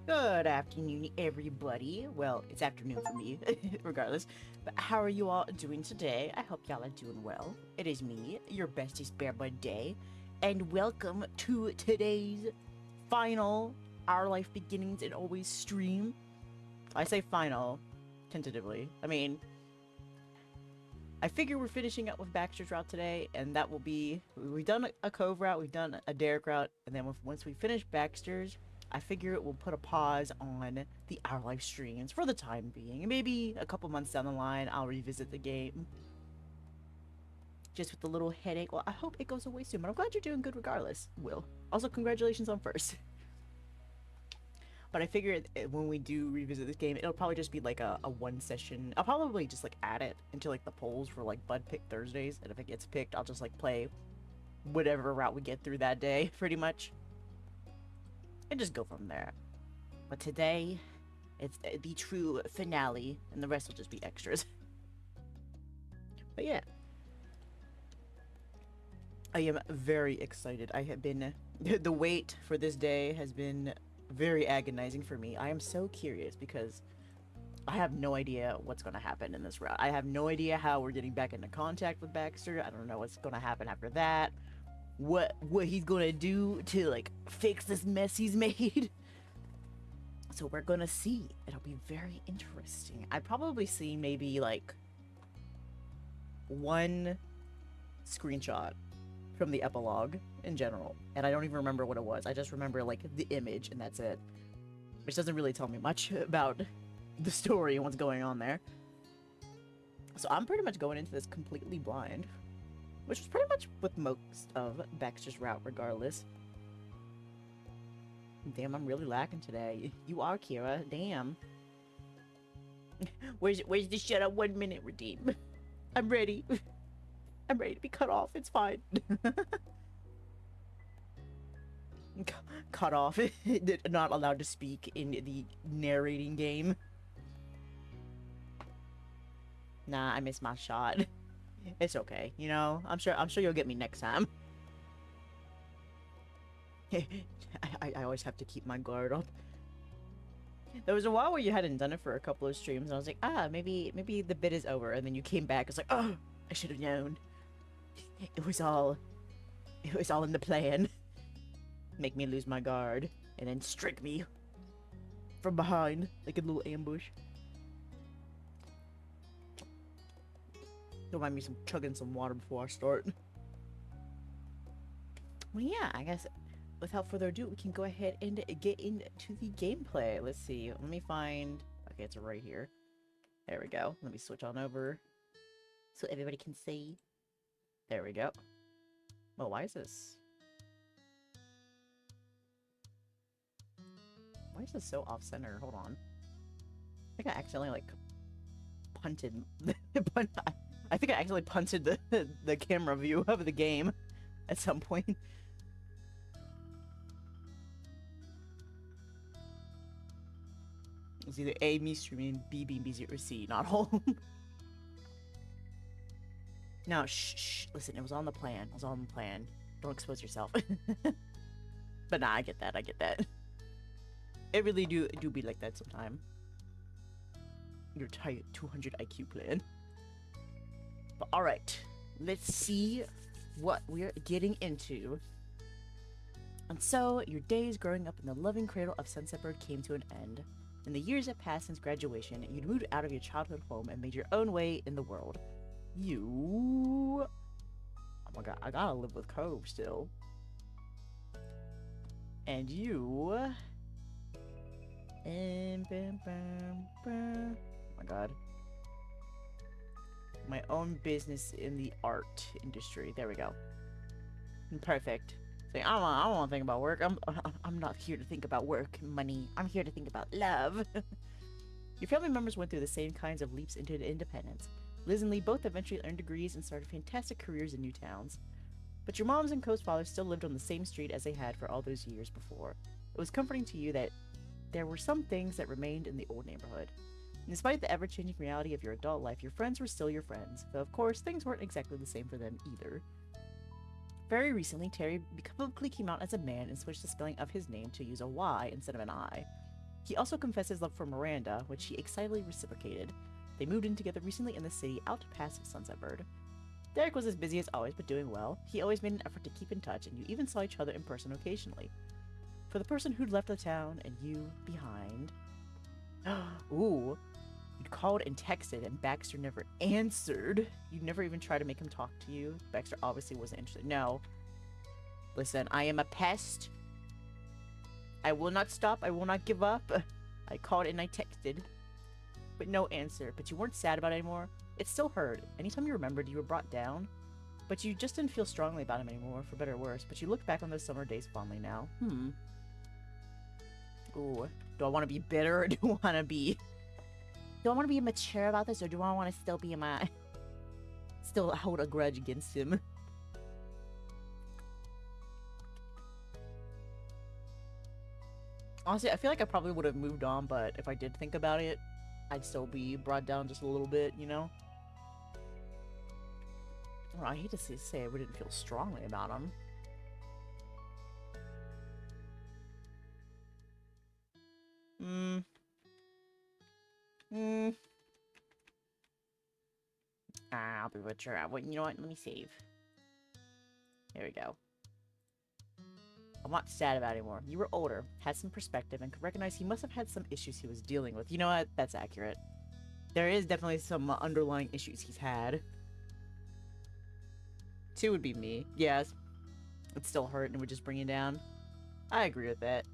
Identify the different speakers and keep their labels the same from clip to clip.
Speaker 1: Good afternoon, everybody. Well, it's afternoon for me, regardless. But how are you all doing today? I hope y'all are doing well. It is me, your bestie spare bud Day, and welcome to today's final Our Life Beginnings and Always stream. I say final, tentatively. I figure we're finishing up with Baxter's route today, and that will be... We've done a Cove route, we've done a Derek route, and then once we finish Baxter's, I figure it will put a pause on the Our Life streams for the time being. And maybe a couple months down the line, I'll revisit the game. Just with a little headache. Well, I hope it goes away soon, but I'm glad you're doing good regardless, Will. Also, congratulations on first. But I figure when we do revisit this game, it'll probably just be like a one session. I'll probably just like add it into like the polls for like Bud Pick Thursdays. And if it gets picked, I'll just like play whatever route we get through that day, pretty much. And just go from there. But today, it's the true finale, and the rest will just be extras. But yeah. I am very excited. I have been... The wait for this day has been very agonizing for me. I am so curious because I have no idea what's going to happen in this route. I have no idea how we're getting back into contact with Baxter. I don't know what's going to happen after that. What he's going to do to like fix this mess he's made. So we're going to see. It'll be very interesting. I'd probably see maybe like one screenshot from the epilogue in general, and I don't even remember what it was. I just remember like the image, and that's it, which doesn't really tell me much about the story and what's going on there. So I'm pretty much going into this completely blind, which was pretty much with most of Baxter's route regardless. Damn, I'm really lacking today. You are, Kira. Damn. Where's the shut up 1 minute redeem? I'm ready. I'm ready to be cut off. It's fine. Cut off. Not allowed to speak in the narrating game. Nah, I missed my shot. It's okay. You know, I'm sure you'll get me next time. I always have to keep my guard up. There was a while where you hadn't done it for a couple of streams, and I was like, maybe the bit is over, and then you came back. It's like, oh, I should have known. It was all in the plan. Make me lose my guard, and then strike me from behind, like a little ambush. Don't mind me chugging some water before I start. Well, yeah, I guess without further ado, we can go ahead and get into the gameplay. Let's see. Let me find... Okay, it's right here. There we go. Let me switch on over so everybody can see. There we go. Oh, why is this? Why is this so off-center? Hold on. I think I accidentally, like, punted... I think I accidentally punted the camera view of the game at some point. It's either A, me streaming, B, being busy, or C, not home. No, shh. Listen, it was on the plan. It was on the plan. Don't expose yourself. But nah, I get that. It really do be like that sometime. Your tight 200 IQ plan. But alright, let's see what we're getting into. And so, your days growing up in the loving cradle of Sunsetbird came to an end. In the years that passed since graduation, you'd moved out of your childhood home and made your own way in the world. You... Oh my god, I gotta live with Cove still. And you... And... Oh my god. My own business in the art industry. There we go. Perfect. So I don't want to think about work. I'm not here to think about work, money. I'm here to think about love. Your family members went through the same kinds of leaps into independence. Liz and Lee both eventually earned degrees and started fantastic careers in new towns. But your moms and Coast father still lived on the same street as they had for all those years before. It was comforting to you that there were some things that remained in the old neighborhood. And despite the ever-changing reality of your adult life, your friends were still your friends, though of course things weren't exactly the same for them either. Very recently, Terry publicly came out as a man and switched the spelling of his name to use a Y instead of an I. He also confessed his love for Miranda, which she excitedly reciprocated. They moved in together recently in the city out past Sunset Bird. Derek was as busy as always, but doing well. He always made an effort to keep in touch, and you even saw each other in person occasionally. For the person who'd left the town and you behind... Ooh. You'd called and texted, and Baxter never answered. You never even tried to make him talk to you. Baxter obviously wasn't interested. No. Listen, I am a pest. I will not stop. I will not give up. I called and I texted. But no answer. But you weren't sad about it anymore. It still hurt. Anytime you remembered, you were brought down. But you just didn't feel strongly about him anymore, for better or worse. But you look back on those summer days fondly now. Ooh. Do I want to be bitter or do I want to be... Do I want to be mature about this, or do I want to still be still hold a grudge against him? Honestly, I feel like I probably would have moved on, but if I did think about it, I'd still be brought down just a little bit, you know? Well, I hate to say I didn't feel strongly about him. I'll be mature. You know what? Let me save. Here we go. I'm not sad about it anymore. You were older, had some perspective, and could recognize he must have had some issues he was dealing with. You know what? That's accurate. There is definitely some underlying issues he's had. 2 would be me. Yes. It still hurt and would just bring you down. I agree with that.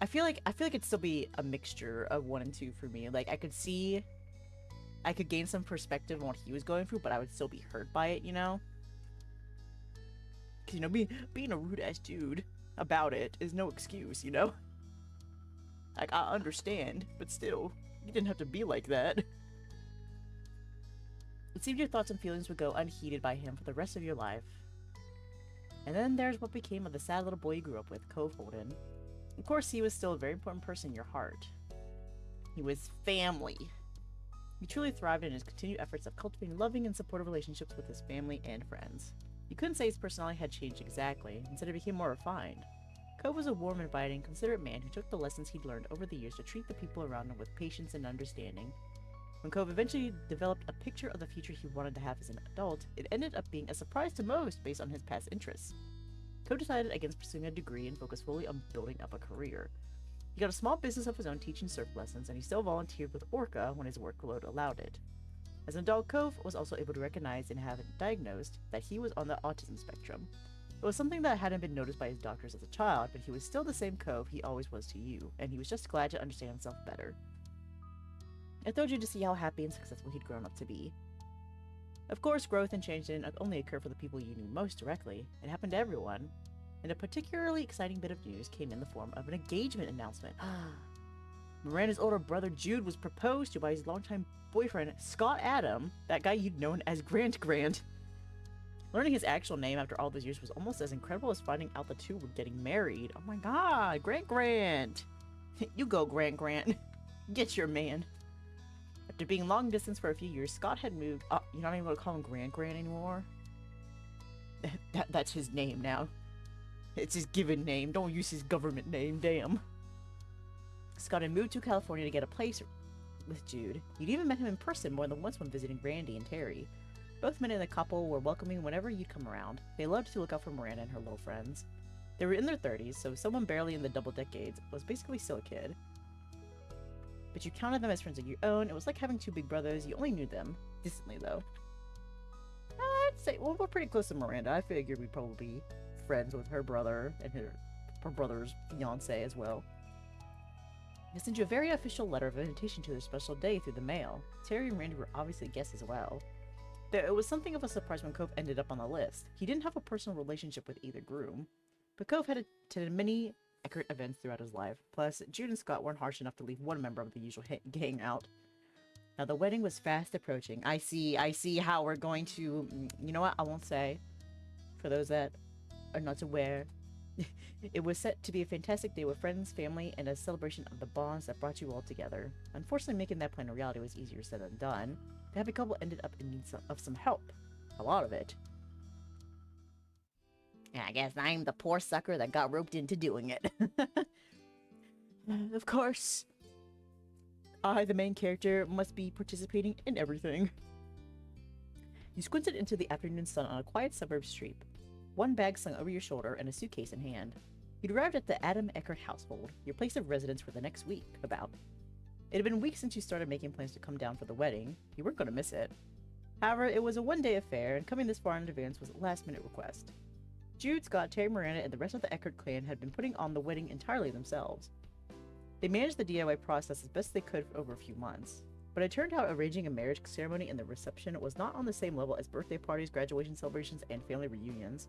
Speaker 1: I feel like it'd still be a mixture of 1 and 2 for me. Like, I could gain some perspective on what he was going through, but I would still be hurt by it, you know? Because, you know, being a rude-ass dude about it is no excuse, you know? Like, I understand, but still, you didn't have to be like that. It seemed your thoughts and feelings would go unheeded by him for the rest of your life. And then there's what became of the sad little boy you grew up with, Cove Holden. Of course, he was still a very important person in your heart. He was family. He truly thrived in his continued efforts of cultivating loving and supportive relationships with his family and friends. You couldn't say his personality had changed exactly, instead it became more refined. Cove was a warm, inviting, considerate man who took the lessons he'd learned over the years to treat the people around him with patience and understanding. When Cove eventually developed a picture of the future he wanted to have as an adult, it ended up being a surprise to most based on his past interests. Cove decided against pursuing a degree and focused fully on building up a career. He got a small business of his own teaching surf lessons, and he still volunteered with Orca when his workload allowed it. As an adult, Cove was also able to recognize and have it diagnosed that he was on the autism spectrum. It was something that hadn't been noticed by his doctors as a child, but he was still the same Cove he always was to you, and he was just glad to understand himself better. It thrilled you to see how happy and successful he'd grown up to be. Of course, growth and change didn't only occur for the people you knew most directly, it happened to everyone. And a particularly exciting bit of news came in the form of an engagement announcement. Miranda's older brother Jude was proposed to by his longtime boyfriend, Scott Adam, that guy you'd known as Grant. Learning his actual name after all those years was almost as incredible as finding out the two were getting married. Oh my god, Grant! You go, Grant. Get your man. After being long distance for a few years, Scott had moved... Oh, you're not even going to call him Grant anymore? That's his name now. It's his given name. Don't use his government name, damn. Scott had moved to California to get a place with Jude. You'd even met him in person more than once when visiting Randy and Terry. Both men and the couple were welcoming whenever you'd come around. They loved to look out for Miranda and her little friends. They were in their 30s, so someone barely in the double decades was basically still a kid. But you counted them as friends of your own. It was like having 2 big brothers. You only knew them distantly, though. I'd say, well, we're pretty close to Miranda. I figured we'd probably be friends with her brother and her brother's fiance as well. They sent you a very official letter of invitation to their special day through the mail. Terry and Randy were obviously guests as well. Though it was something of a surprise when Cove ended up on the list. He didn't have a personal relationship with either groom, but Cove had attended many accurate events throughout his life. Plus, Jude and Scott weren't harsh enough to leave one member of the usual gang out. Now, the wedding was fast approaching. I see how we're going to... You know what? I won't say. For those that are not aware, it was set to be a fantastic day with friends, family, and a celebration of the bonds that brought you all together. Unfortunately, making that plan a reality was easier said than done. The happy couple ended up in need of some help. A lot of it. And I guess I'm the poor sucker that got roped into doing it. Of course. I, the main character, must be participating in everything. You squinted into the afternoon sun on a quiet suburb street, one bag slung over your shoulder and a suitcase in hand. You'd arrived at the Adam Eckert household, your place of residence for the next week, about. It had been weeks since you started making plans to come down for the wedding. You weren't going to miss it. However, it was a one-day affair, and coming this far in advance was a last-minute request. Jude, Scott, Terry, Miranda, and the rest of the Eckert clan had been putting on the wedding entirely themselves. They managed the DIY process as best they could for over a few months, but it turned out arranging a marriage ceremony and the reception was not on the same level as birthday parties, graduation celebrations, and family reunions.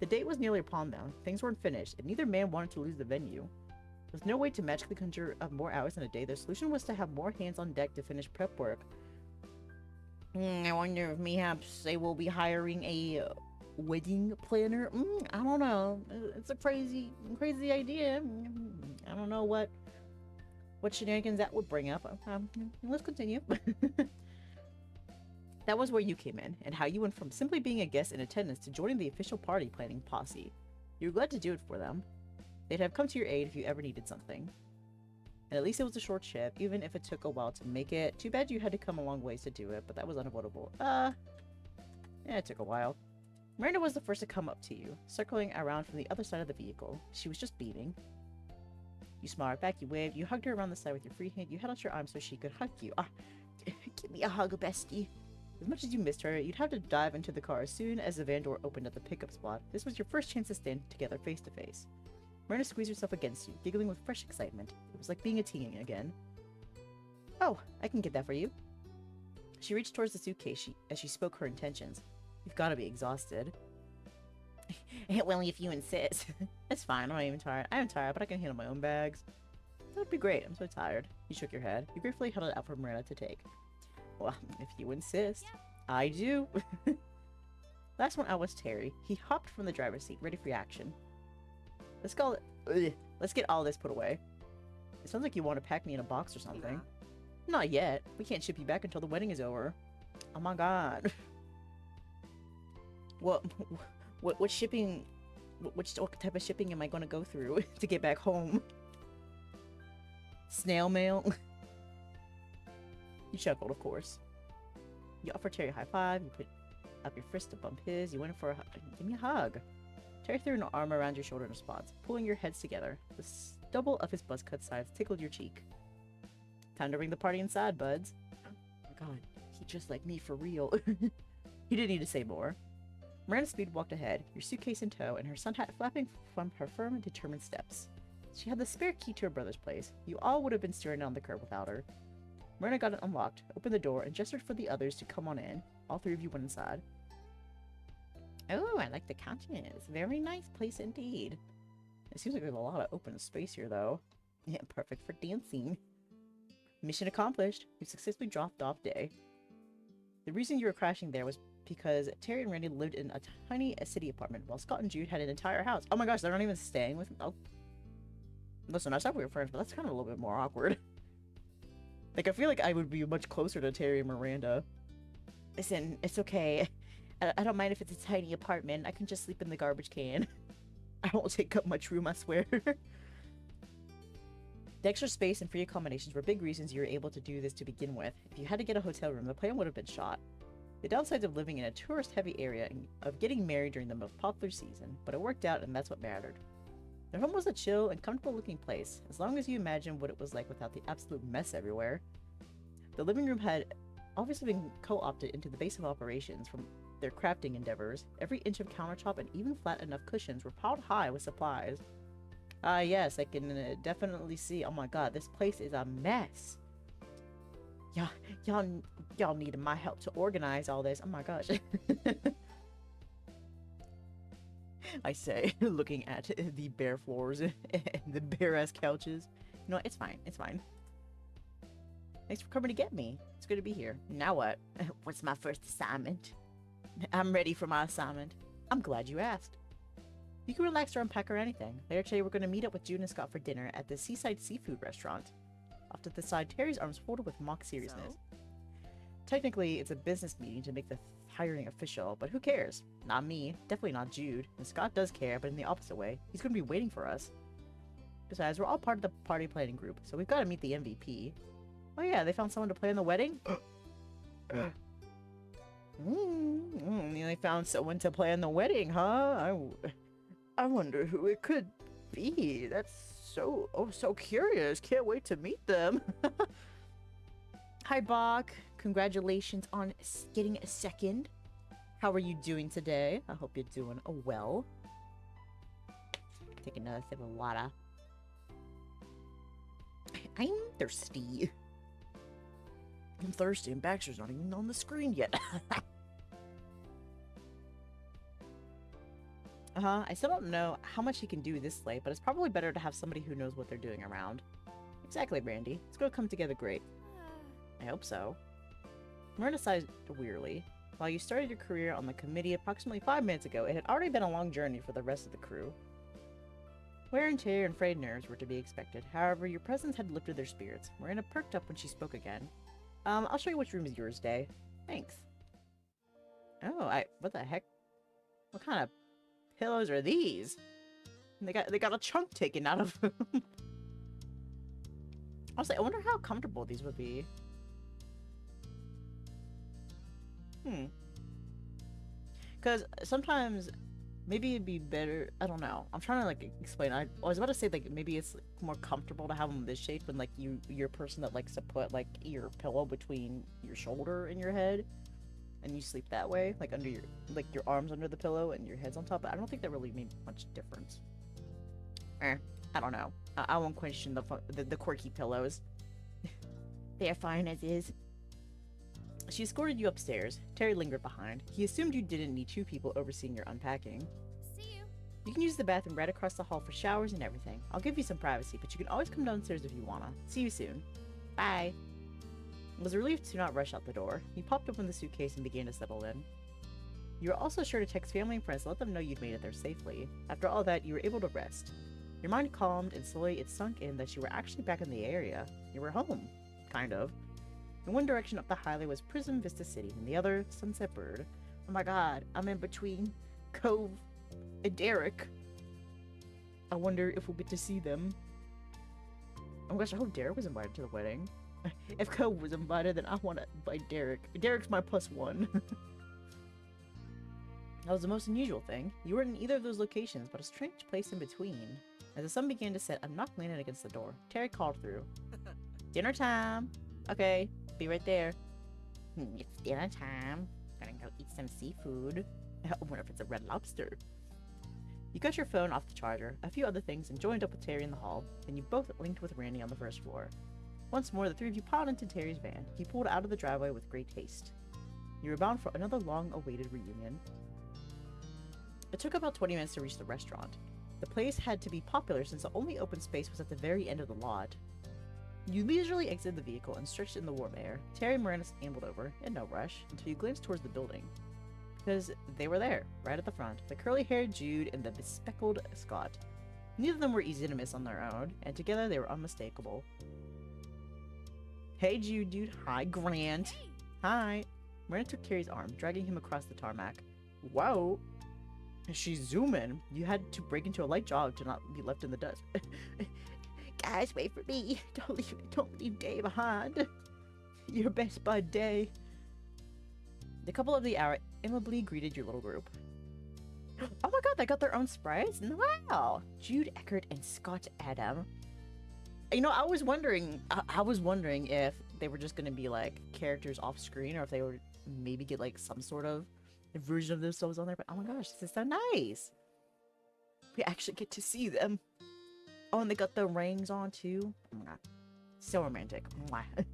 Speaker 1: The date was nearly upon them, things weren't finished, and neither man wanted to lose the venue. With no way to magically conjure up more hours in a day, their solution was to have more hands on deck to finish prep work. I wonder if perhaps they will be hiring a wedding planner. I don't know. It's a crazy idea. I don't know what shenanigans that would bring up. Let's continue. That was where you came in, and how you went from simply being a guest in attendance to joining the official party planning posse. You were glad to do it for them. They'd have come to your aid if you ever needed something. And at least it was a short trip, even if it took a while to make it. Too bad you had to come a long ways to do it, but that was unavoidable. Yeah, it took a while. Miranda was the first to come up to you, circling around from the other side of the vehicle. She was just beaming. You smiled back, you waved, you hugged her around the side with your free hand, you held out your arm so she could hug you. Give me a hug, bestie. As much as you missed her, you'd have to dive into the car as soon as the van door opened at the pickup spot. This was your first chance to stand together face to face. Miranda squeezed herself against you, giggling with fresh excitement. It was like being a teen again. Oh, I can get that for you. She reached towards the suitcase as she spoke her intentions. You've got to be exhausted. Well, if you insist. It's fine, I'm not even tired. I am tired, but I can handle my own bags. That would be great, I'm so tired. You shook your head. You gratefully held it out for Miranda to take. Well, if you insist. I do. Last one out was Terry. He hopped from the driver's seat, ready for action. Let's get all this put away. It sounds like you want to pack me in a box or something. Yeah. Not yet. We can't ship you back until the wedding is over. Oh my god. What shipping? What type of shipping am I going to go through to get back home? Snail mail? You chuckled, of course. You offered Terry a high five. You put up your fist to bump his. You went in for a hug. Give me a hug. Terry threw an arm around your shoulder in response, pulling your heads together. The stubble of his buzz-cut sides tickled your cheek. Time to bring the party inside, buds. Oh my god, he just like me for real. You didn't need to say more. Miranda Speed walked ahead, your suitcase in tow, and her sun hat flapping from her firm and determined steps. She had the spare key to her brother's place. You all would have been staring down the curb without her. Miranda got it unlocked, opened the door, and gestured for the others to come on in. All three of you went inside. Oh, I like the couches. Very nice place indeed. It seems like there's a lot of open space here, though. Yeah, perfect for dancing. Mission accomplished. You successfully dropped off Dae. The reason you were crashing there was because Terry and Randy lived in a tiny city apartment, while Scott and Jude had an entire house. Oh my gosh, they're not even staying with me. Oh. Listen, I thought we were friends, but that's kind of a little bit more awkward. Like, I feel like I would be much closer to Terry and Miranda. Listen, it's okay. I don't mind if it's a tiny apartment. I can just sleep in the garbage can. I won't take up much room, I swear. The extra space and free accommodations were big reasons you were able to do this to begin with. If you had to get a hotel room, the plan would have been shot. The downsides of living in a tourist-heavy area and of getting married during the most popular season, but it worked out and that's what mattered. Their home was a chill and comfortable-looking place, as long as you imagine what it was like without the absolute mess everywhere. The living room had obviously been co-opted into the base of operations from their crafting endeavors. Every inch of countertop and even flat enough cushions were piled high with supplies. Ah, yes, I can definitely see. Oh my god, this place is a mess. Y'all needed my help to organize all this. Oh my gosh. I say, looking at the bare floors and the bare-ass couches. You know, it's fine. It's fine. Thanks for coming to get me. It's good to be here. Now what? What's my first assignment? I'm ready for my assignment. I'm glad you asked. You can relax or unpack or anything. Later today, we're going to meet up with Jude and Scott for dinner at the Seaside Seafood Restaurant. Off to the side, Terry's arms folded with mock seriousness. So? Technically, it's a business meeting to make the hiring official, but who cares? Not me. Definitely not Jude. And Scott does care, but in the opposite way. He's going to be waiting for us. Besides, we're all part of the party planning group, so we've got to meet the MVP. Oh yeah, they found someone to play in the wedding? They found someone to play in the wedding, huh? I wonder who it could be. That's so curious. Can't wait to meet them. Hi, Bach. Congratulations on getting a second. How are you doing today? I hope you're doing well. Take another sip of water. I'm thirsty. I'm thirsty and Baxter's not even on the screen yet. I still don't know how much he can do this late, but it's probably better to have somebody who knows what they're doing around. Exactly, Randy. It's gonna come together great. I hope so. Miranda sighed wearily. While you started your career on the committee approximately 5 minutes ago, it had already been a long journey for the rest of the crew. Wear and tear and frayed nerves were to be expected. However, your presence had lifted their spirits. Miranda perked up when she spoke again. I'll show you which room is yours, Dae. Thanks. Oh, what the heck? What kind of pillows are these? They got a chunk taken out of them. Honestly, I wonder how comfortable these would be. Because sometimes maybe it'd be better. I don't know. I'm trying to like explain. I was about to say like maybe it's more comfortable to have them this shape when like you're a person that likes to put like your pillow between your shoulder and your head, and you sleep that way, like under your arms under the pillow and your head's on top. But I don't think that really made much difference. I don't know. I won't question the quirky pillows. They are fine as is. She escorted you upstairs. Terry lingered behind. He assumed you didn't need 2 people overseeing your unpacking.
Speaker 2: See you.
Speaker 1: You can use the bathroom right across the hall for showers and everything. I'll give you some privacy, but you can always come downstairs if you wanna. See you soon. Bye. I was relieved to not rush out the door. He popped open the suitcase and began to settle in. You were also sure to text family and friends to let them know you'd made it there safely. After all that, you were able to rest. Your mind calmed, and slowly it sunk in that you were actually back in the area. You were home. Kind of. In one direction up the highway was Prism Vista City, and the other, Sunset Bird. Oh my god, I'm in between Cove and Derek. I wonder if we'll get to see them. Oh my gosh, I hope Derek was invited to the wedding. If Cove was invited, then I want to invite Derek. Derek's my +1. That was the most unusual thing. You weren't in either of those locations, but a strange place in between. As the sun began to set, a knock landed against the door. Terry called through. Dinner time! Okay, be right there. It's dinner time. Gonna go eat some seafood. I wonder if it's a Red Lobster. You got your phone off the charger, a few other things, and joined up with Terry in the hall. Then you both linked with Randy on the first floor. Once more, the 3 of you piled into Terry's van. He pulled out of the driveway with great haste. You were bound for another long-awaited reunion. It took about 20 minutes to reach the restaurant. The place had to be popular since the only open space was at the very end of the lot. You leisurely exited the vehicle and stretched in the warm air. Terry and Miranda ambled over, in no rush, until you glanced towards the building. Because they were there, right at the front, the curly-haired Jude and the bespectacled Scott. Neither of them were easy to miss on their own, and together they were unmistakable. Hey Jude, dude. Hi, Grant.
Speaker 2: Hey.
Speaker 1: Hi. Miranda took Terry's arm, dragging him across the tarmac. Whoa. She's zooming. You had to break into a light jog to not be left in the dust. Guys, wait for me. Don't leave Dae behind. Your best bud, Dae. The couple of the hour amicably greeted your little group. Oh my god, they got their own sprites? Wow. Jude Eckert and Scott Adam. You know, I was wondering if they were just gonna be like characters off screen, or if they would maybe get like some sort of version of themselves on there. But oh my gosh, this is so nice. We actually get to see them. Oh, and they got the rings on too. Oh my god, so romantic. Mwah.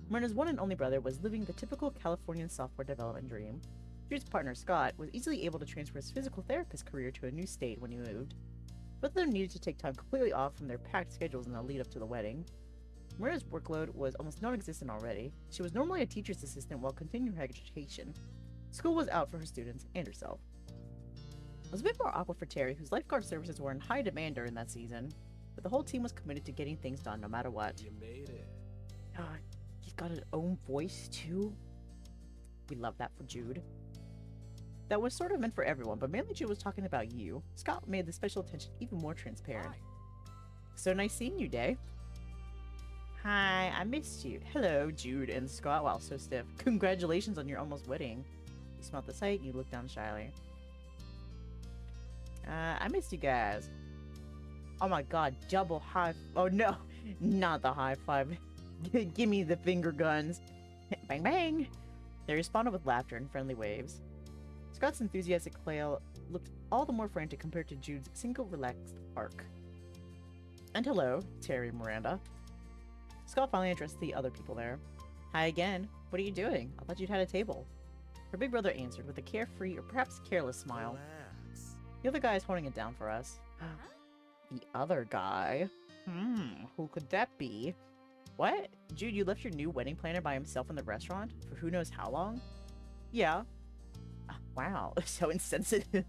Speaker 1: Myrna's one and only brother was living the typical Californian software development dream. Jude's partner, Scott, was easily able to transfer his physical therapist career to a new state when he moved. Both of them needed to take time completely off from their packed schedules in the lead up to the wedding. Myrna's workload was almost non-existent already. She was normally a teacher's assistant while continuing her education. School was out for her students and herself. It was a bit more awkward for Terry, whose lifeguard services were in high demand during that season, but the whole team was committed to getting things done no matter what.
Speaker 3: You made it.
Speaker 1: He's got his own voice too. We love that for Jude. That was sort of meant for everyone, but mainly Jude was talking about you. Scott made the special attention even more transparent.
Speaker 3: Hi.
Speaker 1: So nice seeing you, Dae. Hi, I missed you. Hello, Jude and Scott. Wow, so stiff. Congratulations on your almost wedding. You smelled the sight and you looked down shyly. I missed you guys. Oh my god, double high. Oh no, not the high five. Give me the finger guns. Bang bang. They responded with laughter and friendly waves. Scott's enthusiastic flail looked all the more frantic compared to Jude's single relaxed arc. And hello, Terry and Miranda. Scott finally addressed the other people there. Hi again. What are you doing? I thought you'd had a table. Her big brother answered with a carefree or perhaps careless smile.
Speaker 2: Relax.
Speaker 1: The other guy is holding it down for us. The other guy? Who could that be? What? Jude, you left your new wedding planner by himself in the restaurant? For who knows how long? Yeah. Wow, so insensitive.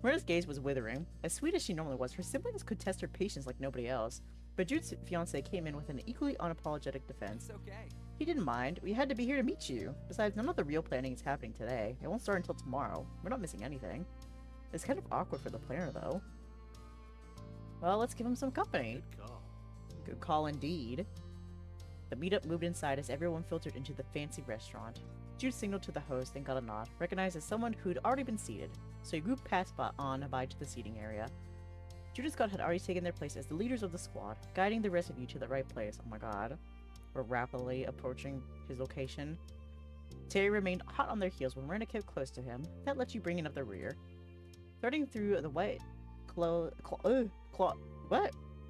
Speaker 1: Miranda's gaze was withering. As sweet as she normally was, her siblings could test her patience like nobody else. But Jude's fiancé came in with an equally unapologetic defense.
Speaker 2: It's okay.
Speaker 1: He didn't mind. We had to be here to meet you. Besides, none of the real planning is happening today. It won't start until tomorrow. We're not missing anything. It's kind of awkward for the planner, though. Well, let's give him some company.
Speaker 2: Good call.
Speaker 1: Good call indeed. The meetup moved inside as everyone filtered into the fancy restaurant. Jude signaled to the host and got a nod, recognized as someone who'd already been seated, so a group passed by to the seating area. Jude and Scott had already taken their place as the leaders of the squad, guiding the rest of you to the right place. Oh my god. We're rapidly approaching his location. Terry remained hot on their heels when Miranda kept close to him. That let you bring in up the rear. Threading through the white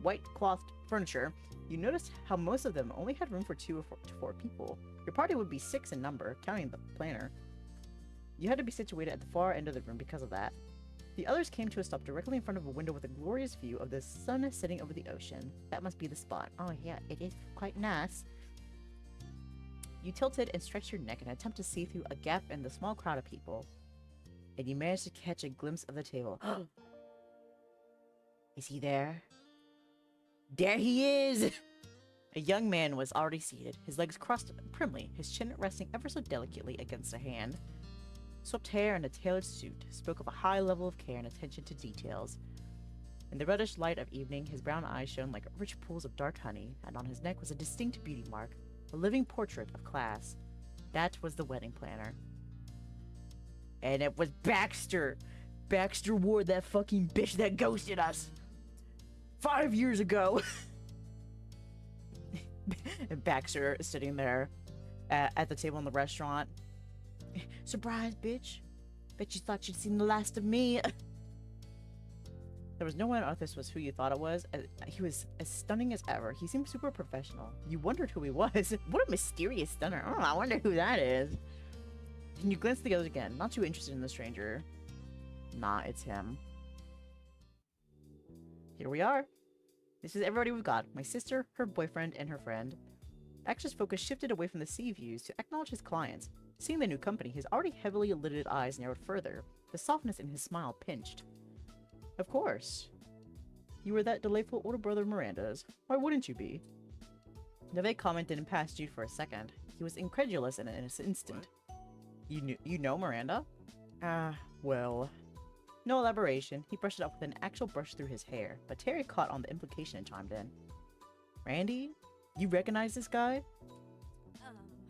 Speaker 1: white clothed furniture, you noticed how most of them only had room for 2 to 4 people. Your party would be 6 in number, counting the planner. You had to be situated at the far end of the room because of that. The others came to a stop directly in front of a window with a glorious view of the sun setting over the ocean. That must be the spot. Oh yeah, it is quite nice. You tilted and stretched your neck in an attempt to see through a gap in the small crowd of people. And you managed to catch a glimpse of the table. Is he there? There he is! A young man was already seated, his legs crossed primly, his chin resting ever so delicately against a hand. Swept hair and a tailored suit spoke of a high level of care and attention to details. In the reddish light of evening, his brown eyes shone like rich pools of dark honey, and on his neck was a distinct beauty mark, a living portrait of class. That was the wedding planner. And it was Baxter! Baxter Ward, that fucking bitch that ghosted us! 5 years ago! And Baxter is sitting there at the table in the restaurant. Surprise, bitch. Bet you thought you'd seen the last of me. There was no one if this was who you thought it was. He was as stunning as ever. He seemed super professional. You wondered who he was. What a mysterious stunner. Oh, I wonder who that is. And you glanced at the others again, not too interested in the stranger. Nah, it's him. Here we are. This is everybody we've got. My sister, her boyfriend, and her friend. Baxter's focus shifted away from the sea views to acknowledge his clients. Seeing the new company, his already heavily lidded eyes narrowed further. The softness in his smile pinched. Of course. You were that delightful older brother of Miranda's. Why wouldn't you be? The vague comment didn't pass Jude for a second. He was incredulous in an instant. You know Miranda? Well... No elaboration. He brushed it off with an actual brush through his hair, but Terry caught on the implication and chimed in. Randy? You recognize this guy?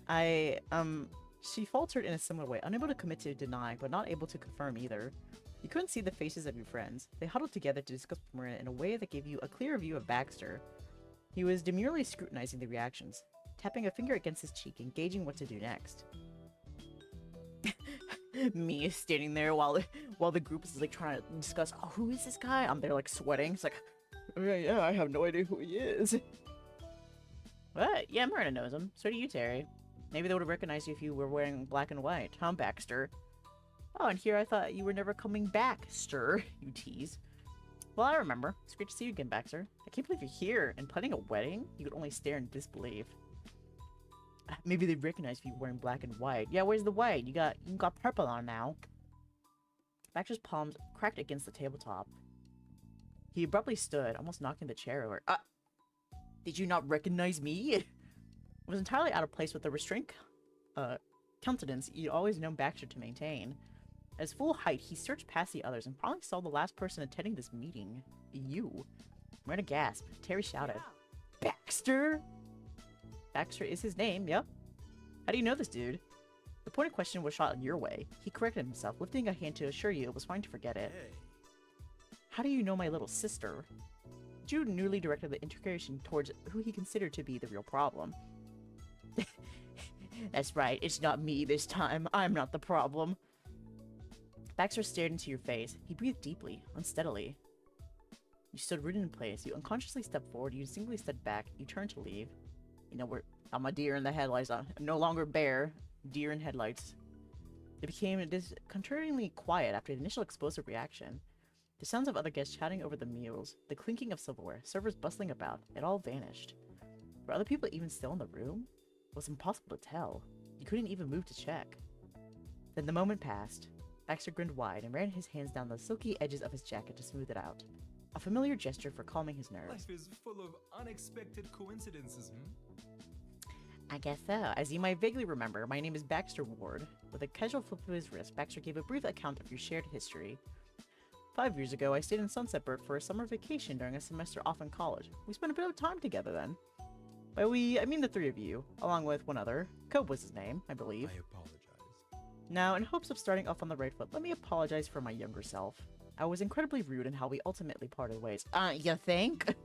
Speaker 1: She faltered in a similar way, unable to commit to denying, but not able to confirm either. You couldn't see the faces of your friends. They huddled together to discuss Miranda in a way that gave you a clearer view of Baxter. He was demurely scrutinizing the reactions, tapping a finger against his cheek and gauging what to do next. Me standing there while the group is like trying to discuss, oh, who is this guy? I'm there like sweating. It's like, oh, yeah, I have no idea who he is. What? Yeah, Miranda knows him. So do you, Terry. Maybe they would have recognized you if you were wearing black and white. Huh, Baxter? Oh, and here I thought you were never coming back, stir. You tease. Well, I remember. It's great to see you again, Baxter. I can't believe you're here and planning a wedding. You could only stare in disbelief. Maybe they recognize you wearing black and white. Yeah, where's the white? You got purple on now. Baxter's palms cracked against the tabletop. He abruptly stood, almost knocking the chair over. Did you not recognize me? It was entirely out of place with the restrained countenance you'd always known Baxter to maintain. At his full height, he searched past the others and probably saw the last person attending this meeting. You. Miranda gasped. Terry shouted, Baxter? Baxter is his name, yep. How do you know this dude? The pointed question was shot your way. He corrected himself, lifting a hand to assure you it was fine to forget it.
Speaker 2: Hey.
Speaker 1: How do you know my little sister? Jude newly directed the interrogation towards who he considered to be the real problem. That's right, it's not me this time. I'm not the problem. Baxter stared into your face. He breathed deeply, unsteadily. You stood rooted in place. You unconsciously stepped forward. You instinctively stepped back. You turned to leave. You know, I'm a deer in the headlights. I'm no longer bear. Deer in headlights. It became disconcertingly quiet after the initial explosive reaction. The sounds of other guests chatting over the meals, the clinking of silverware, servers bustling about, it all vanished. Were other people even still in the room? It was impossible to tell. You couldn't even move to check. Then the moment passed. Baxter grinned wide and ran his hands down the silky edges of his jacket to smooth it out. A familiar gesture for calming his nerves.
Speaker 2: Life is full of unexpected coincidences,
Speaker 1: I guess so. As you might vaguely remember, my name is Baxter Ward. With a casual flip of his wrist, Baxter gave a brief account of your shared history. 5 years ago, I stayed in Sunsetburg for a summer vacation during a semester off in college. We spent a bit of time together then. By we, I mean the three of you, along with one other. Cope was his name, I believe.
Speaker 2: I apologize.
Speaker 1: Now, in hopes of starting off on the right foot, let me apologize for my younger self. I was incredibly rude in how we ultimately parted ways. You think?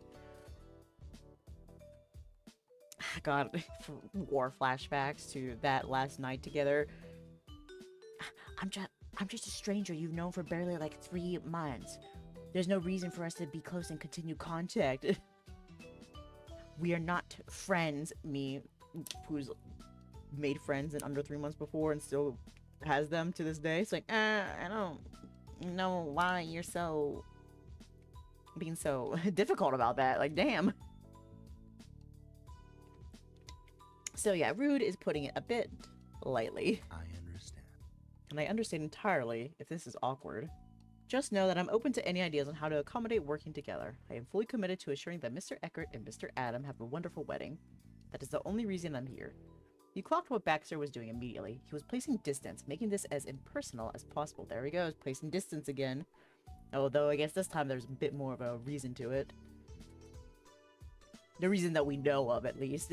Speaker 1: God, war flashbacks to that last night together. I'm just a stranger you've known for barely like 3 months. There's no reason for us to be close and continue contact. We are not friends. Me, who's made friends in under 3 months before and still has them to this day. It's like, I don't know why you're being so difficult about that. Like, damn. So yeah, rude is putting it a bit lightly.
Speaker 2: I understand.
Speaker 1: And I understand entirely if this is awkward. Just know that I'm open to any ideas on how to accommodate working together. I am fully committed to assuring that Mr. Eckert and Mr. Adam have a wonderful wedding. That is the only reason I'm here. You clocked what Baxter was doing immediately. He was placing distance, making this as impersonal as possible. There he goes, placing distance again. Although I guess this time there's a bit more of a reason to it. The reason that we know of, at least.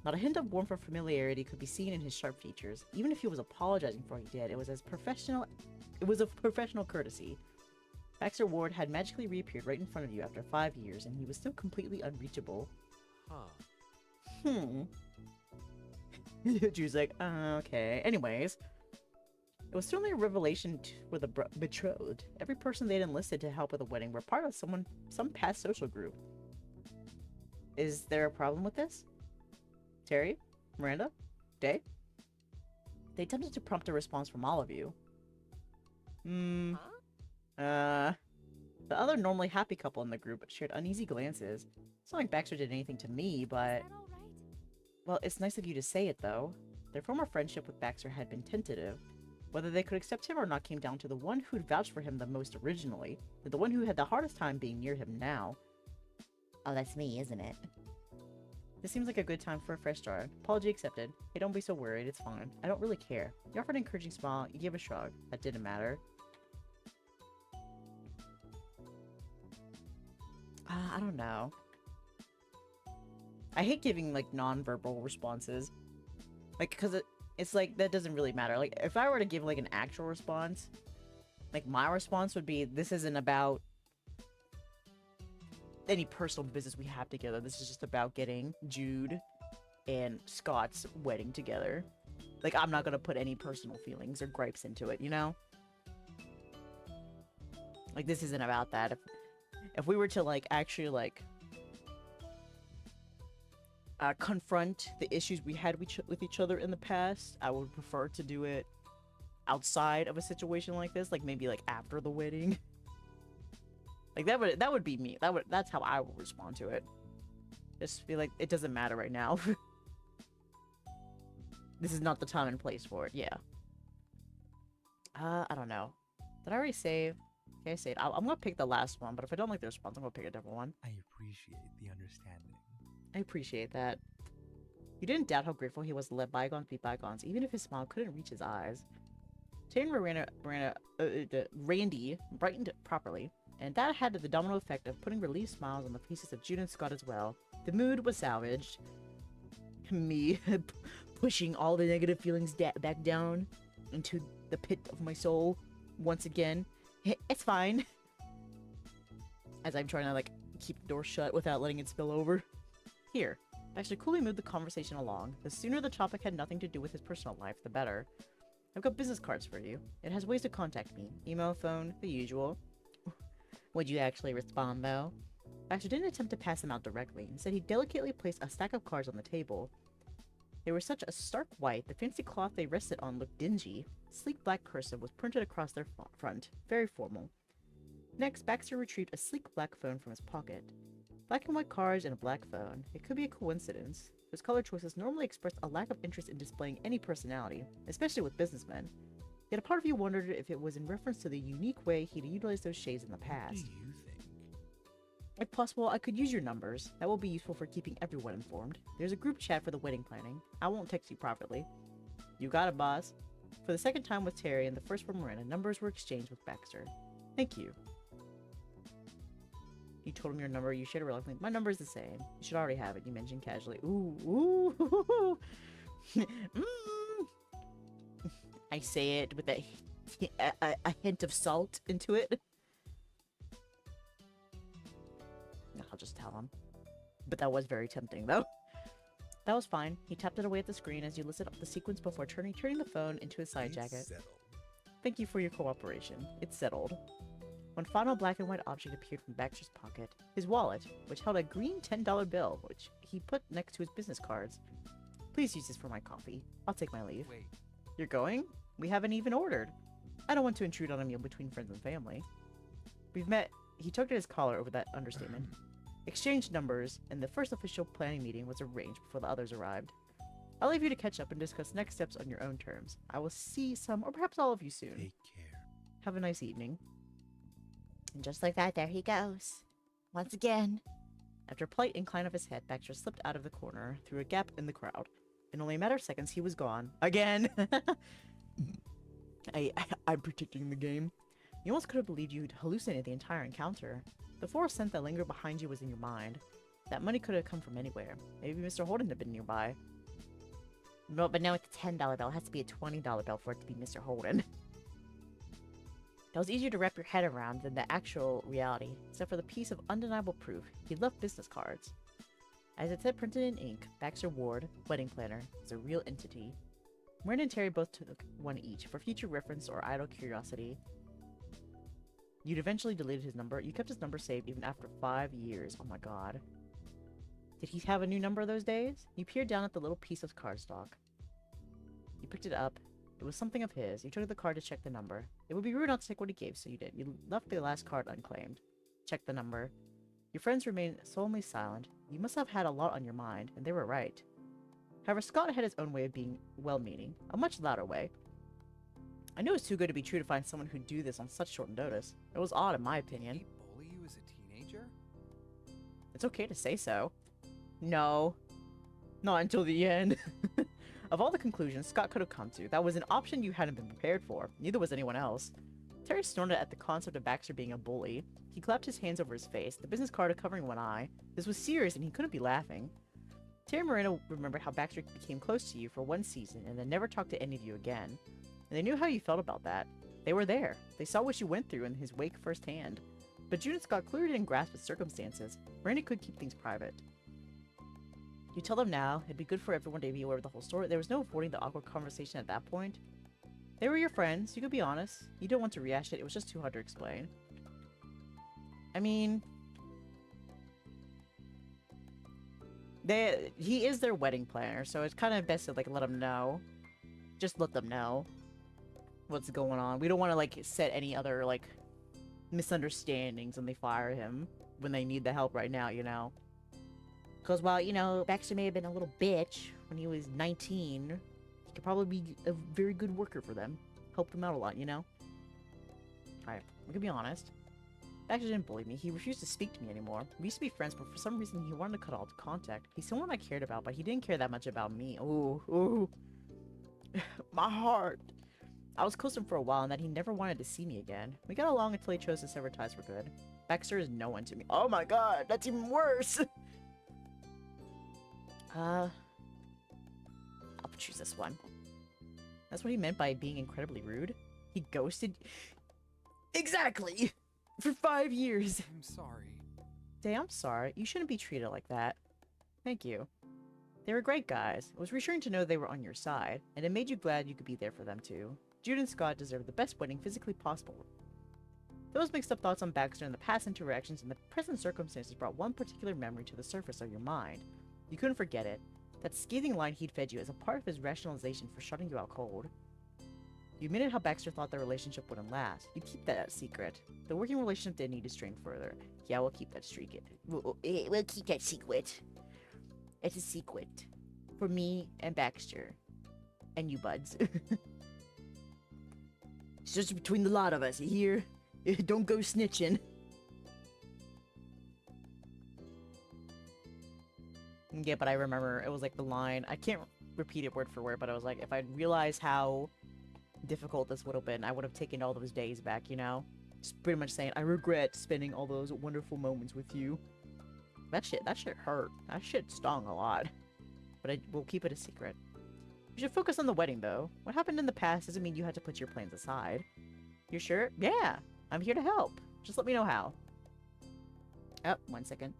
Speaker 1: Not a hint of warmth or familiarity could be seen in his sharp features. Even if he was apologizing for what he did, it was of professional courtesy. Baxter Ward had magically reappeared right in front of you after 5 years, and he was still completely unreachable. Drew's like, okay. Anyways, it was certainly a revelation for the betrothed. Every person they'd enlisted to help with the wedding were part of some past social group. Is there a problem with this? Terry? Miranda? Dae? They attempted to prompt a response from all of you. The other normally happy couple in the group shared uneasy glances. It's not like Baxter did anything to me, but... Well, it's nice of you to say it, though. Their former friendship with Baxter had been tentative. Whether they could accept him or not came down to the one who'd vouched for him the most originally, and the one who had the hardest time being near him now. Oh, that's me, isn't it? This seems like a good time for a fresh start. Apology accepted. Hey, don't be so worried, it's fine. I don't really care. You offered an encouraging smile, you gave a shrug. That didn't matter. I don't know. I hate giving, like, non-verbal responses. Like, because it's like, that doesn't really matter. Like, if I were to give, like, an actual response, like, my response would be, this isn't about any personal business we have together. This is just about getting Jude and Scott's wedding together. Like, I'm not gonna put any personal feelings or gripes into it, you know? Like, this isn't about that. If we were to, like, actually, like, confront the issues we had with each other in the past, I would prefer to do it outside of a situation like this, like, maybe, like, after the wedding. Like, that would be me. That's how I would respond to it. Just feel like it doesn't matter right now. This is not the time and place for it, yeah. I don't know. Did I already save? Okay, I saved. I'm gonna pick the last one, but if I don't like the response, I'm gonna pick a different one.
Speaker 2: I appreciate the understanding.
Speaker 1: I appreciate that. You didn't doubt how grateful he was to let bygones be bygones, even if his smile couldn't reach his eyes. Tay and Randy brightened properly. and that had the domino effect of putting relieved smiles on the faces of June and Scott as well. The mood was salvaged. Me pushing all the negative feelings back down into the pit of my soul once again. It's fine. As I'm trying to, like, keep the door shut without letting it spill over. Here, Baxter coolly moved the conversation along. The sooner the topic had nothing to do with his personal life, the better. I've got business cards for you. It has ways to contact me. Email, phone, the usual. Would you actually respond, though? Baxter didn't attempt to pass them out directly. Instead, he delicately placed a stack of cards on the table. They were such a stark white, the fancy cloth they rested on looked dingy. Sleek black cursive was printed across their front, very formal. Next, Baxter retrieved a sleek black phone from his pocket. Black and white cards and a black phone. It could be a coincidence. Those color choices normally expressed a lack of interest in displaying any personality, especially with businessmen. Yet a part of you wondered if it was in reference to the unique way he'd utilized those shades in the
Speaker 2: What
Speaker 1: past.
Speaker 2: do you think?
Speaker 1: If possible, I could use your numbers. That will be useful for keeping everyone informed. There's a group chat for the wedding planning. I won't text you privately. You got it, boss. For the second time with Terry and the first for Miranda, numbers were exchanged with Baxter. Thank you. You told him your number. You shared it reluctantly. My number is the same. You should already have it. You mentioned casually. Ooh, ooh. I say it with a hint of salt into it. I'll just tell him. But that was very tempting, though. That was fine. He tapped it away at the screen as you listed up the sequence before turning the phone into his side
Speaker 2: It's
Speaker 1: jacket.
Speaker 2: settled.
Speaker 1: Thank you for your cooperation. It's settled. One final black and white object appeared from Baxter's pocket. His wallet, which held a green $10 bill, which he put next to his business cards. Please use this for my coffee. I'll take my leave.
Speaker 2: Wait,
Speaker 1: You're going? We haven't even ordered. I don't want to intrude on a meal between friends and family. We've met. He tugged at his collar over that understatement. Exchanged numbers, and the first official planning meeting was arranged before the others arrived. I'll leave you to catch up and discuss next steps on your own terms. I will see some, or perhaps all of you soon.
Speaker 2: take care.
Speaker 1: Have a nice evening. And just like that, there he goes. Once again. After a polite incline of his head, Baxter slipped out of the corner, through a gap in the crowd. In only a matter of seconds, he was gone. Again! I'm predicting the game. You almost could have believed you'd hallucinated the entire encounter. The forest scent that lingered behind you was in your mind. That money could have come from anywhere. Maybe Mr. Holden had been nearby. No, but now it's a $10 bill. It has to be a $20 bill for it to be Mr. Holden. That was easier to wrap your head around than the actual reality, except for the piece of undeniable proof. He left business cards. As it said printed in ink, Baxter Ward, wedding planner, is a real entity. Miranda and Terry both took one each, for future reference or idle curiosity. You'd eventually deleted his number. You kept his number saved even after 5 years. Oh my god. Did he have a new number those days? You peered down at the little piece of cardstock. You picked it up. It was something of his. You took the card to check the number. It would be rude not to take what he gave, so you did. You left the last card unclaimed. Checked the number. Your friends remained solemnly silent. You must have had a lot on your mind, and they were right. However, Scott had his own way of being well-meaning, a much louder way. I knew it was too good to be true to find someone who'd do this on such short notice. It was odd, in my opinion.
Speaker 2: Did he bully you as a teenager?
Speaker 1: It's okay to say so. No. Not until the end. Of all the conclusions Scott could have come to, that was an option you hadn't been prepared for. Neither was anyone else. Terry snorted at the concept of Baxter being a bully. He clapped his hands over his face, the business card covering one eye. This was serious and he couldn't be laughing. Terry and Miranda remembered how Baxter became close to you for one season and then never talked to any of you again. And they knew how you felt about that. They were there. They saw what you went through in his wake firsthand. But June and Scott clearly didn't grasp its circumstances. Miranda could keep things private. You tell them now, it'd be good for everyone to be aware of the whole story. There was no avoiding the awkward conversation at that point. They were your friends, you could be honest. You don't want to rehash it, it was just too hard to explain. I mean... he is their wedding planner, so it's kind of best to, like, let them know. Just let them know what's going on. We don't want to, like, set any other, like, misunderstandings when they fire him. When they need the help right now, you know? Because while, you know, Baxter may have been a little bitch when he was 19, he could probably be a very good worker for them. Help them out a lot, you know? Alright, I'm gonna be honest. Baxter didn't bully me. He refused to speak to me anymore. We used to be friends, but for some reason he wanted to cut all contact. He's someone I cared about, but he didn't care that much about me. Ooh, ooh. My heart. I was close to him for a while and that he never wanted to see me again. We got along until he chose to sever ties for good. Baxter is no one to me. Oh my god, that's even worse! I'll choose this one. That's what he meant by being incredibly rude? He ghosted... Exactly! For 5 years!
Speaker 2: I'm sorry.
Speaker 1: Dae, I'm sorry. You shouldn't be treated like that. Thank you. They were great guys. It was reassuring to know they were on your side, and it made you glad you could be there for them too. Jude and Scott deserve the best wedding physically possible. Those mixed up thoughts on Baxter and the past interactions and the present circumstances brought one particular memory to the surface of your mind. You couldn't forget it. That scathing line he'd fed you as a part of his rationalization for shutting you out cold. You admitted how Baxter thought their relationship wouldn't last. You'd keep that a secret. The working relationship didn't need to strain further. Yeah, we'll keep that secret. We'll keep that secret. It's a secret. For me and Baxter. And you, buds. It's just between the lot of us, you hear? Don't go snitching. Yeah, but I remember it was like the line. I can't repeat it word for word, but I was like, if I'd realized how difficult this would have been, I would have taken all those days back, you know? Just pretty much saying, I regret spending all those wonderful moments with you. That shit hurt. That shit stung a lot. But we'll keep it a secret. We should focus on the wedding, though. What happened in the past doesn't mean you had to put your plans aside. You're sure? Yeah, I'm here to help. Just let me know how. Oh, 1 second.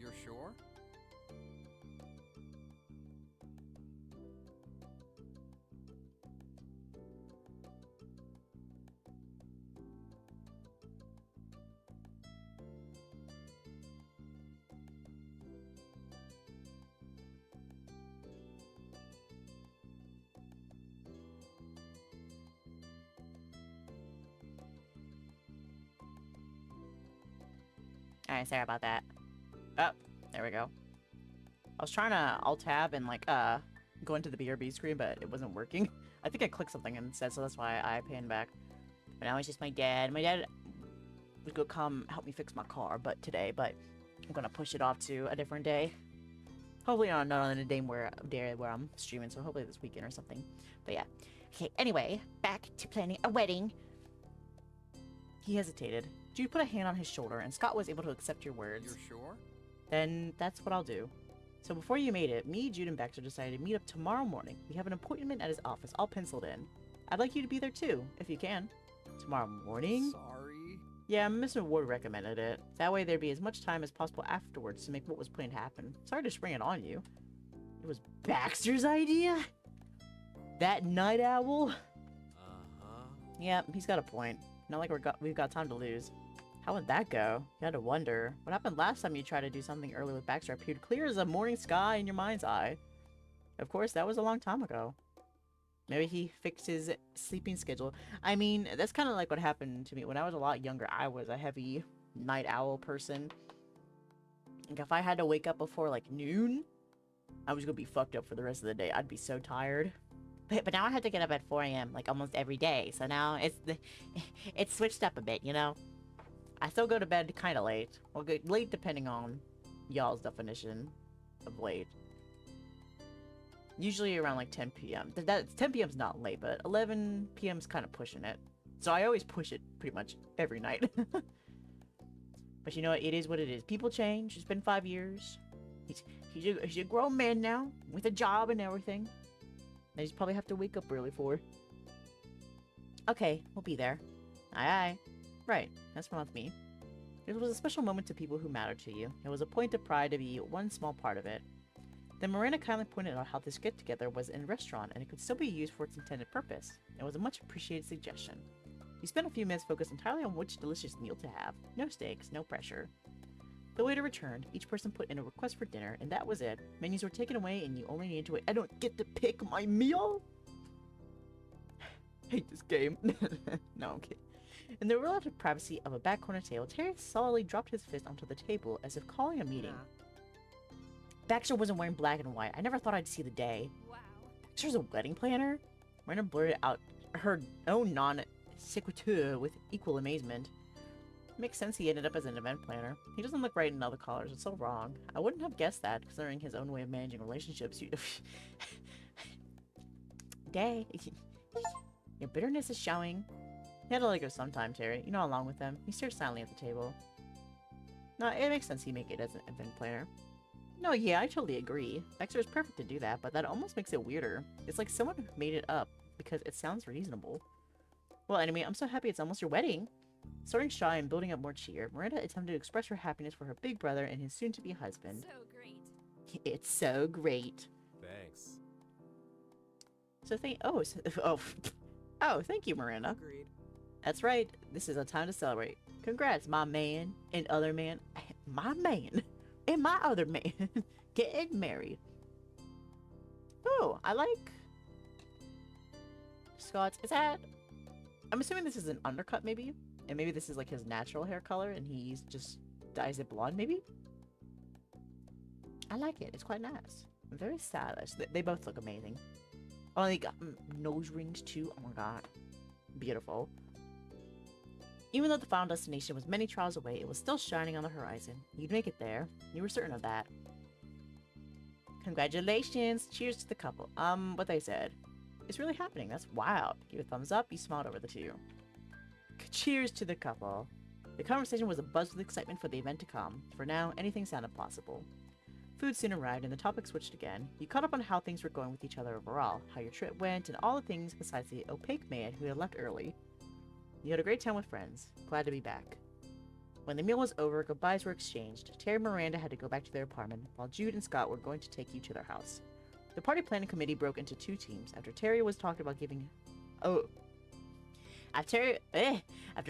Speaker 2: You're sure?
Speaker 1: Alright, sorry about that. Oh, there we go. I was trying to Alt-Tab and, like, go into the BRB screen, but it wasn't working. I think I clicked something instead, so that's why I panned back. But now it's just my dad. My dad was gonna come help me fix my car but I'm gonna push it off to a different day. Hopefully not on a day where I'm streaming, so hopefully this weekend or something. But yeah. Okay, anyway, back to planning a wedding. He hesitated. Jude put a hand on his shoulder, and Scott was able to accept your words.
Speaker 2: You're sure?
Speaker 1: Then that's what I'll do. So before you made it, me, Jude, and Baxter decided to meet up tomorrow morning. We have an appointment at his office, all penciled in. I'd like you to be there too, if you can. Tomorrow morning?
Speaker 2: Sorry.
Speaker 1: Yeah, Mr. Ward recommended it. That way there'd be as much time as possible afterwards to make what was planned happen. Sorry to spring it on you. It was Baxter's idea? That night owl?
Speaker 2: Uh-huh.
Speaker 1: Yeah, he's got a point. Not like we've got time to lose. How would that go? You had to wonder. What happened last time you tried to do something early with Baxter appeared clear as a morning sky in your mind's eye. Of course, that was a long time ago. Maybe he fixed his sleeping schedule. I mean, that's kind of like what happened to me. When I was a lot younger, I was a heavy night owl person. Like, if I had to wake up before, like, noon, I was gonna be fucked up for the rest of the day. I'd be so tired. But now I have to get up at 4 a.m. like almost every day. So now it's switched up a bit, you know? I still go to bed kind of late. Well, late depending on y'all's definition of late. Usually around like 10 p.m. 10 p.m. is not late, but 11 p.m. is kind of pushing it. So I always push it pretty much every night. But you know what? It is what it is. People change. It's been 5 years. He's a grown man now with a job and everything. That he's probably have to wake up early for. Okay, we'll be there. Aye aye. Right, that's fine with me. It was a special moment to people who mattered to you. It was a point of pride to be one small part of it. Then Miranda kindly pointed out how this get-together was in a restaurant and it could still be used for its intended purpose. It was a much appreciated suggestion. You spent a few minutes focused entirely on which delicious meal to have. No stakes, no pressure. The waiter returned, each person put in a request for dinner, and that was it. Menus were taken away and you only needed to wait. I don't get to pick my meal? Hate this game. No, I'm kidding. In the relative privacy of a back corner table, Terry solidly dropped his fist onto the table as if calling a meeting. Baxter wasn't wearing black and white. I never thought I'd see the day.
Speaker 3: Wow.
Speaker 1: Baxter's a wedding planner? Miranda blurted out her own non-sequitur with equal amazement. Makes sense he ended up as an event planner. He doesn't look right in other colors. It's so wrong. I wouldn't have guessed that, considering his own way of managing relationships. Dae, your bitterness is showing. He had to let it go sometime, Terry. You're not along with them. He stared silently at the table. No, it makes sense he make it as an event planner. No, yeah, I totally agree. Baxter is perfect to do that, but that almost makes it weirder. It's like someone made it up because it sounds reasonable. Well, anyway, I'm so happy it's almost your wedding. Starting shy and building up more cheer, Miranda attempted to express her happiness for her big brother and his soon-to-be husband.
Speaker 3: So great.
Speaker 1: It's so great.
Speaker 2: Thanks.
Speaker 1: So thank you, Miranda.
Speaker 2: Agreed.
Speaker 1: That's right. This is a time to celebrate. Congrats, my man and other man. My man and my other man getting married. Oh, I like Scott's. Is that? I'm assuming this is an undercut, maybe? And maybe this is like his natural hair color and he's just dyes it blonde, maybe? I like it. It's quite nice. Very stylish. They both look amazing. Oh, they got nose rings too. Oh my god. Beautiful. Even though the final destination was many trials away, it was still shining on the horizon. You'd make it there. You were certain of that. Congratulations! Cheers to the couple. What they said. It's really happening. That's wild. Give a thumbs up. You smiled over the two. Cheers to the couple. The conversation was abuzz with excitement for the event to come. For now, anything sounded possible. Food soon arrived and the topic switched again. You caught up on how things were going with each other overall, how your trip went, and all the things besides the opaque man who had left early. You had a great time with friends. Glad to be back. When the meal was over, goodbyes were exchanged. Terry and Miranda had to go back to their apartment, while Jude and Scott were going to take you to their house. The party planning committee broke into two teams after Terry was talked about giving... After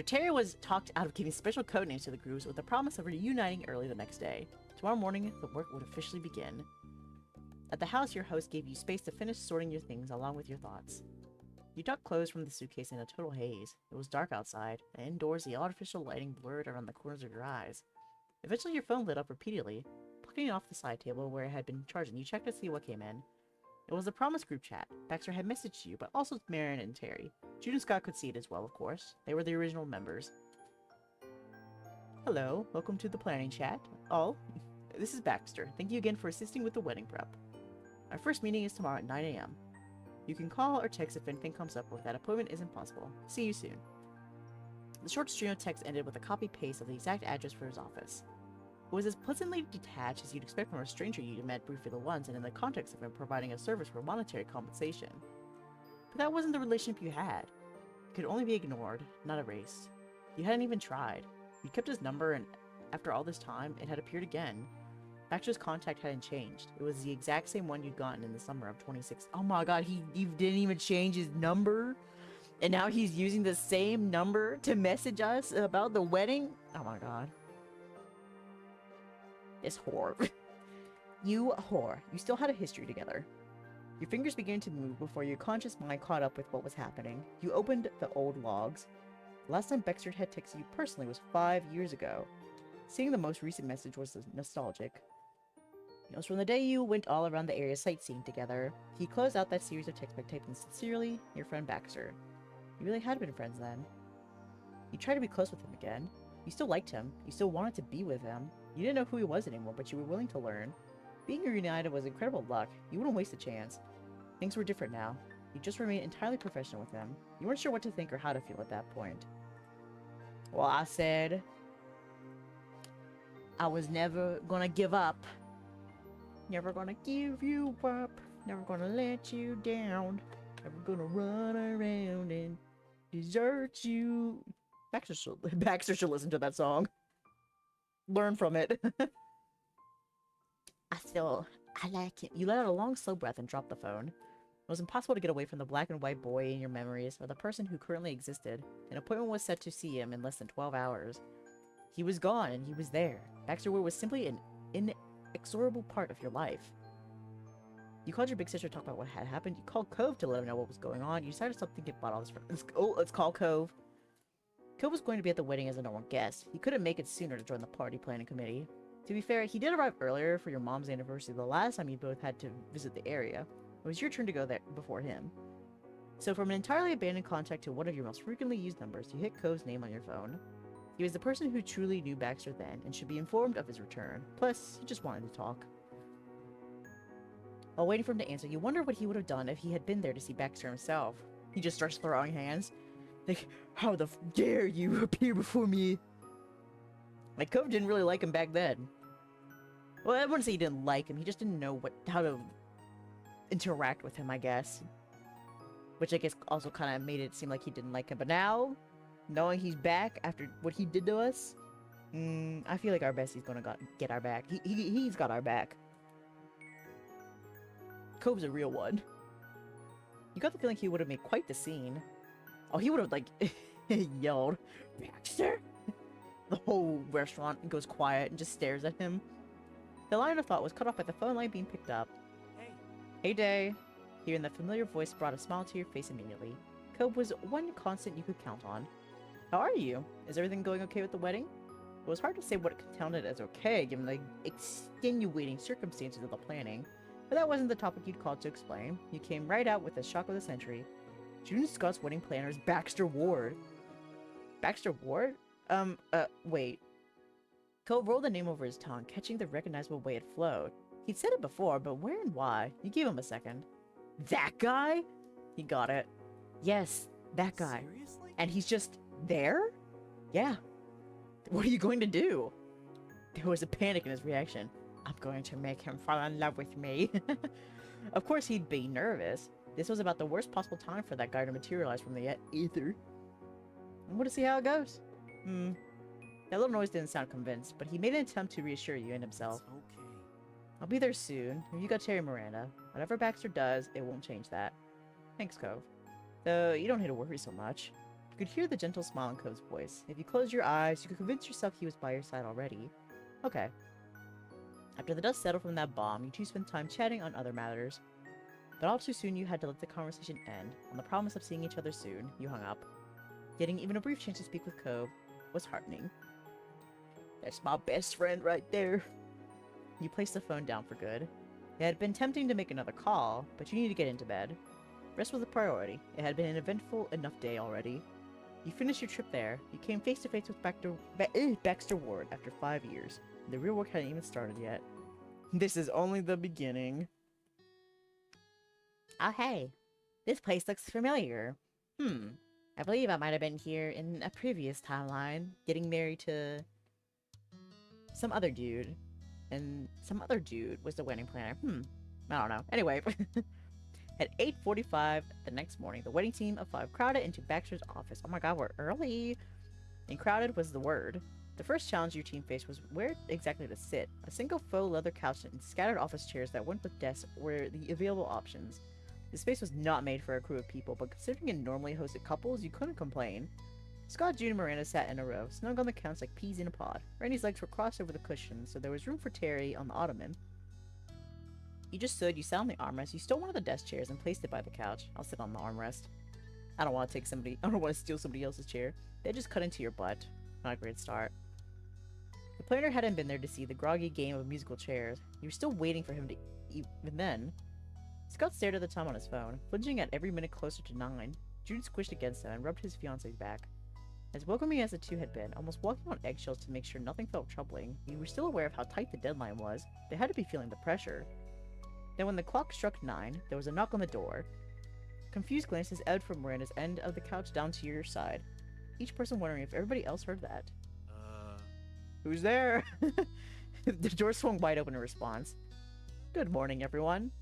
Speaker 1: Terry was talked out of giving special code names to the groups with the promise of reuniting early the next day. Tomorrow morning, the work would officially begin. At the house, your host gave you space to finish sorting your things along with your thoughts. You ducked clothes from the suitcase in a total haze. It was dark outside, and indoors the artificial lighting blurred around the corners of your eyes. Eventually your phone lit up repeatedly. Plucking it off the side table where it had been charging, you checked to see what came in. It was the promised group chat. Baxter had messaged you, but also Marion and Terry. Jude and Scott could see it as well, of course. They were the original members. Hello, welcome to the planning chat. All, this is Baxter. Thank you again for assisting with the wedding prep. Our first meeting is tomorrow at 9 a.m. You can call or text if anything comes up or if that appointment isn't possible. See you soon. The short stream of text ended with a copy-paste of the exact address for his office. It was as pleasantly detached as you'd expect from a stranger you'd met briefly once and in the context of him providing a service for monetary compensation. But that wasn't the relationship you had. It could only be ignored, not erased. You hadn't even tried. You kept his number and after all this time, it had appeared again. Baxter's contact hadn't changed. It was the exact same one you'd gotten in the summer of 2016. Oh my god, he didn't even change his number? And now he's using the same number to message us about the wedding? Oh my god. This whore. You whore. You still had a history together. Your fingers began to move before your conscious mind caught up with what was happening. You opened the old logs. The last time Baxter had texted you personally was 5 years ago. Seeing the most recent message was nostalgic. It was from the day you went all around the area sightseeing together. He closed out that series of texts by typing sincerely, your friend Baxter. You really had been friends then. You tried to be close with him again. You still liked him. You still wanted to be with him. You didn't know who he was anymore, but you were willing to learn. Being reunited was incredible luck. You wouldn't waste a chance. Things were different now. You just remained entirely professional with him. You weren't sure what to think or how to feel at that point. Well, I said I was never gonna give up. Never gonna give you up. Never gonna let you down. Never gonna run around and desert you. Baxter should listen to that song. Learn from it. I like it. You let out a long, slow breath and dropped the phone. It was impossible to get away from the black and white boy in your memories, or the person who currently existed. An appointment was set to see him in less than 12 hours. He was gone, and he was there. Baxter Ward was simply an inexorable part of your life. You called your big sister to talk about what had happened. You called Cove to let him know what was going on. You decided to stop thinking about all this. Let's call Cove. Cove was going to be at the wedding as a normal guest. He couldn't make it sooner to join the party planning committee. To be fair, he did arrive earlier for your mom's anniversary the last time you both had to visit the area. It was your turn to go there before him. So from an entirely abandoned contact to one of your most frequently used numbers, you hit Cove's name on your phone. He was the person who truly knew Baxter then, and should be informed of his return. Plus, he just wanted to talk. While waiting for him to answer, you wonder what he would have done if he had been there to see Baxter himself. He just starts throwing hands. Like, how the dare you appear before me? Like, Cove didn't really like him back then. Well, I wouldn't say he didn't like him, he just didn't know how to interact with him, I guess. Which I guess also kind of made it seem like he didn't like him. But now, knowing he's back after what he did to us, I feel like our bestie's gonna get our back. He's got our back. Cove's a real one. You got the feeling he would have made quite the scene. Oh, he would have, like, yelled, Baxter? The whole restaurant goes quiet and just stares at him. The line of thought was cut off by the phone line being picked up. Hey, Dae. Hearing the familiar voice brought a smile to your face immediately. Cove was one constant you could count on. How are you? Is everything going okay with the wedding? It was hard to say what counted as okay, given the extenuating circumstances of the planning. But that wasn't the topic you'd called to explain. You came right out with the shock of the century. June Scott's wedding planner is Baxter Ward. Baxter Ward? Wait. Cove rolled the name over his tongue, catching the recognizable way it flowed. He'd said it before, but where and why? You gave him a second. That guy? He got it. Yes, that guy.
Speaker 2: Seriously?
Speaker 1: And he's just there? Yeah. What are you going to do? There was a panic in his reaction. I'm going to make him fall in love with me. Of course he'd be nervous. This was about the worst possible time for that guy to materialize from the ether. I want to see how it goes. That little noise didn't sound convinced, but he made an attempt to reassure you and himself.
Speaker 2: It's okay.
Speaker 1: I'll be there soon. You got Terry Miranda. Whatever Baxter does, it won't change that. Thanks, Cove. Though you don't need to worry so much. You could hear the gentle smile in Cove's voice. If you closed your eyes, you could convince yourself he was by your side already. Okay. After the dust settled from that bomb, you two spent time chatting on other matters. But all too soon you had to let the conversation end. On the promise of seeing each other soon, you hung up. Getting even a brief chance to speak with Cove was heartening. That's my best friend right there. You placed the phone down for good. It had been tempting to make another call, but you needed to get into bed. Rest was a priority. It had been an eventful enough day already. You finished your trip there. You came face to face with Baxter Ward after 5 years. The real work hadn't even started yet. This is only the beginning. Oh, hey. This place looks familiar. I believe I might have been here in a previous timeline, getting married to some other dude. And some other dude was the wedding planner. I don't know. Anyway. At 8:45 the next morning, the wedding team of 5 crowded into Baxter's office. Oh my god, we're early. And crowded was the word. The first challenge your team faced was where exactly to sit. A single faux leather couch and scattered office chairs that went with desks were the available options. The space was not made for a crew of people, but considering it normally hosted couples, you couldn't complain. Scott, June, and Miranda sat in a row, snug on the couch like peas in a pod. Randy's legs were crossed over the cushions, so there was room for Terry on the ottoman. You just stood, you sat on the armrest, you stole one of the desk chairs and placed it by the couch. I'll sit on the armrest. I don't want to steal somebody else's chair. They just cut into your butt. Not a great start. The planner hadn't been there to see the groggy game of musical chairs. You were still waiting for him to even then. Scott stared at the time on his phone, flinching at every minute closer to 9. June squished against him and rubbed his fiance's back. As welcoming as the two had been, almost walking on eggshells to make sure nothing felt troubling, you were still aware of how tight the deadline was. They had to be feeling the pressure. Then when the clock struck 9, there was a knock on the door. Confused glances ebbed from Miranda's end of the couch down to your side, each person wondering if everybody else heard that. Who's there? The door swung wide open in response. Good morning, everyone.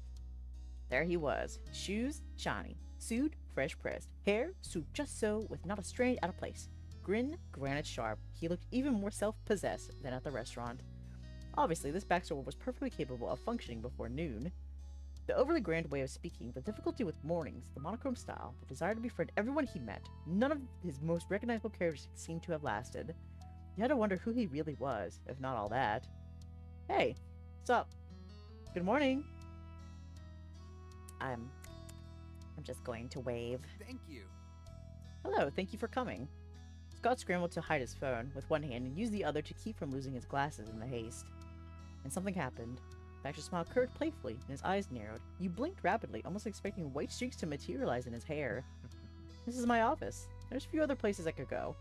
Speaker 1: There he was, shoes shiny, suit fresh pressed, hair swooped just so with not a strand out of place, grin granite sharp. He looked even more self-possessed than at the restaurant. Obviously, this Baxter was perfectly capable of functioning before noon. The overly grand way of speaking, the difficulty with mornings, the monochrome style, the desire to befriend everyone he met, none of his most recognizable characteristics seemed to have lasted. You had to wonder who he really was, if not all that. Hey, what's up? Good morning. I'm just going to wave.
Speaker 2: Thank you.
Speaker 1: Hello, thank you for coming. Scott scrambled to hide his phone with one hand and used the other to keep from losing his glasses in the haste. And something happened. Baxter's smile curved playfully, and his eyes narrowed. You blinked rapidly, almost expecting white streaks to materialize in his hair. This is my office. There's a few other places I could go.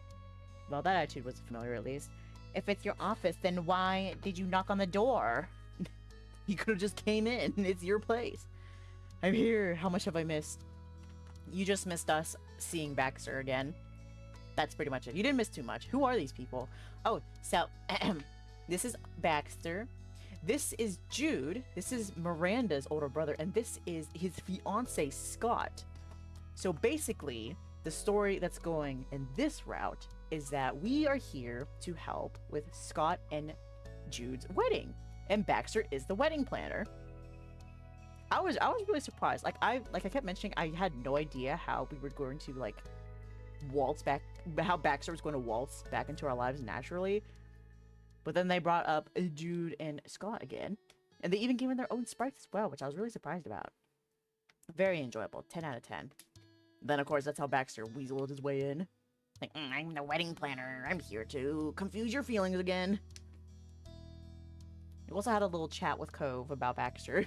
Speaker 1: Well, that attitude wasn't familiar, at least. If it's your office, then why did you knock on the door? You could have just came in. It's your place. I'm here. How much have I missed? You just missed us seeing Baxter again. That's pretty much it. You didn't miss too much. Who are these people? Oh, so, this is Baxter. This is Jude. This is Miranda's older brother. And this is his fiance, Scott. So basically, the story that's going in this route is that we are here to help with Scott and Jude's wedding. And Baxter is the wedding planner. I was really surprised. Like I kept mentioning, I had no idea how we were going to like waltz back, how Baxter was going to waltz back into our lives naturally. But then they brought up Jude and Scott again. And they even gave him their own sprites as well, which I was really surprised about. Very enjoyable. 10 out of 10. Then, of course, that's how Baxter weaseled his way in. Like, I'm the wedding planner. I'm here to confuse your feelings again. We also had a little chat with Cove about Baxter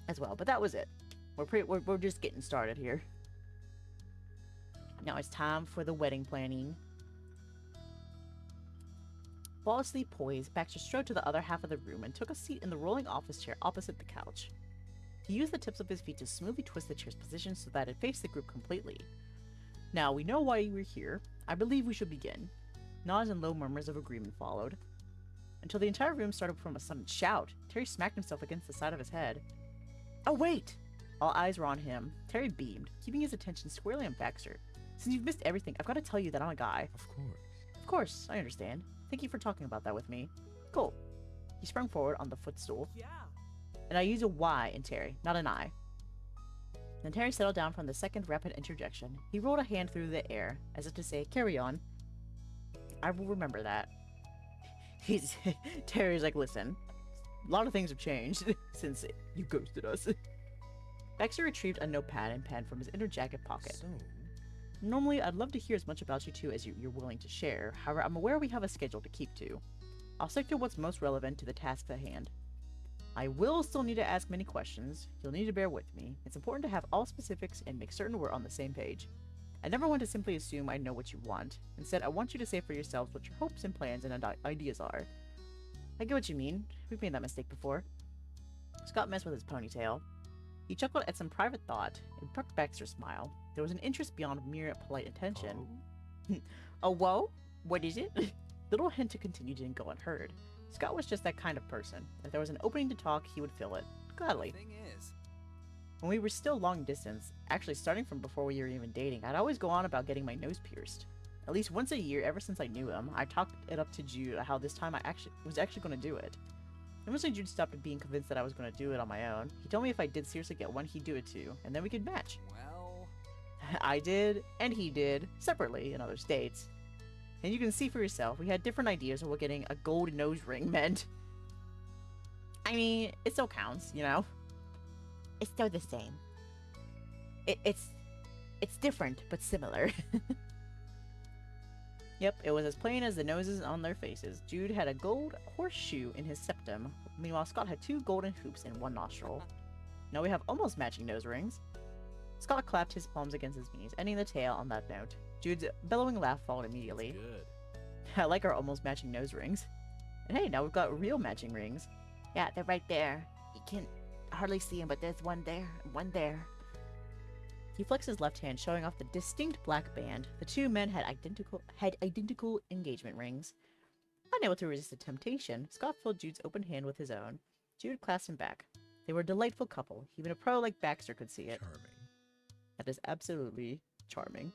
Speaker 1: as well, but that was it. We're just getting started here. Now it's time for the wedding planning. Flawlessly poised, Baxter strode to the other half of the room and took a seat in the rolling office chair opposite the couch. He used the tips of his feet to smoothly twist the chair's position so that it faced the group completely. Now, we know why we're here. I believe we should begin. Nods and low murmurs of agreement followed. Until the entire room started from a sudden shout, Terry smacked himself against the side of his head. Oh, wait! All eyes were on him. Terry beamed, keeping his attention squarely on Baxter. Since you've missed everything, I've got to tell you that I'm a guy.
Speaker 3: Of course.
Speaker 1: Of course, I understand. Thank you for talking about that with me. Cool. He sprung forward on the footstool.
Speaker 2: Yeah.
Speaker 1: And I use a Y in Terry, not an I. Then Terry settled down from the second rapid interjection. He rolled a hand through the air, as if to say, carry on. I will remember that. Terry's like, listen, a lot of things have changed since you ghosted us. Baxter retrieved a notepad and pen from his inner jacket pocket.
Speaker 3: So,
Speaker 1: Normally, I'd love to hear as much about you two as you're willing to share. However, I'm aware we have a schedule to keep to. I'll stick to what's most relevant to the task at hand. I will still need to ask many questions. You'll need to bear with me. It's important to have all specifics and make certain we're on the same page. I never want to simply assume I know what you want. Instead, I want you to say for yourselves what your hopes and plans and ideas are. I get what you mean. We've made that mistake before. Scott messed with his ponytail. He chuckled at some private thought and pricked Baxter's smile. There was an interest beyond mere polite attention. Oh, whoa? What is it? The little hint to continue didn't go unheard. Scott was just that kind of person. If there was an opening to talk, he would fill it. Gladly.
Speaker 2: Thing is,
Speaker 1: When we were still long distance, actually starting from before we were even dating, I'd always go on about getting my nose pierced. At least once a year, ever since I knew him, I talked it up to Jude how this time I was actually going to do it. Eventually, Jude stopped being convinced that I was going to do it on my own. He told me if I did seriously get one, he'd do it too, and then we could match.
Speaker 2: well,
Speaker 1: I did, and he did, separately in other states. And you can see for yourself, we had different ideas of what getting a gold nose ring meant. I mean, it still counts, you know? It's still the same. It's different, but similar. Yep, it was as plain as the noses on their faces. Jude had a gold horseshoe in his septum. Meanwhile, Scott had 2 golden hoops in one nostril. Now we have almost matching nose rings. Scott clapped his palms against his knees, ending the tale on that note. Jude's bellowing laugh followed immediately.
Speaker 3: good.
Speaker 1: I like our almost matching nose rings. And hey, now we've got real matching rings.
Speaker 4: Yeah, they're right there. You can't hardly see them, but there's one there and one there.
Speaker 1: He flexed his left hand, showing off the distinct black band. The two men had identical engagement rings. Unable to resist the temptation, Scott filled Jude's open hand with his own. Jude clasped him back. They were a delightful couple. Even a pro like Baxter could see it.
Speaker 2: Charming.
Speaker 1: That is absolutely charming.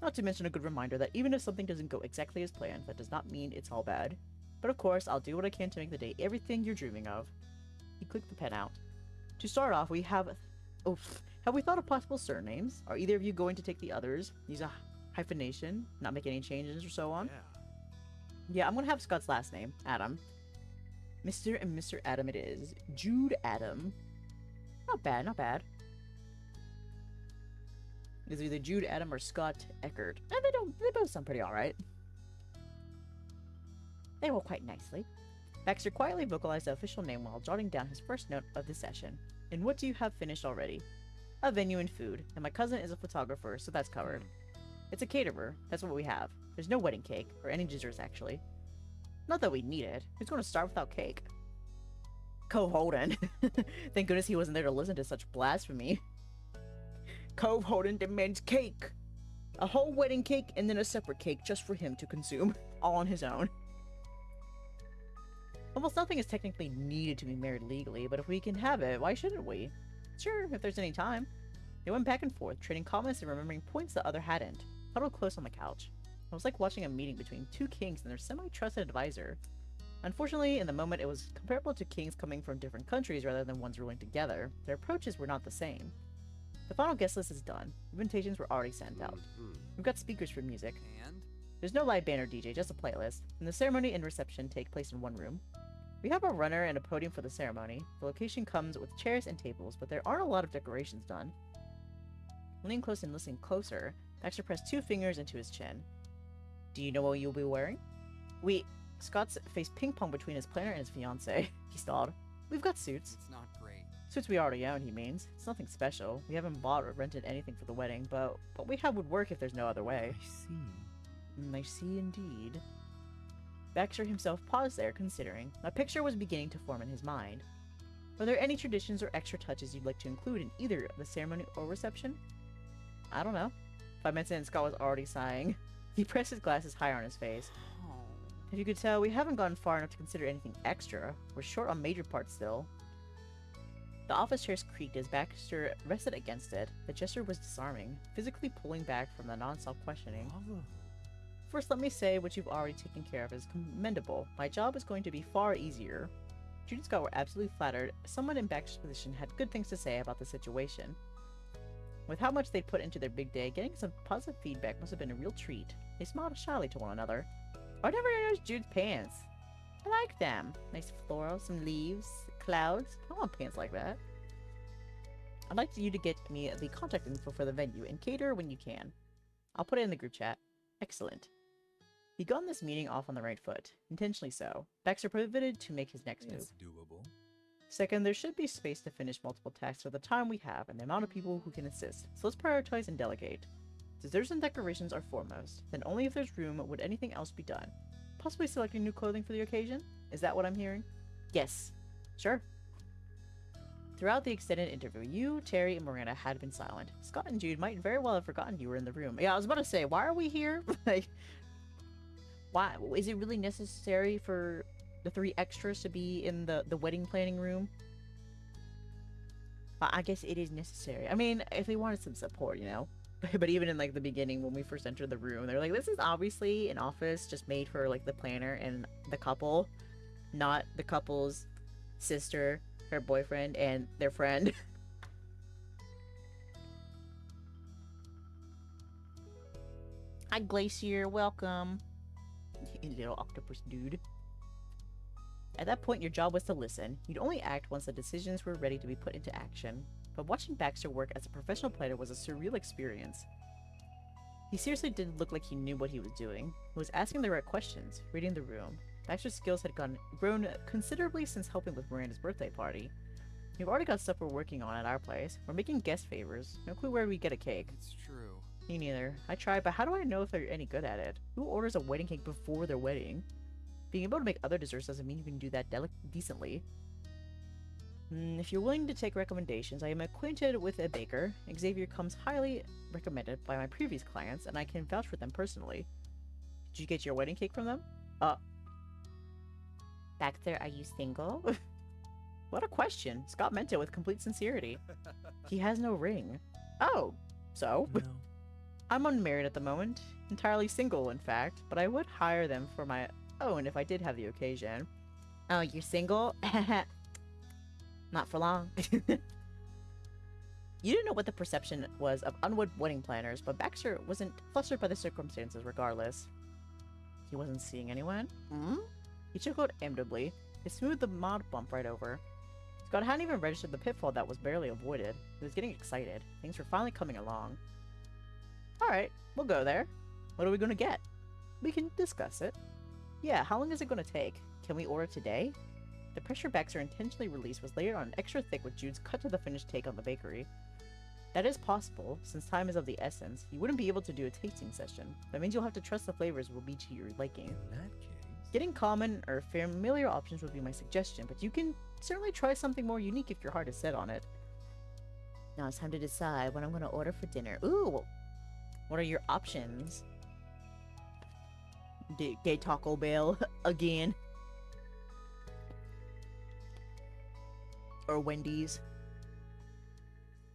Speaker 1: Not to mention a good reminder that even if something doesn't go exactly as planned, that does not mean it's all bad. But of course, I'll do what I can to make the day everything you're dreaming of. He clicked the pen out. To start off, we have... have we thought of possible surnames? Are either of you going to take the others? Use a hyphenation, not make any changes or so on? Yeah, I'm gonna have Scott's last name, Adam. Mr. and Mr. Adam it is. Jude Adam. Not bad, not bad. It's either Jude Adam or Scott Eckert. And they both sound pretty alright. They roll quite nicely. Baxter quietly vocalized the official name while jotting down his first note of the session. And what do you have finished already? A venue and food, and my cousin is a photographer, so that's covered. It's a caterer, that's what we have. There's no wedding cake, or any desserts actually. Not that we need it. Who's going to start without cake? Cove Holden. Thank goodness he wasn't there to listen to such blasphemy. Cove Holden demands cake! A whole wedding cake and then a separate cake just for him to consume, all on his own. Almost nothing is technically needed to be married legally, but if we can have it, why shouldn't we? Sure, if there's any time. They went back and forth, trading comments and remembering points the other hadn't, huddled close on the couch. It was like watching a meeting between two kings and their semi-trusted advisor. Unfortunately, in the moment it was comparable to kings coming from different countries rather than ones ruling together. Their approaches were not the same. The final guest list is done. Invitations were already sent out. We've got speakers for music.
Speaker 2: And?
Speaker 1: There's no live band or DJ, just a playlist, and the ceremony and reception take place in one room. We have a runner and a podium for the ceremony. The location comes with chairs and tables, but there aren't a lot of decorations done. Leaning close and listening closer, Baxter pressed 2 fingers into his chin. Do you know what you'll be wearing? Scott's face ping-ponged between his planner and his fiancée. He stalled. We've got suits.
Speaker 2: It's not great.
Speaker 1: Suits we already own, he means. It's nothing special. We haven't bought or rented anything for the wedding, but what we have would work if there's no other way.
Speaker 2: I see.
Speaker 1: I see indeed. Baxter himself paused there, considering. A picture was beginning to form in his mind. Are there any traditions or extra touches you'd like to include in either the ceremony or reception? I don't know. 5 minutes in, Scott was already sighing. He pressed his glasses higher on his face.
Speaker 2: Oh.
Speaker 1: If you could tell, we haven't gone far enough to consider anything extra. We're short on major parts still. The office chairs creaked as Baxter rested against it. The gesture was disarming, physically pulling back from the non-stop questioning.
Speaker 2: Bravo.
Speaker 1: First, let me say what you've already taken care of is commendable. My job is going to be far easier. Jude and Scott were absolutely flattered. Someone in Baxter's position had good things to say about the situation. With how much they'd put into their big day, getting some positive feedback must have been a real treat. They smiled shyly to one another. I never noticed Jude's pants. I like them. Nice floral, some leaves, clouds. I want pants like that. I'd like you to get me the contact info for the venue and cater when you can. I'll put it in the group chat. Excellent. He got this meeting off on the right foot. Intentionally so. Baxter pivoted to make his next move.
Speaker 2: It's doable.
Speaker 1: Second, there should be space to finish multiple tasks for the time we have and the amount of people who can assist, so let's prioritize and delegate. Desserts and decorations are foremost, then only if there's room would anything else be done. Possibly selecting new clothing for the occasion? Is that what I'm hearing? Yes. Sure. Throughout the extended interview, you, Terry, and Miranda had been silent. Scott and Jude might very well have forgotten you were in the room. Yeah, I was about to say, why are we here? Like, why? Is it really necessary for the 3 extras to be in the wedding planning room? I guess it is necessary. I mean, if they wanted some support, you know? But even in, like, the beginning, when we first entered the room, they're like, this is obviously an office just made for, like, the planner and the couple, not the couple's sister, her boyfriend, and their friend. Hi, Glacier. Welcome. You little octopus dude. At that point, your job was to listen. You'd only act once the decisions were ready to be put into action. But watching Baxter work as a professional planner was a surreal experience. He seriously didn't look like he knew what he was doing. He was asking the right questions, reading the room. Baxter's skills had grown considerably since helping with Miranda's birthday party. We've already got stuff we're working on at our place. We're making guest favors. No clue where we get a cake.
Speaker 2: It's true.
Speaker 1: Me neither. I tried, but how do I know if they're any good at it? Who orders a wedding cake before their wedding? Being able to make other desserts doesn't mean you can do that decently. If you're willing to take recommendations, I am acquainted with a baker. Xavier comes highly recommended by my previous clients, and I can vouch for them personally. Did you get your wedding cake from them? Uh, Baxter, are you single? What a question. Scott meant it with complete sincerity. He has no ring. Oh, so?
Speaker 2: No.
Speaker 1: I'm unmarried at the moment. Entirely single, in fact, but I would hire them for my own if I did have the occasion. Oh, you're single? Not for long. You didn't know what the perception was of unwed wedding planners, but Baxter wasn't flustered by the circumstances regardless. He wasn't seeing anyone? He chuckled amiably. It smoothed the mod bump right over. Scott hadn't even registered the pitfall that was barely avoided. He was getting excited. Things were finally coming along. Alright, we'll go there. What are we gonna get? We can discuss it. Yeah, how long is it gonna take? Can we order today? The pressure Baxter intentionally released was layered on extra thick with Jude's cut-to-the-finish take on the bakery. That is possible, since time is of the essence. You wouldn't be able to do a tasting session. That means you'll have to trust the flavors will be to your liking.
Speaker 2: In that case...
Speaker 1: Getting common or familiar options would be my suggestion, but you can certainly try something more unique if your heart is set on it. Now it's time to decide what I'm going to order for dinner. Ooh! What are your options? Gay Taco Bell again. Or Wendy's.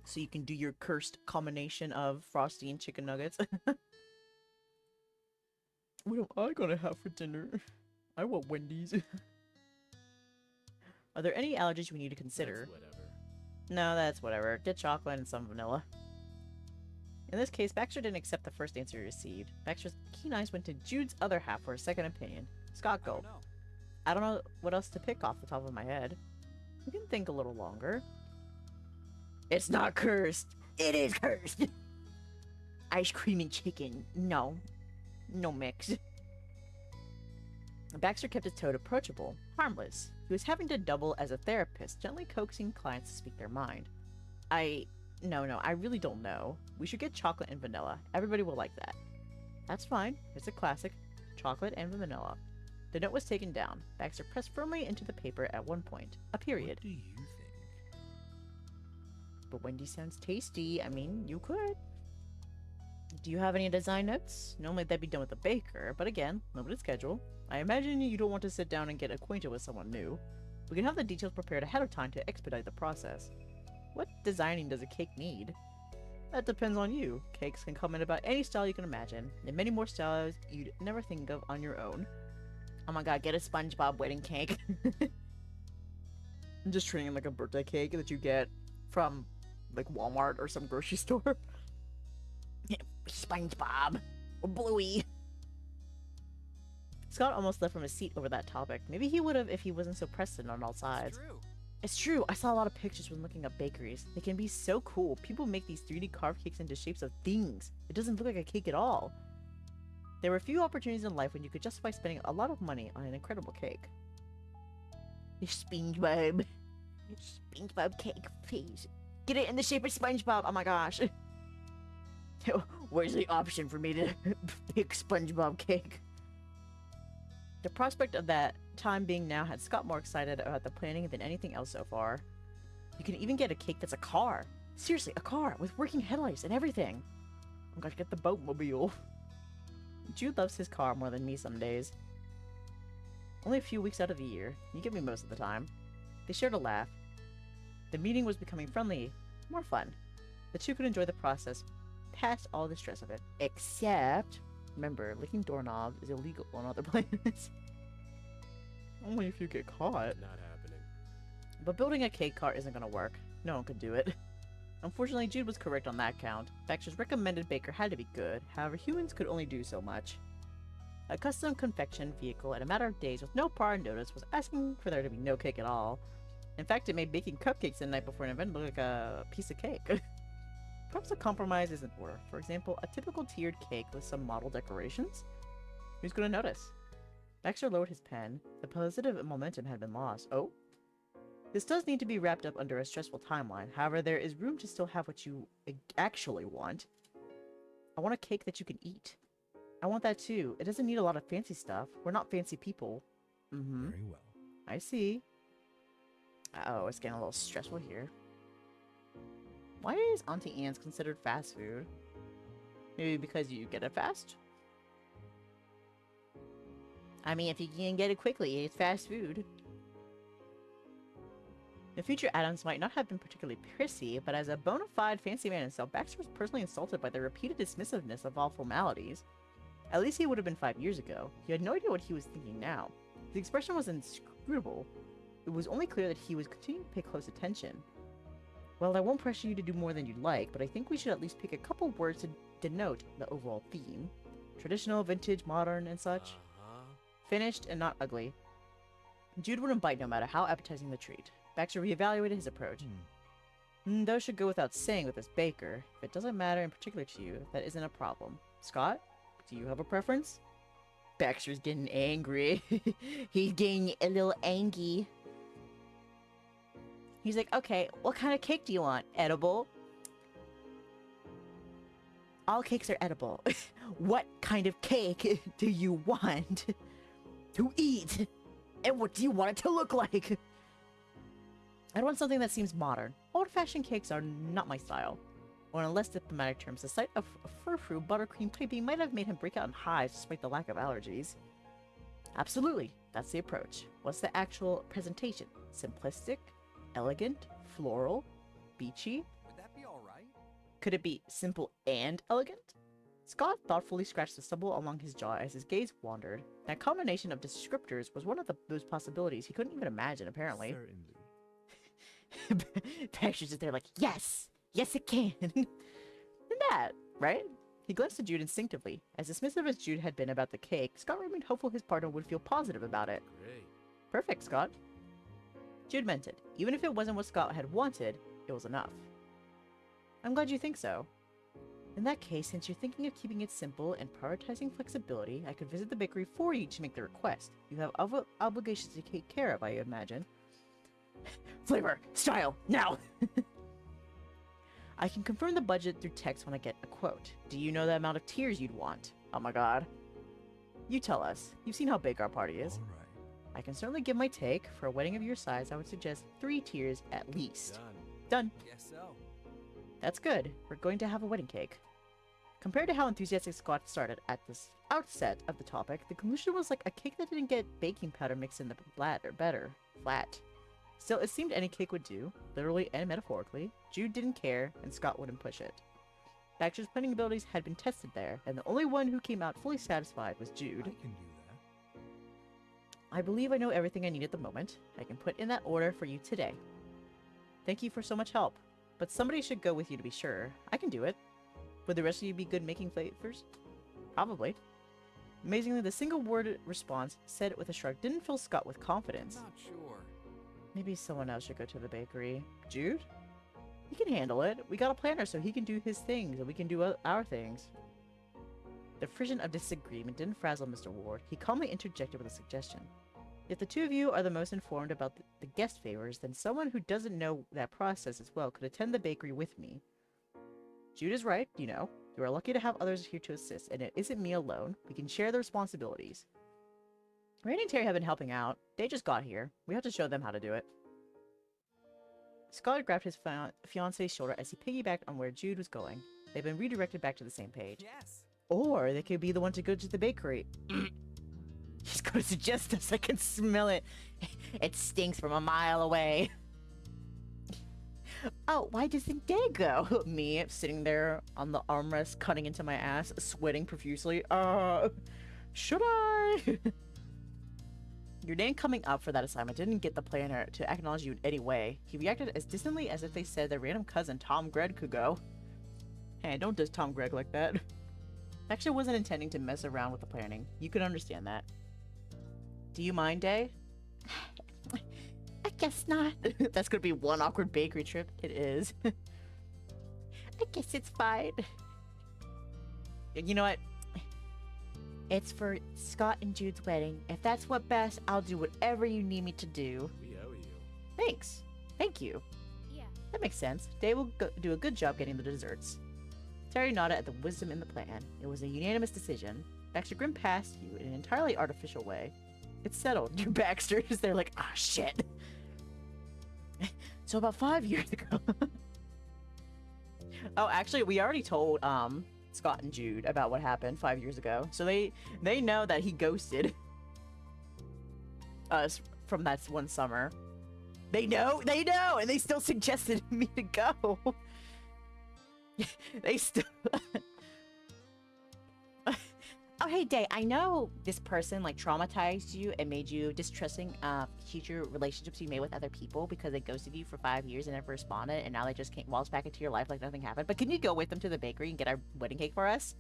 Speaker 1: So you can do your cursed combination of Frosty and chicken nuggets. What am I gonna have for dinner? I want Wendy's. Are there any allergies we need to consider?
Speaker 2: That's whatever.
Speaker 1: No, that's whatever. Get chocolate and some vanilla. In this case, Baxter didn't accept the first answer he received. Baxter's keen eyes went to Jude's other half for a second opinion. Scott,
Speaker 2: I
Speaker 1: go.
Speaker 2: don't know.
Speaker 1: I don't know what else to pick off the top of my head. You can think a little longer. It's not cursed. It is cursed. Ice cream and chicken. No. No mix. Baxter kept his tone approachable, harmless. He was having to double as a therapist, gently coaxing clients to speak their mind. No, I really don't know. We should get chocolate and vanilla. Everybody will like that. That's fine. It's a classic. Chocolate and vanilla. The note was taken down. Baxter pressed firmly into the paper at one point. A period.
Speaker 2: What do you think?
Speaker 1: But Wendy sounds tasty. I mean, you could. Do you have any design notes? Normally that'd be done with the baker, but again, limited schedule. I imagine you don't want to sit down and get acquainted with someone new. We can have the details prepared ahead of time to expedite the process. What designing does a cake need? That depends on you. Cakes can come in about any style you can imagine, and many more styles you'd never think of on your own. Oh my god, get a SpongeBob wedding cake. I'm just treating it like a birthday cake that you get from, like, Walmart or some grocery store. SpongeBob. Or Bluey. Scott almost left from his seat over that topic. Maybe he would have if he wasn't so pressed on all sides.
Speaker 2: It's true.
Speaker 1: It's true. I saw a lot of pictures when looking up bakeries. They can be so cool. People make these 3D carved cakes into shapes of things. It doesn't look like a cake at all. There were few opportunities in life when you could justify spending a lot of money on an incredible cake. SpongeBob. SpongeBob cake, please. Get it in the shape of SpongeBob. Oh my gosh. Where's the option for me to pick SpongeBob cake? The prospect of that time being now had Scott more excited about the planning than anything else so far. You can even get a cake that's a car. Seriously, a car with working headlights and everything. I'm gonna get the boatmobile. Jude loves his car more than me some days. Only a few weeks out of the year. You get me most of the time. They shared a laugh. The meeting was becoming friendly, more fun. The two could enjoy the process past all the stress of it. Except, remember, licking doorknobs is illegal on other planets. Only if you get caught.
Speaker 2: Not happening.
Speaker 1: But building a cake cart isn't gonna work. No one could do it. Unfortunately, Jude was correct on that count. Baxter's recommended baker had to be good, however humans could only do so much. A custom confection vehicle in a matter of days with no prior notice was asking for there to be no cake at all. In fact, it made baking cupcakes the night before an event look like a piece of cake. Perhaps a compromise is in order. For example, a typical tiered cake with some model decorations? Who's gonna notice? Baxter lowered his pen. The positive momentum had been lost. Oh? This does need to be wrapped up under a stressful timeline. However, there is room to still have what you actually want. I want a cake that you can eat. I want that too. It doesn't need a lot of fancy stuff. We're not fancy people.
Speaker 2: Very well.
Speaker 1: I see. Oh, it's getting a little stressful here. Why is Auntie Anne's considered fast food? Maybe because you get it fast? I mean, if you can get it quickly, it's fast food. The future Adams might not have been particularly prissy, but as a bona fide fancy man himself, Baxter was personally insulted by the repeated dismissiveness of all formalities. At least he would have been 5 years ago. He had no idea what he was thinking now. His expression was inscrutable. It was only clear that he was continuing to pay close attention. Well, I won't pressure you to do more than you'd like, but I think we should at least pick a couple words to denote the overall theme. Traditional, vintage, modern, and such. Finished and not ugly. Jude wouldn't bite no matter how appetizing the treat. Baxter reevaluated his approach. Those should go without saying with this baker. If it doesn't matter in particular to you, that isn't a problem. Scott, do you have a preference? Baxter's getting angry. He's getting a little angry. He's like, okay, what kind of cake do you want? Edible? All cakes are edible. What kind of cake do you want to eat? And what do you want it to look like? I want something that seems modern. Old-fashioned cakes are not my style. Or in less diplomatic terms, the sight of frou-frou buttercream piping might have made him break out in hives despite the lack of allergies. Absolutely, that's the approach. What's the actual presentation? Simplistic? Elegant? Floral? Beachy?
Speaker 2: Would that be alright?
Speaker 1: Could it be simple and elegant? Scott thoughtfully scratched the stubble along his jaw as his gaze wandered. That combination of descriptors was one of those possibilities he couldn't even imagine, apparently.
Speaker 2: Certainly.
Speaker 1: Baxter's just there like, yes! Yes, it can! And that, right? He glanced at Jude instinctively. As dismissive as Jude had been about the cake, Scott remained hopeful his partner would feel positive about it.
Speaker 2: Great.
Speaker 1: Perfect, Scott. Jude meant it. Even if it wasn't what Scott had wanted, it was enough. I'm glad you think so. In that case, since you're thinking of keeping it simple and prioritizing flexibility, I could visit the bakery for you to make the request. You have obligations to take care of, I imagine. Flavor! Style! Now! I can confirm the budget through text when I get a quote. Do you know the amount of tiers you'd want? Oh my god. You tell us. You've seen how big our party is.
Speaker 2: Alright.
Speaker 1: I can certainly give my take. For a wedding of your size, I would suggest 3 tiers at least.
Speaker 2: Done.
Speaker 1: Done.
Speaker 2: Guess so.
Speaker 1: That's good. We're going to have a wedding cake. Compared to how enthusiastic Scott started at this outset of the topic, the conclusion was like a cake that didn't get baking powder mixed in the flat. Still, it seemed any cake would do, literally and metaphorically. Jude didn't care, and Scott wouldn't push it. Baxter's planning abilities had been tested there, and the only one who came out fully satisfied was Jude.
Speaker 2: I can do that.
Speaker 1: I believe I know everything I need at the moment. I can put in that order for you today. Thank you for so much help, but somebody should go with you to be sure. I can do it. Would the rest of you be good making flavors? Probably. Amazingly, the single word response, said with a shrug, didn't fill Scott with confidence.
Speaker 2: Not sure.
Speaker 1: Maybe someone else should go to the bakery. Jude? He can handle it. We got a planner so he can do his things and we can do our things. The frisson of disagreement didn't frazzle Mr. Ward. He calmly interjected with a suggestion. If the two of you are the most informed about the guest favors, then someone who doesn't know that process as well could attend the bakery with me. Jude is right, you know. You are lucky to have others here to assist, and it isn't me alone. We can share the responsibilities. Rain and Terry have been helping out. They just got here. We have to show them how to do it. Scott grabbed his fiance's shoulder as he piggybacked on where Jude was going. They've been redirected back to the same page.
Speaker 2: Yes.
Speaker 1: Or they could be the one to go to the bakery. He's going to suggest us. I can smell it. It stinks from a mile away. Oh, why doesn't Dae go? Me, sitting there on the armrest, cutting into my ass, sweating profusely. Should I? Your name coming up for that assignment didn't get the planner to acknowledge you in any way. He reacted as distantly as if they said their random cousin Tom Gregg could go. Hey, don't diss Tom Gregg like that. Actually wasn't intending to mess around with the planning. You can understand that. Do you mind, Dae? I guess not. That's gonna be one awkward bakery trip. It is. I guess it's fine. You know what? It's for Scott and Jude's wedding. If that's what best, I'll do whatever you need me to do.
Speaker 2: We owe you.
Speaker 1: Thanks. Thank you.
Speaker 3: Yeah.
Speaker 1: That makes sense. Dae will do a good job getting the desserts. Terry nodded at the wisdom in the plan. It was a unanimous decision. Baxter grinned past you in an entirely artificial way. It's settled. You Baxters. They're like, ah, shit. So about 5 years ago. Oh, actually, we already told Scott and Jude about what happened 5 years ago. So they know that he ghosted us from that one summer. They know, and they still suggested me to go. They still. Oh, hey, Dae, I know this person like traumatized you and made you distrusting of future relationships you made with other people because they ghosted you for 5 years and never responded, and now they just came waltz back into your life like nothing happened. But can you go with them to the bakery and get our wedding cake for us?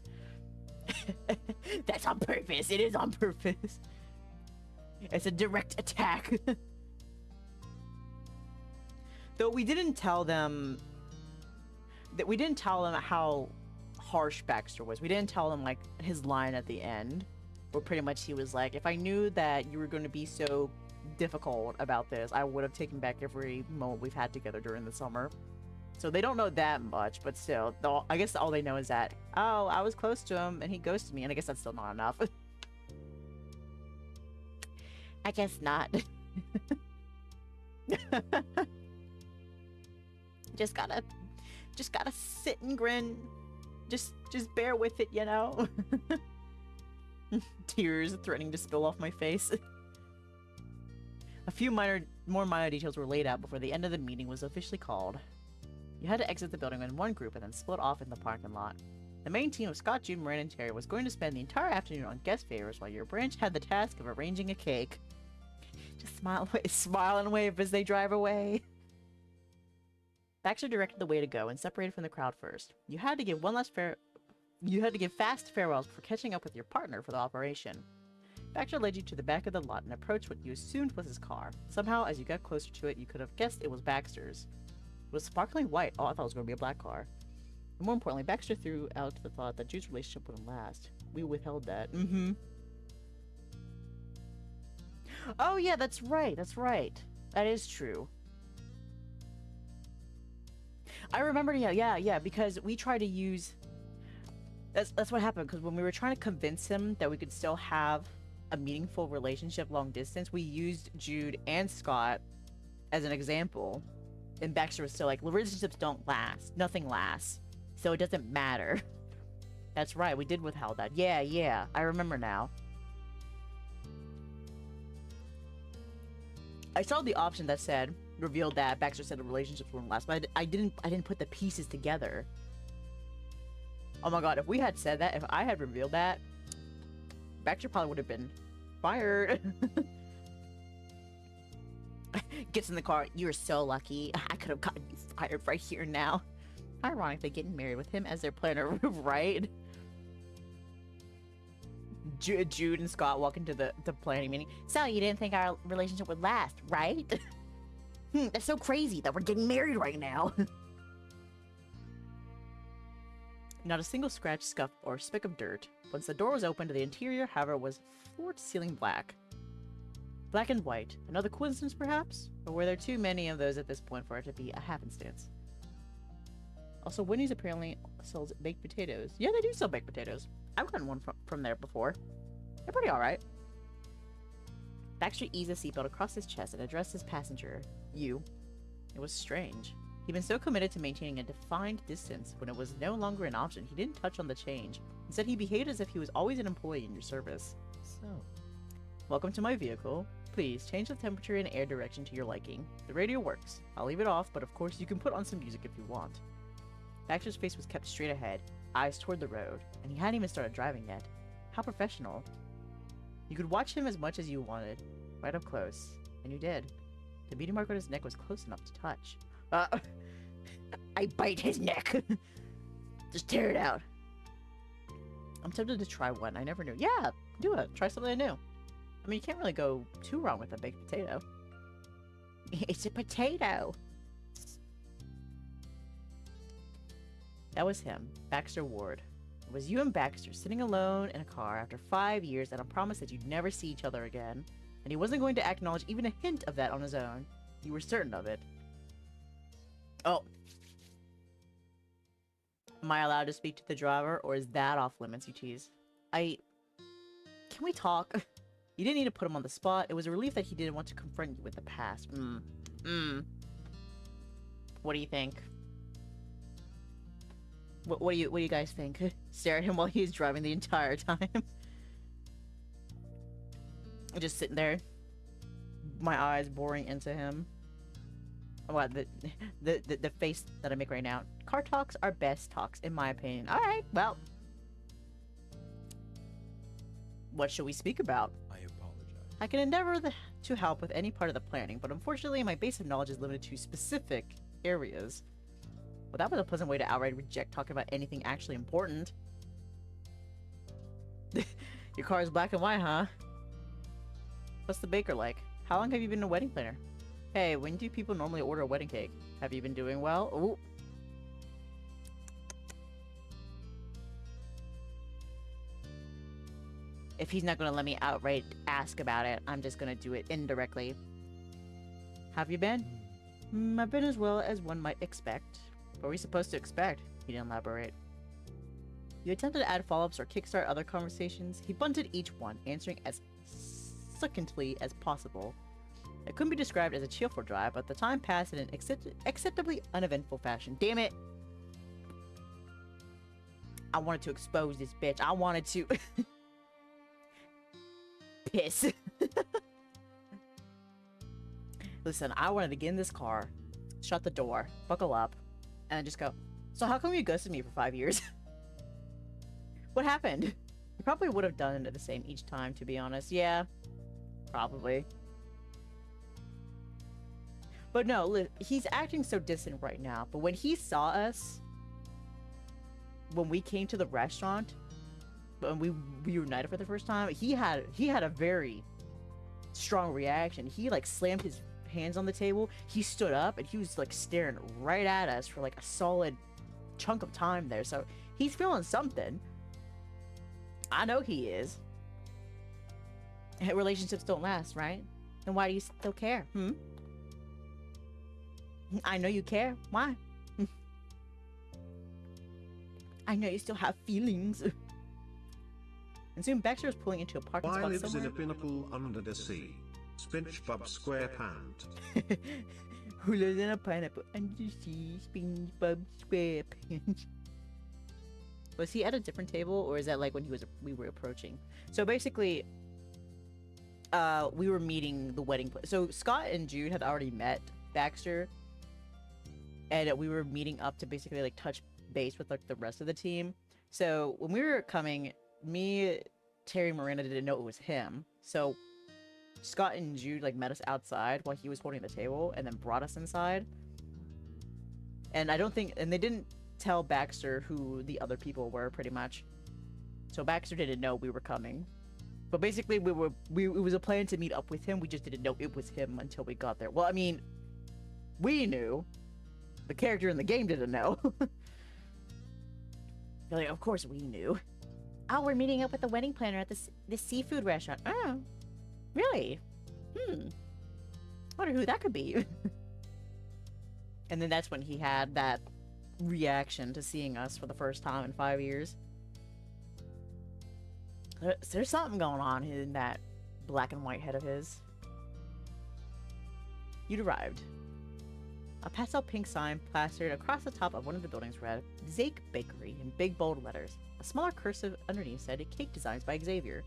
Speaker 1: That's on purpose. It is on purpose. It's a direct attack. Though we didn't tell them how harsh Baxter was. We didn't tell him like his line at the end, where pretty much he was like, if I knew that you were going to be so difficult about this, I would have taken back every moment we've had together during the summer. So they don't know that much, but still, I guess all they know is that, oh, I was close to him and he ghosted me, and I guess that's still not enough. I guess not. Just gotta sit and grin. Just bear with it, you know? Tears threatening to spill off my face. A few more minor details were laid out before the end of the meeting was officially called. You had to exit the building in one group and then split off in the parking lot. The main team of Scott, Jude, Moran, and Terry was going to spend the entire afternoon on guest favors, while your branch had the task of arranging a cake. Just smile and wave as they drive away. Baxter directed the way to go and separated from the crowd first. You had to give fast farewells before catching up with your partner for the operation. Baxter led you to the back of the lot and approached what you assumed was his car. Somehow, as you got closer to it, you could have guessed it was Baxter's. It was sparkling white. Oh, I thought it was going to be a black car. And more importantly, Baxter threw out the thought that Jude's relationship wouldn't last. We withheld that. Mm-hmm. Oh, yeah, that's right. That's right. That is true. I remember, yeah, because we tried to use... That's what happened, because when we were trying to convince him that we could still have a meaningful relationship long distance, we used Jude and Scott as an example. And Baxter was still like, relationships don't last. Nothing lasts. So it doesn't matter. That's right, we did withhold that. Yeah, I remember now. I saw the option that revealed that Baxter said the relationships wouldn't last, but I didn't put the pieces together. Oh my god, if we had said that, if I had revealed that, Baxter probably would have been fired. Gets in the car. You're so lucky. I could have gotten you fired right here now. Ironic they getting married with him as their planner, right? Jude and Scott walk into the planning meeting. So you didn't think our relationship would last, right? That's so crazy that we're getting married right now. Not a single scratch, scuff, or speck of dirt. Once the door was opened, the interior, however, was floor-to-ceiling black. Black and white. Another coincidence, perhaps? Or were there too many of those at this point for it to be a happenstance? Also, Winnie's apparently sells baked potatoes. Yeah, they do sell baked potatoes. I've gotten one from there before. They're pretty alright. Baxter eased the seatbelt across his chest and addressed his passenger. You. It was strange. He'd been so committed to maintaining a defined distance when it was no longer an option, he didn't touch on the change. Instead, he behaved as if he was always an employee in your service. So, welcome to my vehicle. Please, change the temperature and air direction to your liking. The radio works. I'll leave it off, but of course you can put on some music if you want. Baxter's face was kept straight ahead, eyes toward the road, and he hadn't even started driving yet. How professional. You could watch him as much as you wanted, right up close, and you did. The beating mark on his neck was close enough to touch. I bite his neck. Just tear it out. I'm tempted to try one. I never knew. Yeah, do it. Try something new. I mean, you can't really go too wrong with a baked potato. It's a potato. That was him, Baxter Ward. It was you and Baxter sitting alone in a car after 5 years and a promise that you'd never see each other again. And he wasn't going to acknowledge even a hint of that on his own. You were certain of it. Oh. Am I allowed to speak to the driver, or is that off limits, you tease? Can we talk? You didn't need to put him on the spot. It was a relief that he didn't want to confront you with the past. What do you think? What do you guys think? Stare at him while he's driving the entire time. Just sitting there, my eyes boring into him. What the face that I make right now. Car talks are best talks, in my opinion. All right, well, what should we speak about?
Speaker 2: I apologize.
Speaker 1: I can endeavor to help with any part of the planning, but unfortunately, my base of knowledge is limited to specific areas. Well, that was a pleasant way to outright reject talking about anything actually important. Your car is black and white, huh? What's the baker like? How long have you been a wedding planner? Hey, when do people normally order a wedding cake? Have you been doing well? Ooh. If he's not gonna let me outright ask about it, I'm just gonna do it indirectly. Have you been? I've been as well as one might expect. What were we supposed to expect? He didn't elaborate. You attempted to add follow-ups or kickstart other conversations. He bunted each one, answering as succinctly as possible. It couldn't be described as a cheerful drive, but the time passed in an acceptably uneventful fashion. Damn it! I wanted to expose this bitch. I wanted to... piss. Listen, I wanted to get in this car, shut the door, buckle up, and then just go, so how come you ghosted me for 5 years? What happened? You probably would have done it the same each time, to be honest. Yeah, probably. But no, he's acting so distant right now. But when he saw us, when we came to the restaurant, when we reunited for the first time, he had a very strong reaction. He like slammed his hands on the table. He stood up and he was like staring right at us for like a solid chunk of time there. So he's feeling something. I know he is. Relationships don't last, right? Then why do you still care? I know you care. Why? I know you still have feelings. And soon Baxter was pulling into a parking
Speaker 3: Why
Speaker 1: spot
Speaker 3: lives
Speaker 1: somewhere.
Speaker 3: in a pinnacle under the sea? SpongeBob SquarePants.
Speaker 1: Who lives in a pineapple under the sea? SpongeBob SquarePants. Was he at a different table, or is that like when we were approaching? So basically, we were meeting the wedding. So Scott and Jude had already met Baxter, and we were meeting up to basically like touch base with like the rest of the team. So when we were coming, me, Terry, Miranda didn't know it was him. So Scott and Jude like met us outside while he was holding the table, and then brought us inside. And they didn't tell Baxter who the other people were, pretty much. So Baxter didn't know we were coming. But basically, it was a plan to meet up with him. We just didn't know it was him until we got there. Well, I mean, we knew. The character in the game didn't know. They're like, of course we knew. Oh, we're meeting up with the wedding planner at this seafood restaurant. Oh, really? Wonder who that could be. And then that's when he had that reaction to seeing us for the first time in 5 years. There's something going on in that black and white head of his. You'd arrived. A pastel pink sign plastered across the top of one of the buildings read, Zake Bakery, in big bold letters. A smaller cursive underneath said, Cake Designs by Xavier.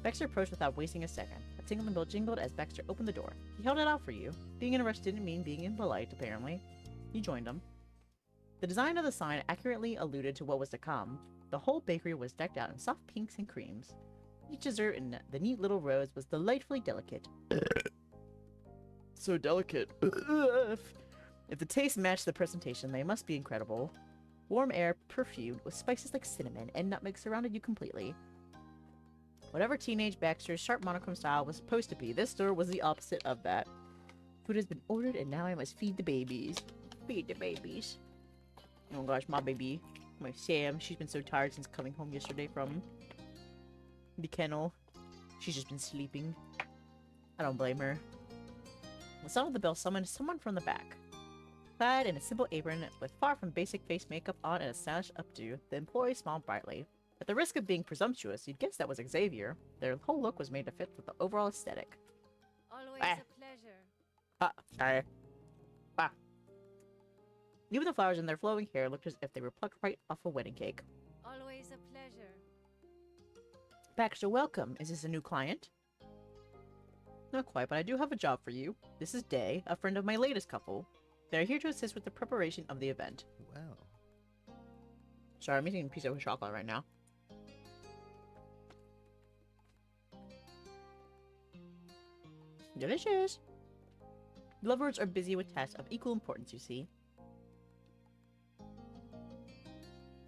Speaker 1: Baxter approached without wasting a second. A tingling bell jingled as Baxter opened the door. He held it out for you. Being in a rush didn't mean being impolite, apparently. You joined him. The design of the sign accurately alluded to what was to come. The whole bakery was decked out in soft pinks and creams. Each dessert in the neat little rows was delightfully delicate. So delicate. If the taste matched the presentation, they must be incredible. Warm air, perfumed, with spices like cinnamon and nutmeg surrounded you completely. Whatever teenage Baxter's sharp monochrome style was supposed to be, this store was the opposite of that. Food has been ordered and now I must feed the babies. Feed the babies. Oh my gosh, my baby. My Sam, she's been so tired since coming home yesterday from the kennel. She's just been sleeping. I don't blame her. The sound of the bell summoned someone from the back. Clad in a simple apron with far from basic face makeup on and a stylish updo, the employee smiled brightly. At the risk of being presumptuous, you'd guess that was Xavier. Their whole look was made to fit with the overall aesthetic.
Speaker 4: Always a pleasure.
Speaker 1: Sorry. Even the flowers in their flowing hair looked as if they were plucked right off a wedding cake.
Speaker 4: Always a pleasure.
Speaker 1: Baxter, welcome. Is this a new client? Not quite, but I do have a job for you. This is Dae, a friend of my latest couple. They're here to assist with the preparation of the event.
Speaker 2: Well,
Speaker 1: Sorry, I'm eating a piece of chocolate right now. Delicious! Lovers are busy with tasks of equal importance, you see.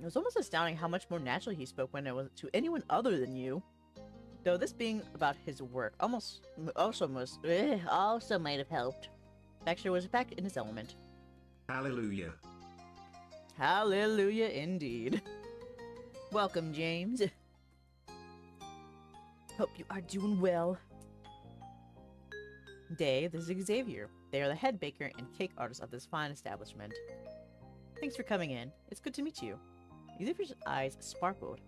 Speaker 1: It was almost astounding how much more naturally he spoke when it was to anyone other than you. Though this being about his work also might have helped. Baxter was back in his element.
Speaker 3: Hallelujah.
Speaker 1: Hallelujah indeed. Welcome, James. Hope you are doing well. Dae, this is Xavier. They are the head baker and cake artist of this fine establishment. Thanks for coming in. It's good to meet you. Xavier's eyes sparkled.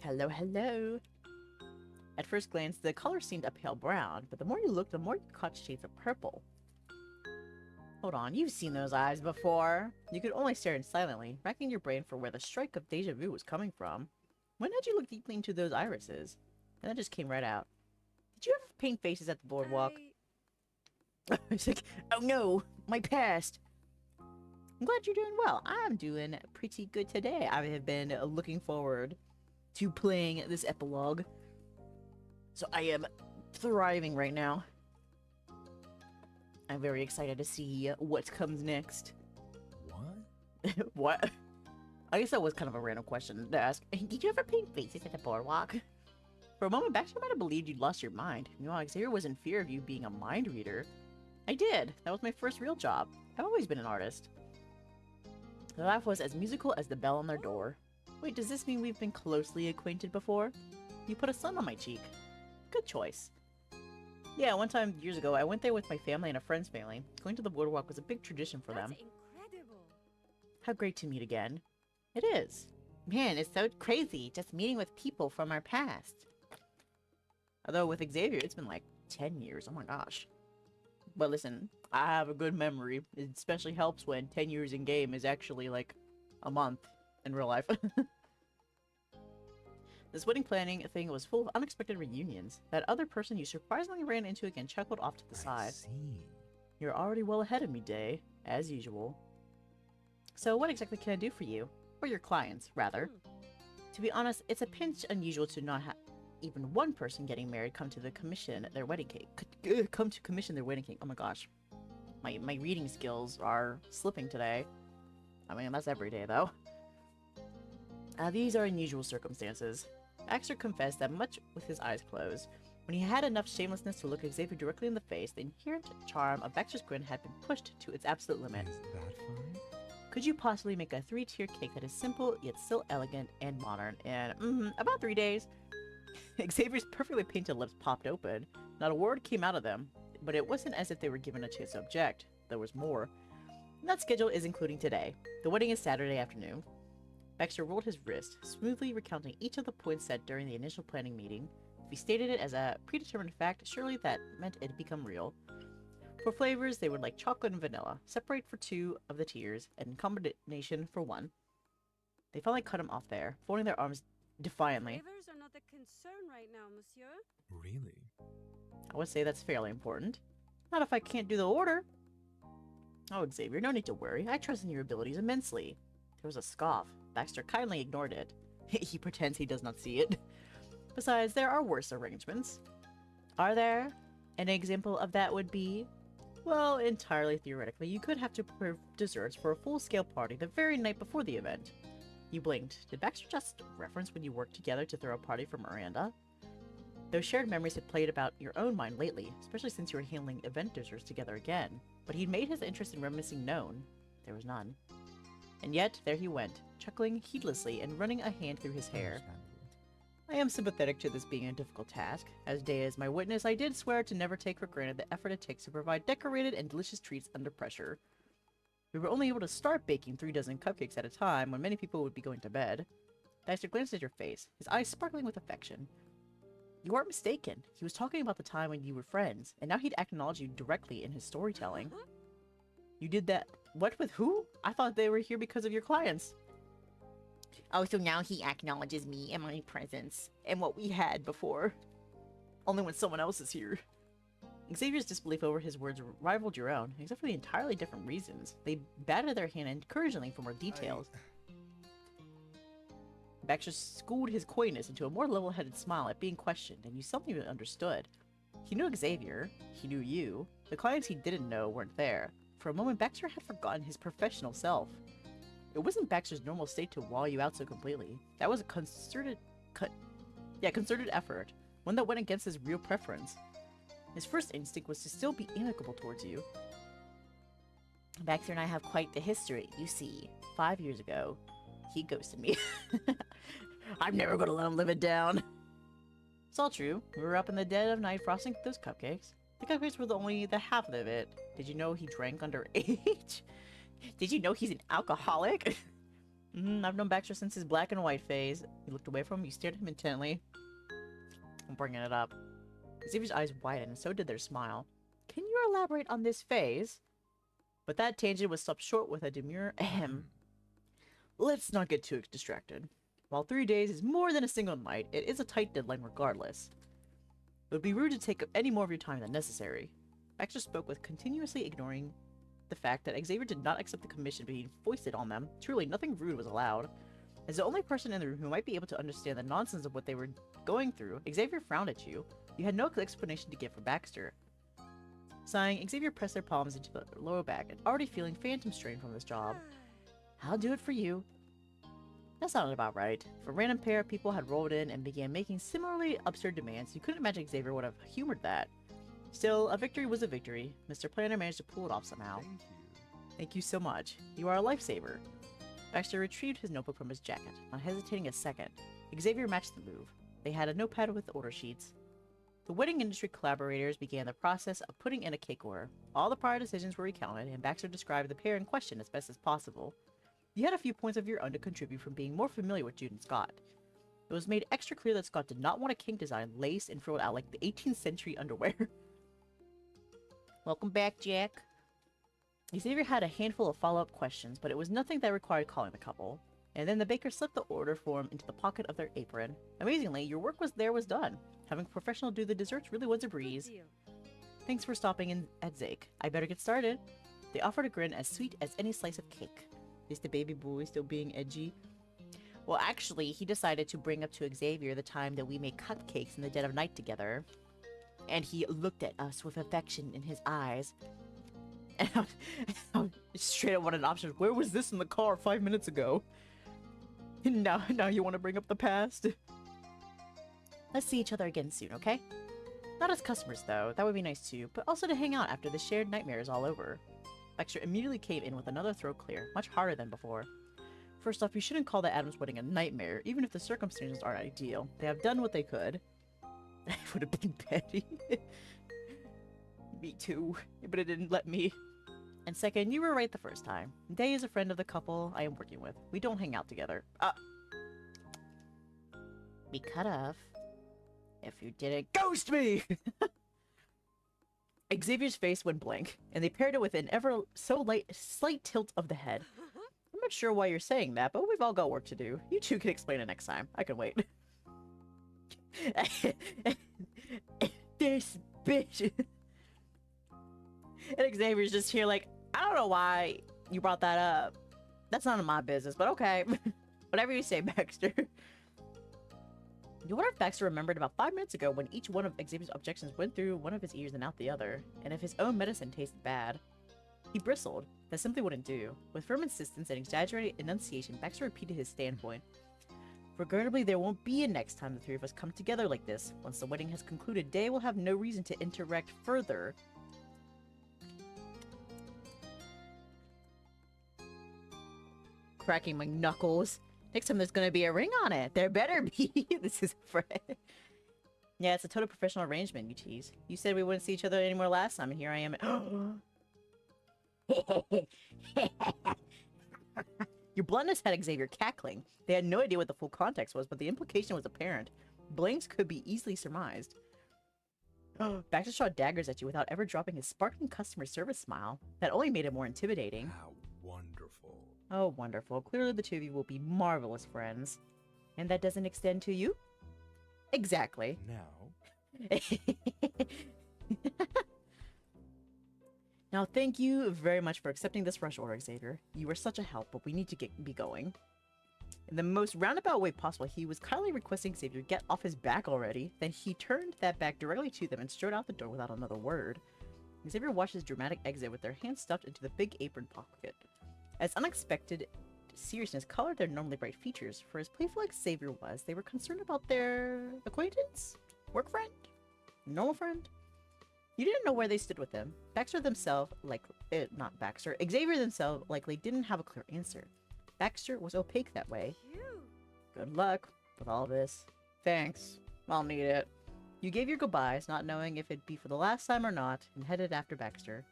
Speaker 1: Hello, hello. At first glance, the color seemed a pale brown, but the more you looked, the more you caught shades of purple. Hold on, you've seen those eyes before. You could only stare in silently, racking your brain for where the strike of deja vu was coming from. When had you looked deeply into those irises? And that just came right out. Did you ever paint faces at the boardwalk? It's like, oh no, my past. I'm glad you're doing well. I'm doing pretty good today. I have been looking forward to playing this epilogue. So I am thriving right now. I'm very excited to see what comes next.
Speaker 2: what?
Speaker 1: What? I guess that was kind of a random question to ask. Did you ever paint faces at the boardwalk? For a moment, Baxter might have believed you'd lost your mind. Meanwhile, Xavier was in fear of you being a mind reader. I did. That was my first real job. I've always been an artist. The laugh was as musical as the bell on their door. Wait, does this mean we've been closely acquainted before? You put a sun on my cheek. Good choice. Yeah, one time years ago, I went there with my family and a friend's family. Going to the boardwalk was a big tradition for them.
Speaker 4: That's incredible.
Speaker 1: How great to meet again. It is. Man, it's so crazy just meeting with people from our past. Although with Xavier, it's been like 10 years. Oh my gosh. But listen, I have a good memory. It especially helps when 10 years in game is actually like a month in real life. This wedding planning thing was full of unexpected reunions. That other person you surprisingly ran into again chuckled off to the
Speaker 2: I
Speaker 1: side.
Speaker 2: see.
Speaker 1: You're already well ahead of me, Dae, as usual. So what exactly can I do for you? Or your clients, rather. To be honest, it's a pinch unusual to not have even one person getting married come to commission their wedding cake. Oh my gosh. My reading skills are slipping today. I mean, that's every day, though. These are unusual circumstances. Baxter confessed that much with his eyes closed. When he had enough shamelessness to look Xavier directly in the face, the inherent charm of Baxter's grin had been pushed to its absolute limit.
Speaker 2: Is that fine?
Speaker 1: Could you possibly make a 3-tier cake that is simple, yet still elegant and modern in, about 3 days? Xavier's perfectly painted lips popped open. Not a word came out of them, but it wasn't as if they were given a chance to object. There was more. And that schedule is including today. The wedding is Saturday afternoon. Baxter rolled his wrist, smoothly recounting each of the points said during the initial planning meeting. If he stated it as a predetermined fact, surely that meant it had become real. For flavors, they would like chocolate and vanilla, separate for 2 of the tiers, and combination for 1. They finally cut him off there, folding their arms defiantly.
Speaker 4: Flavors are not a concern right now, monsieur.
Speaker 2: Really?
Speaker 1: I would say that's fairly important. Not if I can't do the order. Oh, Xavier, no need to worry. I trust in your abilities immensely. There was a scoff. Baxter kindly ignored it. He pretends he does not see it. Besides, there are worse arrangements. Are there? An example of that would be... Well, entirely theoretically, you could have to prepare desserts for a full-scale party the very night before the event. You blinked. Did Baxter just reference when you worked together to throw a party for Miranda? Those shared memories had played about your own mind lately, especially since you were handling event desserts together again. But he'd made his interest in reminiscing known. There was none. And yet, there he went, chuckling heedlessly and running a hand through his hair.
Speaker 2: Understandable.
Speaker 1: I am sympathetic to this being a difficult task. As Dae is my witness, I did swear to never take for granted the effort it takes to provide decorated and delicious treats under pressure. We were only able to start baking 3 dozen cupcakes at a time when many people would be going to bed. Dexter glanced at your face, his eyes sparkling with affection. You weren't mistaken. He was talking about the time when you were friends, and now he'd acknowledge you directly in his storytelling. You did that What with who? I thought they were here because of your clients. Oh, so now he acknowledges me and my presence and what we had before. Only when someone else is here. Xavier's disbelief over his words rivaled your own, except for the entirely different reasons. They batted their hand encouragingly for more details. Baxter schooled his coyness into a more level-headed smile at being questioned, and you suddenly understood. He knew Xavier. He knew you. The clients he didn't know weren't there. For a moment, Baxter had forgotten his professional self. It wasn't Baxter's normal state to wall you out so completely. That was a concerted effort, one that went against his real preference. His first instinct was to still be amicable towards you. Baxter and I have quite the history, you see. 5 years ago, he ghosted me. I'm never gonna let him live it down. It's all true. We were up in the dead of night frosting those cupcakes. The cupcakes were only the half of it. Did you know he drank underage? Did you know he's an alcoholic? I've known Baxter since his black and white phase. You looked away from him, you stared at him intently. I'm bringing it up. Xavier's eyes widened, and so did their smile. Can you elaborate on this phase? But that tangent was stopped short with a demure ahem. Let's not get too distracted. While 3 days is more than a single night, it is a tight deadline regardless. It would be rude to take up any more of your time than necessary. Baxter spoke with continuously ignoring the fact that Xavier did not accept the commission being foisted on them. Truly, nothing rude was allowed. As the only person in the room who might be able to understand the nonsense of what they were going through, Xavier frowned at you. You had no explanation to give for Baxter. Sighing, Xavier pressed their palms into the lower back, and already feeling phantom strain from this job. I'll do it for you. That sounded about right. If a random pair of people had rolled in and began making similarly absurd demands, you couldn't imagine Xavier would have humored that. Still, a victory was a victory. Mr. Planner managed to pull it off somehow.
Speaker 2: Thank you.
Speaker 1: Thank you so much. You are a lifesaver. Baxter retrieved his notebook from his jacket, not hesitating a second. Xavier matched the move. They had a notepad with order sheets. The wedding industry collaborators began the process of putting in a cake order. All the prior decisions were recounted, and Baxter described the pair in question as best as possible. You had a few points of your own to contribute from being more familiar with Jude and Scott. It was made extra clear that Scott did not want a kink design laced and frilled out like the 18th century underwear. Welcome back, Jack. Xavier had a handful of follow-up questions, but it was nothing that required calling the couple. And then the baker slipped the order form into the pocket of their apron. Amazingly, your work was done. Having a professional do the desserts really was a breeze. Thanks for stopping in at Zake. I better get started. They offered a grin as sweet as any slice of cake. Is the baby boy still being edgy? Well, actually, he decided to bring up to Xavier the time that we made cupcakes in the dead of night together. And he looked at us with affection in his eyes. And I straight up wanted an option. Where was this in the car 5 minutes ago? Now you want to bring up the past? Let's see each other again soon, okay? Not as customers, though. That would be nice too, but also to hang out after the shared nightmare is all over. Baxter immediately came in with another throat clear, much harder than before. First off, you shouldn't call the Adams wedding a nightmare, even if the circumstances aren't ideal. They have done what they could. I would have been petty. Me too, but it didn't let me. And second, you were right the first time. Dae is a friend of the couple I am working with. We don't hang out together. Be cut off. If you didn't ghost me! Xavier's face went blank, and they paired it with an ever so slight tilt of the head. I'm not sure why you're saying that, but we've all got work to do. You two can explain it next time. I can wait. This bitch. And Xavier's just here like, I don't know why you brought that up. That's none of my business, but okay. Whatever you say, Baxter. You wonder if Baxter remembered about 5 minutes ago when each one of Xavier's objections went through one of his ears and out the other, and if his own medicine tasted bad. He bristled. That simply wouldn't do. With firm insistence and exaggerated enunciation, Baxter repeated his standpoint. Regrettably, there won't be a next time the three of us come together like this. Once the wedding has concluded, Dae will have no reason to interact further. Cracking my knuckles. Next time there's gonna be a ring on it. There better be. This is Fred. Yeah, it's a total professional arrangement, you tease. You said we wouldn't see each other anymore last time, and here I am. Your bluntness had Xavier cackling. They had no idea what the full context was, but the implication was apparent. Blanks could be easily surmised. Baxter shot daggers at you without ever dropping his sparkling customer service smile. That only made it more intimidating.
Speaker 2: Ow. wonderful.
Speaker 1: Oh, wonderful. Clearly the two of you will be marvelous friends. And that doesn't extend to you? Exactly.
Speaker 2: Now,
Speaker 1: Now, thank you very much for accepting this rush order, Xavier. You were such a help, but we need to be going. In the most roundabout way possible, he was kindly requesting Xavier get off his back already. Then he turned that back directly to them and strode out the door without another word. Xavier watched his dramatic exit with their hands stuffed into the big apron pocket. As unexpected seriousness colored their normally bright features, for as playful as Xavier was, they were concerned about their acquaintance? Work friend? Normal friend? You didn't know where they stood with him. Baxter themselves, not Baxter, Xavier themselves likely didn't have a clear answer. Baxter was opaque that way.
Speaker 4: Phew.
Speaker 1: Good luck with all this. Thanks. I'll need it. You gave your goodbyes, not knowing if it'd be for the last time or not, and headed after Baxter.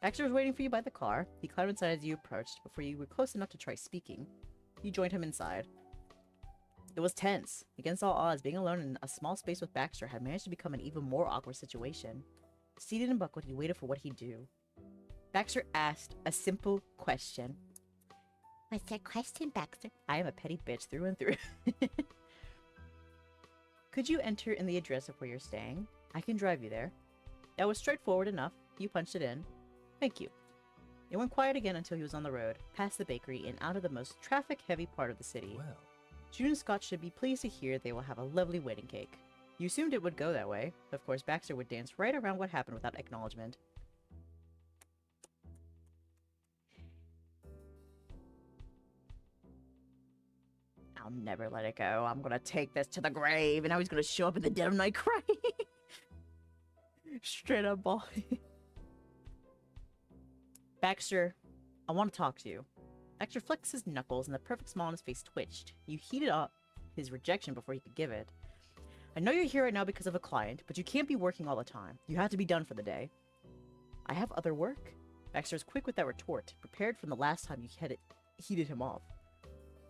Speaker 1: Baxter was waiting for you by the car. He climbed inside as you approached, before you were close enough to try speaking. You joined him inside. It was tense. Against all odds, being alone in a small space with Baxter had managed to become an even more awkward situation. Seated in Buckwood, he waited for what he'd do. Baxter asked a simple question. What's your question, Baxter? I am a petty bitch through and through. Could you enter in the address of where you're staying? I can drive you there. That was straightforward enough. You punched it in. Thank you. It went quiet again until he was on the road, past the bakery, and out of the most traffic-heavy part of the city.
Speaker 2: well,
Speaker 1: June and Scott should be pleased to hear they will have a lovely wedding cake. You assumed it would go that way. Of course, Baxter would dance right around what happened without acknowledgement. I'll never let it go. I'm gonna take this to the grave, and now he's gonna show up in the dead of night crying. Straight up ball. Baxter, I want to talk to you. Baxter flexed his knuckles, and the perfect smile on his face twitched. You heated up his rejection before he could give it. I know you're here right now because of a client, but you can't be working all the time. You have to be done for the day. I have other work. Baxter was quick with that retort, prepared from the last time you heated him off.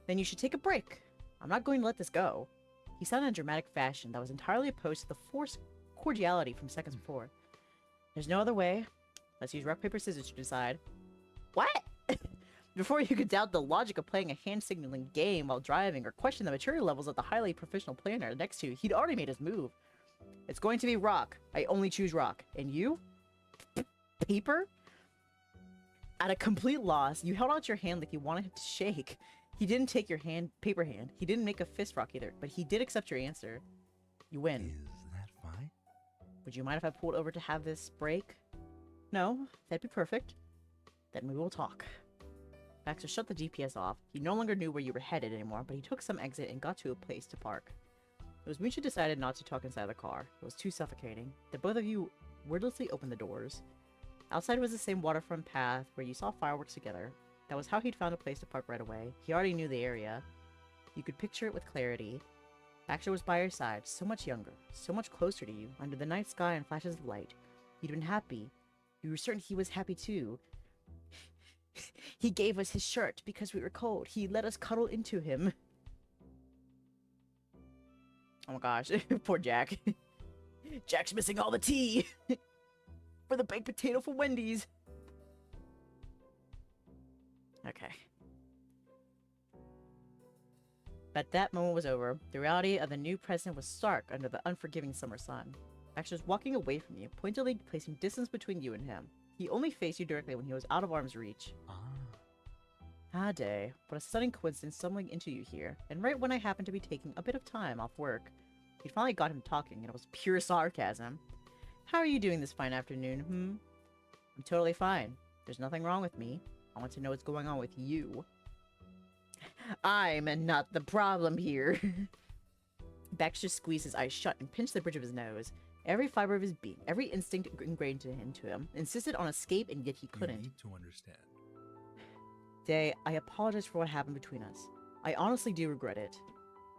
Speaker 1: Then you should take a break. I'm not going to let this go. He sounded in a dramatic fashion that was entirely opposed to the forced cordiality from seconds before. There's no other way. Let's use rock, paper, scissors to decide. What? Before you could doubt the logic of playing a hand-signaling game while driving or question the maturity levels of the highly professional planner next to you, he'd already made his move. It's going to be rock. I only choose rock. And you? Paper? At a complete loss, you held out your hand like you wanted him to shake. He didn't take your paper hand. He didn't make a fist rock either, but he did accept your answer. You win.
Speaker 2: is that fine?
Speaker 1: Would you mind if I pulled over to have this break? No, that'd be perfect. Then we will talk. Baxter shut the GPS off. He no longer knew where you were headed anymore, but he took some exit and got to a place to park. It was mutually decided not to talk inside the car. It was too suffocating. The both of you wordlessly opened the doors. Outside was the same waterfront path where you saw fireworks together. That was how he'd found a place to park right away. He already knew the area. You could picture it with clarity. Baxter was by your side, so much younger, so much closer to you, under the night sky and flashes of light. You'd been happy. You were certain he was happy too. He gave us his shirt because we were cold. He let us cuddle into him. Oh my gosh, poor Jack. Jack's missing all the tea for the baked potato for Wendy's. Okay. But that moment was over. The reality of the new president was stark under the unforgiving summer sun. Baxter was walking away from you, pointedly placing distance between you and him. He only faced you directly when he was out of arm's reach. Ah, Dae. What a stunning coincidence stumbling into you here, and right when I happened to be taking a bit of time off work. He finally got him talking, and it was pure sarcasm. How are you doing this fine afternoon, I'm totally fine. There's nothing wrong with me. I want to know what's going on with you. I'm not the problem here. Baxter squeezed his eyes shut and pinched the bridge of his nose. Every fiber of his being, every instinct ingrained into him, insisted on escape, and yet he couldn't.
Speaker 2: You need to understand.
Speaker 1: Dae, I apologize for what happened between us. I honestly do regret it.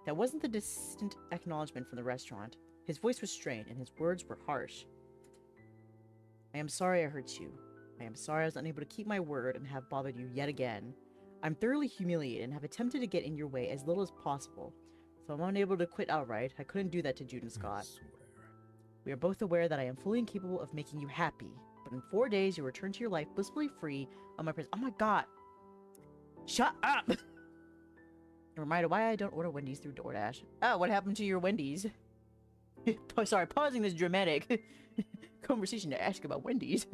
Speaker 1: That wasn't the distant acknowledgement from the restaurant. His voice was strained, and his words were harsh. I am sorry I hurt you. I am sorry I was unable to keep my word and have bothered you yet again. I'm thoroughly humiliated and have attempted to get in your way as little as possible. So I'm unable to quit outright. I couldn't do that to Jude and
Speaker 2: I
Speaker 1: Scott.
Speaker 2: swear.
Speaker 1: We are both aware that I am fully incapable of making you happy, but in 4 days you'll return to your life blissfully free of my presence. Oh my god! Shut up! I'm reminded why I don't order Wendy's through DoorDash. Oh, what happened to your Wendy's? Sorry, pausing this dramatic conversation to ask about Wendy's.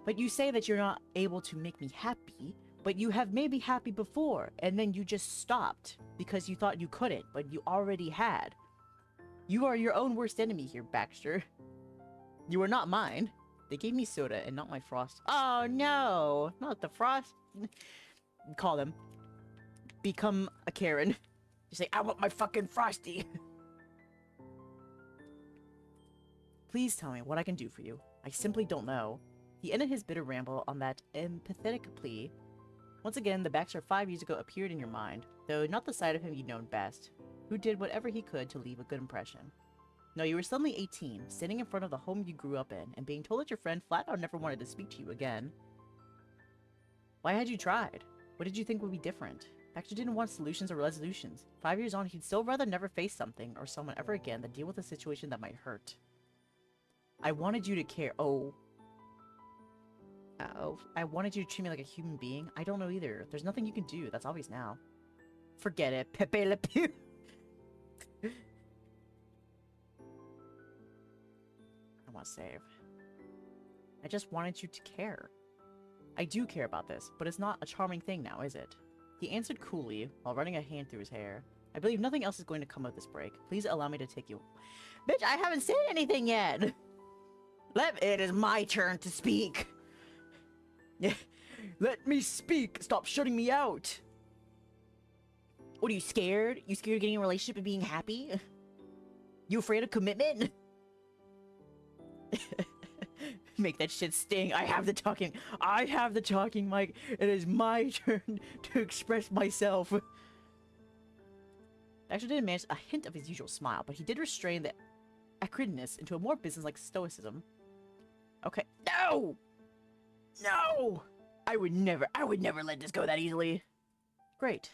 Speaker 1: But you say that you're not able to make me happy, but you have made me happy before, and then you just stopped because you thought you couldn't, but you already had. You are your own worst enemy here, Baxter. You are not mine. They gave me soda and not my frost. Oh no, not the frost. Call them. Become a Karen. You say, I want my fucking frosty. Please tell me what I can do for you. I simply don't know. He ended his bitter ramble on that empathetic plea. Once again, the Baxter 5 years ago appeared in your mind, though not the side of him you'd known best, who did whatever he could to leave a good impression. No, you were suddenly 18, sitting in front of the home you grew up in, and being told that your friend flat out never wanted to speak to you again. Why had you tried? What did you think would be different? Baxter didn't want solutions or resolutions. 5 years on, he'd still rather never face something or someone ever again than deal with a situation that might hurt. I wanted you to care. Oh, I wanted you to treat me like a human being. I don't know either. There's nothing you can do. That's obvious now. Forget it. Pepe Le Pew. I want to save. I just wanted you to care. I do care about this, but it's not a charming thing now, is it? He answered coolly, while running a hand through his hair. I believe nothing else is going to come of this break. Please allow me to take you. Bitch, I haven't said anything yet! It is my turn to speak! Let me speak! Stop shutting me out! What, are you scared? You scared of getting in a relationship and being happy? You afraid of commitment? Make that shit sting. I have the talking mic. It is my turn to express myself. Baxter didn't manage a hint of his usual smile, but he did restrain the acridness into a more businesslike stoicism. Okay. No! No! I would never let this go that easily. Great.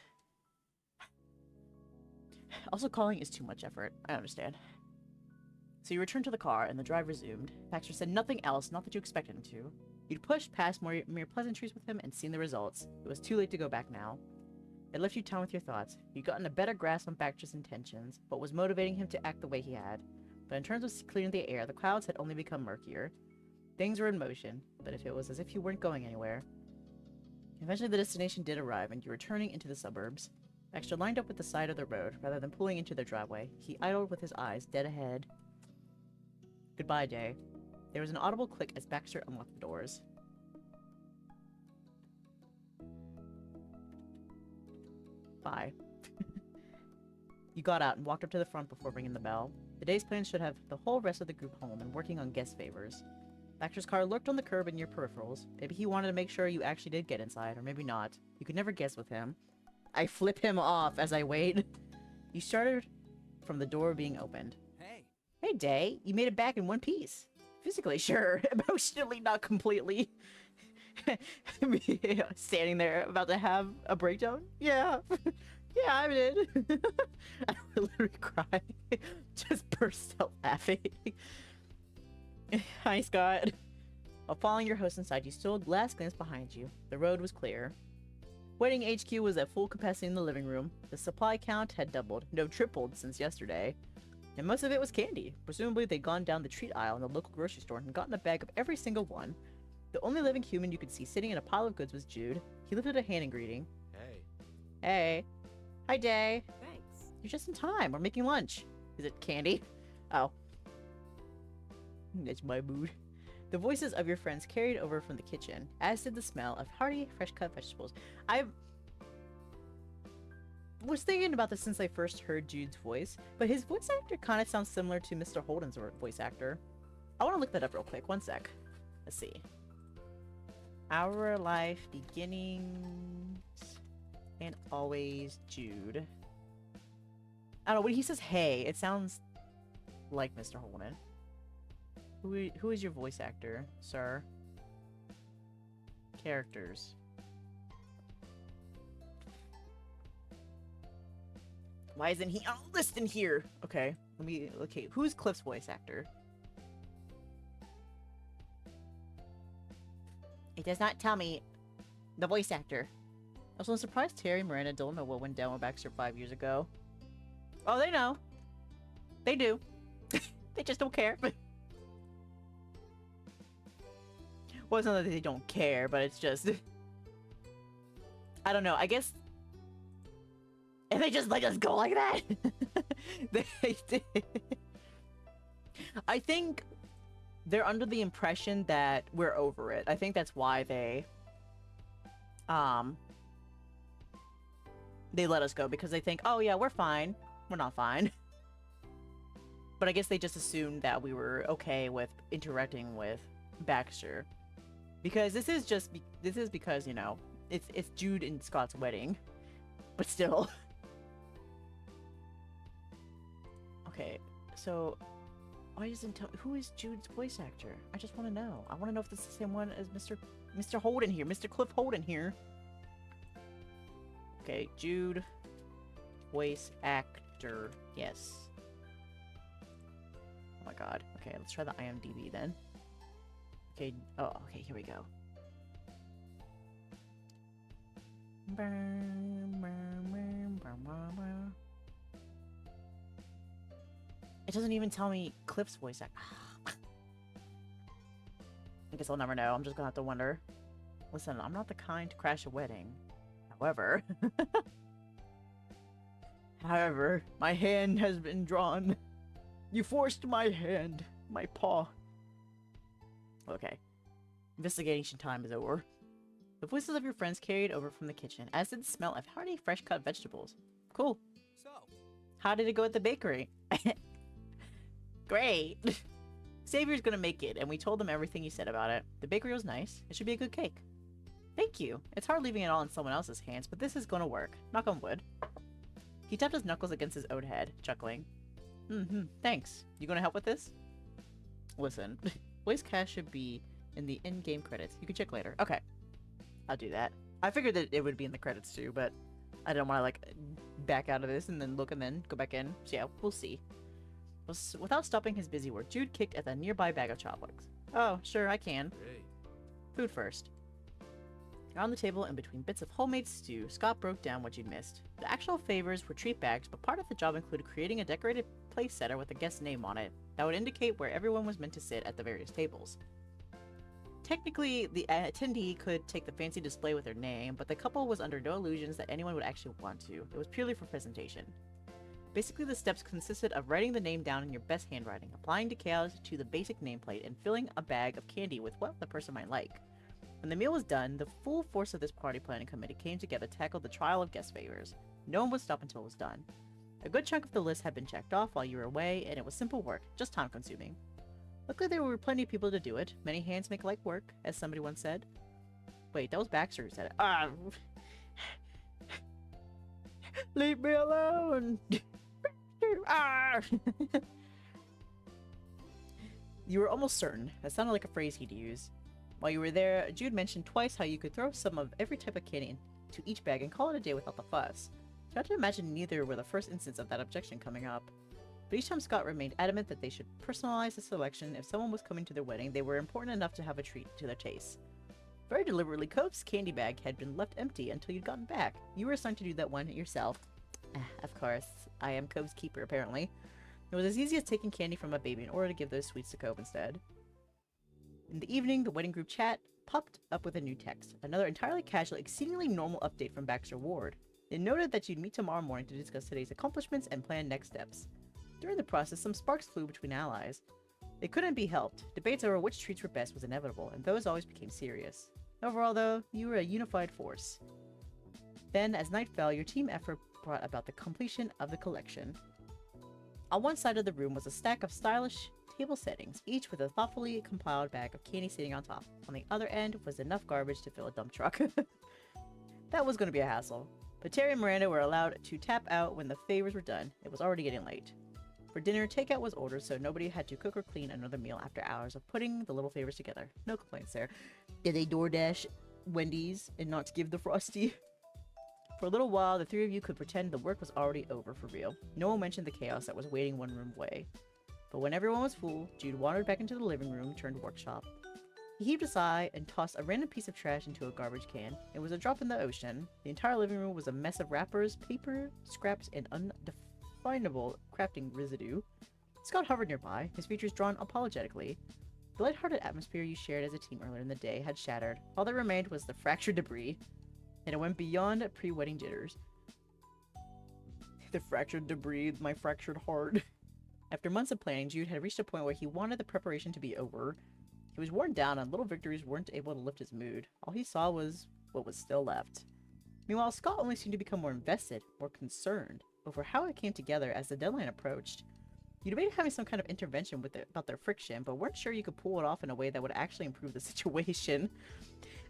Speaker 1: Also, calling is too much effort. I understand. So you returned to the car, and the drive resumed. Baxter said nothing else, not that you expected him to. You'd pushed past mere pleasantries with him and seen the results. It was too late to go back now. It left you time with your thoughts. You'd gotten a better grasp on Baxter's intentions, what was motivating him to act the way he had. But in terms of clearing the air, the clouds had only become murkier. Things were in motion, but if it was as if you weren't going anywhere. Eventually the destination did arrive, and you were turning into the suburbs. Baxter lined up with the side of the road, rather than pulling into their driveway. He idled with his eyes dead ahead. Goodbye, Dae. There was an audible click as Baxter unlocked the doors. Bye. You got out and walked up to the front before ringing the bell. The day's plan should have the whole rest of the group home and working on guest favors. Baxter's car lurked on the curb in your peripherals. Maybe he wanted to make sure you actually did get inside, or maybe not. You could never guess with him. I flip him off as I wait. You started from the door being opened. Hey, Dae, you made it back in one piece. Physically, sure. Emotionally, not completely. Standing there, about to have a breakdown? Yeah. Yeah, I did. I would literally cry. Just burst out laughing. Hi, Scott. While following your host inside, you stole a last glance behind you. The road was clear. Waiting HQ was at full capacity in the living room. The supply count had doubled, no tripled, since yesterday. And most of it was candy. Presumably they'd gone down the treat aisle in the local grocery store and gotten a bag of every single one. The only living human you could see sitting in a pile of goods was Jude. He lifted a hand in greeting.
Speaker 2: Hey.
Speaker 1: Hey. Hi, Dae.
Speaker 4: Thanks.
Speaker 1: You're just in time. We're making lunch. Is it candy? Oh. That's my mood. The voices of your friends carried over from the kitchen, as did the smell of hearty, fresh-cut vegetables. I was thinking about this since I first heard Jude's voice, but his voice actor kind of sounds similar to Mr. Holden's voice actor. I want to look that up real quick. One sec. Let's see. Our Life Beginnings and Always Jude. I don't know, when he says hey, it sounds like Mr. Holden. Who is your voice actor, sir? Characters. Why isn't he on the list in here? Okay, okay, who's Cliff's voice actor? It does not tell me. The voice actor. Also, I'm surprised Terry, Miranda don't know what went down with Baxter 5 years ago. Oh, they know. They do. They just don't care. Well, it's not that they don't care, but it's just... I don't know. I guess... If they just let us go like that... they did. I think they're under the impression that we're over it. I think that's why they let us go, because they think, oh yeah, we're fine. We're not fine. But I guess they just assumed that we were okay with interacting with Baxter. Because this is because, you know, it's Jude and Scott's wedding. But still. Okay, so why doesn't tell who is Jude's voice actor? I just want to know. I want to know if this is the same one as Mr. Holden here, Mr. Cliff Holden here. Okay, Jude, voice actor, yes. Oh my god. Okay, let's try the IMDb then. Okay, oh, okay, here we go. It doesn't even tell me Cliff's voice actor. I guess I'll never know. I'm just gonna have to wonder. Listen, I'm not the kind to crash a wedding. However... However, my hand has been drawn. You forced my hand. My paw. Okay. Investigation time is over. The voices of your friends carried over from the kitchen, as did the smell of hearty, fresh-cut vegetables. Cool.
Speaker 2: So,
Speaker 1: How did it go at the bakery? Great. Xavier's gonna make it, and we told him everything he said about it. The bakery was nice. It should be a good cake. Thank you. It's hard leaving it all in someone else's hands, but this is gonna work. Knock on wood. He tapped his knuckles against his own head, chuckling. Thanks. You gonna help with this? Listen, voice cash should be in the in-game credits. You can check later. Okay. I'll do that. I figured that it would be in the credits too, but I don't want to, like, back out of this and then look and then go back in. So yeah, we'll see. Without stopping his busy work, Jude kicked at the nearby bag of chocolates. Oh, sure, I can.
Speaker 2: great.
Speaker 1: Food first. Around the table, in between bits of homemade stew, Scott broke down what you'd missed. The actual favors were treat bags, but part of the job included creating a decorated place setter with a guest's name on it that would indicate where everyone was meant to sit at the various tables. Technically, the attendee could take the fancy display with their name, but the couple was under no illusions that anyone would actually want to. It was purely for presentation. Basically, the steps consisted of writing the name down in your best handwriting, applying decals to the basic nameplate, and filling a bag of candy with what the person might like. When the meal was done, the full force of this party planning committee came together to tackle the trial of guest favors. No one would stop until it was done. A good chunk of the list had been checked off while you were away, and it was simple work, just time-consuming. Luckily, there were plenty of people to do it. Many hands make light work, as somebody once said. Wait, that was Baxter who said it. Leave me alone! You were almost certain. That sounded like a phrase he'd use. While you were there, Jude mentioned twice how you could throw some of every type of candy into each bag and call it a day without the fuss. Tried to imagine neither were the first instance of that objection coming up. But each time Scott remained adamant that they should personalize the selection. If someone was coming to their wedding, they were important enough to have a treat to their taste. Very deliberately, Cove's candy bag had been left empty until you'd gotten back. You were assigned to do that one yourself. Of course, I am Cove's keeper, apparently. It was as easy as taking candy from a baby in order to give those sweets to Cove instead. In the evening, the wedding group chat popped up with a new text. Another entirely casual, exceedingly normal update from Baxter Ward. It noted that you'd meet tomorrow morning to discuss today's accomplishments and plan next steps. During the process, some sparks flew between allies. They couldn't be helped. Debates over which treats were best was inevitable, and those always became serious. Overall, though, you were a unified force. Then, as night fell, your team effort brought about the completion of the collection. On one side of the room was a stack of stylish table settings, each with a thoughtfully compiled bag of candy sitting on top. On the other end was enough garbage to fill a dump truck. That was going to be a hassle. But Terry and Miranda were allowed to tap out when the favors were done. It was already getting late. For dinner, takeout was ordered, so nobody had to cook or clean another meal after hours of putting the little favors together. No complaints there. Did they DoorDash Wendy's and not give the Frosty? For a little while, the three of you could pretend the work was already over for real. No one mentioned the chaos that was waiting one room away. But when everyone was full, Jude wandered back into the living room, turned workshop. He heaved a sigh and tossed a random piece of trash into a garbage can. It was a drop in the ocean. The entire living room was a mess of wrappers, paper, scraps, and undefinable crafting residue. Scott hovered nearby, his features drawn apologetically. The lighthearted atmosphere you shared as a team earlier in the day had shattered. All that remained was the fractured debris, and it went beyond pre-wedding jitters. The fractured debris, my fractured heart. After months of planning, Jude had reached a point where he wanted the preparation to be over. He was worn down, and little victories weren't able to lift his mood. All he saw was what was still left. Meanwhile, Scott only seemed to become more invested, more concerned, over how it came together as the deadline approached. You debated having some kind of intervention with about their friction, but weren't sure you could pull it off in a way that would actually improve the situation.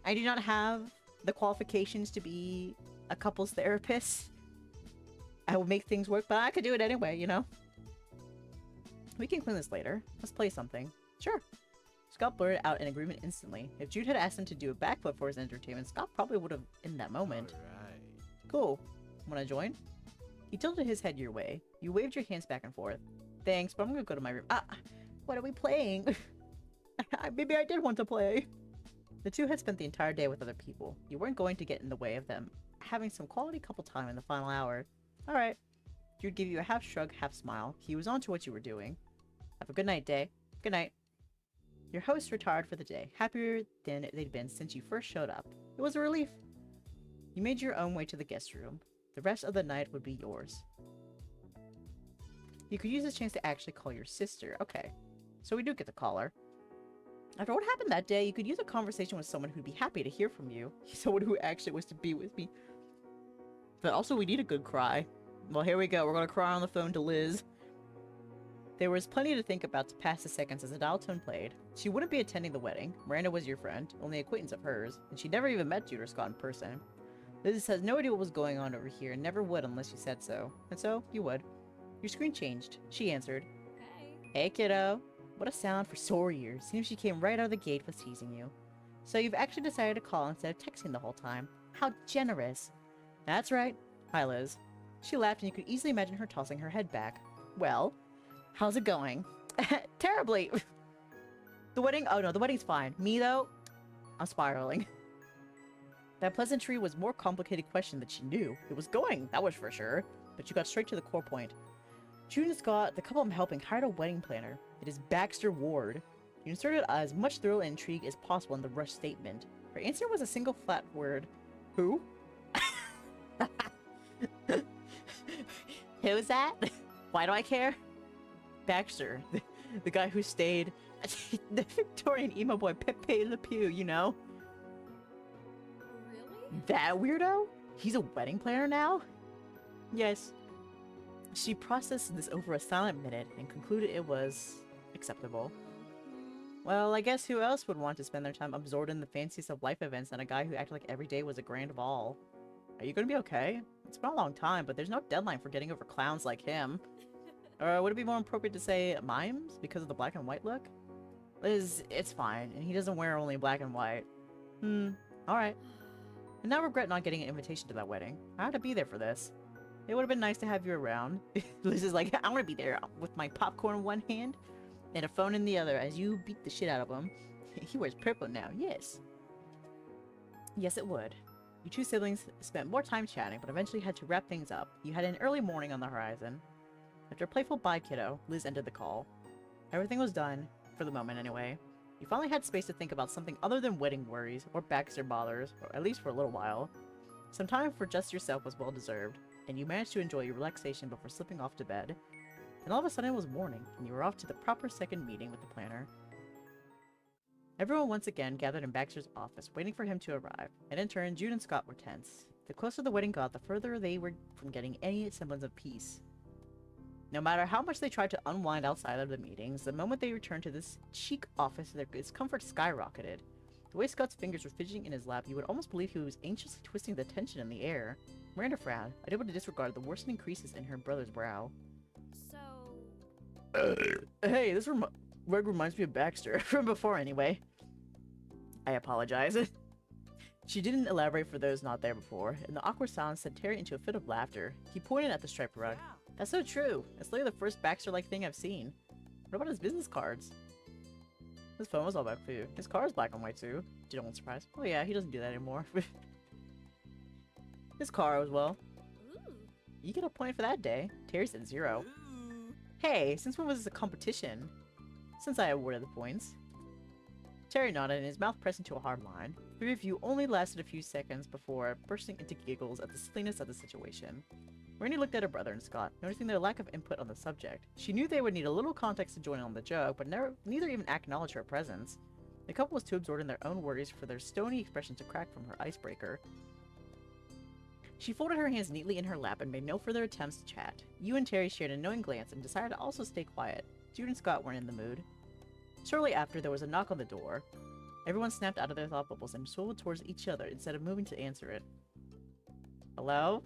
Speaker 1: I do not have the qualifications to be a couples therapist. I will make things work, but I could do it anyway, you know? We can clean this later. Let's play something. Sure. Scott blurted out an agreement instantly. If Jude had asked him to do a backflip for his entertainment, Scott probably would have in that moment.
Speaker 2: Alright.
Speaker 1: Cool. Wanna join? He tilted his head your way. You waved your hands back and forth. Thanks, but I'm gonna go to my room. What are we playing? Maybe I did want to play. The two had spent the entire day with other people. You weren't going to get in the way of them having some quality couple time in the final hour. Alright. Jude gave you a half shrug, half smile. He was on to what you were doing. Have a good night, Dae. Good night. Your hosts retired for the day, happier than they'd been since you first showed up. It was a relief. You made your own way to the guest room. The rest of the night would be yours. You could use this chance to actually call your sister. Okay, so we do get to call her. After what happened that day, you could use a conversation with someone who'd be happy to hear from you. Someone who actually wants to be with me. But also, we need a good cry. Well, here we go. We're going to cry on the phone to Liz. There was plenty to think about to pass the seconds as the dial tone played. She wouldn't be attending the wedding. Miranda was your friend, only acquaintance of hers, and she never even met Jude or Scott in person. Liz has no idea what was going on over here and never would unless you said so. And so, you would. Your screen changed. She answered. Hey, kiddo. What a sound for sore ears. Seems she came right out of the gate with teasing you. So you've actually decided to call instead of texting the whole time. How generous. That's right. Hi, Liz. She laughed and you could easily imagine her tossing her head back. Well, how's it going? Terribly. The wedding? Oh no, the wedding's fine. Me though? I'm spiraling. That pleasantry was a more complicated question than she knew. It was going, that was for sure. But you got straight to the core point. Jude and Scott, the couple I'm helping, hired a wedding planner. It is Baxter Ward. You inserted as much thrill and intrigue as possible in the rush statement. Her answer was a single flat word. Who? Who's that? Why do I care? Baxter, the guy who stayed at the Victorian emo boy Pepe Le Pew, you know?
Speaker 4: Really?
Speaker 1: That weirdo? He's a wedding planner now? Yes. She processed this over a silent minute and concluded it was acceptable. Well, I guess who else would want to spend their time absorbed in the fanciest of life events than a guy who acted like every day was a grand ball? Are you gonna be okay? It's been a long time, but there's no deadline for getting over clowns like him. Or would it be more appropriate to say mimes because of the black and white look? Liz, it's fine, and he doesn't wear only black and white. Alright. And now I regret not getting an invitation to that wedding. I had to be there for this. It would have been nice to have you around. Liz is like, I want to be there with my popcorn in one hand and a phone in the other as you beat the shit out of him. He wears purple now, yes. Yes, it would. You two siblings spent more time chatting, but eventually had to wrap things up. You had an early morning on the horizon. After a playful bye, kiddo, Liz ended the call. Everything was done, for the moment anyway. You finally had space to think about something other than wedding worries or Baxter bothers, or at least for a little while. Some time for just yourself was well deserved, and you managed to enjoy your relaxation before slipping off to bed. Then all of a sudden it was morning, and you were off to the proper second meeting with the planner. Everyone once again gathered in Baxter's office, waiting for him to arrive, and in turn, Jude and Scott were tense. The closer the wedding got, the further they were from getting any semblance of peace. No matter how much they tried to unwind outside of the meetings, the moment they returned to this chic office, their discomfort skyrocketed. The way Scott's fingers were fidgeting in his lap, you would almost believe he was anxiously twisting the tension in the air. Miranda frowned, unable to disregard the worsening creases in her brother's brow.
Speaker 4: So...
Speaker 1: Hey, this rug reminds me of Baxter, from before anyway. I apologize. She didn't elaborate for those not there before, and the awkward silence sent Terry into a fit of laughter. He pointed at the striped rug.
Speaker 4: Wow.
Speaker 1: That's so true. It's literally the first Baxter-like thing I've seen. What about his business cards? His phone was all black too. His car is black and white too. To no one's surprise. Oh yeah, he doesn't do that anymore. His car as well.
Speaker 4: Ooh.
Speaker 1: You get a point for that day. Terry said 0. Hey, since when was this a competition? Since I awarded the points. Terry nodded and his mouth pressed into a hard line. The review only lasted a few seconds before bursting into giggles at the silliness of the situation. Rainey looked at her brother and Scott, noticing their lack of input on the subject. She knew they would need a little context to join in on the joke, but neither even acknowledged her presence. The couple was too absorbed in their own worries for their stony expression to crack from her icebreaker. She folded her hands neatly in her lap and made no further attempts to chat. You and Terry shared a knowing glance and decided to also stay quiet. Jude and Scott weren't in the mood. Shortly after, there was a knock on the door. Everyone snapped out of their thought bubbles and swiveled towards each other instead of moving to answer it. Hello?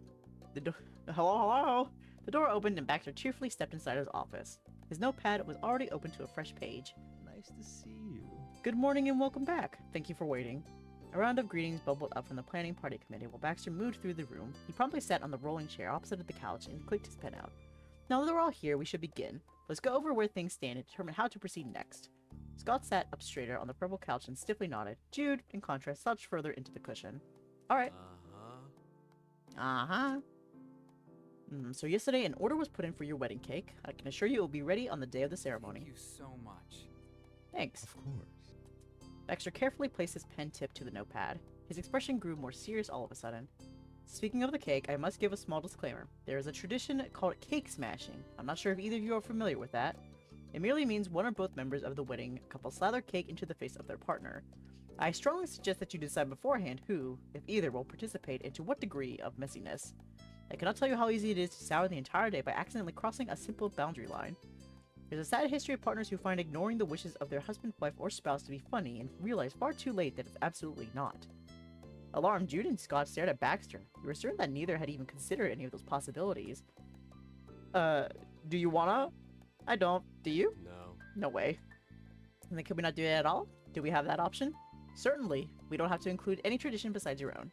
Speaker 1: Hello? The door opened and Baxter cheerfully stepped inside his office. His notepad was already open to a fresh page.
Speaker 2: Nice to see you.
Speaker 1: Good morning and welcome back. Thank you for waiting. A round of greetings bubbled up from the planning party committee while Baxter moved through the room. He promptly sat on the rolling chair opposite the couch and clicked his pen out. Now that we're all here, we should begin. Let's go over where things stand and determine how to proceed next. Scott sat up straighter on the purple couch and stiffly nodded. Jude, in contrast, slouched further into the cushion. Alright. So yesterday an order was put in for your wedding cake. I can assure you it will be ready on the day of the ceremony.
Speaker 5: Thank you so much.
Speaker 1: Thanks.
Speaker 2: Of course.
Speaker 1: Baxter carefully placed his pen tip to the notepad. His expression grew more serious all of a sudden. Speaking of the cake, I must give a small disclaimer. There is a tradition called cake smashing. I'm not sure if either of you are familiar with that. It merely means one or both members of the wedding couple slather cake into the face of their partner. I strongly suggest that you decide beforehand who, if either, will participate and to what degree of messiness. I cannot tell you how easy it is to sour the entire day by accidentally crossing a simple boundary line. There's a sad history of partners who find ignoring the wishes of their husband, wife, or spouse to be funny and realize far too late that it's absolutely not. Alarmed, Jude and Scott stared at Baxter. You were certain that neither had even considered any of those possibilities. Do you wanna? I don't. Do you?
Speaker 5: No.
Speaker 1: No way. And then could we not do it at all? Do we have that option? Certainly. We don't have to include any tradition besides your own.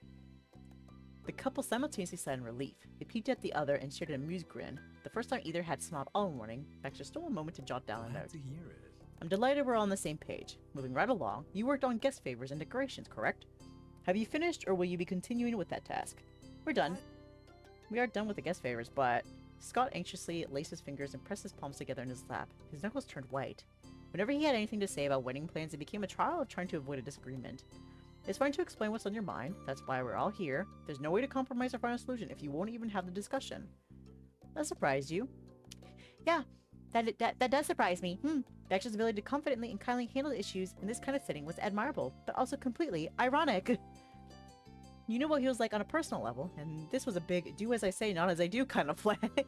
Speaker 1: The couple simultaneously sighed in relief. They peeked at the other and shared an amused grin. The first time either had smiled all morning, Baxter stole a moment to jot down a
Speaker 2: Glad
Speaker 1: note.
Speaker 2: to hear it.
Speaker 1: I'm delighted we're all on the same page. Moving right along, you worked on guest favors and decorations, correct? Have you finished, or will you be continuing with that task? We're done. We are done with the guest favors, but... Scott anxiously laced his fingers and pressed his palms together in his lap. His knuckles turned white. Whenever he had anything to say about wedding plans, it became a trial of trying to avoid a disagreement. It's fine to explain what's on your mind. That's why we're all here. There's no way to compromise or find a solution if you won't even have the discussion. That surprised you? Yeah, that does surprise me. Baxter's ability to confidently and kindly handle issues in this kind of setting was admirable, but also completely ironic. You knew what he was like on a personal level, and this was a big do as I say, not as I do kind of flag.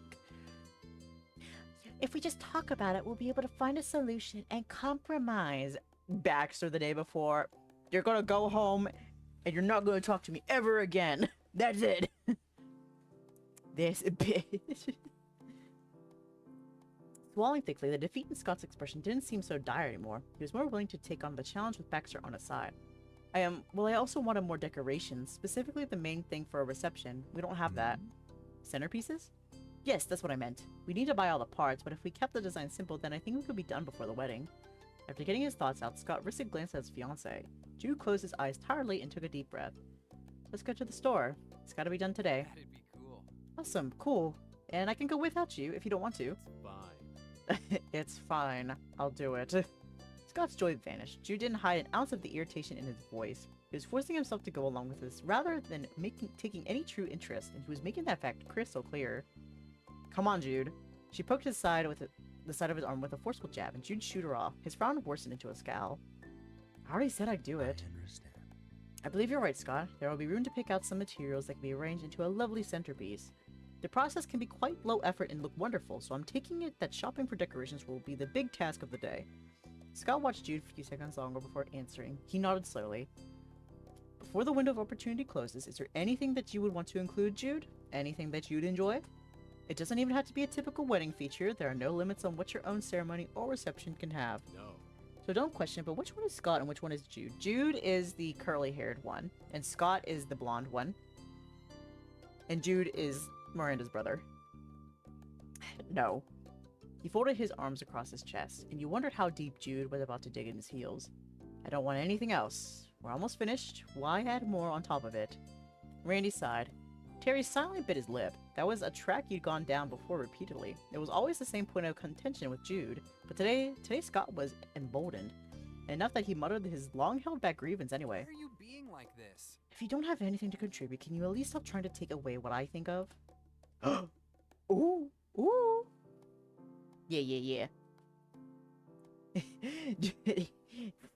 Speaker 1: If we just talk about it, we'll be able to find a solution and compromise. Baxter the day before. You're gonna go home, and you're not gonna talk to me ever again. That's it. This bitch. Swallowing thickly, the defeat in Scott's expression didn't seem so dire anymore. He was more willing to take on the challenge with Baxter on his side. I also wanted more decorations, specifically the main thing for a reception. We don't have that. Centerpieces? Yes, that's what I meant. We need to buy all the parts, but if we kept the design simple, then I think we could be done before the wedding. After getting his thoughts out, Scott risked a glance at his fiancée. Jude closed his eyes tiredly and took a deep breath. Let's go to the store. It's gotta be done today.
Speaker 5: That'd be cool.
Speaker 1: Awesome, cool. And I can go without you if you don't want to.
Speaker 5: It's fine.
Speaker 1: It's fine. I'll do it. Scott's joy vanished. Jude didn't hide an ounce of the irritation in his voice. He was forcing himself to go along with this rather than taking any true interest, and he was making that fact crystal clear. Come on, Jude. She poked his side with the side of his arm with a forceful jab, and Jude shooed her off. His frown worsened into a scowl. I already said I'd do it.
Speaker 2: I understand.
Speaker 1: I believe you're right, Scott. There will be room to pick out some materials that can be arranged into a lovely centerpiece. The process can be quite low effort and look wonderful, so I'm taking it that shopping for decorations will be the big task of the day. Scott watched Jude for a few seconds longer before answering. He nodded slowly. Before the window of opportunity closes, is there anything that you would want to include, Jude? Anything that you'd enjoy? It doesn't even have to be a typical wedding feature. There are no limits on what your own ceremony or reception can have.
Speaker 5: No.
Speaker 1: So don't question, but which one is Scott and which one is Jude? Jude is the curly-haired one, and Scott is the blonde one. And Jude is Miranda's brother. No. He folded his arms across his chest, and you wondered how deep Jude was about to dig in his heels. I don't want anything else. We're almost finished. Why add more on top of it? Randy sighed. Terry silently bit his lip. That was a track you'd gone down before repeatedly. It was always the same point of contention with Jude, but today Scott was emboldened. Enough that he muttered his long-held back grievance anyway.
Speaker 5: Why are you being like this?
Speaker 1: If you don't have anything to contribute, can you at least stop trying to take away what I think of? Ooh, ooh. Yeah.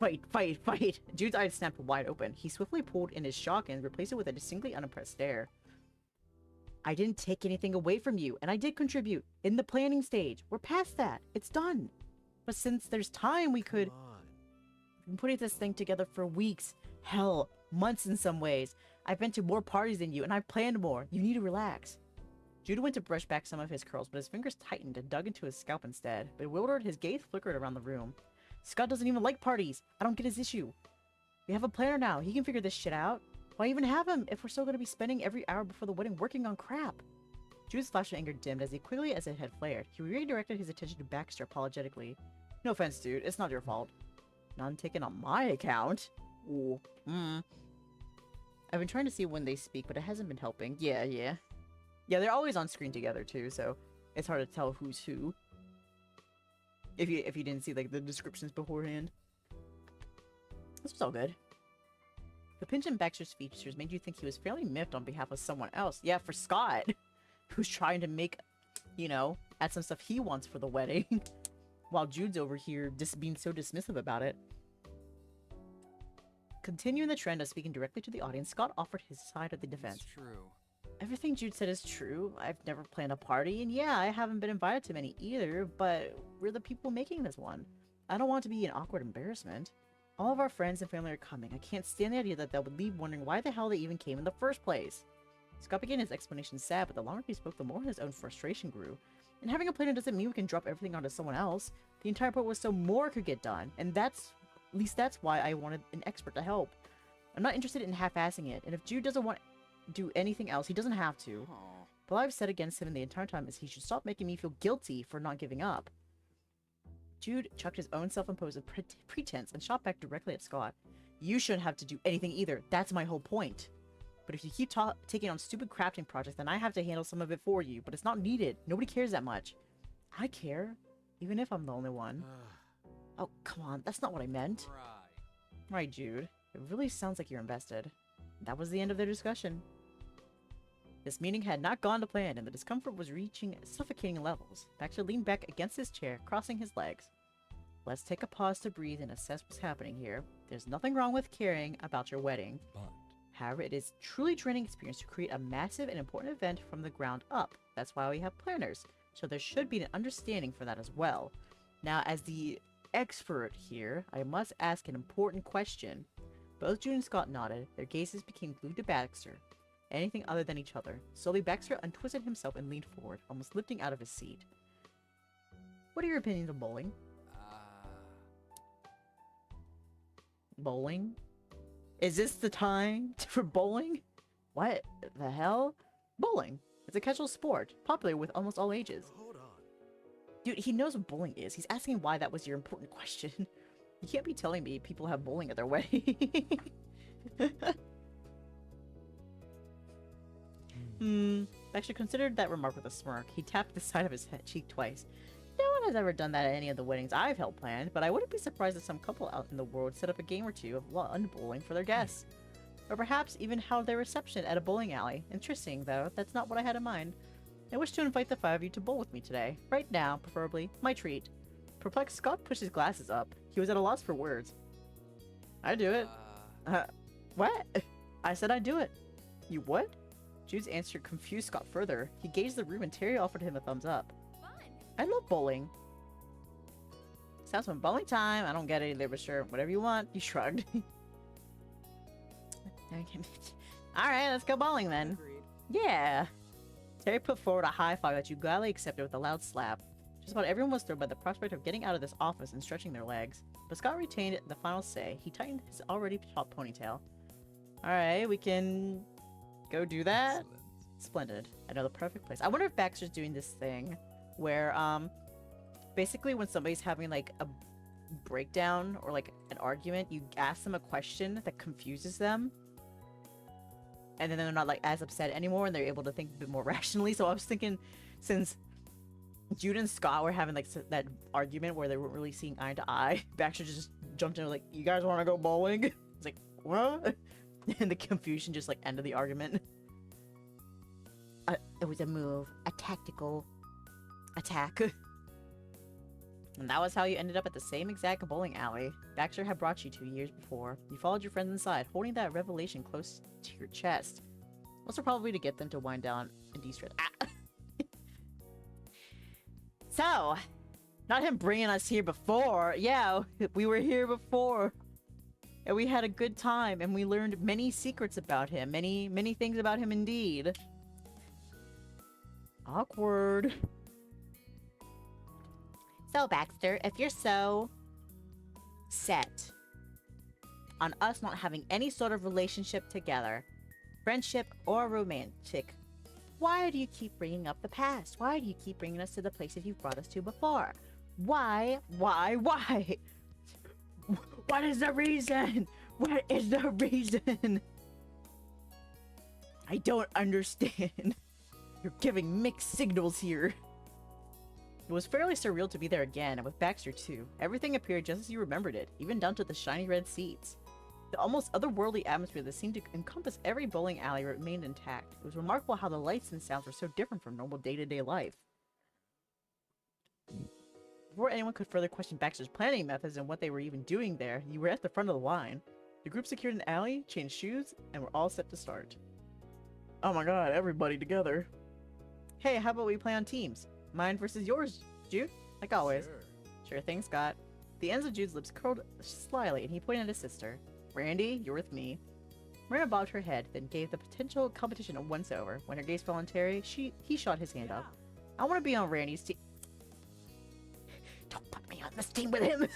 Speaker 1: Fight. Jude's eyes snapped wide open. He swiftly pulled in his shock and replaced it with a distinctly unimpressed stare. I didn't take anything away from you, and I did contribute. In the planning stage. We're past that. It's done. But since there's time, we could...
Speaker 2: Come on.
Speaker 1: We've been putting this thing together for weeks. Hell, months in some ways. I've been to more parties than you, and I've planned more. You need to relax. Jude went to brush back some of his curls, but his fingers tightened and dug into his scalp instead. Bewildered, his gaze flickered around the room. Scott doesn't even like parties. I don't get his issue. We have a planner now. He can figure this shit out. Why even have him if we're still going to be spending every hour before the wedding working on crap? Jude's flash of anger dimmed as quickly as it had flared. He redirected his attention to Baxter apologetically. No offense, dude. It's not your fault. None taken on my account. Ooh. I've been trying to see when they speak, but it hasn't been helping. Yeah, they're always on screen together too, so it's hard to tell who's who. If you didn't see like the descriptions beforehand. This was all good. The pinch in Baxter's features made you think he was fairly miffed on behalf of someone else. Yeah, for Scott, who's trying to make, add some stuff he wants for the wedding. While Jude's over here just being so dismissive about it. Continuing the trend of speaking directly to the audience, Scott offered his side of the defense.
Speaker 5: It's true.
Speaker 1: Everything Jude said is true. I've never planned a party, and yeah, I haven't been invited to many either, but we're the people making this one. I don't want to be an awkward embarrassment. All of our friends and family are coming. I can't stand the idea that would leave wondering why the hell they even came in the first place. Scott began his explanation sad, but the longer he spoke, the more his own frustration grew. And having a planner doesn't mean we can drop everything onto someone else. The entire point was so more could get done, and at least that's why I wanted an expert to help. I'm not interested in half-assing it, and if Jude doesn't want to do anything else, he doesn't have to.
Speaker 5: Aw.
Speaker 1: But all I've said against him the entire time is he should stop making me feel guilty for not giving up. Jude chucked his own self-imposed pretense and shot back directly at Scott. You shouldn't have to do anything either. That's my whole point. But if you keep taking on stupid crafting projects, then I have to handle some of it for you. But it's not needed. Nobody cares that much. I care, even if I'm the only one. Oh, come on. That's not what I meant. Right, Jude. It really sounds like you're invested. That was the end of their discussion. This meeting had not gone to plan, and the discomfort was reaching suffocating levels. Baxter leaned back against his chair, crossing his legs. Let's take a pause to breathe and assess what's happening here. There's nothing wrong with caring about your wedding.
Speaker 2: But
Speaker 1: However, it is a truly draining experience to create a massive and important event from the ground up. That's why we have planners. So there should be an understanding for that as well. Now, as the expert here, I must ask an important question. Both June and Scott nodded. Their gazes became glued to Baxter. Anything other than each other. Slowly, Baxter untwisted himself and leaned forward, almost lifting out of his seat. What are your opinions of bowling? Bowling? Is this the time for bowling? What the hell? Bowling. It's a casual sport, popular with almost all ages.
Speaker 2: hold on.
Speaker 1: Dude, he knows what bowling is. He's asking why that was your important question. You can't be telling me people have bowling at their wedding. Baxter considered that remark with a smirk. He tapped the side of his head cheek twice. No one has ever done that at any of the weddings I've held planned, but I wouldn't be surprised if some couple out in the world set up a game or two of lawn bowling for their guests. Or perhaps even held their reception at a bowling alley. Interesting, though. That's not what I had in mind. I wish to invite the five of you to bowl with me today. Right now, preferably. My treat. Perplexed, Scott pushed his glasses up. He was at a loss for words. I'd do it. What? I said I'd do it. You would? Jude's answer confused Scott further. He gazed the room and Terry offered him a thumbs up.
Speaker 4: Fun.
Speaker 1: I love bowling. Sounds like bowling time. I don't get it either, but sure. Whatever you want. He shrugged. Alright, let's go bowling then.
Speaker 5: Agreed.
Speaker 1: Yeah. Terry put forward a high five that you gladly accepted with a loud slap. Just about everyone was thrilled by the prospect of getting out of this office and stretching their legs. But Scott retained the final say. He tightened his already taut ponytail. Alright, we can go do that.
Speaker 2: Excellent.
Speaker 1: Splendid. I know the perfect place. I wonder if Baxter's doing this thing where, Basically, when somebody's having like a breakdown or like an argument, you ask them a question that confuses them, and then they're not like as upset anymore, and they're able to think a bit more rationally. So I was thinking, since Jude and Scott were having like that argument where they weren't really seeing eye to eye, Baxter just jumped in like, "You guys want to go bowling?" It's like, what? And the confusion just like ended the argument. It was a move, a tactical attack. And that was how you ended up at the same exact bowling alley Baxter had brought you 2 years before. You followed your friends inside, holding that revelation close to your chest. Also probably to get them to wind down and de-stress. Ah. So, not him bringing us here before. Yeah, we were here before. And we had a good time, and we learned many secrets about him. Many things about him indeed. Awkward. So, Baxter, if you're so set on us not having any sort of relationship together, friendship or romantic, why do you keep bringing up the past? Why do you keep bringing us to the places you've brought us to before? Why? What is the reason? What is the reason? I don't understand. You're giving mixed signals here. It was fairly surreal to be there again, and with Baxter too. Everything appeared just as you remembered it, even down to the shiny red seats. The almost otherworldly atmosphere that seemed to encompass every bowling alley remained intact. It was remarkable how the lights and sounds were so different from normal day-to-day life. Before anyone could further question Baxter's planning methods and what they were even doing there, you were at the front of the line. The group secured an alley, changed shoes, and were all set to start. Oh my god, everybody together. Hey, how about we play on teams? Mine versus yours, Jude? Like always. Sure thing, Scott. The ends of Jude's lips curled slyly, and he pointed at his sister. Randy, you're with me. Marina bobbed her head, then gave the potential competition a once-over. When her gaze fell on Terry, he shot his hand up. I want to be on Randy's team. Don't put me on this team with him!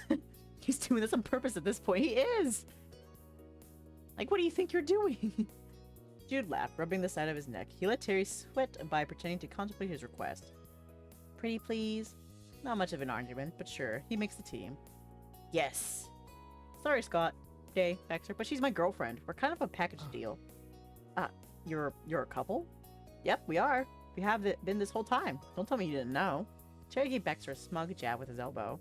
Speaker 1: He's doing this on purpose at this point. He is! Like, what do you think you're doing? Jude laughed, rubbing the side of his neck. He let Terry sweat by pretending to contemplate his request. Pretty please? Not much of an argument, but sure, he makes the team. Yes. Sorry, Scott. Dae, Baxter, but she's my girlfriend. We're kind of a package deal. You're a couple? Yep, we are. We have been this whole time. Don't tell me you didn't know. Terry gave Baxter a smug jab with his elbow.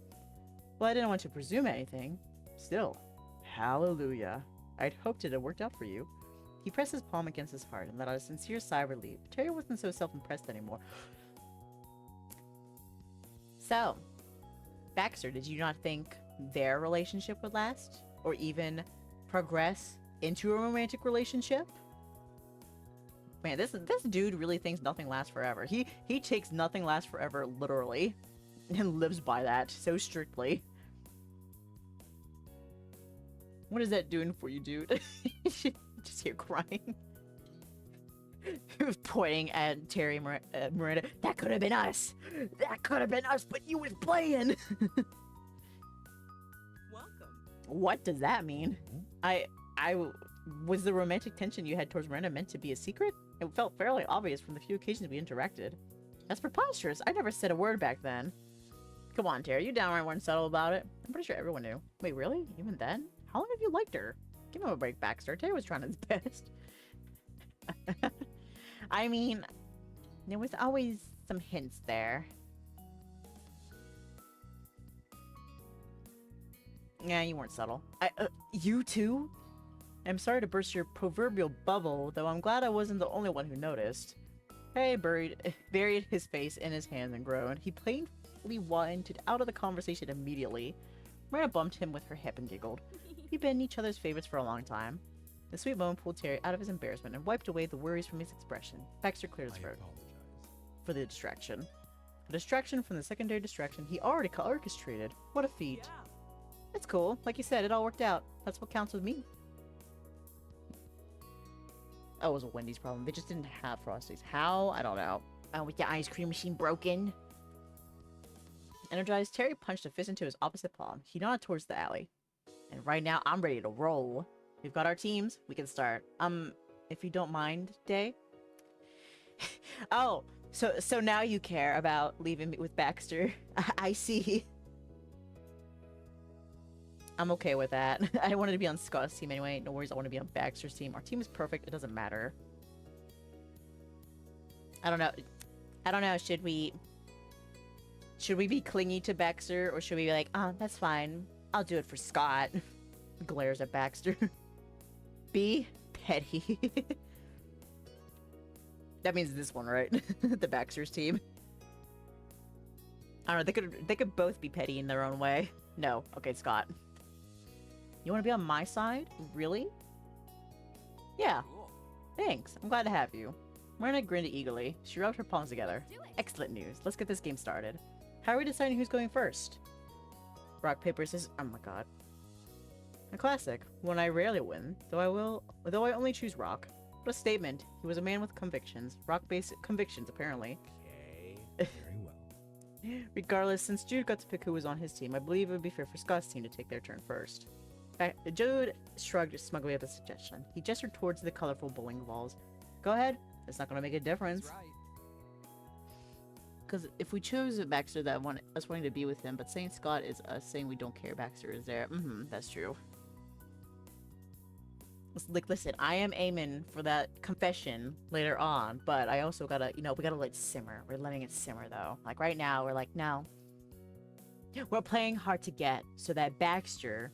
Speaker 1: Well, I didn't want to presume anything. Still, hallelujah. I'd hoped it had worked out for you. He pressed his palm against his heart and let out a sincere sigh of relief. Terry wasn't so self-impressed anymore. So, Baxter, did you not think their relationship would last? Or even progress into a romantic relationship? Man, this dude really thinks nothing lasts forever. He takes nothing lasts forever literally and lives by that so strictly. What is that doing for you, dude? Just here crying. He was pointing at Terry Miranda. That could have been us. That could have been us, but you was playing.
Speaker 6: Welcome.
Speaker 1: What does that mean? Was the romantic tension you had towards Miranda meant to be a secret? It felt fairly obvious from the few occasions we interacted. That's preposterous. I never said a word back then. Come on, Terry. You downright weren't subtle about it. I'm pretty sure everyone knew. Wait, really? Even then? How long have you liked her? Give him a break, Baxter. Terry was trying his best. I mean, there was always some hints there. Yeah, you weren't subtle. You too? I'm sorry to burst your proverbial bubble, though I'm glad I wasn't the only one who noticed. Harry buried his face in his hands and groaned. He painfully winded out of the conversation immediately. Miranda bumped him with her hip and giggled. We've been each other's favorites for a long time. The sweet moan pulled Terry out of his embarrassment and wiped away the worries from his expression. Baxter cleared his throat. For the distraction. A distraction from the secondary distraction he already orchestrated. What a feat.
Speaker 6: Yeah.
Speaker 1: It's cool. Like you said, it all worked out. That's what counts with me. Oh, it was a Wendy's problem. They just didn't have Frosties. How? I don't know. Oh, with the ice cream machine broken. Energized, Terry punched a fist into his opposite palm. He nodded towards the alley. And right now, I'm ready to roll. We've got our teams. We can start. If you don't mind, Dae. Oh, So now you care about leaving me with Baxter. I see. I'm okay with that. I wanted to be on Scott's team anyway. No worries, I want to be on Baxter's team. Our team is perfect. It doesn't matter. I don't know. I don't know. Should we be clingy to Baxter, or should we be like, oh, that's fine. I'll do it for Scott. Glares at Baxter. Be petty. That means this one, right? The Baxter's team. I don't know. They could both be petty in their own way. No. Okay, Scott. You want to be on my side? Really? Yeah.
Speaker 5: Cool.
Speaker 1: Thanks. I'm glad to have you. Myrna grinned eagerly. She rubbed her palms together.
Speaker 4: Do it.
Speaker 1: Excellent news. Let's get this game started. How are we deciding who's going first? Rock, paper, scissors. Oh my god. A classic. One I rarely win, though I only choose rock. What a statement. He was a man with convictions. Rock-based convictions, apparently.
Speaker 2: Okay. Very well.
Speaker 1: Regardless, since Jude got to pick who was on his team, I believe it would be fair for Scott's team to take their turn first. Jude shrugged smugly at the suggestion. He gestured towards the colorful bowling balls. Go ahead. It's not going to make a difference.
Speaker 5: That's right.
Speaker 1: Because if we chose Baxter, that one us wanting to be with him, but saying Scott is us saying we don't care Baxter is there. That's true. Like, listen, I am aiming for that confession later on, but I also gotta, we gotta let it simmer. We're letting it simmer, though. Like, right now, we're like, no. We're playing hard to get so that Baxter...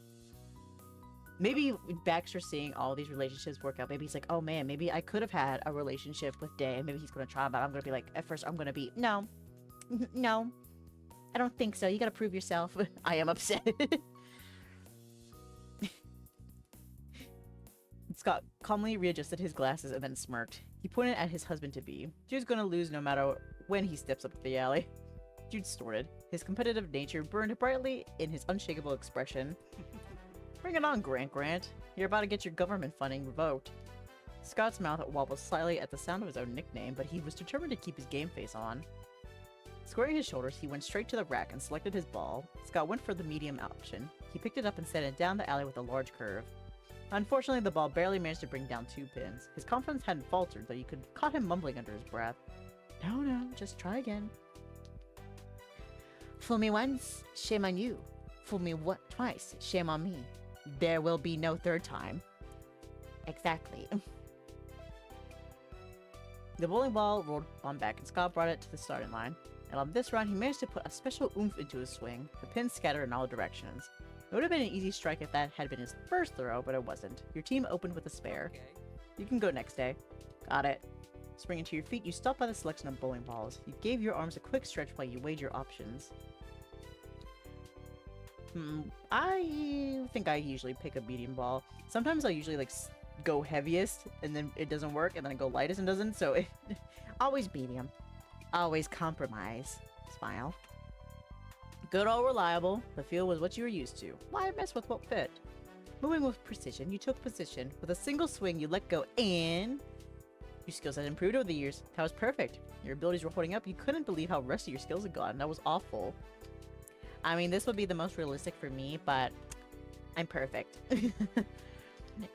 Speaker 1: Maybe Baxter seeing all these relationships work out, maybe he's like, oh man, maybe I could have had a relationship with Dae, and maybe he's gonna try, but I'm gonna be like, at first I'm gonna be, no. No. I don't think so. You gotta prove yourself. I am upset. Scott calmly readjusted his glasses and then smirked. He pointed at his husband-to-be. Jude's gonna lose no matter when he steps up the alley. Jude snorted. His competitive nature burned brightly in his unshakable expression. Bring it on, Grant. You're about to get your government funding revoked. Scott's mouth wobbled slightly at the sound of his own nickname, but he was determined to keep his game face on. Squaring his shoulders, he went straight to the rack and selected his ball. Scott went for the medium option. He picked it up and sent it down the alley with a large curve. Unfortunately, the ball barely managed to bring down 2 pins. His confidence hadn't faltered, though you could caught him mumbling under his breath. No, just try again. Fool me once, shame on you. Fool me twice, shame on me. There will be no third time. Exactly. The bowling ball rolled on back, and Scott brought it to the starting line. And on this run, he managed to put a special oomph into his swing. The pins scattered in all directions. It would have been an easy strike if that had been his first throw, but it wasn't. Your team opened with a spare.
Speaker 5: Okay.
Speaker 1: You can go next, Dae. Got it. Springing to your feet, you stopped by the selection of bowling balls. You gave your arms a quick stretch while you weighed your options. I think I usually pick a medium ball. Sometimes I usually go heaviest and then it doesn't work, and then I go lightest and doesn't, so always medium. Always compromise. Smile. Good old reliable. The feel was what you were used to. Why mess with what fit? Moving with precision, you took position. With a single swing, you let go and... Your skills had improved over the years. That was perfect. Your abilities were holding up. You couldn't believe how rusty your skills had gotten. That was awful. I mean, this would be the most realistic for me, but I'm perfect.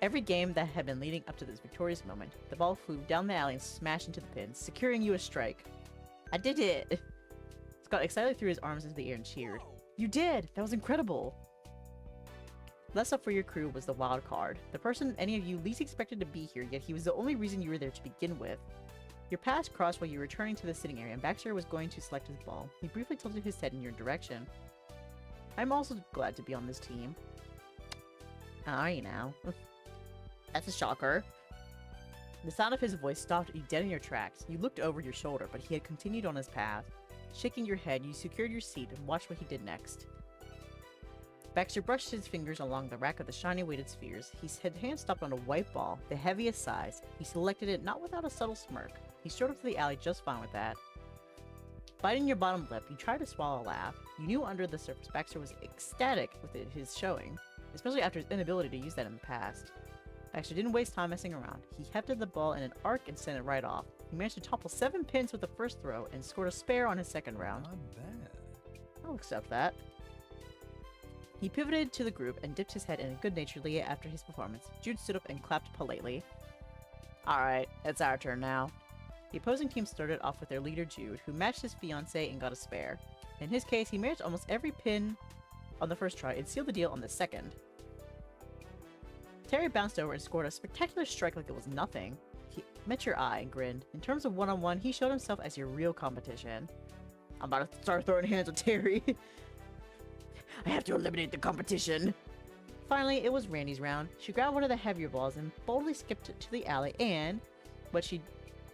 Speaker 1: Every game that had been leading up to this victorious moment, the ball flew down the alley and smashed into the pins, securing you a strike. I did it! Scott excitedly threw his arms into the air and cheered. You did! That was incredible! Less up for your crew was the wild card. The person any of you least expected to be here, yet he was the only reason you were there to begin with. Your paths crossed while you were returning to the sitting area, and Baxter was going to select his ball. He briefly tilted his head in your direction. I'm also glad to be on this team. Are you now? That's a shocker. The sound of his voice stopped you dead in your tracks. You looked over your shoulder, but he had continued on his path. Shaking your head, you secured your seat and watched what he did next. Baxter brushed his fingers along the rack of the shiny weighted spheres. His hand stopped on a white ball, the heaviest size. He selected it not without a subtle smirk. He strode up to the alley just fine with that. Biting your bottom lip, you tried to swallow a laugh. You knew under the surface Baxter was ecstatic with his showing, especially after his inability to use that in the past. Baxter didn't waste time messing around. He hefted the ball in an arc and sent it right off. He managed to topple 7 pins with the first throw and scored a spare on his second round.
Speaker 2: Not bad.
Speaker 1: I'll accept that. He pivoted to the group and dipped his head in good-naturedly after his performance. Jude stood up and clapped politely. Alright, it's our turn now. The opposing team started off with their leader Jude, who matched his fiancée and got a spare. In his case, he managed almost every pin on the first try and sealed the deal on the second. Terry bounced over and scored a spectacular strike like it was nothing. He met your eye and grinned. In terms of one-on-one, he showed himself as your real competition. I'm about to start throwing hands with Terry. I have to eliminate the competition. Finally, it was Randy's round. She grabbed one of the heavier balls and boldly skipped it to the alley, and what she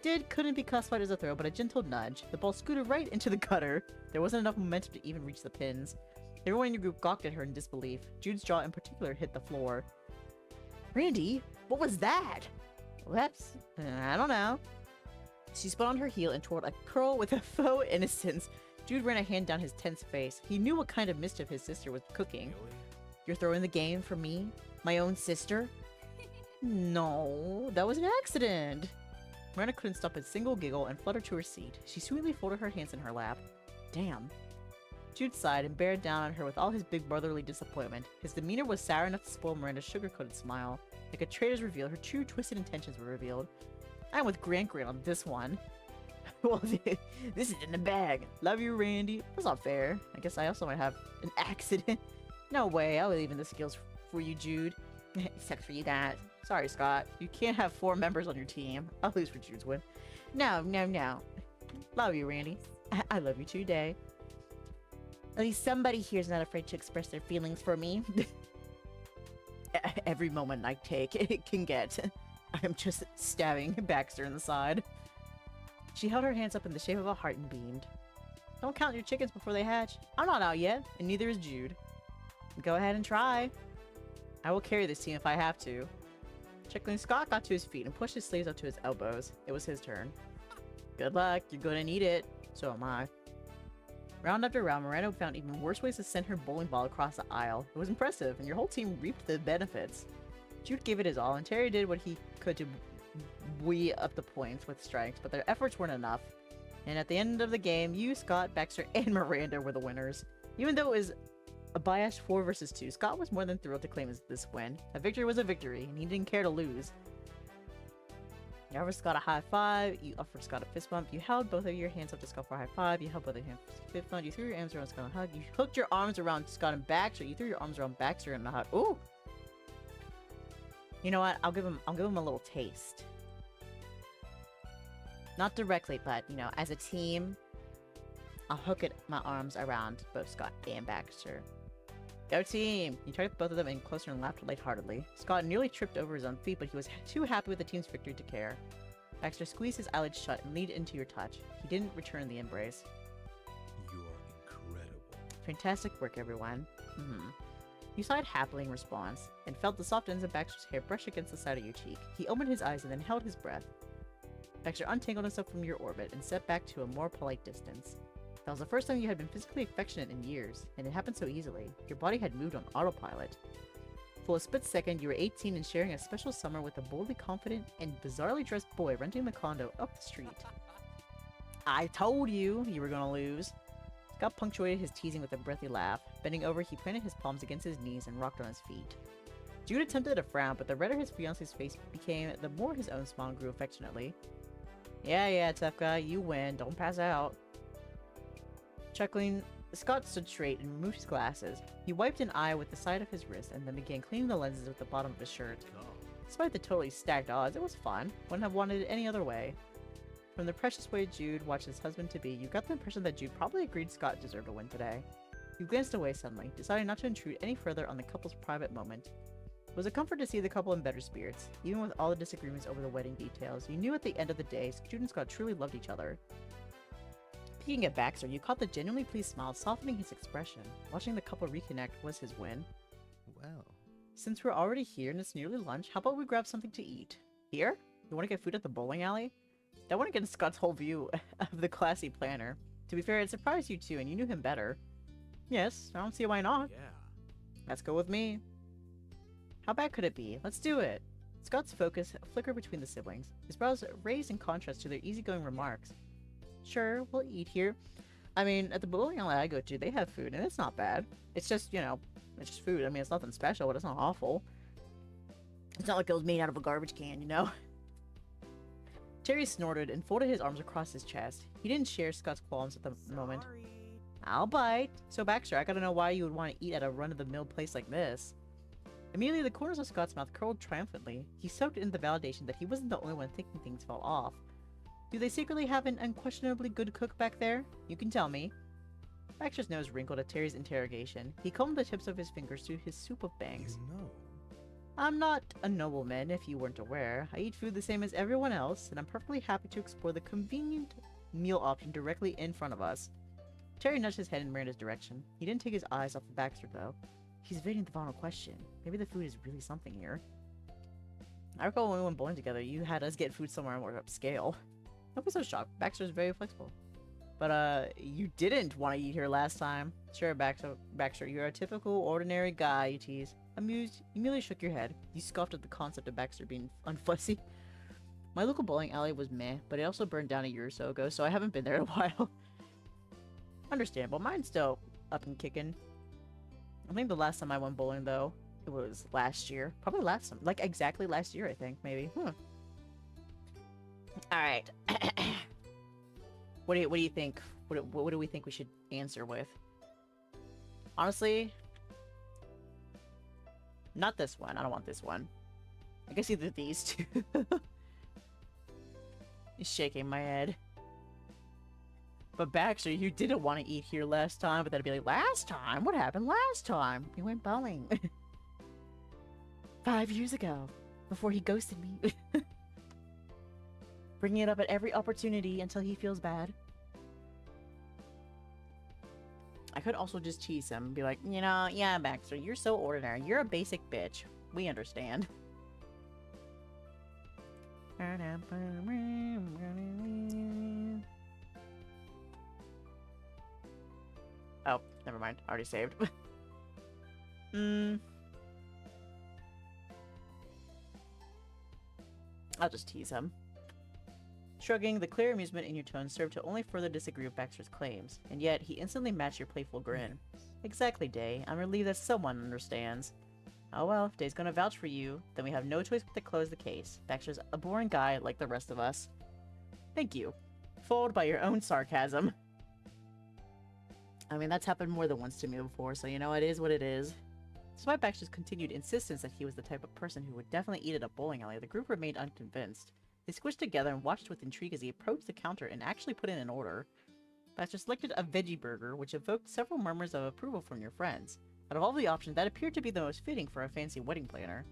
Speaker 1: did couldn't be classified as a throw, but a gentle nudge. The ball scooted right into the gutter. There wasn't enough momentum to even reach the pins. Everyone in your group gawked at her in disbelief. Jude's jaw in particular hit the floor. Randy, what was that? Well, that's... I don't know. She spun on her heel and twirled a curl with a faux innocence. Jude ran a hand down his tense face. He knew what kind of mischief his sister was cooking.
Speaker 2: Really?
Speaker 1: You're throwing the game for me? My own sister? No, that was an accident. Miranda couldn't stop a single giggle and fluttered to her seat. She sweetly folded her hands in her lap. Damn. Jude sighed and bared down on her with all his big brotherly disappointment. His demeanor was sour enough to spoil Miranda's sugar-coated smile. Like a traitor's reveal, her true twisted intentions were revealed. I'm with Grant on this one. Well, this is in the bag. Love you, Randy. That's not fair. I guess I also might have an accident. No way, I'll leave in the skills for you, Jude. Except for you guys. Sorry, Scott. You can't have 4 members on your team. I'll lose for Jude's win. No. Love you, Randy. I love you too, Dae. At least somebody here's not afraid to express their feelings for me. Every moment I take, it can get. I'm just stabbing Baxter in the side. She held her hands up in the shape of a heart and beamed. Don't count your chickens before they hatch. I'm not out yet, and neither is Jude. Go ahead and try. I will carry this team if I have to. Chuckling, Scott got to his feet and pushed his sleeves up to his elbows. It was his turn. Good luck, you're gonna need it. So am I. Round after round, Miranda found even worse ways to send her bowling ball across the aisle. It was impressive, and your whole team reaped the benefits. Jude gave it his all, and Terry did what he could to buoy up the points with strikes, but their efforts weren't enough. And at the end of the game, you, Scott, Baxter, and Miranda were the winners. Even though it was a biased 4 versus 2, Scott was more than thrilled to claim this win. A victory was a victory, and he didn't care to lose. You offered Scott a high five, you offered Scott a fist bump, you held both of your hands up to Scott for a high five, you held both of your hands for a fist bump, you threw your arms around Scott and a hug, you hooked your arms around Scott and Baxter, you threw your arms around Baxter and a hug. Ooh! You know what? I'll give him a little taste. Not directly, but, you know, as a team, I'll hook my arms around both Scott and Baxter. Go team! You tucked both of them in closer and laughed lightheartedly. Scott nearly tripped over his own feet, but he was too happy with the team's victory to care. Baxter squeezed his eyelids shut and leaned into your touch. He didn't return the embrace.
Speaker 2: You're incredible.
Speaker 1: Fantastic work, everyone. You sighed happily in response, and felt the soft ends of Baxter's hair brush against the side of your cheek. He opened his eyes and then held his breath. Baxter untangled himself from your orbit and stepped back to a more polite distance. That was the first time you had been physically affectionate in years, and it happened so easily. Your body had moved on autopilot. For a split second, you were 18 and sharing a special summer with a boldly confident and bizarrely dressed boy renting the condo up the street. I told you were gonna lose. Scott punctuated his teasing with a breathy laugh. Bending over, he planted his palms against his knees and rocked on his feet. Jude attempted a frown, but the redder his fiancé's face became, the more his own smile grew affectionately. Yeah, tough guy, you win. Don't pass out. Chuckling, Scott stood straight and removed his glasses. He wiped an eye with the side of his wrist and then began cleaning the lenses with the bottom of his shirt. Despite the totally stacked odds, it was fun. Wouldn't have wanted it any other way. From the precious way Jude watched his husband-to-be, you got the impression that Jude probably agreed Scott deserved a win today. You glanced away suddenly, deciding not to intrude any further on the couple's private moment. It was a comfort to see the couple in better spirits. Even with all the disagreements over the wedding details, you knew at the end of the day, Jude and Scott truly loved each other. Peeking at Baxter, you caught the genuinely pleased smile softening his expression. Watching the couple reconnect was his win.
Speaker 2: Well,
Speaker 1: Since we're already here and it's nearly lunch, how about we grab something to eat? Here? You want to get food at the bowling alley? That went against Scott's whole view of the classy planner. To be fair, it surprised you too, and you knew him better. Yes, I don't see why not.
Speaker 2: yeah.
Speaker 1: Let's go with me. How bad could it be? Let's do it. Scott's focus flickered between the siblings, his brows raised in contrast to their easygoing remarks. Sure, we'll eat here. I mean, at the bowling alley I go to, they have food, and it's not bad. It's just, you know, it's just food. I mean, it's nothing special, but it's not awful. It's not like it was made out of a garbage can, you know? Terry snorted and folded his arms across his chest. He didn't share Scott's qualms at the moment. I'll bite. So Baxter, I gotta know why you would want to eat at a run-of-the-mill place like this. Immediately, the corners of Scott's mouth curled triumphantly. He soaked in the validation that he wasn't the only one thinking things fell off. Do they secretly have an unquestionably good cook back there? You can tell me. Baxter's nose wrinkled at Terry's interrogation. He combed the tips of his fingers through his soup of bangs.
Speaker 2: You know.
Speaker 1: I'm not a nobleman, if you weren't aware. I eat food the same as everyone else, and I'm perfectly happy to explore the convenient meal option directly in front of us. Terry nudged his head in Miranda's direction. He didn't take his eyes off of Baxter, though. He's evading the final question. Maybe the food is really something here. I recall when we went bowling together, you had us get food somewhere more upscale. Don't be so shocked. Baxter's very flexible. But, you didn't want to eat here last time. Sure, Baxter, you're a typical, ordinary guy, you tease. Amused, you merely shook your head. You scoffed at the concept of Baxter being unfussy. My local bowling alley was meh, but it also burned down a year or so ago, so I haven't been there in a while. Understandable. Mine's still up and kicking. I think the last time I went bowling, though, it was last year. Probably last time. Like, exactly last year, I think, maybe. Alright. What do you think? What do we think we should answer with? Honestly, not this one. I don't want this one. I guess either these two. He's shaking my head. But Baxter, you didn't want to eat here last time, but that'd be like, last time? What happened last time? We went bowling. 5 years ago. Before he ghosted me. Bringing it up at every opportunity until he feels bad. I could also just tease him and be like, you know, yeah, Baxter, you're so ordinary. You're a basic bitch. We understand. Oh, never mind. Already saved. I'll just tease him. Shrugging, the clear amusement in your tone served to only further disagree with Baxter's claims, and yet he instantly matched your playful grin. Exactly, Dae. I'm relieved that someone understands. Oh well, if Dae's gonna vouch for you, then we have no choice but to close the case. Baxter's a boring guy like the rest of us. Thank you. Fooled by your own sarcasm. I mean, that's happened more than once to me before, so you know, it is what it is. Despite Baxter's continued insistence that he was the type of person who would definitely eat at a bowling alley, the group remained unconvinced. They squished together and watched with intrigue as he approached the counter and actually put in an order. Baxter selected a veggie burger, which evoked several murmurs of approval from your friends. Out of all the options, that appeared to be the most fitting for a fancy wedding planner.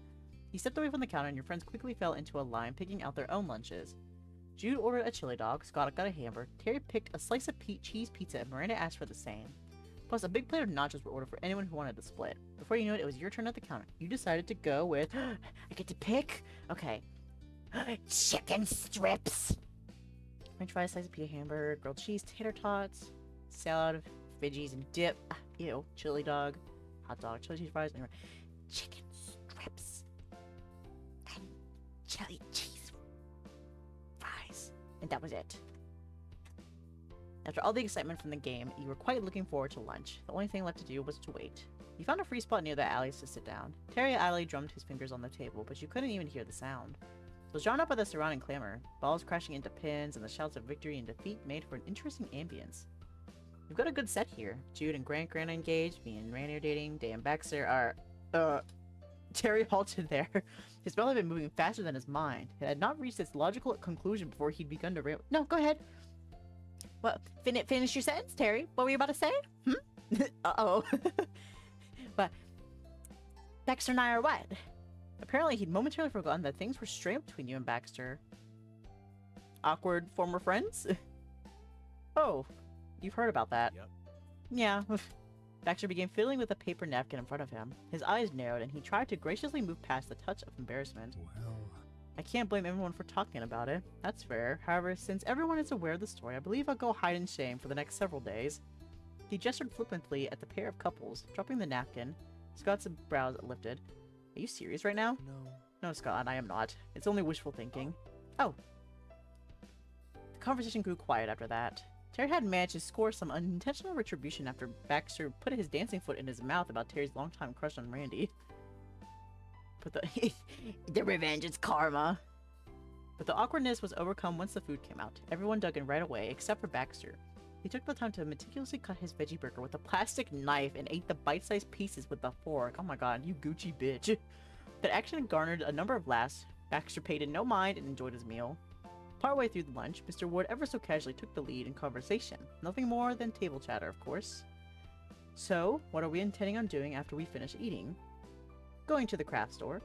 Speaker 1: He stepped away from the counter and your friends quickly fell into a line, picking out their own lunches. Jude ordered a chili dog, Scott got a hamburger, Terry picked a slice of cheese pizza, and Miranda asked for the same. Plus, a big plate of nachos were ordered for anyone who wanted to split. Before you knew it, it was your turn at the counter. You decided to go with... I get to pick? Okay. Chicken strips! French fries, slice of pita hamburger, grilled cheese, tater tots, salad, veggies, and dip. Ew. Chili dog, hot dog, chili cheese fries, and chicken strips. And chili cheese fries. And that was it. After all the excitement from the game, you were quite looking forward to lunch. The only thing left to do was to wait. You found a free spot near the alleys to sit down. Terry idly drummed his fingers on the table, but you couldn't even hear the sound. It was drawn up by the surrounding clamor. Balls crashing into pins and the shouts of victory and defeat made for an interesting ambience. You've got a good set here. Jude and Grant are engaged, me and Randy are dating, Dae and Baxter are... Terry halted there. His mouth had been moving faster than his mind. It had not reached its logical conclusion before he'd begun to No, go ahead. What? Finish your sentence, Terry. What were you about to say? Uh-oh. But Baxter and I are what? Apparently, he'd momentarily forgotten that things were strained between you and Baxter. Awkward former friends? Oh, you've heard about that.
Speaker 5: Yep.
Speaker 1: Yeah. Baxter began fiddling with a paper napkin in front of him. His eyes narrowed, and he tried to graciously move past the touch of embarrassment.
Speaker 2: Well,
Speaker 1: I can't blame everyone for talking about it. That's fair. However, since everyone is aware of the story, I believe I'll go hide in shame for the next several days. He gestured flippantly at the pair of couples, dropping the napkin. Scott's brows lifted. Are you serious right now?
Speaker 2: no.
Speaker 1: No, Scott, I am not. It's only wishful thinking. Oh. The conversation grew quiet after that. Terry had managed to score some unintentional retribution after Baxter put his dancing foot in his mouth about Terry's longtime crush on Randy. But the revenge is karma. But the awkwardness was overcome once the food came out. Everyone dug in right away, except for Baxter. He took the time to meticulously cut his veggie burger with a plastic knife and ate the bite-sized pieces with a fork. Oh my god, you Gucci bitch. That action garnered a number of laughs. Baxter paid in no mind and enjoyed his meal. Partway through the lunch, Mr. Ward ever so casually took the lead in conversation. Nothing more than table chatter, of course. So, what are we intending on doing after we finish eating? Going to the craft store.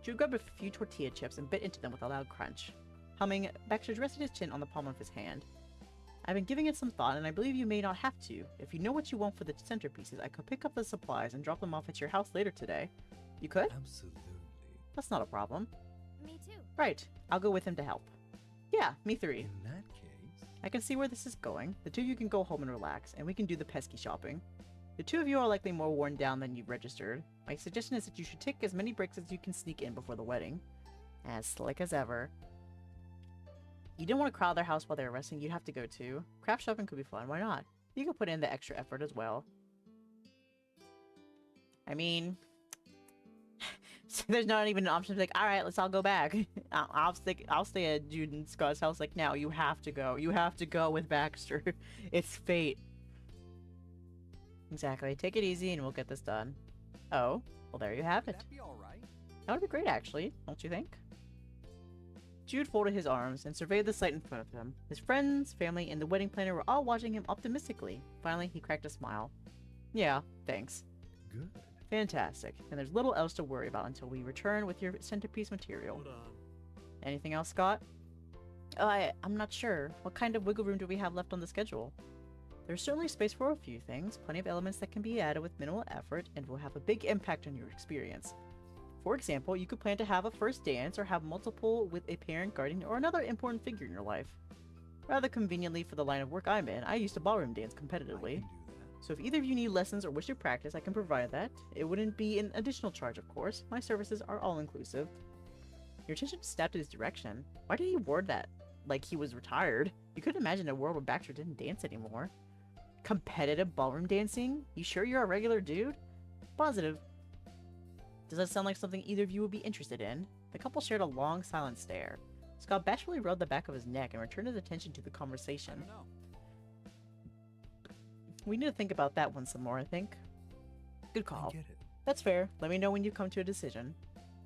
Speaker 1: Jude grabbed a few tortilla chips and bit into them with a loud crunch. Humming, Baxter rested his chin on the palm of his hand. I've been giving it some thought, and I believe you may not have to. If you know what you want for the centerpieces, I could pick up the supplies and drop them off at your house later today. You could?
Speaker 2: Absolutely.
Speaker 1: That's not a problem.
Speaker 4: Me too.
Speaker 1: Right. I'll go with him to help. Yeah, me three.
Speaker 2: In that case,
Speaker 1: I can see where this is going. The two of you can go home and relax, and we can do the pesky shopping. The two of you are likely more worn down than you've registered. My suggestion is that you should take as many breaks as you can sneak in before the wedding. As slick as ever. You didn't want to crowd their house while they were resting, you'd have to go too. Craft shopping could be fun, why not? You could put in the extra effort as well. I mean... there's not even an option to be like, alright, let's all go back. I'll stay at Jude and Scott's house. Like, no, you have to go. You have to go with Baxter. It's fate. Exactly. Take it easy and we'll get this done. Oh, well there you have
Speaker 5: Would
Speaker 1: it.
Speaker 5: that be alright?
Speaker 1: That would be great, actually, don't you think? Jude folded his arms and surveyed the sight in front of him. His friends, family, and the wedding planner were all watching him optimistically. Finally, he cracked a smile. Yeah, thanks.
Speaker 2: good.
Speaker 1: Fantastic. And there's little else to worry about until we return with your centerpiece material.
Speaker 6: Hold on.
Speaker 1: Anything else, Scott? I'm not sure. What kind of wiggle room do we have left on the schedule? There's certainly space for a few things, plenty of elements that can be added with minimal effort and will have a big impact on your experience. For example, you could plan to have a first dance or have multiple with a parent, guardian, or another important figure in your life. Rather conveniently for the line of work I'm in, I used to ballroom dance
Speaker 2: I
Speaker 1: competitively.
Speaker 2: can do that.
Speaker 1: So if either of you need lessons or wish to practice, I can provide that. It wouldn't be an additional charge, of course. My services are all-inclusive. Your attention snapped in his direction. Why did he word that like he was retired? You couldn't imagine a world where Baxter didn't dance anymore. Competitive ballroom dancing? You sure you're a regular dude? Positive. Does that sound like something either of you would be interested in? The couple shared a long, silent stare. Scott bashfully rubbed the back of his neck and returned his attention to the
Speaker 5: I
Speaker 1: conversation.
Speaker 5: don't know.
Speaker 1: We need to think about that one some more, I think. Good call.
Speaker 2: I get it.
Speaker 1: That's fair. Let me know when you come to a decision.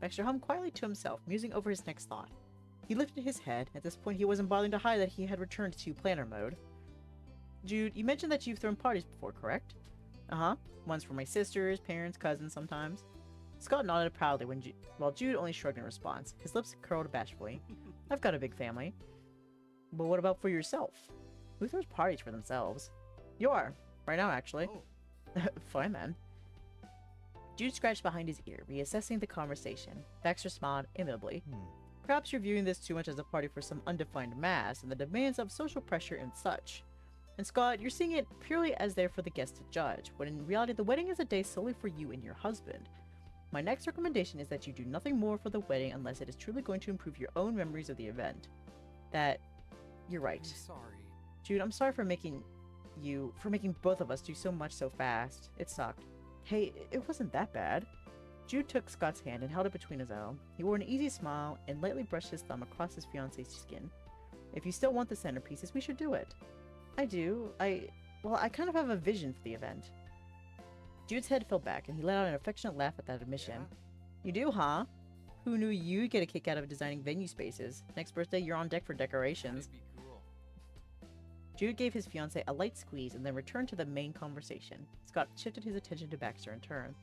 Speaker 1: Baxter hummed quietly to himself, musing over his next thought. He lifted his head. At this point, he wasn't bothering to hide that he had returned to planner mode. Jude, you mentioned that you've thrown parties before, correct? Uh-huh. Ones for my sisters, parents, cousins, sometimes. Scott nodded proudly while Jude only shrugged in response. His lips curled bashfully. I've got a big family. But what about for yourself? Who throws parties for themselves? You are. Right now, actually.
Speaker 5: Oh,
Speaker 1: Fine, then. Jude scratched behind his ear, reassessing the conversation. Baxter smiled amiably. Perhaps you're viewing this too much as a party for some undefined mass and the demands of social pressure and such. And Scott, you're seeing it purely as there for the guests to judge, when in reality the wedding is a day solely for you and your husband. My next recommendation is that you do nothing more for the wedding unless it is truly going to improve your own memories of the event. You're right.
Speaker 5: I'm sorry.
Speaker 1: Jude, I'm sorry for making both of us do so much so fast. It sucked. Hey, it wasn't that bad. Jude took Scott's hand and held it between his own. He wore an easy smile and lightly brushed his thumb across his fiancée's skin. If you still want the centerpieces, we should do it. I do. I kind of have a vision for the event. Jude's head fell back and he let out an affectionate laugh at that admission.
Speaker 5: Yeah?
Speaker 1: You do, huh? Who knew you'd get a kick out of designing venue spaces? Next birthday, you're on deck for decorations.
Speaker 5: That'd be cool.
Speaker 1: Jude gave his fiancée a light squeeze and then returned to the main conversation. Scott shifted his attention to Baxter in turn.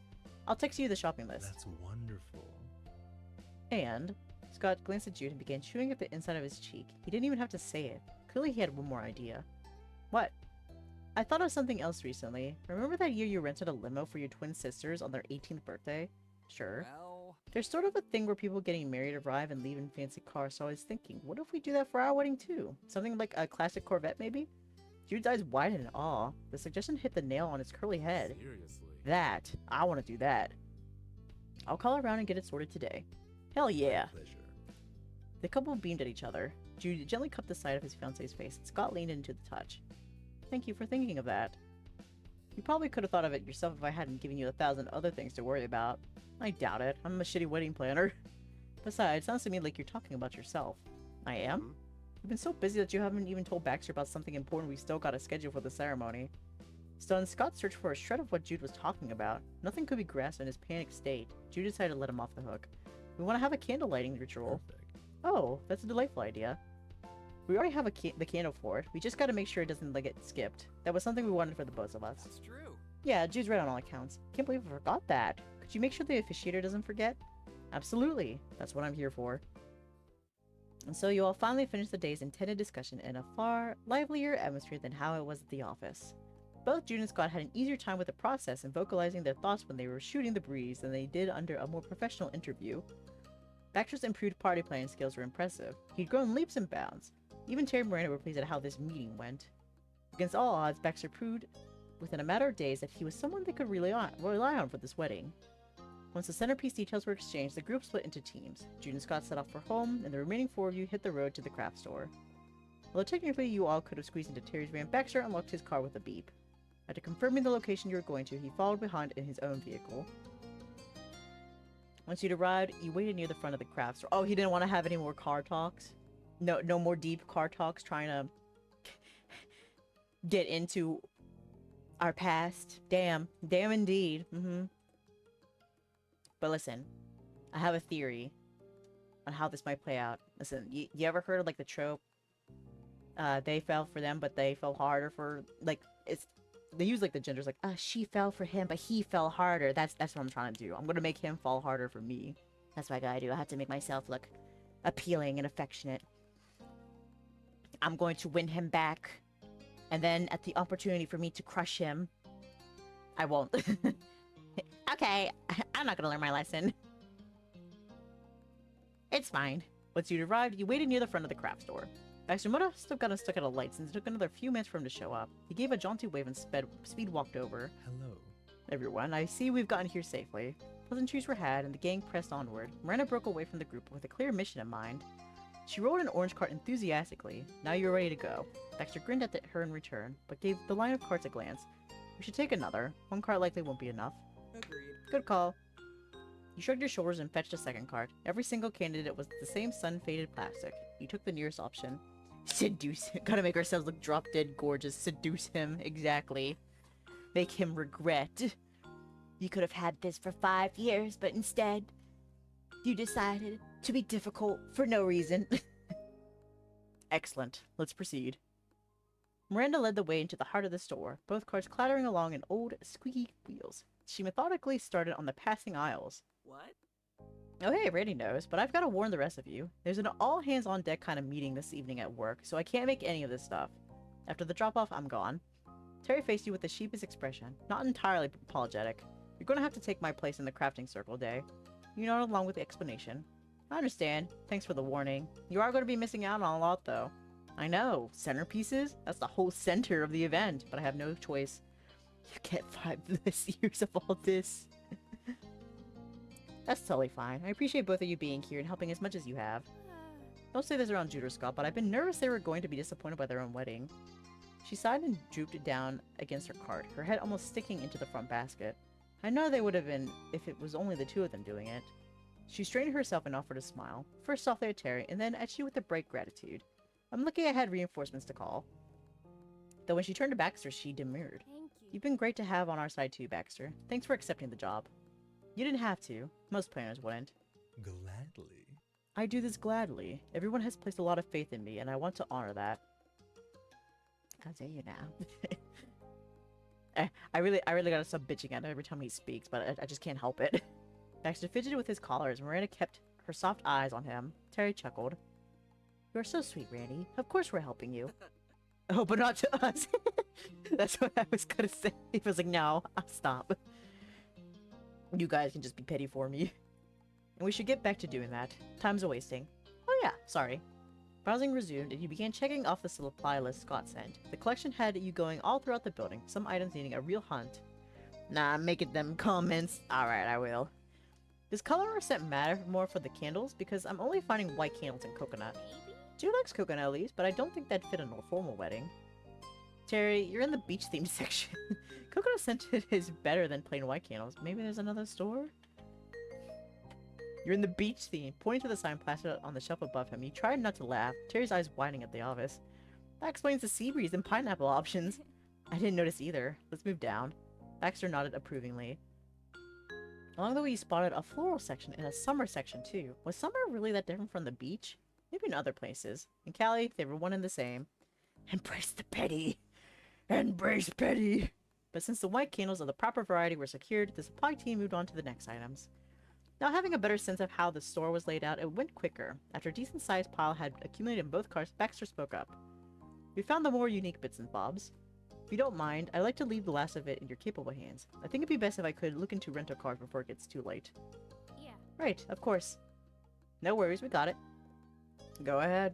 Speaker 1: I'll text you the shopping list.
Speaker 2: That's wonderful.
Speaker 1: And Scott glanced at Jude and began chewing at the inside of his cheek. He didn't even have to say it. Clearly he had one more idea. What? I thought of something else recently. Remember that year you rented a limo for your twin sisters on their 18th birthday? Sure.
Speaker 5: Well,
Speaker 1: There's sort of a thing where people getting married arrive and leave in fancy cars, so I was thinking, what if we do that for our wedding too? Something like a classic Corvette, maybe? Jude's eyes widened in awe. The suggestion hit the nail on his curly head.
Speaker 6: Seriously.
Speaker 1: That. I want to do that. I'll call around and get it sorted today. Hell yeah.
Speaker 2: Pleasure.
Speaker 1: The couple beamed at each other. Jude gently cupped the side of his fiancée's face, and Scott leaned into the touch. Thank you for thinking of that. You probably could have thought of it yourself if I hadn't given you 1,000 other things to worry about. I doubt it. I'm a shitty wedding planner. Besides, it sounds to me like you're talking about yourself. I am? You've been so busy that you haven't even told Baxter about something important we still got to schedule for the ceremony. Stunned, Scott searched for a shred of what Jude was talking about. Nothing could be grasped in his panicked state. Jude decided to let him off the hook. We want to have a candle lighting ritual.
Speaker 2: Perfect.
Speaker 1: Oh, that's a delightful idea. We already have the candle for it. We just gotta make sure it doesn't get skipped. That was something we wanted for the both of us.
Speaker 5: That's true.
Speaker 1: Yeah, Jude's right on all accounts. Can't believe I forgot that. Could you make sure the officiator doesn't forget? Absolutely. That's what I'm here for. And so you all finally finished the day's intended discussion in a far livelier atmosphere than how it was at the office. Both Jude and Scott had an easier time with the process and vocalizing their thoughts when they were shooting the breeze than they did under a more professional interview. Baxter's improved party planning skills were impressive. He'd grown leaps and bounds. Even Terry and Miranda were pleased at how this meeting went. Against all odds, Baxter proved within a matter of days that he was someone they could rely on for this wedding. Once the centerpiece details were exchanged, the group split into teams. Jude and Scott set off for home, and the remaining four of you hit the road to the craft store. Although technically you all could have squeezed into Terry's van, Baxter unlocked his car with a beep. After confirming the location you were going to, he followed behind in his own vehicle. Once you'd arrived, you waited near the front of the craft store. Oh, he didn't want to have any more car talks? No more deep car talks trying to get into our past. Damn indeed. But listen, I have a theory on how this might play out. Listen, you ever heard of like the trope? They fell for them, but they fell harder for, like, they use like the genders, like, she fell for him, but he fell harder. That's what I'm trying to do. I'm gonna make him fall harder for me. That's what I gotta do. I have to make myself look appealing and affectionate. I'm going to win him back, and then at the opportunity for me to crush him, I won't. Okay, I'm not gonna learn my lesson. It's fine. Once you'd arrived, you waited near the front of the craft store. Baxter might have still got stuck at a light since it took another few minutes for him to show up. He gave a jaunty wave and speed walked over.
Speaker 2: Hello.
Speaker 1: Everyone, I see we've gotten here safely. Pleasantries were had, and the gang pressed onward. Miranda broke away from the group with a clear mission in mind. She rolled an orange cart enthusiastically. Now you're ready to go. Baxter grinned at her in return, but gave the line of carts a glance. We should take another. One cart likely won't be enough.
Speaker 5: Agreed.
Speaker 1: Good call. You shrugged your shoulders and fetched a second cart. Every single candidate was the same sun-faded plastic. You took the nearest option. Seduce him. Gotta make ourselves look drop-dead gorgeous. Seduce him. Exactly. Make him regret. You could have had this for 5 years, but instead, you decided to be difficult for no reason. Excellent. Let's proceed. Miranda led the way into the heart of the store, both carts clattering along in old, squeaky wheels. She methodically started on the passing aisles.
Speaker 5: What?
Speaker 1: Oh hey, Randy knows, but I've got to warn the rest of you. There's an all-hands-on-deck kind of meeting this evening at work, so I can't make any of this stuff. After the drop-off, I'm gone. Terry faced you with a sheepish expression, not entirely apologetic. You're going to have to take my place in the crafting circle, Dae. You nodded along with the explanation. I understand. Thanks for the warning. You are going to be missing out on a lot, though. I know. Centerpieces? That's the whole center of the event, but I have no choice. You get 5 years of all this. That's totally fine. I appreciate both of you being here and helping as much as you have. Don't say this around Jude or Scott, but I've been nervous they were going to be disappointed by their own wedding. She sighed and drooped it down against her cart, her head almost sticking into the front basket. I know they would have been if it was only the two of them doing it. She straightened herself and offered a smile, first softly at Terry, and then at you with a bright gratitude. I'm lucky I had reinforcements to call. Though when she turned to Baxter, she demurred.
Speaker 4: Thank you.
Speaker 1: You've been great to have on our side too, Baxter. Thanks for accepting the job. You didn't have to. Most planners wouldn't.
Speaker 2: Gladly.
Speaker 1: I do this gladly. Everyone has placed a lot of faith in me, and I want to honor that. How dare you now? I really gotta stop bitching at him every time he speaks, but I just can't help it. Baxter fidgeted with his collar as Miranda kept her soft eyes on him. Terry chuckled. You are so sweet, Randy. Of course we're helping you. Oh, but not to us. That's what I was gonna say. He was like, no, I'll stop. You guys can just be petty for me. And we should get back to doing that. Time's a-wasting. Oh yeah, sorry. Browsing resumed, and you began checking off the supply list Scott sent. The collection had you going all throughout the building, some items needing a real hunt. Nah, I'm making them comments. Alright, I will. Does color or scent matter more for the candles? Because I'm only finding white candles and coconut. Jude likes coconut leaves, but I don't think that'd fit in a formal wedding. Terry, you're in the beach-themed section. Coconut scented is better than plain white candles. Maybe there's another store? You're in the beach theme. Pointing to the sign plastered on the shelf above him, he tried not to laugh, Terry's eyes widening at the office. That explains the sea breeze and pineapple options. I didn't notice either. Let's move down. Baxter nodded approvingly. Along the way, he spotted a floral section and a summer section, too. Was summer really that different from the beach? Maybe in other places. In Cali, they were one and the same. Embrace the petty! Embrace petty! But since the white candles of the proper variety were secured, the supply team moved on to the next items. Now having a better sense of how the store was laid out, it went quicker. After a decent-sized pile had accumulated in both cars, Baxter spoke up. We found the more unique bits and bobs. If you don't mind, I'd like to leave the last of it in your capable hands. I think it'd be best if I could look into rental cars before it gets too late.
Speaker 4: Yeah.
Speaker 1: Right, of course. No worries, we got it. Go ahead.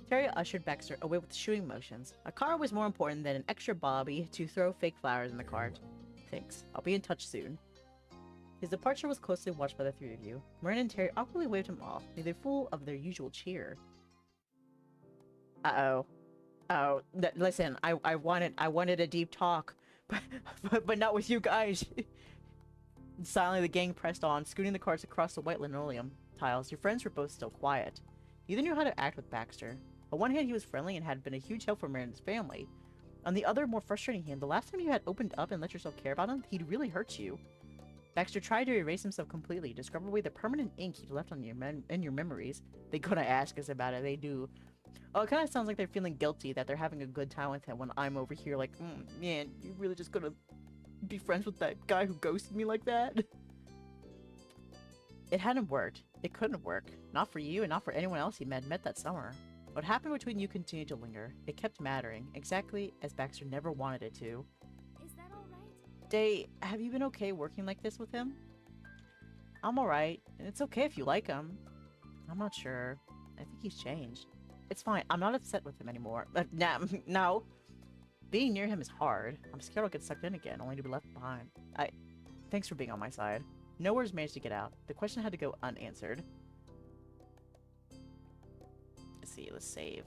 Speaker 1: Terry ushered Baxter away with shooing motions. A car was more important than an extra bobby to throw fake flowers in the cart. Thanks. I'll be in touch soon. His departure was closely watched by the three of you. Miranda and Terry awkwardly waved him off, neither full of their usual cheer. Uh-oh. Oh, listen, I wanted a deep talk, but not with you guys. Silently, the gang pressed on, scooting the carts across the white linoleum tiles. Your friends were both still quiet. Neither knew how to act with Baxter. On one hand, he was friendly and had been a huge help for Miranda's family. On the other, more frustrating hand, the last time you had opened up and let yourself care about him, he'd really hurt you. Baxter tried to erase himself completely, to scrub away the permanent ink he'd left on your memories. They gonna ask us about it, they do. Oh, it kind of sounds like they're feeling guilty that they're having a good time with him when I'm over here like, man, you really just gonna be friends with that guy who ghosted me like that? It hadn't worked. It couldn't work. Not for you and not for anyone else he met that summer. What happened between you continued to linger. It kept mattering, exactly as Baxter never wanted it to.
Speaker 4: Is that all right?
Speaker 1: Dae, have you been okay working like this with him? I'm alright, and it's okay if you like him. I'm not sure. I think he's changed. It's fine. I'm not upset with him anymore. No. Being near him is hard. I'm scared I'll get sucked in again, only to be left behind. Thanks for being on my side. No words managed to get out. The question had to go unanswered. Let's see. Let's save.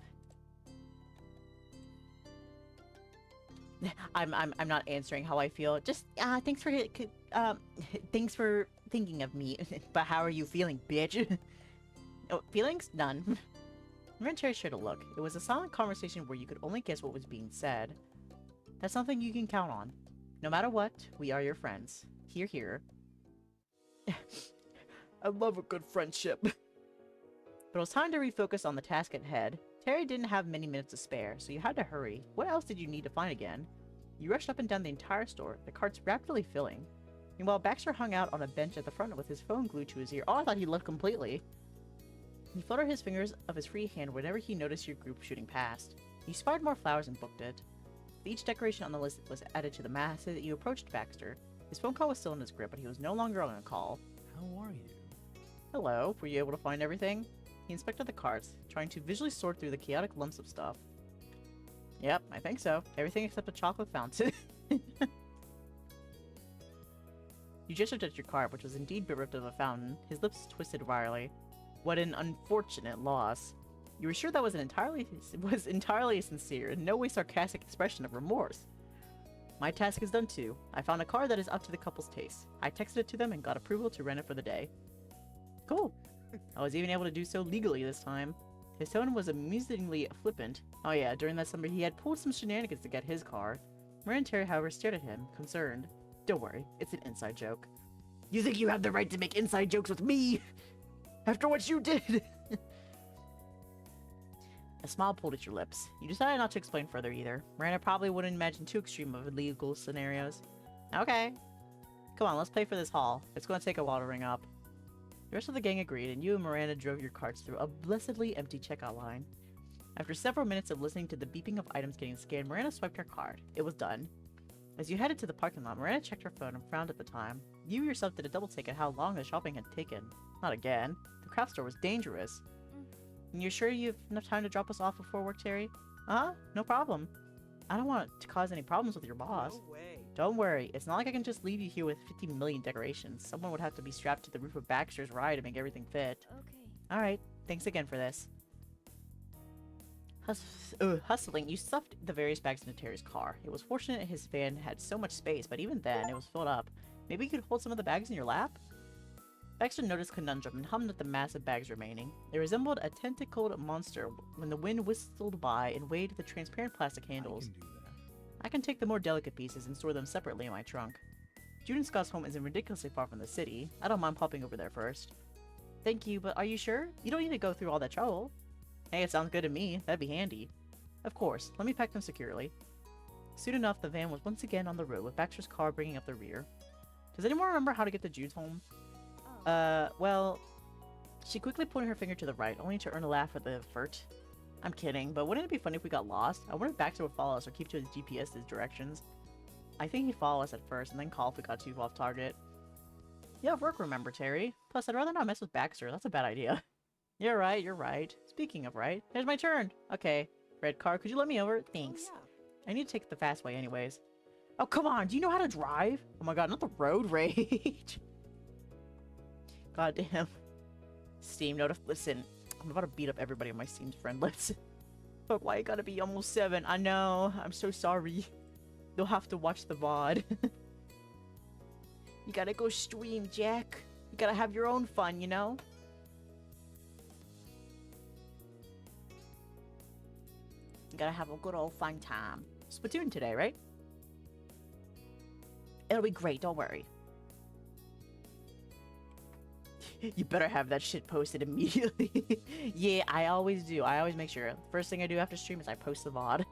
Speaker 1: I'm not answering how I feel. Just thanks for thinking of me. But how are you feeling, bitch? Oh, feelings? None. Terry shared a look. It was a silent conversation where you could only guess what was being said. That's something you can count on. No matter what, we are your friends. Hear, hear. I love a good friendship. But it was time to refocus on the task at head. Terry didn't have many minutes to spare, so you had to hurry. What else did you need to find again? You rushed up and down the entire store, the carts rapidly filling. Meanwhile, Baxter hung out on a bench at the front with his phone glued to his ear. Oh, I thought he left completely. He fluttered his fingers of his free hand whenever he noticed your group shooting past. He spied more flowers and booked it. Each decoration on the list was added to the mass so that you approached Baxter. His phone call was still in his grip, but he was no longer on a call.
Speaker 2: How are you?
Speaker 1: Hello, were you able to find everything? He inspected the carts, trying to visually sort through the chaotic lumps of stuff. Yep, I think so. Everything except a chocolate fountain. You gestured at your cart, which was indeed bereft of a fountain. His lips twisted wryly. What an unfortunate loss. You were sure that was entirely sincere, and no way sarcastic expression of remorse. My task is done too. I found a car that is up to the couple's taste. I texted it to them and got approval to rent it for the day. Cool. I was even able to do so legally this time. His tone was amusingly flippant. Oh yeah, during that summer he had pulled some shenanigans to get his car. Marin and Terry, however, stared at him, concerned. Don't worry, it's an inside joke. You think you have the right to make inside jokes with me? After what you did! A smile pulled at your lips. You decided not to explain further either. Miranda probably wouldn't imagine too extreme of illegal scenarios. Okay. Come on, let's pay for this haul. It's going to take a while to ring up. The rest of the gang agreed, and you and Miranda drove your carts through a blessedly empty checkout line. After several minutes of listening to the beeping of items getting scanned, Miranda swiped her card. It was done. As you headed to the parking lot, Miranda checked her phone and frowned at the time. You yourself did a double take at how long the shopping had taken. Not again. The craft store was dangerous. And you're sure you have enough time to drop us off before work, Terry? Uh-huh, no problem. I don't want to cause any problems with your boss.
Speaker 5: No way.
Speaker 1: Don't worry, it's not like I can just leave you here with 50 million decorations. Someone would have to be strapped to the roof of Baxter's ride to make everything fit.
Speaker 4: Okay.
Speaker 1: Alright, thanks again for this. Hustling, you stuffed the various bags into Terry's car. It was fortunate his van had so much space, but even then, it was filled up. Maybe you could hold some of the bags in your lap? Baxter noticed Conundrum and hummed at the mass of bags remaining. It resembled a tentacled monster when the wind whistled by and waved the transparent plastic handles.
Speaker 2: I can do that.
Speaker 1: I can take the more delicate pieces and store them separately in my trunk. Jude and Scott's home isn't ridiculously far from the city. I don't mind popping over there first. Thank you, but are you sure? You don't need to go through all that trouble. Hey, it sounds good to me. That'd be handy. Of course. Let me pack them securely. Soon enough, the van was once again on the road, with Baxter's car bringing up the rear. Does anyone remember how to get to Jude's home?
Speaker 4: Oh.
Speaker 1: Well... She quickly pointed her finger to the right, only to earn a laugh at the effort. I'm kidding, but wouldn't it be funny if we got lost? I wonder if Baxter would follow us or keep to his GPS's directions. I think he'd follow us at first, and then call if we got too off target. You have work, remember, Terry. Plus, I'd rather not mess with Baxter. That's a bad idea. You're right, you're right. Speaking of right, here's my turn. Okay. Red car, could you let me over? Thanks.
Speaker 4: Oh,
Speaker 1: I need to take the fast way anyways. Oh, come on, do you know how to drive? Oh my god, not the road rage. God damn. Steam notif- listen, I'm about to beat up everybody on my Steam's friend list. But why it gotta be almost 7? I know, I'm so sorry. You'll have to watch the VOD. You gotta go stream, Jack. You gotta have your own fun, you know? You gotta have a good old fun time. Splatoon today, right? It'll be great, don't worry. You better have that shit posted immediately. Yeah, I always do. I always make sure. First thing I do after stream is I post the VOD.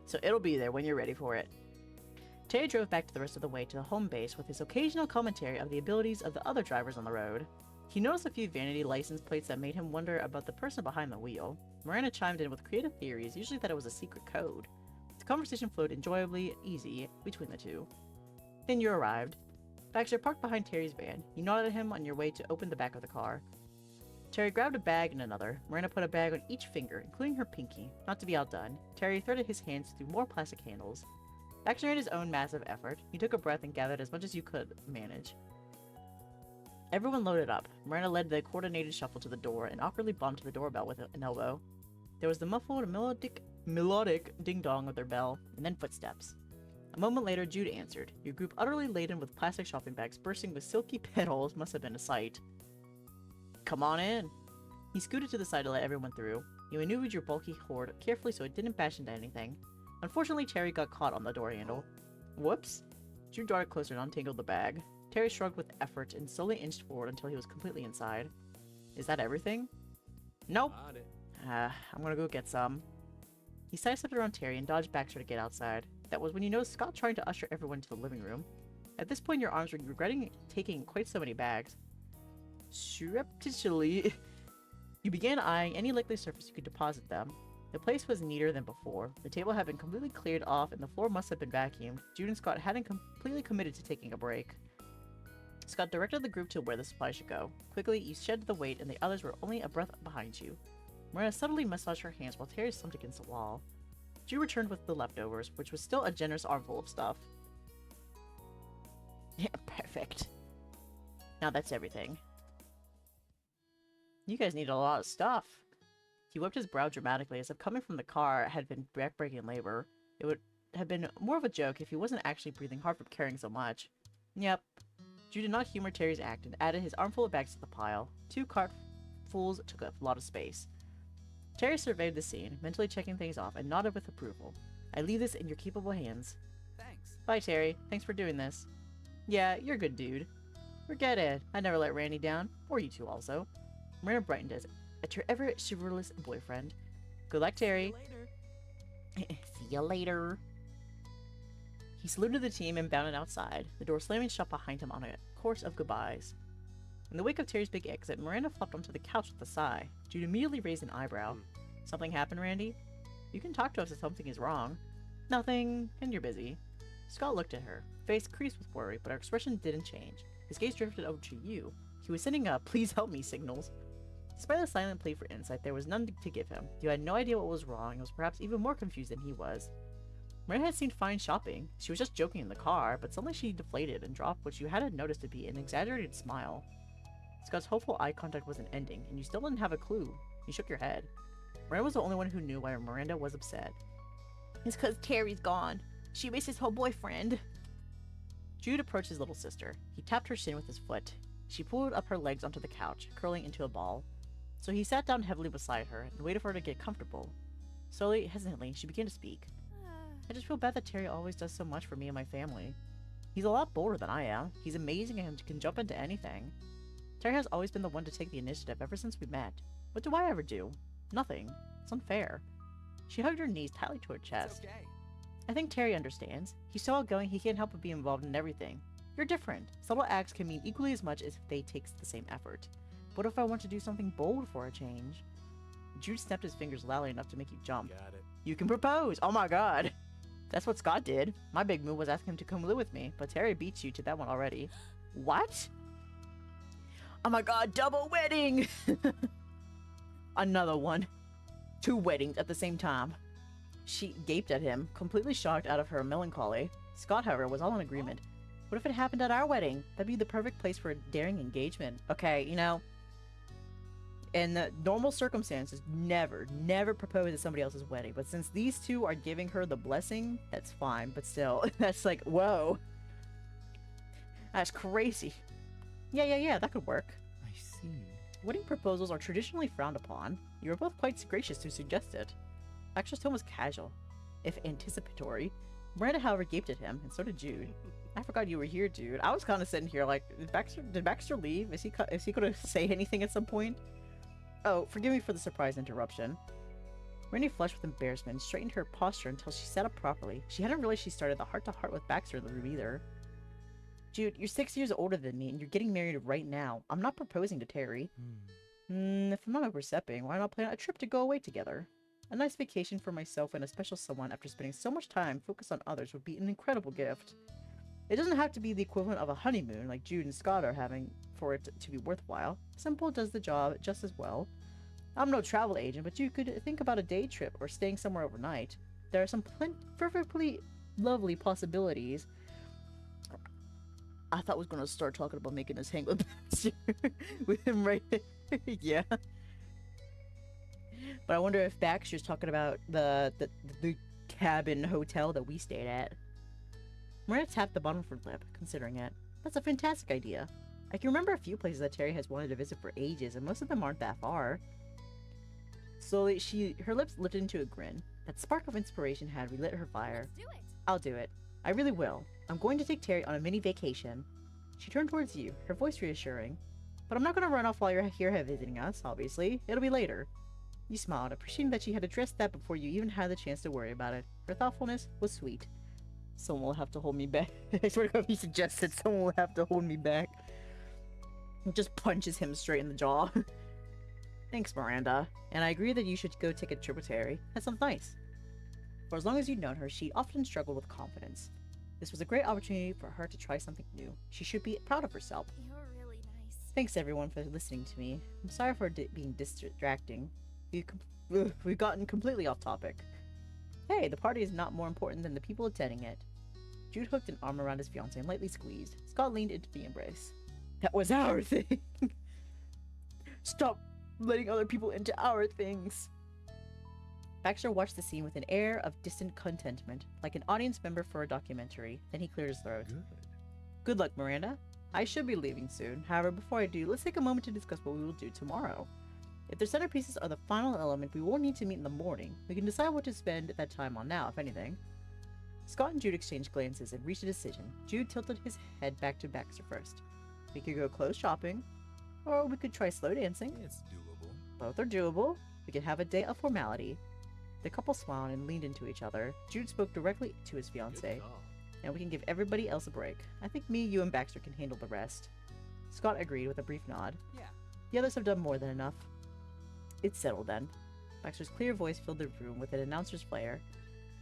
Speaker 1: So it'll be there when you're ready for it. Terry drove back to the rest of the way to the home base with his occasional commentary of the abilities of the other drivers on the road. He noticed a few vanity license plates that made him wonder about the person behind the wheel. Miranda chimed in with creative theories, usually that it was a secret code. The conversation flowed enjoyably easy between the two. Then you arrived. Baxter parked behind Terry's van. You nodded at him on your way to open the back of the car. Terry grabbed a bag and another. Miranda put a bag on each finger, including her pinky. Not to be outdone, Terry threaded his hands through more plastic handles. Baxter made his own massive effort. He took a breath and gathered as much as you could manage. Everyone loaded up. Miranda led the coordinated shuffle to the door and awkwardly bumped the doorbell with an elbow. There was the muffled, melodic ding-dong of their bell, and then footsteps. A moment later, Jude answered. Your group, utterly laden with plastic shopping bags bursting with silky petals, must have been a sight. Come on in. He scooted to the side to let everyone through. He maneuvered your bulky hoard carefully so it didn't bash into anything. Unfortunately, Terry got caught on the door handle. Whoops. Jude darted closer and untangled the bag. Terry shrugged with effort and slowly inched forward until he was completely inside. Is that everything? Nope.
Speaker 5: Got it.
Speaker 1: I'm gonna go get some. He sidestepped around Terry and dodged Baxter to get outside. That was when you noticed Scott trying to usher everyone to the living room. At this point, your arms were regretting taking quite so many bags. Surreptitiously, you began eyeing any likely surface you could deposit them. The place was neater than before. The table had been completely cleared off and the floor must have been vacuumed. Jude and Scott hadn't completely committed to taking a break. Scott directed the group to where the supply should go. Quickly, you shed the weight and the others were only a breath behind you. Miranda subtly massaged her hands while Terry slumped against the wall. Jude returned with the leftovers, which was still a generous armful of stuff. Yeah, perfect. Now that's everything. You guys need a lot of stuff. He wiped his brow dramatically as if coming from the car had been backbreaking labor. It would have been more of a joke if he wasn't actually breathing hard from carrying so much. Yep. Jude did not humor Terry's act and added his armful of bags to the pile. 2 cartfuls took up a lot of space. Terry surveyed the scene, mentally checking things off, and nodded with approval. I leave this in your capable hands.
Speaker 5: Thanks.
Speaker 1: Bye, Terry. Thanks for doing this. Yeah, you're a good dude. Forget it. I never let Randy down. Or you two also. Miranda brightened at your ever chivalrous boyfriend. Good luck, Terry.
Speaker 5: Later.
Speaker 1: See you later. He saluted the team and bounded outside, the door slamming shut behind him on a course of goodbyes. In the wake of Terry's big exit, Miranda flopped onto the couch with a sigh. Jude immediately raised an eyebrow. Something happened, Randy? You can talk to us if something is wrong. Nothing, and you're busy. Scott looked at her, face creased with worry, but her expression didn't change. His gaze drifted over to you. He was sending up please help me signals. Despite the silent plea for insight, there was none to give him. You had no idea what was wrong and was perhaps even more confused than he was. Miranda had seemed fine shopping. She was just joking in the car, but suddenly she deflated and dropped what you hadn't noticed to be an exaggerated smile. Scott's hopeful eye contact wasn't ending, and you still didn't have a clue. You shook your head. Miranda was the only one who knew why Miranda was upset. It's 'cause Terry's gone. She misses her boyfriend. Jude approached his little sister. He tapped her shin with his foot. She pulled up her legs onto the couch, curling into a ball. So he sat down heavily beside her and waited for her to get comfortable. Slowly, hesitantly, she began to speak. I just feel bad that Terry always does so much for me and my family. He's a lot bolder than I am. He's amazing and can jump into anything. Terry has always been the one to take the initiative ever since we met. What do I ever do? Nothing. It's unfair. She hugged her knees tightly to her
Speaker 5: It's
Speaker 1: chest.
Speaker 5: okay.
Speaker 1: I think Terry understands. He's so outgoing he can't help but be involved in everything. You're different. Subtle acts can mean equally as much as if they take the same effort. What if I want to do something bold for a change? Jude snapped his fingers loudly enough to make you jump.
Speaker 2: Got it.
Speaker 1: You can propose! Oh my god! That's what Scott did. My big move was asking him to come live with me, but Terry beats you to that one already. What? Oh my god, double wedding! Another one. 2 weddings at the same time. She gaped at him, completely shocked out of her melancholy. Scott, however, was all in agreement. What if it happened at our wedding? That'd be the perfect place for a daring engagement. Okay, you know, in the normal circumstances, never propose at somebody else's wedding. But since these two are giving her the blessing, that's fine. But still, that's like, whoa. That's crazy. Yeah, that could work.
Speaker 2: I see.
Speaker 1: Wedding proposals are traditionally frowned upon. You were both quite gracious to suggest it. Baxter's tone was casual, if anticipatory. Miranda, however, gaped at him, and so did Jude. I forgot you were here, dude. I was kind of sitting here like, did Baxter leave? Is he gonna say anything at some point? Oh, forgive me for the surprise interruption. Miranda flushed with embarrassment and straightened her posture until she sat up properly. She hadn't realized she started the heart-to-heart with Baxter in the room either. Jude, you're 6 years older than me, and you're getting married right now. I'm not proposing to Terry. If I'm not overstepping, why not plan a trip to go away together? A nice vacation for myself and a special someone after spending so much time focused on others would be an incredible gift. It doesn't have to be the equivalent of a honeymoon like Jude and Scott are having for it to be worthwhile. Simple does the job just as well. I'm no travel agent, but you could think about a day trip or staying somewhere overnight. There are some perfectly lovely possibilities. I thought I was going to start talking about making us hang with Baxter with him right there. Yeah. But I wonder if Baxter's talking about the cabin hotel that we stayed at. Miranda tapped the bottom of her lip, considering it. That's a fantastic idea. I can remember a few places that Terry has wanted to visit for ages, and most of them aren't that far. Slowly, her lips lifted into a grin. That spark of inspiration had relit her fire.
Speaker 4: Let's do it.
Speaker 1: I'll do it. I really will. I'm going to take Terry on a mini vacation. She turned towards you, her voice reassuring. But I'm not going to run off while you're here visiting us, obviously. It'll be later. You smiled, appreciating that she had addressed that before you even had the chance to worry about it. Her thoughtfulness was sweet. Someone will have to hold me back. I swear to God, if he suggested someone will have to hold me back. He just punches him straight in the jaw. Thanks, Miranda. And I agree that you should go take a trip with Terry. That sounds nice. For as long as you'd known her, she often struggled with confidence. This was a great opportunity for her to try something new. She should be proud of herself.
Speaker 4: You're really nice.
Speaker 1: Thanks, everyone, for listening to me. I'm sorry for being distracting. We've gotten completely off topic. Hey, the party is not more important than the people attending it. Jude hooked an arm around his fiancée and lightly squeezed. Scott leaned into the embrace. That was our thing! Stop letting other people into our things! Baxter watched the scene with an air of distant contentment, like an audience member for a documentary. Then he cleared his throat.
Speaker 2: Good.
Speaker 1: Good luck, Miranda. I should be leaving soon. However, before I do, let's take a moment to discuss what we will do tomorrow. If the centerpieces are the final element, we won't need to meet in the morning. We can decide what to spend that time on now, if anything. Scott and Jude exchanged glances and reached a decision. Jude tilted his head back to Baxter first. We could go clothes shopping, or we could try slow dancing.
Speaker 2: It's doable.
Speaker 1: Both are doable. We could have a day of formality. The couple smiled and leaned into each other. Jude spoke directly to his fiancée,
Speaker 2: Good call.
Speaker 1: and we can give everybody else a break. I think me, you, and Baxter can handle the rest. Scott agreed with a brief nod.
Speaker 5: Yeah.
Speaker 1: The others have done more than enough. It's settled then. Baxter's clear voice filled the room with an announcer's flair.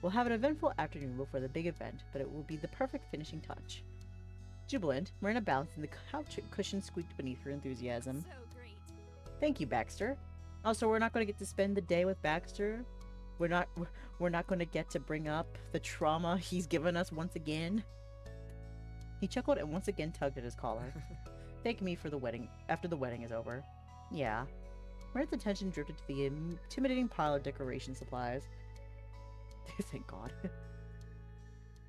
Speaker 1: We'll have an eventful afternoon before the big event, but it will be the perfect finishing touch. Jubilant, Miranda bounced and the couch cushion squeaked beneath her enthusiasm.
Speaker 4: So great.
Speaker 1: Thank you, Baxter. Also, we're not going to get to spend the day with Baxter. We're not going to get to bring up the trauma he's given us once again. He chuckled and once again tugged at his collar. Thank me for the wedding after the wedding is over. Yeah. Miranda's attention drifted to the intimidating pile of decoration supplies. Thank God.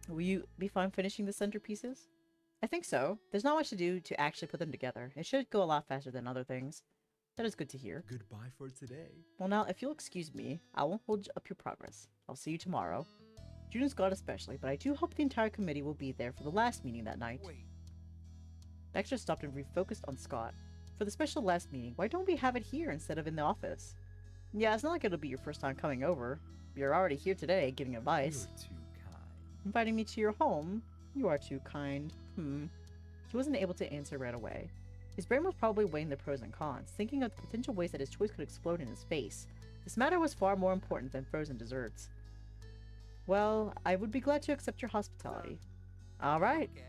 Speaker 1: Will you be fine finishing the centerpieces? I think so. There's not much to do to actually put them together. It should go a lot faster than other things. That is good to hear.
Speaker 2: Goodbye for today.
Speaker 1: Well now, if you'll excuse me, I won't hold up your progress. I'll see you tomorrow. June's God especially, but I do hope the entire committee will be there for the last meeting that night.
Speaker 5: Wait.
Speaker 1: Baxter stopped and refocused on Scott. For the special last meeting, why don't we have it here instead of in the office? Yeah, it's not like it'll be your first time coming over. You're already here today, giving advice.
Speaker 2: You're too kind.
Speaker 1: Inviting me to your home? You are too kind. He wasn't able to answer right away. His brain was probably weighing the pros and cons, thinking of the potential ways that his choice could explode in his face. This matter was far more important than frozen desserts. Well, I would be glad to accept your hospitality. Alright,
Speaker 5: Okay.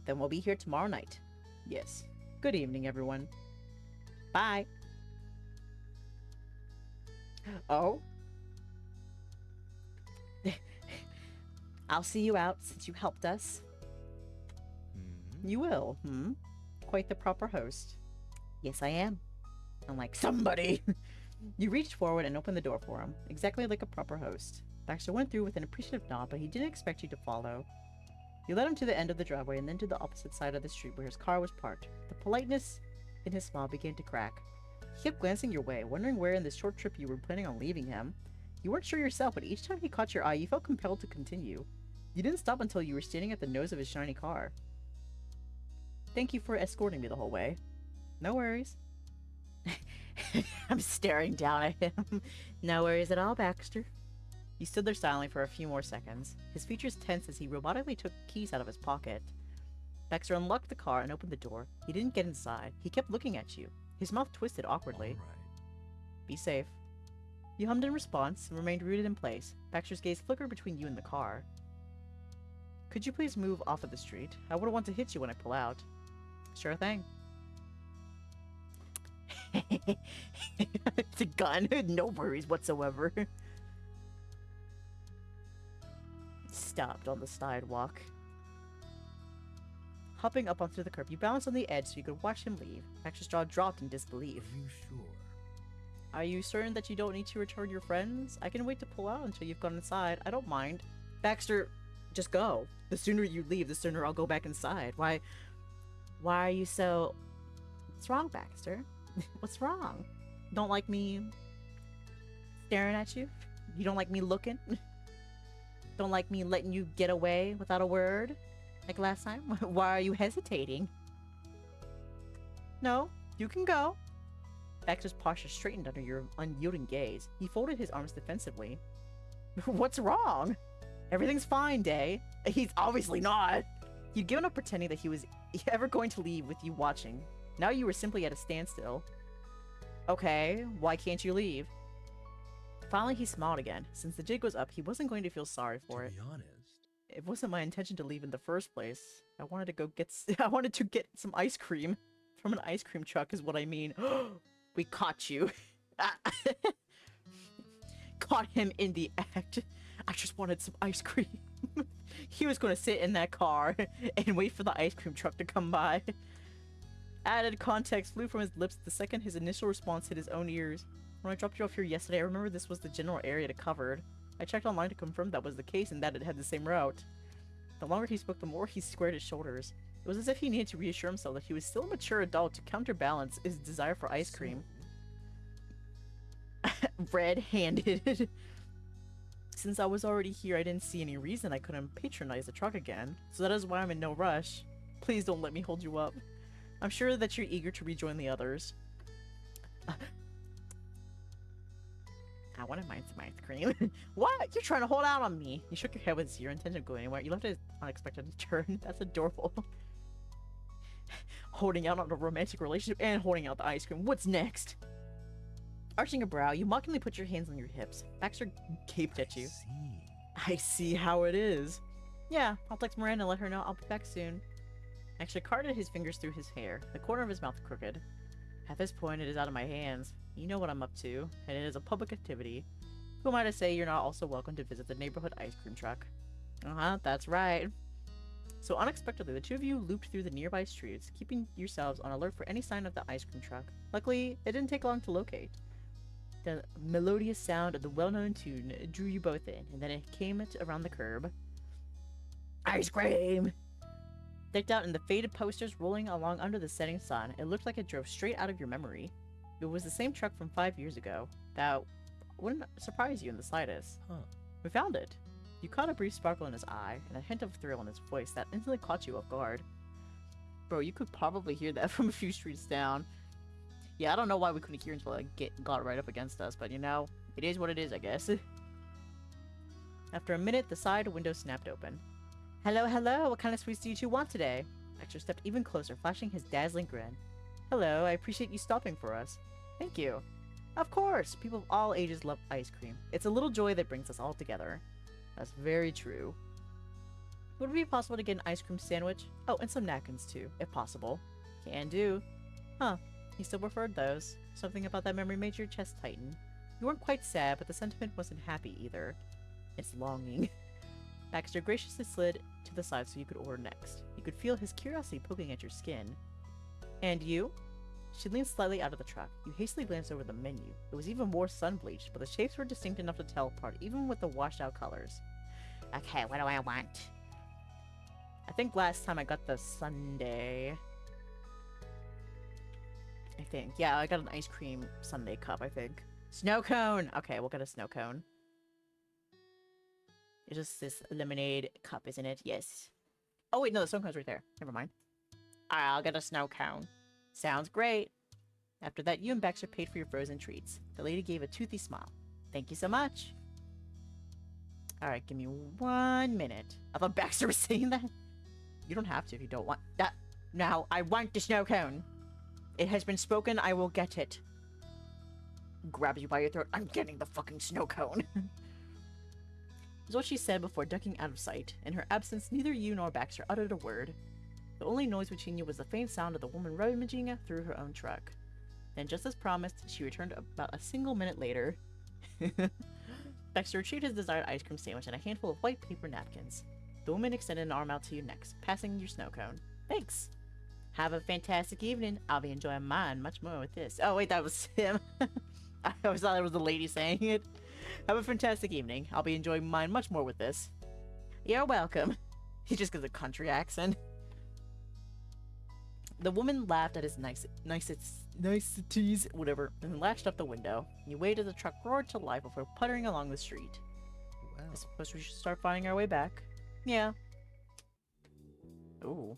Speaker 1: then we'll be here tomorrow night. Yes. Good evening, everyone. Bye. Oh? I'll see you out since you helped us. You will, Quite the proper host. Yes, I am. I'm like, somebody! You reached forward and opened the door for him, exactly like a proper host. Baxter went through with an appreciative nod, but he didn't expect you to follow. You led him to the end of the driveway and then to the opposite side of the street where his car was parked. The politeness in his smile began to crack. He kept glancing your way, wondering where in this short trip you were planning on leaving him. You weren't sure yourself, but each time he caught your eye, you felt compelled to continue. You didn't stop until you were standing at the nose of his shiny car. Thank you for escorting me the whole way. No worries. I'm staring down at him. No worries at all, Baxter. He stood there silently for a few more seconds, his features tense as he robotically took keys out of his pocket. Baxter unlocked the car and opened the door. He didn't get inside. He kept looking at you, his mouth twisted awkwardly.
Speaker 2: All right.
Speaker 1: Be safe. You hummed in response and remained rooted in place. Baxter's gaze flickered between you and the car. Could you please move off of the street? I wouldn't want to hit you when I pull out. Sure thing. It's a gun. No worries whatsoever. Stopped on the sidewalk. Hopping up onto the curb, you balanced on the edge so you could watch him leave. Baxter's jaw dropped in disbelief.
Speaker 2: Are you sure?
Speaker 1: Are you certain that you don't need to return your friends? I can wait to pull out until you've gone inside. I don't mind. Baxter, just go. The sooner you leave, the sooner I'll go back inside. Why are you so... What's wrong, Baxter? What's wrong? Don't like me staring at you? You don't like me looking? Don't like me letting you get away without a word? Like last time? Why are you hesitating? No, you can go. Baxter's posture straightened under your unyielding gaze. He folded his arms defensively. What's wrong? Everything's fine, Dae. He's obviously not. You'd given up pretending that he was ever going to leave with you watching. Now you were simply at a standstill. Okay, why can't you leave? Finally, he smiled again. Since the jig was up, he wasn't going to feel sorry for it.
Speaker 2: To be honest,
Speaker 1: It wasn't my intention to leave in the first place. I wanted to go get I wanted to get some ice cream from an ice cream truck is what I mean. We caught you. Caught him in the act. I just wanted some ice cream. He was going to sit in that car and wait for the ice cream truck to come by. Added context flew from his lips the second his initial response hit his own ears. When I dropped you off here yesterday, I remember this was the general area it covered. I checked online to confirm that was the case and that it had the same route. The longer he spoke, the more he squared his shoulders. It was as if he needed to reassure himself that he was still a mature adult to counterbalance his desire for ice cream. Red-handed. Since I was already here, I didn't see any reason I couldn't patronize the truck again, so that is why I'm in no rush. Please don't let me hold you up. I'm sure that you're eager to rejoin the others. I wanted mine some ice cream. What? You're trying to hold out on me. You shook your head with zero intention of going anywhere. You left it unexpected turn. That's adorable. Holding out on a romantic relationship and holding out the ice cream. What's next? Arching a brow, you mockingly put your hands on your hips. Baxter gaped at you. I see how it is. Yeah, I'll text Miranda and let her know I'll be back soon. Actually carded his fingers through his hair, the corner of his mouth crooked. At this point, it is out of my hands. You know what I'm up to, and it is a public activity. Who am I to say you're not also welcome to visit the neighborhood ice cream truck? Uh-huh, that's right. So unexpectedly, the two of you looped through the nearby streets, keeping yourselves on alert for any sign of the ice cream truck. Luckily, it didn't take long to locate. The melodious sound of the well-known tune drew you both in, and then it came around the curb. Ice cream! Decked out in the faded posters rolling along under the setting sun, it looked like it drove straight out of your memory. It was the same truck from 5 years ago. That wouldn't surprise you in the slightest.
Speaker 2: Huh.
Speaker 1: We found it. You caught a brief sparkle in his eye and a hint of thrill in his voice that instantly caught you off guard. Bro, you could probably hear that from a few streets down. Yeah, I don't know why we couldn't hear until it got right up against us, but you know, it is what it is, I guess. After a minute, the side window snapped open. Hello, hello, what kind of sweets do you two want today? Baxter stepped even closer, flashing his dazzling grin. Hello, I appreciate you stopping for us. Thank you. Of course, people of all ages love ice cream. It's a little joy that brings us all together. That's very true. Would it be possible to get an ice cream sandwich? Oh, and some napkins too, if possible. Can do. Huh, he still preferred those. Something about that memory made your chest tighten. You weren't quite sad, but the sentiment wasn't happy either. It's longing. Baxter graciously slid to the side so you could order next. You could feel his curiosity poking at your skin. And you? She leaned slightly out of the truck. You hastily glanced over the menu. It was even more sun-bleached, but the shapes were distinct enough to tell apart, even with the washed-out colors. Okay, what do I want? I think last time I got the sundae. I think. Yeah, I got an ice cream sundae cup, I think. Snow cone! Okay, we'll get a snow cone. It's just this lemonade cup, isn't it? Yes. Oh, wait, no, the snow cone's right there. Never mind. I'll get a snow cone. Sounds great. After that, you and Baxter paid for your frozen treats. The lady gave a toothy smile. Thank you so much. Alright, give me 1 minute. I thought Baxter was saying that. You don't have to if you don't want that. Now, I want the snow cone. It has been spoken, I will get it. Grabs you by your throat. I'm getting the fucking snow cone. Is what she said before ducking out of sight. In her absence, neither you nor Baxter uttered a word. The only noise between you was the faint sound of the woman rummaging through her own truck. Then, just as promised, she returned about a single minute later. Baxter retrieved his desired ice cream sandwich and a handful of white paper napkins. The woman extended an arm out to you next, passing your snow cone. Thanks! Have a fantastic evening. I'll be enjoying mine much more with this. Oh, wait, that was him. I always thought it was the lady saying it. Have a fantastic evening. I'll be enjoying mine much more with this. You're welcome. He just gives a country accent. The woman laughed at his niceties, whatever, and lashed up the window. You waited as the truck roared to life before puttering along the street.
Speaker 2: Wow.
Speaker 1: I suppose we should start finding our way back. Yeah. Ooh.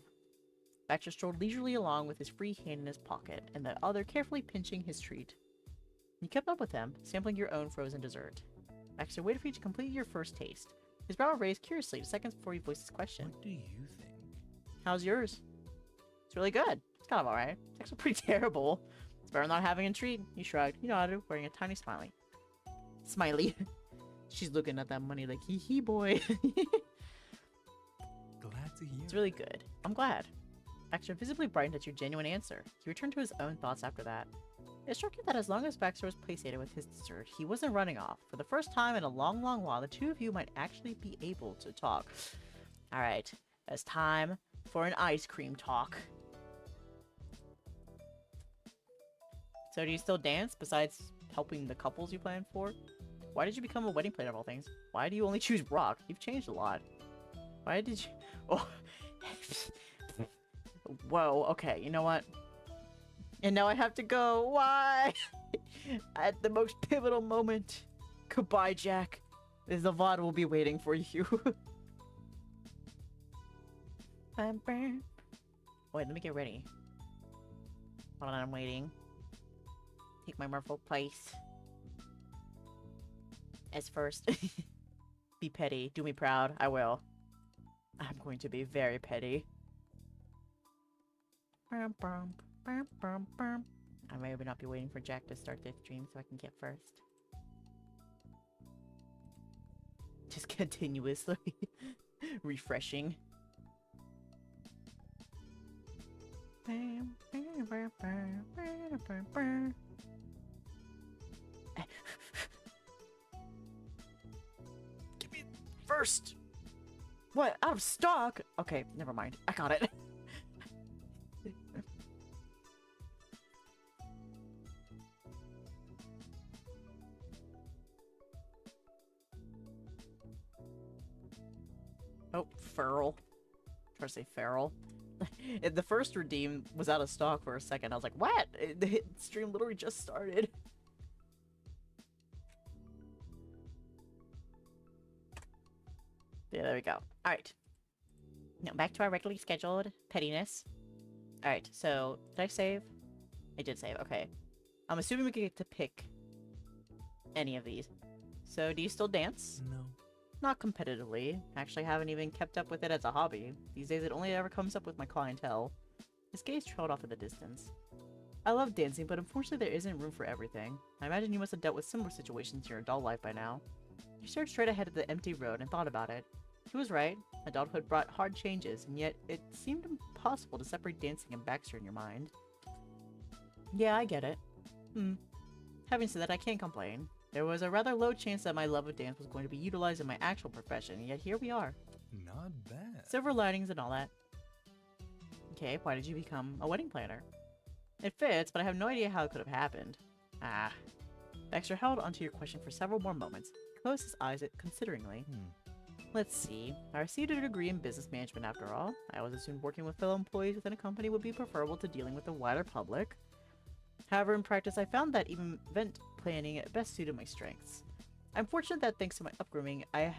Speaker 1: Baxter strolled leisurely along with his free hand in his pocket, and the other carefully pinching his treat. You kept up with him, sampling your own frozen dessert. Baxter waited for you to complete your first taste. His brow raised curiously seconds before he voiced his question.
Speaker 2: What do you think?
Speaker 1: How's yours? It's really good. It's kind of alright. It's actually pretty terrible. It's better than not having a treat. He shrugged. You nodded, wearing a tiny smiley. Smiley. She's looking at that money like, hee hee boy.
Speaker 2: Glad to hear.
Speaker 1: It's really good. I'm glad. Baxter visibly brightened at your genuine answer. He returned to his own thoughts after that. It struck you that as long as Baxter was placated with his dessert, he wasn't running off. For the first time in a long, long while, the two of you might actually be able to talk. Alright, it's time for an ice cream talk. So do you still dance, besides helping the couples you planned for? Why did you become a wedding planner of all things? Why do you only choose rock? You've changed a lot. Why did you... Oh. Whoa, okay, you know what? And now I have to go. Why? At the most pivotal moment. Goodbye, Jack. The VOD will be waiting for you. Wait, let me get ready. Hold on, I'm waiting. Take my merfolk place. As first. Be petty. Do me proud. I will. I'm going to be very petty. I may or may not be waiting for Jack to start their stream so I can get first. Just continuously refreshing. Give me first! What? Out of stock? Okay, never mind. I got it. Oh, feral. Try to say feral. The first redeem was out of stock for a second. I was like, what? The stream literally just started. Yeah, there we go. Alright. Now back to our regularly scheduled pettiness. Alright, so did I save? I did save, okay. I'm assuming we get to pick any of these. So do you still dance?
Speaker 2: No.
Speaker 1: Not competitively. Actually, I haven't even kept up with it as a hobby. These days it only ever comes up with my clientele. His gaze trailed off in the distance. I love dancing, but unfortunately there isn't room for everything. I imagine you must have dealt with similar situations in your adult life by now. He stared straight ahead at the empty road and thought about it. He was right. Adulthood brought hard changes, and yet it seemed impossible to separate dancing and Baxter in your mind. Yeah, I get it. Having said that, I can't complain. There was a rather low chance that my love of dance was going to be utilized in my actual profession, and yet here we are.
Speaker 2: Not bad.
Speaker 1: Silver linings and all that. Okay, why did you become a wedding planner? It fits, but I have no idea how it could have happened. Ah. Baxter held onto your question for several more moments. He closed his eyes consideringly. Let's see. I received a degree in business management after all. I always assumed working with fellow employees within a company would be preferable to dealing with the wider public. However, in practice, I found that even event planning best suited my strengths. I'm fortunate that thanks to my upbringing, I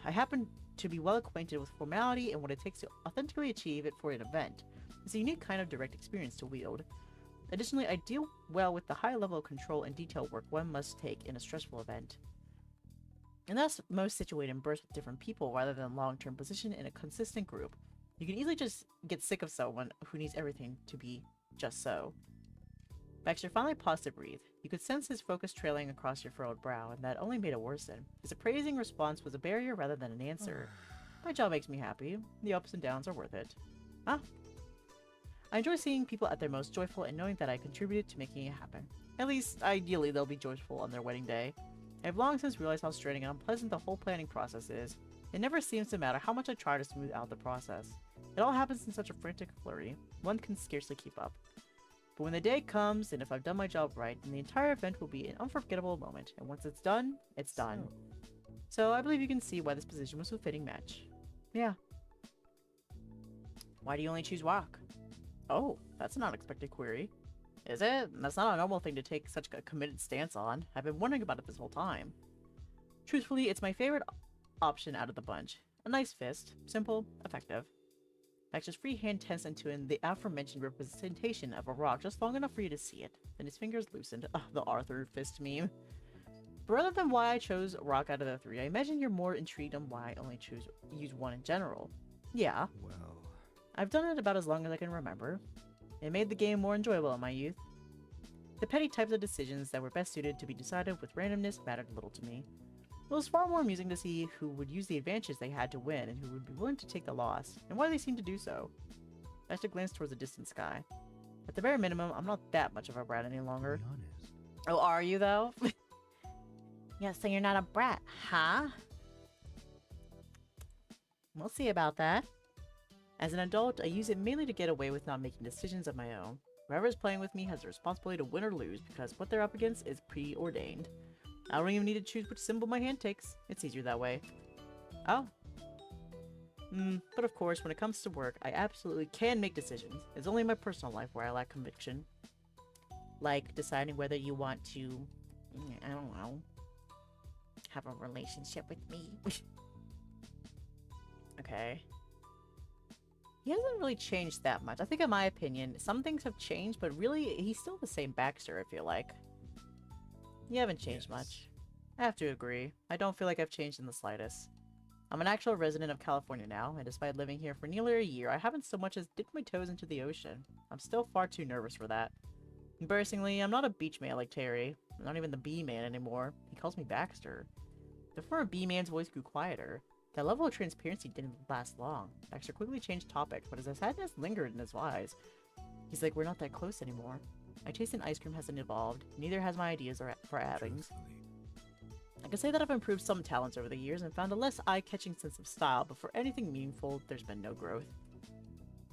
Speaker 1: happen to be well acquainted with formality and what it takes to authentically achieve it for an event. It's a unique kind of direct experience to wield. Additionally, I deal well with the high level of control and detail work one must take in a stressful event. And that's most situated in bursts with different people rather than long-term position in a consistent group. You can easily just get sick of someone who needs everything to be just so. Baxter finally paused to breathe. You could sense his focus trailing across your furrowed brow, and that only made it worsen. His appraising response was a barrier rather than an answer. My job makes me happy. The ups and downs are worth it. Ah. I enjoy seeing people at their most joyful and knowing that I contributed to making it happen. At least, ideally, they'll be joyful on their wedding day. I've long since realized how straining and unpleasant the whole planning process is. It never seems to matter how much I try to smooth out the process. It all happens in such a frantic flurry, one can scarcely keep up. But when the day comes, and if I've done my job right, then the entire event will be an unforgettable moment, and once it's done, it's done. So I believe you can see why this position was a fitting match. Yeah. Why do you only choose rock? Oh, that's an unexpected query. Is it? That's not a normal thing to take such a committed stance on. I've been wondering about it this whole time. Truthfully, it's my favorite option out of the bunch. A nice fist. Simple, effective. Baxter's free hand tensed into the aforementioned representation of a rock just long enough for you to see it. Then his fingers loosened. The Arthur fist meme. But rather than why I chose rock out of the three, I imagine you're more intrigued on why I only use one in general. Yeah.
Speaker 2: Well,
Speaker 1: I've done it about as long as I can remember. It made the game more enjoyable in my youth. The petty types of decisions that were best suited to be decided with randomness mattered little to me. It was far more amusing to see who would use the advantages they had to win and who would be willing to take the loss, and why they seemed to do so. Baxter glanced towards the distant sky. At the very minimum, I'm not that much of a brat any
Speaker 2: to
Speaker 1: longer.
Speaker 2: be honest,
Speaker 1: Oh, are you though? Yeah, so you're not a brat, huh? We'll see about that. As an adult, I use it mainly to get away with not making decisions of my own. Whoever's playing with me has the responsibility to win or lose because what they're up against is preordained. I don't even need to choose which symbol my hand takes. It's easier that way. Oh. But of course, when it comes to work, I absolutely can make decisions. It's only in my personal life where I lack conviction. Like deciding whether you want to, I don't know, have a relationship with me. Okay. He hasn't really changed that much. I think in my opinion, some things have changed, but really, he's still the same Baxter, I feel like. You haven't changed much. I have to agree. I don't feel like I've changed in the slightest. I'm an actual resident of California now, and despite living here for nearly a year, I haven't so much as dipped my toes into the ocean. I'm still far too nervous for that. Embarrassingly, I'm not a beach man like Terry. I'm not even the bee man anymore. He calls me Baxter. The former bee man's voice grew quieter. That level of transparency didn't last long. Baxter quickly changed topics, but his sadness lingered in his eyes. He's like, we're not that close anymore. My taste in ice cream hasn't evolved. Neither has my ideas for outings.
Speaker 2: truthfully,
Speaker 1: I can say that I've improved some talents over the years and found a less eye-catching sense of style, but for anything meaningful, there's been no growth.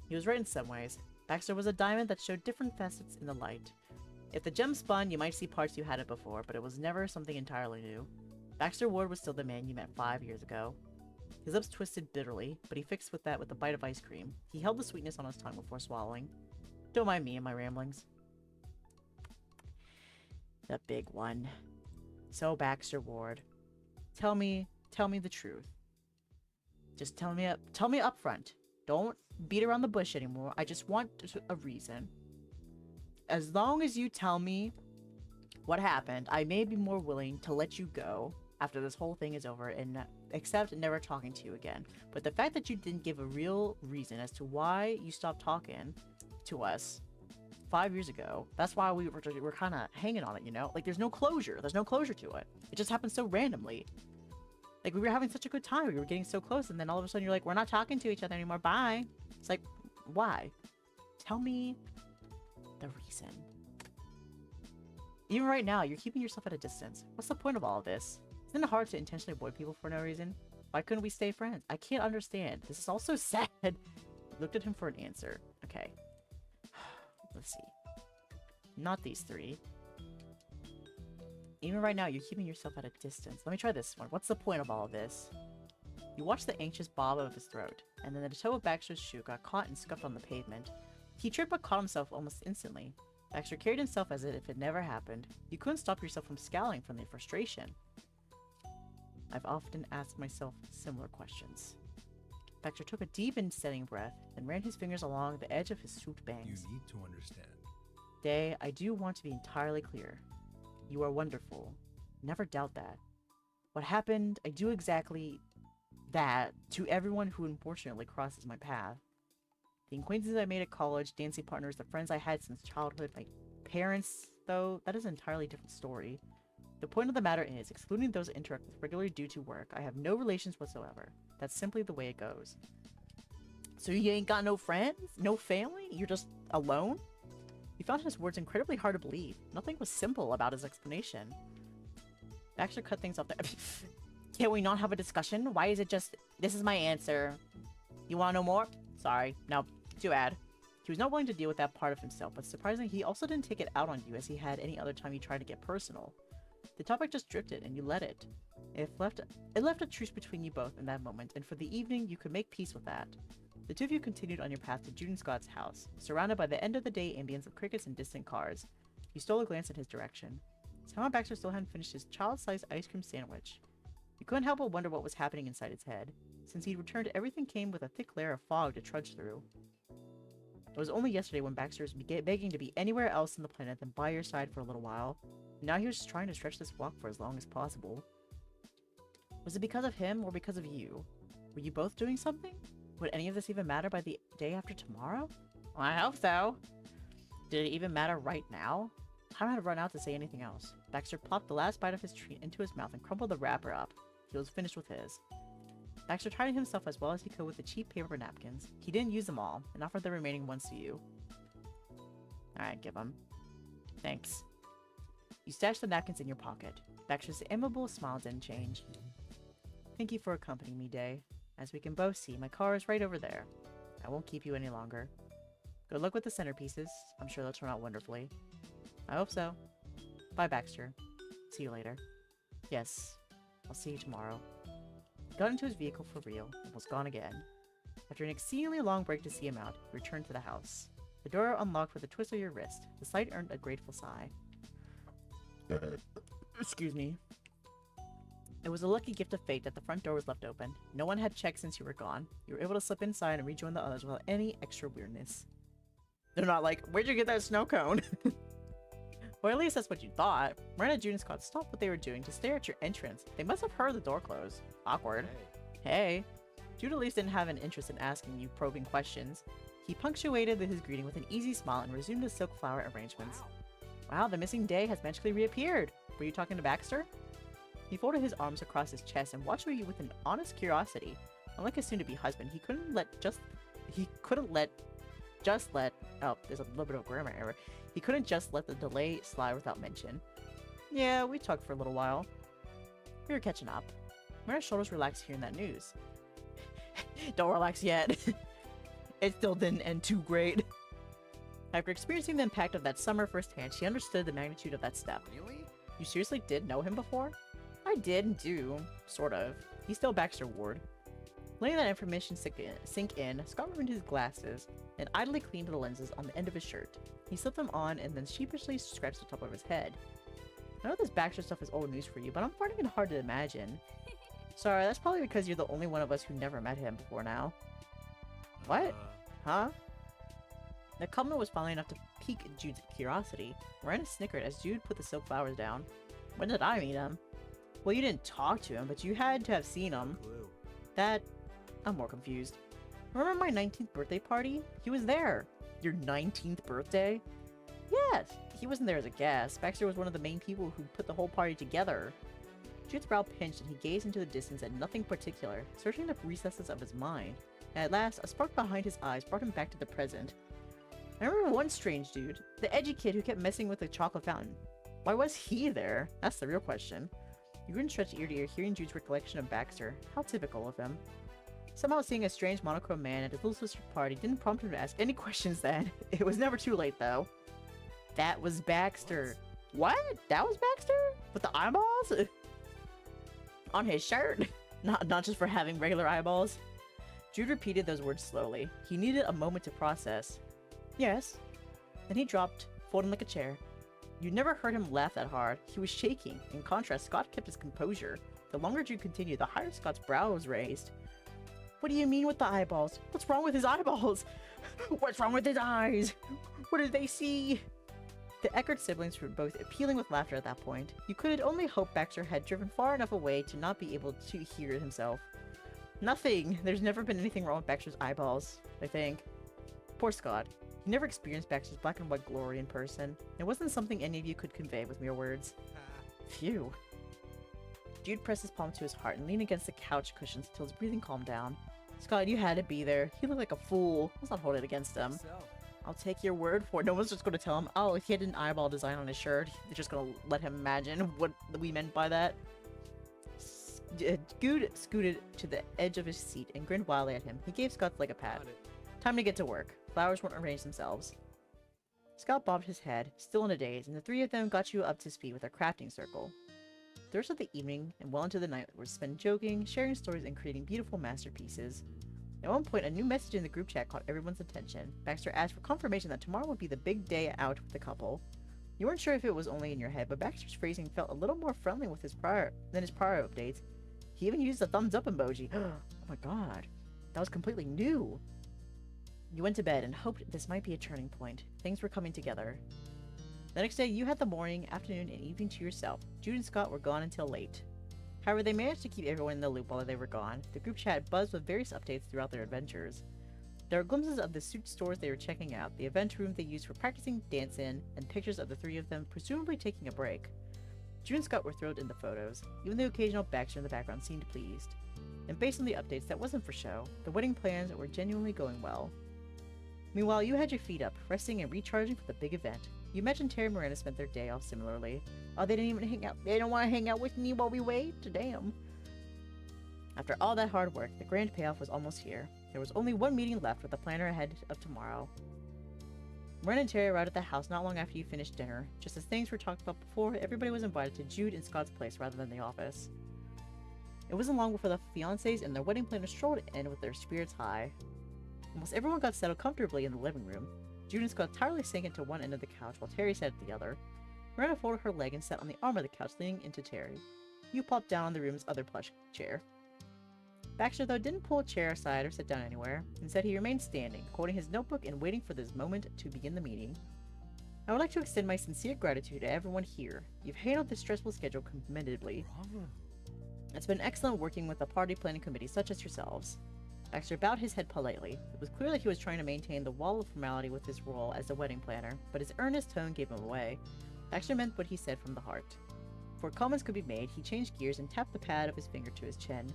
Speaker 1: He was right in some ways. Baxter was a diamond that showed different facets in the light. If the gem spun, you might see parts you hadn't before, but it was never something entirely new. Baxter Ward was still the man you met 5 years ago. His lips twisted bitterly, but he fixed with that with a bite of ice cream. He held the sweetness on his tongue before swallowing. Don't mind me and my ramblings. The big one. So, Baxter Ward, tell me the truth. Just tell me up front. Don't beat around the bush anymore. I just want a reason. As long as you tell me what happened, I may be more willing to let you go after this whole thing is over and accept never talking to you again. But the fact that you didn't give a real reason as to why you stopped talking to us 5 years ago, that's why we're kind of hanging on it, you know? Like, there's no closure. There's no closure to it. It just happened so randomly. Like, we were having such a good time. We were getting so close, and then all of a sudden you're like, we're not talking to each other anymore. Bye. It's like, why? Tell me the reason. Even right now, you're keeping yourself at a distance. What's the point of all of this? Isn't it hard to intentionally avoid people for no reason? Why couldn't we stay friends? I can't understand. This is all so sad. I looked at him for an answer. Okay. Let's see. Not these three. Even right now, you're keeping yourself at a distance. Let me try this one. What's the point of all of this? You watched the anxious bob of his throat, and then the toe of Baxter's shoe got caught and scuffed on the pavement. He tripped but caught himself almost instantly. Baxter carried himself as if it never happened. You couldn't stop yourself from scowling from the frustration. I've often asked myself similar questions. Baxter took a deep and steadying breath, then ran his fingers along the edge of his swooped bangs.
Speaker 2: You need to understand.
Speaker 1: Dae, I do want to be entirely clear. You are wonderful. Never doubt that. What happened, I do exactly that to everyone who unfortunately crosses my path. The acquaintances I made at college, dancing partners, the friends I had since childhood, my parents, though, that is an entirely different story. The point of the matter is, excluding those I interact with regularly due to work, I have no relations whatsoever. That's simply the way it goes. So you ain't got no friends? No family? You're just alone? He found his words incredibly hard to believe. Nothing was simple about his explanation. Baxter cut things off there. Can't we not have a discussion? Why is it just, this is my answer? You want to know more? Sorry. No. Too bad. He was not willing to deal with that part of himself, but surprisingly, he also didn't take it out on you as he had any other time he tried to get personal. The topic just drifted, and you let it. It left a truce between you both in that moment, and for the evening, you could make peace with that. The two of you continued on your path to Juden Scott's house, surrounded by the end-of-the-day ambience of crickets and distant cars. You stole a glance in his direction. Somehow Baxter still hadn't finished his child-sized ice cream sandwich. You couldn't help but wonder what was happening inside his head. Since he'd returned, everything came with a thick layer of fog to trudge through. It was only yesterday when Baxter was begging to be anywhere else on the planet than by your side for a little while. Now he was just trying to stretch this walk for as long as possible. Was it because of him or because of you? Were you both doing something? Would any of this even matter by the day after tomorrow? Well, I hope so. Did it even matter right now? Time had run out to say anything else. Baxter plopped the last bite of his treat into his mouth and crumpled the wrapper up. He was finished with his. Baxter tidied himself as well as he could with the cheap paper napkins. He didn't use them all, and offered the remaining ones to you. Alright, give them. Thanks. You stashed the napkins in your pocket. Baxter's amiable smile didn't change. Thank you for accompanying me, Dae. As we can both see, my car is right over there. I won't keep you any longer. Good luck with the centerpieces. I'm sure they'll turn out wonderfully. I hope so. Bye, Baxter. See you later. Yes, I'll see you tomorrow. He got into his vehicle for real and was gone again. After an exceedingly long break to see him out, he returned to the house. The door unlocked with a twist of your wrist. The sight earned a grateful sigh. Excuse me. It was a lucky gift of fate that the front door was left open. No one had checked since you were gone. You were able to slip inside and rejoin the others without any extra weirdness. They're not like, where'd you get that snow cone? Or at least that's what you thought. Miranda and June Scott stopped what they were doing to stare at your entrance. They must have heard the door close. Awkward. Hey. Jude at least didn't have an interest in asking you probing questions. He punctuated his greeting with an easy smile and resumed his silk flower arrangements. Wow, the missing Dae has magically reappeared. Were you talking to Baxter? He folded his arms across his chest and watched you with an honest curiosity. Unlike his soon-to-be husband, he couldn't let oh, there's a little bit of a grammar error. He couldn't just let the delay slide without mention. Yeah, we talked for a little while. We were catching up. Mara's shoulders relaxed hearing that news. Don't relax yet. It still didn't end too great. After experiencing the impact of that summer firsthand, she understood the magnitude of that step.
Speaker 5: Really?
Speaker 1: You seriously did know him before? I did and do. Sort of. He's still Baxter Ward. Letting that information sink in, Scott removed his glasses and idly cleaned the lenses on the end of his shirt. He slipped them on and then sheepishly scratched the top of his head. I know this Baxter stuff is old news for you, but I'm finding it hard to imagine. Sorry, that's probably because you're the only one of us who never met him before now. What? Huh? The comment was finally enough to pique Jude's curiosity. Miranda snickered as Jude put the silk flowers down. When did I meet him? Well, you didn't talk to him, but you had to have seen him.
Speaker 2: Clue.
Speaker 1: That... I'm more confused. Remember my 19th birthday party? He was there. Your 19th birthday? Yes. He wasn't there as a guest. Baxter was one of the main people who put the whole party together. Jude's brow pinched and he gazed into the distance at nothing particular, searching the recesses of his mind. And at last, a spark behind his eyes brought him back to the present. I remember one strange dude, the edgy kid who kept messing with the chocolate fountain. Why was he there? That's the real question. You couldn't stretch ear to ear hearing Jude's recollection of Baxter. How typical of him. Somehow seeing a strange monochrome man at his little sister's party didn't prompt him to ask any questions then. It was never too late though. That was Baxter. What? That was Baxter? With the eyeballs? On his shirt? Not just for having regular eyeballs. Jude repeated those words slowly. He needed a moment to process. Yes. Then he dropped, folding like a chair. You never heard him laugh that hard. He was shaking. In contrast, Scott kept his composure. The longer Jude continued, the higher Scott's brow was raised. What do you mean with the eyeballs? What's wrong with his eyeballs? What's wrong with his eyes? What did they see? The Eckert siblings were both appealing with laughter at that point. You could only hope Baxter had driven far enough away to not be able to hear himself. Nothing. There's never been anything wrong with Baxter's eyeballs, I think. Poor Scott. He never experienced Baxter's black and white glory in person. It wasn't something any of you could convey with mere words. Phew. Jude pressed his palm to his heart and leaned against the couch cushions until his breathing calmed down. Scott, you had to be there. He looked like a fool. Let's not hold it against him.
Speaker 5: So,
Speaker 1: I'll take your word for it. No one's just going to tell him, oh, if he had an eyeball design on his shirt, they're just going to let him imagine what we meant by that. Jude scooted to the edge of his seat and grinned wildly at him. He gave Scott's leg a pat.
Speaker 2: Got it.
Speaker 1: Time to get to work. Flowers won't arrange themselves. Scott bobbed his head, still in a daze, and the three of them got you up to speed with their crafting circle. The rest of the evening and well into the night were spent joking, sharing stories, and creating beautiful masterpieces. At one point, a new message in the group chat caught everyone's attention. Baxter asked for confirmation that tomorrow would be the big day out with the couple. You weren't sure if it was only in your head, but Baxter's phrasing felt a little more friendly with his prior updates. He even used the thumbs up emoji. Oh my god, that was completely new. You went to bed and hoped this might be a turning point. Things were coming together. The next day, you had the morning, afternoon, and evening to yourself. Jude and Scott were gone until late. However, they managed to keep everyone in the loop while they were gone. The group chat buzzed with various updates throughout their adventures. There were glimpses of the suit stores they were checking out, the event room they used for practicing dance in, and pictures of the three of them presumably taking a break. Jude and Scott were thrilled in the photos. Even the occasional Baxter in the background seemed pleased. And based on the updates, that wasn't for show. The wedding plans were genuinely going well. Meanwhile, you had your feet up, resting and recharging for the big event. You imagine Terry and Miranda spent their day off similarly. Oh, they didn't even hang out. They don't want to hang out with me while we wait? Damn. After all that hard work, the grand payoff was almost here. There was only one meeting left with the planner ahead of tomorrow. Miranda and Terry arrived at the house not long after you finished dinner. Just as things were talked about before, everybody was invited to Jude and Scott's place rather than the office. It wasn't long before the fiancés and their wedding planner strolled in with their spirits high. Almost everyone got settled comfortably in the living room. Jude and Scott entirely sank into one end of the couch while Terry sat at the other. Miranda folded her leg and sat on the arm of the couch leaning into Terry. You plopped down on the room's other plush chair. Baxter, though, didn't pull a chair aside or sit down anywhere. Instead, he remained standing, holding his notebook and waiting for this moment to begin the meeting. I would like to extend my sincere gratitude to everyone here. You've handled this stressful schedule commendably.
Speaker 2: Bravo.
Speaker 1: It's been excellent working with a party planning committee such as yourselves. Baxter bowed his head politely. It was clear that he was trying to maintain the wall of formality with his role as the wedding planner, but his earnest tone gave him away. Baxter meant what he said from the heart. Before comments could be made, he changed gears and tapped the pad of his finger to his chin.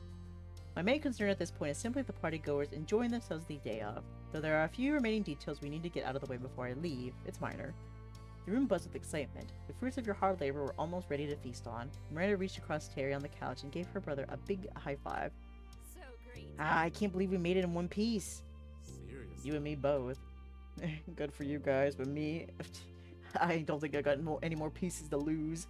Speaker 1: My main concern at this point is simply the partygoers enjoying themselves the day of. Though there are a few remaining details we need to get out of the way before I leave, it's minor. The room buzzed with excitement. The fruits of your hard labor were almost ready to feast on. Miranda reached across Terry on the couch and gave her brother a big high five.
Speaker 4: So great.
Speaker 1: I can't believe we made it in one piece.
Speaker 2: Seriously.
Speaker 1: You and me both. Good for you guys, but me, I don't think I got any more pieces to lose.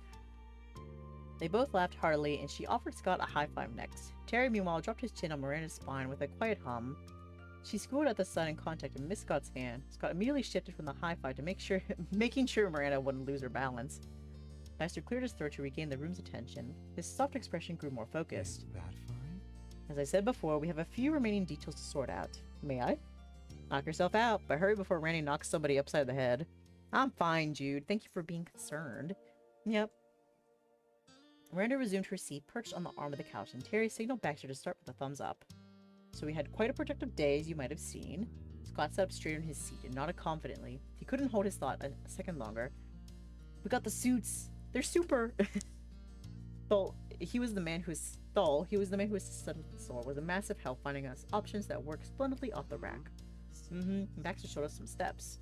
Speaker 1: They both laughed heartily, and she offered Scott a high five next. Terry, meanwhile, dropped his chin on Miranda's spine with a quiet hum. She squinted at the sun in contact and missed Scott's hand. Scott immediately shifted from the high five to making sure Miranda wouldn't lose her balance. Baxter cleared his throat to regain the room's attention. His soft expression grew more focused.
Speaker 2: Is that fine?
Speaker 1: As I said before, we have a few remaining details to sort out. May I? Knock yourself out, but hurry before Randy knocks somebody upside the head. I'm fine, Jude. Thank you for being concerned. Yep. Miranda resumed her seat, perched on the arm of the couch, and Terry signaled Baxter to start with a thumbs up. So we had quite a productive day, as you might have seen. Scott sat up straight on his seat and nodded confidently. He couldn't hold his thought a second longer. We got the suits. They're super. He was the man who assisted the store with a massive help finding us options that work splendidly off the rack. Baxter showed us some steps.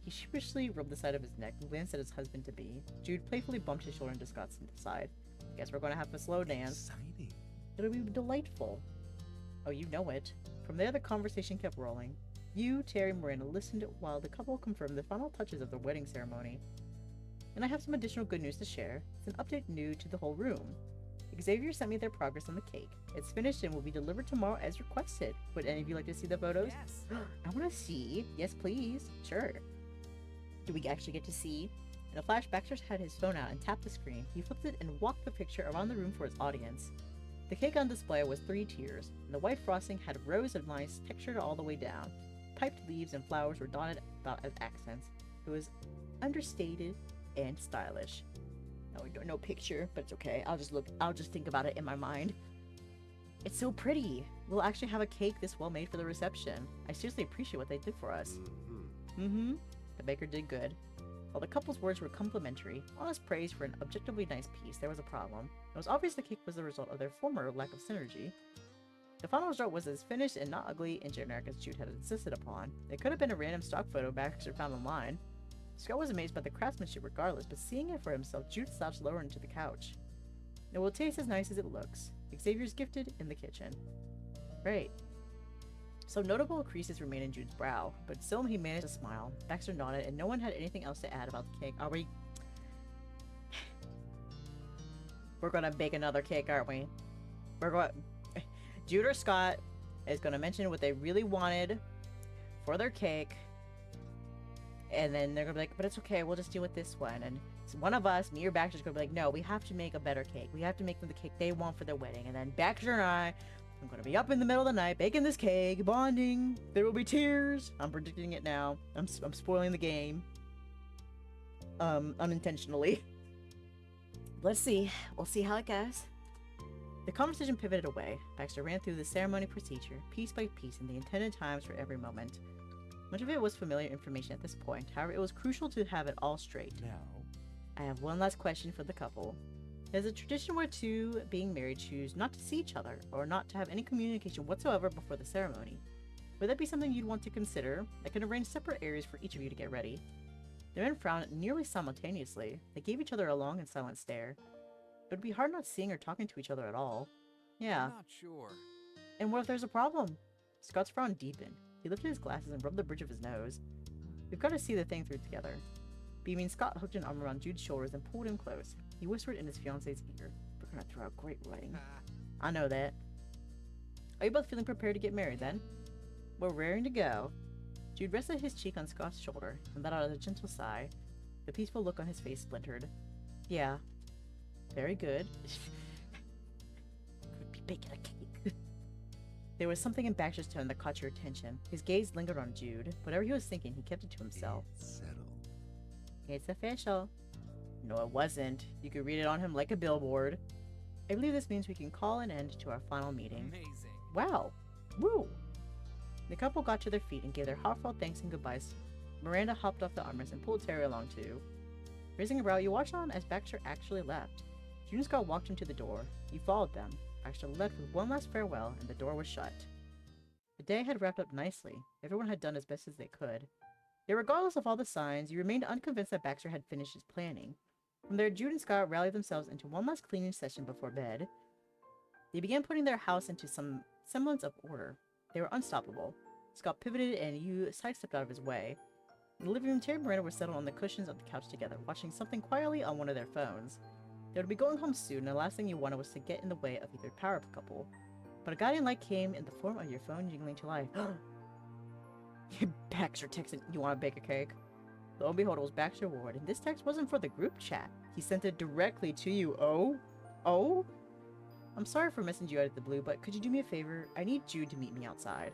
Speaker 1: He sheepishly rubbed the side of his neck and glanced at his husband-to-be. Jude playfully bumped his shoulder into Scott's side. Guess we're going to have a slow dance.
Speaker 2: Exciting.
Speaker 1: It'll be delightful. Oh, you know it. From there, the conversation kept rolling. You, Terry, and Miranda listened while the couple confirmed the final touches of the wedding ceremony. And I have some additional good news to share. It's an update new to the whole room. Xavier sent me their progress on the cake. It's finished and will be delivered tomorrow as requested. Would any of you like to see the photos?
Speaker 5: Yes.
Speaker 1: I want to see. Yes, please. Sure. Do we actually get to see? In a flash, Baxter had his phone out and tapped the screen. He flipped it and walked the picture around the room for his audience. The cake on display was 3 tiers, and the white frosting had rows of lines textured all the way down. Piped leaves and flowers were dotted about as accents. It was understated and stylish. No picture, but it's okay. I'll just think about it in my mind. It's so pretty. We'll actually have a cake this well made for the reception. I seriously appreciate what they did for us. The baker did good. While the couple's words were complimentary, honest praise for an objectively nice piece, there was a problem. It was obvious the cake was the result of their former lack of synergy. The final result was as finished and not ugly and generic as Jude had insisted upon. It could have been a random stock photo Baxter found online. Scott was amazed by the craftsmanship regardless, but seeing it for himself, Jude slouched lower into the couch. It will taste as nice as it looks. Xavier's gifted in the kitchen. Great. Some notable creases remained in Jude's brow, but still he managed to smile. Baxter nodded, and no one had anything else to add about the cake. Are we... We're gonna bake another cake, aren't we? We're going... Jude or Scott is gonna mention what they really wanted for their cake, and then they're gonna be like, but it's okay, we'll just deal with this one. And one of us, me or Baxter's gonna be like, no, we have to make a better cake. We have to make them the cake they want for their wedding. And then Baxter and I'm gonna be up in the middle of the night baking this cake, bonding. There will be tears. I'm predicting it now. I'm spoiling the game. Unintentionally. Let's see. We'll see how it goes. The conversation pivoted away. Baxter ran through the ceremony procedure, piece by piece, and the intended times for every moment. Much of it was familiar information at this point. However, it was crucial to have it all straight.
Speaker 2: Now,
Speaker 1: I have one last question for the couple. There's a tradition where two being married choose not to see each other, or not to have any communication whatsoever before the ceremony. Would that be something you'd want to consider? I can arrange separate areas for each of you to get ready. The men frowned nearly simultaneously. They gave each other a long and silent stare. It would be hard not seeing or talking to each other at all. Yeah.
Speaker 5: I'm not sure.
Speaker 1: And what if there's a problem? Scott's frown deepened. He lifted his glasses and rubbed the bridge of his nose. We've got to see the thing through together. Beaming, Scott hooked an arm around Jude's shoulders and pulled him close. He whispered in his fiance's ear, "We're gonna throw a great wedding." I know that. Are you both feeling prepared to get married then? We're raring to go. Jude rested his cheek on Scott's shoulder and let out a gentle sigh. The peaceful look on his face splintered. Yeah. Very good. Could be baking a cake. There was something in Baxter's tone that caught your attention. His gaze lingered on Jude. Whatever he was thinking, he kept it to himself.
Speaker 2: it's settled.
Speaker 1: It's official. No, it wasn't. You could read it on him like a billboard. I believe this means we can call an end to our final meeting.
Speaker 5: Amazing.
Speaker 1: Wow. Woo! The couple got to their feet and gave their heartfelt thanks and goodbyes. Miranda hopped off the armrest and pulled Terry along too. Raising a brow, you watched on as Baxter actually left. Jude and Scott walked into the door. You followed them. Baxter left with one last farewell, and the door was shut. The day had wrapped up nicely. Everyone had done as best as they could. Yet regardless of all the signs, you remained unconvinced that Baxter had finished his planning. From there, Jude and Scott rallied themselves into one last cleaning session before bed. They began putting their house into some semblance of order. They were unstoppable. Scott pivoted and you sidestepped out of his way. In the living room, Terry and Miranda were settled on the cushions of the couch together, watching something quietly on one of their phones. They would be going home soon, and the last thing you wanted was to get in the way of either power couple. But a guiding light came in the form of your phone jingling to life. Baxter texted, "You want to bake a cake?" Lo and behold, it was Baxter Ward, and this text wasn't for the group chat. He sent it directly to you. Oh? I'm sorry for messaging you out of the blue, but could you do me a favor? I need Jude to meet me outside.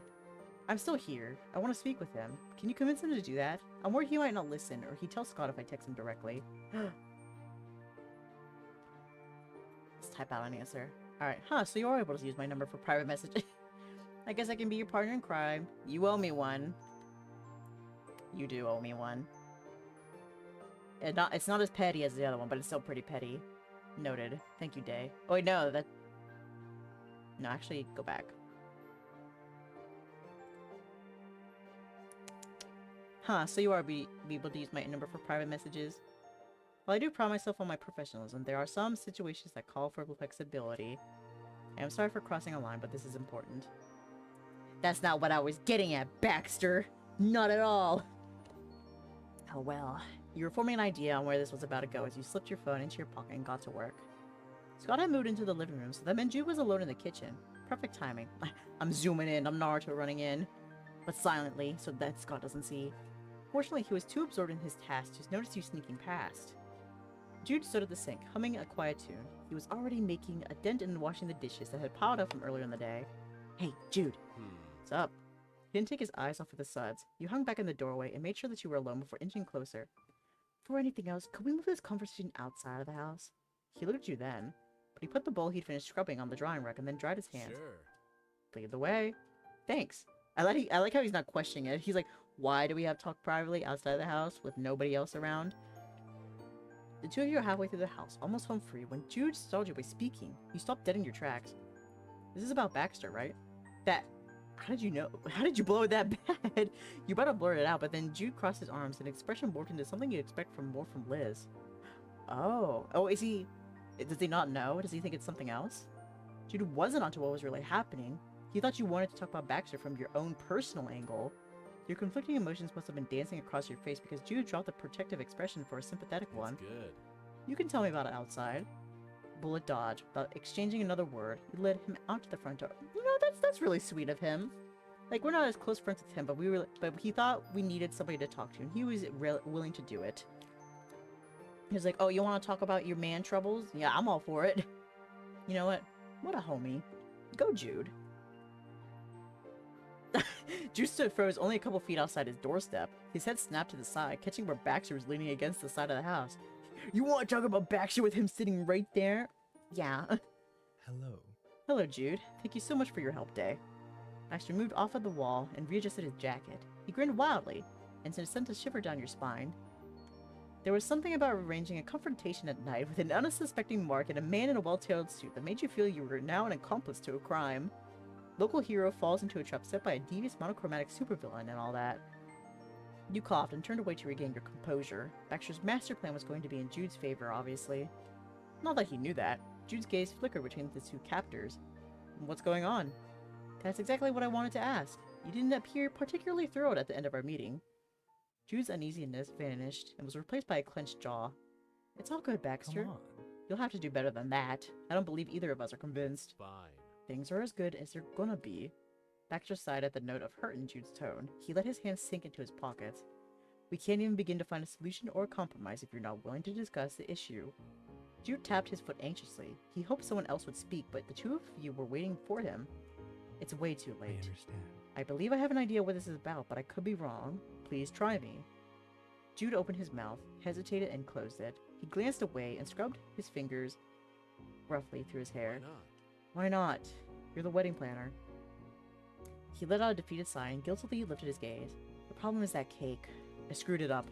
Speaker 1: I'm still here. I want to speak with him. Can you convince him to do that? I'm worried he might not listen, or he'd tell Scott if I text him directly. Let's type out an answer. Alright, so you are able to use my number for private message. I guess I can be your partner in crime. You owe me one. You do owe me one. It's not as petty as the other one, but it's still pretty petty. Noted. Thank you, Dae. Oh wait, no, that... No, actually, go back. So you are be able to use my number for private messages? While I do pride myself on my professionalism, there are some situations that call for flexibility. I'm sorry for crossing a line, but this is important. That's not what I was getting at, Baxter! Not at all! Oh well. You were forming an idea on where this was about to go as you slipped your phone into your pocket and got to work. Scott had moved into the living room, so that meant Jude was alone in the kitchen. Perfect timing. I'm zooming in, I'm Naruto running in. But silently, so that Scott doesn't see. Fortunately, he was too absorbed in his task to notice you sneaking past. Jude stood at the sink, humming a quiet tune. He was already making a dent in washing the dishes that had piled up from earlier in the day. Hey, Jude. What's up? He didn't take his eyes off of the suds. You hung back in the doorway and made sure that you were alone before inching closer. Before anything else, could we move this conversation outside of the house? He looked at you then, but he put the bowl he'd finished scrubbing on the drying rack and then dried his hands.
Speaker 5: Sure.
Speaker 1: Lead the way. Thanks. I like how he's not questioning it. He's like, why do we have talk privately outside the house with nobody else around? The two of you are halfway through the house, almost home free, when Jude startled you by speaking. You stopped dead in your tracks. This is about Baxter, right? How did you know? How did you blow it that bad? You about to blurt it out, but then Jude crossed his arms and expression morphed into something you'd expect from Liz. Oh, is he... Does he not know? Does he think it's something else? Jude wasn't onto what was really happening. He thought you wanted to talk about Baxter from your own personal angle. Your conflicting emotions must have been dancing across your face because Jude dropped a protective expression for a sympathetic one.
Speaker 5: That's good.
Speaker 1: You can tell me about it outside. Bullet dodge. Without exchanging another word, you led him out to the front door. You know, that's really sweet of him. Like, we're not as close friends with him, but he thought we needed somebody to talk to, and he was willing to do it. He was like, oh, you want to talk about your man troubles? Yeah, I'm all for it. You know what? What a homie. Go, Jude. Jude stood froze only a couple feet outside his doorstep. His head snapped to the side, catching where Baxter was leaning against the side of the house. You want to talk about Baxter with him sitting right there? Yeah.
Speaker 2: Hello.
Speaker 1: Hello, Jude. Thank you so much for your help, Dae. Baxter moved off of the wall and readjusted his jacket. He grinned wildly, and sent a shiver down your spine. There was something about arranging a confrontation at night with an unsuspecting Mark and a man in a well-tailored suit that made you feel you were now an accomplice to a crime. Local hero falls into a trap set by a devious monochromatic supervillain and all that. You coughed and turned away to regain your composure. Baxter's master plan was going to be in Jude's favor, obviously. Not that he knew that. Jude's gaze flickered between the two captors. What's going on? That's exactly what I wanted to ask. You didn't appear particularly thrilled at the end of our meeting. Jude's uneasiness vanished and was replaced by a clenched jaw. It's all good, Baxter.
Speaker 2: Come on.
Speaker 1: You'll have to do better than that. I don't believe either of us are convinced.
Speaker 5: Fine.
Speaker 1: Things are as good as they're gonna be. Baxter sighed at the note of hurt in Jude's tone. He let his hands sink into his pockets. We can't even begin to find a solution or a compromise if you're not willing to discuss the issue. Jude tapped his foot anxiously. He hoped someone else would speak, but the two of you were waiting for him. It's way too
Speaker 2: I
Speaker 1: late.
Speaker 2: understand.
Speaker 1: I believe I have an idea what this is about, but I could be wrong. Please try me. Jude opened his mouth, hesitated, and closed it. He glanced away and scrubbed his fingers roughly through his hair.
Speaker 5: Why not?
Speaker 1: Why not? You're the wedding planner. He let out a defeated sigh and guiltily lifted his gaze. The problem is that cake. I screwed it up.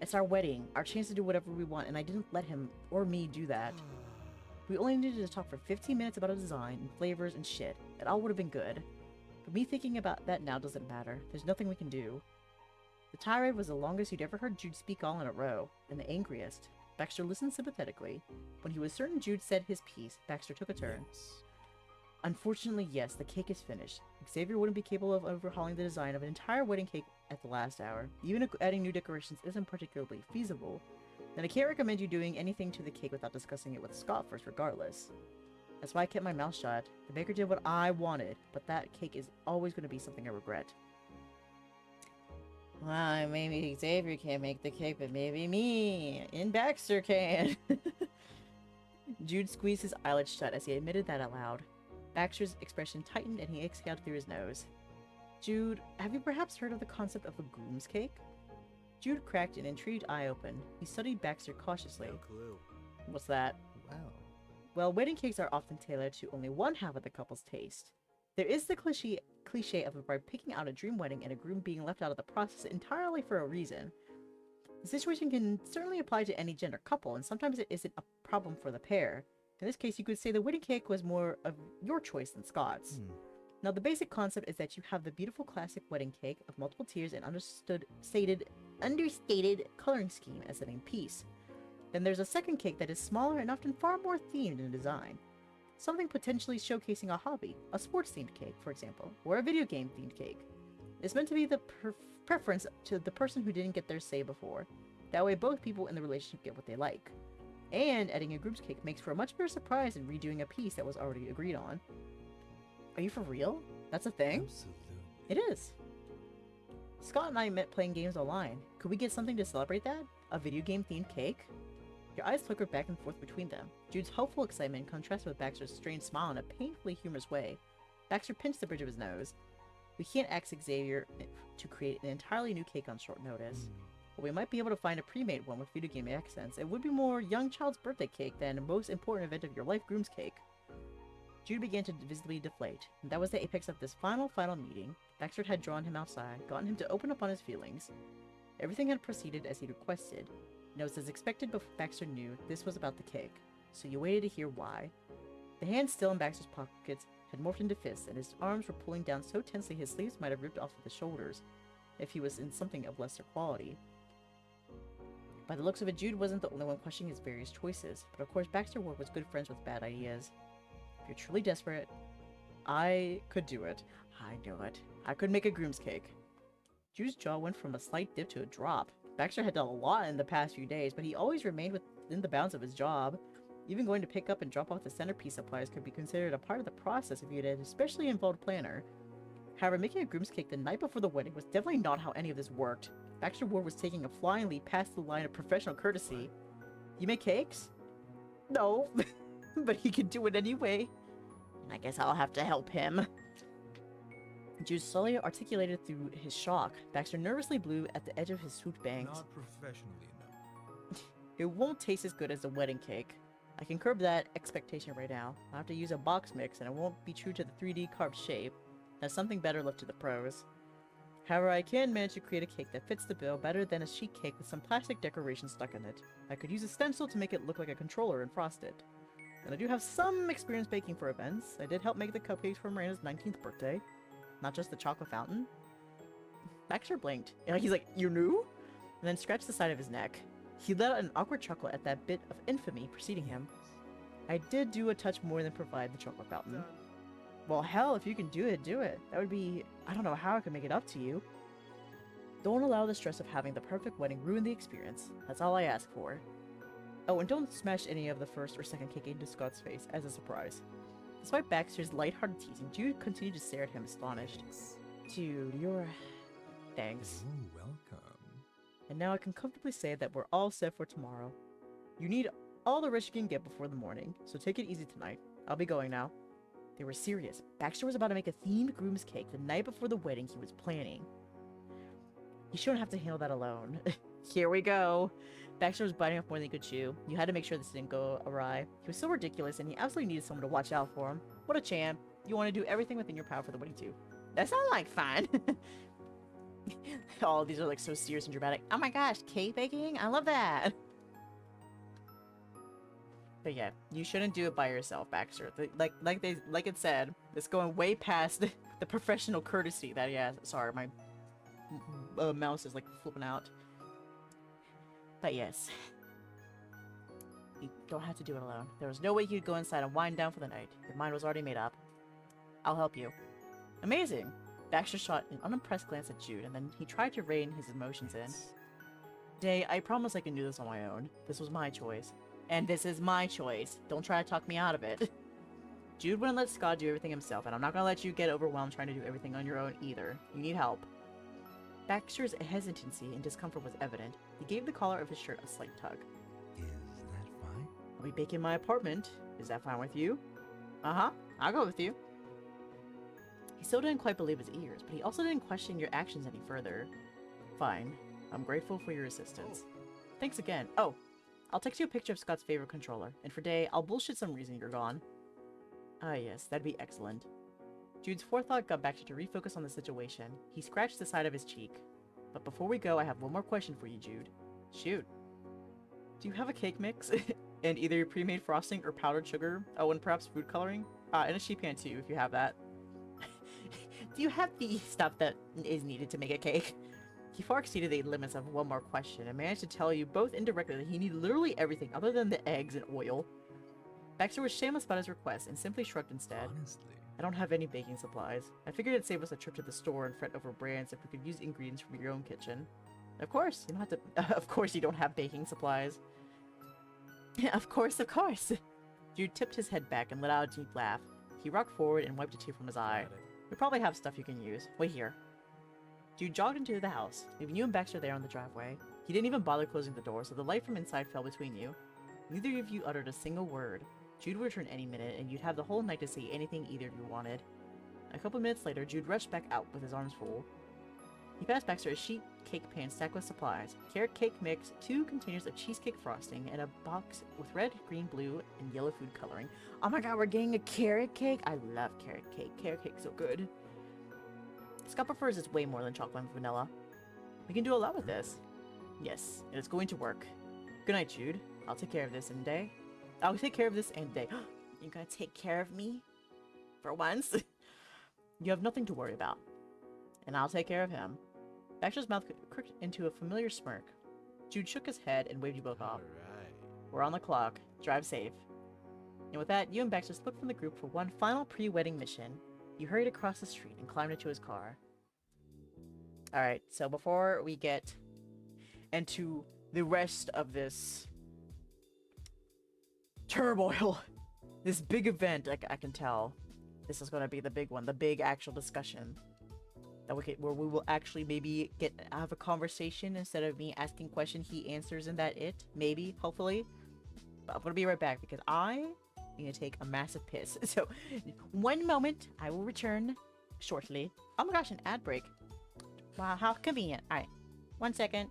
Speaker 1: It's our wedding, our chance to do whatever we want, and I didn't let him or me do that. We only needed to talk for 15 minutes about a design and flavors and shit. It all would have been good. But me thinking about that now doesn't matter. There's nothing we can do. The tirade was the longest you'd ever heard Jude speak all in a row, and the angriest. Baxter listened sympathetically. When he was certain Jude said his piece, Baxter took a turn.
Speaker 2: Yes.
Speaker 1: Unfortunately, yes, the cake is finished. Xavier wouldn't be capable of overhauling the design of an entire wedding cake at the last hour. Even if adding new decorations isn't particularly feasible. Then I can't recommend you doing anything to the cake without discussing it with Scott first, regardless. That's why I kept my mouth shut. The baker did what I wanted, but that cake is always going to be something I regret. Well, maybe Xavier can't make the cake, but maybe me and Baxter can. Jude squeezed his eyelids shut as he admitted that aloud. Baxter's expression tightened and he exhaled through his nose. Jude, have you perhaps heard of the concept of a groom's cake? Jude cracked an intrigued eye open. He studied Baxter cautiously.
Speaker 2: No clue.
Speaker 1: What's that?
Speaker 2: Wow.
Speaker 1: Well, wedding cakes are often tailored to only one half of the couple's taste. There is the cliche of a bride picking out a dream wedding and a groom being left out of the process entirely for a reason. The situation can certainly apply to any gender couple, and sometimes it isn't a problem for the pair. In this case, you could say the wedding cake was more of your choice than Scott's. Now, the basic concept is that you have the beautiful classic wedding cake of multiple tiers and understated coloring scheme as the main piece. Then there's a second cake that is smaller and often far more themed in design. Something potentially showcasing a hobby, a sports-themed cake, for example, or a video game-themed cake. It's meant to be the preference to the person who didn't get their say before. That way both people in the relationship get what they like. And adding a groom's cake makes for a much better surprise than redoing a piece that was already agreed on. Are you for real? That's a thing?
Speaker 2: Absolutely.
Speaker 1: It is. Scott and I met playing games online. Could we get something to celebrate that? A video game-themed cake? Your eyes flickered back and forth between them. Jude's hopeful excitement contrasted with Baxter's strained smile in a painfully humorous way. Baxter pinched the bridge of his nose. We can't ask Xavier to create an entirely new cake on short notice. But we might be able to find a pre-made one with video game accents. It would be more young child's birthday cake than the most important event of your life, groom's cake. Jude began to visibly deflate, and that was the apex of this final meeting. Baxter had drawn him outside, gotten him to open up on his feelings. Everything had proceeded as he'd requested. And it was as expected, but Baxter knew this was about the cake, so you waited to hear why. The hands still in Baxter's pockets had morphed into fists, and his arms were pulling down so tensely his sleeves might have ripped off of his shoulders, if he was in something of lesser quality. By the looks of it, Jude wasn't the only one questioning his various choices, but of course Baxter Ward was good friends with bad ideas. If you're truly desperate, I could do it. I knew it. I could make a groom's cake. Jude's jaw went from a slight dip to a drop. Baxter had done a lot in the past few days, but he always remained within the bounds of his job. Even going to pick up and drop off the centerpiece supplies could be considered a part of the process if you had an especially involved planner. However, making a groom's cake the night before the wedding was definitely not how any of this worked. Baxter Ward was taking a flying leap past the line of professional courtesy. You make cakes? No, but he could do it anyway. I guess I'll have to help him. Jude slowly articulated through his shock. Baxter nervously blew at the edge of his swooped bangs.
Speaker 2: Not professionally enough.
Speaker 1: It won't taste as good as the wedding cake. I can curb that expectation right now. I'll have to use a box mix and it won't be true to the 3D carved shape. There's something better left to the pros. However, I can manage to create a cake that fits the bill better than a sheet cake with some plastic decoration stuck in it. I could use a stencil to make it look like a controller and frost it. And I do have some experience baking for events. I did help make the cupcakes for Miranda's 19th birthday. Not just the chocolate fountain. Baxter blinked. He's like, you knew? And then scratched the side of his neck. He let out an awkward chuckle at that bit of infamy preceding him. I did do a touch more than provide the chocolate fountain. Well, hell, if you can do it, do it. That would be... I don't know how I could make it up to you. Don't allow the stress of having the perfect wedding ruin the experience. That's all I ask for. Oh, and don't smash any of the first or second cake into Scott's face as a surprise. Despite Baxter's lighthearted teasing, Jude continued to stare at him astonished. Dude, you're... Thanks.
Speaker 2: You're welcome.
Speaker 1: And now I can comfortably say that we're all set for tomorrow. You need all the rest you can get before the morning, so take it easy tonight. I'll be going now. They were serious. Baxter was about to make a themed groom's cake the night before the wedding he was planning. He shouldn't have to handle that alone. Here we go. Baxter was biting off more than he could chew. You had to make sure this didn't go awry. He was so ridiculous, and he absolutely needed someone to watch out for him. What a champ. You want to do everything within your power for the wedding too. That sounds like fun. Oh, these are like so serious and dramatic. Oh my gosh, cake baking? I love that. But yeah, you shouldn't do it by yourself, Baxter. Like it said, it's going way past the professional courtesy that he has. Sorry, my mouse is like flipping out. But yes, you don't have to do it alone. There was no way you'd go inside and wind down for the night. Your mind was already made up. I'll help you. Amazing. Baxter shot an unimpressed glance at Jude, and then he tried to rein his emotions in. Dae, I promise I can do this on my own. This was my choice. And this is my choice. Don't try to talk me out of it. Jude wouldn't let Scott do everything himself, and I'm not gonna let you get overwhelmed trying to do everything on your own either. You need help. Baxter's hesitancy and discomfort was evident. He gave the collar of his shirt a slight tug.
Speaker 2: Is that fine?
Speaker 1: I'll be baking in my apartment. Is that fine with you? Uh-huh. I'll go with you. He still didn't quite believe his ears, but he also didn't question your actions any further. Fine. I'm grateful for your assistance. Thanks again. Oh, I'll text you a picture of Scott's favorite controller, and for Dae, I'll bullshit some reason you're gone. Ah yes, that'd be excellent. Jude's forethought got Baxter to refocus on the situation. He scratched the side of his cheek. But before we go, I have one more question for you, Jude. Shoot. Do you have a cake mix? And either your pre-made frosting or powdered sugar? Oh, and perhaps food coloring? And a sheet pan too, if you have that. Do you have the stuff that is needed to make a cake? He far exceeded the limits of one more question and managed to tell you both indirectly that he needed literally everything other than the eggs and oil. Baxter was shameless about his request and simply shrugged instead.
Speaker 2: Honestly.
Speaker 1: I don't have any baking supplies. I figured it'd save us a trip to the store and fret over brands if we could use ingredients from your own kitchen. Of course, you don't have to. Of course, you don't have baking supplies. Of course, of course. Jude tipped his head back and let out a deep laugh. He rocked forward and wiped a tear from his eye. We probably have stuff you can use. Wait here. Jude jogged into the house, leaving you and Baxter there on the driveway. He didn't even bother closing the door, so the light from inside fell between you. Neither of you uttered a single word. Jude would return any minute, and you'd have the whole night to say anything either of you wanted. A couple minutes later, Jude rushed back out with his arms full. He passed Baxter a sheet cake pan stacked with supplies, carrot cake mix, 2 containers of cheesecake frosting, and a box with red, green, blue, and yellow food coloring. Oh my god, we're getting a carrot cake? I love carrot cake. Carrot cake's so good. Scott prefers it way more than chocolate and vanilla. We can do a lot with this. Yes, and it's going to work. Good night, Jude. I'll take care of this and Dae. I'll take care of this and Dae. You're gonna take care of me? For once? You have nothing to worry about. And I'll take care of him. Baxter's mouth crooked into a familiar smirk. Jude shook his head and waved you both off.
Speaker 2: Alright.
Speaker 1: We're on the clock. Drive safe. And with that, you and Baxter split from the group for one final pre-wedding mission. You hurried across the street and climbed into his car. Alright, so before we get into the rest of this turmoil, this big event, I can tell, this is going to be the big one, the big actual discussion. That where we will actually maybe have a conversation instead of me asking questions, he answers, and that it. Maybe, hopefully. But I'm going to be right back because I need to take a massive piss. So, one moment. I will return shortly. Oh my gosh, an ad break. Wow, how convenient. Alright, 1 second.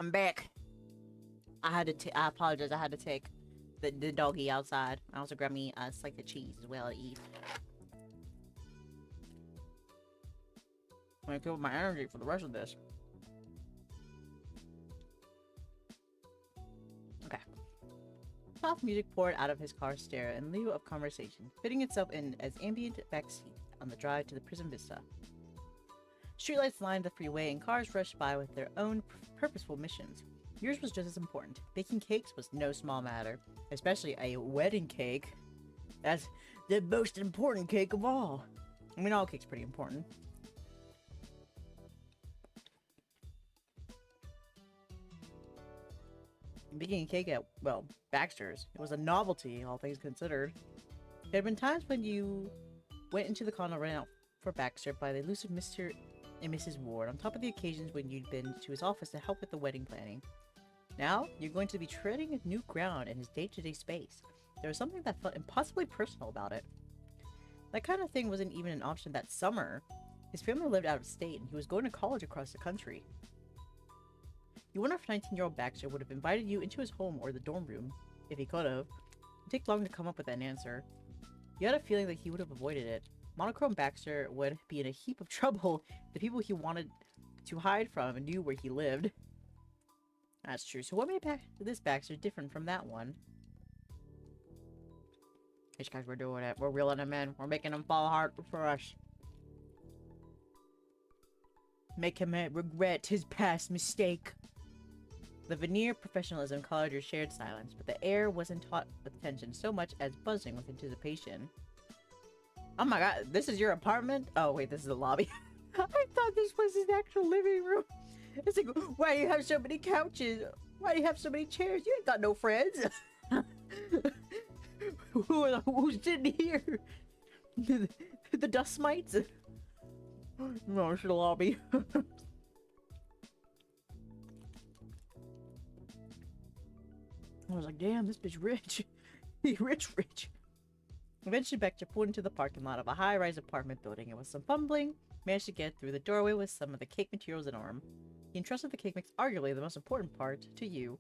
Speaker 1: I'm back. I apologize. I had to take the doggy outside. I also grabbed me a slice of cheese as well to eat. I'm gonna keep up my energy for the rest of this. Okay. Soft music poured out of his car stereo in lieu of conversation, fitting itself in as ambient backseat on the drive to the prison vista. Streetlights lined the freeway and cars rushed by with their own purposeful missions. Yours was just as important. Baking cakes was no small matter, especially a wedding cake. That's the most important cake of all. I mean, all cake's pretty important. Baking a cake at, well, Baxter's. It was a novelty, all things considered. There had been times when you went into the condo running out for Baxter by the elusive Mr. and Mrs. Ward, on top of the occasions when you'd been to his office to help with the wedding planning. Now, you're going to be treading new ground in his day-to-day space. There was something that felt impossibly personal about it. That kind of thing wasn't even an option that summer. His family lived out of state, and he was going to college across the country. You wonder if 19-year-old Baxter would have invited you into his home or the dorm room, if he could have. It'd take long to come up with an answer. You had a feeling that he would have avoided it. Monochrome Baxter would be in a heap of trouble if the people he wanted to hide from knew where he lived. That's true. So what made this Baxter different from that one? These guys, we're doing it. We're reeling him in. We're making him fall hard for us. Make him regret his past mistake. The veneer professionalism colored your shared silence, but the air wasn't taut with tension so much as buzzing with anticipation. Oh my god, this is your apartment? Oh wait, this is the lobby. I thought this was his actual living room. It's like, why do you have so many couches? Why do you have so many chairs? You ain't got no friends. Who's sitting here? The dust mites? No, it's the lobby. I was like, damn, this bitch rich. He rich. Eventually, Bector pulled into the parking lot of a high-rise apartment building and with some fumbling, managed to get through the doorway with some of the cake materials in arm. He entrusted the cake mix, arguably the most important part, to you.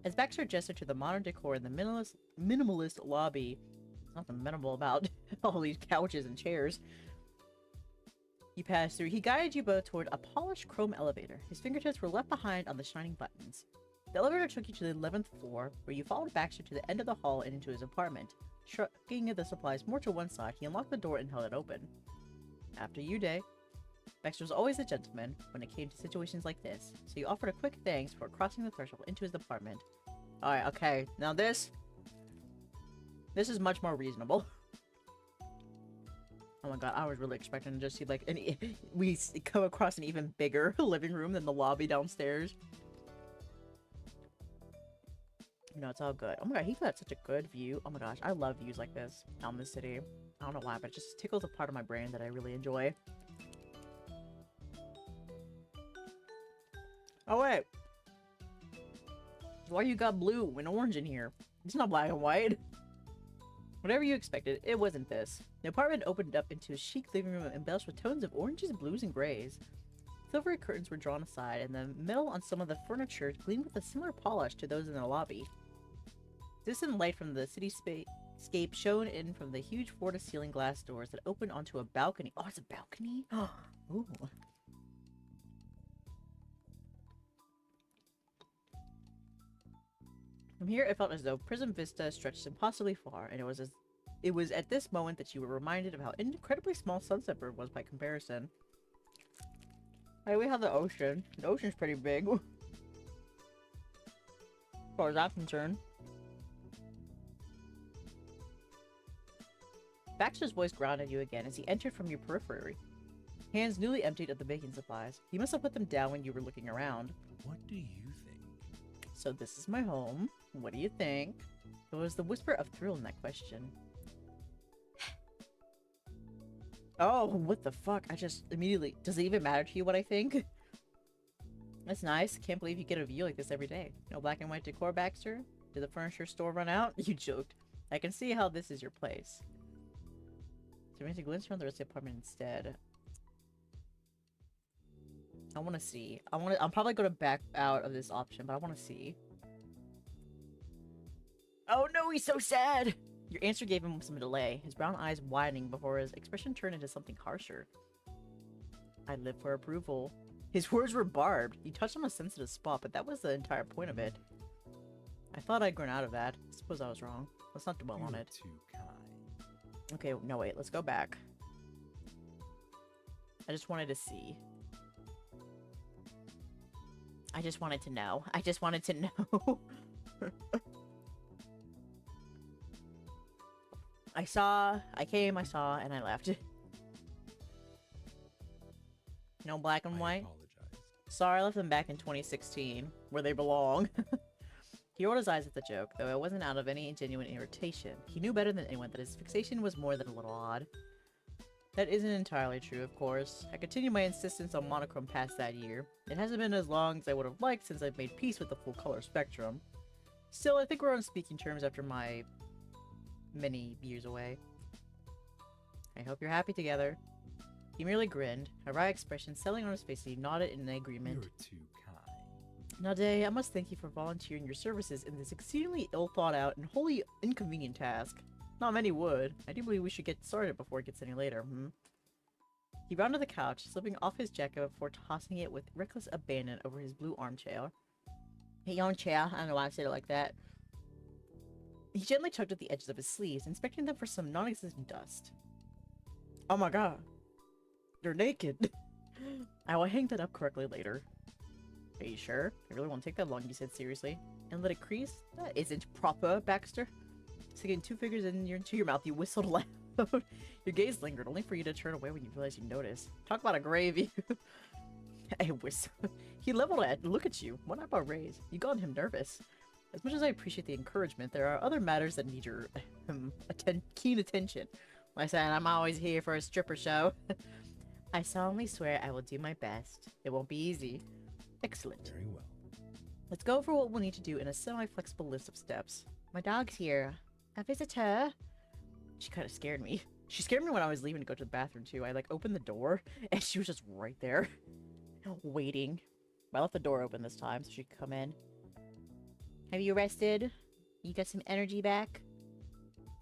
Speaker 1: As Baxter gestured to the modern decor in the minimalist lobby, there's nothing minimal about all these couches and chairs. You passed through. He guided you both toward a polished chrome elevator. His fingertips were left behind on the shining buttons. The elevator took you to the 11th floor, where you followed Baxter to the end of the hall and into his apartment. Shrugging the supplies more to one side, he unlocked the door and held it open. After you, Dae. Baxter was always a gentleman when it came to situations like this, so you offered a quick thanks for crossing the threshold into his apartment. Alright, okay. Now this is much more reasonable. Oh my god, I was really expecting to just see like we come across an even bigger living room than the lobby downstairs. No, it's all good. Oh my god, he got such a good view. Oh my gosh, I love views like this out in the city. I don't know why, but it just tickles a part of my brain that I really enjoy. Oh wait. Why you got blue and orange in here? It's not black and white. Whatever you expected, it wasn't this. The apartment opened up into a chic living room embellished with tones of oranges, blues, and grays. Silvery curtains were drawn aside, and the metal on some of the furniture gleamed with a similar polish to those in the lobby. Distant light from the cityscape shone in from the huge floor-to-ceiling glass doors that opened onto a balcony. Oh, it's a balcony? Ooh. From here, it felt as though Prism Vista stretched impossibly far, and it was at this moment that you were reminded of how incredibly small Sunset Bird was by comparison. Hey, we have the ocean. The ocean's pretty big. As far as I'm concerned. Baxter's voice grounded you again as he entered from your periphery. Hands newly emptied of the baking supplies. You must have put them down when you were looking around.
Speaker 2: What do you think?
Speaker 1: So this is my home. What do you think? There was the whisper of thrill in that question. Oh, what the fuck? I just immediately... Does it even matter to you what I think? That's nice. Can't believe you get a view like this every day. No black and white decor, Baxter? Did the furniture store run out? You joked. I can see how this is your place. So we need to glance around the rest of the apartment instead. I want to see. I'm probably going to back out of this option, but I want to see. Oh no, he's so sad! Your answer gave him some delay, his brown eyes widening before his expression turned into something harsher. I live for approval. His words were barbed. He touched on a sensitive spot, but that was the entire point of it. I thought I'd grown out of that. I suppose I was wrong. Let's not dwell on
Speaker 2: You're
Speaker 1: it.
Speaker 2: too kind.
Speaker 1: Okay, no wait, let's go back. I just wanted to see. I just wanted to know. I just wanted to know. I came, I saw, and I left. No black and
Speaker 2: I
Speaker 1: white?
Speaker 2: apologize.
Speaker 1: Sorry, I left them back in 2016, where they belong. He rolled his eyes at the joke, though it wasn't out of any genuine irritation. He knew better than anyone that his fixation was more than a little odd. That isn't entirely true, of course. I continued my insistence on monochrome past that year. It hasn't been as long as I would have liked since I've made peace with the full color spectrum. Still, I think we're on speaking terms after my many years away. I hope you're happy together. He merely grinned, a wry expression settling on his face as he nodded in agreement.
Speaker 2: You're too kind.
Speaker 1: Now, Dae, I must thank you for volunteering your services in this exceedingly ill-thought-out and wholly inconvenient task. Not many would. I do believe we should get started before it gets any later, He rounded the couch, slipping off his jacket before tossing it with reckless abandon over his blue armchair. Hey, armchair. I don't know why I said it like that. He gently tugged at the edges of his sleeves, inspecting them for some non-existent dust. Oh my god. You're naked. I will hang that up correctly later. Are you sure? I really won't take that long, you said seriously. And let it crease? That isn't proper, Baxter. Sticking two fingers into your mouth, you whistled loud. Your gaze lingered, only for you to turn away when you realized you noticed. Talk about a grave view. I whistled. He leveled at. Look at you. One eyebrow raised. You got him nervous. As much as I appreciate the encouragement, there are other matters that need your keen attention. Like I said, I'm always here for a stripper show. I solemnly swear I will do my best. It won't be easy. Excellent.
Speaker 2: Very well.
Speaker 1: Let's go over what we'll need to do in a semi-flexible list of steps. My dog's here. A visitor? She kind of scared me. She scared me when I was leaving to go to the bathroom, too. I, opened the door, and she was just right there. Waiting. I left the door open this time, so she could come in. Have you rested? You got some energy back?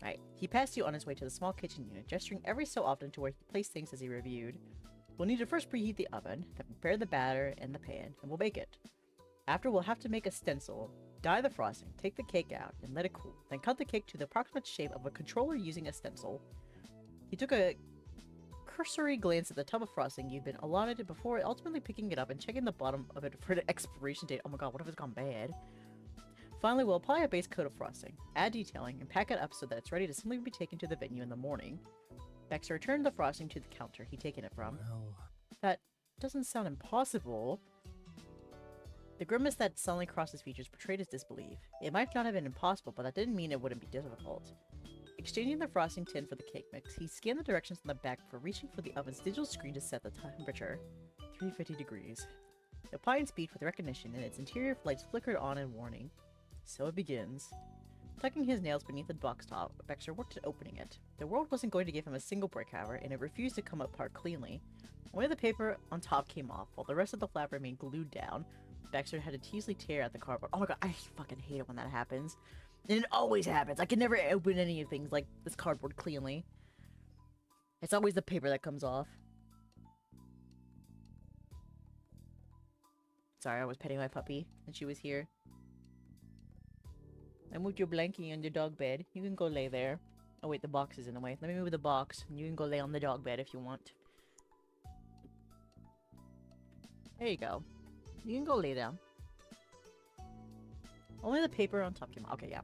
Speaker 1: Alright. He passed you on his way to the small kitchen unit, gesturing every so often to where he placed things as he reviewed. We'll need to first preheat the oven, then prepare the batter in the pan, and we'll bake it. After, we'll have to make a stencil, dye the frosting, take the cake out, and let it cool. Then cut the cake to the approximate shape of a controller using a stencil. He took a cursory glance at the tub of frosting you've been allotted before ultimately picking it up and checking the bottom of it for the expiration date. Oh my god, what if it's gone bad? Finally, we'll apply a base coat of frosting, add detailing, and pack it up so that it's ready to simply be taken to the venue in the morning. Baxter returned the frosting to the counter he'd taken it from.
Speaker 2: Well,
Speaker 1: That doesn't sound impossible. The grimace that suddenly crossed his features portrayed his disbelief. It might not have been impossible, but that didn't mean it wouldn't be difficult. Exchanging the frosting tin for the cake mix, he scanned the directions on the back before reaching for the oven's digital screen to set the temperature. 350 degrees. Applying speed with recognition, and its interior lights flickered on in warning. So it begins. Tucking his nails beneath the box top, Baxter worked at opening it. The world wasn't going to give him a single brick, however, and it refused to come apart cleanly. Only the paper on top came off, while the rest of the flap remained glued down. Baxter had to teasily tear at the cardboard. Oh my god, I fucking hate it when that happens. And it always happens. I can never open any of things like this cardboard cleanly. It's always the paper that comes off. Sorry, I was petting my puppy, and she was here. I moved your blankie on the dog bed. You can go lay there. Oh wait, the box is in the way. Let me move the box, and you can go lay on the dog bed if you want. There you go. You can go lay down. Only the paper on top came out. Okay, yeah.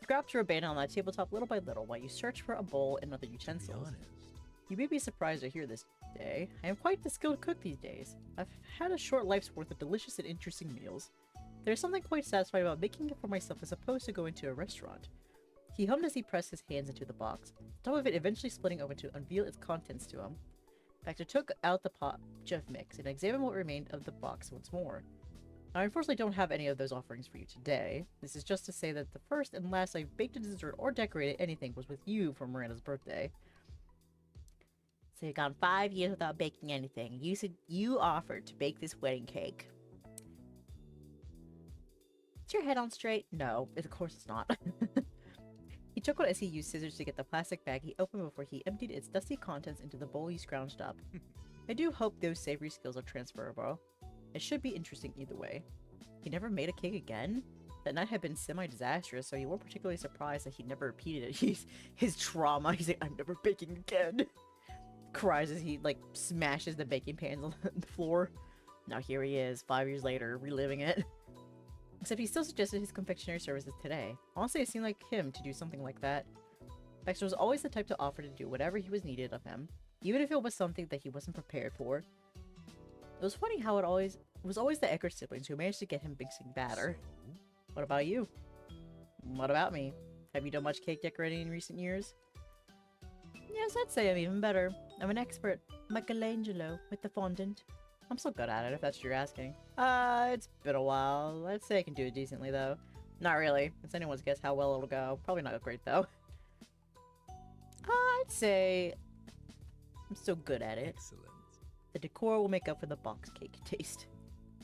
Speaker 1: Scrapped your abandon on that tabletop little by little while you search for a bowl and other
Speaker 2: to be
Speaker 1: utensils.
Speaker 2: honest,
Speaker 1: You may be surprised to hear this, Dae. I am quite the skilled cook these days. I've had a short life's worth of delicious and interesting meals. There's something quite satisfying about making it for myself as opposed to going to a restaurant. He hummed as he pressed his hands into the box, the top of it eventually splitting open to unveil its contents to him. Baxter took out the pot of mix and examined what remained of the box once more. Now, I unfortunately don't have any of those offerings for you today. This is just to say that the first and last I baked a dessert or decorated anything was with you for Miranda's birthday. So you've gone 5 years without baking anything. You said you offered to bake this wedding cake. Is your head on straight? No, of course it's not. He chuckled as he used scissors to get the plastic bag he opened before he emptied its dusty contents into the bowl he scrounged up. I do hope those savory skills are transferable. It should be interesting either way. He never made a cake again? That night had been semi-disastrous, so you weren't particularly surprised that he never repeated it. His trauma. He's like, I'm never baking again. Cries as he, like, smashes the baking pans on the floor. Now here he is, 5 years later, reliving it. Except he still suggested his confectionery services today. Honestly, it seemed like him to do something like that. Baxter was always the type to offer to do whatever he was needed of him, even if it was something that he wasn't prepared for. It was funny how it was always the Eckert siblings who managed to get him mixing batter.
Speaker 2: So?
Speaker 1: What about you? What about me? Have you done much cake decorating in recent years? Yes, I'd say I'm even better. I'm an expert. Michelangelo with the fondant. I'm so good at it, if that's what you're asking. It's been a while. I'd say I can do it decently, though. Not really. It's anyone's guess how well it'll go. Probably not great, though. I'd say I'm so good at it.
Speaker 2: Excellent.
Speaker 1: The decor will make up for the box cake taste.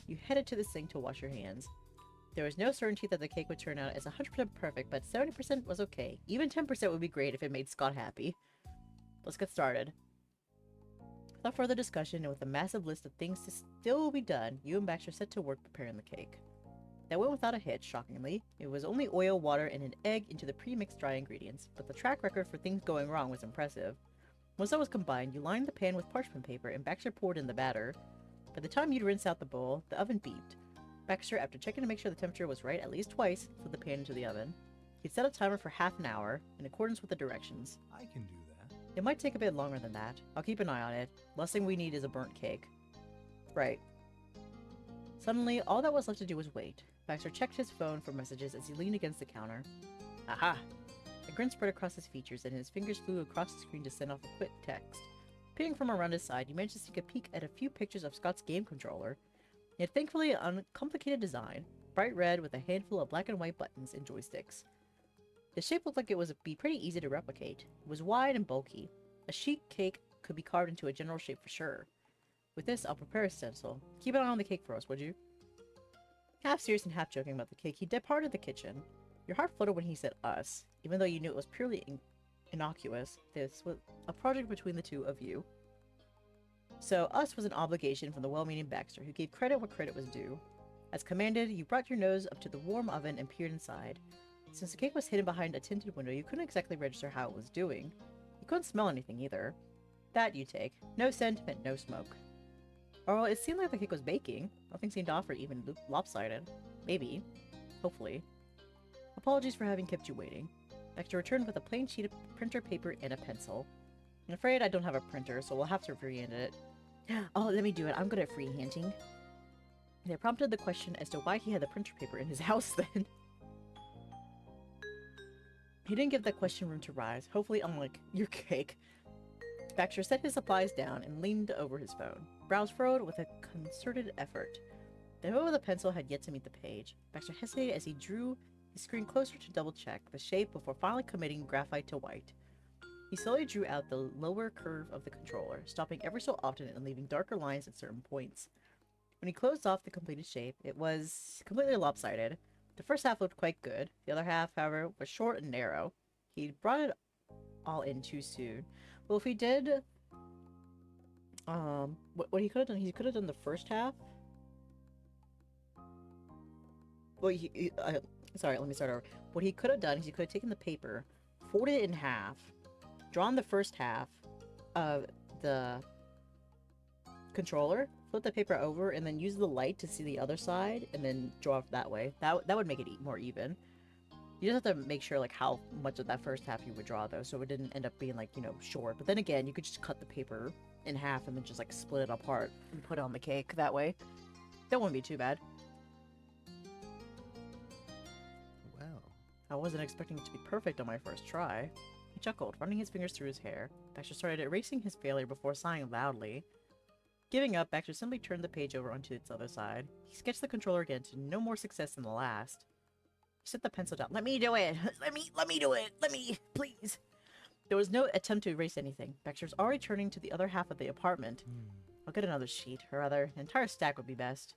Speaker 1: You headed to the sink to wash your hands. There was no certainty that the cake would turn out as 100% perfect, but 70% was okay. Even 10% would be great if it made Scott happy. Let's get started. Without further discussion, and with a massive list of things to still be done, you and Baxter set to work preparing the cake. That went without a hitch, shockingly. It was only oil, water, and an egg into the pre-mixed dry ingredients, but the track record for things going wrong was impressive. Once that was combined, you lined the pan with parchment paper, and Baxter poured in the batter. By the time you'd rinse out the bowl, the oven beeped. Baxter, after checking to make sure the temperature was right at least twice, slid the pan into the oven. He'd set a timer for half an hour, in accordance with the directions.
Speaker 2: I can do that.
Speaker 1: It might take a bit longer than that. I'll keep an eye on it. Last thing we need is a burnt cake. Right. Suddenly, all that was left to do was wait. Baxter checked his phone for messages as he leaned against the counter. Aha! A grin spread across his features, and his fingers flew across the screen to send off a quick text. Peering from around his side, you managed to take a peek at a few pictures of Scott's game controller. It had thankfully an uncomplicated design, bright red with a handful of black and white buttons and joysticks. The shape looked like it would be pretty easy to replicate. It was wide and bulky. A sheet cake could be carved into a general shape for sure. With this, I'll prepare a stencil. Keep an eye on the cake for us, would you? Half serious and half joking about the cake, he departed the kitchen. Your heart fluttered when he said us, even though you knew it was purely innocuous. This was a project between the two of you. So, us was an obligation from the well-meaning Baxter, who gave credit where credit was due. As commanded, you brought your nose up to the warm oven and peered inside. Since the cake was hidden behind a tinted window, you couldn't exactly register how it was doing. You couldn't smell anything either. That you take. No scent meant no smoke. Or it seemed like the cake was baking. Nothing seemed to offer even lopsided. Maybe. Hopefully. Apologies for having kept you waiting. Baxter returned with a plain sheet of printer paper and a pencil. I'm afraid I don't have a printer, so we'll have to freehand it. Oh, let me do it. I'm good at freehanding. They prompted the question as to why he had the printer paper in his house then. He didn't give that question room to rise, hopefully unlike your cake. Baxter set his supplies down and leaned over his phone, brows furrowed with a concerted effort. The note with the pencil had yet to meet the page. Baxter hesitated as he drew his screen closer to double-check the shape before finally committing graphite to white. He slowly drew out the lower curve of the controller, stopping ever so often and leaving darker lines at certain points. When he closed off the completed shape, it was completely lopsided. The first half looked quite good. The other half, however, was short and narrow. He brought it all in too soon. Well, if he did, what he could have done the first half. Well, sorry, let me start over. What he could have done is he could have taken the paper, folded it in half, drawn the first half of the controller, flip the paper over, and then use the light to see the other side, and then draw it that way. That would make it more even. You just have to make sure like how much of that first half you would draw though, so it didn't end up being like, you know, short. But then again, you could just cut the paper in half and then just like split it apart and put it on the cake that way. That wouldn't be too bad.
Speaker 2: Well,
Speaker 1: I wasn't expecting it to be perfect on my first try. He chuckled, running his fingers through his hair. Baxter started erasing his failure before sighing loudly. Giving up, Baxter simply turned the page over onto its other side. He sketched the controller again to no more success than the last. He set the pencil down. Let me do it! Let me do it! Let me, please! There was no attempt to erase anything. Baxter was already turning to the other half of the apartment. I'll get another sheet, or rather, an entire stack would be best.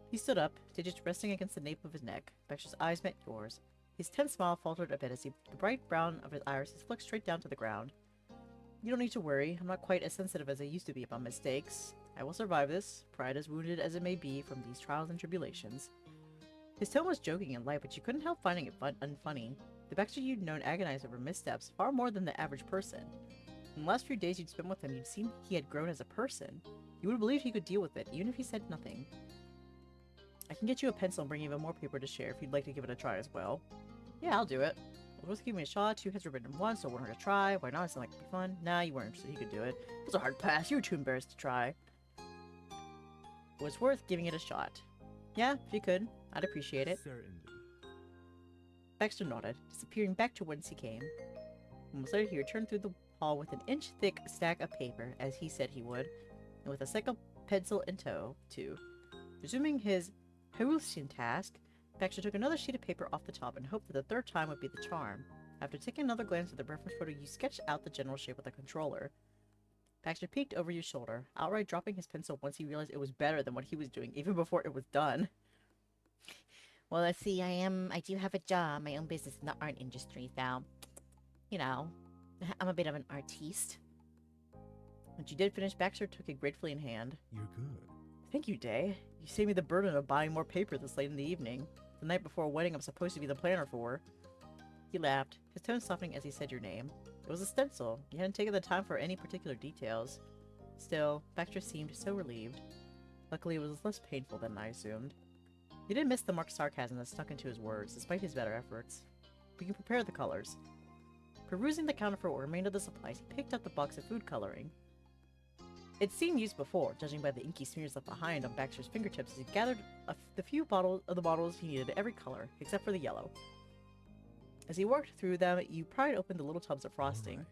Speaker 1: He stood up, digits resting against the nape of his neck. Baxter's eyes met yours. His tense smile faltered a bit as the bright brown of his irises flicked straight down to the ground. You don't need to worry. I'm not quite as sensitive as I used to be about mistakes. I will survive this, pride as wounded as it may be from these trials and tribulations. His tone was joking and light, but you couldn't help finding it unfunny. The Baxter you'd known agonized over missteps far more than the average person. In the last few days you'd spent with him, you'd seen he had grown as a person. You would have believed he could deal with it, even if he said nothing. I can get you a pencil and bring even more paper to share if you'd like to give it a try as well. Yeah, I'll do it. It was worth giving me a shot. 2 heads were written once, so I wanted to try. Why not? It sounded like it'd be fun. Nah, you weren't interested. He could do it. It was a hard pass. You were too embarrassed to try. It was worth giving it a shot. Yeah, if you could. I'd appreciate it.
Speaker 2: Certainly.
Speaker 1: Baxter nodded, disappearing back to whence he came. Moments later, he returned through the hall with an inch-thick stack of paper, as he said he would, and with a second pencil in tow, too. Resuming his Herulsian task, Baxter took another sheet of paper off the top and hoped that the third time would be the charm. After taking another glance at the reference photo, you sketched out the general shape of the controller. Baxter peeked over your shoulder, outright dropping his pencil once he realized it was better than what he was doing, even before it was done. Well, let's see, I do have a job, my own business in the art industry, so, you know, I'm a bit of an artiste. When you did finish, Baxter took it gratefully in hand.
Speaker 2: You're good.
Speaker 1: Thank you, Dae. You saved me the burden of buying more paper this late in the evening. The night before a wedding I'm supposed to be the planner for. He laughed, his tone softening as he said your name. It was a stencil. You hadn't taken the time for any particular details. Still, Baxter seemed so relieved. Luckily, it was less painful than I assumed. He didn't miss the marked sarcasm that stuck into his words, despite his better efforts. We can prepare the colors. Perusing the counter for what remained of the supplies, he picked up the box of food coloring. It's seen used before, judging by the inky smears left behind on Baxter's fingertips as he gathered the few bottles he needed every color, except for the yellow. As he worked through them, you pried open the little tubs of frosting.
Speaker 2: Right.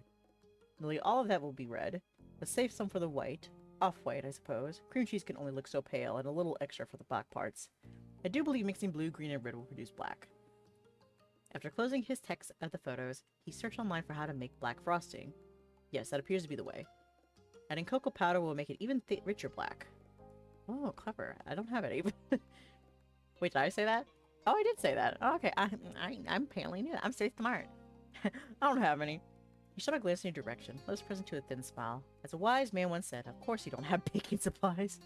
Speaker 1: Nearly all of that will be red, but save some for the white. Off-white, I suppose. Cream cheese can only look so pale, and a little extra for the black parts. I do believe mixing blue, green, and red will produce black. After closing his text of the photos, he searched online for how to make black frosting. Yes, that appears to be the way. Adding cocoa powder will make it even richer black. Oh, clever. I don't have any. Wait, did I say that? Oh, I did say that. Oh, okay, I'm apparently new. I'm so smart. I don't have any. He shot a glance in your direction, lips present to a thin smile. As a wise man once said, of course you don't have baking supplies.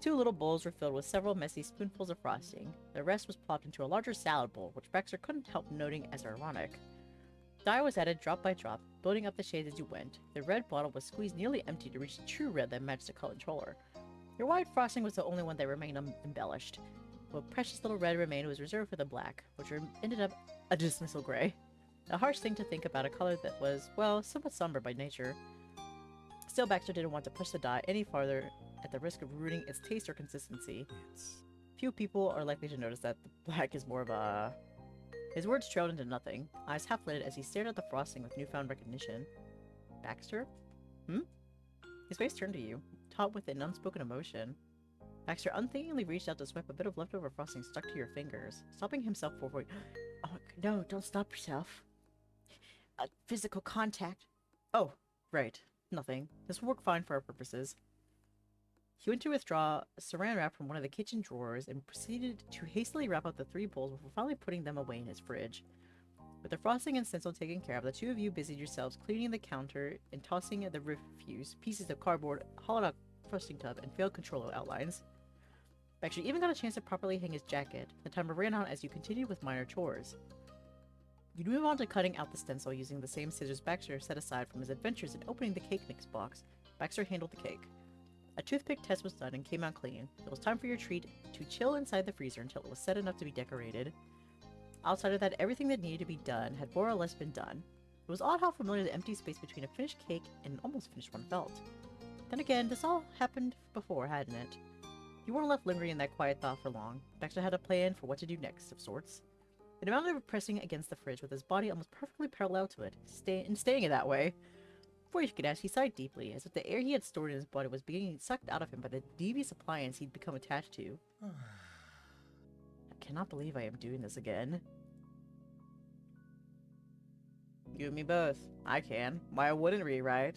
Speaker 1: 2 little bowls were filled with several messy spoonfuls of frosting. The rest was plopped into a larger salad bowl, which Baxter couldn't help noting as ironic. Dye was added drop by drop, building up the shades as you went. The red bottle was squeezed nearly empty to reach the true red that matched the color controller. Your white frosting was the only one that remained embellished. What precious little red remained was reserved for the black, which ended up a dismissal gray. A harsh thing to think about a color that was, well, somewhat somber by nature. Still, Baxter didn't want to push the dye any farther at the risk of ruining its taste or consistency. Few people are likely to notice that the black is more of a... His words trailed into nothing, eyes half-lit as he stared at the frosting with newfound recognition. Baxter? His face turned to you, taut with an unspoken emotion. Baxter unthinkingly reached out to swipe a bit of leftover frosting stuck to your fingers, stopping himself for Oh, no, don't stop yourself. Physical contact. Oh, right. Nothing. This will work fine for our purposes. He went to withdraw a saran wrap from one of the kitchen drawers and proceeded to hastily wrap up the 3 bowls before finally putting them away in his fridge. With the frosting and stencil taken care of, the 2 of you busied yourselves cleaning the counter and tossing the refuse, pieces of cardboard, hollowed out frosting tub, and failed controller outlines. Baxter even got a chance to properly hang his jacket. The timer ran out as you continued with minor chores. You'd move on to cutting out the stencil using the same scissors Baxter set aside from his adventures in opening the cake mix box. Baxter handled the cake. A toothpick test was done and came out clean. It was time for your treat to chill inside the freezer until it was set enough to be decorated. Outside of that, everything that needed to be done had more or less been done. It was odd how familiar the empty space between a finished cake and an almost finished one felt. Then again, this all happened before, hadn't it? You weren't left lingering in that quiet thought for long. Baxter had a plan for what to do next, of sorts. It amounted to pressing against the fridge with his body almost perfectly parallel to it, staying it that way. Before you could ask, he sighed deeply, as if the air he had stored in his body was being sucked out of him by the devious appliance he'd become attached to. I cannot believe I am doing this again. You and me both. I can. Why wouldn't we, right?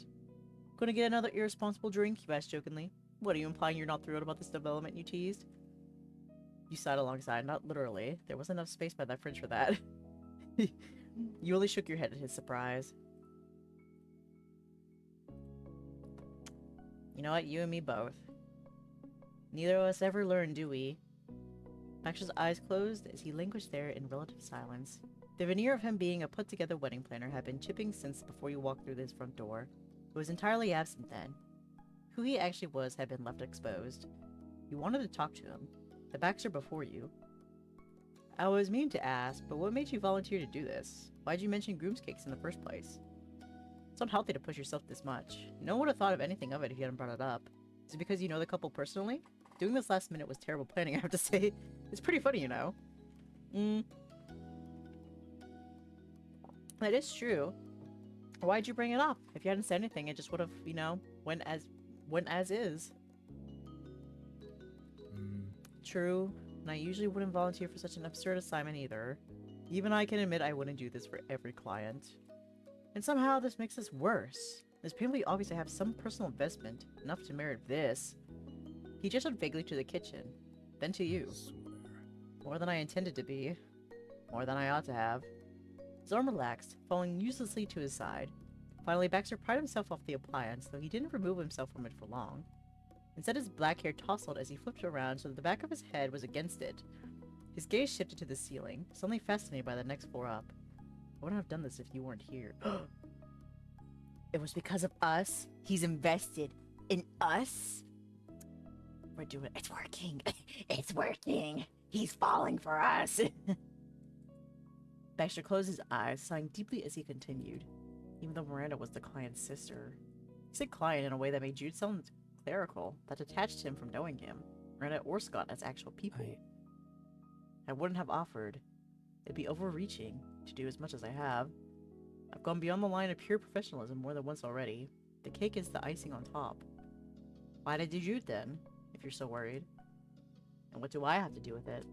Speaker 1: Gonna get another irresponsible drink? You asked jokingly. What, are you implying you're not thrilled about this development you teased? You sighed alongside, not literally. There wasn't enough space by that fridge for that. You only shook your head at his surprise. You know what? You and me both. Neither of us ever learn, do we? Baxter's eyes closed as he languished there in relative silence. The veneer of him being a put-together wedding planner had been chipping since before you walked through his front door. It was entirely absent then. Who he actually was had been left exposed. You wanted to talk to him. The Baxter before you. I was meaning to ask, but what made you volunteer to do this? Why'd you mention groom's cakes in the first place? It's unhealthy to push yourself this much. No one would have thought of anything of it if you hadn't brought it up. Is it because you know the couple personally? Doing this last minute was terrible planning, I have to say. It's pretty funny, you know. That is true. Why'd you bring it up? If you hadn't said anything, it just would have, you know, went as is. True, and I usually wouldn't volunteer for such an absurd assignment either. Even I can admit I wouldn't do this for every client. And somehow this makes this worse. It's painfully obvious I have some personal investment, enough to merit this. He gestured vaguely to the kitchen, then to you. More than I intended to be. More than I ought to have. His arm relaxed, falling uselessly to his side. Finally, Baxter pried himself off the appliance, though he didn't remove himself from it for long. Instead, his black hair tousled as he flipped around so that the back of his head was against it. His gaze shifted to the ceiling, suddenly fascinated by the next floor up. I wouldn't have done this if you weren't here. It was because of us? He's invested in us? We're doing it. It's working. It's working. He's falling for us. Baxter closed his eyes, sighing deeply as he continued. Even though Miranda was the client's sister. He said client in a way that made Jude sound clerical, that detached him from knowing him. Miranda or Scott as actual people. I wouldn't have offered. It'd be overreaching to do as much as I have. I've gone beyond the line of pure professionalism more than once already. The cake is the icing on top. Why did you do it then, if you're so worried? And what do I have to do with it?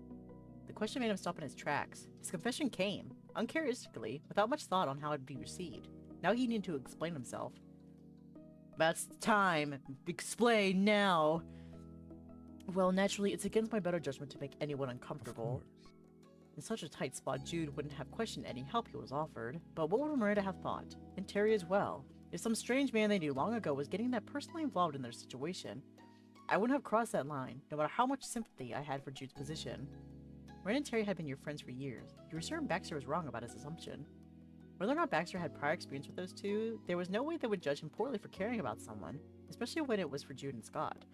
Speaker 1: The question made him stop in his tracks. His confession came, uncharacteristically, without much thought on how it'd be received. Now he needed to explain himself. That's time. Explain now. Well, naturally, it's against my better judgment to make anyone uncomfortable. In such a tight spot, Jude wouldn't have questioned any help he was offered. But what would Miranda have thought? And Terry as well. If some strange man they knew long ago was getting that personally involved in their situation, I wouldn't have crossed that line, no matter how much sympathy I had for Jude's position. Miranda and Terry had been your friends for years. You were certain Baxter was wrong about his assumption. Whether or not Baxter had prior experience with those two, there was no way they would judge him poorly for caring about someone, especially when it was for Jude and Scott.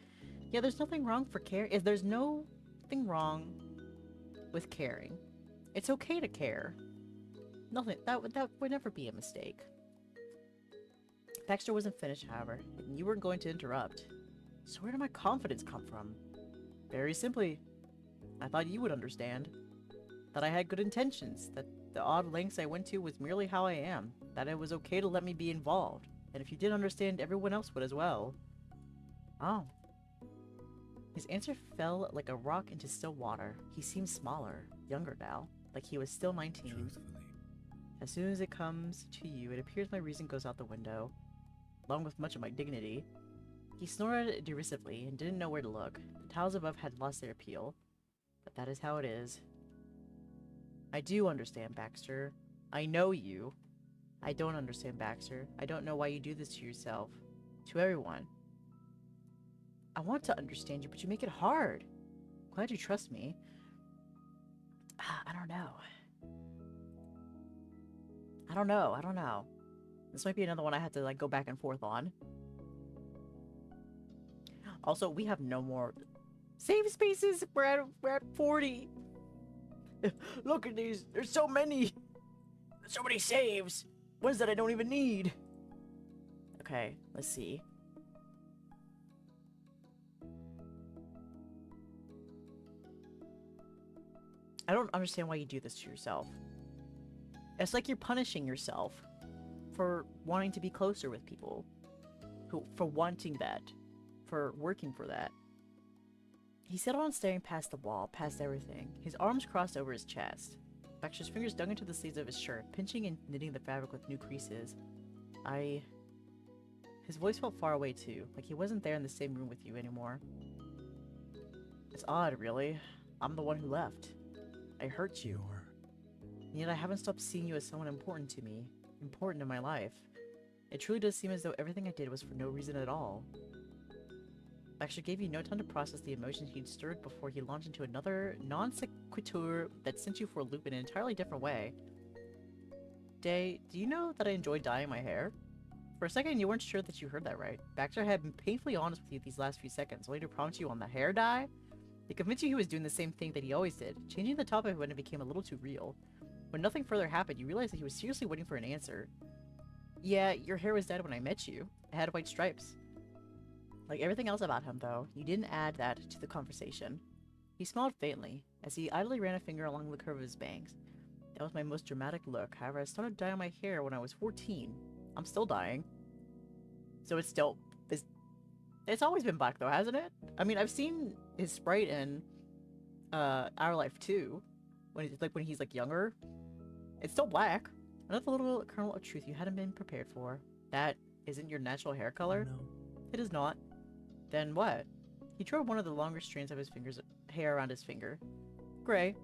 Speaker 1: Yeah, there's nothing wrong for care. If there's nothing wrong with caring, it's okay to care. Nothing that would never be a mistake. Baxter wasn't finished, however, and you weren't going to interrupt. So where did my confidence come from? Very simply, I thought you would understand. That I had good intentions, that the odd lengths I went to was merely how I am, that it was okay to let me be involved, and if you did understand, everyone else would as well. Oh. His answer fell like a rock into still water. He seemed smaller, younger now, like he was still 19.
Speaker 2: Truthfully.
Speaker 1: As soon as it comes to you, it appears my reason goes out the window, along with much of my dignity. He snorted derisively and didn't know where to look. The tiles above had lost their appeal, but that is how it is. I do understand, Baxter. I know you. I don't understand, Baxter. I don't know why you do this to yourself. To everyone. I want to understand you, but you make it hard. Glad you trust me. I don't know. I don't know. This might be another one I have to, like, go back and forth on. Also, we have no more save spaces. We're at 40. Look at these. There's so many. So many saves. Ones that I don't even need. Okay, let's see. I don't understand why you do this to yourself. It's like you're punishing yourself for wanting to be closer with people. For wanting that. For working for that. He settled on staring past the wall, past everything, his arms crossed over his chest. Baxter's fingers dug into the sleeves of his shirt, pinching and knitting the fabric with new creases. His voice felt far away too, like he wasn't there in the same room with you anymore. It's odd, really. I'm the one who left. I hurt you. And yet I haven't stopped seeing you as someone important to me. Important in my life. It truly does seem as though everything I did was for no reason at all. Baxter gave you no time to process the emotions he'd stirred before he launched into another non sequitur that sent you for a loop in an entirely different way. Dae, do you know that I enjoy dyeing my hair? For a second, you weren't sure that you heard that right. Baxter had been painfully honest with you these last few seconds, only to prompt you on the hair dye. He convinced you he was doing the same thing that he always did, changing the topic when it became a little too real. When nothing further happened, you realized that he was seriously waiting for an answer. Yeah, your hair was dyed when I met you. It had white stripes. Like everything else about him, though, you didn't add that to the conversation. He smiled faintly, as he idly ran a finger along the curve of his bangs. That was my most dramatic look. However, I started dyeing my hair when I was 14. I'm still dyeing. So it's still... It's always been black, though, hasn't it? I mean, I've seen his sprite in Our Life, too. When he's younger. It's still black. Another little kernel of truth you hadn't been prepared for. That isn't your natural hair color?
Speaker 2: No.
Speaker 1: It is not. Then what? He twirled one of the longer strands of his hair around his finger. Gray.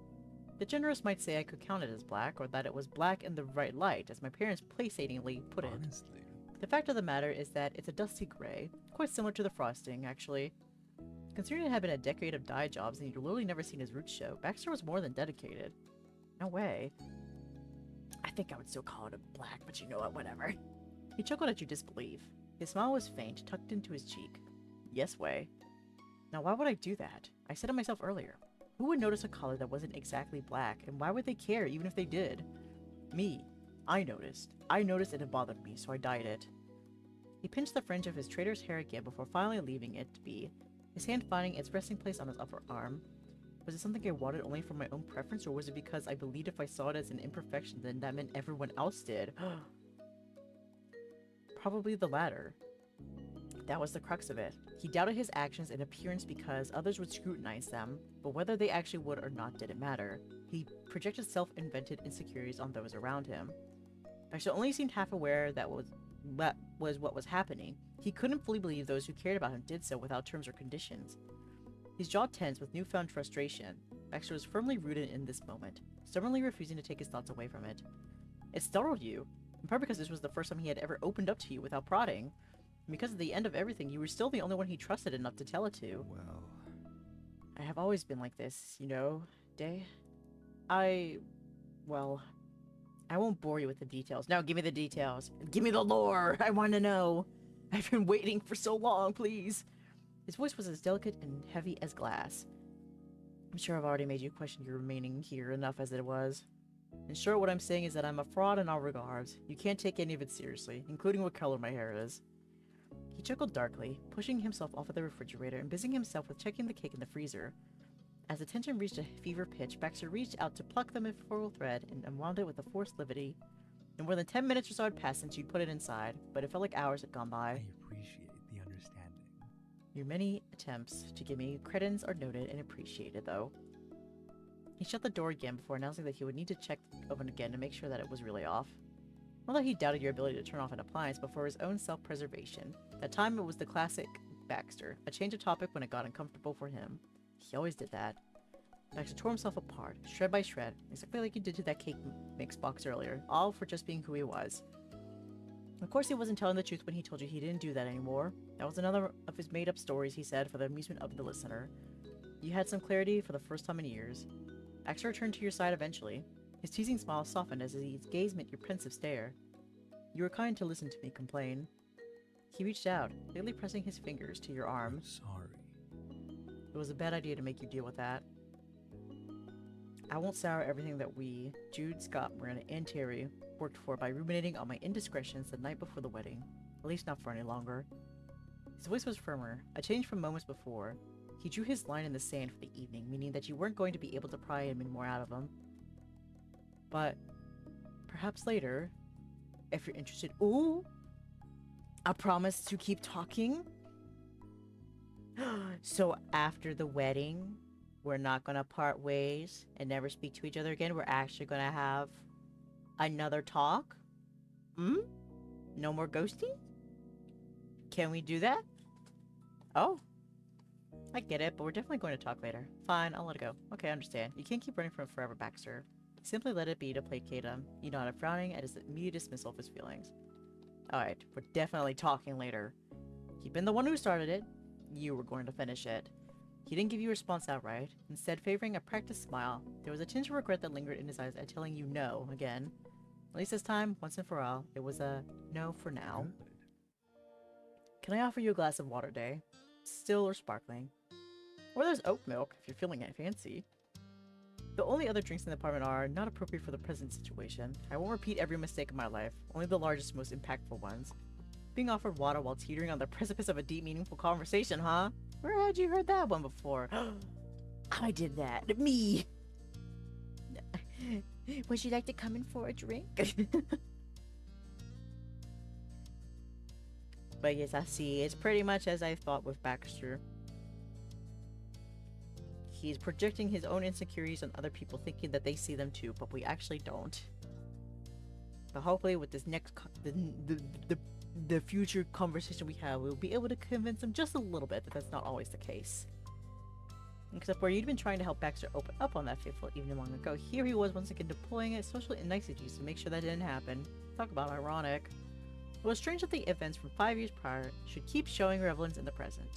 Speaker 1: The generous might say I could count it as black, or that it was black in the right light, as my parents placatingly put it.
Speaker 2: Honestly.
Speaker 1: The fact of the matter is that it's a dusty gray, quite similar to the frosting, actually. Considering it had been a decade of dye jobs and you'd literally never seen his roots show, Baxter was more than dedicated. No way. I think I would still call it a black, but you know what, whatever. He chuckled at your disbelief. His smile was faint, tucked into his cheek. Yes way. Now why would I do that? I said to myself earlier. Who would notice a color that wasn't exactly black, and why would they care even if they did? Me. I noticed. I noticed and it bothered me, so I dyed it. He pinched the fringe of his trader's hair again before finally leaving it be, his hand finding its resting place on his upper arm. Was it something I wanted only for my own preference, or was it because I believed if I saw it as an imperfection, then that meant everyone else did? Probably the latter. That was the crux of it. He doubted his actions and appearance because others would scrutinize them, but whether they actually would or not didn't matter. He projected self-invented insecurities on those around him. Baxter only seemed half aware that was what was happening. He couldn't fully believe those who cared about him did so without terms or conditions. His jaw tensed with newfound frustration. Baxter was firmly rooted in this moment, stubbornly refusing to take his thoughts away from it. It startled you, in part because this was the first time he had ever opened up to you without prodding. And because at the end of everything, you were still the only one he trusted enough to tell it to.
Speaker 2: Well...
Speaker 1: I have always been like this, you know, Dae. Well, I won't bore you with the details. Now give me the details. Give me the lore! I want to know! I've been waiting for so long, please! His voice was as delicate and heavy as glass. I'm sure I've already made you question your remaining here enough as it was. In short, what I'm saying is that I'm a fraud in all regards. You can't take any of it seriously, including what color my hair is. He chuckled darkly, pushing himself off of the refrigerator and busying himself with checking the cake in the freezer. As the tension reached a fever pitch, Baxter reached out to pluck the ephemeral thread and unwound it with a forced levity. And more than 10 minutes or so had passed since you'd put it inside, but it felt like hours had gone by.
Speaker 2: I appreciate the understanding.
Speaker 1: Your many attempts to give me credence are noted and appreciated, though. He shut the door again before announcing that he would need to check the oven again to make sure that it was really off. Not that he doubted your ability to turn off an appliance, but for his own self-preservation. That time it was the classic Baxter, a change of topic when it got uncomfortable for him. He always did that. Baxter tore himself apart, shred by shred, exactly like he did to that cake mix box earlier, all for just being who he was. Of course he wasn't telling the truth when he told you he didn't do that anymore. That was another of his made-up stories, he said, for the amusement of the listener. You had some clarity for the first time in years. Baxter returned to your side eventually. His teasing smile softened as his gaze met your pensive stare. You were kind to listen to me complain. He reached out, lightly pressing his fingers to your arm.
Speaker 2: I'm sorry.
Speaker 1: It was a bad idea to make you deal with that. I won't sour everything that we, Jude, Scott, Miranda, and Terry, worked for by ruminating on my indiscretions the night before the wedding. At least not for any longer. His voice was firmer, a change from moments before. He drew his line in the sand for the evening, meaning that you weren't going to be able to pry any more out of him. But perhaps later, if you're interested. Ooh! I promise to keep talking. So after the wedding, we're not gonna part ways and never speak to each other again. We're actually gonna have another talk. Hmm? No more ghosting? Can we do that? Oh. I get it, but we're definitely going to talk later. Fine, I'll let it go. Okay, I understand. You can't keep running from it forever, Baxter. Simply let it be to placate him. You nodded, frowning at his immediate dismissal of his feelings. Alright, we're definitely talking later. He'd been the one who started it. You were going to finish it. He didn't give you a response outright, instead favoring a practiced smile. There was a tinge of regret that lingered in his eyes at telling you no again. At least this time, once and for all, it was a no for now.
Speaker 2: Good.
Speaker 1: Can I offer you a glass of water, Dae? Still or sparkling? Or there's oat milk, if you're feeling it fancy. The only other drinks in the apartment are not appropriate for the present situation. I won't repeat every mistake of my life, only the largest, most impactful ones. Being offered water while teetering on the precipice of a deep, meaningful conversation, huh? Where had you heard that one before? I did that. Me! Would you like to come in for a drink? But yes, I see. It's pretty much as I thought with Baxter. He's projecting his own insecurities on other people, thinking that they see them too, but we actually don't. But hopefully with this next the future conversation we have, we'll be able to convince him just a little bit that that's not always the case. Except where you'd been trying to help Baxter open up on that fateful evening long ago, here he was once again deploying his social niceties to make sure that didn't happen. Talk about ironic. It was strange that the events from 5 years prior should keep showing relevance in the present,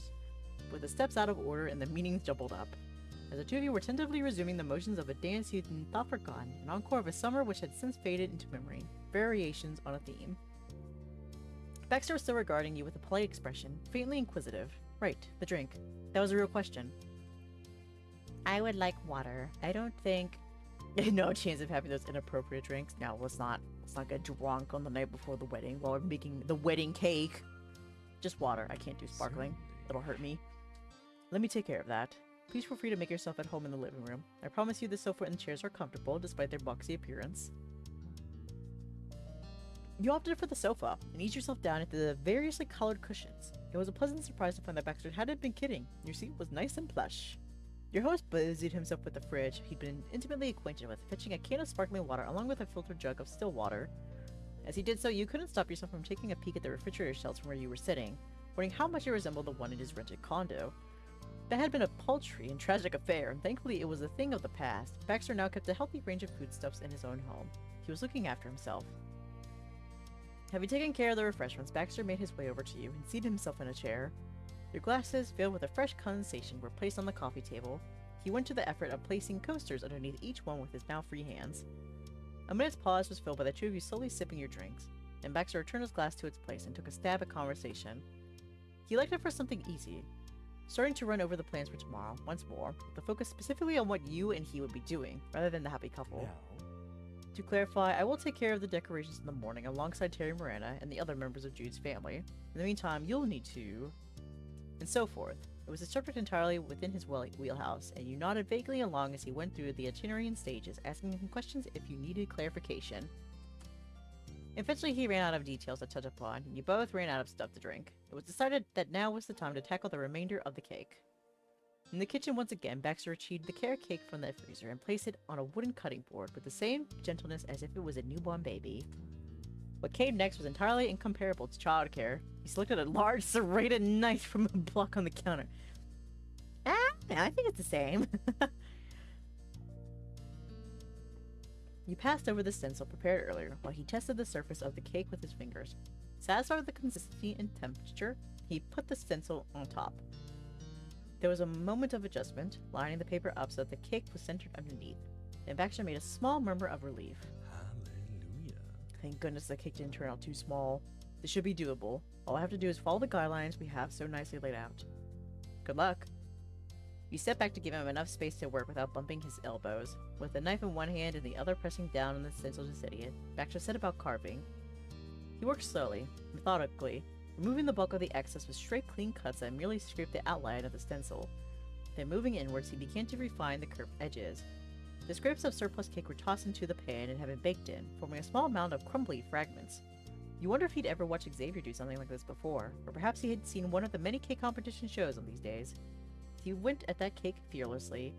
Speaker 1: with the steps out of order and the meanings jumbled up. As the two of you were tentatively resuming the motions of a dance you'd thought forgotten, an encore of a summer which had since faded into memory, variations on a theme. Baxter was still regarding you with a polite expression, faintly inquisitive. Right, the drink. That was a real question. I would like water. I don't think... No chance of having those inappropriate drinks. No, let's not get drunk on the night before the wedding while we're making the wedding cake. Just water. I can't do sparkling. It'll hurt me. Let me take care of that. Please feel free to make yourself at home in the living room. I promise you the sofa and chairs are comfortable despite their boxy appearance. You opted for the sofa and eased yourself down into the variously colored cushions. It was a pleasant surprise to find that Baxter hadn't been kidding. Your seat was nice and plush. Your host busied himself with the fridge he'd been intimately acquainted with, fetching a can of sparkling water along with a filtered jug of still water. As he did so, you couldn't stop yourself from taking a peek at the refrigerator shelves from where you were sitting, wondering how much it resembled the one in his rented condo. That had been a paltry and tragic affair, and thankfully it was a thing of the past. Baxter now kept a healthy range of foodstuffs in his own home. He was looking after himself. Having taken care of the refreshments, Baxter made his way over to you and seated himself in a chair. Your glasses, filled with a fresh condensation, were placed on the coffee table. He went to the effort of placing coasters underneath each one with his now free hands. A minute's pause was filled by the two of you slowly sipping your drinks, and Baxter returned his glass to its place and took a stab at conversation. He elected for something easy, starting to run over the plans for tomorrow, once more, with the focus specifically on what you and he would be doing, rather than the happy couple.
Speaker 2: Now,
Speaker 1: To clarify, I will take care of the decorations in the morning alongside Terry Miranda and the other members of Jude's family. In the meantime, you'll need to... and so forth. It was a subject entirely within his wheelhouse, and you nodded vaguely along as he went through the itinerary in stages, asking him questions if you needed clarification. Eventually, he ran out of details to touch upon, and you both ran out of stuff to drink. It was decided that now was the time to tackle the remainder of the cake. In the kitchen once again, Baxter retrieved the carrot cake from the freezer and placed it on a wooden cutting board with the same gentleness as if it was a newborn baby. What came next was entirely incomparable to childcare. He selected a large serrated knife from a block on the counter. I think it's the same. You passed over the stencil prepared earlier while he tested the surface of the cake with his fingers. Satisfied with the consistency and temperature, he put the stencil on top. There was a moment of adjustment, lining the paper up so that the cake was centered underneath. Then Baxter made a small murmur of relief.
Speaker 2: hallelujah.
Speaker 1: Thank goodness the cake didn't turn out too small. This should be doable. All I have to do is follow the guidelines we have so nicely laid out. Good luck. You stepped back to give him enough space to work without bumping his elbows. With the knife in one hand and the other pressing down on the stencil to steady it, Baxter set about carving. He worked slowly, methodically, removing the bulk of the excess with straight, clean cuts that merely scraped the outline of the stencil. Then moving inwards, he began to refine the curved edges. The scraps of surplus cake were tossed into the pan and had been baked in, forming a small mound of crumbly fragments. You wonder if he'd ever watched Xavier do something like this before, or perhaps he had seen one of the many cake competition shows on these days. He went at that cake fearlessly,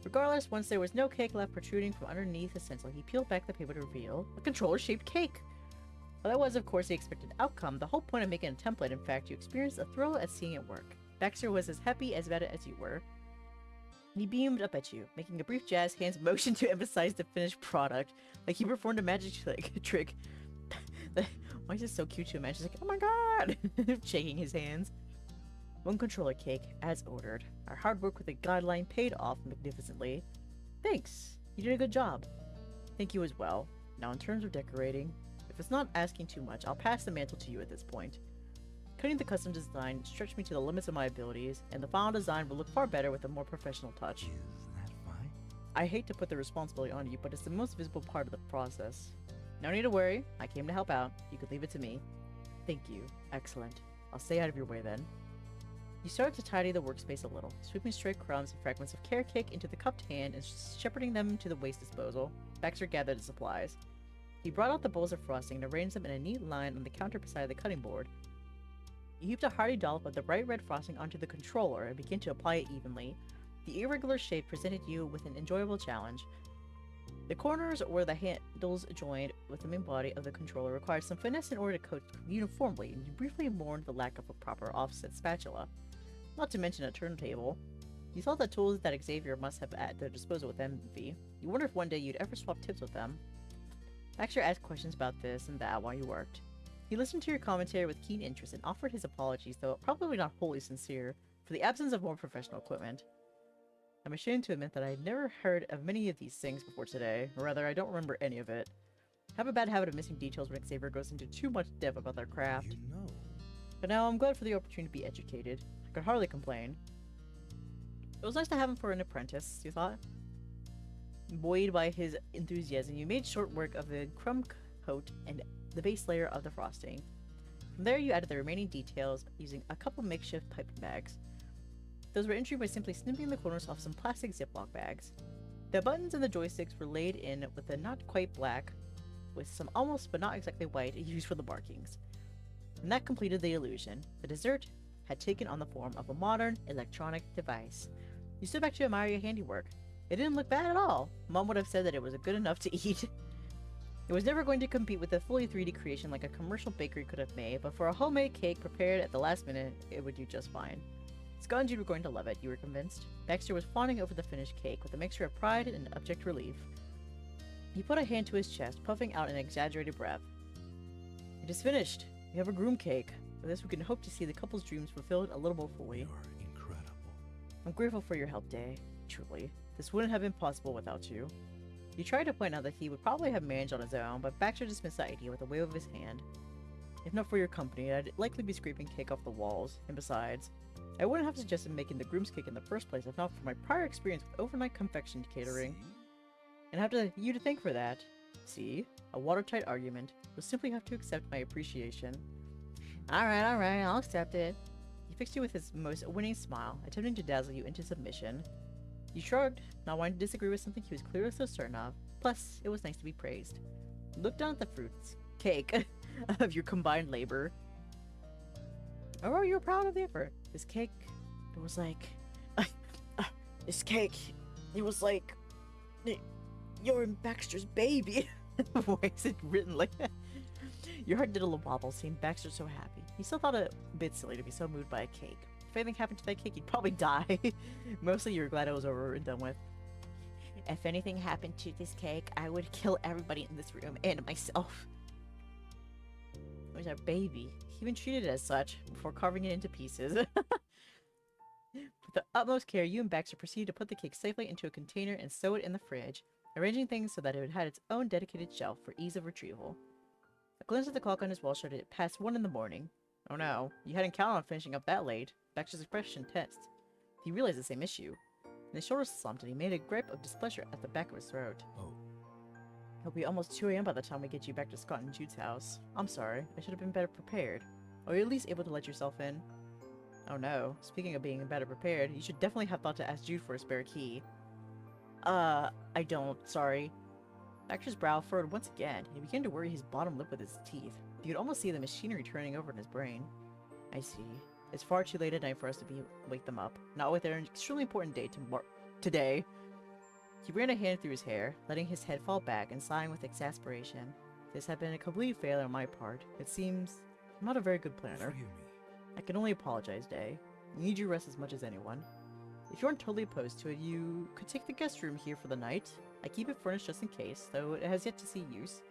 Speaker 1: Regardless, once there was no cake left protruding from underneath the stencil, he peeled back the paper to reveal a controller-shaped cake. While that was, of course, the expected outcome, the whole point of making a template, in fact, you experienced a thrill at seeing it work. Baxter was as happy as about it as you were. He beamed up at you, making a brief jazz hands motion to emphasize the finished product, like he performed a magic trick. Why is this so cute to imagine? He's like, oh my god! Shaking his hands. One controller cake, as ordered. Our hard work with the guideline paid off magnificently. Thanks. You did a good job. Thank you as well. Now in terms of decorating, if it's not asking too much, I'll pass the mantle to you at this point. Cutting the custom design stretched me to the limits of my abilities, and the final design will look far better with a more professional touch.
Speaker 2: Is that fine?
Speaker 1: I hate to put the responsibility on you, but it's the most visible part of the process. No need to worry. I came to help out. You could leave it to me. Thank you. Excellent. I'll stay out of your way then. You started to tidy the workspace a little, sweeping stray crumbs and fragments of carrot cake into the cupped hand and shepherding them to the waste disposal. Baxter gathered the supplies. He brought out the bowls of frosting and arranged them in a neat line on the counter beside the cutting board. You heaped a hearty dollop of the bright red frosting onto the controller and began to apply it evenly. The irregular shape presented you with an enjoyable challenge. The corners where the handles joined with the main body of the controller required some finesse in order to coat uniformly, and you briefly mourned the lack of a proper offset spatula. Not to mention a turntable. You thought the tools that Xavier must have at their disposal with envy. You wondered if one day you'd ever swap tips with them. Baxter asked questions about this and that while you worked. He listened to your commentary with keen interest and offered his apologies, though probably not wholly sincere, for the absence of more professional equipment. I'm ashamed to admit that I had never heard of many of these things before today, or rather, I don't remember any of it. I have a bad habit of missing details when Xavier goes into too much depth about their craft.
Speaker 2: You know.
Speaker 1: But now I'm glad for the opportunity to be educated. I could hardly complain. It was nice to have him for an apprentice, you thought? Buoyed by his enthusiasm, you made short work of the crumb coat and the base layer of the frosting. From there, you added the remaining details using a couple makeshift piping bags. Those were entry by simply snipping the corners off some plastic Ziploc bags. The buttons and the joysticks were laid in with a not quite black, with some almost but not exactly white used for the markings. And that completed the illusion. The dessert had taken on the form of a modern electronic device. You stood back to admire your handiwork. It didn't look bad at all. Mom would have said that it was good enough to eat. It was never going to compete with a fully 3D creation like a commercial bakery could have made, but for a homemade cake prepared at the last minute, it would do just fine. Scongy were going to love it, you were convinced. Baxter was fawning over the finished cake with a mixture of pride and abject relief. He put a hand to his chest, puffing out an exaggerated breath. It is finished. We have a groom cake. With this, we can hope to see the couple's dreams fulfilled a little more fully.
Speaker 2: You're incredible.
Speaker 1: I'm grateful for your help, Dae. Truly. This wouldn't have been possible without you. He tried to point out that he would probably have managed on his own, but Baxter dismissed the idea with a wave of his hand. If not for your company, I'd likely be scraping cake off the walls, and besides, I wouldn't have suggested making the groom's cake in the first place if not for my prior experience with overnight confection catering.
Speaker 2: See?
Speaker 1: And I have you to thank for that. See? A watertight argument. You'll simply have to accept my appreciation. Alright, I'll accept it. He fixed you with his most winning smile, attempting to dazzle you into submission. You shrugged, not wanting to disagree with something he was clearly so certain of. Plus, it was nice to be praised. You looked down at the fruits, cake, of your combined labor. Oh, you were proud of the effort. This cake, it was like... this cake, it was like... You're Baxter's baby. Why is it written like that? Your heart did a little wobble, seeing Baxter so happy. He still thought it a bit silly to be so moved by a cake. If anything happened to that cake, he'd probably die. Mostly you were glad it was over and done with. If anything happened to this cake, I would kill everybody in this room and myself. It was our baby. He even treated it as such before carving it into pieces. With the utmost care, you and Baxter proceeded to put the cake safely into a container and sew it in the fridge, arranging things so that it had its own dedicated shelf for ease of retrieval. A glance at the clock on his wall showed it past 1 in the morning. Oh no, you hadn't counted on finishing up that late. Baxter's expression tensed. He realized the same issue. And his shoulders slumped and he made a gripe of displeasure at the back of his throat.
Speaker 2: Oh.
Speaker 1: It'll be almost 2 a.m. by the time we get you back to Scott and Jude's house. I'm sorry, I should have been better prepared. Are you at least able to let yourself in? Oh no, speaking of being better prepared, you should definitely have thought to ask Jude for a spare key. I don't, sorry. Baxter's brow furrowed once again, and he began to worry his bottom lip with his teeth. You could almost see the machinery turning over in his brain. I see. It's far too late at night for us to wake them up. Not with their extremely important day today. He ran a hand through his hair, letting his head fall back and sighing with exasperation. This had been a complete failure on my part. It seems I'm not a very good planner.
Speaker 2: Forgive me.
Speaker 1: I can only apologize, Dae. You need your rest as much as anyone. If you aren't totally opposed to it, you could take the guest room here for the night. I keep it furnished just in case, though it has yet to see use.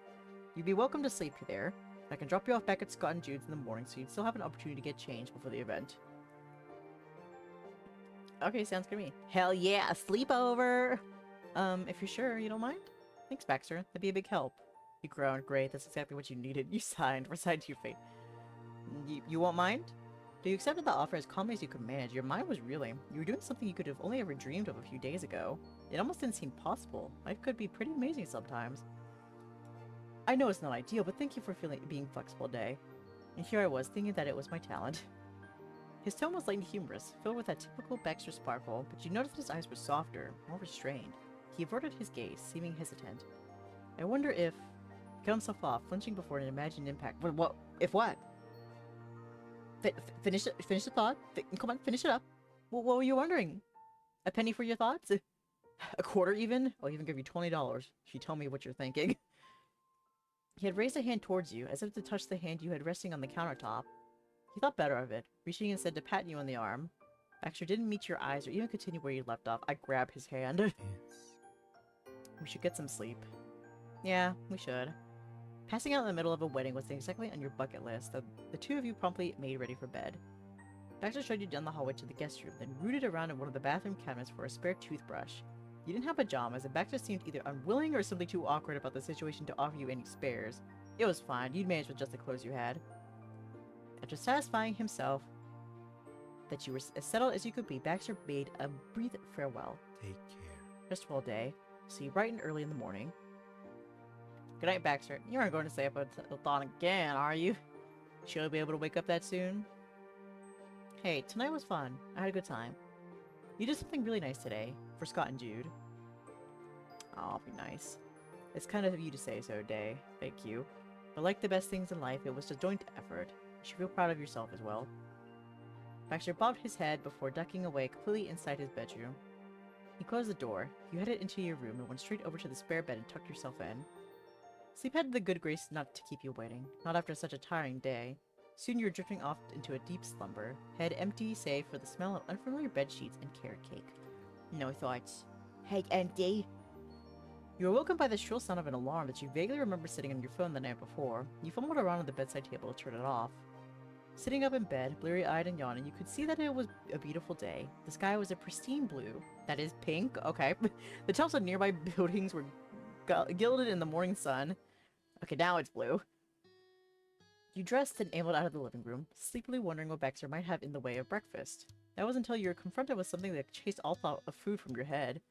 Speaker 1: You'd be welcome to sleep there. I can drop you off back at Scott and Jude's in the morning, so you'd still have an opportunity to get changed before the event. Okay, sounds good to me. Hell yeah, a sleepover! If you're sure, you don't mind? Thanks, Baxter. That'd be a big help. You groaned. Great, that's exactly what you needed. You sighed, resigned to your fate. You won't mind? You accepted the offer as calmly as you could manage. Your mind was reeling. You were doing something you could have only ever dreamed of a few days ago. It almost didn't seem possible. Life could be pretty amazing sometimes. I know it's not ideal, but thank you for being flexible, Dae. And here I was, thinking that it was my talent. His tone was light and humorous, filled with that typical Baxter sparkle, but you noticed his eyes were softer, more restrained. He averted his gaze, seeming hesitant. I wonder if... He cut himself off, flinching before an imagined impact. What? If what? Finish the thought. Come on, finish it up. What were you wondering? A penny for your thoughts? A quarter even? I'll even give you $20 if you tell me what you're thinking. He had raised a hand towards you, as if to touch the hand you had resting on the countertop. He thought better of it, reaching instead to pat you on the arm. Baxter didn't meet your eyes or even continue where you left off. I grabbed his hand. We should get some sleep. Yeah, we should. Passing out in the middle of a wedding was exactly on your bucket list. The two of you promptly made ready for bed. Baxter showed you down the hallway to the guest room, then rooted around in one of the bathroom cabinets for a spare toothbrush. You didn't have pajamas, and Baxter seemed either unwilling or simply too awkward about the situation to offer you any spares. It was fine. You'd manage with just the clothes you had. After satisfying himself that you were as settled as you could be, Baxter bade a brief farewell.
Speaker 2: Take care.
Speaker 1: Rest well, Dae. See you bright and early in the morning. Good night, Baxter. You aren't going to stay up until dawn again, are you? She'll be able to wake up that soon? Hey, tonight was fun. I had a good time. You did something really nice today, for Scott and Jude. Oh, be nice. It's kind of you to say so, Dae. Thank you. But like the best things in life, it was a joint effort. You should feel proud of yourself as well. Baxter bobbed his head before ducking away completely inside his bedroom. He closed the door. You headed into your room and went straight over to the spare bed and tucked yourself in. Sleep had the good grace not to keep you waiting, not after such a tiring day. Soon you were drifting off into a deep slumber, head empty save for the smell of unfamiliar bedsheets and carrot cake. No thoughts. Hey, empty! You were woken by the shrill sound of an alarm that you vaguely remember sitting on your phone the night before. You fumbled around on the bedside table to turn it off. Sitting up in bed, bleary-eyed and yawning, you could see that it was a beautiful day. The sky was a pristine blue. That is pink? Okay. The tops of nearby buildings were gilded in the morning sun. Okay, now it's blue. You dressed and ambled out of the living room, sleepily wondering what Baxter might have in the way of breakfast. That was until you were confronted with something that chased all thought of food from your head.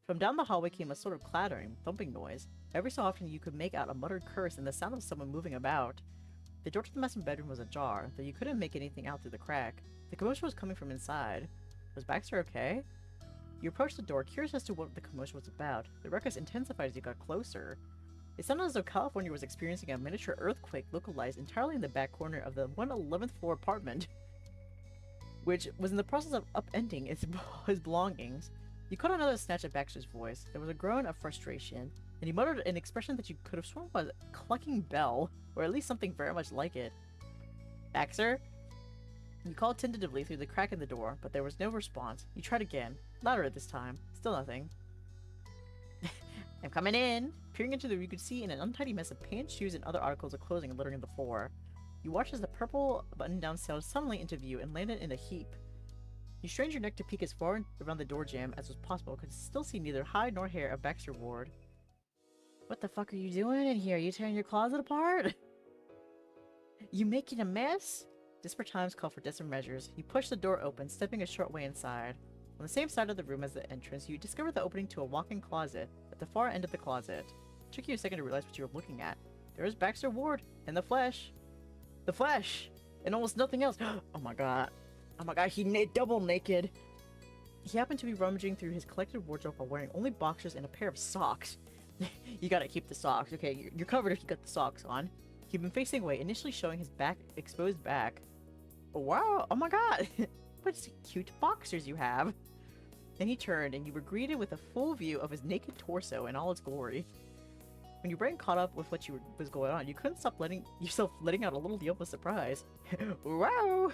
Speaker 1: From down the hallway came a sort of clattering, thumping noise. Every so often you could make out a muttered curse and the sound of someone moving about. The door to the master bedroom was ajar, though you couldn't make anything out through the crack. The commotion was coming from inside. Was Baxter okay? You approached the door, curious as to what the commotion was about. The ruckus intensified as you got closer. It sounded as though California was experiencing a miniature earthquake localized entirely in the back corner of the 111th floor apartment, which was in the process of upending his belongings. You caught another snatch of Baxter's voice. There was a groan of frustration, and he muttered an expression that you could have sworn was a clucking bell, or at least something very much like it. Baxter? You called tentatively through the crack in the door, but there was no response. You tried again, louder at this time. Still nothing. I'm coming in! Peering into the room, you could see in an untidy mess of pants, shoes, and other articles of clothing littering the floor. You watched as the purple button-down sailed suddenly into view and landed in a heap. You strained your neck to peek as far around the door jamb as was possible, could still see neither hide nor hair of Baxter Ward. What the fuck are you doing in here? You tearing your closet apart? You making a mess? Desperate times call for desperate measures. You pushed the door open, stepping a short way inside. On the same side of the room as the entrance, you discovered the opening to a walk-in closet, at the far end of the closet. It took you a second to realize what you were looking at. There was Baxter Ward, in the flesh. The flesh! And almost nothing else. Oh my god. Oh my god, double naked. He happened to be rummaging through his collected wardrobe while wearing only boxers and a pair of socks. You gotta keep the socks. Okay, you're covered if you got the socks on. He'd been facing away, initially showing his exposed back. Oh, wow, oh my god. What cute boxers you have. Then he turned, and you were greeted with a full view of his naked torso in all its glory. When your brain caught up with what was going on, you couldn't stop letting out a little yelp of surprise. Wow!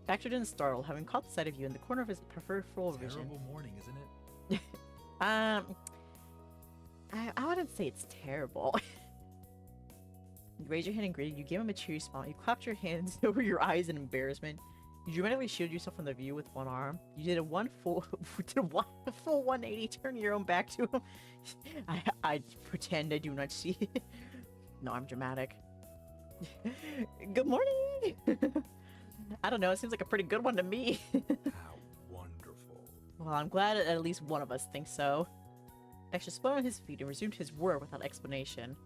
Speaker 1: Baxter didn't startle, having caught sight of you in the corner of his peripheral vision.
Speaker 2: Terrible morning, isn't it?
Speaker 1: I wouldn't say it's terrible. You raised your hand and greeted. You gave him a cheery smile. You clapped your hands over your eyes in embarrassment. You dramatically shielded yourself from the view with one arm. You did a full 180, turning your own back to him. I pretend I do not see it. No, I'm dramatic. Good morning! I don't know, it seems like a pretty good one to me.
Speaker 2: How wonderful.
Speaker 1: Well, I'm glad at least one of us thinks so. Baxter spun on his feet and resumed his word without explanation.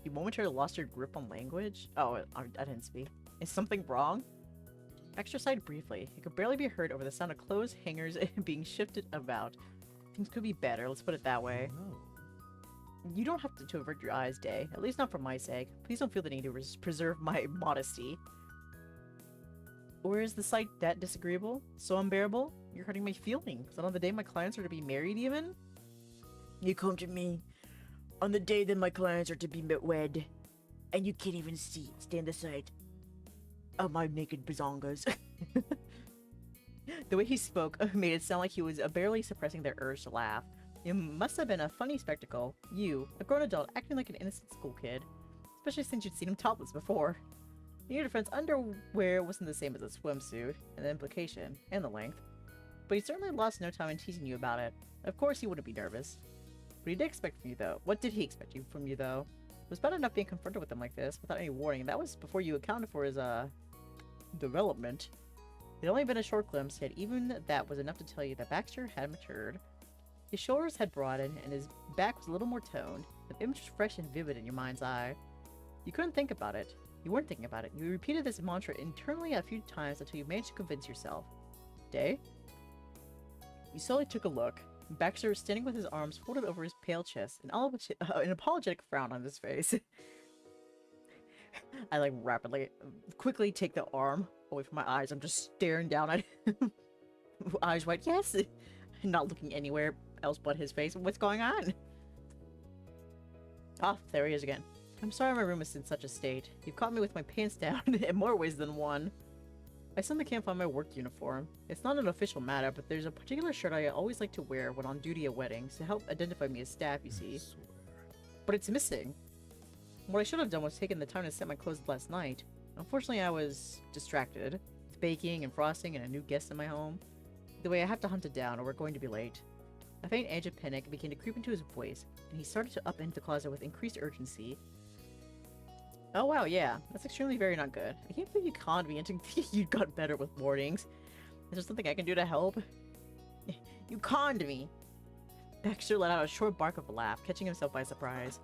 Speaker 1: You momentarily lost your grip on language? Oh, I didn't speak. Is something wrong? Baxter sighed briefly. It could barely be heard over the sound of clothes hangers being shifted about. Things could be better, let's put it that way.
Speaker 2: No.
Speaker 1: You don't have to avert your eyes, Dae. At least not for my sake. Please don't feel the need to preserve my modesty. Or is the sight that disagreeable? So unbearable? You're hurting my feelings. And on the day my clients are to be married, even? You come to me on the day that my clients are to be wed, and you can't even stand the sight of my naked bazongas. The way he spoke made it sound like he was barely suppressing their urge to laugh. It must have been a funny spectacle. You, a grown adult, acting like an innocent school kid. Especially since you'd seen him topless before. In your defense, underwear wasn't the same as a swimsuit, and the implication, and the length. But he certainly lost no time in teasing you about it. Of course he wouldn't be nervous. What he did expect from you, though. What did he expect from you, though? It was bad enough being confronted with him like this, without any warning. That was before you accounted for his, development. It had only been a short glimpse, yet even that was enough to tell you that Baxter had matured. His shoulders had broadened, and his back was a little more toned. The image was fresh and vivid in your mind's eye. You couldn't think about it. You weren't thinking about it. You repeated this mantra internally a few times until you managed to convince yourself. Dae? You slowly took a look. Baxter was standing with his arms folded over his pale chest, an apologetic frown on his face. I quickly take the arm away from my eyes. I'm just staring down at him. Eyes wide, yes! Not looking anywhere else but his face. What's going on? Ah, there he is again. I'm sorry my room is in such a state. You've caught me with my pants down in more ways than one. I suddenly can't find my work uniform. It's not an official matter, but there's a particular shirt I always like to wear when on duty at weddings to help identify me as staff, you see. But it's missing. What I should have done was taken the time to set my clothes last night. Unfortunately, I was distracted with baking and frosting and a new guest in my home. The way I have to hunt it down or we're going to be late. A faint edge of panic began to creep into his voice, and he started to upend the closet with increased urgency. Oh wow, yeah, that's extremely very not good. I can't believe you conned me into thinking you'd got better with mornings. Is there something I can do to help? You conned me! Baxter let out a short bark of a laugh, catching himself by surprise.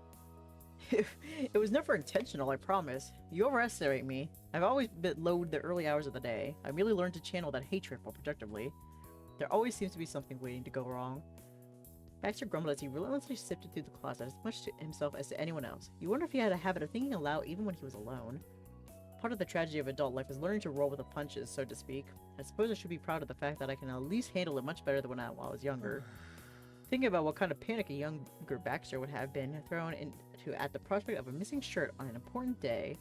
Speaker 1: It was never intentional, I promise. You overestimate me. I've always been low the early hours of the day. I merely learned to channel that hatred more productively. There always seems to be something waiting to go wrong. Baxter grumbled as he relentlessly sifted through the closet as much to himself as to anyone else. You wonder if he had a habit of thinking aloud even when he was alone. Part of the tragedy of adult life is learning to roll with the punches, so to speak. I suppose I should be proud of the fact that I can at least handle it much better than when I was younger. Thinking about what kind of panic a younger Baxter would have been thrown into at the prospect of a missing shirt on an important day,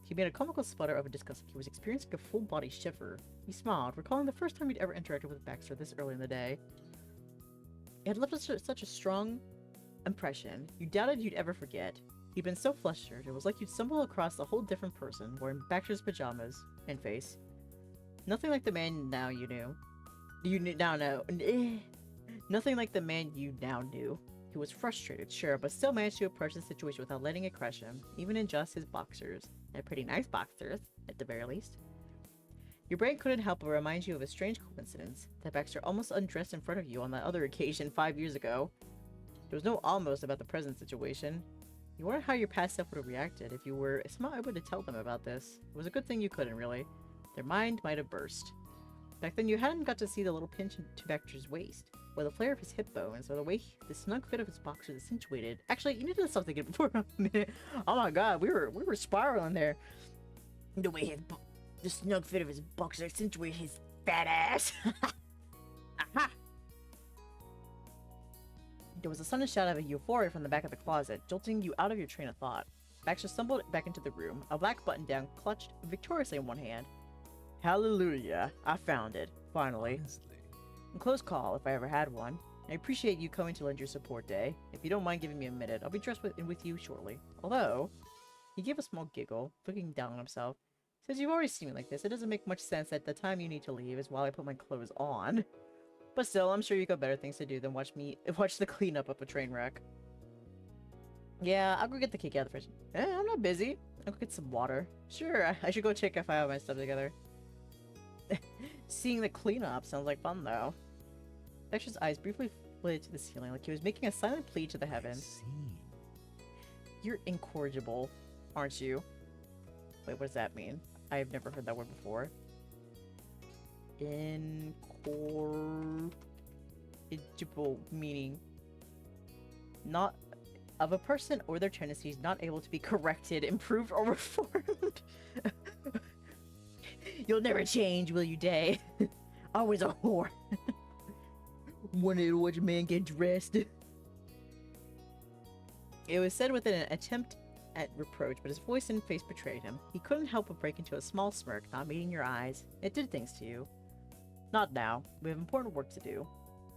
Speaker 1: he made a comical sputter of disgust. He was experiencing a full-body shiver. He smiled, recalling the first time he'd ever interacted with Baxter this early in the day. It had left such a strong impression. You doubted you'd ever forget. He'd been so flustered, it was like you'd stumbled across a whole different person, wearing Baxter's pajamas and face. Nothing like the man now you knew. Now know. Nothing like the man you now knew. He was frustrated, sure, but still managed to approach the situation without letting it crush him, even in just his boxers. And pretty nice boxers, at the very least. Your brain couldn't help but remind you of a strange coincidence, that Baxter almost undressed in front of you on that other occasion 5 years ago. There was no almost about the present situation. You wondered how your past self would have reacted if you were somehow able to tell them about this. It was a good thing you couldn't, really. Their mind might have burst. Back then, you hadn't got to see the little pinch to Baxter's waist, or the flare of his hip bones, or the way the snug fit of his boxers accentuated. Actually, you needed something before a minute. Oh my god, we were spiraling there. The way the snug fit of his boxers accentuated his fat ass. There was a sudden shout of euphoria from the back of the closet, jolting you out of your train of thought. Baxter stumbled back into the room, a black button-down clutched victoriously in one hand. Hallelujah! I found it, finally.
Speaker 2: Honestly.
Speaker 1: A close call, if I ever had one. I appreciate you coming to lend your support, Dae. If you don't mind giving me a minute, I'll be dressed with you shortly. Although, he gave a small giggle, looking down on himself. Since you've already seen me like this, it doesn't make much sense that the time you need to leave is while I put my clothes on. But still, I'm sure you got better things to do than watch the cleanup of a train wreck. Yeah, I'll go get the cake out of the fridge. I'm not busy. I'll go get some water. Sure, I should go check if I have my stuff together. Seeing the cleanup sounds like fun, though. Baxter's eyes briefly flitted to the ceiling like he was making a silent plea to the heavens.
Speaker 2: Scene.
Speaker 1: You're incorrigible, aren't you? Wait, what does that mean? I've never heard that word before. Incorrigible meaning not of a person or their tendencies not able to be corrected, improved, or reformed. You'll never change, will you, Dae? Always a whore. Wanted to watch a man get dressed. It was said with an attempt at reproach, but his voice and face betrayed him. He couldn't help but break into a small smirk, not meeting your eyes. It did things to you. Not now. We have important work to do.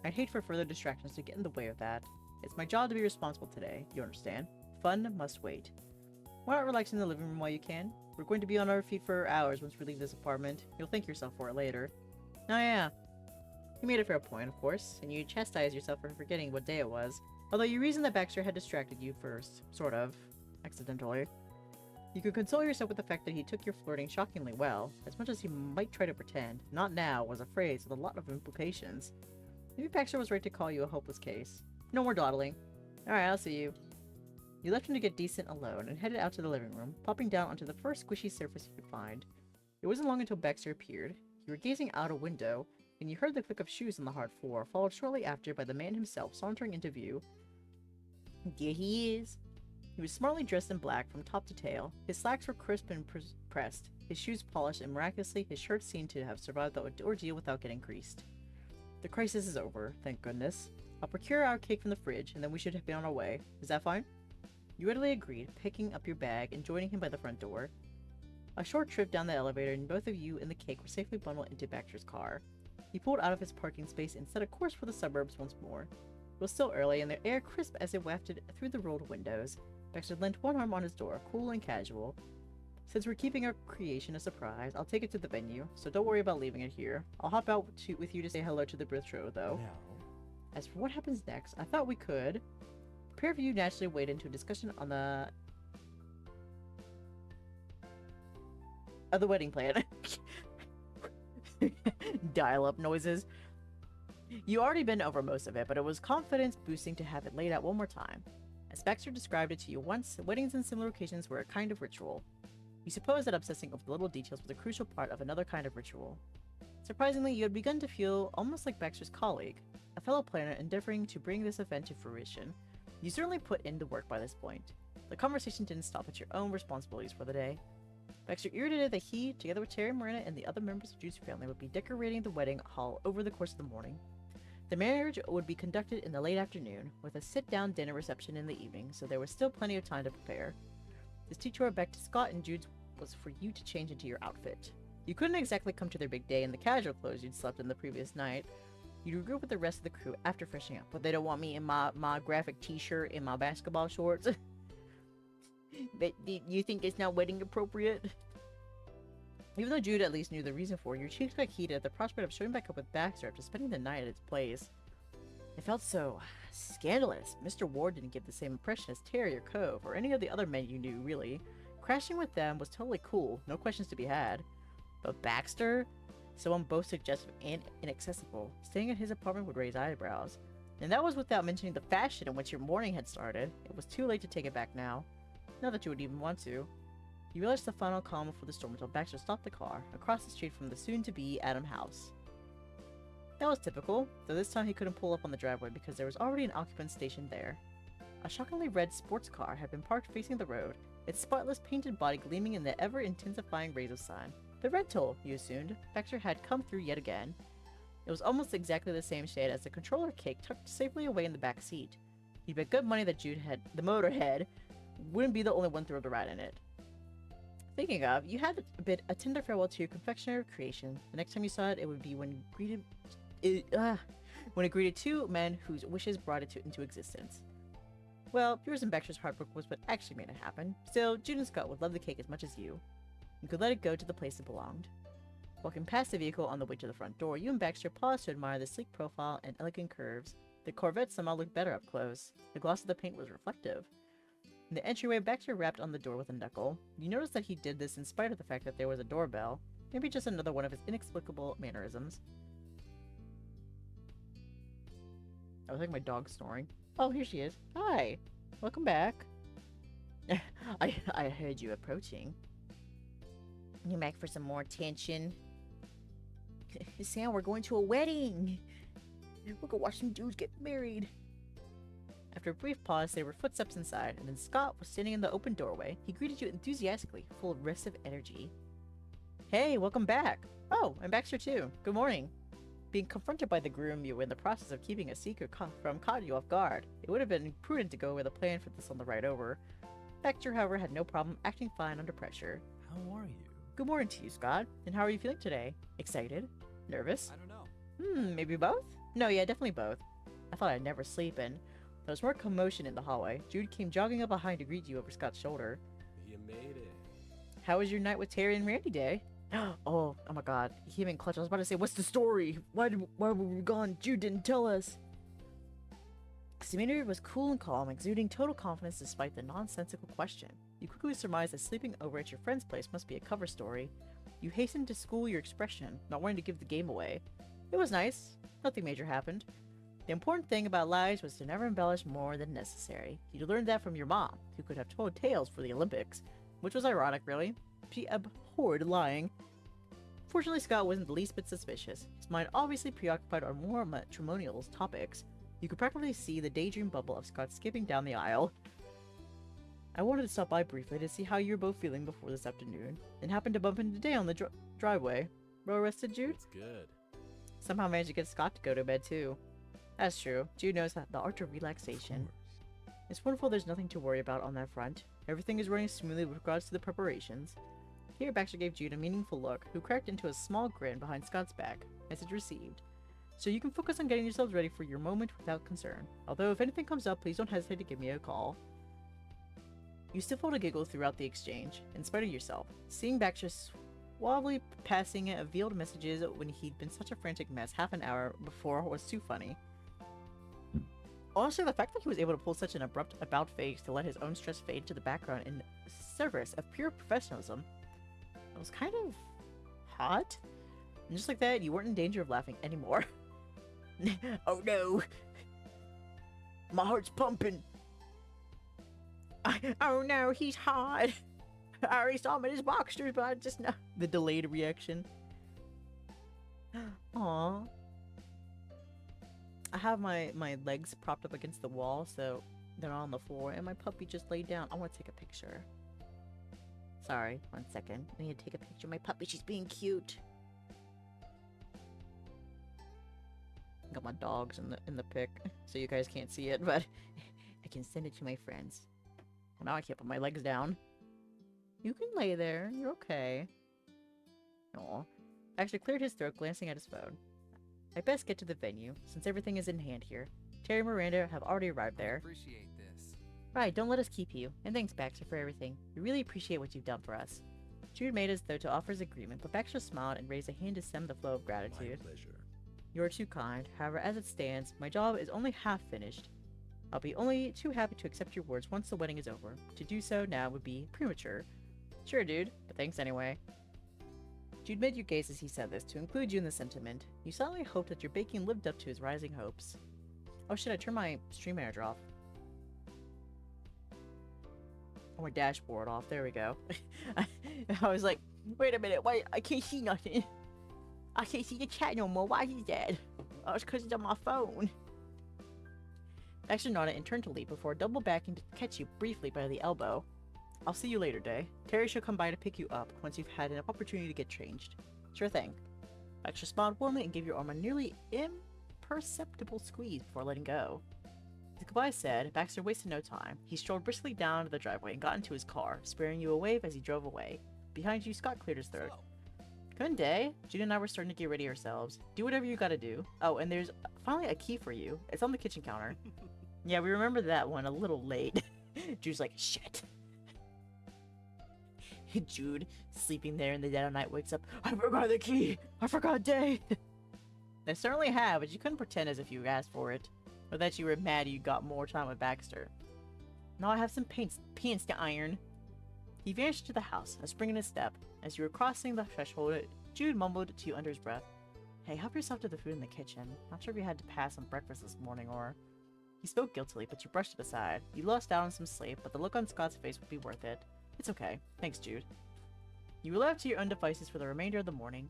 Speaker 1: I'd hate for further distractions to get in the way of that. It's my job to be responsible today, you understand? Fun must wait. Why not relax in the living room while you can? We're going to be on our feet for hours once we leave this apartment. You'll thank yourself for it later. Oh yeah. You made a fair point, of course, and you chastised yourself for forgetting what day it was. Although you reasoned that Baxter had distracted you first. Sort of. Accidentally. You could console yourself with the fact that he took your flirting shockingly well, as much as he might try to pretend. Not now was a phrase with a lot of implications. Maybe Baxter was right to call you a hopeless case. No more dawdling. Alright, I'll see you. You left him to get decent alone and headed out to the living room, popping down onto the first squishy surface you could find. It wasn't long until Baxter appeared. You were gazing out a window, and you heard the click of shoes on the hard floor, followed shortly after by the man himself sauntering into view. Here he is. He was smartly dressed in black from top to tail. His slacks were crisp and pressed, his shoes polished, and miraculously his shirt seemed to have survived the ordeal without getting creased. The crisis is over, thank goodness. I'll procure our cake from the fridge, and then we should be on our way. Is that fine? You readily agreed, picking up your bag and joining him by the front door. A short trip down the elevator, and both of you and the cake were safely bundled into Baxter's car. He pulled out of his parking space and set a course for the suburbs once more. It was still early, and the air crisp as it wafted through the rolled windows. Baxter leant one arm on his door, cool and casual. Since we're keeping our creation a surprise, I'll take it to the venue, so don't worry about leaving it here. I'll hop out with you to say hello to the bistro, though.
Speaker 2: No.
Speaker 1: As for what happens next, I thought we could. A pair of you naturally wade into a discussion on the wedding plan. Dial-up noises. You already been over most of it, but it was confidence boosting to have it laid out one more time. As Baxter described it to you once, weddings and similar occasions were a kind of ritual. You supposed that obsessing over the little details was a crucial part of another kind of ritual. Surprisingly, you had begun to feel almost like Baxter's colleague, a fellow planner endeavoring to bring this event to fruition. You certainly put in the work by this point. The conversation didn't stop at your own responsibilities for the day. Baxter irritated that he, together with Terry, Marina, and the other members of Jude's family, would be decorating the wedding hall over the course of the morning. The marriage would be conducted in the late afternoon, with a sit-down dinner reception in the evening, so there was still plenty of time to prepare. This detour back to Scott and Jude's was for you to change into your outfit. You couldn't exactly come to their big day in the casual clothes you'd slept in the previous night. You'd regroup with the rest of the crew after freshening up, but they don't want me in my graphic t-shirt and my basketball shorts. But you think it's not wedding appropriate? Even though Jude at least knew the reason for it, your cheeks got heated at the prospect of showing back up with Baxter after spending the night at its place. It felt so scandalous. Mr. Ward didn't give the same impression as Terry or Cove, or any of the other men you knew, really. Crashing with them was totally cool, no questions to be had. But Baxter? Someone both suggestive and inaccessible. Staying at his apartment would raise eyebrows. And that was without mentioning the fashion in which your morning had started. It was too late to take it back now. Not that you would even want to. You realized the final calm before the storm until Baxter stopped the car, across the street from the soon-to-be Adam house. That was typical, though this time he couldn't pull up on the driveway because there was already an occupant stationed there. A shockingly red sports car had been parked facing the road, its spotless painted body gleaming in the ever-intensifying rays of sun. The rental, you assumed, Baxter had come through yet again. It was almost exactly the same shade as the controller cake tucked safely away in the back seat. He'd bet good money that Jude had the motorhead wouldn't be the only one thrilled to ride in it. Thinking of, you had a bit a tender farewell to your confectionery creation. The next time you saw it, it would be when it greeted two men whose wishes brought it into existence. Well, yours and Baxter's hard work was what actually made it happen. Still, Jude and Scott would love the cake as much as you. You could let it go to the place it belonged. Walking past the vehicle on the way to the front door, you and Baxter paused to admire the sleek profile and elegant curves. The Corvette somehow looked better up close. The gloss of the paint was reflective. In the entryway, Baxter rapped on the door with a knuckle. You noticed that he did this in spite of the fact that there was a doorbell. Maybe just another one of his inexplicable mannerisms. I was like my dog snoring. Oh, here she is. Hi. Welcome back. I heard you approaching. You back for some more attention? Sam, we're going to a wedding. We're gonna watch some dudes get married. After a brief pause, there were footsteps inside, and then Scott was standing in the open doorway. He greeted you enthusiastically, full of restive energy. Hey, welcome back. Oh, and Baxter too. Good morning. Being confronted by the groom you were in the process of keeping a secret from caught you off guard. It would have been prudent to go with a plan for this on the ride over. Baxter, however, had no problem acting fine under pressure.
Speaker 2: How are you?
Speaker 1: Good morning to you, Scott. And how are you feeling today? Excited? Nervous?
Speaker 5: I don't know.
Speaker 1: Maybe both? No, yeah, definitely both. I thought I'd never sleep in. There was more commotion in the hallway. Jude came jogging up behind to greet you over Scott's shoulder.
Speaker 2: You made it.
Speaker 1: How was your night with Terry and Randy Day? Oh my god. He came in clutch. I was about to say, what's the story? Why were we gone? Jude didn't tell us. Samir was cool and calm, exuding total confidence despite the nonsensical question. You quickly surmised that sleeping over at your friend's place must be a cover story. You hastened to school your expression, not wanting to give the game away. It was nice. Nothing major happened. The important thing about lies was to never embellish more than necessary. You learned that from your mom, who could have told tales for the Olympics, which was ironic, really. She abhorred lying. Fortunately, Scott wasn't the least bit suspicious, his mind obviously preoccupied on more matrimonial topics. You could practically see the daydream bubble of Scott skipping down the aisle. I wanted to stop by briefly to see how you were both feeling before this afternoon, and happened to bump into Dae on the driveway. Well rested, Jude?
Speaker 2: It's good.
Speaker 1: Somehow managed to get Scott to go to bed, too. That's true. Jude knows that the art of relaxation. It's wonderful there's nothing to worry about on that front. Everything is running smoothly with regards to the preparations. Here, Baxter gave Jude a meaningful look, who cracked into a small grin behind Scott's back. Message received. So you can focus on getting yourselves ready for your moment without concern. Although if anything comes up, please don't hesitate to give me a call. You stifled a giggle throughout the exchange, in spite of yourself. Seeing Baxter suavely passing veiled messages when he'd been such a frantic mess half an hour before was too funny. Also, the fact that he was able to pull such an abrupt about-face to let his own stress fade to the background in service of pure professionalism was kind of hot. And just like that, you weren't in danger of laughing anymore. Oh no! My heart's pumping! Oh no, he's hot! I already saw him in his BAXTER'S, but I just know. The delayed reaction. Aww. I have my legs propped up against the wall, so they're not on the floor, and my puppy just laid down. I want to take a picture. Sorry, 1 second. I need to take a picture of my puppy. She's being cute. Got my dogs in the pic, so you guys can't see it, but I can send it to my friends. Well, now I can't put my legs down. You can lay there. You're okay. Aw. Actually cleared his throat, glancing at his phone. I best get to the venue, since everything is in hand here. Terry and Miranda have already arrived there.
Speaker 5: Appreciate this.
Speaker 1: Right, don't let us keep you. And thanks, Baxter, for everything. We really appreciate what you've done for us. Jude made as though to offer his agreement, but Baxter smiled and raised a hand to stem the flow of gratitude.
Speaker 3: My pleasure.
Speaker 1: You are too kind. However, as it stands, my job is only half finished. I'll be only too happy to accept your words once the wedding is over. To do so now would be premature. Sure, dude, but thanks anyway. Jude made you gaze as he said this, to include you in the sentiment. You silently hoped that your baking lived up to his rising hopes. Oh shit, I turned my stream manager off. Oh, my dashboard off. There we go. I was like, wait a minute, why? I can't see nothing. I can't see the chat no more. Why is that? Oh, it's because it's on my phone. Baxter nodded and turned to leave before double backing to catch you briefly by the elbow. I'll see you later, Dae. Terry shall come by to pick you up once you've had an opportunity to get changed. Sure thing. Baxter smiled warmly and gave your arm a nearly imperceptible squeeze before letting go. With goodbye said, Baxter wasted no time. He strolled briskly down the driveway and got into his car, sparing you a wave as he drove away. Behind you, Scott cleared his throat. Good day. Jude and I were starting to get ready ourselves. Do whatever you gotta do. Oh, and there's finally a key for you. It's on the kitchen counter. Yeah, we remember that one a little late. Jude's like, shit. Jude, sleeping there in the dead of night, wakes up. I forgot the key! I forgot Dae! I certainly have, but you couldn't pretend as if you asked for it. Or that you were mad you got more time with Baxter. Now I have some pants to iron. He vanished into the house, a spring in his step. As you were crossing the threshold, Jude mumbled to you under his breath. Hey, help yourself to the food in the kitchen. Not sure if you had to pass on breakfast this morning or... He spoke guiltily, but you brushed it aside. You lost out on some sleep, but the look on Scott's face would be worth it. It's okay. Thanks, Jude. You were left to your own devices for the remainder of the morning.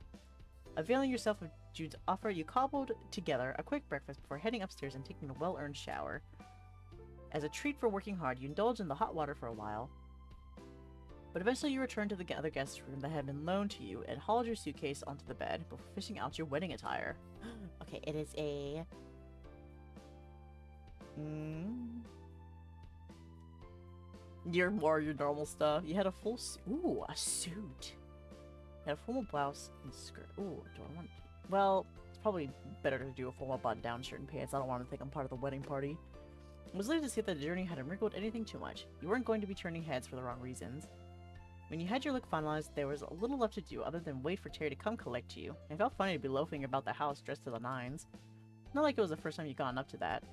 Speaker 1: Availing yourself of Jude's offer, you cobbled together a quick breakfast before heading upstairs and taking a well-earned shower. As a treat for working hard, you indulged in the hot water for a while. But eventually you returned to the other guest room that had been loaned to you and hauled your suitcase onto the bed before fishing out your wedding attire. Okay, it is a... Your normal stuff. You had a full ooh, a suit. You had a formal blouse and skirt. Ooh, do I want... Well, it's probably better to do a formal button-down shirt and pants. I don't want to think I'm part of the wedding party. It was later to see that the journey hadn't wrinkled anything too much. You weren't going to be turning heads for the wrong reasons. When you had your look finalized, there was a little left to do other than wait for Terry to come collect you. It felt funny to be loafing about the house dressed to the nines. Not like it was the first time you'd gotten up to that.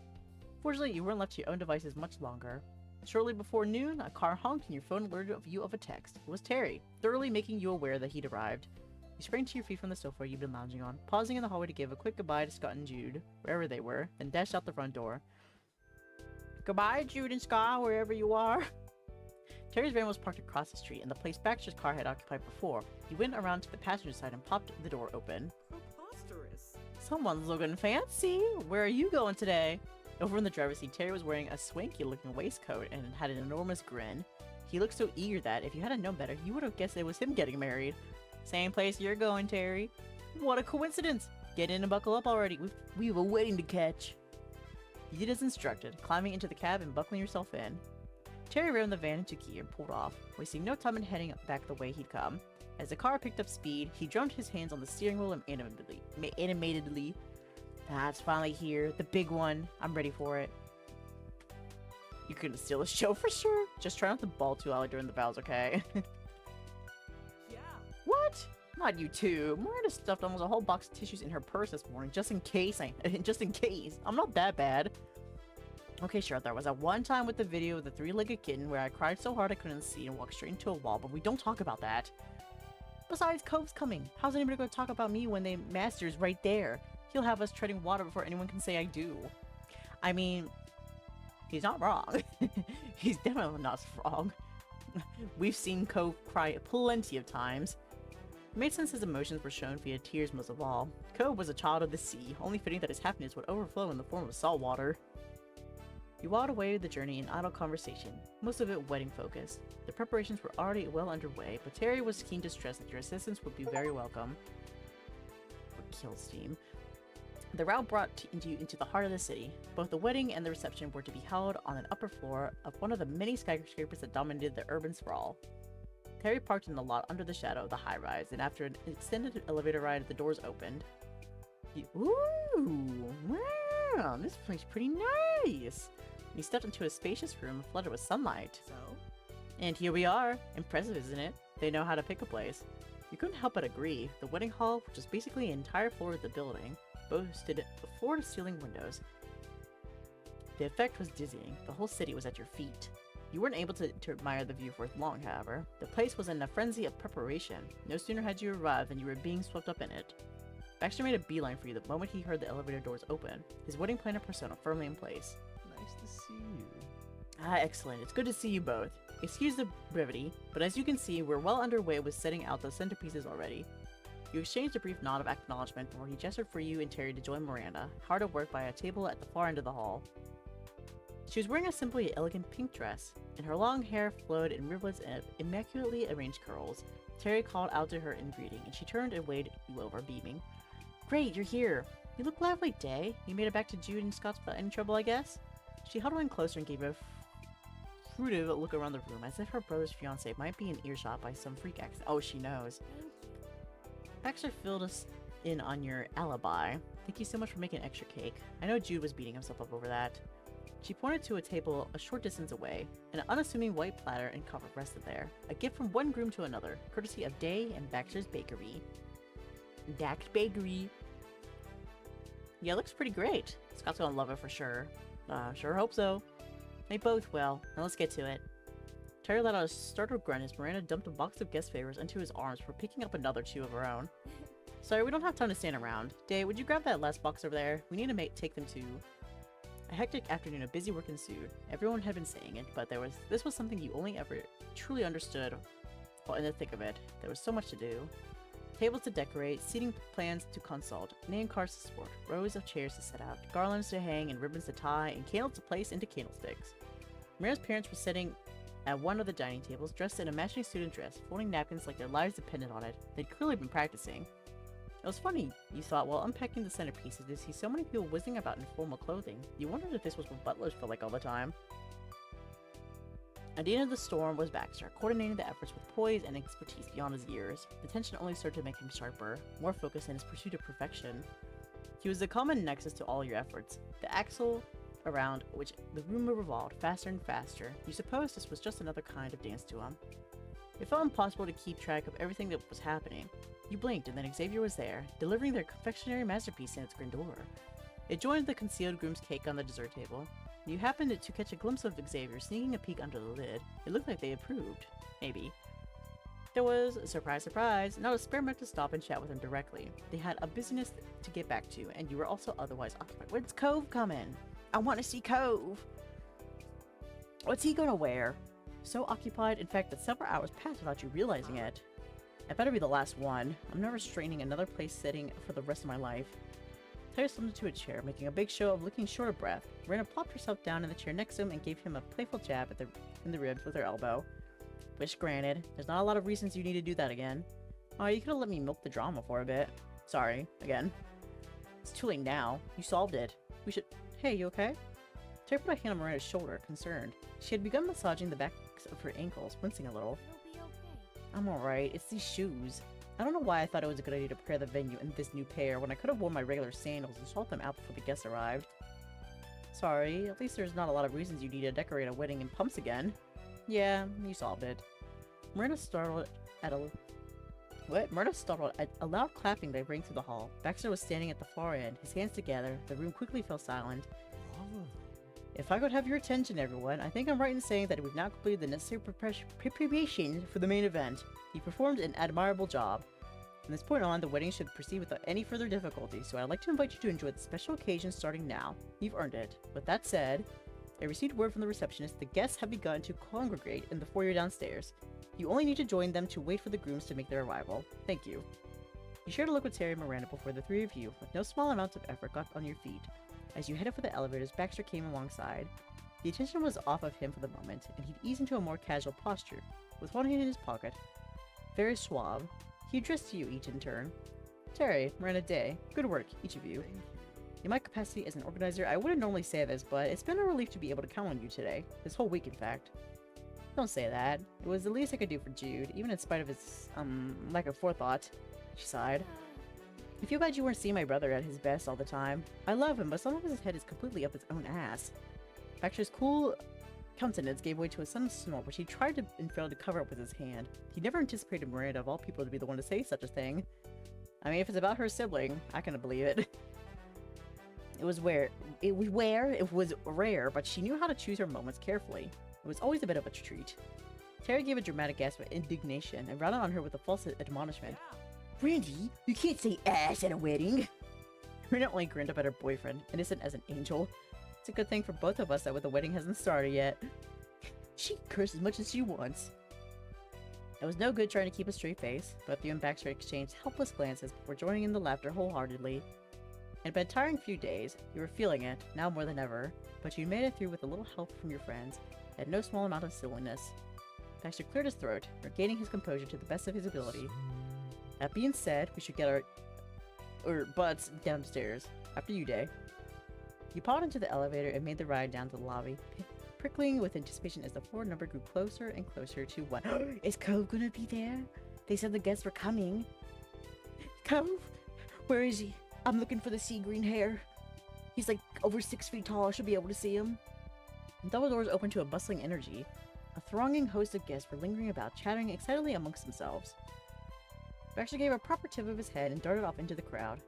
Speaker 1: Fortunately, you weren't left to your own devices much longer. Shortly before noon, a car honked and your phone alerted you of a text. It was Terry, thoroughly making you aware that he'd arrived. You sprang to your feet from the sofa you'd been lounging on, pausing in the hallway to give a quick goodbye to Scott and Jude, wherever they were, then dashed out the front door. Goodbye, Jude and Scott, wherever you are. Terry's van was parked across the street, and the place Baxter's car had occupied before. He went around to the passenger side and popped the door open.
Speaker 2: Preposterous.
Speaker 1: Someone's looking fancy. Where are you going today? Over in the driver's seat, Terry was wearing a swanky-looking waistcoat and had an enormous grin. He looked so eager that, if you hadn't known better, you would have guessed it was him getting married. Same place you're going, Terry. What a coincidence! Get in and buckle up already. We have a wedding to catch. You did as instructed, climbing into the cab and buckling yourself in. Terry rammed the van into gear and pulled off, wasting no time in heading back the way he'd come. As the car picked up speed, he drummed his hands on the steering wheel animatedly. Ah, it's finally here. The big one. I'm ready for it. You couldn't steal the show for sure. Just try not to bawl too loud during the vows, okay?
Speaker 2: Yeah.
Speaker 1: What? Not you too. Miranda stuffed almost a whole box of tissues in her purse this morning, just in case. I'm not that bad. Okay, sure, there was that one time with the video of the three-legged kitten where I cried so hard I couldn't see and walked straight into a wall, but we don't talk about that. Besides, Cove's coming. How's anybody going to talk about me when the master's right there? He'll have us treading water before anyone can say I do. I mean, he's not wrong. He's definitely not wrong. We've seen Cove cry plenty of times. It made sense his emotions were shown via tears most of all. Cove was a child of the sea, only fitting that his happiness would overflow in the form of salt water. You walked away the journey in idle conversation, most of it wedding-focused. The preparations were already well underway, but Terry was keen to stress that your assistance would be very welcome. Or kill steam. The route brought you into the heart of the city. Both the wedding and the reception were to be held on an upper floor of one of the many skyscrapers that dominated the urban sprawl. Terry parked in the lot under the shadow of the high-rise, and after an extended elevator ride, the doors opened. Ooh, wow, this place is pretty nice! He stepped into a spacious room flooded with sunlight.
Speaker 2: So?
Speaker 1: And here we are. Impressive, isn't it? They know how to pick a place. You couldn't help but agree. The wedding hall, which was basically an entire floor of the building, boasted floor-to-ceiling windows. The effect was dizzying. The whole city was at your feet. You weren't able to admire the view for long, however. The place was in a frenzy of preparation. No sooner had you arrived than you were being swept up in it. Baxter made a beeline for you the moment he heard the elevator doors open, his wedding planner persona firmly in place.
Speaker 2: Nice to see you.
Speaker 1: Ah, excellent. It's good to see you both. Excuse the brevity, but as you can see, we're well underway with setting out the centerpieces already. You exchanged a brief nod of acknowledgement before he gestured for you and Terry to join Miranda, hard at work by a table at the far end of the hall. She was wearing a simply elegant pink dress, and her long hair flowed in rivulets of immaculately arranged curls. Terry called out to her in greeting, and she turned and waved you over, beaming. Great, you're here. You look lively, Dae. You made it back to Jude and Scott's without any trouble, I guess? She huddled in closer and gave a fruitive look around the room, as if her brother's fiance might be in earshot by some freak accident. Oh, she knows. Baxter filled us in on your alibi. Thank you so much for making extra cake. I know Jude was beating himself up over that. She pointed to a table a short distance away. An unassuming white platter and cover rested there. A gift from one groom to another, courtesy of Dae and Baxter's Bakery. DAK's Bakery. Yeah, it looks pretty great. Scott's gonna love it for sure. Sure hope so. They both will. Now let's get to it. Terry let out a startled grunt as Miranda dumped a box of guest favors into his arms for picking up another two of her own. Sorry, we don't have time to stand around. Dae, would you grab that last box over there? We need to take them to... A hectic afternoon of busy work ensued. Everyone had been saying it, but this was something you only ever truly understood while in the thick of it. There was so much to do. Tables to decorate, seating plans to consult, name cards to sport, rows of chairs to set out, garlands to hang and ribbons to tie, and candles to place into candlesticks. Mira's parents were sitting at one of the dining tables, dressed in a matching student dress, folding napkins like their lives depended on it. They'd clearly been practicing. It was funny, you thought, while unpacking the centerpieces, to see so many people whizzing about in formal clothing. You wondered if this was what butlers felt like all the time. At the end of the storm was Baxter, coordinating the efforts with poise and expertise beyond his years. The tension only served to make him sharper, more focused in his pursuit of perfection. He was the common nexus to all your efforts, the axle around which the room revolved faster and faster. You supposed this was just another kind of dance to him. It felt impossible to keep track of everything that was happening. You blinked, and then Xavier was there, delivering their confectionery masterpiece in its grandeur. It joined the concealed groom's cake on the dessert table. You happened to catch a glimpse of Xavier sneaking a peek under the lid. It looked like they approved. Maybe. There was, surprise, surprise, not a spare minute to stop and chat with him directly. They had a business to get back to, and you were also otherwise occupied. When's Cove coming? I want to see Cove! What's he gonna wear? So occupied, in fact, that several hours passed without you realizing it. I better be the last one. I'm never straining another place sitting for the rest of my life. Terry slumped into a chair, making a big show of looking short of breath. Miranda plopped herself down in the chair next to him and gave him a playful jab in the ribs with her elbow. Wish granted. There's not a lot of reasons you need to do that again. Oh, you could have let me milk the drama for a bit. Sorry, again. It's too late now. You solved it. We should... Hey, you okay? Terry put a hand on Miranda's shoulder, concerned. She had begun massaging the backs of her ankles, wincing a little.
Speaker 4: It'll be okay.
Speaker 1: I'm alright. It's these shoes. I don't know why I thought it was a good idea to prepare the venue in this new pair when I could have worn my regular sandals and swapped them out before the guests arrived. Sorry, at least there's not a lot of reasons you need to decorate a wedding in pumps again. Yeah, you solved it. Miranda startled at a loud clapping that rang through the hall. Baxter was standing at the far end, his hands together. The room quickly fell silent. If I could have your attention, everyone, I think I'm right in saying that we've now completed the necessary preparation for the main event. You performed an admirable job. From this point on, the wedding should proceed without any further difficulty, so I'd like to invite you to enjoy the special occasion starting now. You've earned it. With that said, I received word from the receptionist the guests have begun to congregate in the foyer downstairs. You only need to join them to wait for the grooms to make their arrival. Thank you. You shared a look with Terry and Miranda before the three of you, with no small amounts of effort, got on your feet. As you headed for the elevators, Baxter came alongside. The attention was off of him for the moment, and he'd eased into a more casual posture, with one hand in his pocket. Very suave, he addressed to you each in turn. Terry, Miranda, Dae, good work, each of you. In my capacity as an organizer, I wouldn't normally say this, but it's been a relief to be able to count on you today. This whole week, in fact. Don't say that. It was the least I could do for Jude, even in spite of his, lack of forethought. She sighed. I feel bad you weren't seeing my brother at his best all the time. I love him, but sometimes his head is completely up his own ass. Baxter's cool countenance gave way to a sudden snort, which he tried to and failed to cover up with his hand. He never anticipated Miranda, of all people, to be the one to say such a thing. I mean, if it's about her sibling, I can believe it. It was rare, but she knew how to choose her moments carefully. It was always a bit of a treat. Terry gave a dramatic gasp of indignation and rounded on her with a false admonishment. Randy, you can't say ass at a wedding! Miranda only grinned up at her boyfriend, innocent as an angel. It's a good thing for both of us that the wedding hasn't started yet. She can curse as much as she wants. It was no good trying to keep a straight face, but you and Baxter exchanged helpless glances before joining in the laughter wholeheartedly. It had been a tiring few days. You were feeling it, now more than ever, but you made it through with a little help from your friends, and no small amount of silliness. Baxter cleared his throat, regaining his composure to the best of his ability. That being said, we should get our butts downstairs. After you, Dae. You piled into the elevator and made the ride down to the lobby, prickling with anticipation as the floor number grew closer and closer to what? Is Cove gonna be there? They said the guests were coming. Cove? Where is he? I'm looking for the sea green hair. He's like over 6 feet tall. I should be able to see him. Double doors opened to a bustling energy. A thronging host of guests were lingering about, chattering excitedly amongst themselves. Baxter gave a proper tip of his head and darted off into the crowd,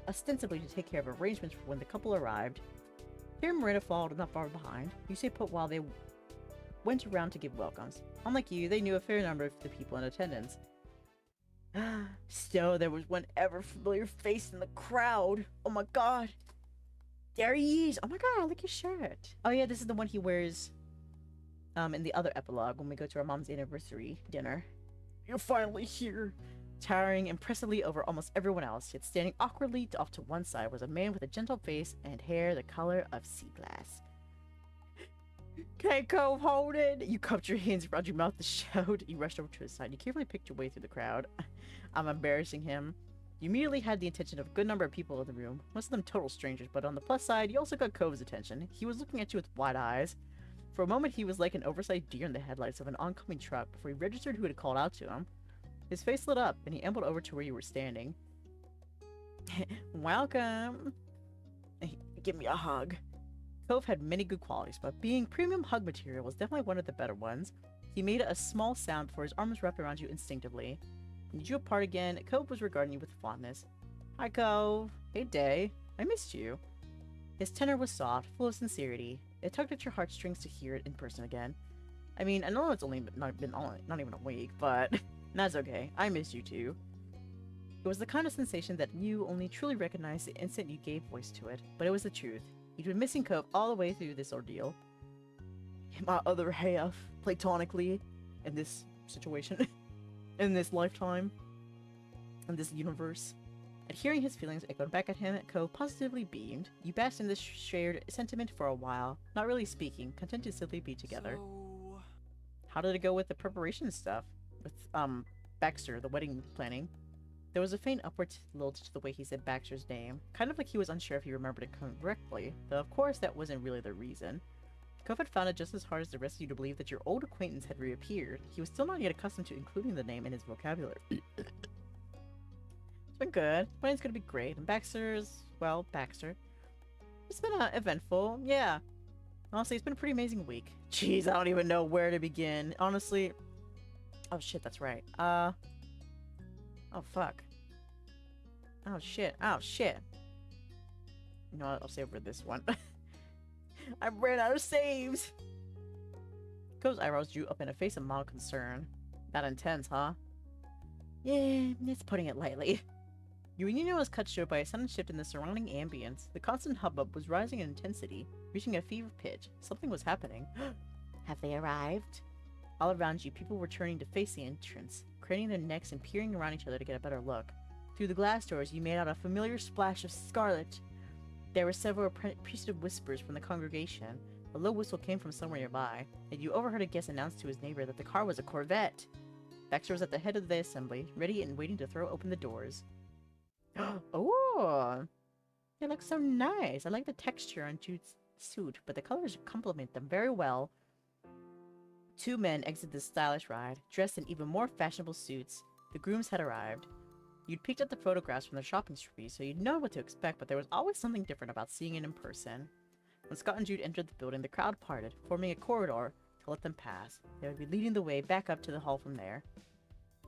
Speaker 1: ostensibly to take care of arrangements for when the couple arrived. Here Miranda followed not far behind. You stayed put while they went around to give welcomes. Unlike you, they knew a fair number of the people in attendance. Still, there was one ever familiar face in the crowd. Oh my god. There he is. Oh my god, I like his shirt. Oh yeah, this is the one he wears in the other epilogue when we go to our mom's anniversary dinner. You're finally here. Towering impressively over almost everyone else, yet standing awkwardly off to one side was a man with a gentle face and hair the color of sea glass. Can't Cove hold it! You cupped your hands around your mouth to shout. You rushed over to his side. You carefully picked your way through the crowd. I'm embarrassing him. You immediately had the attention of a good number of people in the room, most of them total strangers, but on the plus side, you also got Cove's attention. He was looking at you with wide eyes. For a moment, he was like an oversized deer in the headlights of an oncoming truck before he registered who had called out to him. His face lit up, and he ambled over to where you were standing. Welcome! Give me a hug. Cove had many good qualities, but being premium hug material was definitely one of the better ones. He made a small sound before his arms wrapped around you instinctively. When you drew apart again, Cove was regarding you with fondness. Hi, Cove. Hey, Dae. I missed you. His tenor was soft, full of sincerity. It tugged at your heartstrings to hear it in person again. I mean, I know it's only not even a week, but that's okay. I missed you too. It was the kind of sensation that you only truly recognized the instant you gave voice to it, but it was the truth. You'd been missing Cove all the way through this ordeal. My other half, platonically, in this situation, in this lifetime, in this universe. And hearing his feelings echoed back at him, Cove positively beamed. You basked in this shared sentiment for a while, not really speaking, content to simply be together.
Speaker 5: So...
Speaker 1: How did it go with the preparation stuff? With, Baxter, the wedding planning? There was a faint upward lilt to the way he said Baxter's name, kind of like he was unsure if he remembered it correctly, though of course that wasn't really the reason. Cove had found it just as hard as the rest of you to believe that your old acquaintance had reappeared. He was still not yet accustomed to including the name in his vocabulary. It's been good. Wedding's gonna be great, and Baxter's, well, Baxter. It's been eventful, yeah. Honestly, it's been a pretty amazing week. Jeez, I don't even know where to begin. Honestly... Oh shit, that's right. Oh fuck. Oh shit, oh shit. You know what, I'll save for this one. I ran out of saves! Cove's eyebrows drew up in a face of mild concern. That intense, huh? Yeah, it's putting it lightly. Your union was cut short by a sudden shift in the surrounding ambience. The constant hubbub was rising in intensity, reaching a fever pitch. Something was happening. Have they arrived? All around you, people were turning to face the entrance, craning their necks and peering around each other to get a better look. Through the glass doors, you made out a familiar splash of scarlet. There were several appreciative whispers from the congregation. A low whistle came from somewhere nearby, and you overheard a guest announce to his neighbor that the car was a Corvette. Baxter was at the head of the assembly, ready and waiting to throw open the doors. Oh! They look so nice. I like the texture on Jude's suit, but the colors complement them very well. Two men exited the stylish ride, dressed in even more fashionable suits. The grooms had arrived. You'd picked up the photographs from the shopping spree, so you'd know what to expect, but there was always something different about seeing it in person. When Scott and Jude entered the building, the crowd parted, forming a corridor to let them pass. They would be leading the way back up to the hall from there.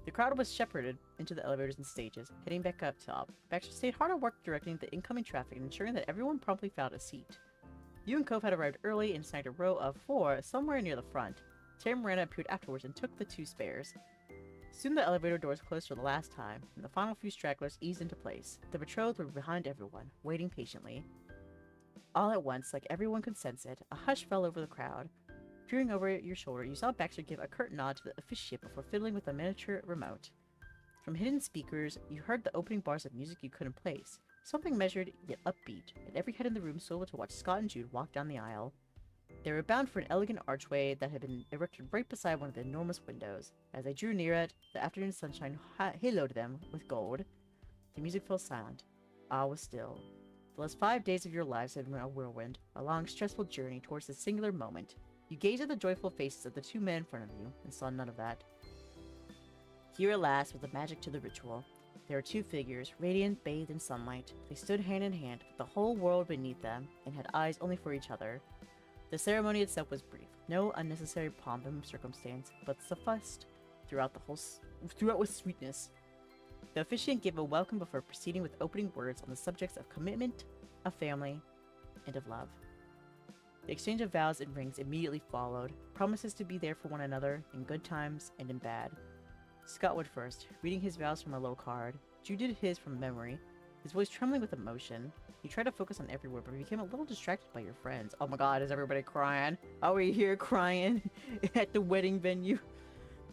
Speaker 1: The crowd was shepherded into the elevators and stages, heading back up top. Baxter stayed hard at work directing the incoming traffic and ensuring that everyone promptly found a seat. You and Cove had arrived early and snagged a row of 4 somewhere near the front. Terry Miranda appeared afterwards and took the 2 spares. Soon the elevator doors closed for the last time, and the final few stragglers eased into place. The betrothed were behind everyone, waiting patiently. All at once, like everyone could sense it, a hush fell over the crowd. Peering over your shoulder, you saw Baxter give a curt nod to the officiant before fiddling with a miniature remote. From hidden speakers, you heard the opening bars of music you couldn't place, something measured yet upbeat, and every head in the room swiveled to watch Scott and Jude walk down the aisle. They were bound for an elegant archway that had been erected right beside one of the enormous windows. As they drew near it, the afternoon sunshine haloed them with gold. The music fell silent. All was still. The last 5 days of your lives have been a whirlwind, a long, stressful journey towards this singular moment. You gazed at the joyful faces of the two men in front of you and saw none of that. Here at last was the magic to the ritual. There were two figures, radiant, bathed in sunlight. They stood hand in hand, with the whole world beneath them, and had eyes only for each other. The ceremony itself was brief, no unnecessary pomp and circumstance, but sufficed throughout with sweetness. The officiant gave a welcome before proceeding with opening words on the subjects of commitment, of family, and of love. The exchange of vows and rings immediately followed, promises to be there for one another in good times and in bad. Scott went first, reading his vows from a little card. Jude did his from memory, his voice trembling with emotion. He tried to focus on every word, but became a little distracted by your friends. Oh my god, is everybody crying? Are we here crying at the wedding venue?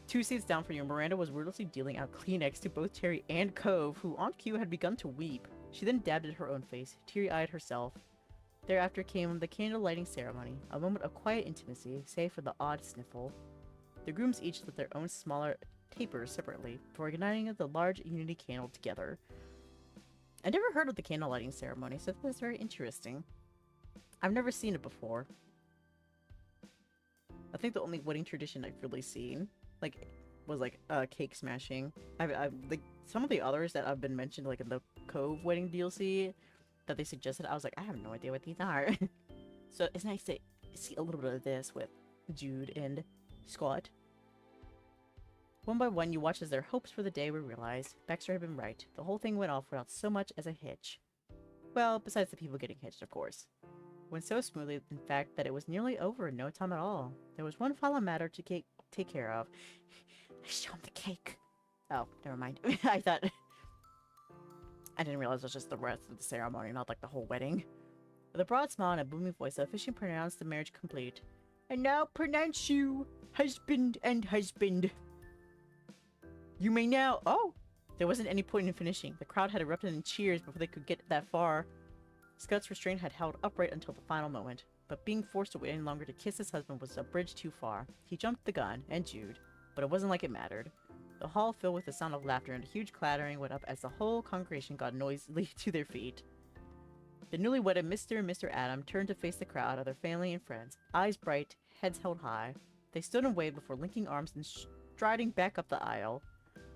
Speaker 1: 2 seats down from you, Miranda was wordlessly dealing out Kleenex to both Terry and Cove, who on cue had begun to weep. She then dabbed at her own face, teary-eyed herself. Thereafter came the candle lighting ceremony, a moment of quiet intimacy, save for the odd sniffle. The grooms each lit their own smaller tapers separately, before igniting the large unity candle together. I never heard of the candle lighting ceremony, so that's very interesting. I've never seen it before. I think the only wedding tradition I've really seen, was cake smashing. I've like some of the others that have been mentioned, like in the Cove wedding DLC that they suggested, I was like, I have no idea what these are. So it's nice to see a little bit of this with Jude and Scott. One by one, you watch as their hopes for the day were realized. Baxter had been right. The whole thing went off without so much as a hitch. Well, besides the people getting hitched, of course. It went so smoothly, in fact, that it was nearly over in no time at all. There was one final matter to take care of. Show him the cake. Oh, never mind. I didn't realize it was just the rest of the ceremony, not like the whole wedding. With a broad smile and a booming voice, the officiant pronounced the marriage complete. And now pronounce you husband and husband. You may now— oh! There wasn't any point in finishing. The crowd had erupted in cheers before they could get that far. Scott's restraint had held upright until the final moment, but being forced to wait any longer to kiss his husband was a bridge too far. He jumped the gun, and Jude, but it wasn't like it mattered. The hall filled with the sound of laughter, and a huge clattering went up as the whole congregation got noisily to their feet. The newly wedded Mr. and Mr. Adam turned to face the crowd of their family and friends, eyes bright, heads held high. They stood and waved before linking arms and striding back up the aisle.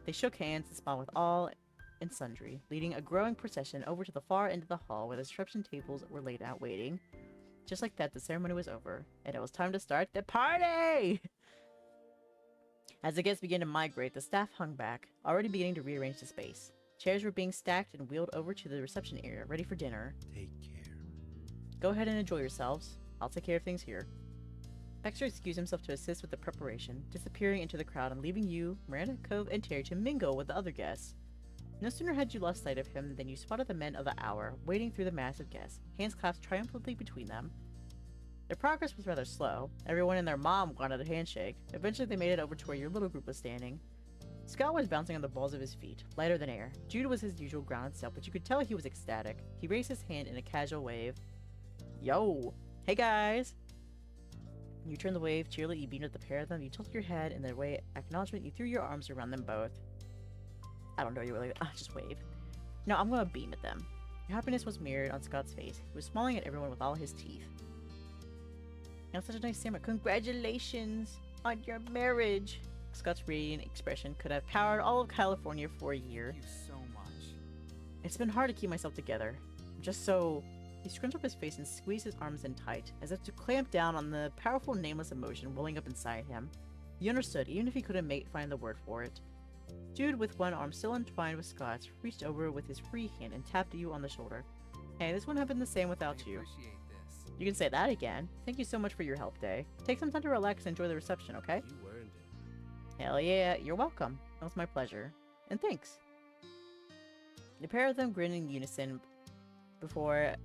Speaker 1: They shook hands and smiled with all and sundry, leading a growing procession over to the far end of the hall where the reception tables were laid out waiting. Just like that, the ceremony was over, and it was time to start the party! As the guests began to migrate, the staff hung back, already beginning to rearrange the space. Chairs were being stacked and wheeled over to the reception area, ready for dinner.
Speaker 2: Take care.
Speaker 1: Go ahead and enjoy yourselves. I'll take care of things here. Baxter excused himself to assist with the preparation, disappearing into the crowd and leaving you, Miranda, Cove, and Terry to mingle with the other guests. No sooner had you lost sight of him than you spotted the men of the hour, wading through the mass of guests, hands clasped triumphantly between them. Their progress was rather slow. Everyone and their mom wanted a handshake. Eventually they made it over to where your little group was standing. Scott was bouncing on the balls of his feet, lighter than air. Jude was his usual grounded self, but you could tell he was ecstatic. He raised his hand in a casual wave. Yo! Hey guys! You turned the wave, cheerily you beamed at the pair of them, you tilted your head in their way acknowledgement, you threw your arms around them both. I don't know, you really— just wave. No, I'm gonna beam at them. Your happiness was mirrored on Scott's face. He was smiling at everyone with all his teeth. You have such a nice ceremony. Congratulations on your marriage! Scott's radiant expression could have powered all of California for a year.
Speaker 5: Thank you so much.
Speaker 1: It's been hard to keep myself together. I'm just so— He scrunched up his face and squeezed his arms in tight, as if to clamp down on the powerful nameless emotion welling up inside him. He understood, even if he couldn't find the word for it. Jude, with one arm still entwined with Scott's, reached over with his free hand and tapped you on the shoulder. Hey, this wouldn't have been the same without you.
Speaker 5: Appreciate this.
Speaker 1: You can say that again. Thank you so much for your help, Dae. Take some time to relax and enjoy the reception, okay?
Speaker 2: You earned it.
Speaker 1: Hell yeah, you're welcome. It was my pleasure. And thanks. The pair of them grinned in unison before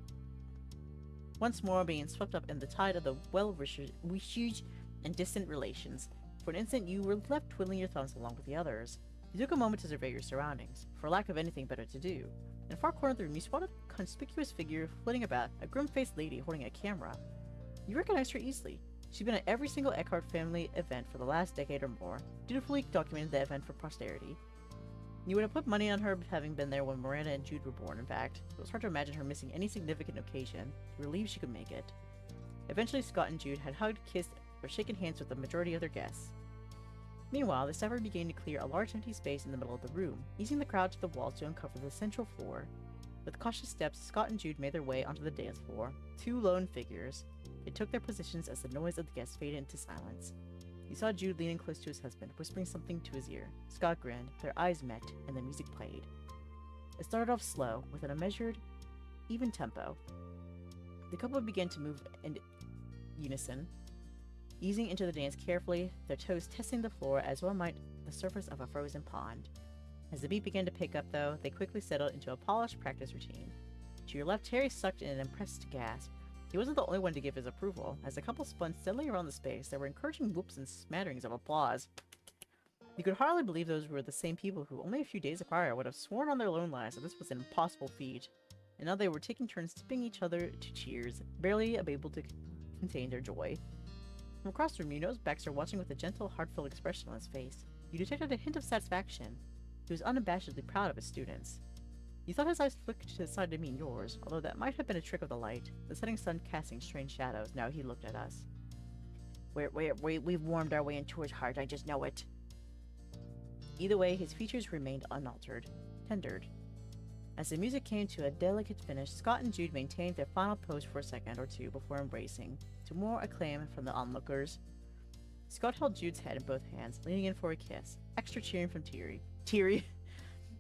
Speaker 1: once more being swept up in the tide of the well-wishes and distant relations. For an instant, you were left twiddling your thumbs along with the others. You took a moment to survey your surroundings, for lack of anything better to do. In a far corner of the room, you spotted a conspicuous figure flitting about, a grim-faced lady holding a camera. You recognized her easily. She'd been at every single Eckhart family event for the last decade or more, dutifully documenting the event for posterity. You would have put money on her having been there when Miranda and Jude were born, in fact. It was hard to imagine her missing any significant occasion, relieved she could make it. Eventually, Scott and Jude had hugged, kissed, or shaken hands with the majority of their guests. Meanwhile, the staffers began to clear a large empty space in the middle of the room, easing the crowd to the walls to uncover the central floor. With cautious steps, Scott and Jude made their way onto the dance floor, two lone figures. They took their positions as the noise of the guests faded into silence. You saw Jude leaning close to his husband, whispering something to his ear. Scott grinned, their eyes met, and the music played. It started off slow, with a measured, even tempo. The couple began to move in unison, easing into the dance carefully, their toes testing the floor as one might the surface of a frozen pond. As the beat began to pick up, though, they quickly settled into a polished practice routine. To your left, Terry sucked in an impressed gasp. He wasn't the only one to give his approval. As the couple spun steadily around the space, there were encouraging whoops and smatterings of applause. You could hardly believe those were the same people who only a few days prior would have sworn on their own lives that this was an impossible feat. And now they were taking turns tipping each other to cheers, barely able to contain their joy. From across the room, you noticed Baxter watching with a gentle, heartfelt expression on his face. You detected a hint of satisfaction. He was unabashedly proud of his students. You thought his eyes flicked to the side to meet yours, although that might have been a trick of the light, the setting sun casting strange shadows. Now he looked at us. We've warmed our way into his heart, I just know it. Either way, his features remained unaltered, tendered. As the music came to a delicate finish, Scott and Jude maintained their final pose for a second or two before embracing, to more acclaim from the onlookers. Scott held Jude's head in both hands, leaning in for a kiss, extra cheering from Teary.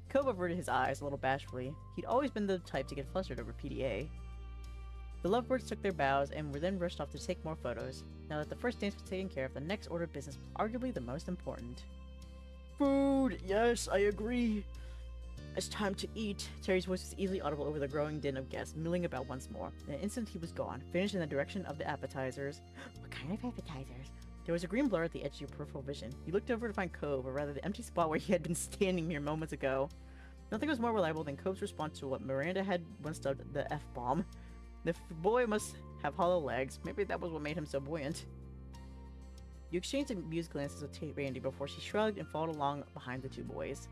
Speaker 1: Cove averted his eyes a little bashfully. He'd always been the type to get flustered over PDA. The lovebirds took their bows and were then rushed off to take more photos. Now that the first dance was taken care of, the next order of business was arguably the most important. Food! Yes, I agree. It's time to eat. Terry's voice was easily audible over the growing din of guests, milling about once more. In an instant, he was gone, finished in the direction of the appetizers. What kind of appetizers? There was a green blur at the edge of your peripheral vision. You looked over to find Cove, or rather the empty spot where he had been standing mere moments ago. Nothing was more reliable than Cove's response to what Miranda had once dubbed the F-bomb. The boy must have hollow legs. Maybe that was what made him so buoyant. You exchanged amused glances with Randy before she shrugged and followed along behind the two boys.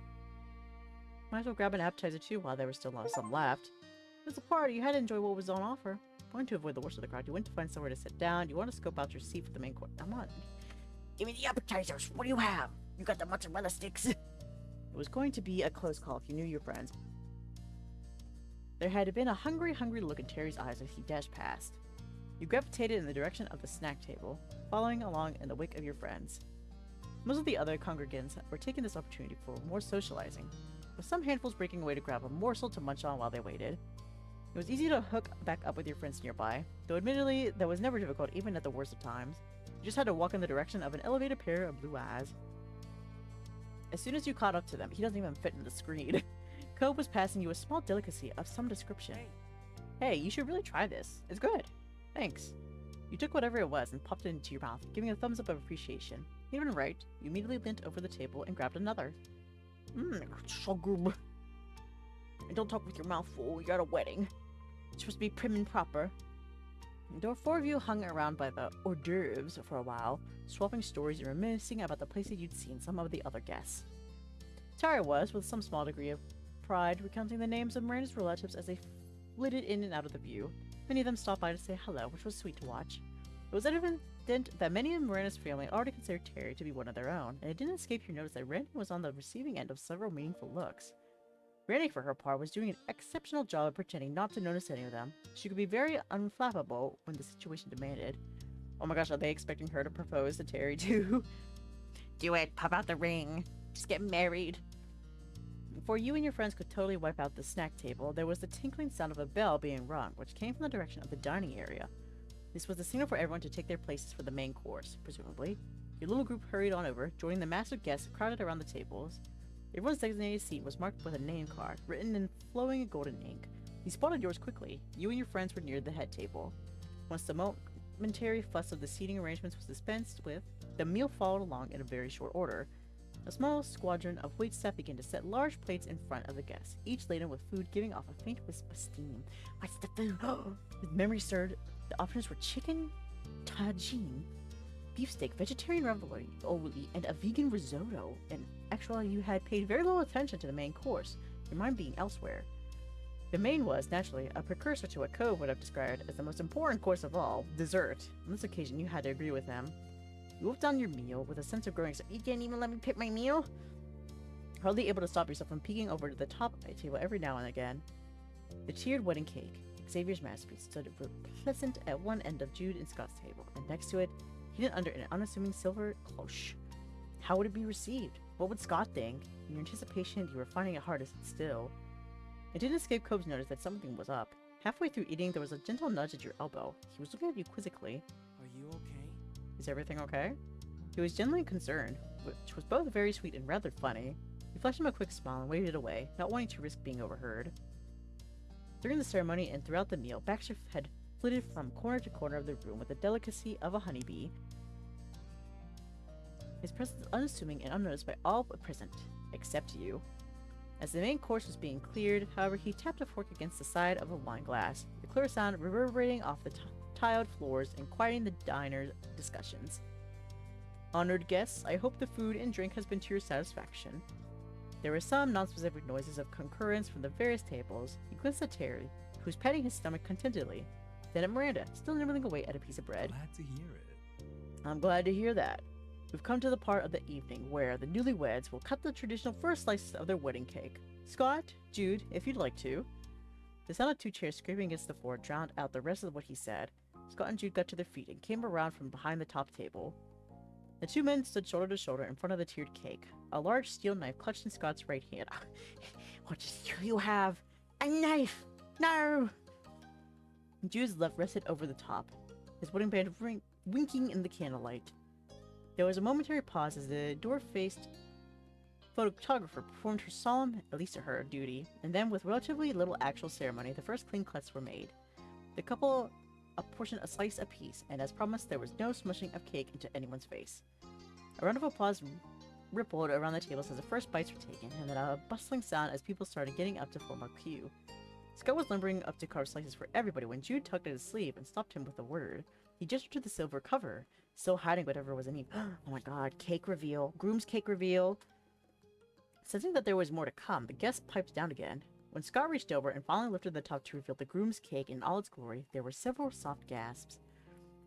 Speaker 1: Might as well grab an appetizer too while there was still some left. It was a party. You had to enjoy what was on offer. Wanting to avoid the worst of the crowd, you went to find somewhere to sit down. You want to scope out your seat for the main course. Come on. Give me the appetizers. What do you have? You got the mozzarella sticks. It was going to be a close call if you knew your friends. There had been a hungry look in Terry's eyes as he dashed past. You gravitated in the direction of the snack table, following along in the wake of your friends. Most of the other congregants were taking this opportunity for more socializing, with some handfuls breaking away to grab a morsel to munch on while they waited. It was easy to hook back up with your friends nearby, though admittedly that was never difficult even at the worst of times. You just had to walk in the direction of an elevated pair of blue eyes. As soon as you caught up to them, he doesn't even fit in the screen. Cove was passing you a small delicacy of some description. Hey, you should really try this. It's good. Thanks. You took whatever it was and popped it into your mouth, giving a thumbs up of appreciation. Even right, you immediately leant over the table and grabbed another. So good. And don't talk with your mouth full, you're at a wedding. It's supposed to be prim and proper. The four of you hung around by the hors d'oeuvres for a while, swapping stories and reminiscing about the places you'd seen some of the other guests. Tara was, with some small degree of pride, recounting the names of Miranda's relatives as they flitted in and out of the view. Many of them stopped by to say hello, which was sweet to watch. It was evident that many of Miranda's family already considered Terry to be one of their own, and it didn't escape your notice that Randy was on the receiving end of several meaningful looks. Randy, for her part, was doing an exceptional job of pretending not to notice any of them. She could be very unflappable when the situation demanded. Oh my gosh, are they expecting her to propose to Terry too? Do it, pop out the ring, just get married. Before you and your friends could totally wipe out the snack table, there was the tinkling sound of a bell being rung, which came from the direction of the dining area. This was the signal for everyone to take their places for the main course, presumably. Your little group hurried on over, joining the mass of guests crowded around the tables. Everyone's designated seat was marked with a name card, written in flowing golden ink. You spotted yours quickly. You and your friends were near the head table. Once the momentary fuss of the seating arrangements was dispensed with, the meal followed along in a very short order. A small squadron of waitstaff began to set large plates in front of the guests, each laden with food giving off a faint wisp of steam. What's the food? With memory stirred, the options were chicken tagine, beefsteak, vegetarian ravioli, and a vegan risotto. And actually, you had paid very little attention to the main course, your mind being elsewhere. The main was, naturally, a precursor to what Cove would have described as the most important course of all, dessert. On this occasion, you had to agree with him. You wolfed down your meal with a sense of growing, so you can't even let me pick my meal? Hardly able to stop yourself from peeking over to the top of the table every now and again. The tiered wedding cake, Xavier's masterpiece, stood pleasant at one end of Jude and Scott's table, and next to it, hidden under an unassuming silver cloche. How would it be received? What would Scott think? In your anticipation, you were finding it hard to sit still. It didn't escape Cove's notice that something was up. Halfway through eating, there was a gentle nudge at your elbow. He was looking at you quizzically.
Speaker 5: Are you okay?
Speaker 1: Is everything okay? He was genuinely concerned, which was both very sweet and rather funny. You flashed him a quick smile and waved it away, not wanting to risk being overheard. During the ceremony and throughout the meal, Baxter had flitted from corner to corner of the room with the delicacy of a honeybee. His presence unassuming and unnoticed by all present, except you. As the main course was being cleared, however, he tapped a fork against the side of a wine glass, the clear sound reverberating off the tiled floors and quieting the diner's discussions. Honored guests, I hope the food and drink has been to your satisfaction. There were some non-specific noises of concurrence from the various tables. He glanced at Terry, who was patting his stomach contentedly, then at Miranda, still nibbling away at a piece of bread.
Speaker 2: Glad to hear it.
Speaker 1: I'm glad to hear that. We've come to the part of the evening where the newlyweds will cut the traditional first slices of their wedding cake. Scott, Jude, if you'd like to. The sound of two chairs scraping against the floor drowned out the rest of what he said. Scott and Jude got to their feet and came around from behind the top table. The two men stood shoulder to shoulder in front of the tiered cake, a large steel knife clutched in Scott's right hand. What do you have? A knife! No! Jude's left rested over the top, his wedding band winking in the candlelight. There was a momentary pause as the door-faced photographer performed her solemn, at least her, duty, and then with relatively little actual ceremony, the first clean cuts were made. The couple apportioned a slice apiece, and as promised, there was no smushing of cake into anyone's face. A round of applause rippled around the tables as the first bites were taken, and then a bustling sound as people started getting up to form a queue. Scott was lumbering up to carve slices for everybody when Jude tugged at his sleeve and stopped him with a word. He gestured to the silver cover, still hiding whatever was in it. Oh my god, cake reveal. Groom's cake reveal. Sensing that there was more to come, the guest piped down again. When Scott reached over and finally lifted the top to reveal the groom's cake in all its glory, there were several soft gasps.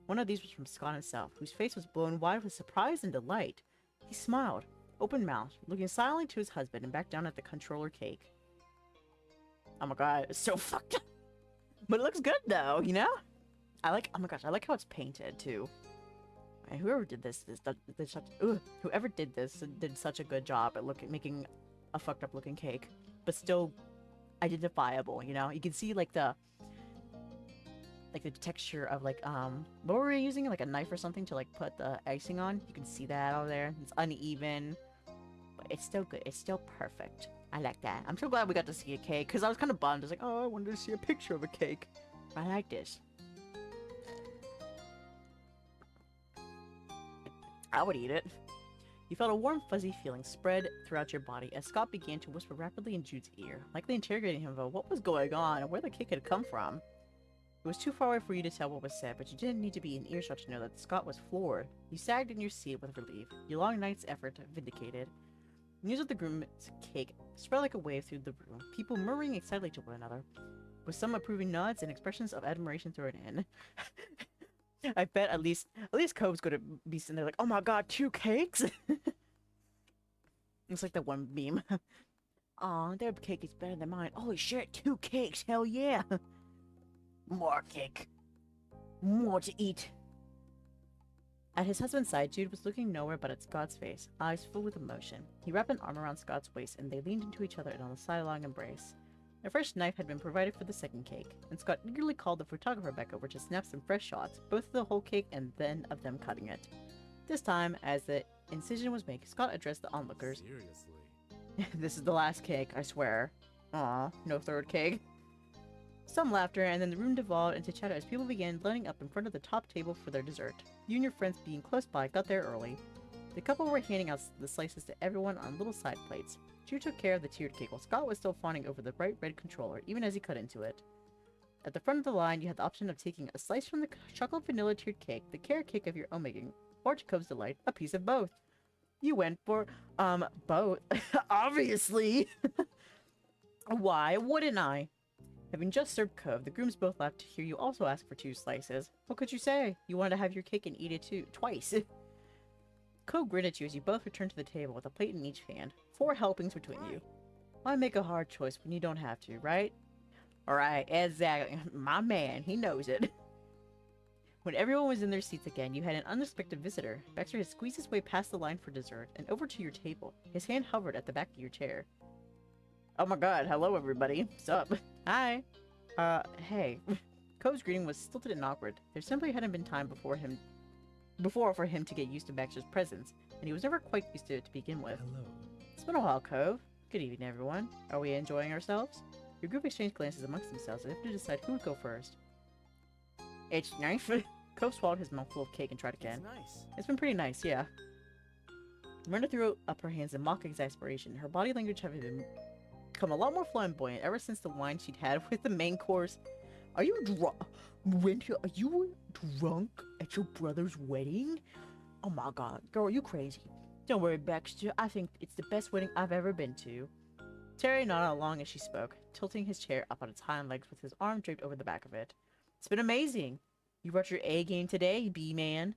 Speaker 1: One of these was from Scott himself, whose face was blown wide with surprise and delight. He smiled, open-mouthed, looking silently to his husband and back down at the controller cake. Oh my god, it's so fucked up. But it looks good though, you know? Oh my gosh, I like how it's painted too. And whoever did this whoever did this did such a good job at making a fucked up looking cake, but still identifiable, you know? You can see like the texture of like what were we using, like a knife or something to like put the icing on? You can see that out there. It's uneven, but it's still good. It's still perfect. I like that. I'm so glad we got to see a cake, because I was kind of bummed. I was like, oh, I wanted to see a picture of a cake. I like this. I would eat it. You felt a warm, fuzzy feeling spread throughout your body as Scott began to whisper rapidly in Jude's ear, likely interrogating him about what was going on and where the cake had come from. It was too far away for you to tell what was said, but you didn't need to be in earshot to know that Scott was floored. You sagged in your seat with relief, your long night's effort vindicated. News of the groom's cake spread like a wave through the room, people murmuring excitedly to one another, with some approving nods and expressions of admiration thrown in. I bet at least Cove's gonna be sitting there like, oh my god, 2 cakes? It's like that one meme. Aw, their cake is better than mine. Holy shit, 2 cakes, hell yeah! More cake. More to eat. At his husband's side, Jude was looking nowhere but at Scott's face, eyes full with emotion. He wrapped an arm around Scott's waist, and they leaned into each other in a sidelong embrace. A fresh knife had been provided for the second cake, and Scott eagerly called the photographer back over to snap some fresh shots, both of the whole cake and then of them cutting it. This time, as the incision was made, Scott addressed the onlookers.
Speaker 2: Seriously?
Speaker 1: This is the last cake, I swear. Aw, no third cake. Some laughter, and then the room devolved into chatter as people began lining up in front of the top table for their dessert. You and your friends, being close by, got there early. The couple were handing out the slices to everyone on little side plates. Jude took care of the tiered cake while Scott was still fawning over the bright red controller, even as he cut into it. At the front of the line, you had the option of taking a slice from the chocolate vanilla tiered cake, the carrot cake of your own making, or to Cove's delight, a piece of both. You went for, both. Obviously! Why wouldn't I? Having just served Cove, the grooms both laughed to hear you also ask for 2 slices. What could you say? You wanted to have your cake and eat it too, twice. Cove grinned at you as you both returned to the table with a plate in each hand. 4 helpings between you. Why make a hard choice when you don't have to, right? Alright, exactly. My man, he knows it. When everyone was in their seats again, you had an unexpected visitor. Baxter had squeezed his way past the line for dessert and over to your table. His hand hovered at the back of your chair. Oh my god, hello everybody. Sup? Hi. Hey. Cove's greeting was stilted and awkward. There simply hadn't been time before for him to get used to Baxter's presence, and he was never quite used to it to begin with.
Speaker 2: Hello.
Speaker 1: It's been a while, Cove. Good evening, everyone. Are we enjoying ourselves? Your group exchanged glances amongst themselves and have to decide who would go first. It's nice. Cove swallowed his mouthful of cake and tried again.
Speaker 2: It's nice.
Speaker 1: It's been pretty nice, yeah. Miranda threw up her hands in mock exasperation. Her body language having become a lot more flamboyant ever since the wine she'd had with the main course. Are you drunk? Miranda, are you drunk at your brother's wedding? Oh my god, girl, you crazy. Don't worry, Baxter. I think it's the best wedding I've ever been to. Terry nodded along as she spoke, tilting his chair up on its hind legs with his arm draped over the back of it. It's been amazing. You brought your A game today, B-man.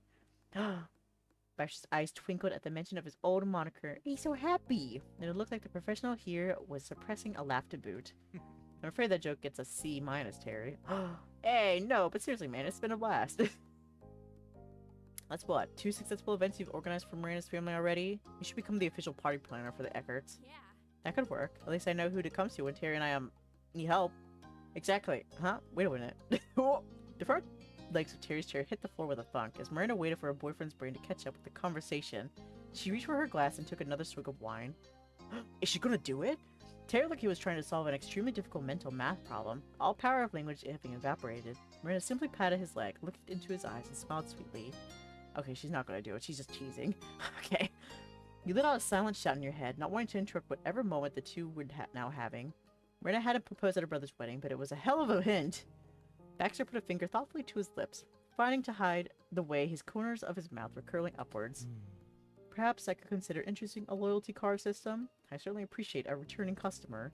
Speaker 1: Baxter's eyes twinkled at the mention of his old moniker. He's so happy. And it looked like the professional here was suppressing a laugh to boot. I'm afraid that joke gets a C-, Terry. Hey, no, but seriously, man, it's been a blast. That's what, 2 successful events you've organized for Miranda's family already? You should become the official party planner for the Eckerts.
Speaker 4: Yeah.
Speaker 1: That could work. At least I know who to come to when Terry and I, need help. Exactly. Huh? Wait a minute. The front legs of Terry's chair hit the floor with a thunk as Miranda waited for her boyfriend's brain to catch up with the conversation. She reached for her glass and took another swig of wine. Is she gonna do it? Terry looked like he was trying to solve an extremely difficult mental math problem. All power of language having evaporated. Miranda simply patted his leg, looked into his eyes, and smiled sweetly. Okay, she's not gonna do it. She's just teasing. Okay. You let out a silent shout in your head, not wanting to interrupt whatever moment the two were now having. Miranda hadn't proposed at her brother's wedding, but it was a hell of a hint. Baxter put a finger thoughtfully to his lips, finding to hide the way his corners of his mouth were curling upwards. Perhaps I could consider introducing a loyalty card system. I certainly appreciate a returning customer.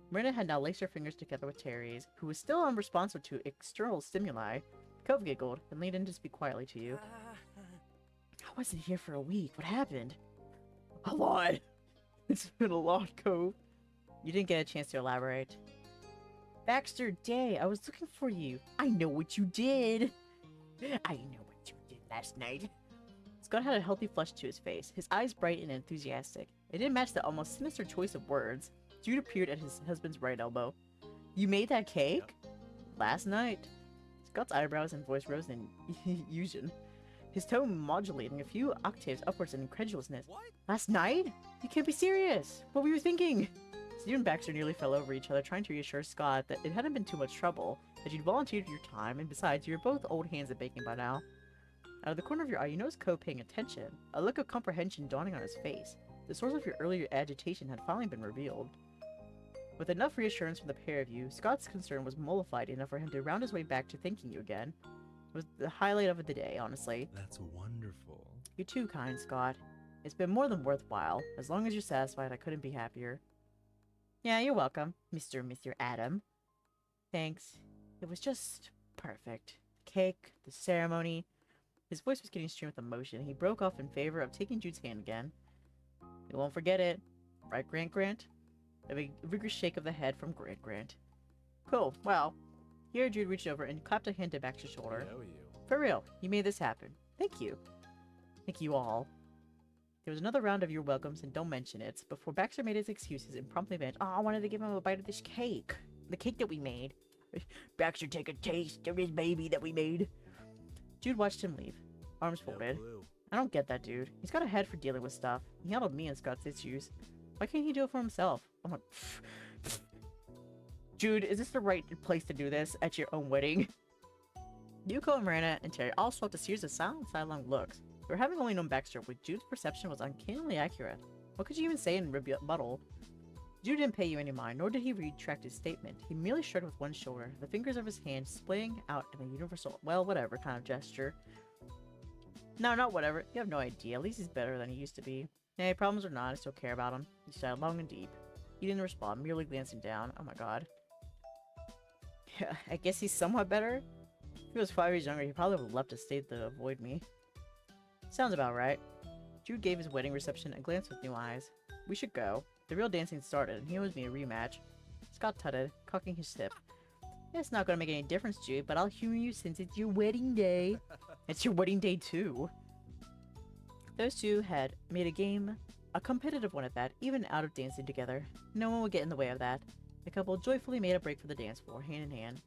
Speaker 1: Miranda had now laced her fingers together with Terry's, who was still unresponsive to external stimuli. Cove giggled and leaned in to speak quietly to you. I wasn't here for a week. What happened? A lot. It's been a lot, Cove. You didn't get a chance to elaborate. Baxter, Dae, I was looking for you. I know what you did. I know what you did last night. Scott had a healthy flush to his face, his eyes bright and enthusiastic. It didn't match the almost sinister choice of words. Jude appeared at his husband's right elbow. You made that cake? Last night. Scott's eyebrows and voice rose in unison, his tone modulating a few octaves upwards in incredulousness.
Speaker 2: What?
Speaker 1: Last night? You can't be serious. What were you thinking? Steve and Baxter nearly fell over each other, trying to reassure Scott that it hadn't been too much trouble, that you'd volunteered your time, and besides, you were both old hands at baking by now. Out of the corner of your eye, you noticed Cove paying attention, a look of comprehension dawning on his face. The source of your earlier agitation had finally been revealed. With enough reassurance from the pair of you, Scott's concern was mollified enough for him to round his way back to thanking you again. It was the highlight of the day, honestly.
Speaker 2: That's wonderful.
Speaker 1: You're too kind, Scott. It's been more than worthwhile. As long as you're satisfied, I couldn't be happier. Yeah, you're welcome, Mr. Adam. Thanks. It was just perfect. The cake, the ceremony. His voice was getting strained with emotion. He broke off in favor of taking Jude's hand again. You won't forget it. Right, Grant? A vigorous shake of the head from Grant. Cool. Well, here Jude reached over and clapped a hand to Baxter's shoulder.
Speaker 2: I know you.
Speaker 1: For real, you made this happen. Thank you. Thank you all. There was another round of your welcomes, and don't mention it, before Baxter made his excuses and promptly vanished. Oh, I wanted to give him a bite of this cake. The cake that we made. Baxter, take a taste of this baby that we made. Jude watched him leave, arms folded.
Speaker 2: Blue.
Speaker 1: I don't get that dude. He's got a head for dealing with stuff. He handled me and Scott's issues. Why can't he do it for himself? I'm like, Jude, is this the right place to do this at your own wedding? Yuko and Miranda and Terry all swapped a series of silent, sidelong looks. For having only known Baxter, with Jude's perception was uncannily accurate. What could you even say in rebuttal? Jude didn't pay you any mind, nor did he retract his statement. He merely shrugged with one shoulder, the fingers of his hand splaying out in a universal, well, whatever kind of gesture. No, not whatever. You have no idea. At least he's better than he used to be. Hey, problems or not, I still care about him. He sighed long and deep. He didn't respond, merely glancing down. Oh my god. Yeah, I guess he's somewhat better. If he was 5 years younger, he probably would have left the state to avoid me. Sounds about right. Jude gave his wedding reception a glance with new eyes. We should go. The real dancing started, and he owes me a rematch. Scott tutted, cocking his tip. It's not gonna make any difference, Jude, but I'll humor you since it's your wedding day. It's your wedding day, too. Those two had made a game, a competitive one at that, even out of dancing together. No one would get in the way of that. The couple joyfully made a break for the dance floor, hand in hand.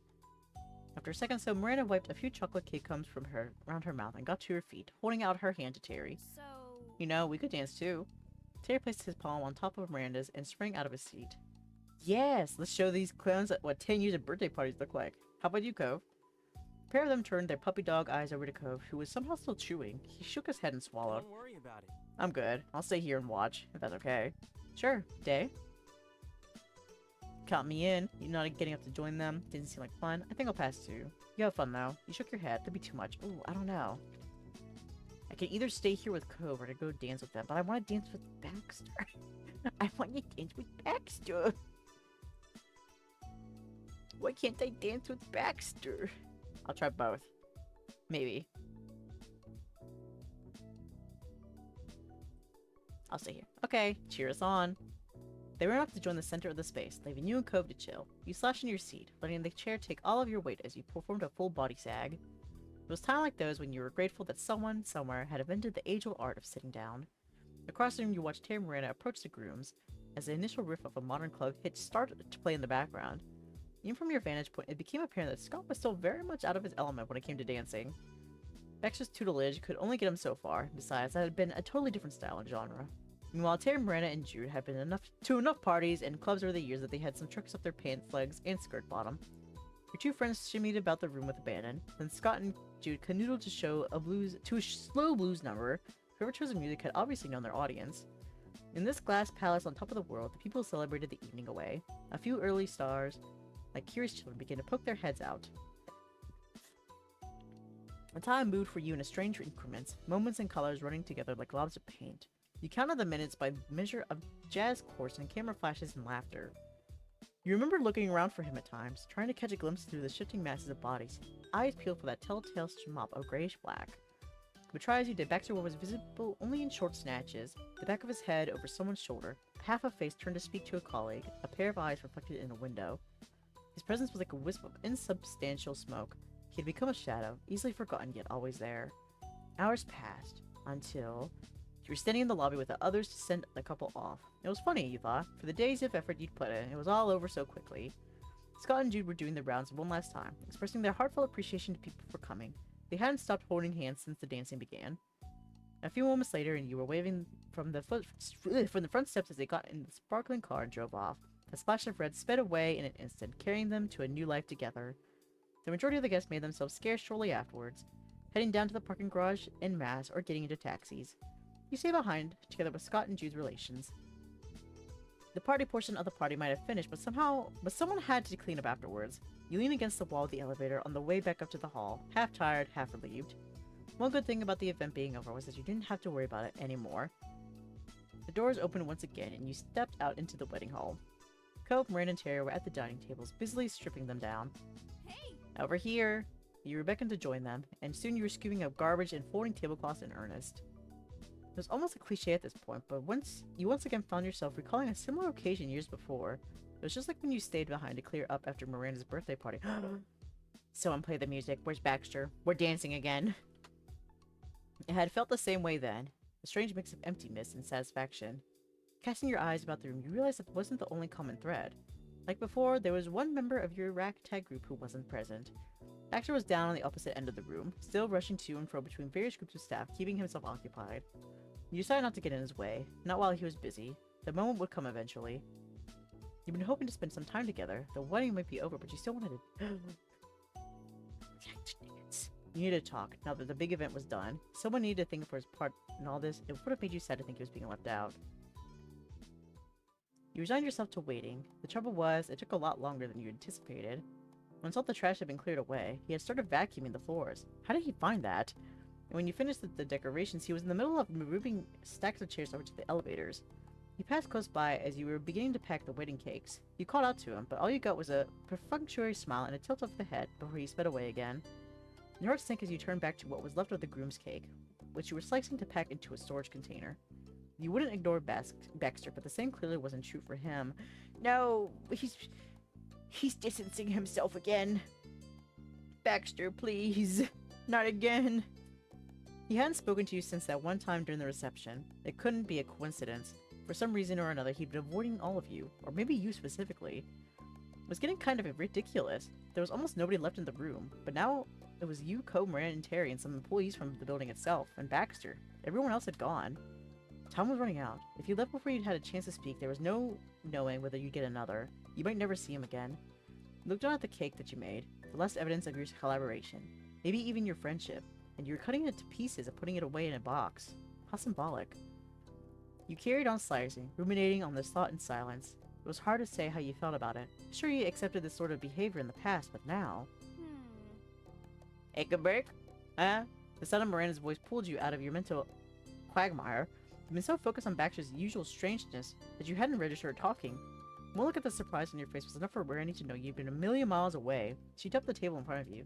Speaker 1: After a second so, Miranda wiped a few chocolate cake crumbs from her around her mouth and got to her feet, holding out her hand to Terry.
Speaker 4: So...
Speaker 1: You know, we could dance too. Terry placed his palm on top of Miranda's and sprang out of his seat. Yes, let's show these clowns what 10 years of birthday parties look like. How about you, Cove? A pair of them turned their puppy dog eyes over to Cove, who was somehow still chewing. He shook his head and swallowed.
Speaker 5: Don't worry about it.
Speaker 1: I'm good. I'll stay here and watch, if that's okay. Sure, Dae. Count me in. You're not getting up to join them. Didn't seem like fun. I think I'll pass too. You have fun though. You shook your head. That'd be too much. Ooh, I don't know. I can either stay here with Cove or to go dance with them, but I want to dance with Baxter. I want to dance with Baxter. Why can't I dance with Baxter? I'll try both. Maybe. I'll stay here. Okay, cheer us on. They ran off to join the center of the space, leaving you and Cove to chill. You slouched in your seat, letting the chair take all of your weight as you performed a full body sag. It was time like those when you were grateful that someone, somewhere, had invented the age-old art of sitting down. Across the room, you watched Terry and Miranda approach the grooms, as the initial riff of a modern club hit started to play in the background. Even from your vantage point, it became apparent that Scott was still very much out of his element when it came to dancing. Baxter's tutelage could only get him so far. Besides, that had been a totally different style and genre. Meanwhile, Terry, Miranda, and Jude had been to enough parties and clubs over the years that they had some tricks up their pants legs and skirt bottom. Your two friends shimmied about the room with abandon. Then Scott and Jude canoodled to a slow blues number. Whoever chose the music had obviously known their audience. In this glass palace on top of the world, the people celebrated the evening away. A few early stars, like curious children, began to poke their heads out. The time moved for you in strange increments, moments and colors running together like globs of paint. You counted the minutes by measure of jazz chords and camera flashes and laughter. You remember looking around for him at times, trying to catch a glimpse through the shifting masses of bodies, eyes peeled for that telltale schmop of grayish-black. But try as you did, Baxter was visible only in short snatches, the back of his head over someone's shoulder, half a face turned to speak to a colleague, a pair of eyes reflected in a window. His presence was like a wisp of insubstantial smoke. He had become a shadow, easily forgotten yet always there. Hours passed, until... you were standing in the lobby with the others to send the couple off. It was funny, you thought. For the days of effort you'd put in, it was all over so quickly. Scott and Jude were doing the rounds one last time, expressing their heartfelt appreciation to people for coming. They hadn't stopped holding hands since the dancing began. A few moments later, and you were waving from the front steps as they got in the sparkling car and drove off. The splash of red sped away in an instant, carrying them to a new life together. The majority of the guests made themselves scarce shortly afterwards, heading down to the parking garage en masse or getting into taxis. You stay behind, together with Scott and Jude's relations. The party portion of the party might have finished, but someone had to clean up afterwards. You lean against the wall of the elevator on the way back up to the hall, half tired, half relieved. One good thing about the event being over was that you didn't have to worry about it anymore. The doors opened once again, and you stepped out into the wedding hall. Cope, Miranda, and Terry were at the dining tables, busily stripping them down.
Speaker 4: Hey!
Speaker 1: Over here! You were beckoned to join them, and soon you were scooping up garbage and folding tablecloths in earnest. It was almost a cliche at this point, but once again found yourself recalling a similar occasion years before. It was just like when you stayed behind to clear up after Miranda's birthday party. Someone play the music. Where's Baxter? We're dancing again. It had felt the same way then. A strange mix of emptiness and satisfaction. Casting your eyes about the room, you realized that wasn't the only common thread. Like before, there was one member of your ragtag group who wasn't present. Baxter was down on the opposite end of the room, still rushing to and fro between various groups of staff, keeping himself occupied. You decided not to get in his way, not while he was busy. The moment would come eventually. You've been hoping to spend some time together. The wedding might be over, but you still wanted to... You needed to talk, now that the big event was done. Someone needed to think for his part in all this. It would have made you sad to think he was being left out. You resigned yourself to waiting. The trouble was, it took a lot longer than you anticipated. Once all the trash had been cleared away, he had started vacuuming the floors. How did he find that? and when you finished the decorations, he was in the middle of moving stacks of chairs over to the elevators. You passed close by as you were beginning to pack the wedding cakes. You called out to him, but all you got was a perfunctory smile and a tilt of the head before he sped away again. Your heart sank as you turned back to what was left of the groom's cake, which you were slicing to pack into a storage container. You wouldn't ignore Baxter, but the same clearly wasn't true for him. No, he's distancing himself again. Baxter, please. Not again. He hadn't spoken to you since that one time during the reception. It couldn't be a coincidence. For some reason or another, he'd been avoiding all of you, or maybe you specifically. It was getting kind of ridiculous. There was almost nobody left in the room, but now it was you, Coe, Moran, and Terry, and some employees from the building itself, and Baxter. Everyone else had gone. Time was running out. If you left before you'd had a chance to speak, there was no knowing whether you'd get another. You might never see him again. You looked down at the cake that you made, the last evidence of your collaboration, maybe even your friendship, and you were cutting it to pieces and putting it away in a box. How symbolic. You carried on slicing, ruminating on this thought in silence. It was hard to say how you felt about it. Sure, you accepted this sort of behavior in the past, but now... Ickenberg? Huh? The sound of Miranda's voice pulled you out of your mental quagmire. You've been so focused on Baxter's usual strangeness that you hadn't registered talking. One look at the surprise on your face was enough for Miranda to know you'd been a million miles away. She tapped the table in front of you.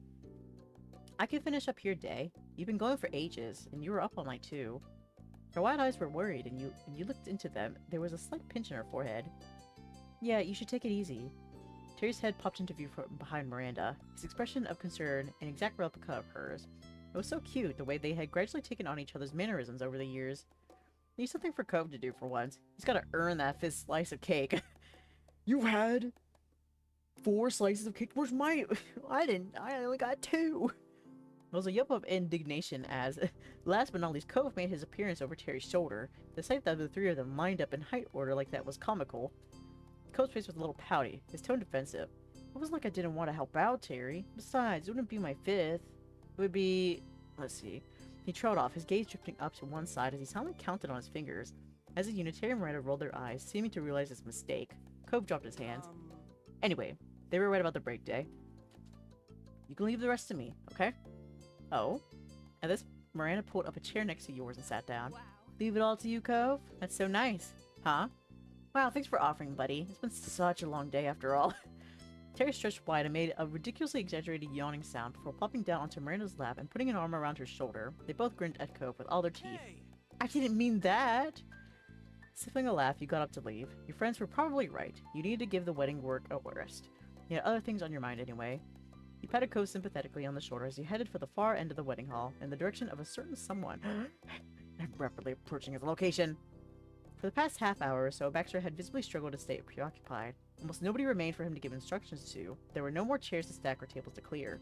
Speaker 1: I can finish up here, Dae. You've been going for ages, and you were up all night too. Her wide eyes were worried, and you looked into them. There was a slight pinch in her forehead. Yeah, you should take it easy. Terry's head popped into view from behind Miranda, his expression of concern an exact replica of hers. It was so cute, the way they had gradually taken on each other's mannerisms over the years. Need something for Cove to do for once. He's gotta earn that fifth slice of cake. You had 4 slices of cake? Where's my... I only got 2. There was a yelp of indignation as, last but not least, Cove made his appearance over Terry's shoulder. The sight that the three of them lined up in height order like that was comical. Cove's face was a little pouty, his tone defensive. It wasn't like I didn't want to help out, Terry. Besides, it wouldn't be my 5th. It would be... let's see. He trailed off, his gaze drifting up to one side as he silently counted on his fingers. As a unit, Terry and Miranda rolled their eyes, seeming to realize his mistake. Cove dropped his hands. Anyway, they were right about the break day. You can leave the rest to me, okay? Oh? At this, Miranda pulled up a chair next to yours and sat down.
Speaker 4: Wow.
Speaker 1: Leave it all to you, Cove? That's so nice. Huh? Wow, thanks for offering, buddy. It's been such a long day after all. Terry stretched wide and made a ridiculously exaggerated yawning sound before plopping down onto Miranda's lap and putting an arm around her shoulder. They both grinned at Cove with all their teeth.
Speaker 2: Hey!
Speaker 1: I didn't mean that! Sniffling a laugh, you got up to leave. Your friends were probably right. You needed to give the wedding work a rest. You had other things on your mind anyway. You patted Cove sympathetically on the shoulder as you headed for the far end of the wedding hall, in the direction of a certain someone, rapidly approaching his location. For the past half hour or so, Baxter had visibly struggled to stay preoccupied. Almost nobody remained for him to give instructions to. There were no more chairs to stack or tables to clear.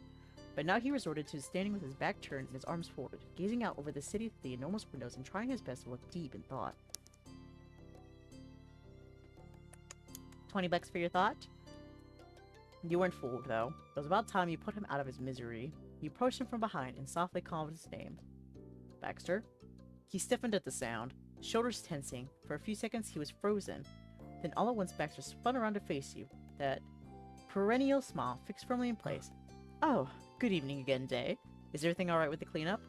Speaker 1: But now he resorted to standing with his back turned and his arms folded, gazing out over the city through the enormous windows and trying his best to look deep in thought. 20 bucks for your thought? You weren't fooled, though. It was about time you put him out of his misery. You approached him from behind and softly called his name. Baxter? He stiffened at the sound, shoulders tensing. For a few seconds, he was frozen. Then all at once, Baxter spun around to face you, that perennial smile fixed firmly in place. Oh, good evening again, Dae. Is everything alright with the cleanup?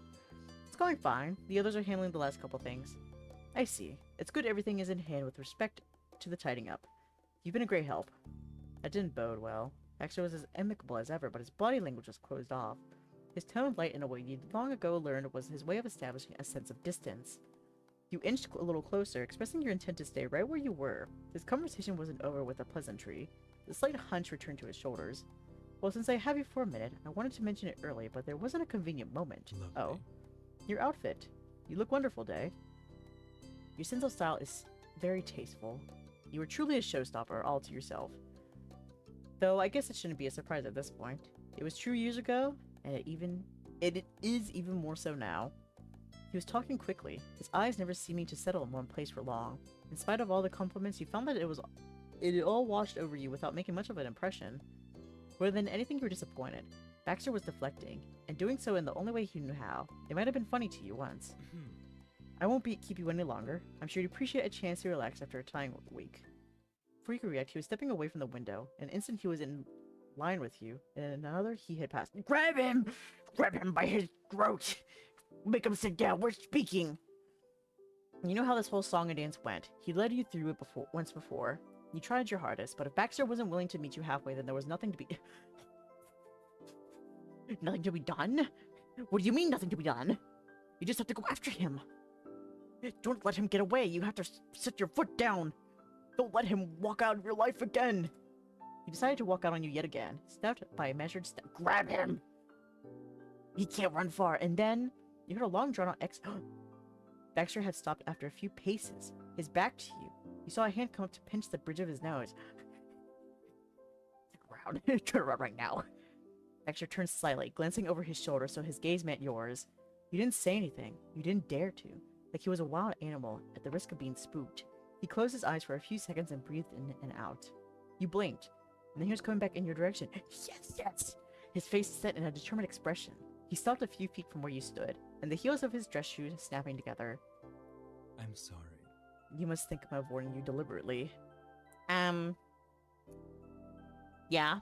Speaker 1: It's going fine. The others are handling the last couple things. I see. It's good everything is in hand with respect to the tidying up. You've been a great help. That didn't bode well. Baxter was as amicable as ever, but his body language was closed off. His tone light in a way you'd long ago learned was his way of establishing a sense of distance. You inched a little closer, expressing your intent to stay right where you were. This conversation wasn't over with a pleasantry. The slight hunch returned to his shoulders. Well, since I have you for a minute, I wanted to mention it early, but there wasn't a convenient moment.
Speaker 2: Lovely.
Speaker 1: Oh. Your outfit. You look wonderful, Dae. Your sense of style is very tasteful. You were truly a showstopper all to yourself. Though I guess it shouldn't be a surprise at this point. It was true years ago, and it is even more so now. He was talking quickly, his eyes never seeming to settle in one place for long. In spite of all the compliments, you found that it all washed over you without making much of an impression. More than anything, you were disappointed. Baxter was deflecting, and doing so in the only way he knew how. It might have been funny to you once. I won't keep you any longer. I'm sure you'd appreciate a chance to relax after a trying week. Before you could react, he was stepping away from the window. In an instant, he was in line with you, and in another, he had passed. Grab him! Grab him by his throat! make him sit down. We're speaking. You know how this whole song and dance went. He led you through it once before. You tried your hardest, but if Baxter wasn't willing to meet you halfway, then there was nothing to be... nothing to be done? What do you mean, nothing to be done? You just have to go after him. Don't let him get away. You have to sit your foot down. Don't let him walk out of your life again. He decided to walk out on you yet again. Stepped by a measured step. Grab him! He can't run far. And then, you heard a long drawn-out Baxter had stopped after a few paces, his back to you. You saw a hand come up to pinch the bridge of his nose. Turn around. Turn around right now. Baxter turned slightly, glancing over his shoulder so his gaze met yours. You didn't say anything. You didn't dare to. Like he was a wild animal, at the risk of being spooked. He closed his eyes for a few seconds and breathed in and out. You blinked, and then he was coming back in your direction. Yes, yes! His face set in a determined expression. He stopped a few feet from where you stood, and the heels of his dress shoes snapping together.
Speaker 2: I'm sorry.
Speaker 1: You must think I'm avoiding you deliberately. Yeah.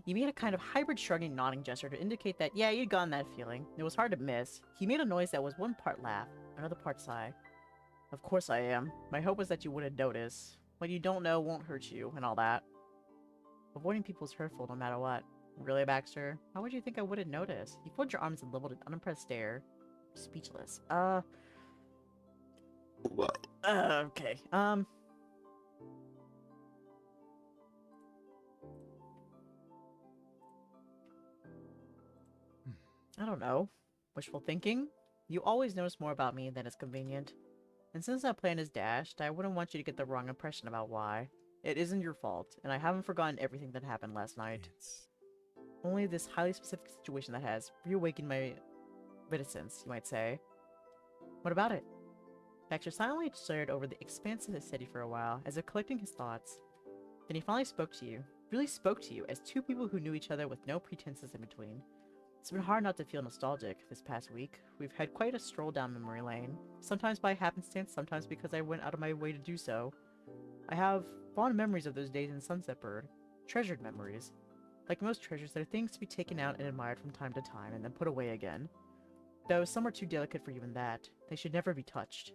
Speaker 1: You made a kind of hybrid shrugging nodding gesture to indicate that, yeah, you'd gotten that feeling. It was hard to miss. He made a noise that was one part laugh, another part sigh. Of course I am. My hope was that you wouldn't notice. What you don't know won't hurt you, and all that. Avoiding people is hurtful no matter what. Really, Baxter? How would you think I wouldn't notice? You folded your arms and leveled an unimpressed stare. Speechless. Okay. I don't know. Wishful thinking? You always notice more about me than is convenient. And since that plan is dashed, I wouldn't want you to get the wrong impression about why. It isn't your fault, and I haven't forgotten everything that happened last night.
Speaker 2: It's...
Speaker 1: Only this highly specific situation that has reawakened my reticence, you might say. What about it? Baxter silently stared over the expanse of the city for a while, as if collecting his thoughts. Then he finally spoke to you. Really spoke to you, as two people who knew each other with no pretenses in between. It's been hard not to feel nostalgic this past week. We've had quite a stroll down memory lane, sometimes by happenstance, sometimes because I went out of my way to do so. I have fond memories of those days in Sunset Bird. Treasured memories. Like most treasures, they're things to be taken out and admired from time to time, and then put away again. Though some are too delicate for even that, they should never be touched.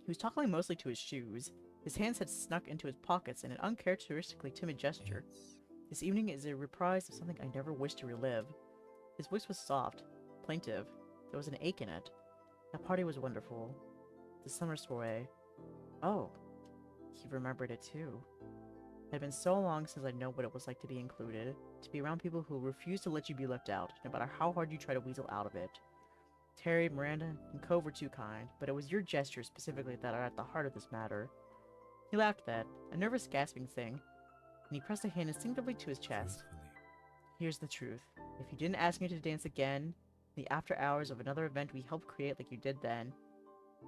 Speaker 1: He was talking mostly to his shoes. His hands had snuck into his pockets in an uncharacteristically timid gesture. This evening is a reprise of something I never wished to relive. His voice was soft, plaintive. There was an ache in it. That party was wonderful. The summer soiree. Oh, he remembered it too. It had been so long since I know what it was like to be included, to be around people who refuse to let you be left out, no matter how hard you try to weasel out of it. Terry, Miranda, and Cove were too kind, but it was your gestures specifically that are at the heart of this matter. He laughed at that, a nervous gasping thing, and he pressed a hand instinctively to his chest.
Speaker 2: Truthfully,
Speaker 1: Here's the truth. If you didn't ask me to dance again, the after hours of another event we helped create like you did then,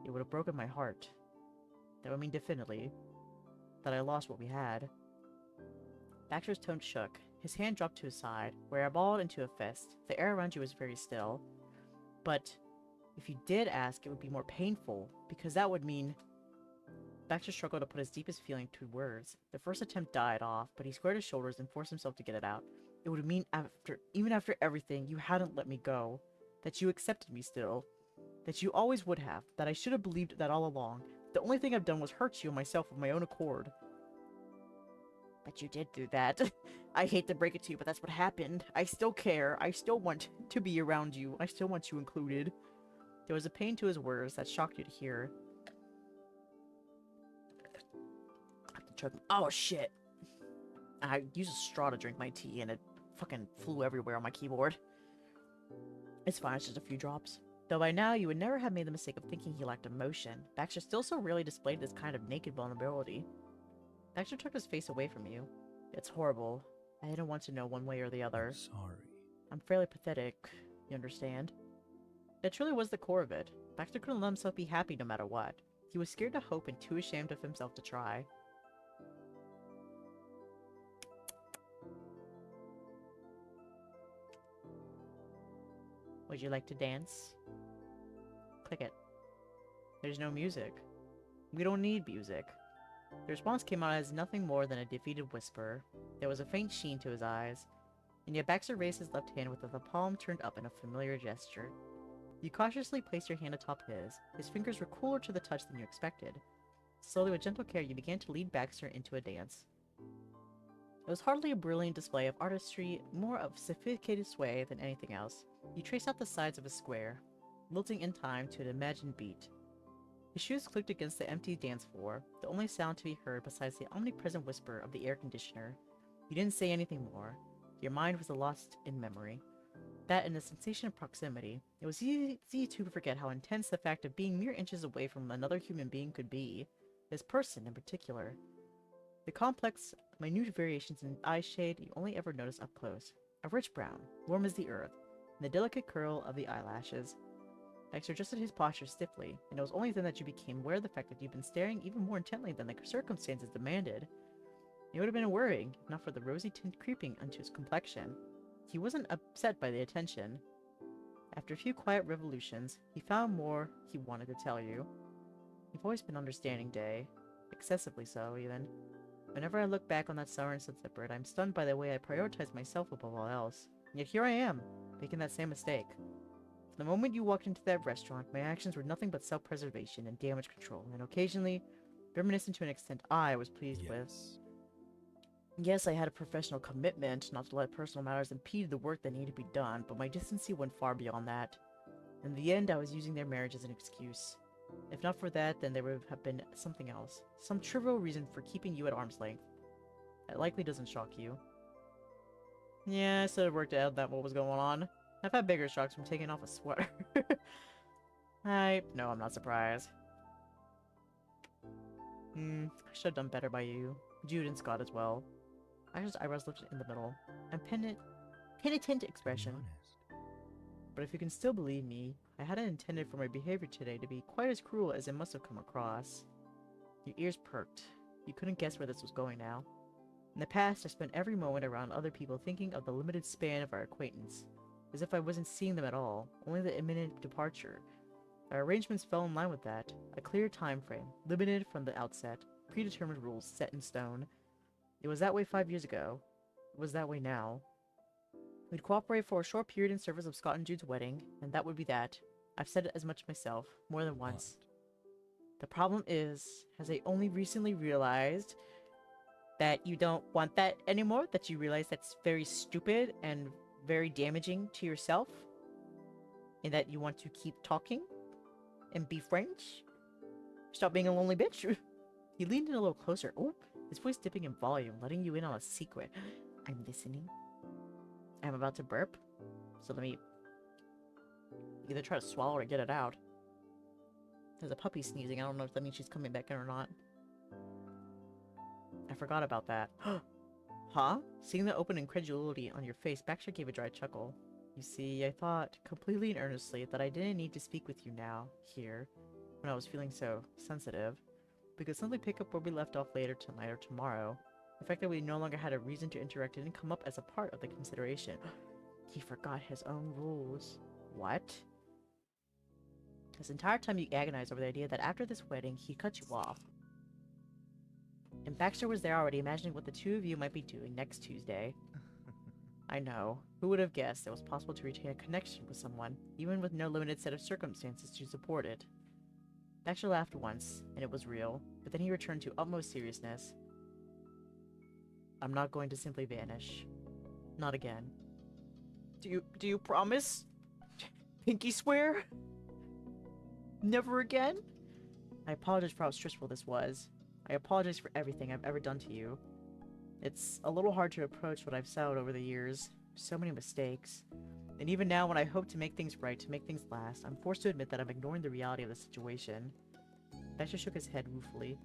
Speaker 1: it would have broken my heart. That would mean definitely that I lost what we had. Baxter's tone shook. His hand dropped to his side, where I balled into a fist. The air around you was very still. But if you did ask, it would be more painful, because that would mean... Baxter struggled to put his deepest feeling to words. The first attempt died off, but he squared his shoulders and forced himself to get it out. It would mean even after everything, you hadn't let me go. That you accepted me still. That you always would have. That I should have believed that all along. The only thing I've done was hurt you and myself of my own accord. But you did do that. I hate to break it to you, but that's what happened. I still care. I still want to be around you. I still want you included. There was a pain to his words that shocked you to hear. I have to choke. Oh, shit. I used a straw to drink my tea, and it fucking flew everywhere on my keyboard. It's fine, it's just a few drops. Though by now, you would never have made the mistake of thinking he lacked emotion. Baxter still so rarely displayed this kind of naked vulnerability. Baxter took his face away from you. It's horrible. I didn't want to know one way or the other.
Speaker 2: I'm sorry.
Speaker 1: I'm fairly pathetic, you understand? That truly was the core of it. Baxter couldn't let himself be happy no matter what. He was scared to hope and too ashamed of himself to try. Would you like to dance? Click it. There's no music. We don't need music. The response came out as nothing more than a defeated whisper. There was a faint sheen to his eyes, and yet Baxter raised his left hand with the palm turned up in a familiar gesture. You cautiously placed your hand atop his. His fingers were cooler to the touch than you expected. Slowly, with gentle care, you began to lead Baxter into a dance. It was hardly a brilliant display of artistry, more of sophisticated sway than anything else. You traced out the sides of a square, lilting in time to an imagined beat. His shoes clicked against the empty dance floor, the only sound to be heard besides the omnipresent whisper of the air conditioner. You didn't say anything more. Your mind was lost in memory. That and the sensation of proximity, it was easy to forget how intense the fact of being mere inches away from another human being could be, this person in particular. The complex, minute variations in eye shade you only ever notice up close. A rich brown, warm as the earth, and the delicate curl of the eyelashes. Baxter adjusted his posture stiffly, and it was only then that you became aware of the fact that you'd been staring even more intently than the circumstances demanded. It would have been worrying, if not for the rosy tint creeping into his complexion. He wasn't upset by the attention. After a few quiet revolutions, he found more he wanted to tell you. You've always been understanding, Dae. Excessively so, even. Whenever I look back on that summer in Sunset Bird, I'm stunned by the way I prioritize myself above all else. And yet here I am, making that same mistake. From the moment you walked into that restaurant, my actions were nothing but self-preservation and damage control, and occasionally, reminiscent to an extent I was pleased with. Yes, I had a professional commitment not to let personal matters impede the work that needed to be done, but my decency went far beyond that. In the end, I was using their marriage as an excuse. If not for that, then there would have been something else. Some trivial reason for keeping you at arm's length. That likely doesn't shock you. Yeah, I sort of worked out that what was going on. I've had bigger shocks from taking off a sweater. No, I'm not surprised. I should have done better by you. Jude and Scott as well. Asher's eyebrows lifted in the middle. And penitent expression. But if you can still believe me, I hadn't intended for my behavior today to be quite as cruel as it must have come across. Your ears perked. You couldn't guess where this was going now. In the past, I spent every moment around other people thinking of the limited span of our acquaintance, as if I wasn't seeing them at all, only the imminent departure. Our arrangements fell in line with that, a clear time frame, limited from the outset, predetermined rules set in stone. It was that way 5 years ago. It was that way now. We'd cooperate for a short period in service of Scott and Jude's wedding, and that would be that. I've said it as much myself, more than once. The problem is, has I only recently realized that you don't want that anymore, that you realize that's very stupid and very damaging to yourself, and that you want to keep talking and be friends. Stop being a lonely bitch. He leaned in a little closer. Oh, his voice dipping in volume, letting you in on a secret. I'm listening. I'm about to burp, so let me either try to swallow or get it out. There's a puppy sneezing. I don't know if that means she's coming back in or not. I forgot about that. Huh? Seeing the open incredulity on your face, Baxter gave a dry chuckle. You see, I thought, completely and earnestly, that I didn't need to speak with you now, here, when I was feeling so sensitive. We could simply pick up where we left off later tonight or tomorrow. The fact that we no longer had a reason to interact didn't come up as a part of the consideration. He forgot his own rules. What? This entire time you agonized over the idea that after this wedding, he'd cut you off. And Baxter was there already, imagining what the two of you might be doing next Tuesday. I know. Who would have guessed it was possible to retain a connection with someone, even with no limited set of circumstances to support it? Baxter laughed once, and it was real, but then he returned to utmost seriousness. I'm not going to simply vanish. Not again. Do you promise? Pinky swear? Never again? I apologize for how stressful this was. I apologize for everything I've ever done to you. It's a little hard to approach what I've said over the years. So many mistakes. And even now, when I hope to make things right, to make things last, I'm forced to admit that I'm ignoring the reality of the situation. Baxter shook his head ruefully.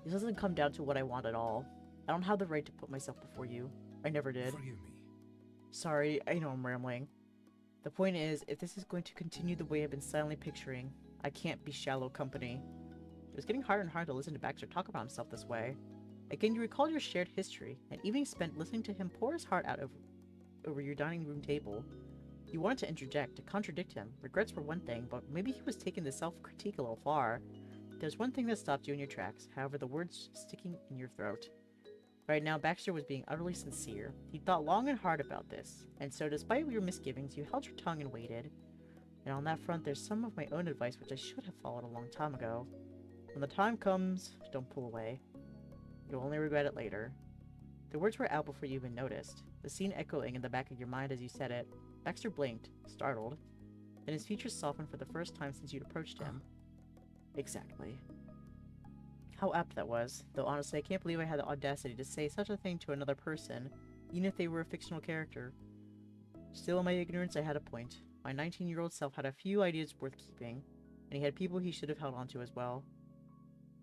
Speaker 1: This doesn't come down to what I want at all. I don't have the right to put myself before you. I never did.
Speaker 2: Forgive me.
Speaker 1: Sorry, I know I'm rambling. The point is, if this is going to continue the way I've been silently picturing, I can't be shallow company. It was getting harder and harder to listen to Baxter talk about himself this way. Again, you recalled your shared history, and evening spent listening to him pour his heart out over your dining room table. You wanted to interject, to contradict him. Regrets were one thing, but maybe he was taking the self-critique a little far. There's one thing that stopped you in your tracks, however, the words sticking in your throat. Right now, Baxter was being utterly sincere. He thought long and hard about this, and so despite your misgivings, you held your tongue and waited. And on that front, there's some of my own advice which I should have followed a long time ago. When the time comes, don't pull away. You'll only regret it later. The words were out before you even noticed, the scene echoing in the back of your mind as you said it. Baxter blinked, startled. Then his features softened for the first time since you'd approached him. Exactly. How apt that was, though honestly I can't believe I had the audacity to say such a thing to another person, even if they were a fictional character. Still in my ignorance I had a point. My 19-year-old self had a few ideas worth keeping, and he had people he should have held onto as well.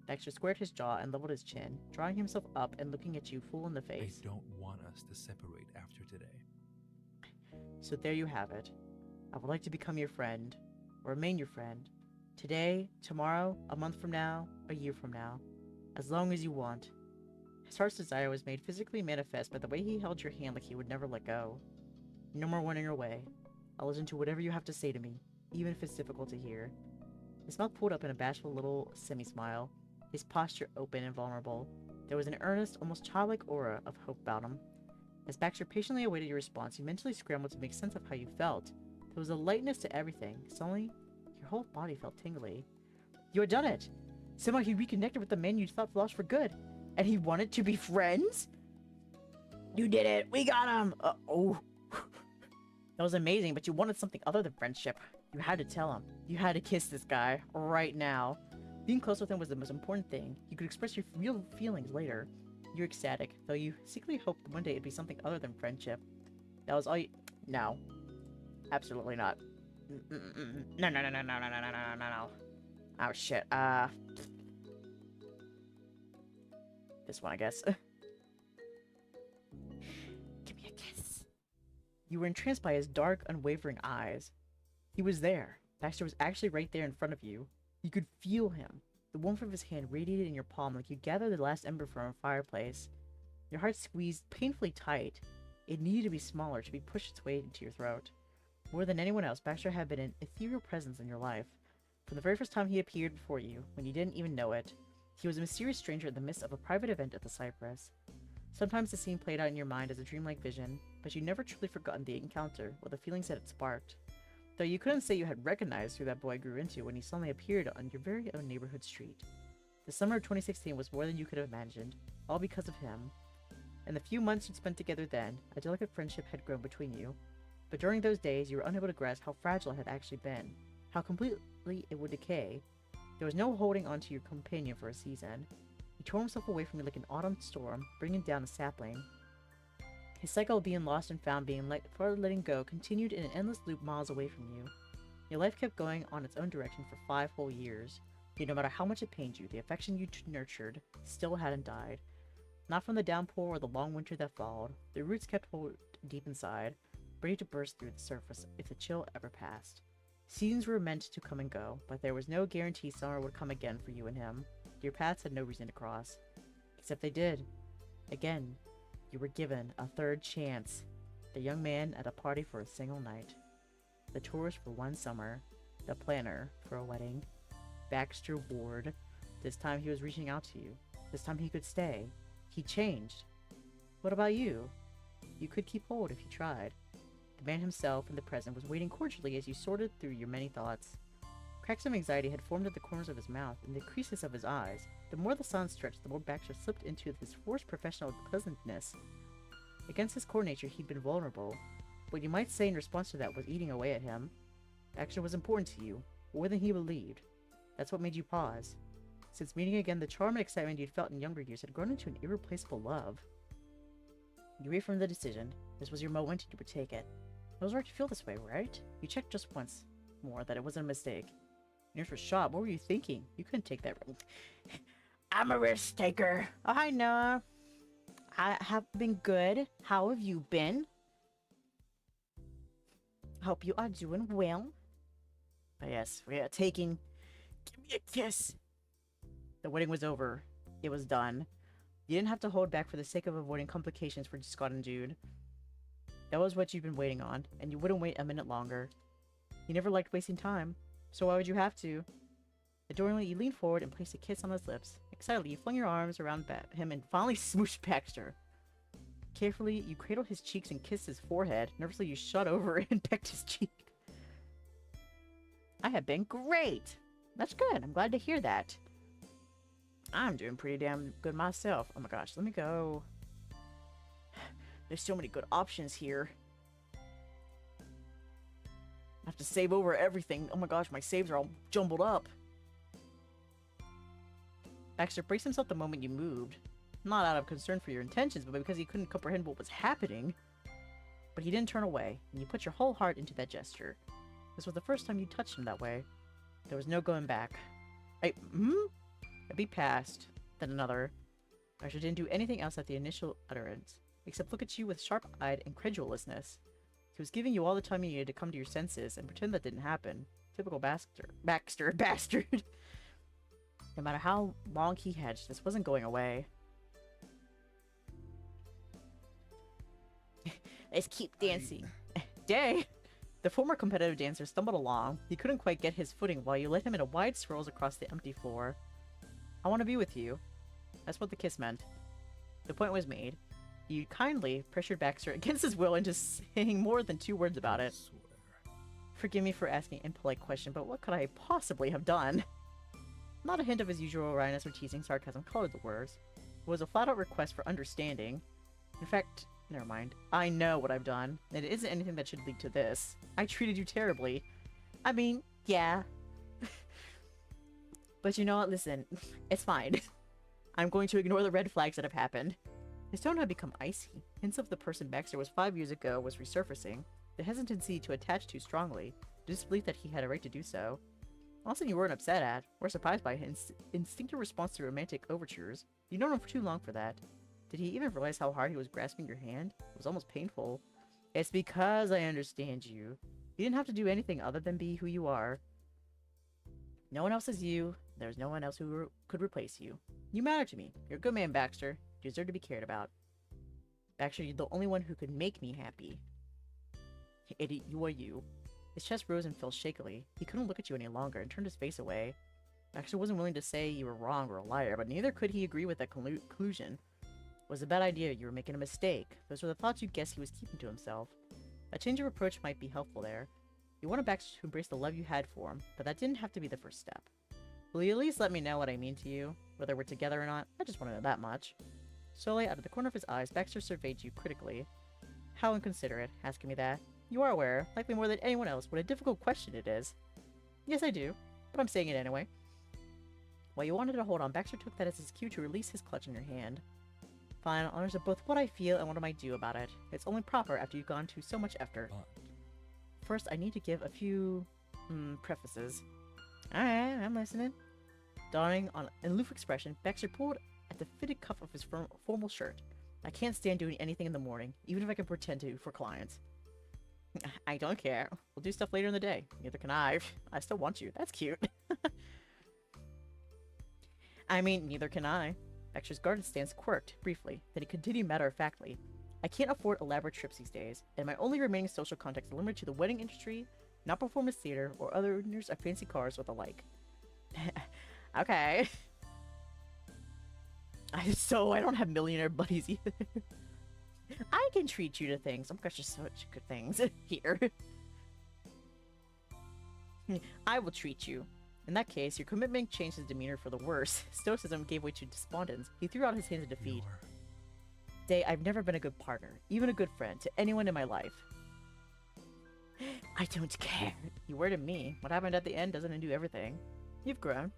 Speaker 1: Baxter squared his jaw and leveled his chin, drawing himself up and looking at you full in the
Speaker 2: I
Speaker 1: face.
Speaker 2: don't want us to separate after today.
Speaker 1: So there you have it. I would like to become your friend, or remain your friend. Today, tomorrow, a month from now, a year from now. As long as you want. His heart's desire was made physically manifest by the way he held your hand like he would never let go. No more running away. I'll listen to whatever you have to say to me, even if it's difficult to hear. His mouth pulled up in a bashful little semi-smile, his posture open and vulnerable. There was an earnest, almost childlike aura of hope about him. As Baxter patiently awaited your response, you mentally scrambled to make sense of how you felt. There was a lightness to everything. Suddenly, your whole body felt tingly. You had done it! Somehow he reconnected with the man you thought lost for good. And he wanted to be friends? You did it! We got him! Oh. That was amazing, but you wanted something other than friendship. You had to tell him. You had to kiss this guy. Right now. Being close with him was the most important thing. You could express your real feelings later. You were ecstatic, though you secretly hoped that one day it'd be something other than friendship. That was all you... No. Absolutely not. No, no, no, no, no, no, no, no, no, no, no. Oh, shit. This one, I guess. Give me a kiss. You were entranced by his dark, unwavering eyes. He was there. Baxter was actually right there in front of you. You could feel him. The warmth of his hand radiated in your palm like you gathered the last ember from a fireplace. Your heart squeezed painfully tight. It needed to be smaller to be pushed its way into your throat. More than anyone else, Baxter had been an ethereal presence in your life. From the very first time he appeared before you, when you didn't even know it, he was a mysterious stranger in the midst of a private event at the Cypress. Sometimes the scene played out in your mind as a dreamlike vision, but you never truly forgotten the encounter or the feelings that it sparked. Though you couldn't say you had recognized who that boy grew into when he suddenly appeared on your very own neighborhood street. The summer of 2016 was more than you could have imagined, all because of him. In the few months you'd spent together then, a delicate friendship had grown between you. But during those days, you were unable to grasp how fragile it had actually been, how completely it would decay. There was no holding on to your companion for a season. He tore himself away from you like an autumn storm, bringing down a sapling. His cycle of being lost and found, being letting go, continued in an endless loop miles away from you. Your life kept going on its own direction for 5 whole years. Yet no matter how much it pained you, the affection you nurtured still hadn't died. Not from the downpour or the long winter that followed. The roots kept hold deep inside, ready to burst through the surface if the chill ever passed. Seasons were meant to come and go, but there was no guarantee summer would come again for you and him. Your paths had no reason to cross. Except they did. Again, you were given a third chance. The young man at a party for a single night. The tourist for one summer. The planner for a wedding. Baxter Ward. This time he was reaching out to you. This time he could stay. He changed. What about you? You could keep hold if you tried. The man himself in the present was waiting cordially as you sorted through your many thoughts. Cracks of anxiety had formed at the corners of his mouth and the creases of his eyes. The more the sun stretched, the more Baxter slipped into this forced professional pleasantness. Against his core nature, he'd been vulnerable. What you might say in response to that was eating away at him. Baxter was important to you, more than he believed. That's what made you pause. Since meeting again, the charm and excitement you'd felt in younger years had grown into an irreplaceable love. You reaffirmed the decision. This was your moment, and you would take it. It was right to feel this way, right? You checked just once more that it wasn't a mistake. Yours was shot. What were you thinking? You couldn't take that. I'm a risk taker. Oh, hi, Noah. I have been good. How have you been? Hope you are doing well. But yes, we are taking... Give me a kiss. The wedding was over. It was done. You didn't have to hold back for the sake of avoiding complications for Scott and Jude. That was what you'd been waiting on, and you wouldn't wait a minute longer. You never liked wasting time, so why would you have to? Adoringly, you leaned forward and placed a kiss on his lips. Excitedly, you flung your arms around him and finally smooshed Baxter. Carefully, you cradled his cheeks and kissed his forehead. Nervously, you shot over and pecked his cheek. I have been great. That's good. I'm glad to hear that. I'm doing pretty damn good myself. Oh my gosh, let me go. There's so many good options here. I have to save over everything. Oh my gosh, my saves are all jumbled up. Baxter braced himself the moment you moved. Not out of concern for your intentions, but because he couldn't comprehend what was happening. But he didn't turn away, and you put your whole heart into that gesture. This was the first time you touched him that way. There was no going back. A beat passed, then another. Baxter didn't do anything else at the initial utterance, except look at you with sharp-eyed incredulousness. He was giving you all the time you needed to come to your senses and pretend that didn't happen. Typical Baxter bastard. No matter how long he hedged, this wasn't going away. Let's keep dancing. Dae! The former competitive dancer stumbled along. He couldn't quite get his footing while you led him in wide swirls across the empty floor. I want to be with you. That's what the kiss meant. The point was made. You kindly pressured Baxter against his will into saying more than 2 words about it.
Speaker 2: Swear.
Speaker 1: Forgive me for asking an impolite question, but what could I possibly have done? Not a hint of his usual wryness or teasing sarcasm colored the words. It was a flat-out request for understanding. In fact, never mind. I know what I've done, and it isn't anything that should lead to this. I treated you terribly. I mean, yeah. But you know what? Listen, it's fine. I'm going to ignore the red flags that have happened. His tone had become icy. Hints of the person Baxter was 5 years ago was resurfacing. The hesitancy to attach too strongly. The disbelief that he had a right to do so. Also, you weren't upset at, or surprised by his instinctive response to romantic overtures. You'd known him for too long for that. Did he even realize how hard he was grasping your hand? It was almost painful. It's because I understand you. You didn't have to do anything other than be who you are. No one else is you. There's no one else who could replace you. You matter to me. You're a good man, Baxter. You deserve to be cared about. Baxter, you're the only one who could make me happy. Idiot, you are you. His chest rose and fell shakily. He couldn't look at you any longer and turned his face away. Baxter wasn't willing to say you were wrong or a liar, but neither could he agree with that conclusion. It was a bad idea. You were making a mistake. Those were the thoughts you guessed he was keeping to himself. A change of approach might be helpful there. You wanted Baxter to embrace the love you had for him, but that didn't have to be the first step. Will you at least let me know what I mean to you? Whether we're together or not? I just want to know that much. Slowly, out of the corner of his eyes, Baxter surveyed you critically. How inconsiderate, asking me that. You are aware, likely more than anyone else, what a difficult question it is. Yes, I do, but I'm saying it anyway. While you wanted to hold on, Baxter took that as his cue to release his clutch in your hand. Fine, honors of both what I feel and what I might do about it. It's only proper after you've gone to so much effort.
Speaker 2: But
Speaker 1: First, I need to give a few, prefaces. Alright, I'm listening. Donning on an aloof expression, Baxter pulled at the fitted cuff of his formal shirt. I can't stand doing anything in the morning, even if I can pretend to for clients. I don't care. We'll do stuff later in the day. Neither can I. I still want you. That's cute. I mean, neither can I. Baxter's guarded stance quirked, briefly. Then he continued matter-of-factly. I can't afford elaborate trips these days, and my only remaining social contacts are limited to the wedding industry, not performance theater, or other owners of fancy cars or the like. Okay. I don't have millionaire buddies either. I can treat you to things. Oh my gosh, there's such good things here. I will treat you. In that case, your commitment changed his demeanor for the worse. Stoicism gave way to despondence. He threw out his hands in defeat. Dae, I've never been a good partner, even a good friend, to anyone in my life. I don't care. You were to me. What happened at the end doesn't undo everything. You've grown.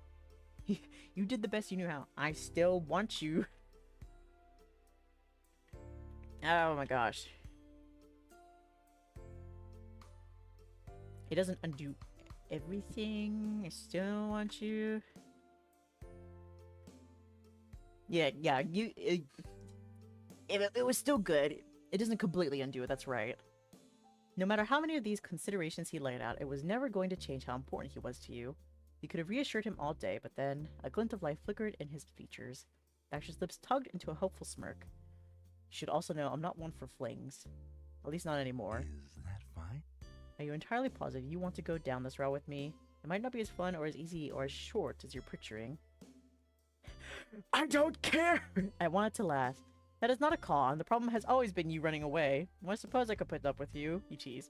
Speaker 1: You did the best you knew how. I still want you. Oh my gosh. It doesn't undo everything. I still want you. Yeah, it was still good. It doesn't completely undo it, that's right. No matter how many of these considerations he laid out, it was never going to change how important he was to you. You could have reassured him all day, but then a glint of life flickered in his features. Baxter's lips tugged into a hopeful smirk. You should also know I'm not one for flings. At least not anymore.
Speaker 2: is that fine?
Speaker 1: Are you entirely positive you want to go down this route with me? It might not be as fun or as easy or as short as you're picturing. I don't care! I wanted to laugh. That is not a con. The problem has always been you running away. Well, I suppose I could put up with you. You tease.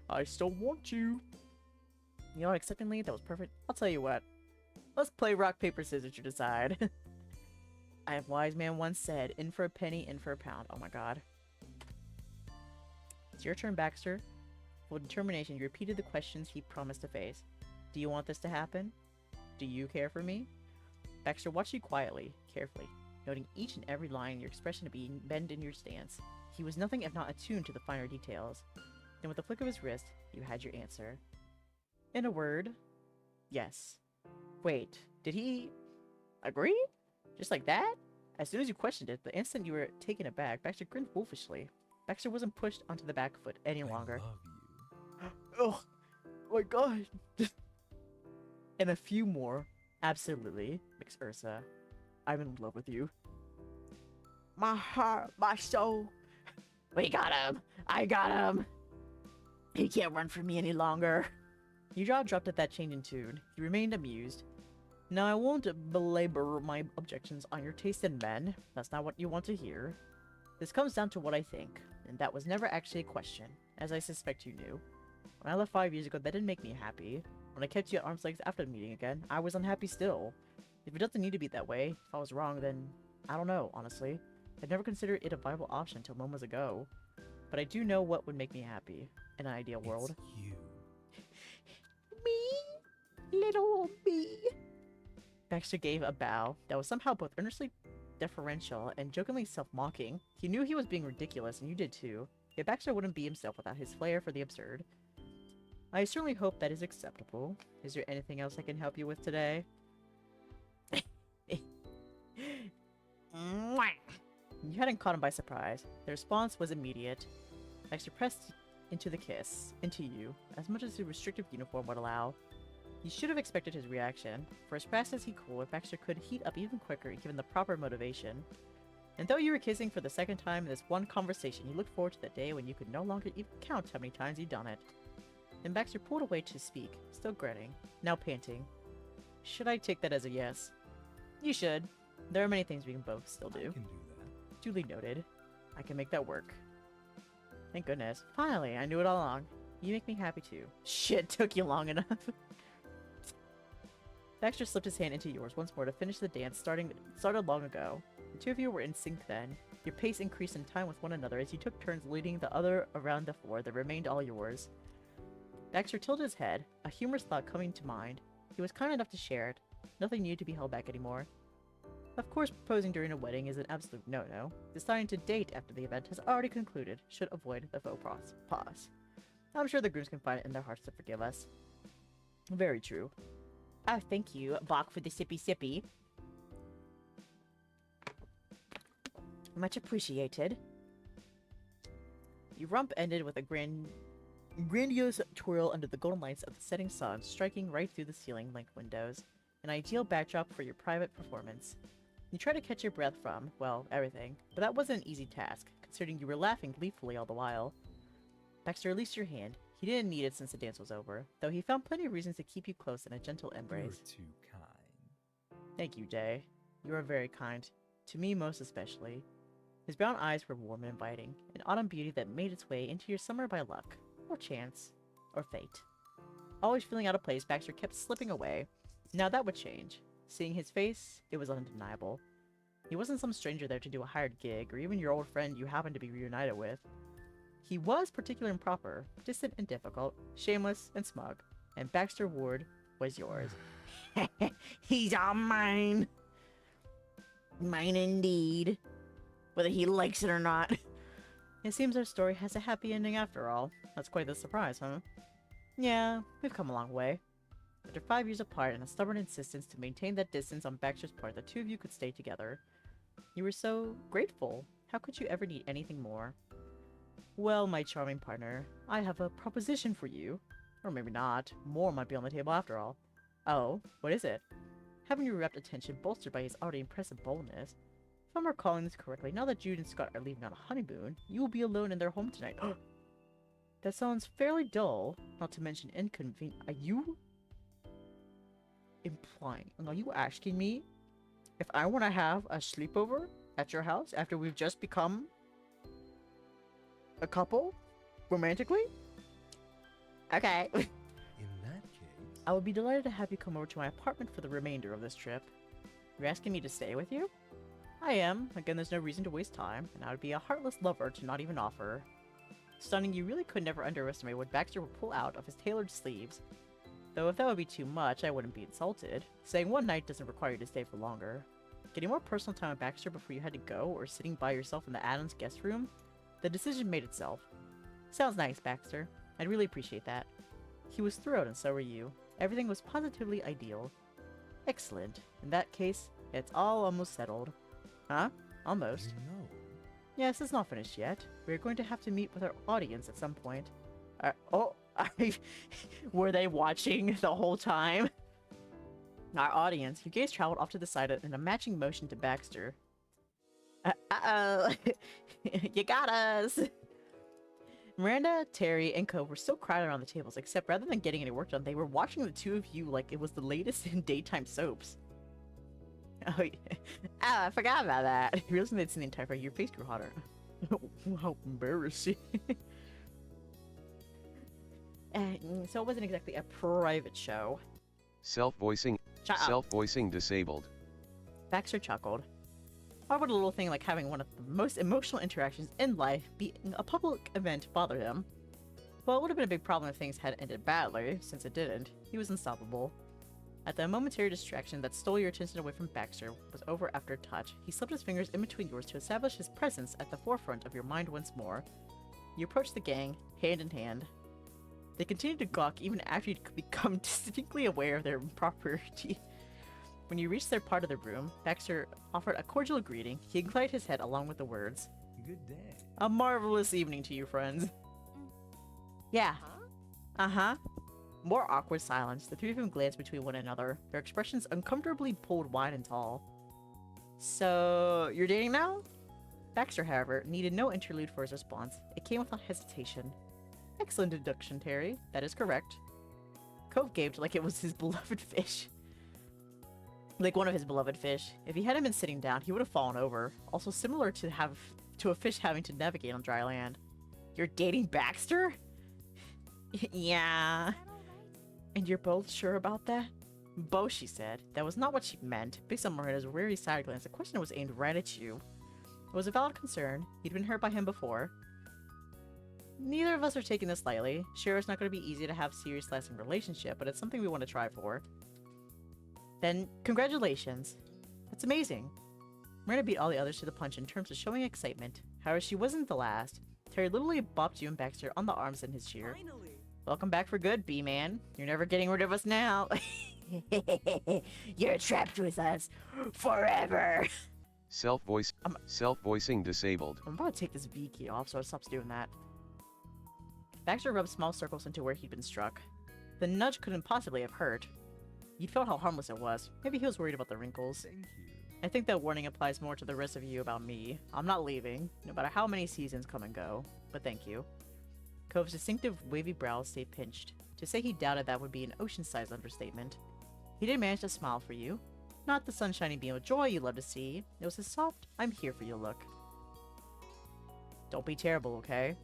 Speaker 1: I still want you. You know, acceptingly, that was perfect. I'll tell you what. Let's play rock, paper, scissors to decide. A wise man once said, in for a penny, in for a pound. Oh my god. It's your turn, Baxter. With determination, you repeated the questions he promised to face. Do you want this to happen? Do you care for me? Baxter watched you quietly, carefully, noting each and every line in your expression to be bend in your stance. He was nothing if not attuned to the finer details. Then with a flick of his wrist, you had your answer. In a word, yes. Wait, did he agree? Just like that? As soon as you questioned it, the instant you were taken aback, Baxter grinned wolfishly. Baxter wasn't pushed onto the back foot any longer.
Speaker 2: I love you.
Speaker 1: Oh my god. And a few more. Absolutely, Mix Ursa. I'm in love with you. My heart, my soul. We got him. I got him. He can't run from me any longer. Your jaw dropped at that change in tune. He remained amused. Now, I won't belabor my objections on your taste in men. That's not what you want to hear. This comes down to what I think, and that was never actually a question, as I suspect you knew. When I left 5 years ago, that didn't make me happy. When I kept you at arm's length after the meeting again, I was unhappy still. If it doesn't need to be that way, if I was wrong, then I don't know, honestly. I'd never considered it a viable option until moments ago. But I do know what would make me happy in an ideal world.
Speaker 2: It's you.
Speaker 1: Me? Little me? Baxter gave a bow that was somehow both earnestly deferential and jokingly self-mocking. He knew he was being ridiculous, and you did too. Yet Baxter wouldn't be himself without his flair for the absurd. I certainly hope that is acceptable. Is there anything else I can help you with today? You hadn't caught him by surprise. The response was immediate. Baxter pressed into the kiss, into you, as much as the restrictive uniform would allow. You should have expected his reaction, for as fast as he cooled, Baxter could heat up even quicker given the proper motivation. And though you were kissing for the second time in this one conversation, you looked forward to the day when you could no longer even count how many times you'd done it. Then Baxter pulled away to speak, still grinning, now panting. Should I take that as a yes? You should. There are many things we can both still
Speaker 2: I
Speaker 1: do.
Speaker 2: can do that.
Speaker 1: Duly noted. I can make that work. Thank goodness. Finally, I knew it all along. You make me happy too. Shit, took you long enough. Baxter slipped his hand into yours once more to finish the dance started long ago. The two of you were in sync then. Your pace increased in time with one another as you took turns leading the other around the floor that remained all yours. Baxter tilted his head, a humorous thought coming to mind. He was kind enough to share it. Nothing needed to be held back anymore. Of course, proposing during a wedding is an absolute no-no. Deciding to date after the event has already concluded should avoid the faux pause. I'm sure the grooms can find it in their hearts to forgive us. Very true. Oh, thank you, Bach, for the sippy. Much appreciated. Your romp ended with a grandiose twirl under the golden lights of the setting sun, striking right through the ceiling-length windows. An ideal backdrop for your private performance. You tried to catch your breath from, well, everything, but that wasn't an easy task, considering you were laughing gleefully all the while. Baxter released your hand. He didn't need it since the dance was over, though he found plenty of reasons to keep you close in a gentle embrace.
Speaker 2: You're too kind.
Speaker 1: Thank you, Dae. You are very kind. To me most especially. His brown eyes were warm and inviting, an autumn beauty that made its way into your summer by luck, or chance, or fate. Always feeling out of place, Baxter kept slipping away. Now that would change. Seeing his face, it was undeniable. He wasn't some stranger there to do a hired gig, or even your old friend you happened to be reunited with. He was particular and proper, distant and difficult, shameless and smug, and Baxter Ward was yours. He's all mine. Mine indeed. Whether he likes it or not. It seems our story has a happy ending after all. That's quite the surprise, huh? Yeah, we've come a long way. After 5 years apart and a stubborn insistence to maintain that distance on Baxter's part, the two of you could stay together. You were so grateful. How could you ever need anything more? Well, my charming partner, I have a proposition for you. Or maybe not. More might be on the table after all. Oh, what is it? Having your rapt attention bolstered by his already impressive boldness. If I'm recalling this correctly, now that Jude and Scott are leaving on a honeymoon, you will be alone in their home tonight. That sounds fairly dull, not to mention inconvenient. Are you implying? Are you asking me if I want to have a sleepover at your house after we've just become a couple romantically? Okay.
Speaker 2: In that case,
Speaker 1: I would be delighted to have you come over to my apartment for the remainder of this trip. You're asking me to stay with you? I am. Again, there's no reason to waste time, and I would be a heartless lover to not even offer. Stunning, you really could never underestimate what Baxter would pull out of his tailored sleeves. Though if that would be too much, I wouldn't be insulted. Saying one night doesn't require you to stay for longer. Getting more personal time with Baxter before you had to go, or sitting by yourself in the Adams guest room? The decision made itself. Sounds nice, Baxter. I'd really appreciate that. He was thrilled, and so were you. Everything was positively ideal. Excellent. In that case, it's all almost settled. Huh? Almost.
Speaker 2: You know.
Speaker 1: Yes, it's not finished yet. We're going to have to meet with our audience at some point. Were they watching the whole time? Our audience. Your gaze traveled off to the side in a matching motion to Baxter. Uh-oh. You got us! Miranda, Terry, and Co were still crowded around the tables, except rather than getting any work done, they were watching the two of you like it was the latest in daytime soaps. Oh, yeah. Ah, I forgot about that. You realized they'd seen the entire fight, your face grew hotter. How embarrassing. So it wasn't exactly a private show.
Speaker 6: Self-voicing disabled.
Speaker 1: Baxter chuckled. Why would a little thing like having one of the most emotional interactions in life be a public event bother him? Well, it would have been a big problem if things had ended badly, since it didn't. He was unstoppable. At the momentary distraction that stole your attention away from Baxter was over after a touch, he slipped his fingers in between yours to establish his presence at the forefront of your mind once more. You approached the gang, hand in hand. They continued to gawk even after you'd become distinctly aware of their impropriety. When you reached their part of the room, Baxter offered a cordial greeting. He inclined his head along with the words,
Speaker 2: Good day.
Speaker 1: "A marvelous evening to you, friends." Yeah. Uh-huh. More awkward silence. The three of them glanced between one another, their expressions uncomfortably pulled wide and tall. So, you're dating now? Baxter, however, needed no interlude for his response. It came without hesitation. Excellent deduction, Terry. That is correct. Cove gaped like it was his beloved fish. Like one of his beloved fish. If he hadn't been sitting down, he would have fallen over. Also similar to a fish having to navigate on dry land. You're dating Baxter? Yeah.
Speaker 4: Is that all right?
Speaker 1: And you're both sure about that? Both, she said. That was not what she meant. Based on Miranda's weary side glance, the question was aimed right at you. It was a valid concern. You'd been hurt by him before. Neither of us are taking this lightly. Sure, it's not going to be easy to have a serious lasting relationship, but it's something we want to try for. Then, congratulations. That's amazing. Miranda beat all the others to the punch in terms of showing excitement. However, she wasn't the last. Terry literally bopped you and Baxter on the arms in his cheer.
Speaker 5: Finally!
Speaker 1: Welcome back for good, B-Man. You're never getting rid of us now. You're trapped with us forever.
Speaker 6: Self-voicing disabled.
Speaker 1: I'm about to take this V key off so it stops doing that. Baxter rubbed small circles into where he'd been struck. The nudge couldn't possibly have hurt. You'd felt how harmless it was. Maybe he was worried about the wrinkles.
Speaker 2: Thank you.
Speaker 1: I think that warning applies more to the rest of you about me. I'm not leaving, no matter how many seasons come and go. But thank you. Cove's distinctive wavy brows stayed pinched. To say he doubted that would be an ocean-sized understatement. He did manage to smile for you. Not the sunshiny beam of joy you love to see. It was a soft, I'm here for you look. Don't be terrible, okay?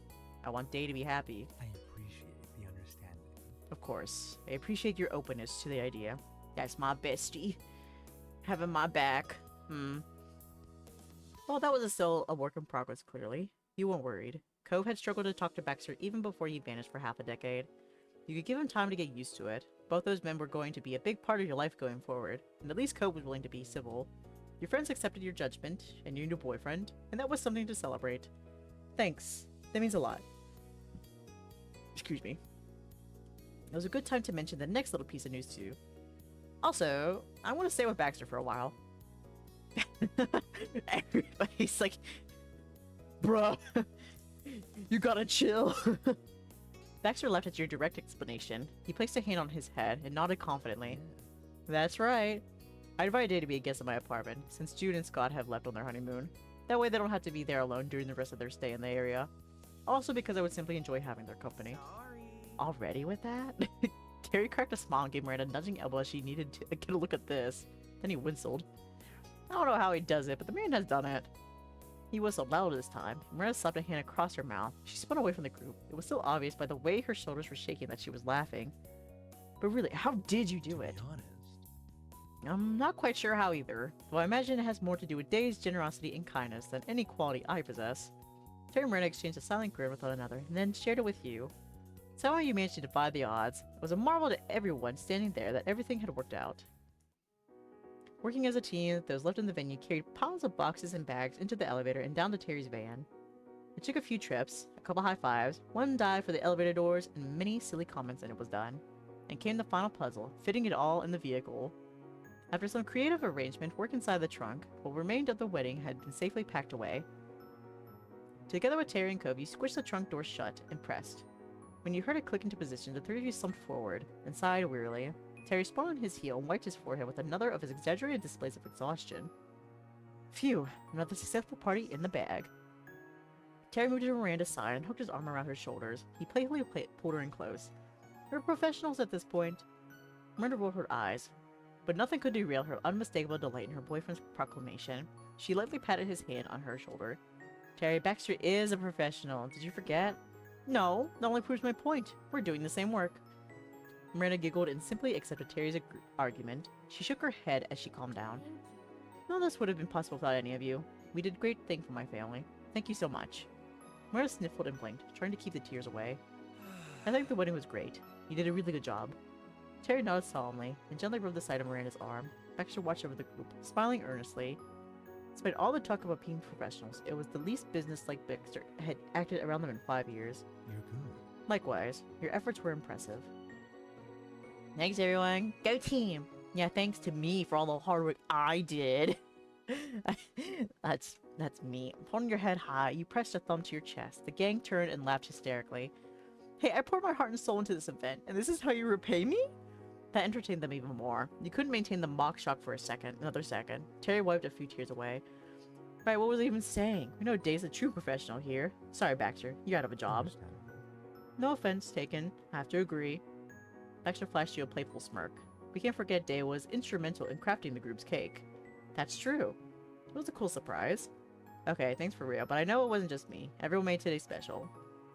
Speaker 1: I want Dae to be happy.
Speaker 2: I appreciate the understanding.
Speaker 1: Of course. I appreciate your openness to the idea. That's my bestie. Having my back. Well, that was still a work in progress, clearly. You weren't worried. Cove had struggled to talk to Baxter even before he vanished for half a decade. You could give him time to get used to it. Both those men were going to be a big part of your life going forward, and at least Cove was willing to be civil. Your friends accepted your judgment, and your new boyfriend, and that was something to celebrate. Thanks. That means a lot. Excuse me. It was a good time to mention the next little piece of news to you. Also, I want to stay with Baxter for a while. Everybody's like, bruh, you gotta chill. Baxter left at your direct explanation. He placed a hand on his head and nodded confidently. That's right. I invited Dae to be a guest at my apartment, since Jude and Scott have left on their honeymoon. That way they don't have to be there alone during the rest of their stay in the area. Also because I would simply enjoy having their company.
Speaker 5: Sorry.
Speaker 1: Already with that? Terry cracked a smile and gave Miranda a nudging elbow as she needed to get a look at this. Then he whistled. I don't know how he does it, but the man has done it. He whistled loud this time. Miranda slapped a hand across her mouth. She spun away from the group. It was still obvious by the way her shoulders were shaking that she was laughing. But really, how did you do
Speaker 2: To
Speaker 1: it?
Speaker 2: be honest,
Speaker 1: I'm not quite sure how either, though I imagine it has more to do with Dae's generosity and kindness than any quality I possess. Terry and Miranda exchanged a silent grin with one another, and then shared it with you. Somehow you managed to defy the odds. It was a marvel to everyone standing there that everything had worked out. Working as a team, those left in the venue carried piles of boxes and bags into the elevator and down to Terry's van. It took a few trips, a couple high fives, one dive for the elevator doors, and many silly comments, and it was done. And came the final puzzle, fitting it all in the vehicle. After some creative arrangement, work inside the trunk, what remained of the wedding had been safely packed away. Together with Terry and Cove, you squished the trunk door shut and pressed. When you heard it click into position, the three of you slumped forward and sighed wearily. Terry spun on his heel and wiped his forehead with another of his exaggerated displays of exhaustion. Phew, another successful party in the bag. Terry moved to Miranda's side and hooked his arm around her shoulders. He playfully pulled her in close. We're professionals at this point. Miranda rolled her eyes, but nothing could derail her unmistakable delight in her boyfriend's proclamation. She lightly patted his hand on her shoulder. Terry, Baxter is a professional. Did you forget? No, that only proves my point. We're doing the same work. Miranda giggled and simply accepted Terry's argument. She shook her head as she calmed down.
Speaker 4: Thank you.
Speaker 1: None of this would have been possible without any of you. We did a great thing for my family. Thank you so much. Miranda sniffled and blinked, trying to keep the tears away. I think the wedding was great. You did a really good job. Terry nodded solemnly and gently rubbed the side of Miranda's arm. Baxter watched over the group, smiling earnestly. Despite all the talk about being professionals, it was the least business-like Baxter had acted around them in 5 years.
Speaker 2: you're good.
Speaker 1: Likewise, your efforts were impressive. Thanks, everyone. Go team! Yeah, thanks to me for all the hard work I did. That's me. Holding your head high, you pressed a thumb to your chest. The gang turned and laughed hysterically. Hey, I poured my heart and soul into this event, and this is how you repay me? That entertained them even more. You couldn't maintain the mock shock for another second. Terry wiped a few tears away. Right, what was I even saying? We know Dae's a true professional here. Sorry, Baxter. You're out of a job.
Speaker 2: Understandable.
Speaker 1: No offense taken. I have to agree. Baxter flashed you a playful smirk. We can't forget Dae was instrumental in crafting the group's cake. That's true. It was a cool surprise. Okay, thanks for real, but I know it wasn't just me. Everyone made today special.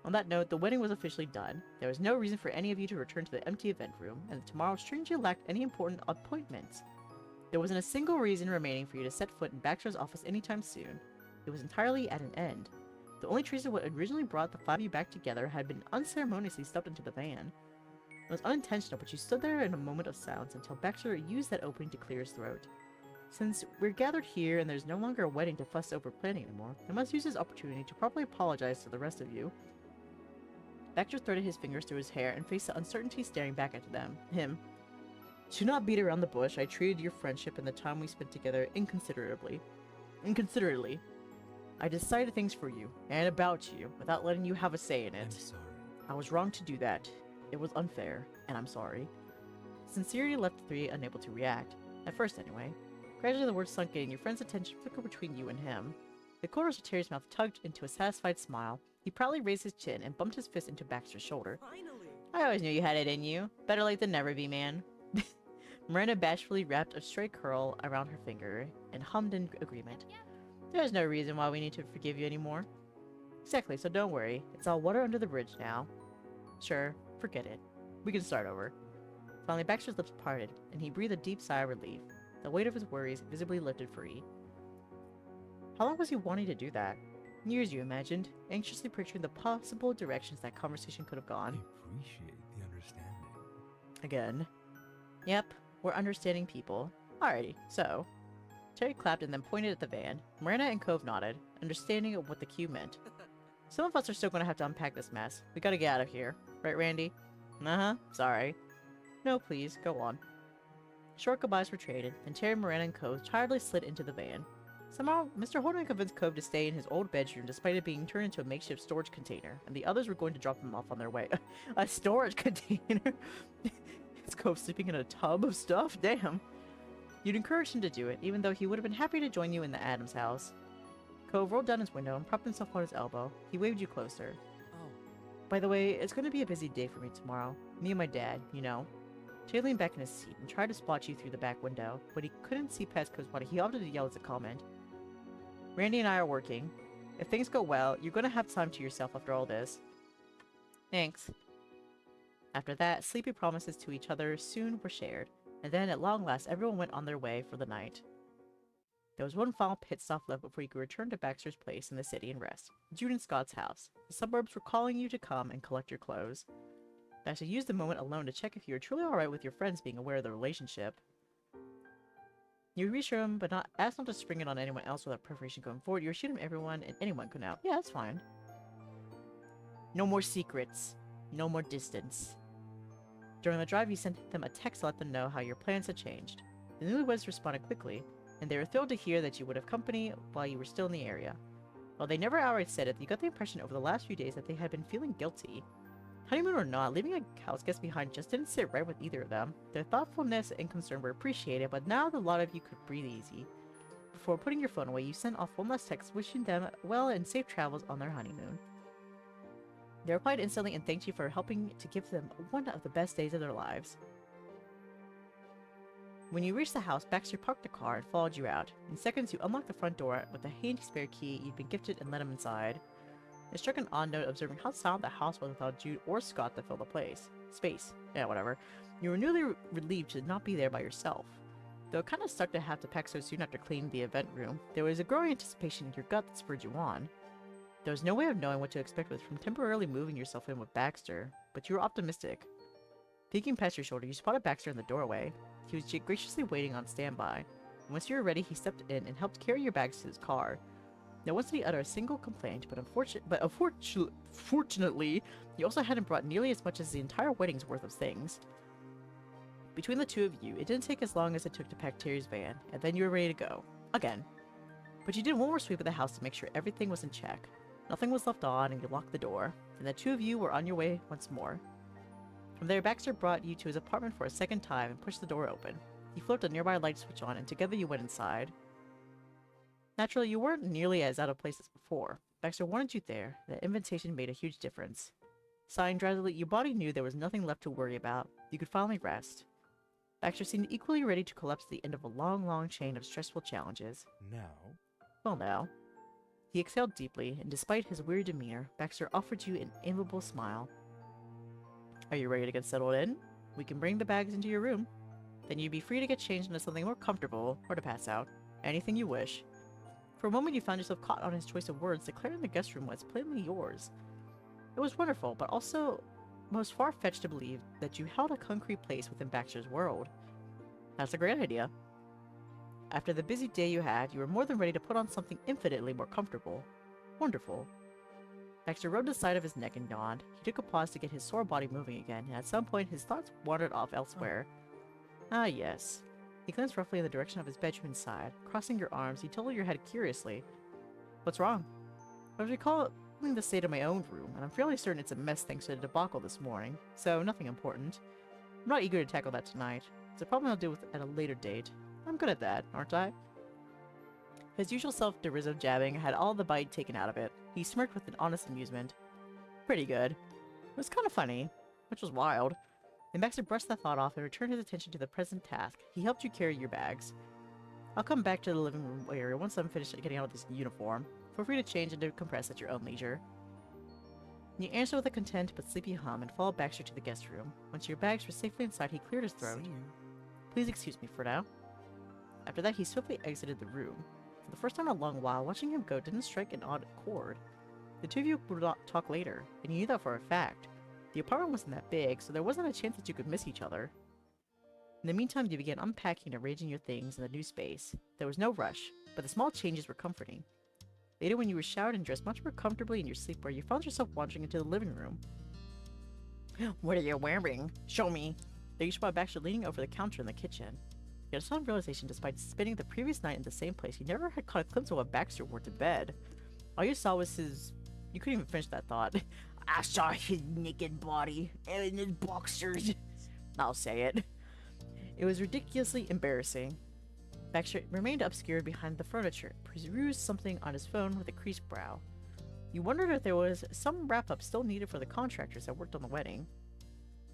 Speaker 1: On that note, the wedding was officially done. There was no reason for any of you to return to the empty event room, and tomorrow strangely lacked any important appointments. There wasn't a single reason remaining for you to set foot in Baxter's office anytime soon. It was entirely at an end. The only trace of what originally brought the five of you back together had been unceremoniously stuffed into the van. It was unintentional, but you stood there in a moment of silence until Baxter used that opening to clear his throat. Since we're gathered here and there's no longer a wedding to fuss over planning anymore, I must use this opportunity to properly apologize to the rest of you. Baxter threaded his fingers through his hair and faced the uncertainty staring back at him. To not beat around the bush, I treated your friendship and the time we spent together inconsiderately. I decided things for you, and about you, without letting you have a say in
Speaker 2: I'm
Speaker 1: it.
Speaker 2: sorry.
Speaker 1: I was wrong to do that. It was unfair, and I'm sorry. Sincerity left the three unable to react. At first, anyway. Gradually the words sunk in, your friend's attention flickered between you and him. The corners of Terry's mouth tugged into a satisfied smile. He proudly raised his chin and bumped his fist into Baxter's shoulder.
Speaker 7: Finally!
Speaker 1: I always knew you had it in you. Better late than never, V-Man. Miranda bashfully wrapped a stray curl around her finger and hummed in agreement. There's no reason why we need to forgive you anymore. Exactly, so don't worry. It's all water under the bridge now. Sure, forget it. We can start over. Finally, Baxter's lips parted, and he breathed a deep sigh of relief. The weight of his worries visibly lifted free. How long was he wanting to do that? Years, you imagined, anxiously picturing the possible directions that conversation could have
Speaker 2: I
Speaker 1: gone.
Speaker 2: appreciate the understanding.
Speaker 1: Again. Yep, we're understanding people. Alrighty, so. Terry clapped and then pointed at the van. Miranda and Cove nodded, understanding of what the cue meant. Some of us are still going to have to unpack this mess. We gotta get out of here. Right, Randy? Uh-huh, sorry. No, please, go on. Short goodbyes were traded, and Terry, Miranda, and Cove tiredly slid into the van. Somehow, Mr. Holden convinced Cove to stay in his old bedroom despite it being turned into a makeshift storage container, and the others were going to drop him off on their way. A storage container? Is Cove sleeping in a tub of stuff? Damn. You'd encouraged him to do it, even though he would have been happy to join you in the Adams house. Cove rolled down his window and propped himself on his elbow. He waved you closer.
Speaker 7: Oh,
Speaker 1: By the way, it's going to be a busy day for me tomorrow. Me and my dad, you know. Terry leaned back in his seat and tried to spot you through the back window, but he couldn't see past Cove's body. He opted to yell as a comment. Randy and I are working. If things go well, you're going to have time to yourself after all this. Thanks. After that, sleepy promises to each other soon were shared, and then at long last everyone went on their way for the night. There was one final pit stop left before you could return to Baxter's place in the city and rest. Jude and Scott's house. The suburbs were calling you to come and collect your clothes. Baxter used the moment alone to check if you were truly alright with your friends being aware of the relationship. You reassure him, but ask not to spring it on anyone else without preparation going forward. You assured him everyone and anyone could now. Yeah, that's fine. No more secrets. No more distance. During the drive, you sent them a text to let them know how your plans had changed. The newlyweds responded quickly, and they were thrilled to hear that you would have company while you were still in the area. While they never outright said it, you got the impression over the last few days that they had been feeling guilty. Honeymoon or not, leaving a house guest behind just didn't sit right with either of them. Their thoughtfulness and concern were appreciated, but now the lot of you could breathe easy. Before putting your phone away, you sent off one last text wishing them well and safe travels on their honeymoon. They replied instantly and thanked you for helping to give them one of the best days of their lives. When you reached the house, Baxter parked the car and followed you out. In seconds, you unlocked the front door with a handy spare key you'd been gifted and let him inside. It struck an odd note observing how silent the house was without Jude or Scott to fill the space. Yeah, whatever. You were newly relieved to not be there by yourself. Though it kind of sucked to have to pack so soon after cleaning the event room, there was a growing anticipation in your gut that spurred you on. There was no way of knowing what to expect from temporarily moving yourself in with Baxter, but you were optimistic. Peeking past your shoulder, you spotted Baxter in the doorway. He was graciously waiting on standby. Once you were ready, he stepped in and helped carry your bags to his car. Now, once did he utter a single complaint, but unfortunately, he also hadn't brought nearly as much as the entire wedding's worth of things. Between the two of you, it didn't take as long as it took to pack Terry's van, and then you were ready to go. Again. But you did one more sweep of the house to make sure everything was in check. Nothing was left on, and you locked the door, and the two of you were on your way once more. From there, Baxter brought you to his apartment for a second time and pushed the door open. He flipped a nearby light switch on, and together you went inside. Naturally, you weren't nearly as out of place as before. Baxter wanted you there. That invitation made a huge difference. Sighing drowsily, your body knew there was nothing left to worry about. You could finally rest. Baxter seemed equally ready to collapse at the end of a long, long chain of stressful challenges.
Speaker 2: Now?
Speaker 1: Well, now. He exhaled deeply, and despite his weary demeanor, Baxter offered you an amiable smile. Are you ready to get settled in? We can bring the bags into your room. Then you'd be free to get changed into something more comfortable, or to pass out. Anything you wish. For a moment you found yourself caught on his choice of words, declaring the guest room was plainly yours. It was wonderful, but also most far-fetched to believe that you held a concrete place within Baxter's world. That's a great idea. After the busy day you had, you were more than ready to put on something infinitely more comfortable. Wonderful. Baxter rubbed the side of his neck and yawned. He took a pause to get his sore body moving again, and at some point his thoughts wandered off elsewhere. Ah, yes. He glanced roughly in the direction of his bedroom inside. Crossing your arms, he tilted your head curiously. What's wrong? I recall the state of my own room, and I'm fairly certain it's a mess thanks to the debacle this morning, so nothing important. I'm not eager to tackle that tonight. It's a problem I'll deal with at a later date. I'm good at that, aren't I? His usual self-derisive jabbing had all the bite taken out of it. He smirked with an honest amusement. Pretty good. It was kind of funny, which was wild. Then Baxter brushed that thought off and returned his attention to the present task. He helped you carry your bags. I'll come back to the living room area once I'm finished getting out of this uniform. Feel free to change and decompress at your own leisure. You answered with a content but sleepy hum and followed Baxter to the guest room. Once your bags were safely inside, he cleared his throat. Please excuse me for now. After that, he swiftly exited the room. For the first time in a long while, watching him go didn't strike an odd chord. The two of you would talk later, and you knew that for a fact. The apartment wasn't that big, so there wasn't a chance that you could miss each other. In the meantime, you began unpacking and arranging your things in the new space. There was no rush, but the small changes were comforting. Later, when you were showered and dressed much more comfortably in your sleepwear, you found yourself wandering into the living room. What are you wearing? Show me! There you spotted Baxter leaning over the counter in the kitchen. You had a sudden realization despite spending the previous night in the same place, you never had caught a glimpse of what Baxter wore to bed. All you saw was his... You couldn't even finish that thought. I saw his naked body and his boxers. I'll say it. It was ridiculously embarrassing. Baxter remained obscured behind the furniture, perused something on his phone with a creased brow. You wondered if there was some wrap-up still needed for the contractors that worked on the wedding.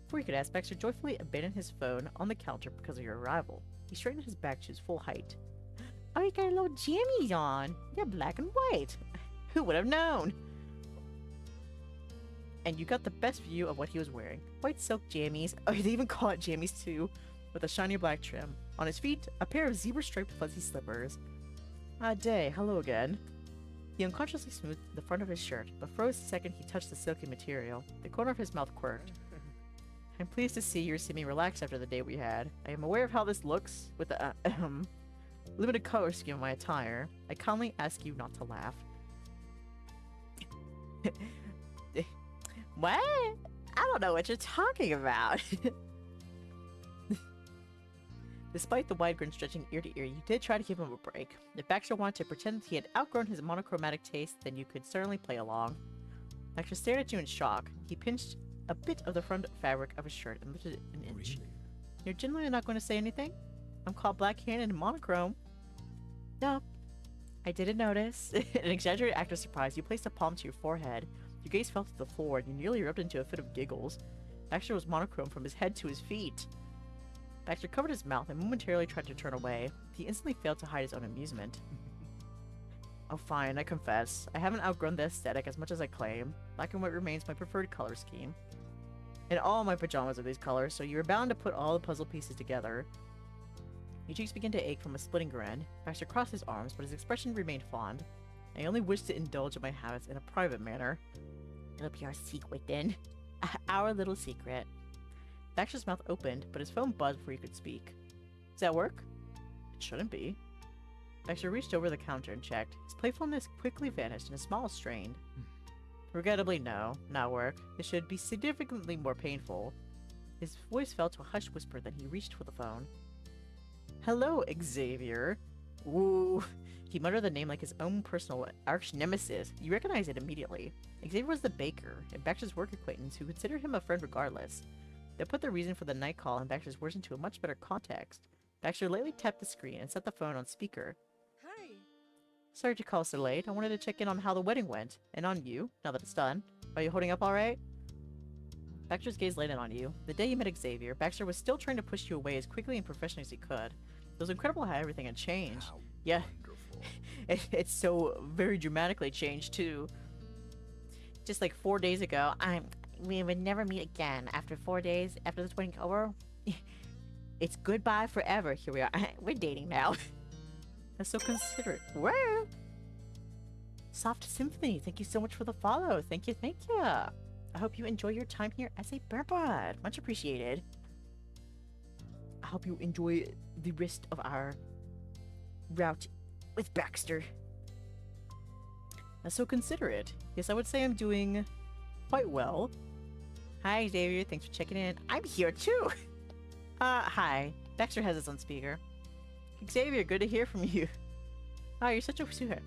Speaker 1: Before you could ask, Baxter joyfully abandoned his phone on the counter because of your arrival. He straightened his back to his full height. Oh, you got little jammies on. They're black and white. Who would have known? and you got the best view of what he was wearing. White silk jammies, oh, they even call it jammies too, with a shiny black trim. On his feet, a pair of zebra-striped fuzzy slippers. Ah, Dae, hello again. He unconsciously smoothed the front of his shirt, but froze the second he touched the silky material. The corner of his mouth quirked. I'm pleased to see you're seeming relaxed after the day we had. I am aware of how this looks, with the, limited color scheme of my attire. I kindly ask you not to laugh. What? I don't know what you're talking about. Despite the wide grin stretching ear to ear, you did try to give him a break. If Baxter wanted to pretend he had outgrown his monochromatic taste, then you could certainly play along. Baxter stared at you in shock. He pinched a bit of the front fabric of his shirt and lifted it an inch.
Speaker 2: Really?
Speaker 1: You're genuinely not going to say anything? I'm called black-handed and monochrome. No. I didn't notice. In an exaggerated act of surprise, you placed a palm to your forehead. Your gaze fell to the floor, and you nearly erupted into a fit of giggles. Baxter was monochrome from his head to his feet. Baxter covered his mouth and momentarily tried to turn away. He instantly failed to hide his own amusement. Oh fine, I confess. I haven't outgrown the aesthetic as much as I claim. Black and white remains my preferred color scheme. And all my pajamas are these colors, so you're bound to put all the puzzle pieces together. Your cheeks began to ache from a splitting grin. Baxter crossed his arms, but his expression remained fond. I only wish to indulge in my habits in a private manner. It'll be our secret then. Our little secret. Baxter's mouth opened, but his phone buzzed before he could speak. Does that work? It shouldn't be. Baxter reached over the counter and checked. His playfulness quickly vanished and his smile strained. Regrettably, no. Not work. It should be significantly more painful. His voice fell to a hushed whisper, then he reached for the phone. Hello, Xavier. Woo. He muttered the name like his own personal arch-nemesis. You recognized it immediately. Xavier was the baker, and Baxter's work acquaintance who considered him a friend regardless. That put the reason for the night call and Baxter's words into a much better context. Baxter lightly tapped the screen and set the phone on speaker.
Speaker 7: Hi.
Speaker 1: Sorry to call so late. I wanted to check in on how the wedding went. And on you, now that it's done. Are you holding up alright? Baxter's gaze lighted on you. The day you met Xavier, Baxter was still trying to push you away as quickly and professionally as he could. It was incredible how everything had changed.
Speaker 2: How
Speaker 1: Yeah.
Speaker 2: wonderful.
Speaker 1: It's so very dramatically changed too. Just like 4 days ago, we would never meet again. After 4 days, after this wedding over, it's goodbye forever. Here we are. We're dating now. That's so considerate. Whoa! Soft Symphony, thank you so much for the follow. Thank you, thank you. I hope you enjoy your time here as a bear bud. Much appreciated. I hope you enjoy the rest of our route with Baxter. That's so considerate. Yes, I would say I'm doing quite well. Hi, Xavier. Thanks for checking in. I'm here too. Hi. Baxter has us on speaker. Xavier, good to hear from you. Oh, you're such a sweetheart.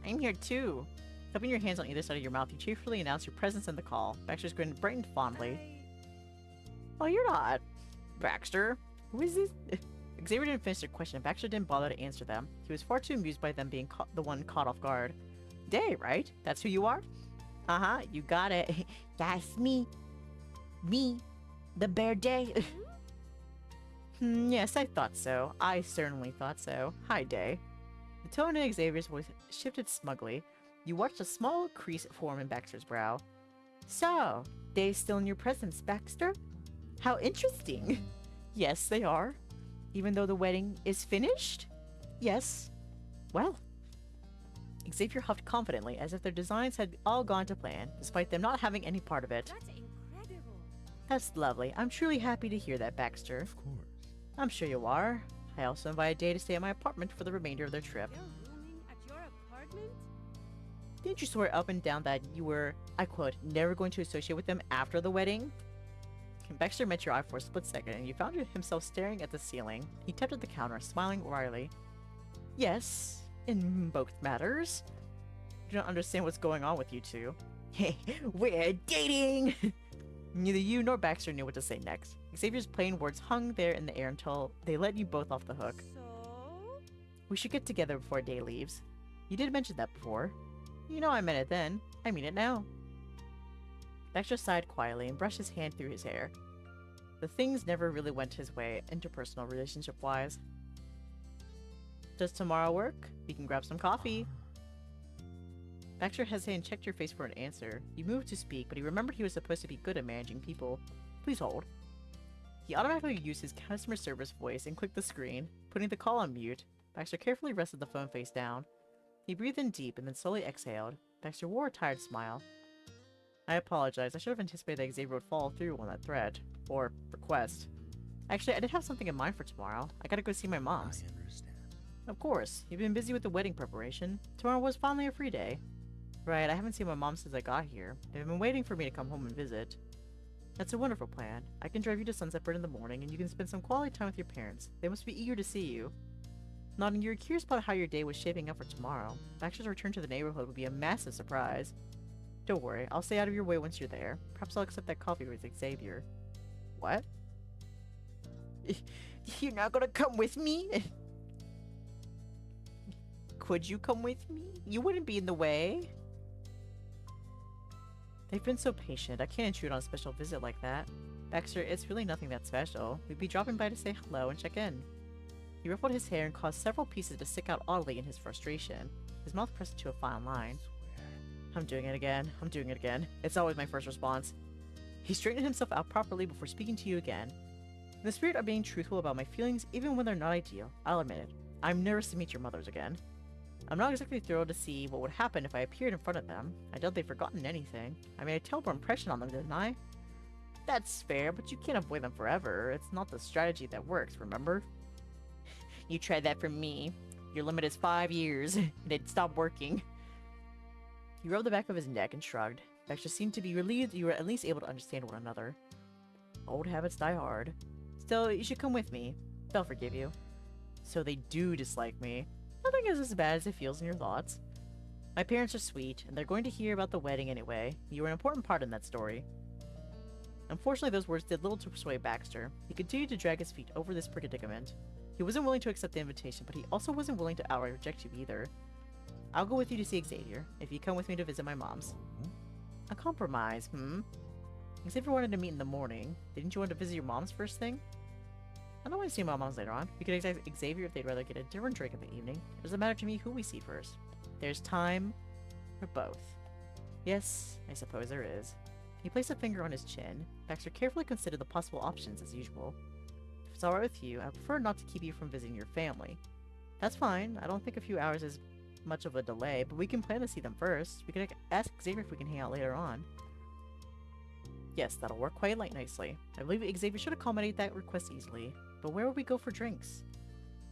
Speaker 1: I'm here too. Cupping your hands on either side of your mouth, you cheerfully announce your presence in the call. Baxter's grin brightened fondly. Oh, you're not. Baxter. Who is this? Xavier didn't finish their question. Baxter didn't bother to answer them. He was far too amused by them being the one caught off guard. Dae, right? That's who you are? Uh-huh, you got it. That's me. Me. The bear Dae. Yes, I thought so. I certainly thought so. Hi, Dae. The tone in Xavier's voice shifted smugly. You watched a small crease form in Baxter's brow. So, Dae's still in your presence, Baxter? How interesting. Yes, they are. Even though the wedding is finished? Yes. Well. Xavier huffed confidently, as if their designs had all gone to plan, despite them not having any part of it.
Speaker 7: That's incredible.
Speaker 1: That's lovely. I'm truly happy to hear that, Baxter.
Speaker 2: Of course.
Speaker 1: I'm sure you are. I also invited Dae to stay at my apartment for the remainder of their trip.
Speaker 7: They're rooming at your apartment?
Speaker 1: Didn't you swear up and down that you were, I quote, never going to associate with them after the wedding? Baxter met your eye for a split second, and you found himself staring at the ceiling. He tapped at the counter, smiling wryly. Yes, in both matters. You don't understand what's going on with you two. Hey, we're dating! Neither you nor Baxter knew what to say next. Xavier's plain words hung there in the air until they let you both off the hook.
Speaker 7: So?
Speaker 1: We should get together before Dae leaves. You did mention that before. You know I meant it then. I mean it now. Baxter sighed quietly and brushed his hand through his hair. The things never really went his way, interpersonal relationship-wise. Does tomorrow work? We can grab some coffee. Baxter hesitated and checked your face for an answer. He moved to speak, but he remembered he was supposed to be good at managing people. Please hold. He automatically used his customer service voice and clicked the screen, putting the call on mute. Baxter carefully rested the phone face down. He breathed in deep and then slowly exhaled. Baxter wore a tired smile. I apologize. I should have anticipated that Xavier would follow through on that threat. Or request. Actually, I did have something in mind for tomorrow. I gotta go see my mom's.
Speaker 2: I understand.
Speaker 1: Of course. You've been busy with the wedding preparation. Tomorrow was finally a free day. Right, I haven't seen my mom since I got here. They've been waiting for me to come home and visit. That's a wonderful plan. I can drive you to Sunset Bird in the morning, and you can spend some quality time with your parents. They must be eager to see you. Nodding, you're curious about how your day was shaping up for tomorrow. Baxter's return to the neighborhood would be a massive surprise. Don't worry, I'll stay out of your way once you're there. Perhaps I'll accept that coffee with Xavier. What? You're not gonna come with me? Could you come with me? You wouldn't be in the way. They've been so patient. I can't intrude on a special visit like that. Baxter, it's really nothing that special. We'd be dropping by to say hello and check in. He ruffled his hair and caused several pieces to stick out oddly in his frustration. His mouth pressed into a fine line. I'm doing it again. I'm doing it again. It's always my first response. He straightened himself out properly before speaking to you again. In the spirit of being truthful about my feelings, even when they're not ideal, I'll admit it. I'm nervous to meet your mothers again. I'm not exactly thrilled to see what would happen if I appeared in front of them. I doubt they've forgotten anything. I made a terrible impression on them, didn't I? That's fair, but you can't avoid them forever. It's not the strategy that works, remember? You tried that for me. Your limit is 5 years, and it stopped working. He rubbed the back of his neck and shrugged. Baxter seemed to be relieved you were at least able to understand one another. Old habits die hard. Still, you should come with me. They'll forgive you. So they do dislike me. Nothing is as bad as it feels in your thoughts. My parents are sweet, and they're going to hear about the wedding anyway. You were an important part in that story. Unfortunately, those words did little to persuade Baxter. He continued to drag his feet over this predicament. He wasn't willing to accept the invitation, but he also wasn't willing to outright reject you either. I'll go with you to see Xavier, if you come with me to visit my mom's. A compromise, Xavier wanted to meet in the morning. Didn't you want to visit your mom's first thing? I don't want to see my mom's later on. We could ask Xavier if they'd rather get a different drink in the evening. It doesn't matter to me who we see first. There's time for both. Yes, I suppose there is. He placed a finger on his chin. Baxter carefully considered the possible options as usual. If it's alright with you, I prefer not to keep you from visiting your family. That's fine. I don't think a few hours is much of a delay, but we can plan to see them first. We can ask Xavier if we can hang out later on. Yes, that'll work quite nicely. I believe Xavier should accommodate that request easily. But where would we go for drinks?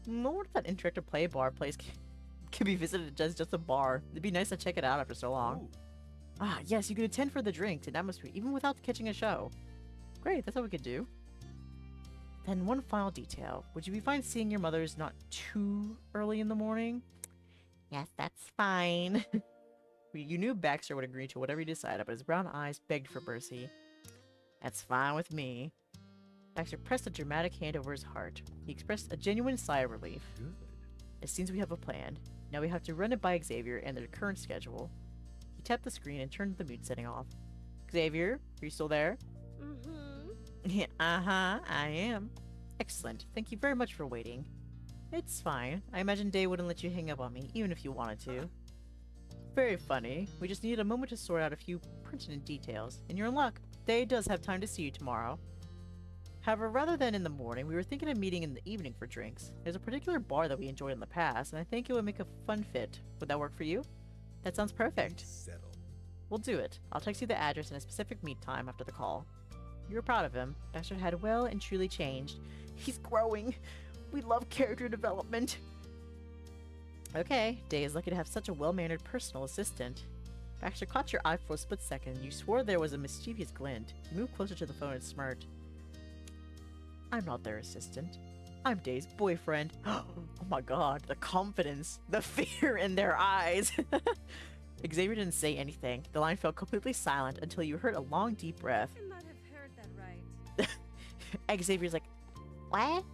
Speaker 1: No wonder that interactive play bar place can be visited as just a bar. It'd be nice to check it out after so long.
Speaker 2: Ooh.
Speaker 1: Ah, yes, you could attend for the drinks and atmosphere even without catching a show. Great, that's what we could do. Then one final detail. Would you be fine seeing your mothers not too early in the morning? Yes, that's fine. You knew Baxter would agree to whatever he decided, but his brown eyes begged for mercy. That's fine with me. Baxter pressed a dramatic hand over his heart. He expressed a genuine sigh of relief.
Speaker 2: Good.
Speaker 1: It seems we have a plan. Now we have to run it by Xavier and their current schedule. He tapped the screen and turned the mute setting off. Xavier, are you still there?
Speaker 7: Mm-hmm.
Speaker 1: Uh-huh, I am. Excellent. Thank you very much for waiting. It's fine. I imagine Dae wouldn't let you hang up on me, even if you wanted to. Very funny. We just needed a moment to sort out a few pertinent details, and you're in luck. Dae does have time to see you tomorrow. However, rather than in the morning, we were thinking of meeting in the evening for drinks. There's a particular bar that we enjoyed in the past, and I think it would make a fun fit. Would that work for you? That sounds perfect.
Speaker 2: Settled.
Speaker 1: We'll do it. I'll text you the address and a specific meet time after the call. You were proud of him. Baxter had well and truly changed. He's growing. We love character development. Okay, Dae is lucky to have such a well-mannered personal assistant. Baxter caught your eye for a split second, and you swore there was a mischievous glint. You moved closer to the phone and smirked. I'm not their assistant. I'm Dae's boyfriend. Oh my god, the confidence, the fear in their eyes. Xavier didn't say anything. The line fell completely silent until you heard a long, deep breath.
Speaker 7: I might have heard that right.
Speaker 1: Xavier's like, what?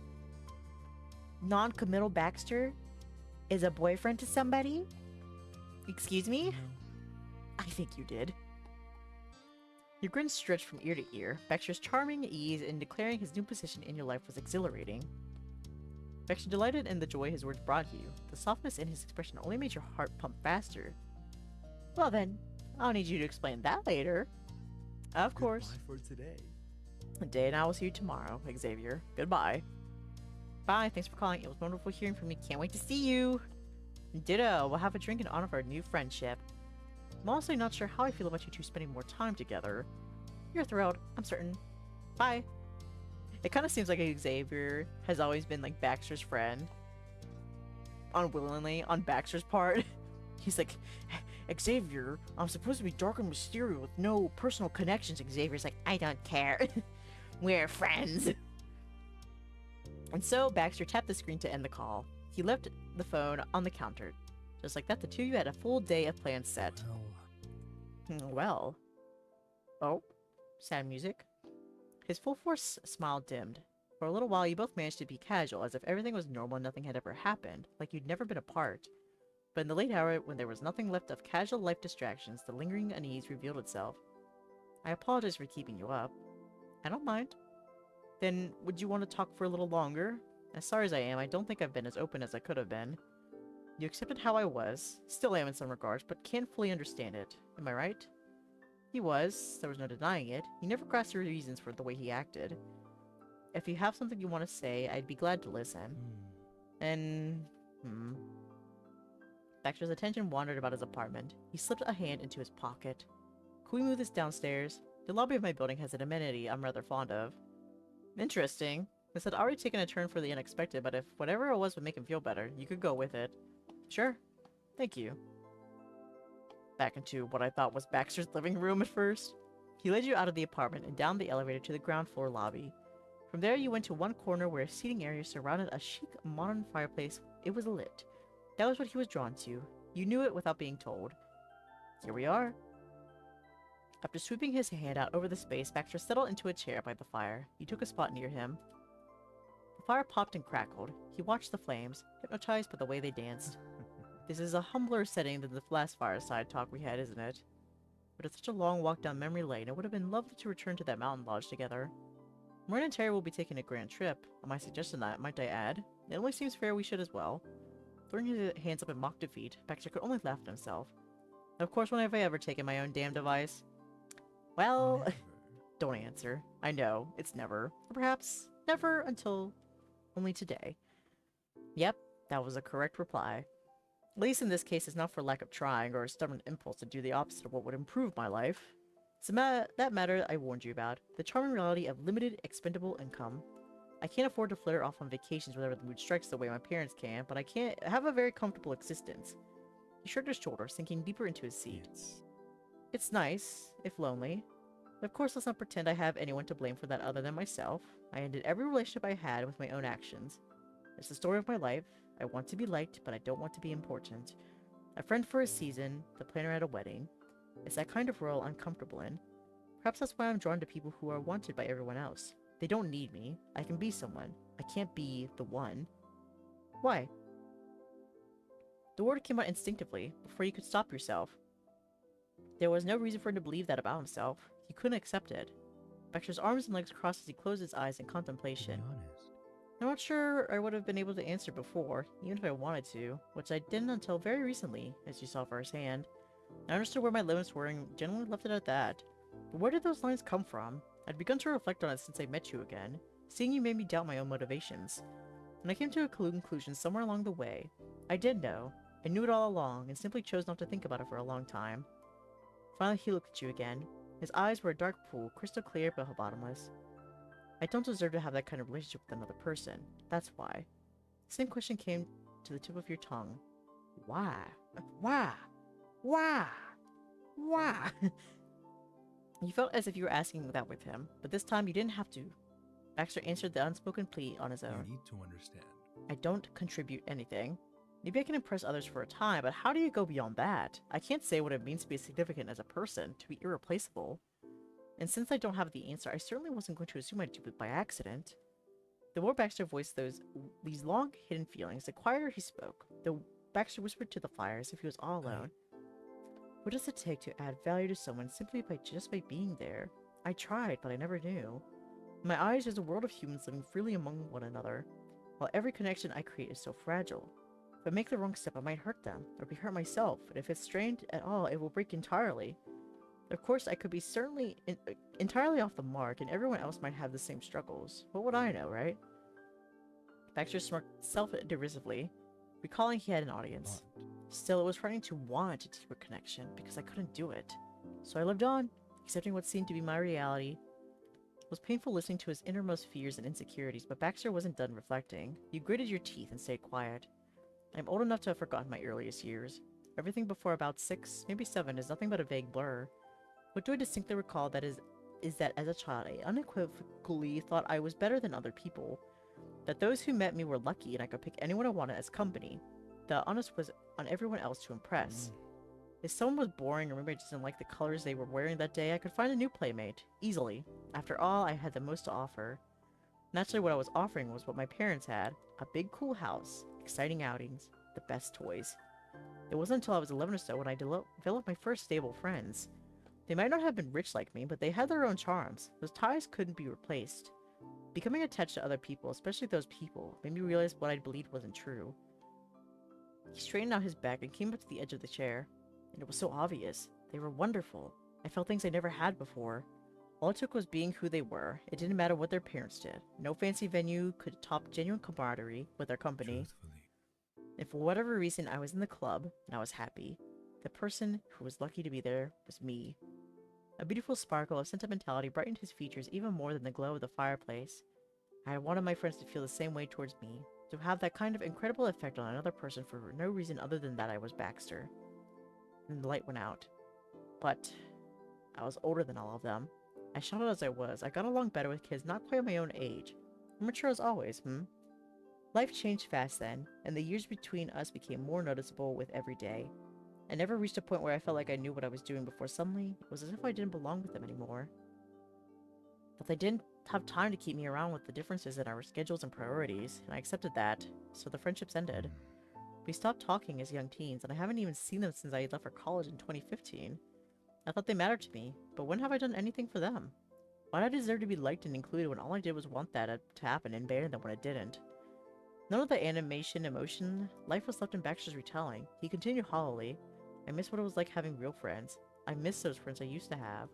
Speaker 1: Non-committal Baxter is a boyfriend to somebody? Excuse me? I think you did. Your grin stretched from ear to ear. Baxter's charming ease in declaring his new position in your life was exhilarating. Baxter delighted in the joy his words brought you. The softness in his expression only made your heart pump faster. Well then, I'll need you to explain that later. Of course.
Speaker 2: Goodbye for today.
Speaker 1: Dae and I will see you tomorrow, Xavier. Goodbye. Bye, thanks for calling. It was wonderful hearing from you. Can't wait to see you. Ditto, we'll have a drink in honor of our new friendship. I'm honestly not sure how I feel about you two spending more time together. You're thrilled, I'm certain. Bye. It kind of seems like Xavier has always been like Baxter's friend. Unwillingly, on Baxter's part. He's like, Xavier, I'm supposed to be dark and mysterious with no personal connections. Xavier's like, I don't care. We're friends. And so Baxter tapped the screen to end the call. He left the phone on the counter. Just like that, the two of you had a full day of plans set. Well. Oh, sad music. His full force smile dimmed. For a little while, you both managed to be casual, as if everything was normal and nothing had ever happened, like you'd never been apart. But in the late hour, when there was nothing left of casual life distractions, the lingering unease revealed itself. I apologize for keeping you up. I don't mind. Then, would you want to talk for a little longer? As sorry as I am, I don't think I've been as open as I could have been. You accepted how I was, still am in some regards, but can't fully understand it. Am I right? He was, there was no denying it. He never grasped the reasons for the way he acted. If you have something you want to say, I'd be glad to listen. Baxter's attention wandered about his apartment. He slipped a hand into his pocket. Could we move this downstairs? The lobby of my building has an amenity I'm rather fond of. Interesting. This had already taken a turn for the unexpected, but if whatever it was would make him feel better, you could go with it. Sure. Thank you. Back into what I thought was Baxter's living room at first. He led you out of the apartment and down the elevator to the ground floor lobby. From there you went to one corner where a seating area surrounded a chic, modern fireplace. It was lit. That was what he was drawn to. You knew it without being told. Here we are. After sweeping his hand out over the space, Baxter settled into a chair by the fire. You took a spot near him. The fire popped and crackled. He watched the flames, hypnotized by the way they danced. This is a humbler setting than the last fireside talk we had, isn't it? But it's such a long walk down memory lane, it would have been lovely to return to that mountain lodge together. Maureen and Terry will be taking a grand trip. On my suggestion that, might I add? It only seems fair we should as well. Throwing his hands up in mock defeat, Baxter could only laugh at himself. Of course, when have I ever taken my own damn device? Well, don't answer. I know, it's never. Or perhaps never until only today. Yep, that was a correct reply. At least in this case, it's not for lack of trying or a stubborn impulse to do the opposite of what would improve my life. It's that matter I warned you about, the charming reality of limited expendable income. I can't afford to flitter off on vacations whenever the mood strikes the way my parents can, but I can't have a very comfortable existence. He shrugged his shoulders, sinking deeper into his seat. It's nice, if lonely. But of course, let's not pretend I have anyone to blame for that other than myself. I ended every relationship I had with my own actions. It's the story of my life. I want to be liked, but I don't want to be important. A friend for a season, the planner at a wedding. It's that kind of role I'm comfortable in. Perhaps that's why I'm drawn to people who are wanted by everyone else. They don't need me. I can be someone. I can't be the one. Why? The word came out instinctively, before you could stop yourself. There was no reason for him to believe that about himself. He couldn't accept it. Baxter's arms and legs crossed as he closed his eyes in contemplation. I'm not sure I would have been able to answer before, even if I wanted to, which I didn't until very recently, as you saw firsthand. I understood where my limits were and generally left it at that. But where did those lines come from? I'd begun to reflect on it since I met you again. Seeing you made me doubt my own motivations. And I came to a conclusion somewhere along the way. I did know. I knew it all along, and simply chose not to think about it for a long time. Finally, he looked at you again. His eyes were a dark pool, crystal clear but bottomless. I don't deserve to have that kind of relationship with another person. That's why. The same question came to the tip of your tongue. Why? Why? Why? Why? You felt as if you were asking that with him, but this time you didn't have to. Baxter answered the unspoken plea on his own.
Speaker 2: You need to understand.
Speaker 1: I don't contribute anything. Maybe I can impress others for a time, but how do you go beyond that? I can't say what it means to be significant as a person, to be irreplaceable. And since I don't have the answer, I certainly wasn't going to assume I'd do it by accident. The more Baxter voiced these long, hidden feelings, the quieter he spoke. Baxter whispered to the fire as if he was all alone. What does it take to add value to someone simply by being there? I tried, but I never knew. In my eyes, there's a world of humans living freely among one another, while every connection I create is so fragile. If I make the wrong step, I might hurt them, or be hurt myself, and if it's strained at all, it will break entirely. Of course, I could be entirely off the mark, and everyone else might have the same struggles. What would I know, right? Baxter smirked self-derisively, recalling he had an audience. Still, it was frightening to want a deeper connection, because I couldn't do it. So I lived on, accepting what seemed to be my reality. It was painful listening to his innermost fears and insecurities, but Baxter wasn't done reflecting. You gritted your teeth and stayed quiet. I'm old enough to have forgotten my earliest years. Everything before about 6, maybe 7, is nothing but a vague blur. What do I distinctly recall that is that as a child, I unequivocally thought I was better than other people. That those who met me were lucky and I could pick anyone I wanted as company. The onus was on everyone else to impress. If someone was boring or maybe I just didn't like the colors they were wearing that day, I could find a new playmate, easily. After all, I had the most to offer. Naturally, what I was offering was what my parents had. A big cool house, exciting outings, the best toys. It wasn't until I was 11 or so when I developed my first stable friends. They might not have been rich like me, but they had their own charms. Those ties couldn't be replaced. Becoming attached to other people, especially those people, made me realize what I believed wasn't true. He straightened out his back and came up to the edge of the chair. And it was so obvious. They were wonderful. I felt things I never had before. All it took was being who they were. It didn't matter what their parents did. No fancy venue could top genuine camaraderie with their company.
Speaker 2: Truthfully.
Speaker 1: And for whatever reason, I was in the club, and I was happy. The person who was lucky to be there was me. A beautiful sparkle of sentimentality brightened his features even more than the glow of the fireplace. I had wanted my friends to feel the same way towards me, to have that kind of incredible effect on another person for no reason other than that I was Baxter. And the light went out. But I was older than all of them. I shouted as I was. I got along better with kids not quite my own age. Mature as always, Life changed fast then, and the years between us became more noticeable with every day. I never reached a point where I felt like I knew what I was doing before suddenly it was as if I didn't belong with them anymore. But they didn't have time to keep me around with the differences in our schedules and priorities, and I accepted that, so the friendships ended. We stopped talking as young teens, and I haven't even seen them since I left for college in 2015. I thought they mattered to me, but when have I done anything for them? Why did I deserve to be liked and included when all I did was want that to happen and abandon them when it didn't? None of the animation, emotion, life was left in Baxter's retelling. He continued hollowly. I miss what it was like having real friends. I miss those friends I used to have.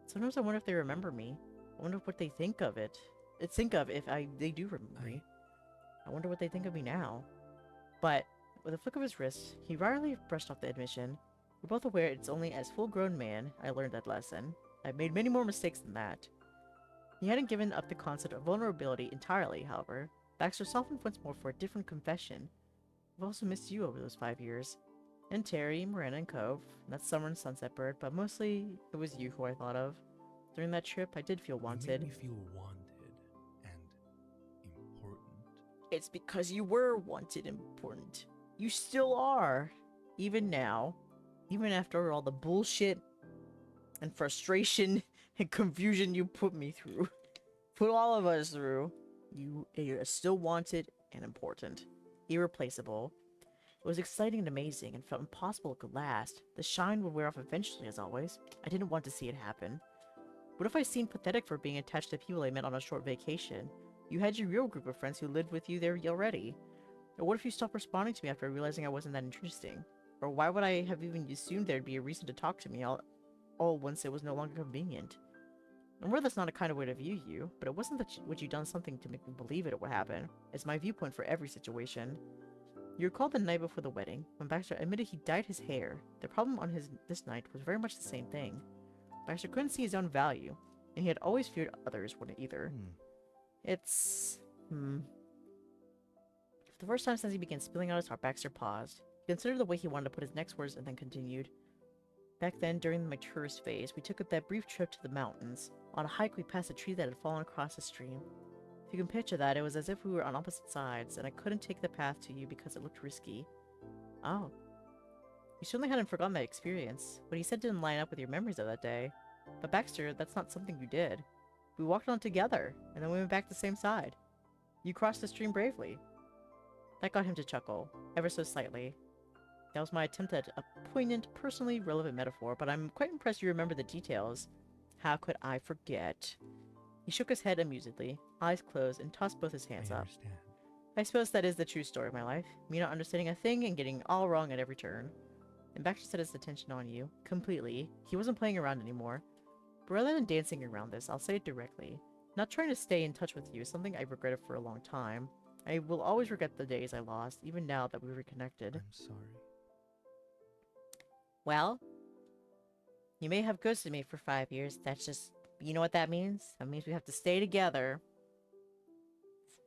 Speaker 1: Sometimes I wonder if they remember me. I wonder what they think of it. They do remember me. I wonder what they think of me now. But with a flick of his wrist, he wryly brushed off the admission. We're both aware it's only as full-grown man I learned that lesson. I've made many more mistakes than that. He hadn't given up the concept of vulnerability entirely, however. Baxter softened once more for a different confession. I've also missed you over those 5 years. And Terry, Miranda, and Cove, and that summer and Sunset Bird, but mostly it was you who I thought of. During that trip, I did feel wanted.
Speaker 2: You made me feel wanted and important.
Speaker 1: It's because you were wanted and important. You still are. Even now. Even after all the bullshit and frustration and confusion you put me through. Put all of us through. You're still wanted and important. Irreplaceable. It was exciting and amazing and felt impossible it could last. The shine would wear off eventually, as always. I didn't want to see it happen. What if I seemed pathetic for being attached to people I met on a short vacation? You had your real group of friends who lived with you there already. Or what if you stopped responding to me after realizing I wasn't that interesting? Or why would I have even assumed there'd be a reason to talk to me all once it was no longer convenient? I'm aware that's not a kind of way to view you, but it wasn't that you'd done something to make me believe it would happen. It's my viewpoint for every situation. You recall the night before the wedding, when Baxter admitted he dyed his hair. The problem on this night was very much the same thing. Baxter couldn't see his own value, and he had always feared others wouldn't either. It's... For the first time since he began spilling out his heart, Baxter paused. He considered the way he wanted to put his next words and then continued. Back then, during my tourist phase, we took up that brief trip to the mountains. On a hike, we passed a tree that had fallen across a stream. If you can picture that, it was as if we were on opposite sides, and I couldn't take the path to you because it looked risky. Oh. You certainly hadn't forgotten that experience. What he said didn't line up with your memories of that day. But Baxter, that's not something you did. We walked on together, and then we went back the same side. You crossed the stream bravely. That got him to chuckle, ever so slightly. That was my attempt at a poignant, personally relevant metaphor, but I'm quite impressed you remember the details. How could I forget? He shook his head amusedly, eyes closed, and tossed both his hands
Speaker 2: I
Speaker 1: up.
Speaker 2: understand.
Speaker 1: I suppose that is the true story of my life. Me not understanding a thing and getting all wrong at every turn. And Baxter set his attention on you. Completely. He wasn't playing around anymore. But rather than dancing around this, I'll say it directly. Not trying to stay in touch with you is something I've regretted for a long time. I will always regret the days I lost, even now that we reconnected.
Speaker 2: I'm sorry.
Speaker 1: Well, you may have ghosted me for 5 years. That's just... You know what that means? That means we have to stay together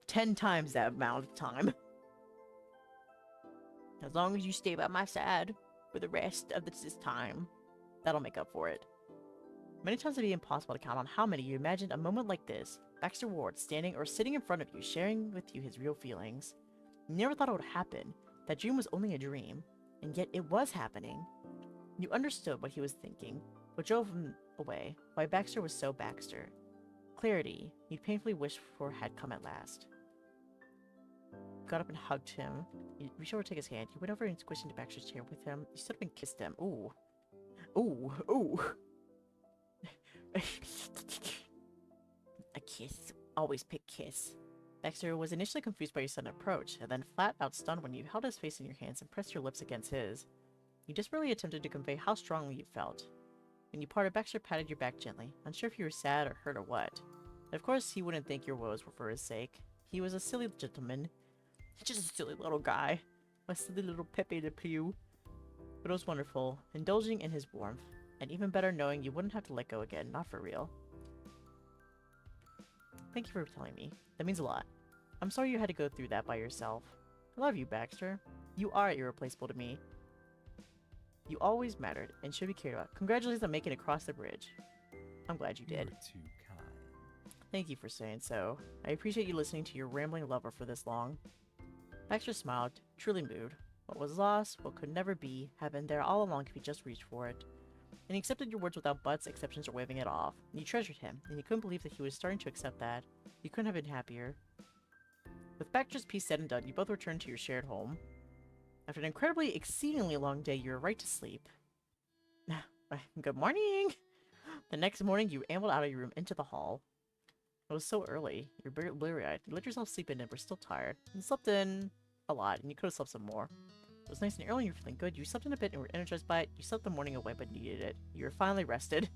Speaker 1: 10 times that amount of time. As long as you stay by my side for the rest of this time, that'll make up for it. Many times it'd be impossible to count on how many you imagined a moment like this, Baxter Ward standing or sitting in front of you, sharing with you his real feelings. You never thought it would happen. That dream was only a dream, and yet it was happening. You understood what he was thinking, what drove him away, why Baxter was so Baxter. Clarity you'd painfully wished for had come at last. You got up and hugged him. You reached over to take his hand. You went over and squished into Baxter's chair with him. You stood up and kissed him. Ooh. Ooh. Ooh. A kiss. Always pick kiss. Baxter was initially confused by your sudden approach, and then flat out stunned when you held his face in your hands and pressed your lips against his. You desperately attempted to convey how strongly you felt. When you parted, Baxter patted your back gently, unsure if you were sad or hurt or what. Of course, he wouldn't think your woes were for his sake. He was a silly gentleman. Just a silly little guy. A silly little Pepe Le Pew. But it was wonderful, indulging in his warmth, and even better knowing you wouldn't have to let go again, not for real. Thank you for telling me. That means a lot. I'm sorry you had to go through that by yourself. I love you, Baxter. You are irreplaceable to me. You always mattered and should be cared about. Congratulations on making it across the bridge. I'm glad you did.
Speaker 2: You're too kind.
Speaker 1: Thank you for saying so. I appreciate you listening to your rambling lover for this long. Baxter smiled, truly moved. What was lost, what could never be, had been there all along if he just reached for it. And he accepted your words without buts, exceptions, or waving it off. And you treasured him, and you couldn't believe that he was starting to accept that. You couldn't have been happier. With Baxter's piece said and done, you both returned to your shared home. After an incredibly, exceedingly long day, you were right to sleep. Good morning! The next morning, you ambled out of your room into the hall. It was so early. You're bleary-eyed. You let yourself sleep in and were still tired. You slept in a lot, and you could have slept some more. It was nice and early, and you were feeling good. You slept in a bit and were energized by it. You slept the morning away, but needed it. You were finally rested.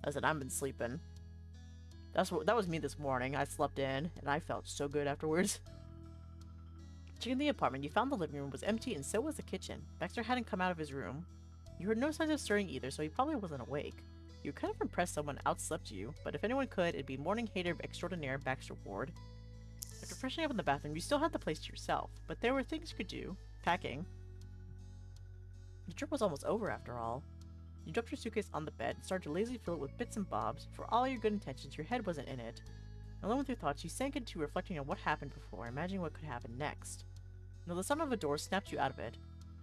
Speaker 1: I said, I've been sleeping. That was me this morning. I slept in, and I felt so good afterwards. Checking the apartment, you found the living room was empty, and so was the kitchen. Baxter hadn't come out of his room. You heard no signs of stirring either, so he probably wasn't awake. You were kind of impressed someone outslept you, but if anyone could, it'd be morning hater extraordinaire Baxter Ward. After freshening up in the bathroom, you still had the place to yourself, but there were things you could do. Packing. The trip was almost over after all. You dropped your suitcase on the bed and started to lazily fill it with bits and bobs. For all your good intentions, your head wasn't in it. Alone with your thoughts, you sank into reflecting on what happened before, imagining what could happen next. Now the sound of a door snapped you out of it.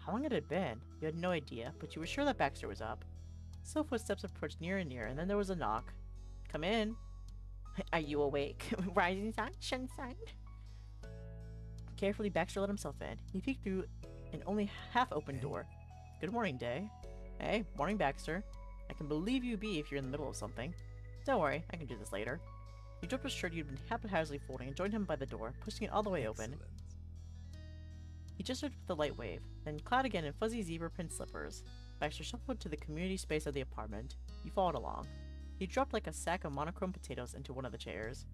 Speaker 1: How long had it been? You had no idea, but you were sure that Baxter was up. Slow footsteps approached nearer and nearer, and then there was a knock. Come in. Are you awake? Rising sun? Sunshine? Carefully, Baxter let himself in. He peeked through an only half-open door. Good morning, Dae. Hey, morning, Baxter. I can believe you be if you're in the middle of something. Don't worry, I can do this later. You dropped a shirt you'd been haphazardly folding and joined him by the door, pushing it all the way open.
Speaker 2: Excellent.
Speaker 1: He gestured with a light wave, then clad again in fuzzy zebra print slippers. Baxter shuffled to the community space of the apartment. You followed along. He dropped like a sack of monochrome potatoes into one of the chairs.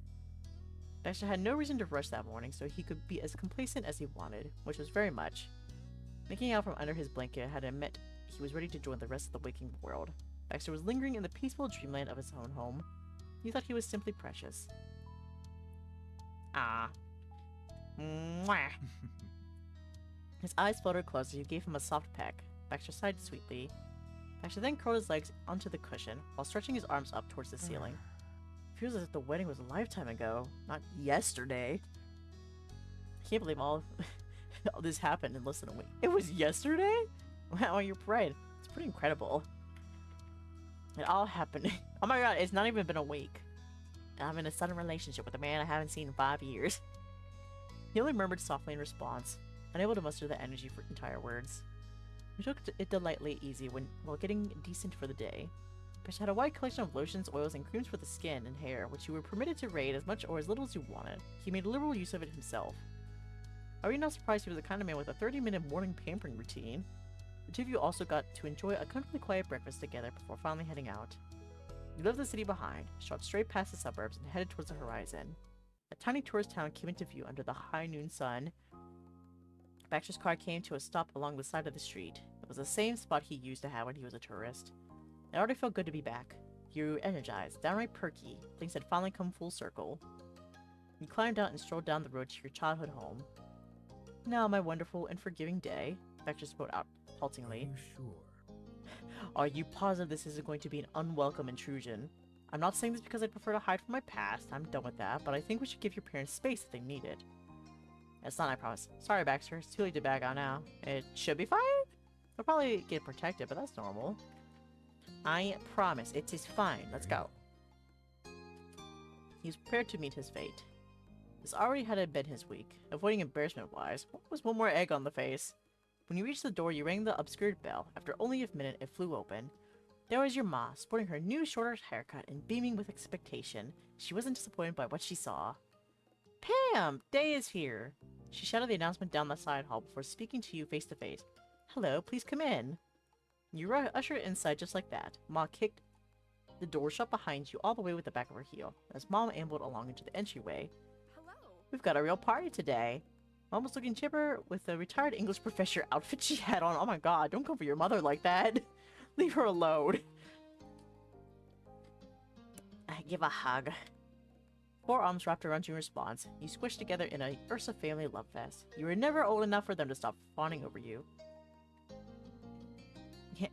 Speaker 1: Baxter had no reason to rush that morning, so he could be as complacent as he wanted, which was very much. Making out from under his blanket had admit he was ready to join the rest of the waking world. Baxter was lingering in the peaceful dreamland of his own home. You thought he was simply precious. Ah. Mwah. His eyes fluttered close as you gave him a soft peck. Baxter sighed sweetly. Baxter then curled his legs onto the cushion while stretching his arms up towards the ceiling. It feels as if the wedding was a lifetime ago, not yesterday. I can't believe all this happened in less than a week. It was yesterday? Wow, you're right. It's pretty incredible. It all happened. Oh my god, it's not even been a week. I'm in a sudden relationship with a man I haven't seen in 5 years. He only murmured softly in response, unable to muster the energy for entire words. You took it delightfully easy while getting decent for the day. Baxter had a wide collection of lotions, oils, and creams for the skin and hair, which you were permitted to raid as much or as little as you wanted. He made liberal use of it himself. Are you not surprised he was the kind of man with a 30-minute morning pampering routine? The two of you also got to enjoy a comfortably quiet breakfast together before finally heading out. You left the city behind, shot straight past the suburbs, and headed towards the horizon. A tiny tourist town came into view under the high noon sun. Baxter's car came to a stop along the side of the street. It was the same spot he used to have when he was a tourist. It already felt good to be back. You were energized, downright perky. Things had finally come full circle. You climbed out and strolled down the road to your childhood home. Now, my wonderful and forgiving Dae, Baxter spoke out haltingly.
Speaker 2: Are you sure?
Speaker 1: Are you positive this isn't going to be an unwelcome intrusion? I'm not saying this because I prefer to hide from my past. I'm done with that, but I think we should give your parents space if they need it. It's not, I promise. Sorry, Baxter. It's too late to back out now. It should be fine. They'll probably get protected, but that's normal. I promise. It is fine. Let's go. He was prepared to meet his fate. This already had been his week. Avoiding embarrassment-wise, what was one more egg on the face? When you reached the door, you rang the obscured bell. After only a minute, it flew open. There was your ma, sporting her new shorter haircut and beaming with expectation. She wasn't disappointed by what she saw. Pam! Dae is here! She shouted the announcement down the side hall before speaking to you face to face. Hello, please come in. You were ushered inside just like that. Ma kicked the door shut behind you all the way with the back of her heel, as Mom ambled along into the entryway.
Speaker 7: Hello.
Speaker 1: We've got a real party today. Mom was looking chipper with the retired English professor outfit she had on. Oh my god, don't come for your mother like that. Leave her alone. I give a hug. 4 arms wrapped around you in response. You squished together in a Ursa family love fest. You were never old enough for them to stop fawning over you. Yeah,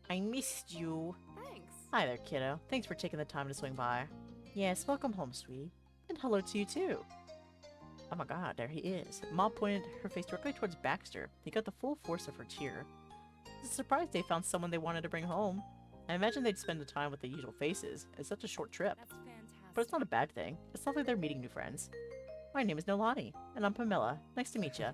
Speaker 1: I missed you.
Speaker 7: Thanks.
Speaker 1: Hi there, kiddo. Thanks for taking the time to swing by. Yes, welcome home, sweetie. And hello to you, too. Oh my god, there he is. Mom pointed her face directly towards Baxter. He got the full force of her cheer. It's a surprise they found someone they wanted to bring home. I imagine they'd spend the time with the usual faces. It's such a short trip.
Speaker 7: That's fantastic.
Speaker 1: But it's not a bad thing. It's lovely they're meeting new friends. My name is Nolani, and I'm Pamela. Nice to meet you.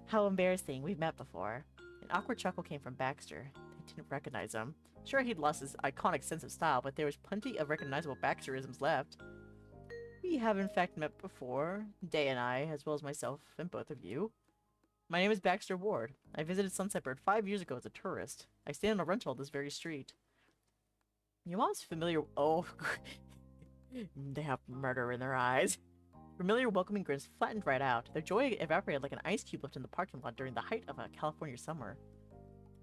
Speaker 1: How embarrassing. We've met before. An awkward chuckle came from Baxter. They didn't recognize him. Sure, he'd lost his iconic sense of style, but there was plenty of recognizable Baxterisms left. We have in fact met before, Dae and I, as well as myself and both of you. My name is Baxter Ward. I visited Sunset Bird 5 years ago as a tourist. I stay on a rental on this very street. Your mom's familiar— oh, they have murder in their eyes. Familiar welcoming grins flattened right out. Their joy evaporated like an ice cube left in the parking lot during the height of a California summer.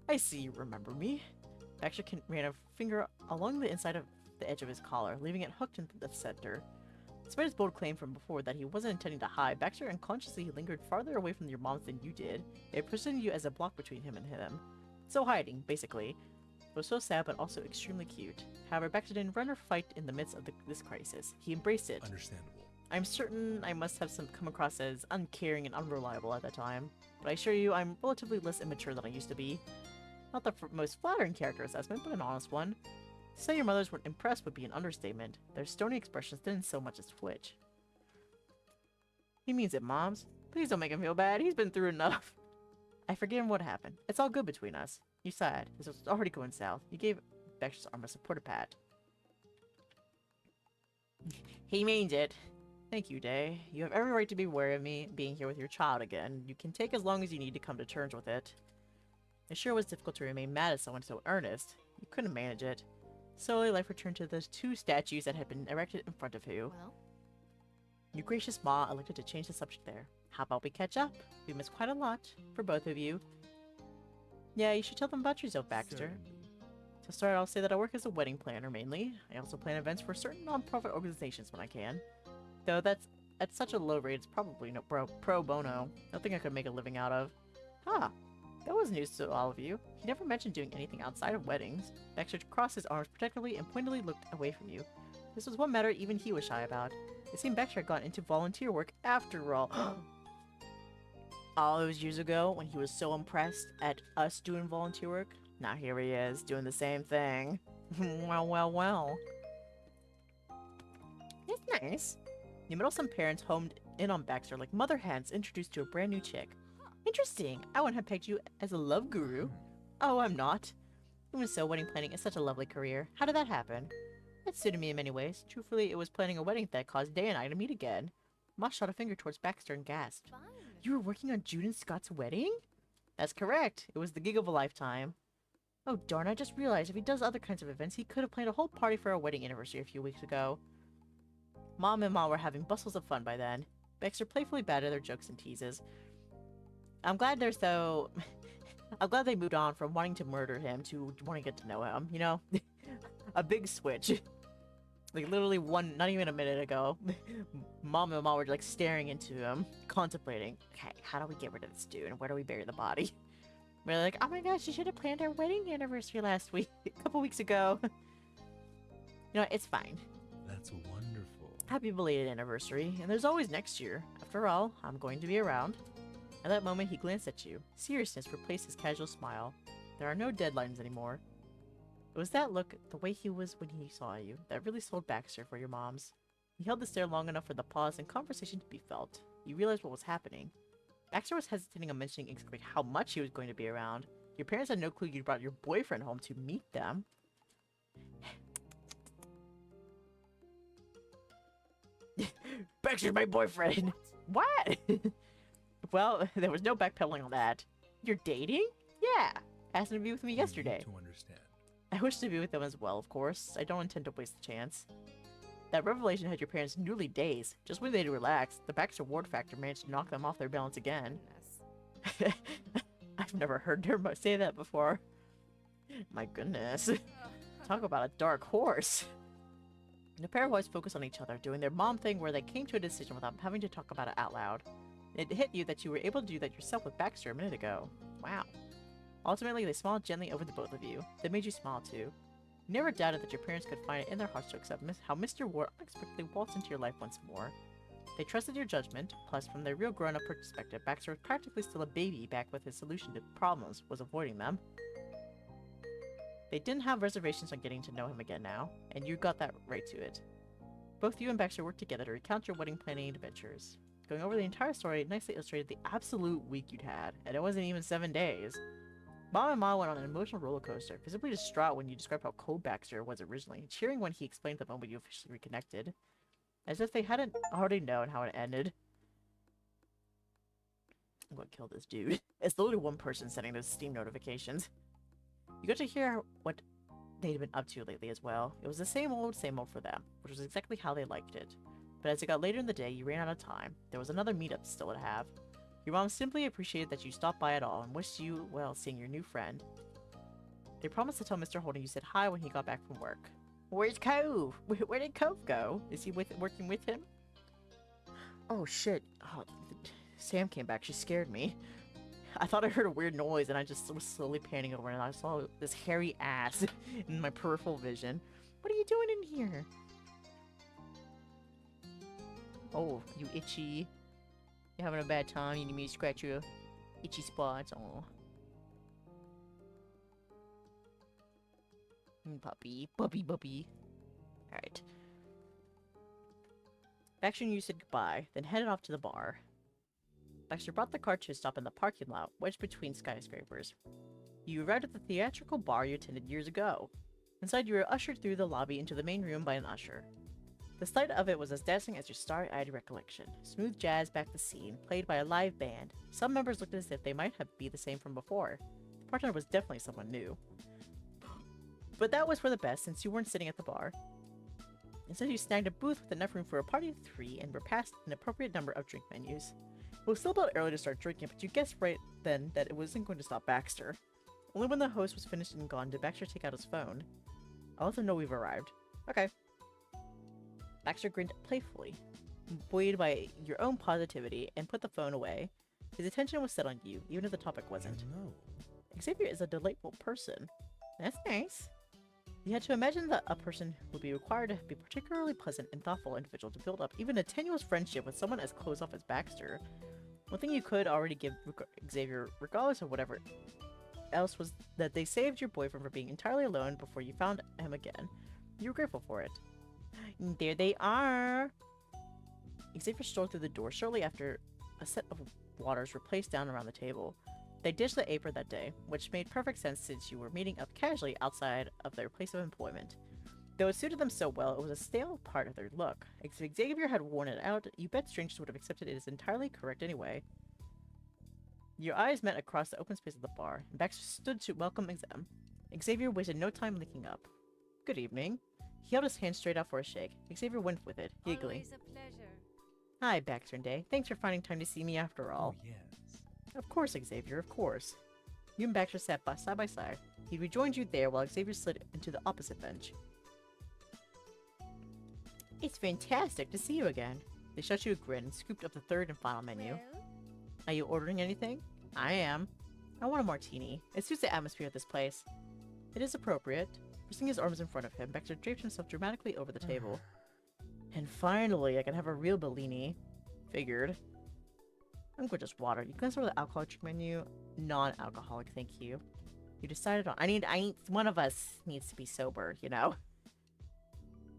Speaker 1: I see you remember me. Baxter ran a finger along the inside of the edge of his collar, leaving it hooked into the center. Despite his bold claim from before that he wasn't intending to hide, Baxter unconsciously lingered farther away from your moms than you did. It presented you as a block between him and him. So hiding, basically. It was so sad but also extremely cute. However, Baxter didn't run or fight in the midst of this crisis. He embraced it.
Speaker 2: Understandable.
Speaker 1: I'm certain I must have come across as uncaring and unreliable at that time, but I assure you I'm relatively less immature than I used to be. Not the most flattering character assessment, but an honest one. To say your mothers weren't impressed would be an understatement. Their stony expressions didn't so much as twitch. He means it, Moms. Please don't make him feel bad. He's been through enough. I forgive him what happened. It's all good between us. You sighed. This was already going south. You gave Baxter's arm a supportive pat. He means it. Thank you, Dae. You have every right to be wary of me being here with your child again. You can take as long as you need to come to terms with it. It sure was difficult to remain mad at someone so earnest. You couldn't manage it. Slowly, life returned to those 2 statues that had been erected in front of you.
Speaker 7: Well,
Speaker 1: Your gracious Ma elected to change the subject there. How about we catch up? We missed quite a lot, for both of you. Yeah, you should tell them about yourself, Baxter.
Speaker 2: Certainly.
Speaker 1: To start, I'll say that I work as a wedding planner, mainly. I also plan events for certain non-profit organizations when I can. Though that's at such a low rate, it's probably no pro bono. Nothing I could make a living out of. Ah, that was news to all of you. He never mentioned doing anything outside of weddings. Baxter crossed his arms protectively and pointedly looked away from you. This was one matter even he was shy about. It seemed Baxter had gotten into volunteer work after all. All those years ago, when he was so impressed at us doing volunteer work, now here he is, doing the same thing. Well, well, well. That's nice. Your middle-son parents homed in on Baxter like mother hens introduced to a brand new chick. Interesting. I wouldn't have pegged you as a love guru. Oh, I'm not. Even so, wedding planning is such a lovely career. How did that happen? It suited me in many ways. Truthfully, it was planning a wedding that caused Dae and I to meet again. Moss shot a finger towards Baxter and gasped.
Speaker 4: Fine.
Speaker 1: You were working on Jude and Scott's wedding? That's correct. It was the gig of a lifetime. Oh darn, I just realized if he does other kinds of events, he could have planned a whole party for our wedding anniversary a few weeks ago. Mom and Ma were having bustles of fun by then. Baxter playfully batted their jokes and teases. I'm glad they're so... I'm glad they moved on from wanting to murder him to wanting to get to know him, you know? A big switch. Like, literally not even a minute ago, Mom and Ma were, like, staring into him, contemplating, okay, how do we get rid of this dude, and where do we bury the body? We're like, oh my gosh, you should have planned our wedding anniversary last week, a couple weeks ago. You know, it's fine.
Speaker 2: That's wonderful.
Speaker 1: Happy belated anniversary, and there's always next year. After all, I'm going to be around. At that moment, he glanced at you. Seriousness replaced his casual smile. There are no deadlines anymore. It was that look, the way he was when he saw you, that really sold Baxter for your moms. He held the stare long enough for the pause and conversation to be felt. You realized what was happening. Baxter was hesitating on mentioning exactly how much he was going to be around. Your parents had no clue you brought your boyfriend home to meet them. Baxter's my boyfriend! What? Well, there was no backpedaling on that. You're dating? Yeah. Asked him to be with me yesterday.
Speaker 2: You need to understand.
Speaker 1: I wish to be with them as well, of course. I don't intend to waste the chance. That revelation had your parents newly dazed. Just when they'd relaxed, the Baxter Ward factor managed to knock them off their balance again.
Speaker 7: Goodness.
Speaker 1: I've never heard her say that before. My goodness. Talk about a dark horse. The pair of boys focused on each other, doing their mom thing where they came to a decision without having to talk about it out loud. It hit you that you were able to do that yourself with Baxter a minute ago. Wow. Ultimately, they smiled gently over the both of you. They made you smile too. You never doubted that your parents could find it in their hearts to accept how Mr. Ward unexpectedly waltzed into your life once more. They trusted your judgment, plus from their real grown-up perspective, Baxter was practically still a baby back with his solution to problems, was avoiding them. They didn't have reservations on getting to know him again now, and you got that right to it. Both you and Baxter worked together to recount your wedding planning adventures. Going over the entire story nicely illustrated the absolute week you'd had, and it wasn't even 7 days. Mom and Ma went on an emotional roller coaster, visibly distraught when you described how cold Baxter was originally, cheering when he explained the moment you officially reconnected, as if they hadn't already known how it ended. I'm gonna kill this dude. It's literally one person sending those Steam notifications. You got to hear what they'd been up to lately as well. It was the same old for them, which was exactly how they liked it. But as it got later in the day, you ran out of time. There was another meetup still to have. Your mom simply appreciated that you stopped by at all and wished you well seeing your new friend. They promised to tell Mr. Holden you said hi when he got back from work. Where's Cove? Where did Cove go? Is he working with him? Oh shit. Oh, Sam came back. She scared me. I thought I heard a weird noise and I just was slowly panning over and I saw this hairy ass in my peripheral vision. What are you doing in here? Oh, you itchy. You having a bad time? You need me to scratch your itchy spots? Oh. Puppy. Alright. Baxter and you said goodbye, then headed off to the bar. Baxter brought the car to a stop in the parking lot, wedged between skyscrapers. You arrived at the theatrical bar you attended years ago. Inside, you were ushered through the lobby into the main room by an usher. The sight of it was as dazzling as your starry-eyed recollection. Smooth jazz backed the scene, played by a live band. Some members looked as if they might be the same from before. The partner was definitely someone new. But that was for the best, since you weren't sitting at the bar. Instead, you snagged a booth with enough room for a party of 3 and were passed an appropriate number of drink menus. It was still about early to start drinking, but you guessed right then that it wasn't going to stop Baxter. Only when the host was finished and gone did Baxter take out his phone. I'll let them know we've arrived. Okay. Baxter grinned playfully, buoyed by your own positivity, and put the phone away. His attention was set on you, even if the topic wasn't.
Speaker 2: No.
Speaker 1: Xavier is a delightful person. That's nice. You had to imagine that a person would be required to be particularly pleasant and thoughtful individual to build up even a tenuous friendship with someone as closed off as Baxter. One thing you could already give Xavier, regardless of whatever else, was that they saved your boyfriend from being entirely alone before you found him again. You were grateful for it. There they are! Xavier strolled through the door shortly after a set of waters were placed down around the table. They dished the apron that day, which made perfect sense since you were meeting up casually outside of their place of employment. Though it suited them so well, it was a stale part of their look. If Xavier had worn it out, you bet strangers would have accepted it as entirely correct anyway. Your eyes met across the open space of the bar, and Baxter stood to welcome them. Xavier wasted no time linking up. Good evening. He held his hand straight out for a shake. Xavier went with it, giggling.
Speaker 7: Always a pleasure.
Speaker 1: Hi, Baxter and Dae. Thanks for finding time to see me after all.
Speaker 2: Oh, yes.
Speaker 1: Of course, Xavier, of course. You and Baxter sat side by side. He rejoined you there while Xavier slid into the opposite bench. It's fantastic to see you again. They shot you a grin and scooped up the third and final menu.
Speaker 7: Well,
Speaker 1: Are you ordering anything? I am. I want a martini. It suits the atmosphere of this place. It is appropriate. Resting his arms in front of him, Baxter draped himself dramatically over the table. And finally, I can have a real Bellini. Figured. I'm good, just water. You glanced over the alcoholic menu. Non-alcoholic, thank you. You decided on. I need. One of us needs to be sober, you know.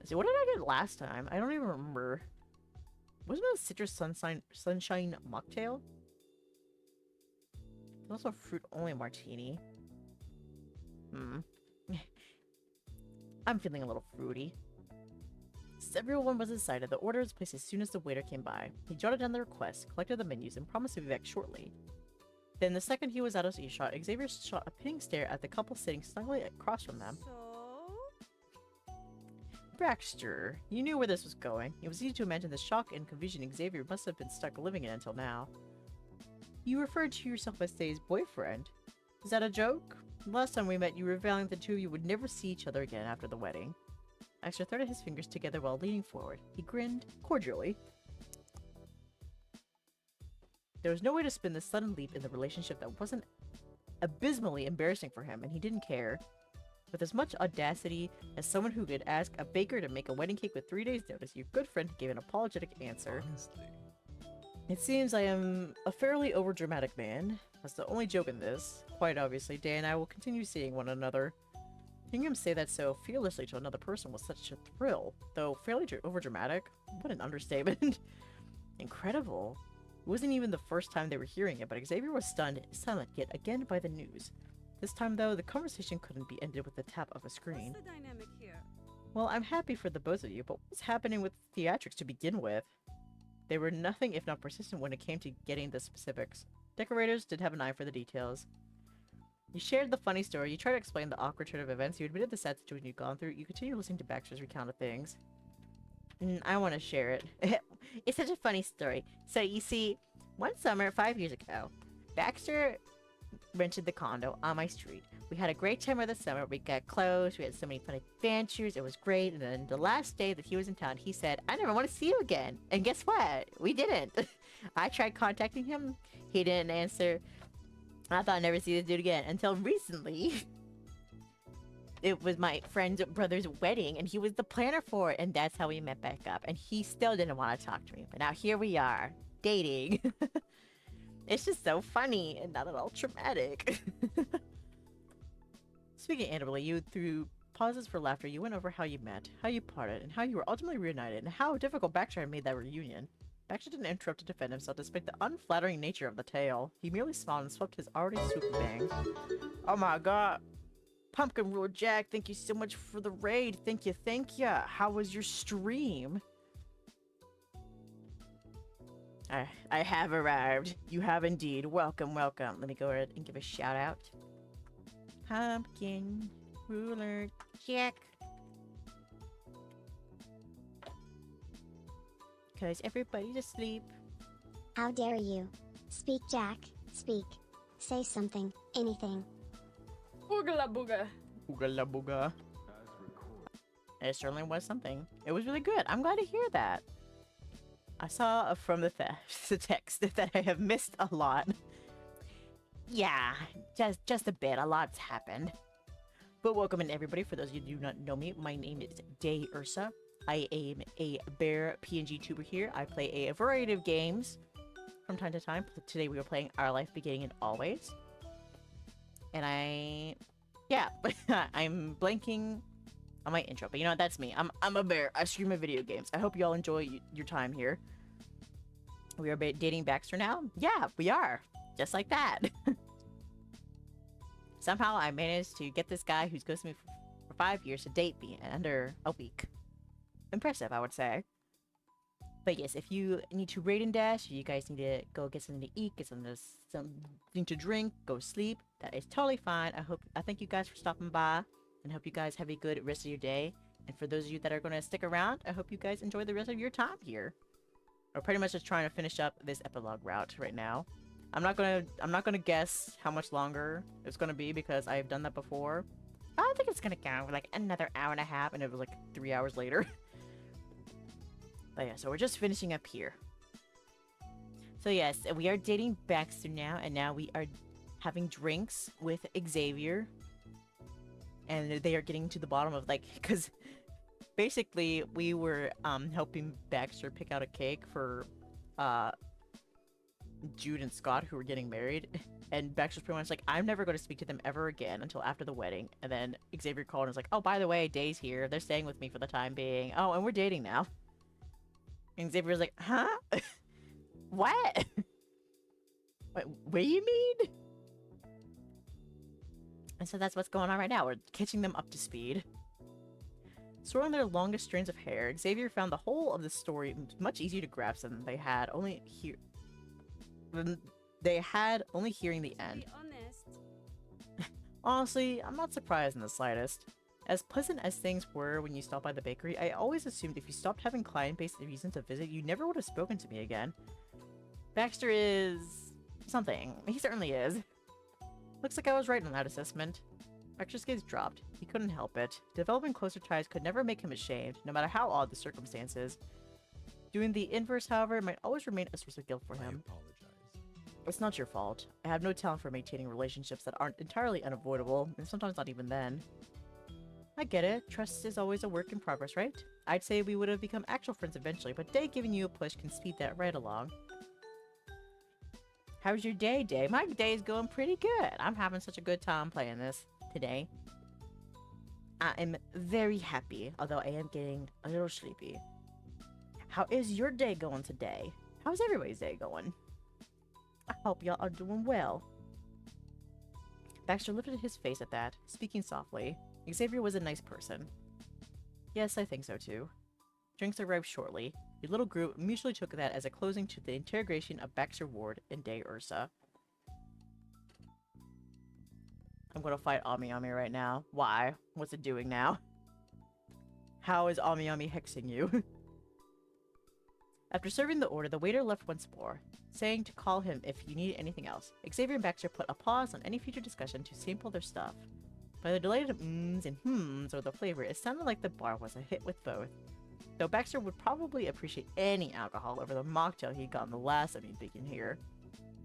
Speaker 1: So what did I get last time? I don't even remember. Wasn't it a citrus sunshine mocktail? There's also a fruit-only martini. I'm feeling a little fruity. Since everyone was excited, the order was placed as soon as the waiter came by. He jotted down the requests, collected the menus, and promised to be back shortly. Then, the second he was out of earshot, Xavier shot a pitying stare at the couple sitting snugly across from them.
Speaker 7: so
Speaker 1: Baxter, you knew where this was going. It was easy to imagine the shock and confusion Xavier must have been stuck living in until now. You referred to yourself as Dae's boyfriend. Is that a joke? Last time we met, you were vowing the two of you would never see each other again after the wedding. Baxter threaded his fingers together while leaning forward. He grinned cordially. There was no way to spin this sudden leap in the relationship that wasn't abysmally embarrassing for him, and he didn't care. With as much audacity as someone who could ask a baker to make a wedding cake with 3 days' notice, your good friend gave an apologetic answer.
Speaker 2: Honestly.
Speaker 1: It seems I am a fairly overdramatic man. That's the only joke in this. Quite obviously, Dae and I will continue seeing one another. Hearing him say that so fearlessly to another person was such a thrill, though fairly overdramatic. What an understatement. Incredible. It wasn't even the first time they were hearing it, but Xavier was stunned, silent yet again by the news. This time, though, the conversation couldn't be ended with the tap of a screen.
Speaker 7: what's the dynamic here?
Speaker 1: Well, I'm happy for the both of you, but what's happening with theatrics to begin with? They were nothing if not persistent when it came to getting the specifics. Decorators did have an eye for the details. You shared the funny story, you tried to explain the awkward turn of events, you admitted the sad situation you'd gone through, you continued listening to Baxter's recount of things. I want to share it. It's such a funny story. So, you see, one summer, 5 years ago, Baxter rented the condo on my street. We had a great time of the summer. We got close. We had so many fun adventures. It was great. And then the last day that he was in town, he said, I never want to see you again. And guess what? We didn't. I tried contacting him. He didn't answer. I thought I'd never see this dude again until recently. It was my friend's brother's wedding, and he was the planner for it. And that's how we met back up. And he still didn't want to talk to me. But now here we are, dating. It's just so funny and not at all traumatic. Speaking animally, you through pauses for laughter, you went over how you met, how you parted, and how you were ultimately reunited, and how difficult Baxter had made that reunion. Baxter didn't interrupt to defend himself despite the unflattering nature of the tale. He merely smiled and swept his already swooping bangs. Oh my god. Pumpkin Rule Jack, thank you so much for the raid. Thank you, thank you. How was your stream? I have arrived. You have indeed. Welcome, welcome. Let me go ahead and give a shout out. Pumpkin Ruler Jack. Cause everybody's asleep.
Speaker 8: How dare you? Speak, Jack. Speak. Say something. Anything.
Speaker 1: Oogala booga. Oogala booga. It certainly was something. It was really good. I'm glad to hear that. I saw from the text that I have missed a lot. Yeah, just a bit. A lot's happened. But welcome in everybody. For those of you who do not know me, my name is Dae Ursa. I am a bear PNG tuber here. I play a variety of games from time to time. Today we are playing Our Life Beginning and Always. And I'm blanking on my intro, but you know what? That's me. I'm a bear. I stream my video games. I hope you all enjoy your time here. We are dating Baxter now? Yeah, we are. Just like that. Somehow I managed to get this guy who's ghosted me for 5 years to date me in under a week. Impressive, I would say. But yes, if you need to raid and dash, you guys need to go get something to eat, get something to drink, go sleep. That is totally fine. I thank you guys for stopping by, and hope you guys have a good rest of your day. And for those of you that are going to stick around, I hope you guys enjoy the rest of your time here. We're pretty much just trying to finish up this epilogue route right now. I'm not gonna guess how much longer it's gonna be because I've done that before. I don't think it's gonna go for like another hour and a half, and it was like 3 hours later. But yeah, so we're just finishing up here. So yes, we are dating Baxter now, and now we are having drinks with Xavier. And they are getting to the bottom of like, because basically we were helping Baxter pick out a cake for Jude and Scott, who were getting married. And Baxter's pretty much like, I'm never going to speak to them ever again until after the wedding. And then Xavier called and was like, oh, by the way, Dae's here. They're staying with me for the time being. Oh, and we're dating now. And Xavier was like, huh? What? What do you mean? And so that's what's going on right now. We're catching them up to speed. Sorting their longest strands of hair, Xavier found the whole of the story much easier to grasp than they had only hearing the end.
Speaker 7: Be honest.
Speaker 1: Honestly, I'm not surprised in the slightest. As pleasant as things were when you stopped by the bakery, I always assumed if you stopped having client-based reasons to visit, you never would have spoken to me again. Baxter is... something. He certainly is. Looks like I was right on that assessment. Baxter's gaze dropped. He couldn't help it. Developing closer ties could never make him ashamed, no matter how odd the circumstances. Doing the inverse, however, might always remain a source of guilt for
Speaker 2: I
Speaker 1: him.
Speaker 2: apologize.
Speaker 1: It's not your fault. I have no talent for maintaining relationships that aren't entirely unavoidable, and sometimes not even then. I get it. Trust is always a work in progress, right? I'd say we would have become actual friends eventually, but Dae giving you a push can speed that right along. How's your day, Dae? My day is going pretty good. I'm having such a good time playing this today. I am very happy, although I am getting a little sleepy. How is your day going today? How's everybody's day going? I hope y'all are doing well. Baxter lifted his face at that, speaking softly. Xavier was a nice person. Yes, I think so too. Drinks arrived shortly. The little group mutually took that as a closing to the interrogation of Baxter Ward and Dae Ursa. I'm gonna fight Ami right now. Why? What's it doing now? How is Ami hexing you? After serving the order, the waiter left once more, saying to call him if you need anything else. Xavier and Baxter put a pause on any future discussion to sample their stuff. By the delighted mms and hmms of the flavor, it sounded like the bar was a hit with both. Though Baxter would probably appreciate any alcohol over the mocktail he'd gotten the last time he'd been here.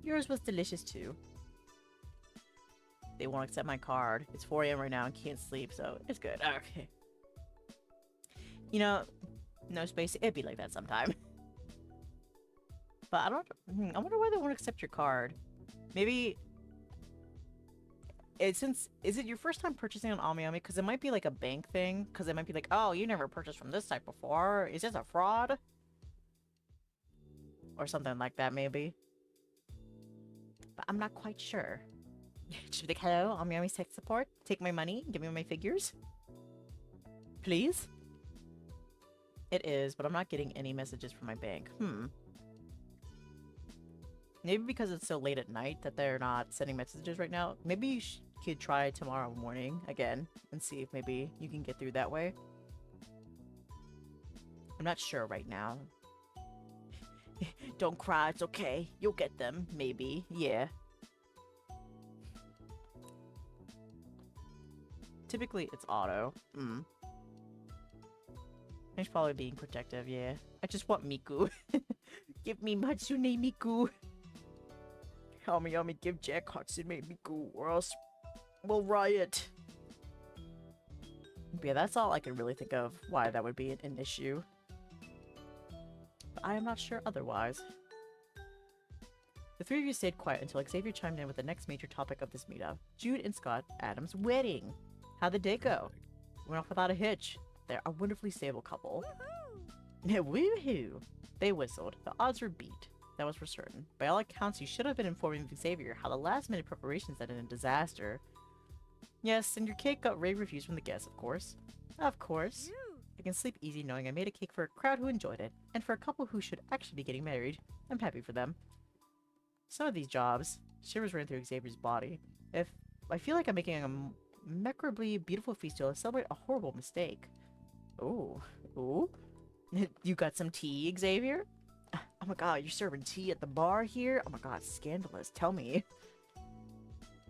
Speaker 1: Yours was delicious too. They won't accept my card. It's 4 AM right now and can't sleep, so it's good. Okay. You know, no space. It'd be like that sometime. But I wonder why they won't accept your card. Maybe... is it your first time purchasing on Ami? Because it might be like a bank thing. Because it might be like, oh, you never purchased from this site before. Is this a fraud? Or something like that, maybe. But I'm not quite sure. Should be like, hello, Ami tech support. Take my money. Give me my figures. Please? It is, but I'm not getting any messages from my bank. Maybe because it's so late at night that they're not sending messages right now. Maybe you could try tomorrow morning again and see if maybe you can get through that way. I'm not sure right now. Don't cry, it's okay. You'll get them, maybe. Yeah. Typically, it's auto. He's probably being protective, yeah. I just want Miku. Give me Matsune Miku. Ami, give Jack Hudson Miku, or else we'll riot. But yeah, that's all I can really think of why that would be an issue. But I am not sure otherwise. The three of you stayed quiet until Xavier chimed in with the next major topic of this meetup. Jude and Scott Adams' wedding. How'd the day go? Went off without a hitch. They're a wonderfully stable couple. Woohoo! They whistled. The odds were beat. That was for certain. By all accounts, you should have been informing Xavier how the last-minute preparations ended in disaster. Yes, and your cake got rave reviews from the guests, of course. Of course.
Speaker 7: Phew.
Speaker 1: I can sleep easy knowing I made a cake for a crowd who enjoyed it, and for a couple who should actually be getting married. I'm happy for them. Some of these jobs, shivers ran through Xavier's body. If I feel like I'm making a memorably beautiful feast to celebrate a horrible mistake. Ooh. Ooh? You got some tea, Xavier? Oh my god, you're serving tea at the bar here? Oh my god, scandalous. Tell me.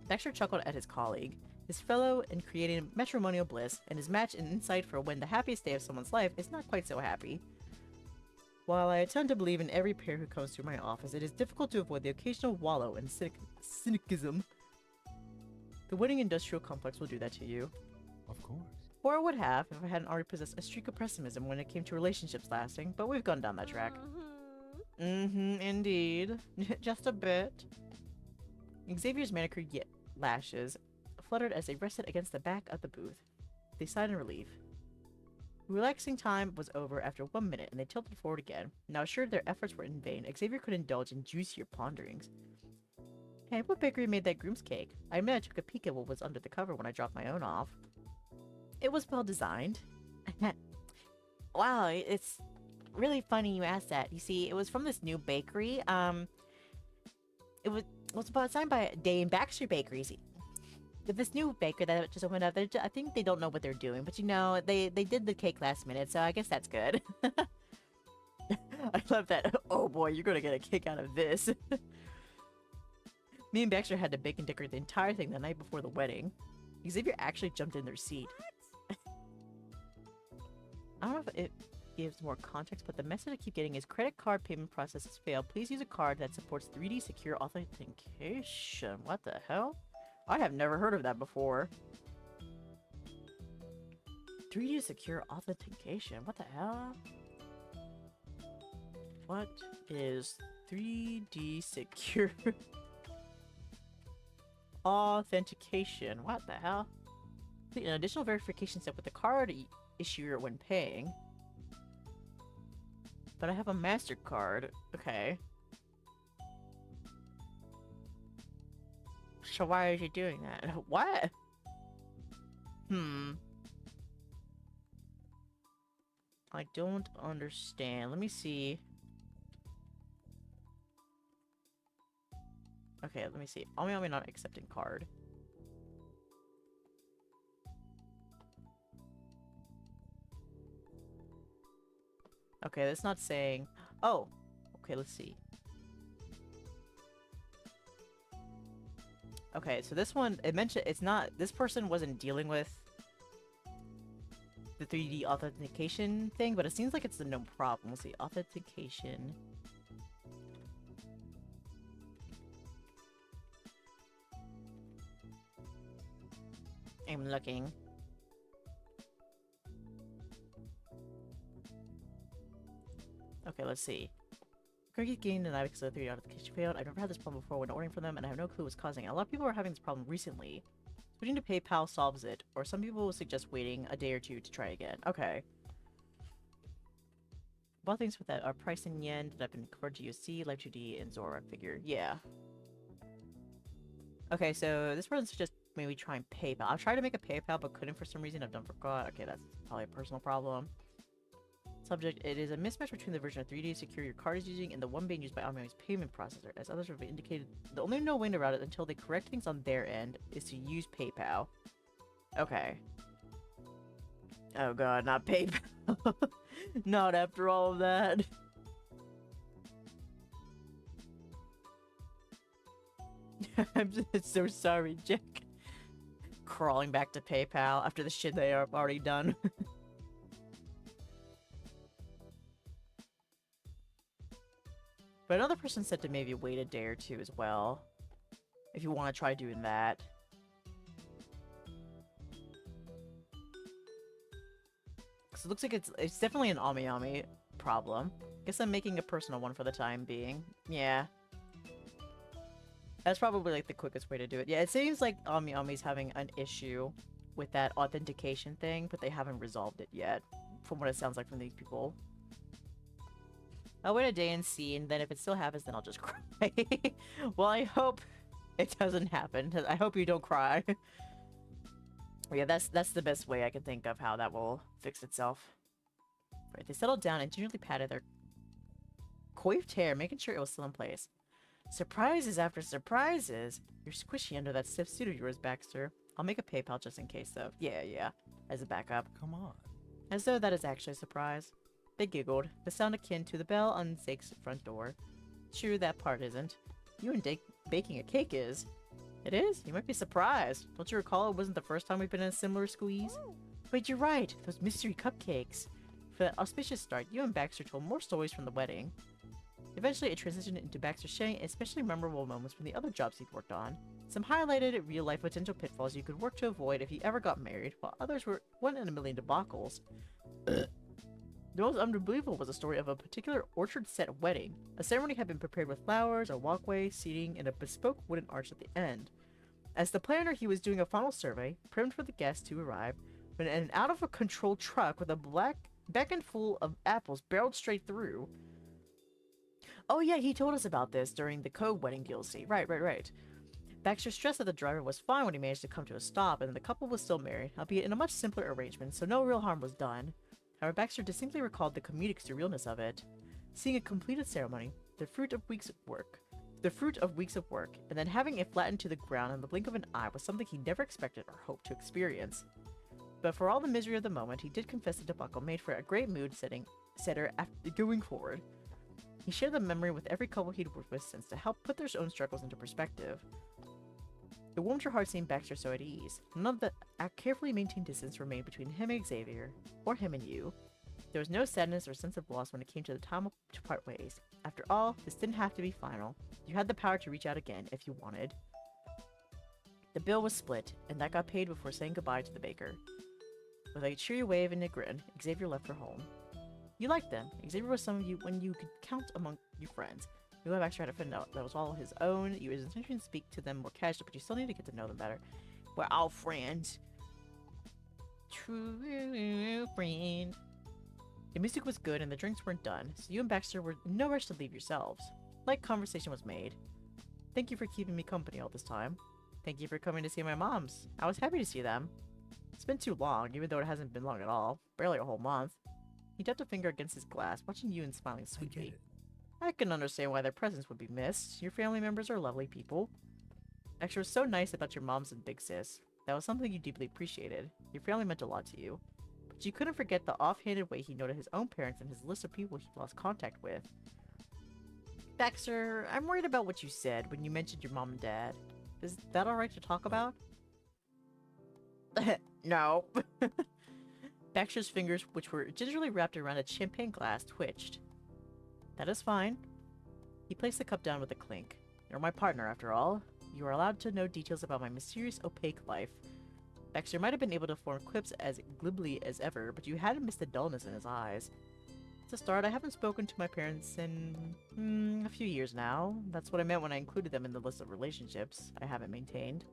Speaker 1: Dexter chuckled at his colleague, his fellow in creating matrimonial bliss, and his match in insight for when the happiest day of someone's life is not quite so happy. While I tend to believe in every pair who comes through my office, it is difficult to avoid the occasional wallow in cynicism. The wedding industrial complex will do that to you.
Speaker 2: Of course.
Speaker 1: Or would have if I hadn't already possessed a streak of pessimism when it came to relationships lasting, but we've gone down that track. Indeed. Just a bit. Xavier's manicured lashes fluttered as they rested against the back of the booth. They sighed in relief. Relaxing time was over after 1 minute, and they tilted forward again. Now assured their efforts were in vain, Xavier could indulge in juicier ponderings. Hey, what bakery made that groom's cake? I admit I took a peek at what was under the cover when I dropped my own off. It was well designed. Wow, it's really funny you asked that. You see, it was from this new bakery. It was designed by Dae and Baxter Bakeries. This new baker that just opened up, I think they don't know what they're doing, but you know, they did the cake last minute, so I guess that's good. I love that. Oh boy, you're gonna get a kick out of this. Me and Baxter had to bake and decorate the entire thing the night before the wedding. Xavier actually jumped in their seat. I don't know if it gives more context, but the message I keep getting is credit card payment process has failed. Please use a card that supports 3D secure authentication. What the hell? I have never heard of that before. 3D secure authentication? What the hell? What is 3D secure authentication? What the hell? An additional verification step with the card issuer when paying. But I have a MasterCard. Okay. So why is he doing that? What? I don't understand. Let me see. Okay, let me see. Omiyami not accepting card. Okay, that's not saying... Oh! Okay, let's see. Okay, so this one, it mentioned, it's not, this person wasn't dealing with the 3D authentication thing, but it seems like it's a no problem. We'll see, authentication. I'm looking. Okay, let's see. Cookie gained denied because of the 3D authentication failed. I've never had this problem before when ordering from them, and I have no clue what's causing it. A lot of people are having this problem recently. Switching to PayPal solves it, or some people will suggest waiting a day or two to try again. Okay. Bought things with that are priced in yen that have been converted to USD, Life 2D, and Zora figure. Yeah. Okay, so this person suggests maybe trying PayPal. I've tried to make a PayPal, but couldn't for some reason. I've done forgot. Okay, that's probably a personal problem. Subject, it is a mismatch between the version of 3D secure your card is using and the one being used by Omiyami's payment processor. As others have indicated, the only no way around it until they correct things on their end is to use PayPal. Okay. Oh god, not PayPal. Not after all of that. I'm just so sorry, Jack. Crawling back to PayPal after the shit they have already done. But another person said to maybe wait a day or two as well, if you want to try doing that. Because it looks like it's definitely an Omiyami problem. Guess I'm making a personal one for the time being. Yeah. That's probably like the quickest way to do it. Yeah, it seems like Omiyami's having an issue with that authentication thing, but they haven't resolved it yet, from what it sounds like from these people. I'll wait a day and see, and then if it still happens, then I'll just cry. Well, I hope it doesn't happen. I hope you don't cry. Yeah, that's the best way I can think of how that will fix itself. Right, they settled down and gingerly patted their coiffed hair, making sure it was still in place. Surprises after surprises! You're squishy under that stiff suit of yours, Baxter. I'll make a PayPal just in case, though. Yeah, as a backup.
Speaker 2: Come on.
Speaker 1: As though that is actually a surprise. They giggled, the sound akin to the bell on Zake's front door. True, that part isn't. You and Dake baking a cake is. It is? You might be surprised. Don't you recall it wasn't the first time we've been in a similar squeeze? Wait, you're right. Those mystery cupcakes. For that auspicious start, you and Baxter told more stories from the wedding. Eventually, it transitioned into Baxter sharing especially memorable moments from the other jobs he'd worked on. Some highlighted real-life potential pitfalls you could work to avoid if he ever got married, while others were one in a million debacles. The most unbelievable was a story of a particular orchard-set wedding. A ceremony had been prepared with flowers, a walkway, seating, and a bespoke wooden arch at the end. As the planner, he was doing a final survey, primed for the guests to arrive, when an out-of-control truck with a black beacon full of apples barreled straight through. Oh yeah, he told us about this during the Cove wedding DLC. Right. Baxter stressed that the driver was fine when he managed to come to a stop, and the couple was still married, albeit in a much simpler arrangement, so no real harm was done. However, Baxter distinctly recalled the comedic surrealness of it. Seeing a completed ceremony, the fruit of weeks of work, and then having it flattened to the ground in the blink of an eye was something he never expected or hoped to experience. But for all the misery of the moment, he did confess the debacle made for a great mood-setter after going forward. He shared the memory with every couple he'd worked with since to help put their own struggles into perspective. It warmed your heart seeing Baxter so at ease. None of the carefully maintained distance remained between him and Xavier, or him and you. There was no sadness or sense of loss when it came to the time to part ways. After all, this didn't have to be final. You had the power to reach out again if you wanted. The bill was split, and that got paid before saying goodbye to the baker. With a cheery wave and a grin, Xavier left for home. You liked them. Xavier was someone you could count among your friends. You have Baxter had a friend that was all his own. You was intention to speak to them more casually, but you still need to get to know them better. We're all friends. True friend. The music was good and the drinks weren't done, so you and Baxter were in no rush to leave yourselves. Light conversation was made. Thank you for keeping me company all this time. Thank you for coming to see my moms. I was happy to see them. It's been too long, even though it hasn't been long at all. Barely a whole month. He tapped a finger against his glass, watching you and smiling
Speaker 2: I
Speaker 1: sweetly.
Speaker 2: get it.
Speaker 1: I can understand why their presence would be missed. Your family members are lovely people. Baxter was so nice about your moms and big sis. That was something you deeply appreciated. Your family meant a lot to you. But you couldn't forget the offhanded way he noted his own parents and his list of people he lost contact with. Baxter, I'm worried about what you said when you mentioned your mom and dad. Is that alright to talk about? No. Baxter's fingers, which were gingerly wrapped around a champagne glass, twitched. That is fine. He placed the cup down with a clink. You're my partner, after all. You are allowed to know details about my mysterious, opaque life. Baxter might have been able to form quips as glibly as ever, but you hadn't missed the dullness in his eyes. To start, I haven't spoken to my parents in a few years now. That's what I meant when I included them in the list of relationships I haven't maintained.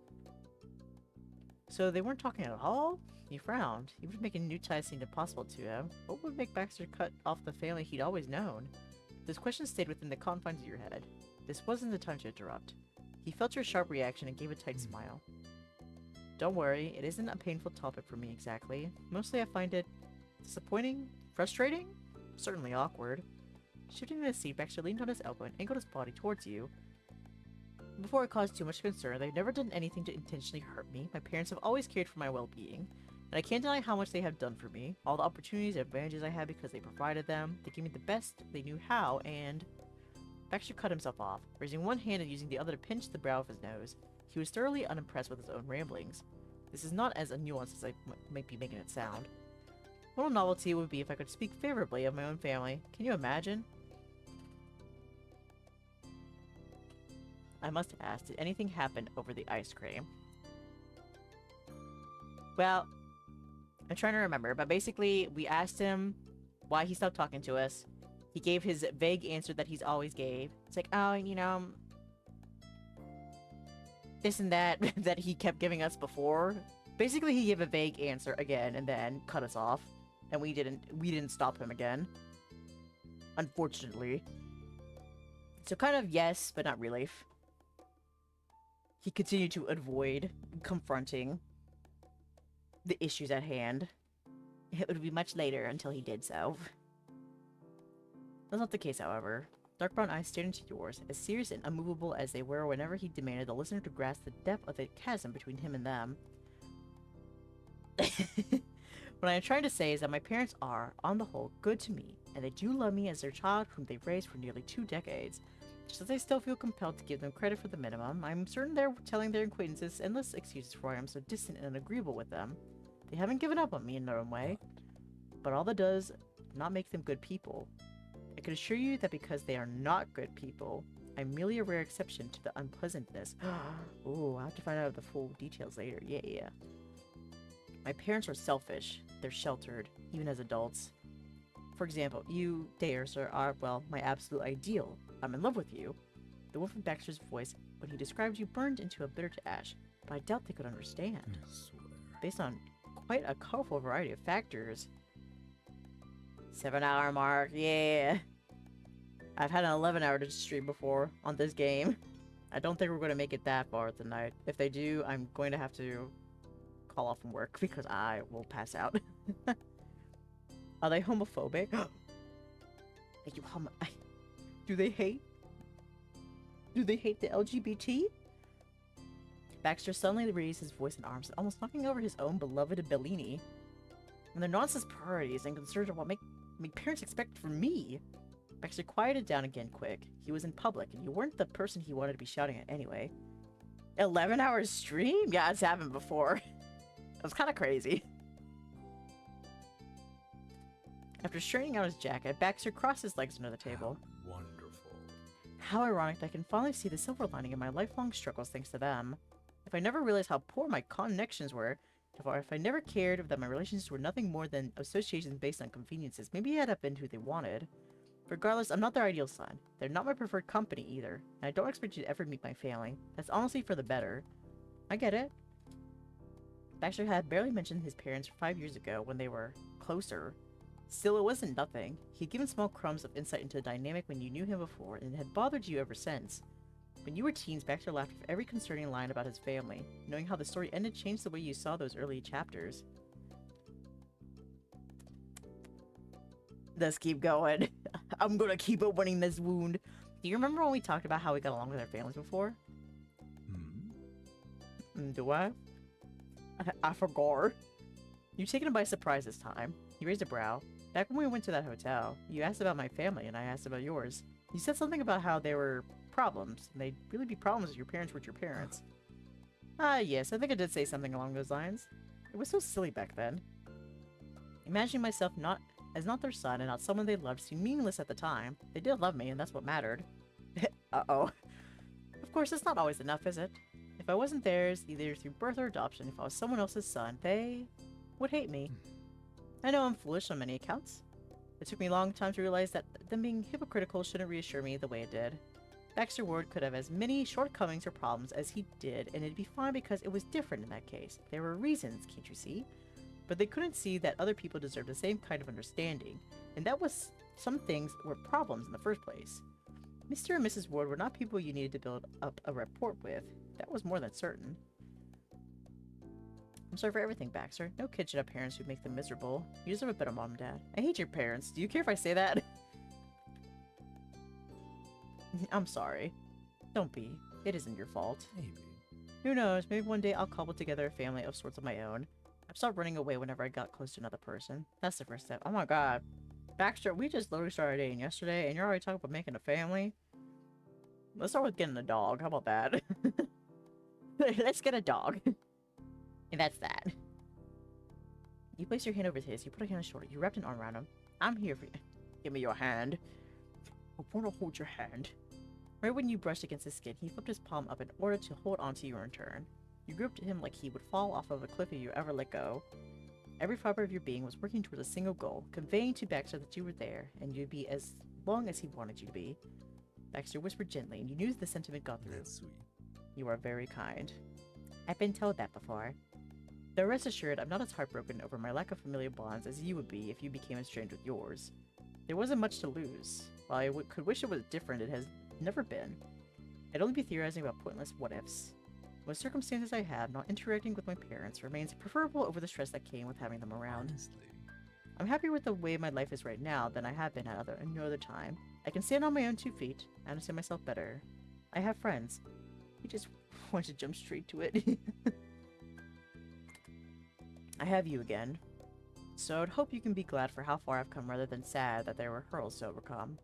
Speaker 1: So they weren't talking at all? He frowned. Even making new ties seemed impossible to him. What would make Baxter cut off the family he'd always known? This question stayed within the confines of your head. This wasn't the time to interrupt. He felt your sharp reaction and gave a tight smile. Don't worry, it isn't a painful topic for me exactly. Mostly I find it disappointing, frustrating, certainly awkward. Shifting in his seat, Baxter leaned on his elbow and angled his body towards you. Before it caused too much concern, they've never done anything to intentionally hurt me. My parents have always cared for my well-being. And I can't deny how much they have done for me. All the opportunities and advantages I had because they provided them. They gave me the best they knew how, and... Baxter cut himself off, raising one hand and using the other to pinch the brow of his nose. He was thoroughly unimpressed with his own ramblings. This is not as nuanced as I might be making it sound. What a novelty it would be if I could speak favorably of my own family. Can you imagine? I must ask, did anything happen over the ice cream? Well, I'm trying to remember, but basically, we asked him why he stopped talking to us. He gave his vague answer that he's always gave. It's like, oh, you know, this and that, that he kept giving us before. Basically, he gave a vague answer again and then cut us off. And we didn't stop him again. Unfortunately. So kind of yes, but not really. He continued to avoid confronting. the issues at hand. It would be much later until he did so. That's not the case, however. Dark brown eyes stared into yours, as serious and unmovable as they were whenever he demanded the listener to grasp the depth of the chasm between him and them. What I am trying to say is that my parents are, on the whole, good to me, and they do love me as their child whom they've raised for nearly 2 decades. Just as I still feel compelled to give them credit for the minimum, I'm certain they're telling their acquaintances endless excuses for why I'm so distant and unagreeable with them. They haven't given up on me in their own way, but all that does not make them good people. I can assure you that because they are not good people, I'm merely a rare exception to the unpleasantness. Ooh, I'll have to find out the full details later. Yeah. My parents are selfish. They're sheltered, even as adults. For example, you, Dae Ursa, are, well, my absolute ideal. I'm in love with you. The wolf in Baxter's voice, when he described you, burned into a bitter to ash, but I doubt they could understand.
Speaker 2: I swear.
Speaker 1: Based on quite a colorful variety of factors. 7-hour mark, yeah. I've had an 11-hour stream before on this game. I don't think we're going to make it that far tonight. If they do, I'm going to have to call off from work because I will pass out. Are they homophobic? Do they hate the LGBT? Baxter suddenly raised his voice and arms, almost knocking over his own beloved Bellini. And their nonsense priorities and concerns are what make parents expect from me. Baxter quieted down again quick. He was in public, and you weren't the person he wanted to be shouting at anyway. 11-hour stream? Yeah, it's happened before. It was kind of crazy. After straightening out his jacket, Baxter crossed his legs under the table.
Speaker 2: Wonderful.
Speaker 1: How ironic that I can finally see the silver lining in my lifelong struggles thanks to them. If I never realized how poor my connections were, if I never cared that my relationships were nothing more than associations based on conveniences, maybe I'd have been who they wanted. Regardless, I'm not their ideal son. They're not my preferred company either, and I don't expect you to ever meet my family. That's honestly for the better. I get it. Baxter had barely mentioned his parents 5 years ago when they were closer. Still, it wasn't nothing. He'd given small crumbs of insight into the dynamic when you knew him before, and it had bothered you ever since. When you were teens, Baxter laughed with every concerning line about his family. Knowing how the story ended changed the way you saw those early chapters. Let's keep going. I'm gonna keep opening this wound. Do you remember when we talked about how we got along with our families before? Do I? I forgot. You're taken by surprise this time. You raised a brow. Back when we went to that hotel, you asked about my family and I asked about yours. You said something about how there were problems, and they'd really be problems if your parents weren't your parents. Yes, I think I did say something along those lines. It was so silly back then. Imagining myself not their son and not someone they loved seemed meaningless at the time. They did love me, and that's what mattered. Uh-oh. Of course, it's not always enough, is it? If I wasn't theirs, either through birth or adoption, if I was someone else's son, they would hate me. I know I'm foolish on many accounts. It took me a long time to realize that them being hypocritical shouldn't reassure me the way it did. Baxter Ward could have as many shortcomings or problems as he did, and it'd be fine because it was different in that case. There were reasons, can't you see? But they couldn't see that other people deserved the same kind of understanding, and that was some things were problems in the first place. Mr. and Mrs. Ward were not people you needed to build up a rapport with. That was more than certain. I'm sorry for everything, Baxter. No kid should have parents who make them miserable. You deserve a better mom and dad. I hate your parents. Do you care if I say that? I'm sorry. Don't be. It isn't your fault.
Speaker 2: Maybe.
Speaker 1: Who knows? Maybe one day I'll cobble together a family of sorts of my own. I've stopped running away whenever I got close to another person. That's the first step. Oh my god. Baxter, we just literally started dating yesterday, and you're already talking about making a family? Let's start with getting a dog. How about that? Let's get a dog. And that's that. You place your hand over his. You put a hand on his shoulder. You wrapped an arm around him. I'm here for you. Give me your hand. I want to hold your hand. Right when you brushed against his skin, he flipped his palm up in order to hold onto you in turn. You gripped him like he would fall off of a cliff if you ever let go. Every fiber of your being was working towards a single goal, conveying to Baxter that you were there, and you'd be as long as he wanted you to be. Baxter whispered gently, and you knew the sentiment got through.
Speaker 2: That's sweet.
Speaker 1: You are very kind. I've been told that before. Though rest assured, I'm not as heartbroken over my lack of familial bonds as you would be if you became estranged with yours. There wasn't much to lose. While I could wish it was different, it has never been. I'd only be theorizing about pointless what-ifs. With circumstances I have, not interacting with my parents remains preferable over the stress that came with having them around.
Speaker 2: Honestly,
Speaker 1: I'm happier with the way my life is right now than I have been at any other time. I can stand on my own 2 feet. I understand myself better. I have friends. He just wants to jump straight to it. I have you again. So I'd hope you can be glad for how far I've come rather than sad that there were hurdles to overcome.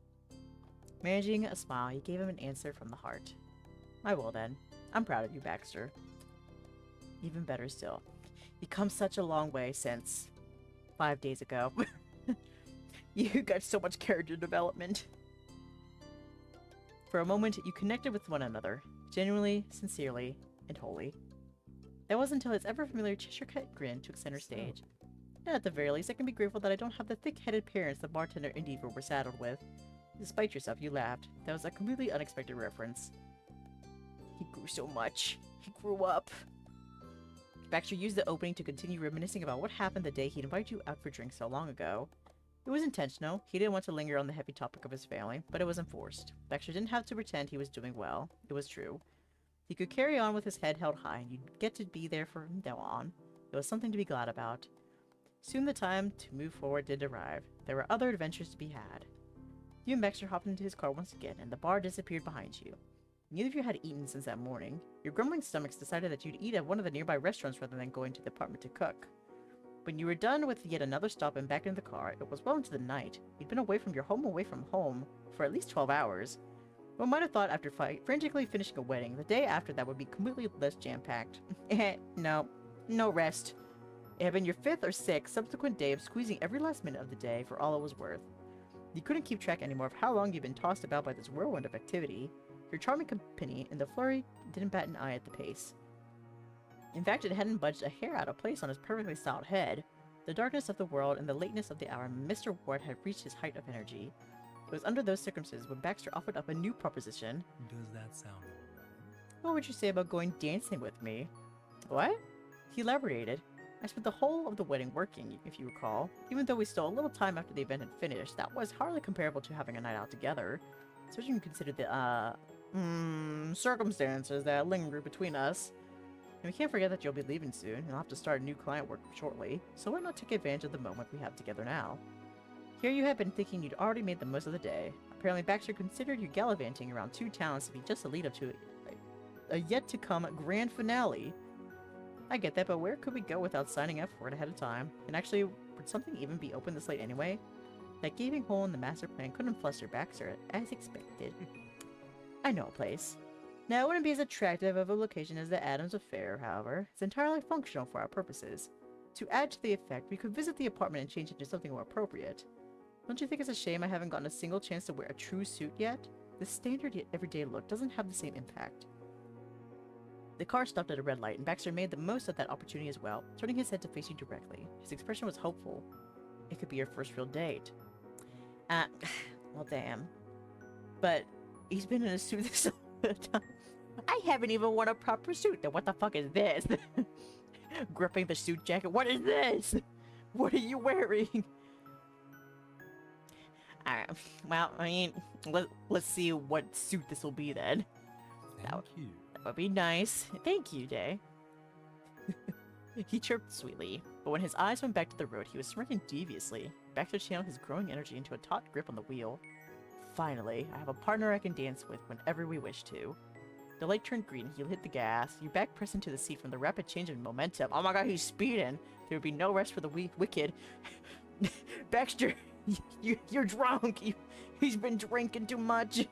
Speaker 1: Managing a smile, he gave him an answer from the heart. I will then. I'm proud of you, Baxter. Even better still. You've come such a long way since 5 days ago. You got so much character development. For a moment, you connected with one another, genuinely, sincerely, and wholly. That was until his ever-familiar Cheshire-cut grin took center stage. And at the very least, I can be grateful that I don't have the thick-headed parents the bartender and Eva were saddled with. Despite yourself, you laughed. That was a completely unexpected reference. He grew so much. He grew up. Baxter used the opening to continue reminiscing about what happened the day he'd invited you out for drinks so long ago. It was intentional. He didn't want to linger on the heavy topic of his family, but it wasn't forced. Baxter didn't have to pretend he was doing well. It was true. He could carry on with his head held high, and you'd get to be there from now on. It was something to be glad about. Soon the time to move forward did arrive. There were other adventures to be had. You and Baxter hopped into his car once again, and the bar disappeared behind you. Neither of you had eaten since that morning. Your grumbling stomachs decided that you'd eat at one of the nearby restaurants rather than going to the apartment to cook. When you were done with yet another stop and back in the car, it was well into the night. You'd been away from home for at least 12 hours. One might have thought after frantically finishing a wedding, the day after that would be completely less jam-packed. No rest. It had been your 5th or 6th subsequent day of squeezing every last minute of the day for all it was worth. You couldn't keep track anymore of how long you'd been tossed about by this whirlwind of activity. Your charming company in the flurry didn't bat an eye at the pace. In fact, it hadn't budged a hair out of place on his perfectly styled head. The darkness of the world and the lateness of the hour, Mr. Ward had reached his height of energy. It was under those circumstances when Baxter offered up a new proposition.
Speaker 2: does that sound alright?
Speaker 1: What would you say about going dancing with me? What? He elaborated. I spent the whole of the wedding working, if you recall. Even though we stole a little time after the event had finished, that was hardly comparable to having a night out together. Especially when you consider the, circumstances that lingered between us. And we can't forget that you'll be leaving soon, and I'll have to start a new client work shortly, so why not take advantage of the moment we have together now? Here you had been thinking you'd already made the most of the day. Apparently Baxter considered you gallivanting around 2 towns to be just a lead-up to a yet-to-come grand finale. I get that, but where could we go without signing up for it ahead of time? And actually, would something even be open this late anyway? That gaping hole in the master plan couldn't fluster Baxter, as expected. I know a place. Now, it wouldn't be as attractive of a location as the Adams Affair, however. It's entirely functional for our purposes. To add to the effect, we could visit the apartment and change it to something more appropriate. Don't you think it's a shame I haven't gotten a single chance to wear a true suit yet? The standard yet everyday look doesn't have the same impact. The car stopped at a red light, and Baxter made the most of that opportunity as well, turning his head to face you directly. His expression was hopeful. It could be your first real date. Well, damn. But he's been in a suit this whole time. I haven't even worn a proper suit. Then what the fuck is this? Gripping the suit jacket. What is this? What are you wearing? Alright. Well, I mean, let's see what suit this will be then.
Speaker 2: Thank you.
Speaker 1: That would be nice. Thank you, Dae. He chirped sweetly, but when his eyes went back to the road, he was smirking deviously. Baxter channeled his growing energy into a taut grip on the wheel. Finally, I have a partner I can dance with whenever we wish to. The light turned green, he hit the gas. You back pressed into the seat from the rapid change in momentum. Oh my god, he's speeding! There would be no rest for the wicked. Baxter, you're drunk! He's been drinking too much!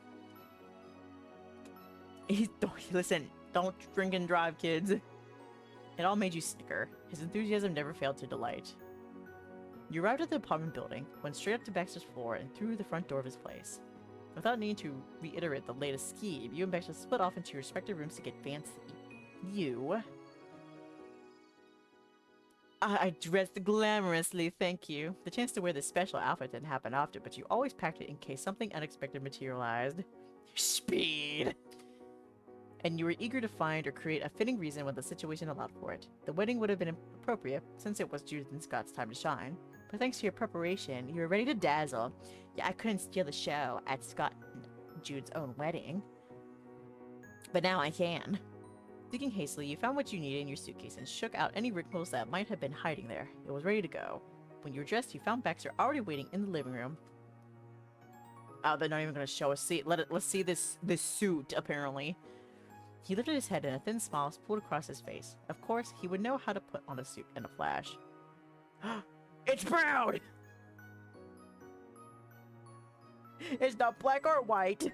Speaker 1: Listen, don't drink and drive, kids. It all made you snicker. His enthusiasm never failed to delight. You arrived at the apartment building, went straight up to Baxter's floor, and through the front door of his place. Without needing to reiterate the latest scheme, you and Baxter split off into your respective rooms to get fancy. I dressed glamorously, thank you. The chance to wear this special outfit didn't happen often, but you always packed it in case something unexpected materialized. Speed! And you were eager to find or create a fitting reason when the situation allowed for it. The wedding would have been appropriate, since it was Judith and Scott's time to shine. But thanks to your preparation, you were ready to dazzle. Yeah, I couldn't steal the show at Scott and Jude's own wedding. But now I can. Digging hastily, you found what you needed in your suitcase and shook out any wrinkles that might have been hiding there. It was ready to go. When you were dressed, you found Baxter already waiting in the living room. Oh, they're not even going to show us. See, let's see this suit, apparently. He lifted his head and a thin smile pulled across his face. Of course, he would know how to put on a suit in a flash. It's brown! It's not black or white!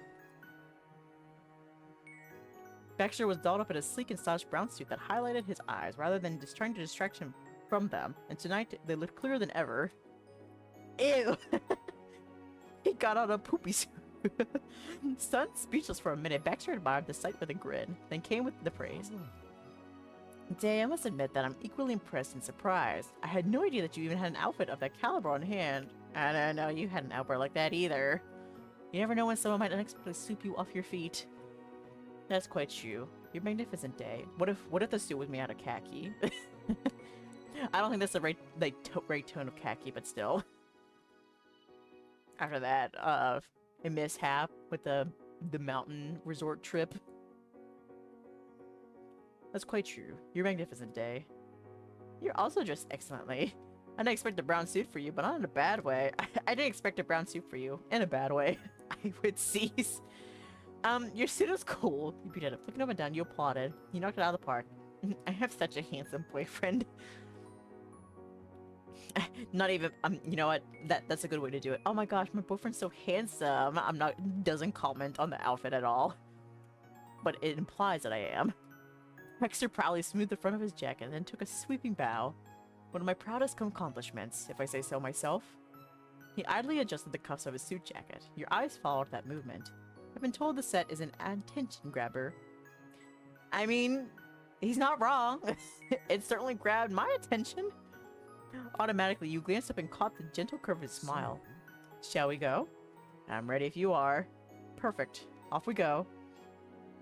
Speaker 1: Baxter was dolled up in a sleek and stylish brown suit that highlighted his eyes rather than just trying to distract him from them, and tonight they looked clearer than ever. Ew! He got on a poopy suit. Stunned, speechless for a minute, Baxter admired the sight with a grin, then came with the praise. Dae, I must admit that I'm equally impressed and surprised. I had no idea that you even had an outfit of that caliber on hand. I don't know you had an outfit like that either. You never know when someone might unexpectedly sweep you off your feet. That's quite true. You're magnificent, Dae. What if the suit was made out of khaki? I don't think that's the right tone of khaki, but still. After that, a mishap with the mountain resort trip. That's quite true. You're magnificent, Dae. You're also dressed excellently. I didn't expect a brown suit for you, but not in a bad way. I didn't expect a brown suit for you. In a bad way. I would cease. Your suit is cool. You beat it up. Looking up and down, you applauded. You knocked it out of the park. I have such a handsome boyfriend. Not even, you know what? That's a good way to do it. Oh my gosh, my boyfriend's so handsome. Doesn't comment on the outfit at all. But it implies that I am. Baxter proudly smoothed the front of his jacket and then took a sweeping bow. One of my proudest accomplishments, if I say so myself. He idly adjusted the cuffs of his suit jacket. Your eyes followed that movement. I've been told the set is an attention grabber. I mean, he's not wrong. It certainly grabbed my attention. Automatically, you glanced up and caught the gentle curve of his smile. Shall we go? I'm ready if you are. Perfect. Off we go.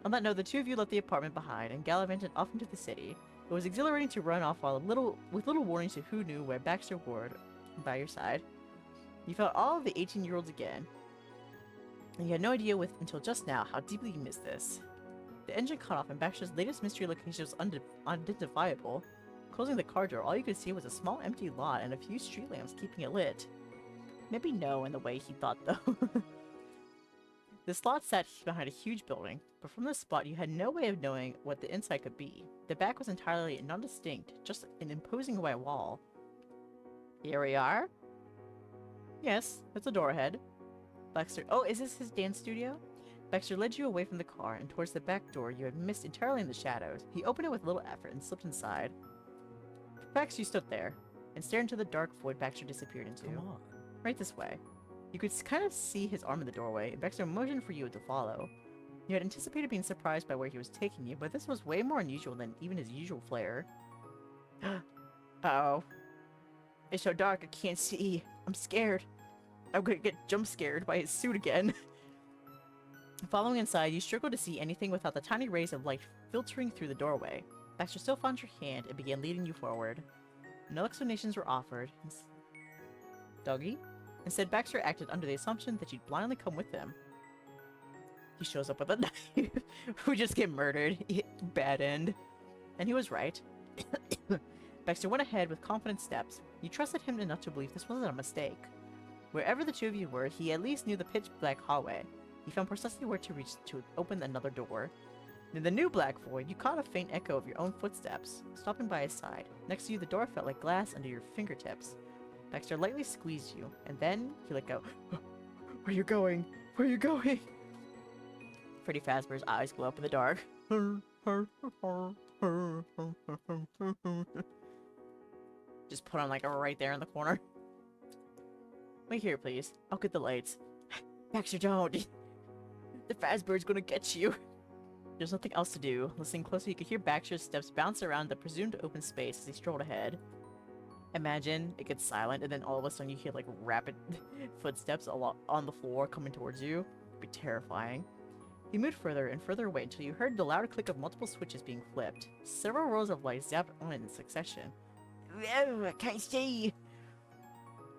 Speaker 1: On that note, the two of you left the apartment behind and gallivanted off into the city. It was exhilarating to run off with little warning to who knew where Baxter Ward by your side. You felt all of the 18-year-olds again. And you had no idea until just now how deeply you missed this. The engine cut off and Baxter's latest mystery location was unidentifiable. Closing the car door, all you could see was a small empty lot and a few street lamps keeping it lit. Maybe no in the way he thought, though. This lot sat behind a huge building, but from this spot you had no way of knowing what the inside could be. The back was entirely non-distinct, just an imposing white wall. Here we are? Yes, it's a door ahead. Baxter— oh, is this his dance studio? Baxter led you away from the car and towards the back door you had missed entirely in the shadows. He opened it with little effort and slipped inside. Baxter, you stood there, and stared into the dark void Baxter disappeared into.
Speaker 2: Come on.
Speaker 1: Right this way. You could kind of see his arm in the doorway, and Baxter motioned for you to follow. You had anticipated being surprised by where he was taking you, but this was way more unusual than even his usual flair. Uh-oh. It's so dark I can't see. I'm scared. I'm gonna get jump scared by his suit again. Following inside, you struggled to see anything without the tiny rays of light filtering through the doorway. Baxter still found your hand and began leading you forward. No explanations were offered. Doggy? Instead, Baxter acted under the assumption that you'd blindly come with him. He shows up with a knife. We just get murdered. Bad end. And he was right. Baxter went ahead with confident steps. You trusted him enough to believe this wasn't a mistake. Wherever the two of you were, he at least knew the pitch-black hallway. He found precisely where to reach to open another door. In the new black void, you caught a faint echo of your own footsteps, stopping by his side. Next to you, the door felt like glass under your fingertips. Baxter lightly squeezed you, and then he let go. Where are you going? Where are you going? Freddy Fazbear's eyes glow up in the dark. Just put on like a right there in the corner. Wait here, please. I'll get the lights. Baxter, don't. The Fazbear's gonna get you. There's nothing else to do. Listening closely, you could hear Baxter's steps bounce around the presumed open space as he strolled ahead. Imagine it gets silent and then all of a sudden you hear like rapid footsteps on the floor coming towards you. It'd be terrifying. You moved further and further away until you heard the loud click of multiple switches being flipped. Several rows of lights zapped on in succession. Oh, I can't see.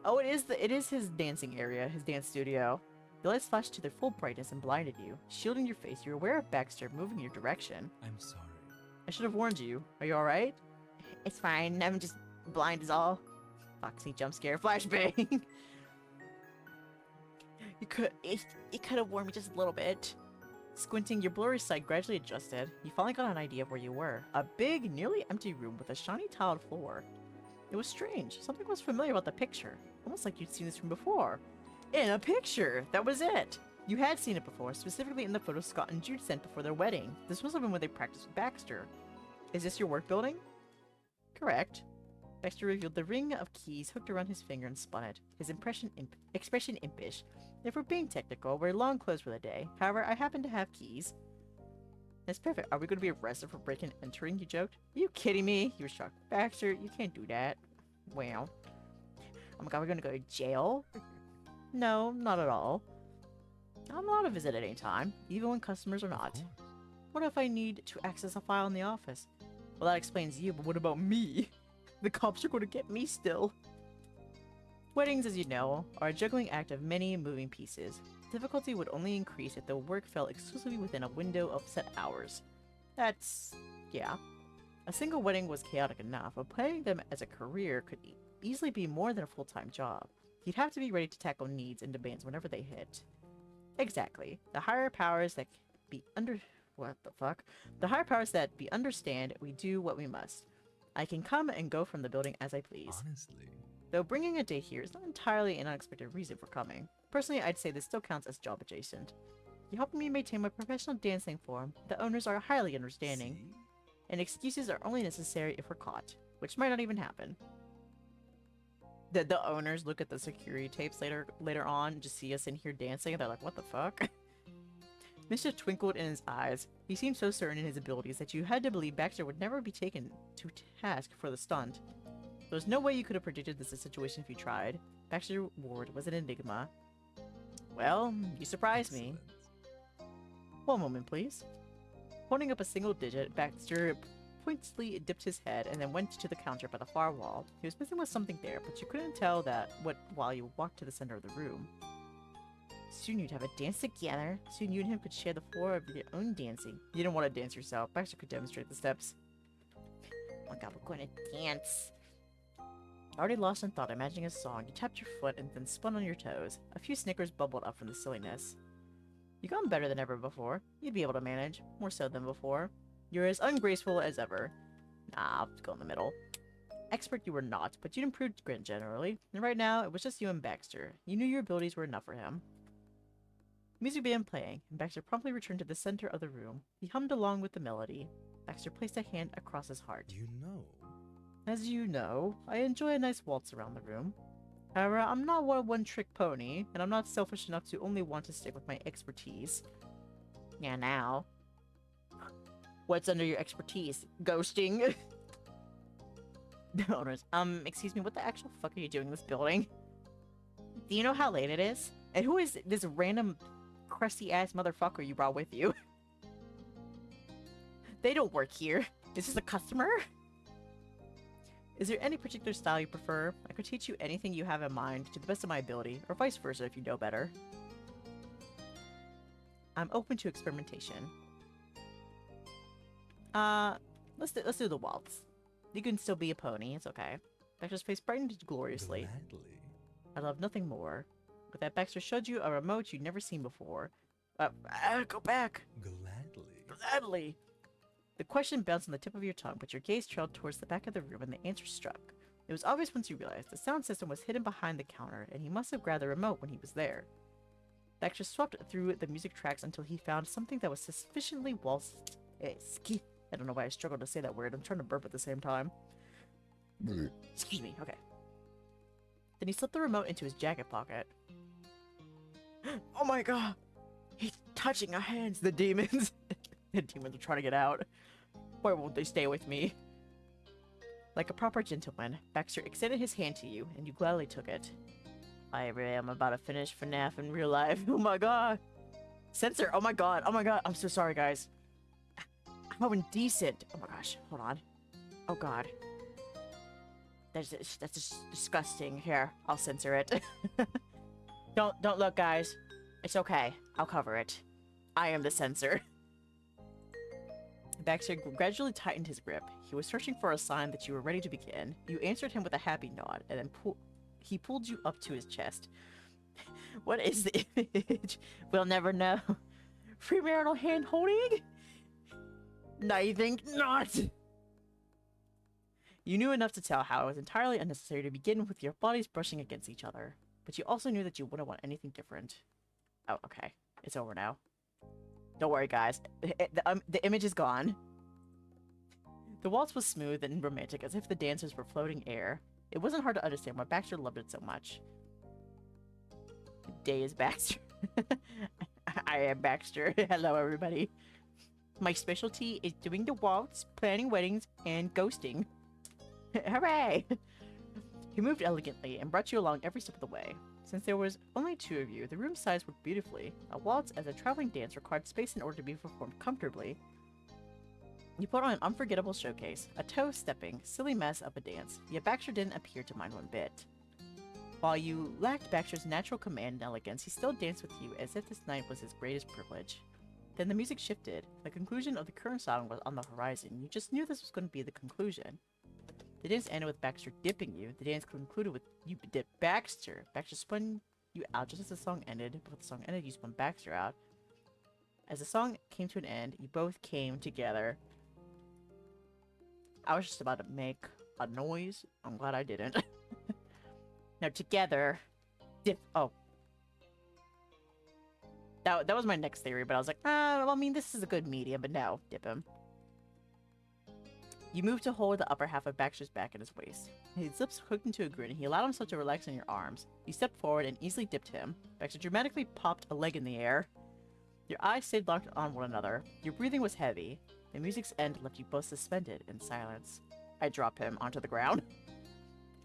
Speaker 1: Oh, it is his dancing area, his dance studio. The lights flashed to their full brightness and blinded you. Shielding your face, you're aware of Baxter moving your direction.
Speaker 2: I'm sorry.
Speaker 1: I should have warned you. Are you alright? It's fine. I'm just blind is all. Foxy jump scare flashbang. You could have warned me just a little bit. Squinting, your blurry sight gradually adjusted. You finally got an idea of where you were. A big, nearly empty room with a shiny tiled floor. It was strange. Something was familiar about the picture. Almost like you'd seen this room before. In a picture! That was it! You had seen it before, specifically in the photo Scott and Jude sent before their wedding. This must have been when they practiced with Baxter. Is this your work building? Correct. Baxter revealed the ring of keys hooked around his finger and spun it, his expression impish. If we're being technical, we're long closed for the day. However, I happen to have keys. That's perfect. Are we going to be arrested for breaking and entering? You joked. Are you kidding me? You were shocked. Baxter, you can't do that. Well. Oh my god, we're going to go to jail? No, not at all. I'm allowed to visit at any time, even when customers are not. What if I need to access a file in the office? Well, that explains you, but what about me? The cops are going to get me still. Weddings, as you know, are a juggling act of many moving pieces. Difficulty would only increase if the work fell exclusively within a window of set hours. That's... yeah. A single wedding was chaotic enough, but planning them as a career could easily be more than a full-time job. You'd have to be ready to tackle needs and demands whenever they hit. Exactly. The higher powers that be what the fuck? The higher powers that be understand we do what we must. I can come and go from the building as I please.
Speaker 2: Honestly.
Speaker 1: Though bringing a date here is not entirely an unexpected reason for coming. Personally, I'd say this still counts as job adjacent. You help me maintain my professional dancing form. The owners are highly understanding.
Speaker 2: See?
Speaker 1: And excuses are only necessary if we're caught. Which might not even happen. The owners look at the security tapes later on and just see us in here dancing and they're like, what the fuck? Mischief twinkled in his eyes. He seemed so certain in his abilities that you had to believe Baxter would never be taken to task for the stunt. There's no way you could have predicted this situation if you tried. Baxter Ward was an enigma. Well, you surprised me.
Speaker 2: Excellent.
Speaker 1: One moment, please. Holding up a single digit, Baxter pointedly dipped his head and then went to the counter by the far wall. He was messing with something there, but you couldn't tell that while you walked to the center of the room. Soon you'd have a dance together. Soon you and him could share the floor of your own dancing. You didn't want to dance yourself. Baxter could demonstrate the steps. Oh my god, we're going to dance. Already lost in thought, imagining a song, you tapped your foot and then spun on your toes. A few snickers bubbled up from the silliness. You got better than ever before. You'd be able to manage. More so than before. You're as ungraceful as ever. Nah, I'll go in the middle. Expert you were not, but you'd improved generally. And right now, it was just you and Baxter. You knew your abilities were enough for him. Music began playing, and Baxter promptly returned to the center of the room. He hummed along with the melody. Baxter placed a hand across his heart.
Speaker 2: You know.
Speaker 1: As you know, I enjoy a nice waltz around the room. However, I'm not a one-trick pony, and I'm not selfish enough to only want to stick with my expertise. Yeah, now. What's under your expertise? Ghosting? The owners, excuse me, what the actual fuck are you doing in this building? Do you know how late it is? And who is this random crusty-ass motherfucker you brought with you? They don't work here. Is this a customer? Is there any particular style you prefer? I could teach you anything you have in mind to the best of my ability, or vice versa if you know better. I'm open to experimentation. Let's do the waltz. You can still be a pony, it's okay. Baxter's face brightened gloriously.
Speaker 2: Gladly.
Speaker 1: I love nothing more. With that, Baxter showed you a remote you'd never seen before. Go back!
Speaker 2: Gladly.
Speaker 1: Gladly! The question bounced on the tip of your tongue, but your gaze trailed towards the back of the room and the answer struck. It was obvious once you realized the sound system was hidden behind the counter, and he must have grabbed the remote when he was there. Baxter swept through the music tracks until he found something that was sufficiently waltz-esque. I don't know why I struggled to say that word. I'm trying to burp at the same time. Excuse me, okay. Then he slipped the remote into his jacket pocket. Oh my god! He's touching our hands, the demons! The demons are trying to get out. Why won't they stay with me? Like a proper gentleman, Baxter extended his hand to you, and you gladly took it. I really am about to finish FNAF in real life. Oh my god! Censor! Oh my god! Oh my god! I'm so sorry, guys. How indecent! Oh my gosh, hold on. Oh god. That's just disgusting. Here, I'll censor it. Don't look, guys. It's okay. I'll cover it. I am the censor. Baxter gradually tightened his grip. He was searching for a sign that you were ready to begin. You answered him with a happy nod, and then he pulled you up to his chest. What is the image? We'll never know. Premarital hand holding? I think not! You knew enough to tell how it was entirely unnecessary to begin with your bodies brushing against each other, but you also knew that you wouldn't want anything different. Oh, okay. It's over now. Don't worry, guys. The image is gone. The waltz was smooth and romantic, as if the dancers were floating air. It wasn't hard to understand why Baxter loved it so much. Dae is Baxter. I am Baxter. Hello, everybody. My specialty is doing the waltz, planning weddings, and ghosting. Hooray! He moved elegantly and brought you along every step of the way. Since there was only two of you, the room size worked beautifully. A waltz as a traveling dance required space in order to be performed comfortably. You put on an unforgettable showcase, a toe-stepping, silly mess of a dance, yet Baxter didn't appear to mind one bit. While you lacked Baxter's natural command and elegance, he still danced with you as if this night was his greatest privilege. Then the music shifted. The conclusion of the current song was on the horizon. You just knew this was going to be the conclusion. The dance ended with Baxter dipping you. The dance concluded with you dip Baxter. Baxter spun you out just as the song ended. Before the song ended, you spun Baxter out. As the song came to an end, you both came together. I was just about to make a noise. I'm glad I didn't. Now together, dip. Oh, that was my next theory, but I was like, well, I mean, this is a good medium, but no, dip him. You moved to hold the upper half of Baxter's back at his waist. His lips hooked into a grin, and he allowed himself to relax in your arms. You stepped forward and easily dipped him. Baxter dramatically popped a leg in the air. Your eyes stayed locked on one another. Your breathing was heavy. The music's end left you both suspended in silence. I dropped him onto the ground.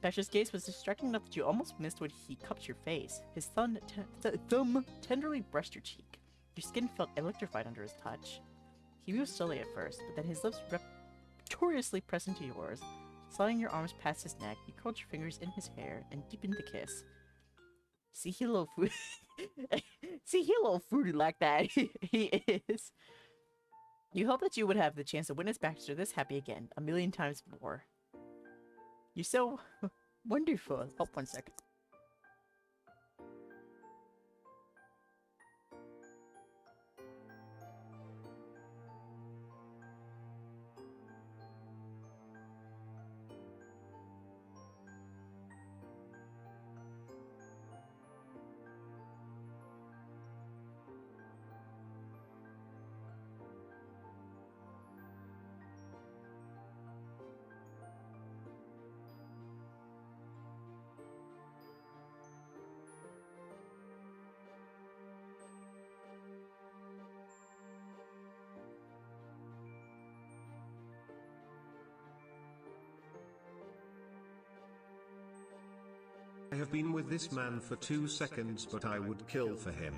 Speaker 1: Baxter's gaze was distracting enough that you almost missed when he cupped your face. His thumb tenderly brushed your cheek. Your skin felt electrified under his touch. He moved slowly at first, but then his lips rapturously pressed into yours. Sliding your arms past his neck, you curled your fingers in his hair and deepened the kiss. See, he a little food. See, he a little fruity like that. He is. You hope that you would have the chance to witness Baxter this happy again, a million times more. You're so wonderful. Oh, 1 second.
Speaker 3: I have been with this man for 2 seconds, but I would kill for him.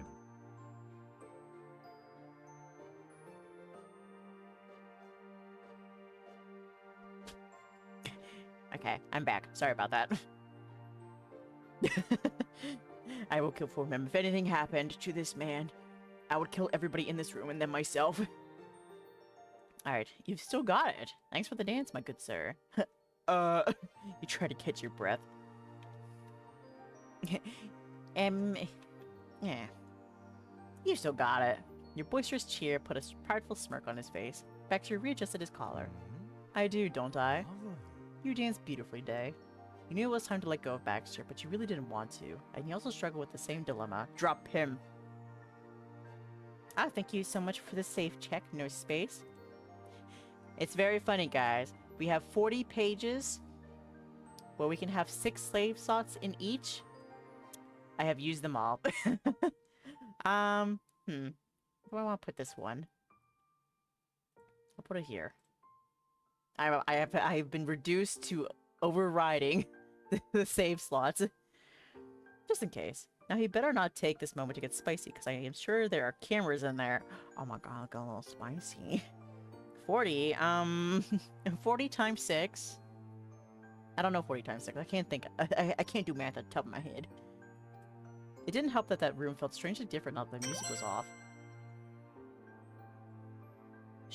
Speaker 1: Okay, I'm back. Sorry about that. I will kill for him. If anything happened to this man, I would kill everybody in this room and then myself. Alright, you've still got it. Thanks for the dance, my good sir. You try to catch your breath. Yeah. You still got it. Your boisterous cheer put a prideful smirk on his face. Baxter readjusted his collar. I do, don't I? You dance beautifully, Dae. You knew it was time to let go of Baxter, but you really didn't want to, and you also struggled with the same dilemma. Drop him. Ah, thank you so much for the safe check. No space. It's very funny, guys. We have 40 pages where we can have 6 slave slots in each. I have used them all. Where do I want to put this one? I'll put it here. I have been reduced to overriding the save slots. Just in case. Now he better not take this moment to get spicy, because I am sure there are cameras in there. Oh my god, I'll go a little spicy. 40, 40 times 6. I don't know 40 times 6. I can't think. I can't do math at the top of my head. It didn't help that room felt strangely different now that the music was off.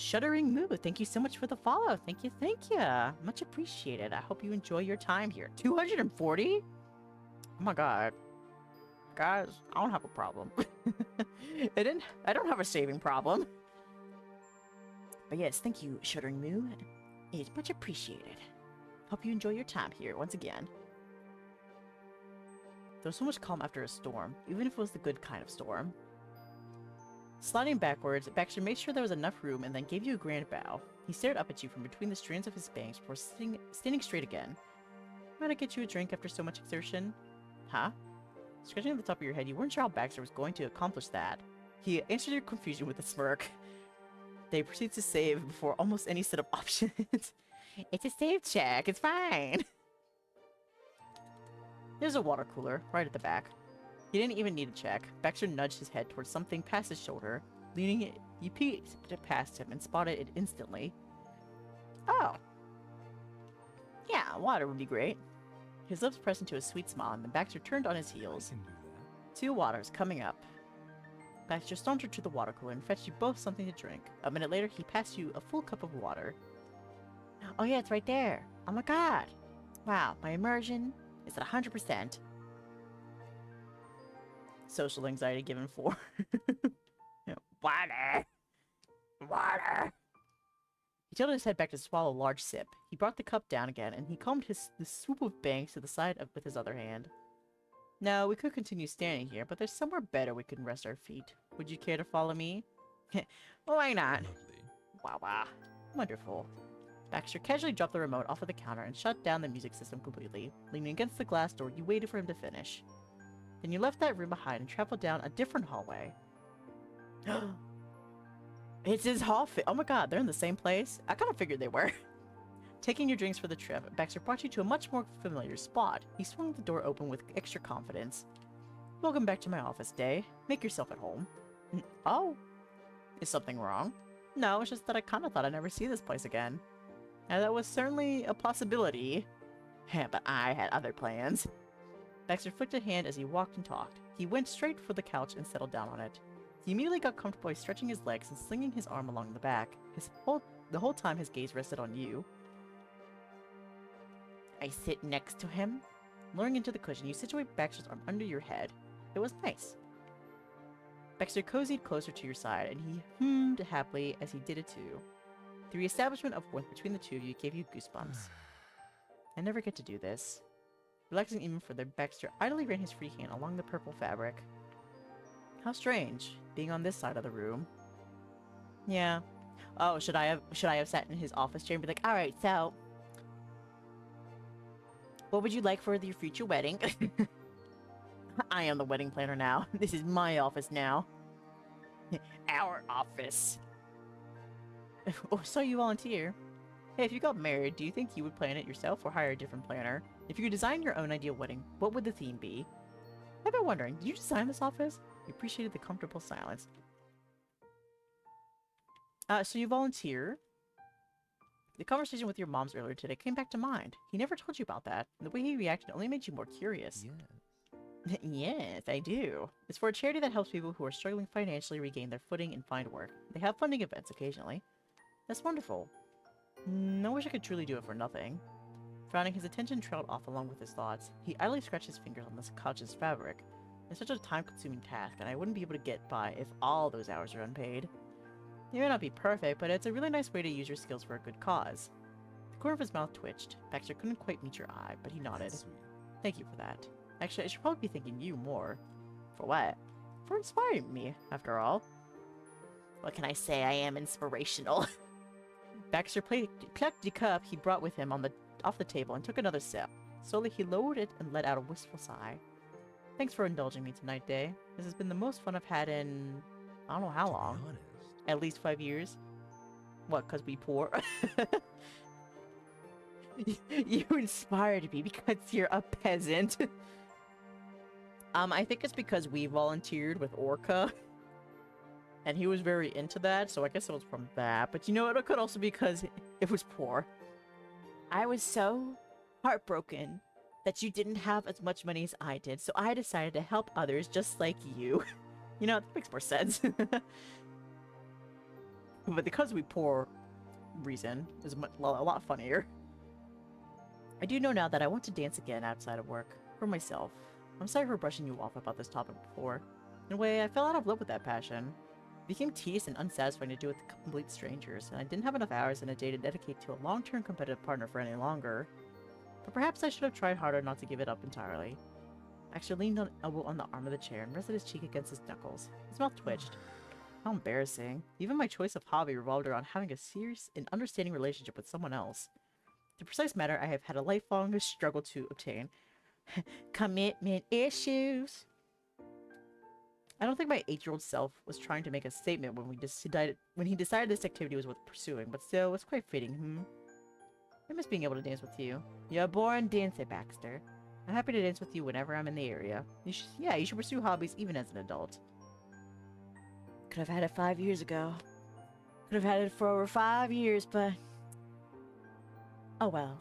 Speaker 1: Shuddering Moo, thank you so much for the follow. Thank you, thank you. Much appreciated. I hope you enjoy your time here. 240? Oh my god. Guys, I don't have a problem. I don't have a saving problem. But yes, thank you, Shuddering Moo. It's much appreciated. Hope you enjoy your time here once again. There was so much calm after a storm, even if it was the good kind of storm. Sliding backwards, Baxter made sure there was enough room and then gave you a grand bow. He stared up at you from between the strands of his bangs before standing straight again. Might I get you a drink after so much exertion? Huh? Scratching at the top of your head, you weren't sure how Baxter was going to accomplish that. He answered your confusion with a smirk. They proceed to save before almost any set of options. It's a save check, it's fine! There's a water cooler, right at the back. He didn't even need a check. Baxter nudged his head towards something past his shoulder. Leaning it, you peeked past him and spotted it instantly. Oh. Yeah, water would be great. His lips pressed into a sweet smile, and then Baxter turned on his heels.
Speaker 2: I can do that.
Speaker 1: 2 waters coming up. Baxter sauntered to the water cooler and fetched you both something to drink. A minute later, he passed you a full cup of water. Oh yeah, it's right there. Oh my god. Wow, my immersion is at 100%. Social anxiety given 4. Water! Water! He tilted his head back to swallow a large sip. He brought the cup down again, and he combed the swoop of bangs to the side with his other hand. No, we could continue standing here, but there's somewhere better we can rest our feet. Would you care to follow me? Why not?
Speaker 2: Lovely.
Speaker 1: Wow, wow. Wonderful. Baxter casually dropped the remote off of the counter and shut down the music system completely. Leaning against the glass door, you waited for him to finish. Then you left that room behind and traveled down a different hallway. It's his hall fit. Oh my god, they're in the same place? I kind of figured they were. Taking your drinks for the trip, Baxter brought you to a much more familiar spot. He swung the door open with extra confidence. Welcome back to my office, Dae. Make yourself at home. Oh? Is something wrong? No, it's just that I kind of thought I'd never see this place again. Now that was certainly a possibility. But I had other plans. Baxter flicked a hand as he walked and talked. He went straight for the couch and settled down on it. He immediately got comfortable by stretching his legs and slinging his arm along the back. The whole time his gaze rested on you. I sit next to him. Lowering into the cushion, you situate Baxter's arm under your head. It was nice. Baxter cozied closer to your side, and he hummed happily as he did it too. The reestablishment of warmth between the two of you gave you goosebumps. I never get to do this. Relaxing even further, Baxter idly ran his free hand along the purple fabric. How strange, being on this side of the room. Yeah. Oh, should I have sat in his office chair and be like, alright, so what would you like for your future wedding? I am the wedding planner now. This is my office now. Our office. Oh, so you volunteer. Hey, if you got married, do you think you would plan it yourself or hire a different planner? If you could design your own ideal wedding, what would the theme be? I've been wondering, did you design this office? He appreciated the comfortable silence. So you volunteer. The conversation with your moms earlier today came back to mind. He never told you about that, and the way he reacted only made you more curious.
Speaker 2: Yes.
Speaker 1: Yes, I do. It's for a charity that helps people who are struggling financially regain their footing and find work. They have funding events occasionally. That's wonderful. I wish I could truly do it for nothing. Frowning, his attention trailed off along with his thoughts. He idly scratched his fingers on this couch's fabric. It's such a time-consuming task, and I wouldn't be able to get by if all those hours are unpaid. It may not be perfect, but it's a really nice way to use your skills for a good cause. The corner of his mouth twitched. Baxter couldn't quite meet your eye, but he nodded.
Speaker 2: That's sweet.
Speaker 1: Thank you for that. Actually, I should probably be thanking you more. For what? For inspiring me, after all. What can I say? I am inspirational. Baxter plucked the cup he brought with him off the table and took another sip. Slowly, he lowered it and let out a wistful sigh. Thanks for indulging me tonight, Dae. This has been the most fun I've had in... I don't know how long.
Speaker 2: To be honest,
Speaker 1: At least 5 years. What, 'cause we poor? You inspired me because you're a peasant. I think it's because we volunteered with Orca. And he was very into that, so I guess it was from that. But you know what? It could also be because it was poor. I was so heartbroken that you didn't have as much money as I did, so I decided to help others just like you. You know, that makes more sense. But because we poor reason is a lot funnier. I do know now that I want to dance again outside of work. For myself. I'm sorry for brushing you off about this topic before. In a way, I fell out of love with that passion. It became tedious and unsatisfying to do with complete strangers, and I didn't have enough hours in a day to dedicate to a long-term competitive partner for any longer. But perhaps I should have tried harder not to give it up entirely. Baxter leaned on elbow on the arm of the chair and rested his cheek against his knuckles. His mouth twitched. How embarrassing. Even my choice of hobby revolved around having a serious and understanding relationship with someone else. The precise matter I have had a lifelong struggle to obtain. Commitment issues. I don't think my 8-year-old self was trying to make a statement when he decided this activity was worth pursuing, but still, it's quite fitting, I miss being able to dance with you. You're a born dancer, Baxter. I'm happy to dance with you whenever I'm in the area. You should pursue hobbies even as an adult. Could have had it 5 years ago. Could have had it for over 5 years, but... oh well.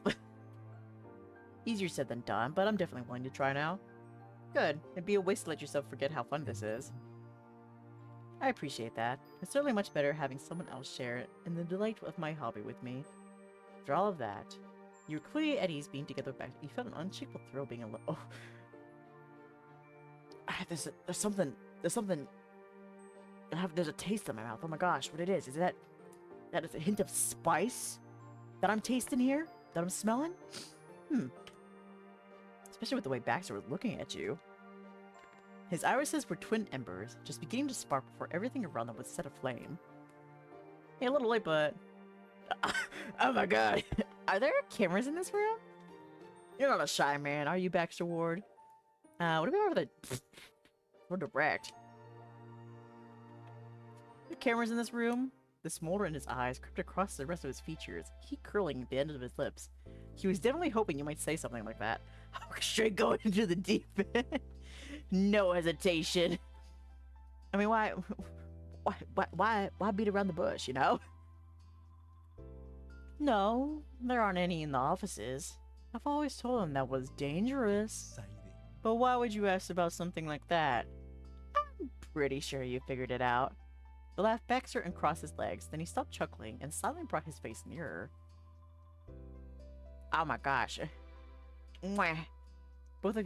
Speaker 1: Easier said than done, but I'm definitely willing to try now. Good. It'd be a waste to let yourself forget how fun this is. I appreciate that. It's certainly much better having someone else share it and the delight of my hobby with me. After all of that, you were clearly at ease being together back. You felt an unshakable thrill being alone. Oh. There's something. There's a taste in my mouth. Oh my gosh, what it is? Is that is a hint of spice that I'm tasting here? That I'm smelling? Especially with the way Baxter was looking at you. His irises were twin embers, just beginning to spark before everything around them was set aflame. Hey, a little late, but... oh my god. Are there cameras in this room? You're not a shy man, are you, Baxter Ward? What about the... We're direct. There are cameras in this room? The smolder in his eyes crept across the rest of his features, heat curling at the end of his lips. He was definitely hoping you might say something like that. Straight going into the deep end. No hesitation. I mean, why beat around the bush, you know? No, there aren't any in the offices. I've always told him that was dangerous.
Speaker 2: Exciting.
Speaker 1: But why would you ask about something like that? I'm pretty sure you figured it out. He laughed Baxter and crossed his legs, then he stopped chuckling and silently brought his face nearer. Oh my gosh. Mwah. Both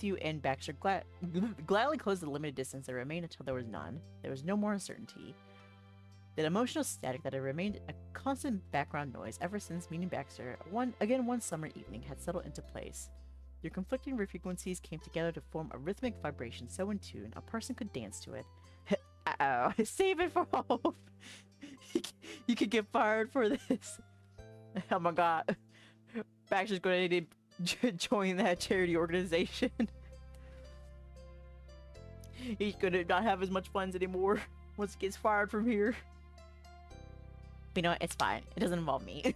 Speaker 1: you and Baxter gladly closed the limited distance that remained until there was none. There was no more uncertainty. That emotional static that had remained a constant background noise ever since meeting Baxter one summer evening had settled into place. Your conflicting frequencies came together to form a rhythmic vibration so in tune a person could dance to it. Uh-oh, save it for hope. You could get fired for this. Oh my god. Baxter's going to need to join that charity organization. He's going to not have as much funds anymore once he gets fired from here. But you know what? It's fine. It doesn't involve me.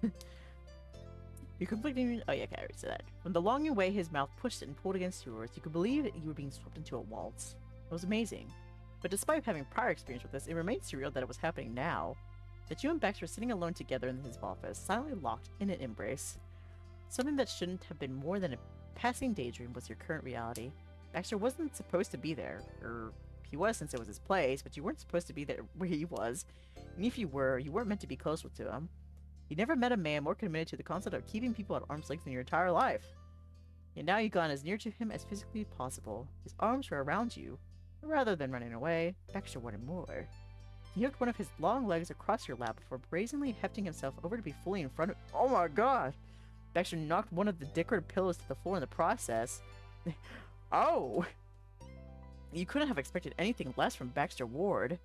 Speaker 1: You're conflicting. Oh, yeah, okay, I already said that. From the longing way his mouth pushed and pulled against yours, you could believe that you were being swept into a waltz. It was amazing. But despite having prior experience with this, it remained surreal that it was happening now. That you and Baxter were sitting alone together in his office, silently locked in an embrace. Something that shouldn't have been more than a passing daydream was your current reality. Baxter wasn't supposed to be there. Or, he was since it was his place, but you weren't supposed to be there where he was. And if you were, you weren't meant to be close to him. You never met a man more committed to the concept of keeping people at arm's length in your entire life. And now you've gone as near to him as physically possible. His arms were around you. Rather than running away, Baxter wanted more. He hooked one of his long legs across your lap before brazenly hefting himself over to be fully in front of— oh my god! Baxter knocked one of the decorative pillows to the floor in the process. Oh! You couldn't have expected anything less from Baxter Ward.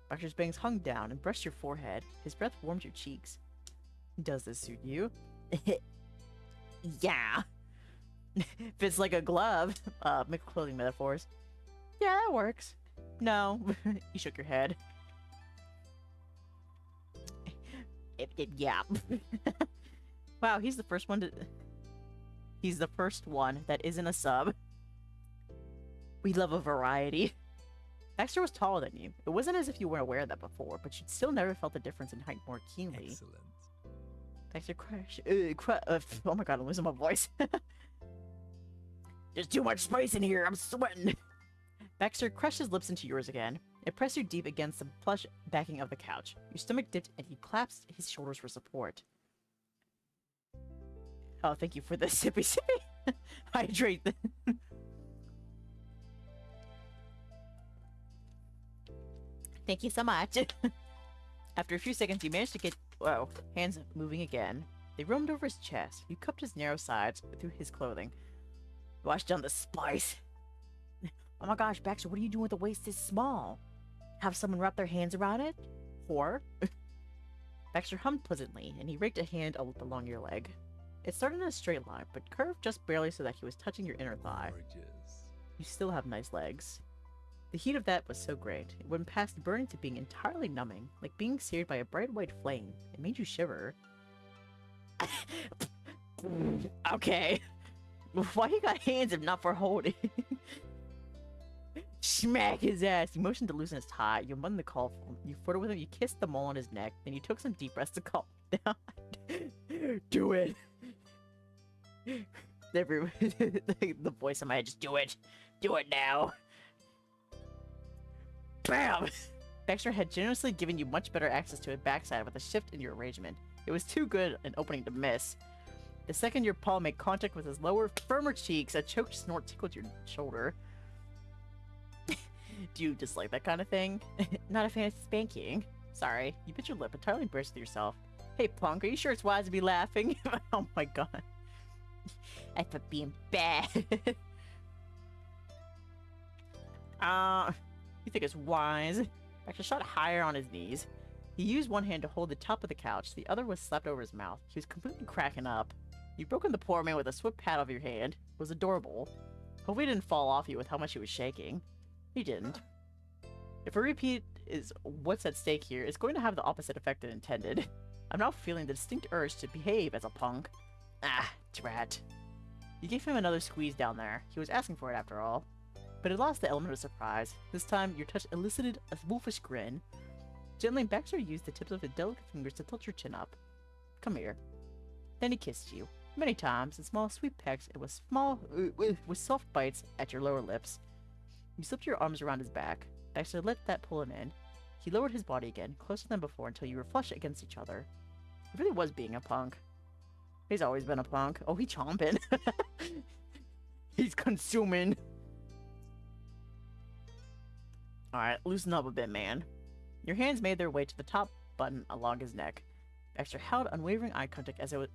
Speaker 1: Baxter's bangs hung down and brushed your forehead. His breath warmed your cheeks. Does this suit you? Yeah. Fits like a glove. Make clothing metaphors. Yeah, that works. No. You shook your head. Yeah. Wow, he's the first one that isn't a sub. We love a variety. Baxter was taller than you. It wasn't as if you weren't aware of that before, but you'd still never felt the difference in height more keenly.
Speaker 2: Excellent.
Speaker 1: Baxter crashed. Oh my god, I'm losing my voice. There's too much spice in here. I'm sweating. Baxter crushed his lips into yours again. It pressed you deep against the plush backing of the couch. Your stomach dipped and he collapsed his shoulders for support. Oh, thank you for the sippy sippy. Hydrate then. Thank you so much. After a few seconds, you managed to get, whoa, hands moving again. They roamed over his chest. You cupped his narrow sides through his clothing. Wash down the spice. Oh my gosh, Baxter, what are you doing with a waist this small? Have someone wrap their hands around it? Whore. Baxter hummed pleasantly, and he raked a hand along your leg. It started in a straight line, but curved just barely so that he was touching your inner thigh.
Speaker 2: Gorgeous.
Speaker 1: You still have nice legs. The heat of that was so great. It went past burning to being entirely numbing, like being seared by a bright white flame. It made you shiver. Okay. Why you got hands if not for holding? Smack his ass. You motioned to loosen his tie. You unbuttoned the collar. You flirted with him. You kissed the mole on his neck. Then you took some deep breaths to calm down. Do it. The voice in my head, just do it. Do it now. Bam! Baxter had generously given you much better access to a backside with a shift in your arrangement. It was too good an opening to miss. The second your paw made contact with his lower, firmer cheeks, a choked snort tickled your shoulder. Do you dislike that kind of thing? Not a fan of spanking. Sorry, you bit your lip, entirely embarrassed with yourself. Hey punk, are you sure it's wise to be laughing? Oh my god. I thought being bad. You think it's wise? Baxter shot higher on his knees. He used one hand to hold the top of the couch, the other was slapped over his mouth. He was completely cracking up. You'd broken the poor man with a swift pat of your hand. It was adorable. Hopefully it didn't fall off you with how much he was shaking. He didn't. If a repeat is what's at stake here, it's going to have the opposite effect it intended. I'm now feeling the distinct urge to behave as a punk. Ah, drat. You gave him another squeeze down there. He was asking for it after all. But it lost the element of surprise. This time, your touch elicited a wolfish grin. Gently, Baxter used the tips of his delicate fingers to tilt your chin up. Come here. Then he kissed you. Many times, in small, sweet pecks, and with soft bites at your lower lips. You slipped your arms around his back. Baxter let that pull him in. He lowered his body again, closer than before, until you were flush against each other. He really was being a punk. He's always been a punk. Oh, he's chomping. He's consuming. Alright, loosen up a bit, man. Your hands made their way to the top button along his neck. Baxter held unwavering eye contact as it was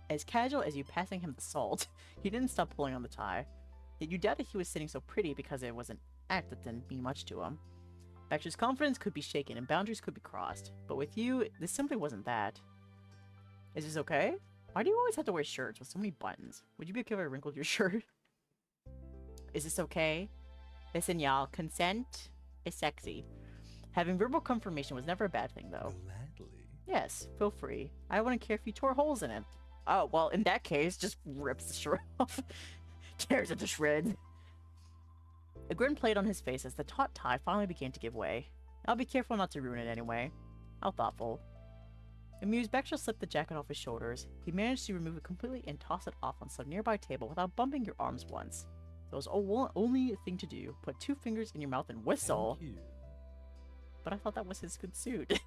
Speaker 1: as casual as you passing him the salt. He didn't stop pulling on the tie. Yet you doubted he was sitting so pretty because it was an act that didn't mean much to him. Baxter's confidence could be shaken and boundaries could be crossed. But with you, this simply wasn't that. Is this okay? Why do you always have to wear shirts with so many buttons? Would you be okay if I wrinkled your shirt? Is this okay? Listen, y'all, consent is sexy. Having verbal confirmation was never a bad thing, though.
Speaker 2: Gladly.
Speaker 1: Yes, feel free. I wouldn't care if you tore holes in it. Oh, well, in that case, just rips the shirt off. Tears it to shreds. A grin played on his face as the taut tie finally began to give way. I'll be careful not to ruin it anyway. How thoughtful. Amused, Baxter slipped the jacket off his shoulders. He managed to remove it completely and toss it off on some nearby table without bumping your arms once. That was the only thing to do. Put 2 fingers in your mouth and whistle.
Speaker 2: Thank you.
Speaker 1: But I thought that was his good suit.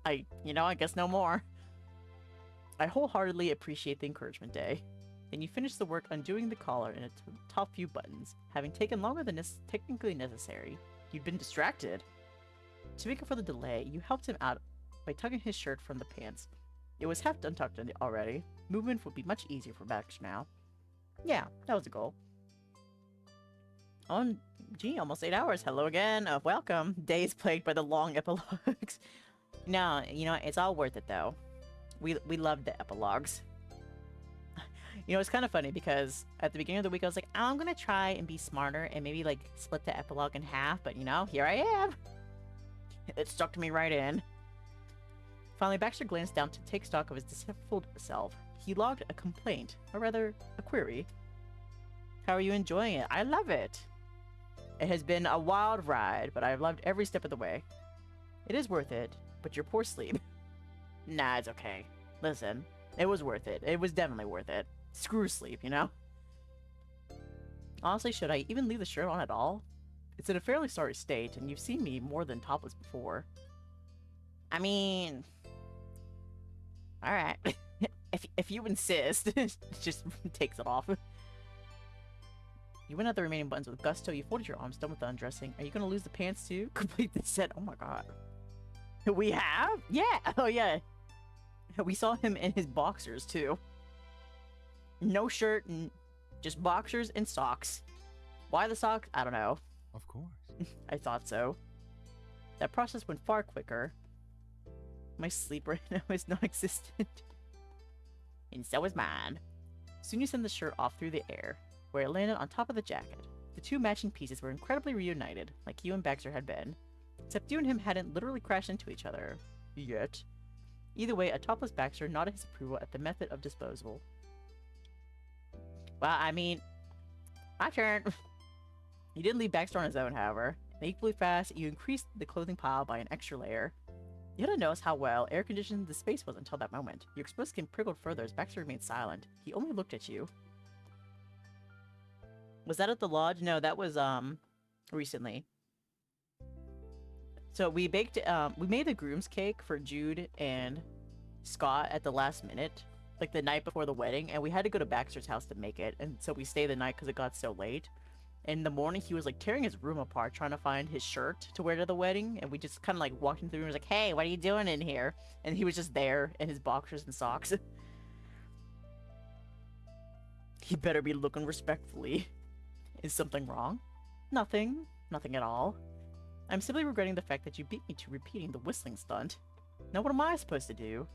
Speaker 1: I guess no more. I wholeheartedly appreciate the encouragement, Dae. Then you finished the work undoing the collar and its top few buttons, having taken longer than is technically necessary. You'd been distracted. To make up for the delay, you helped him out by tugging his shirt from the pants. It was half untucked already. Movement would be much easier for Baxter now. Yeah, that was the goal. Gee, almost 8 hours. Hello again. Welcome. Days plagued by the long epilogues. No, it's all worth it though. We love the epilogues. It's kind of funny because at the beginning of the week I was like, I'm gonna try and be smarter and maybe like split the epilogue in half, but here I am. It stuck me right in. Finally, Baxter glanced down to take stock of his deceitful self. He logged a complaint, or rather, a query. How are you enjoying it? I love it. It has been a wild ride, but I've loved every step of the way. It is worth it, but your poor sleep. Nah, it's okay. Listen, it was worth it. It was definitely worth it. Screw sleep, Honestly, should I even leave the shirt on at all? It's in a fairly sorry state, and you've seen me more than topless before. I mean... Alright. if you insist. Just takes it off. You went out the remaining buttons with gusto. You folded your arms, done with the undressing. Are you gonna lose the pants too? Complete the set. Oh my god. We have? Yeah! Oh yeah. We saw him in his boxers too. No shirt and just boxers and socks. Why the socks? I don't know.
Speaker 2: Of course.
Speaker 1: I thought so. That process went far quicker. My sleep right now is non-existent. And so is mine. Soon you send the shirt off through the air, where it landed on top of the jacket. The two matching pieces were incredibly reunited, like you and Baxter had been. Except you and him hadn't literally crashed into each other. Yet. Either way, a topless Baxter nodded his approval at the method of disposal. Well, I mean... my turn. You didn't leave Baxter on his own, however. And equally fast, you increased the clothing pile by an extra layer. You hadn't noticed how well air-conditioned the space was until that moment. Your exposed skin prickled further as Baxter remained silent. He only looked at you. Was that at the lodge? No, that was, recently. So we baked, we made the groom's cake for Jude and Scott at the last minute. Like the night before the wedding, and we had to go to Baxter's house to make it, and so we stayed the night because it got so late. In the morning, he was like tearing his room apart, trying to find his shirt to wear to the wedding, and we just kind of like walked into the room and was like, hey, what are you doing in here? And he was just there in his boxers and socks. He better be looking respectfully. Is something wrong? Nothing. Nothing at all. I'm simply regretting the fact that you beat me to repeating the whistling stunt. Now what am I supposed to do?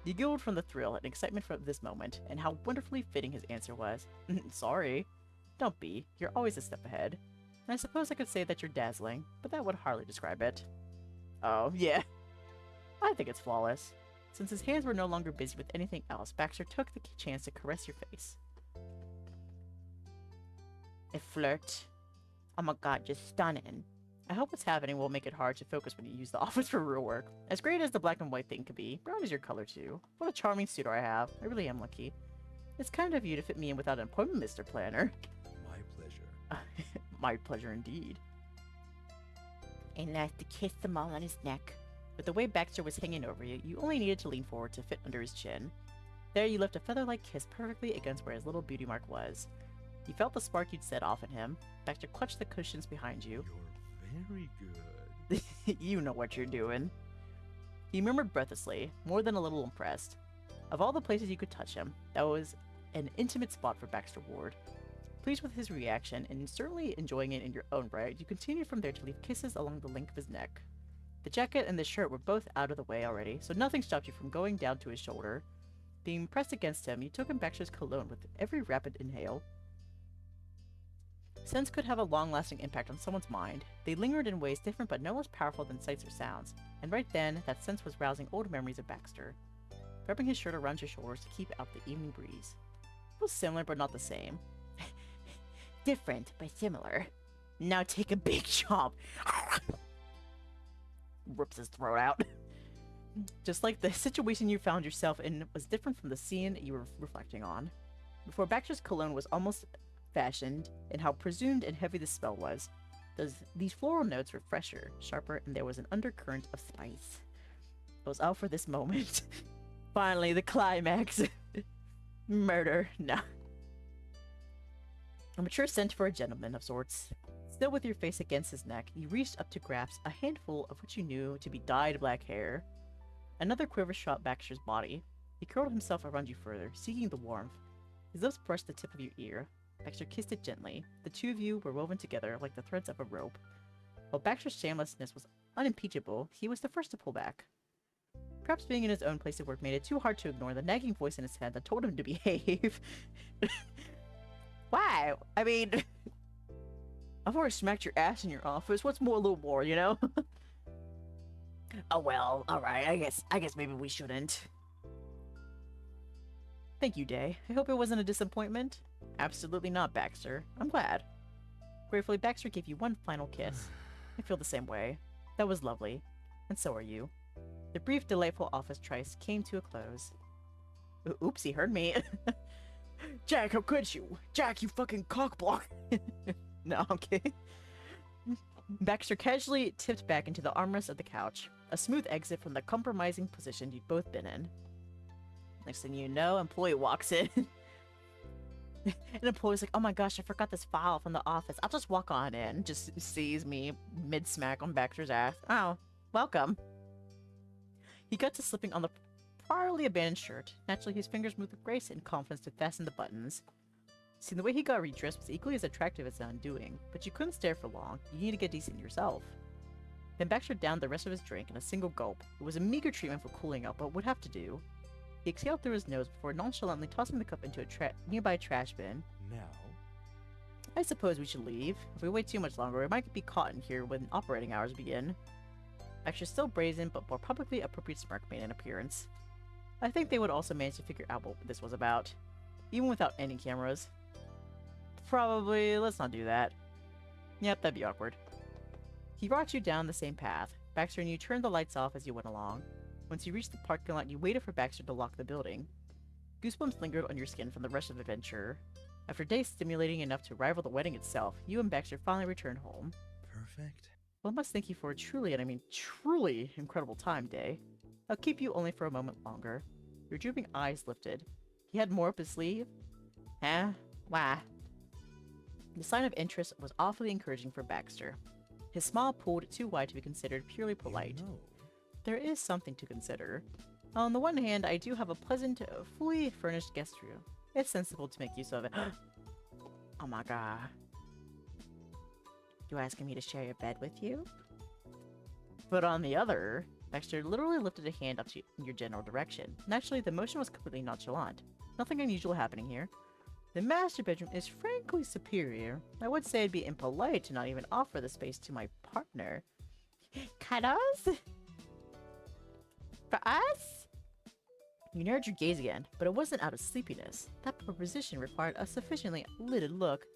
Speaker 1: You giggled from the thrill and excitement for this moment, and how wonderfully fitting his answer was. Sorry. Don't be. You're always a step ahead. And I suppose I could say that you're dazzling, but that would hardly describe it. Oh, yeah. I think it's flawless. Since his hands were no longer busy with anything else, Baxter took the chance to caress your face. A flirt. Oh my god, you're stunning. I hope what's happening won't make it hard to focus when you use the office for real work. As great as the black and white thing could be, brown is your color too. What a charming suitor I have. I really am lucky. It's kind of you to fit me in without an appointment, Mr. Planner.
Speaker 2: My pleasure.
Speaker 1: My pleasure indeed. And last to kiss them all on his neck. With the way Baxter was hanging over you, you only needed to lean forward to fit under his chin. There you left a feather-like kiss perfectly against where his little beauty mark was. You felt the spark you'd set off in him. Baxter clutched the cushions behind you.
Speaker 2: You're very good.
Speaker 1: You know what you're doing. He murmured breathlessly, more than a little impressed. Of all the places you could touch him, that was an intimate spot for Baxter Ward. Pleased with his reaction, and certainly enjoying it in your own right, you continued from there to leave kisses along the length of his neck. The jacket and the shirt were both out of the way already, so nothing stopped you from going down to his shoulder. Being pressed against him, you took in Baxter's cologne with every rapid inhale. Scents could have a long-lasting impact on someone's mind. They lingered in ways different but no less powerful than sights or sounds, and right then, that sense was rousing old memories of Baxter. Wrapping his shirt around your shoulders to keep out the evening breeze. It was similar but not the same. Different, but similar. Now take a big chomp. Rips his throat out. Just like the situation you found yourself in was different from the scene you were reflecting on. Before Baxter's cologne was almost fashioned, and how presumed and heavy the smell was. These floral notes were fresher, sharper, and there was an undercurrent of spice. I was out for this moment. Finally, the climax. Murder. No. A mature scent for a gentleman of sorts. Still with your face against his neck, you reached up to grasp a handful of what you knew to be dyed black hair. Another quiver shot Baxter's body. He curled himself around you further, seeking the warmth. His lips brushed the tip of your ear. Baxter kissed it gently. The two of you were woven together like the threads of a rope. While Baxter's shamelessness was unimpeachable, he was the first to pull back. Perhaps being in his own place of work made it too hard to ignore the nagging voice in his head that told him to behave. Why? I mean, I've already smacked your ass in your office. What's more, a little more, you know? Oh well, alright, I guess maybe we shouldn't. Thank you, Dae. I hope it wasn't a disappointment. Absolutely not, Baxter. I'm glad. Gratefully, Baxter gave you one final kiss. I feel the same way. That was lovely. And so are you. The brief, delightful office tryst came to a close. Oops, he heard me. Jack, how could you? Jack, you fucking cockblock. No, I'm kidding. Baxter casually tipped back into the armrest of the couch, a smooth exit from the compromising position you'd both been in. Next thing you know, employee walks in. An employee's like, oh my gosh, I forgot this file from the office. I'll just walk on in. Just sees me mid-smack on Baxter's ass. Oh, welcome. He got to slipping on the priorly abandoned shirt. Naturally, his fingers moved with grace and confidence to fasten the buttons. See, the way he got redressed was equally as attractive as the undoing, but you couldn't stare for long. You need to get decent yourself. Then Baxter downed the rest of his drink in a single gulp. It was a meager treatment for cooling out, but would have to do. He exhaled through his nose before nonchalantly tossing the cup into a nearby trash bin.
Speaker 2: Now,
Speaker 1: I suppose we should leave. If we wait too much longer, we might be caught in here when operating hours begin. Baxter's still brazen, but more publicly appropriate smirk made an appearance. I think they would also manage to figure out what this was about, even without any cameras. Probably, let's not do that. Yep, that'd be awkward. He brought you down the same path. Baxter and you turned the lights off as you went along. Once you reached the parking lot, you waited for Baxter to lock the building. Goosebumps lingered on your skin from the rush of adventure. After days stimulating enough to rival the wedding itself, you and Baxter finally returned home.
Speaker 2: perfect.
Speaker 1: Well, I must thank you for a truly, and I mean truly, incredible time, Dae. I'll keep you only for a moment longer. Your drooping eyes lifted. He had more up his sleeve? Huh? Why? The sign of interest was awfully encouraging for Baxter. His smile pulled too wide to be considered purely polite.
Speaker 2: You know,
Speaker 1: There is something to consider. On the one hand, I do have a pleasant, fully furnished guest room. It's sensible to make use of it. Oh my god. You asking me to share your bed with you? But on the other, Baxter literally lifted a hand up to in your general direction. Naturally, the motion was completely nonchalant. Nothing unusual happening here. The master bedroom is frankly superior. I would say it'd be impolite to not even offer the space to my partner. Cuddles? For us? You narrowed your gaze again, but it wasn't out of sleepiness. That proposition required a sufficiently lidded look.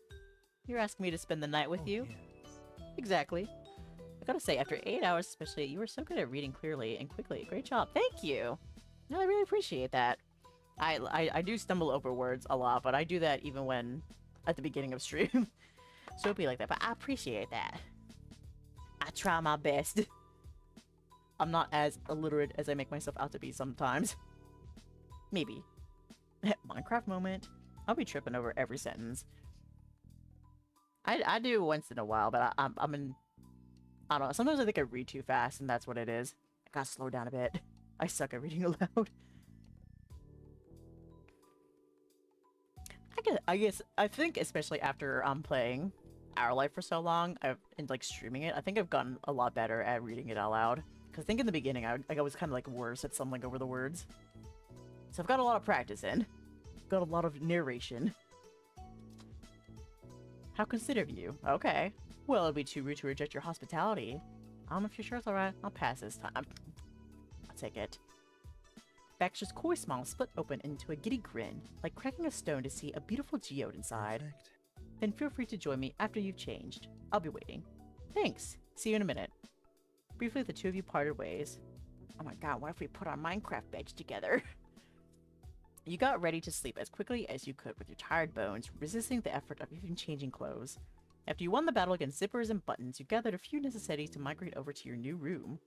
Speaker 1: You're asking me to spend the night with
Speaker 2: oh,
Speaker 1: you?
Speaker 2: yes.
Speaker 1: Exactly. I gotta say, after 8 hours especially, you were so good at reading clearly and quickly. Great job. Thank you! No, I really appreciate that. I do stumble over words a lot, but I do that even when at the beginning of stream. So it'd be like that, but I appreciate that. I try my best. I'm not as illiterate as I make myself out to be sometimes. Maybe. Minecraft moment. I'll be tripping over every sentence. I do once in a while, but I don't know. Sometimes I think I read too fast, and that's what it is. I gotta slow down a bit. I suck at reading aloud. I think especially after I'm playing Our Life for so long, and like streaming it, I think I've gotten a lot better at reading it out loud. Because I think in the beginning, I was kind of like worse at stumbling over the words. So I've got a lot of practice in. Got a lot of narration. How considerate of you. Okay. Well, it'd be too rude to reject your hospitality. I don't know if you're sure it's alright. I'll pass this time. I'll take it. Baxter's coy smile split open into a giddy grin, like cracking a stone to see a beautiful geode inside.
Speaker 2: Perfect.
Speaker 1: Then feel free to join me after you've changed. I'll be waiting. Thanks. See you in a minute. Briefly, the two of you parted ways. Oh my god, what if we put our Minecraft beds together? You got ready to sleep as quickly as you could with your tired bones, resisting the effort of even changing clothes. After you won the battle against zippers and buttons, you gathered a few necessities to migrate over to your new room.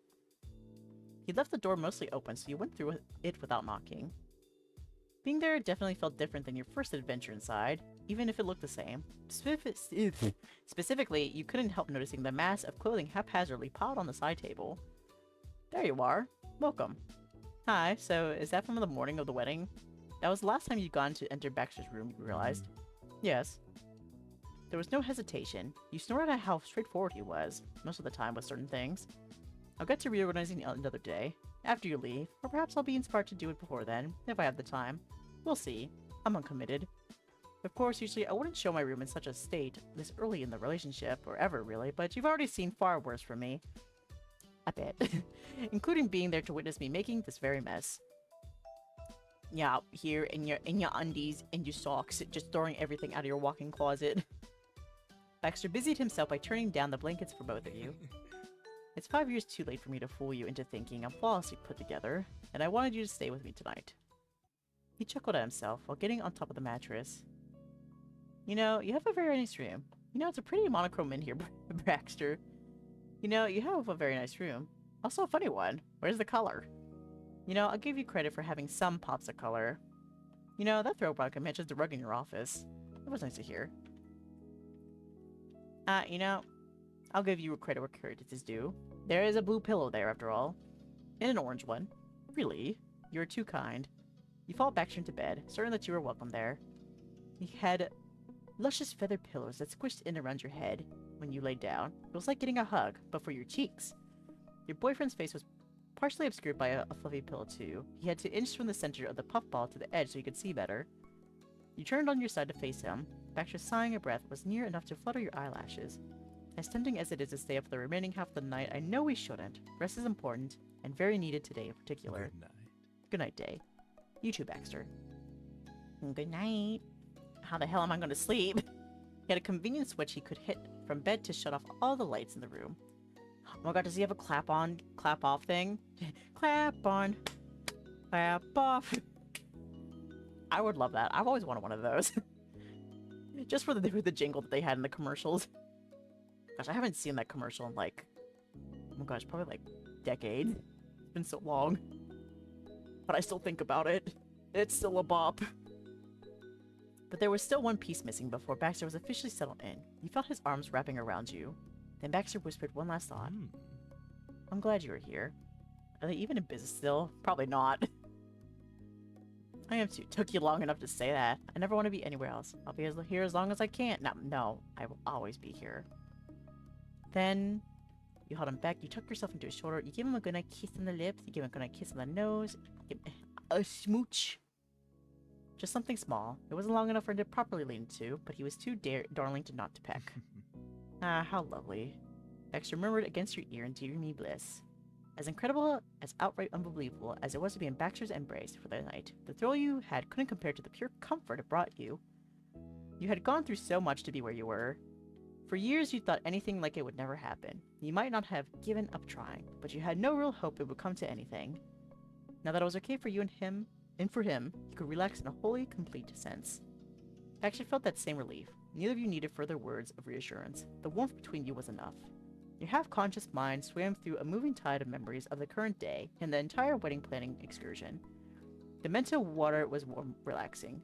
Speaker 1: He left the door mostly open, so you went through it without knocking. Being there definitely felt different than your first adventure inside, even if it looked the same. Specifically, you couldn't help noticing the mass of clothing haphazardly piled on the side table. There you are. Welcome. Hi, so is that from the morning of the wedding? That was the last time you'd gone to enter Baxter's room, you realized. Yes. There was no hesitation. You snorted at how straightforward he was, most of the time with certain things. I'll get to reorganizing another day, after you leave, or perhaps I'll be inspired to do it before then, if I have the time. We'll see. I'm uncommitted. Of course, usually I wouldn't show my room in such a state this early in the relationship, or ever really, but you've already seen far worse from me. I bet. Including being there to witness me making this very mess. Yeah, here in your undies and your socks, just throwing everything out of your walk-in closet. Baxter busied himself by turning down the blankets for both of you. It's 5 years too late for me to fool you into thinking I'm flawlessly put together, and I wanted you to stay with me tonight. He chuckled at himself while getting on top of the mattress. You know, you have a very nice room. You know, it's a pretty monochrome in here, Baxter. You know, you have a very nice room. Also a funny one. Where's the color? You know, I'll give you credit for having some pops of color. You know, that throwback matches the rug in your office. It was nice to hear. You know, I'll give you credit where credit is due. There is a blue pillow there, after all. And an orange one. Really? You're too kind. You fall back into bed, certain that you were welcome there. He had luscious feather pillows that squished in around your head when you laid down. It was like getting a hug, but for your cheeks. Your boyfriend's face was partially obscured by a fluffy pillow too. He had to inch from the center of the puffball to the edge so you could see better. You turned on your side to face him. Baxter, sighing a breath, was near enough to flutter your eyelashes. As tempting as it is to stay up for the remaining half of the night, I know we shouldn't. Rest is important, and very needed today in particular.
Speaker 2: Good night.
Speaker 1: Good night, Dae. You too, Baxter. Good night. How the hell am I going to sleep? He had a convenient switch he could hit from bed to shut off all the lights in the room. Oh my god, does he have a clap on, clap off thing? Clap on, clap off. I would love that. I've always wanted one of those. Just for the jingle that they had in the commercials. Gosh, I haven't seen that commercial in like, oh my gosh, probably like decade. It's been so long. But I still think about it. It's still a bop. But there was still one piece missing before Baxter was officially settled in. You felt his arms wrapping around you. Then Baxter whispered one last thought. I'm glad you were here. Are they even in business still? Probably not. I am too. Took you long enough to say that. I never want to be anywhere else. I'll be here as long as I can. No, I will always be here. Then you held him back. You tucked yourself into his shoulder. You gave him a goodnight kiss on the lips. You gave him a goodnight kiss on the nose. A smooch. Just something small. It wasn't long enough for him to properly lean into, but he was too darling to not to peck. Ah, how lovely. Baxter murmured against your ear in dreamy bliss. As incredible, as outright unbelievable as it was to be in Baxter's embrace for the night, the thrill you had couldn't compare to the pure comfort it brought you. You had gone through so much to be where you were. For years you thought anything like it would never happen. You might not have given up trying, but you had no real hope it would come to anything. Now that it was okay for you and for him, you could relax in a wholly complete sense. Baxter felt that same relief. Neither of you needed further words of reassurance. The warmth between you was enough. Your half-conscious mind swam through a moving tide of memories of the current day and the entire wedding planning excursion. The mental water was warm, relaxing.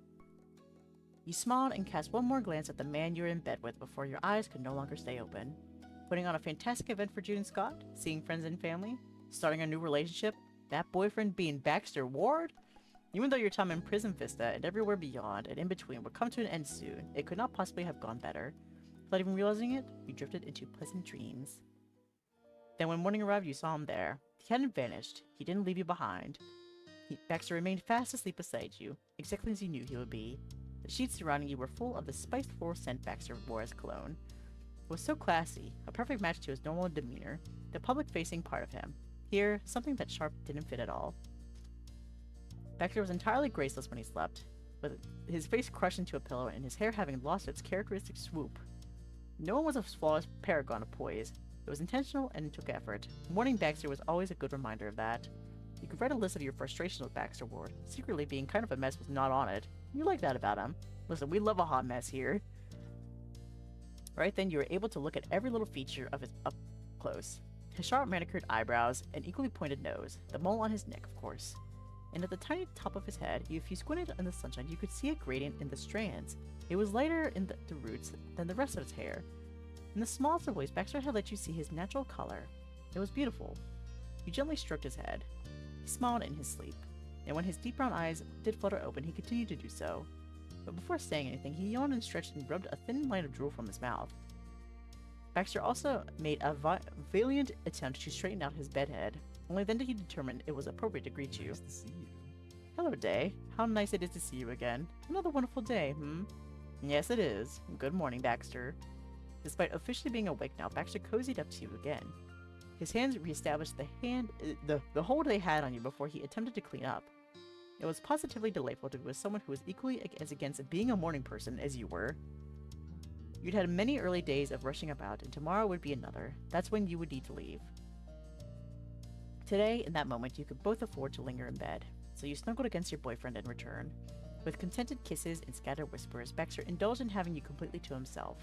Speaker 1: You smiled and cast one more glance at the man you were in bed with before your eyes could no longer stay open. Putting on a fantastic event for June and Scott, seeing friends and family, starting a new relationship, that boyfriend being Baxter Ward? Even though your time in Prison Vista and everywhere beyond and in between would come to an end soon, it could not possibly have gone better. Without even realizing it, you drifted into pleasant dreams. Then when morning arrived, you saw him there. He hadn't vanished. He didn't leave you behind. Baxter remained fast asleep beside you, exactly as you knew he would be. The sheets surrounding you were full of the spiced floral scent Baxter wore as cologne. It was so classy, a perfect match to his normal demeanor, the public-facing part of him. Here, something that sharp didn't fit at all. Baxter was entirely graceless when he slept, with his face crushed into a pillow and his hair having lost its characteristic swoop. No one was a flawless paragon of poise. It was intentional and it took effort. Morning Baxter was always a good reminder of that. You could write a list of your frustrations with Baxter Ward. Secretly being kind of a mess was not on it. You like that about him. Listen, we love a hot mess here. Right then, you were able to look at every little feature of his up close. His sharp manicured eyebrows, an equally pointed nose, the mole on his neck, of course. And at the tiny top of his head, if you squinted in the sunshine, you could see a gradient in the strands. It was lighter in the roots than the rest of his hair. In the smallest of ways, Baxter had let you see his natural color. It was beautiful. You gently stroked his head. He smiled in his sleep, and when his deep brown eyes did flutter open, he continued to do so. But before saying anything, he yawned and stretched and rubbed a thin line of drool from his mouth. Baxter also made a valiant attempt to straighten out his bedhead. Only then did he determine it was appropriate to greet you.
Speaker 2: Nice to see you.
Speaker 1: Hello, Dae. How nice it is to see you again. Another wonderful day, Yes, it is. Good morning, Baxter. Despite officially being awake now, Baxter cozied up to you again. His hands reestablished the hold they had on you before he attempted to clean up. It was positively delightful to be with someone who was equally as against being a morning person as you were. You'd had many early days of rushing about, and tomorrow would be another. That's when you would need to leave. Today, in that moment, you could both afford to linger in bed, so you snuggled against your boyfriend in return. With contented kisses and scattered whispers, Baxter indulged in having you completely to himself.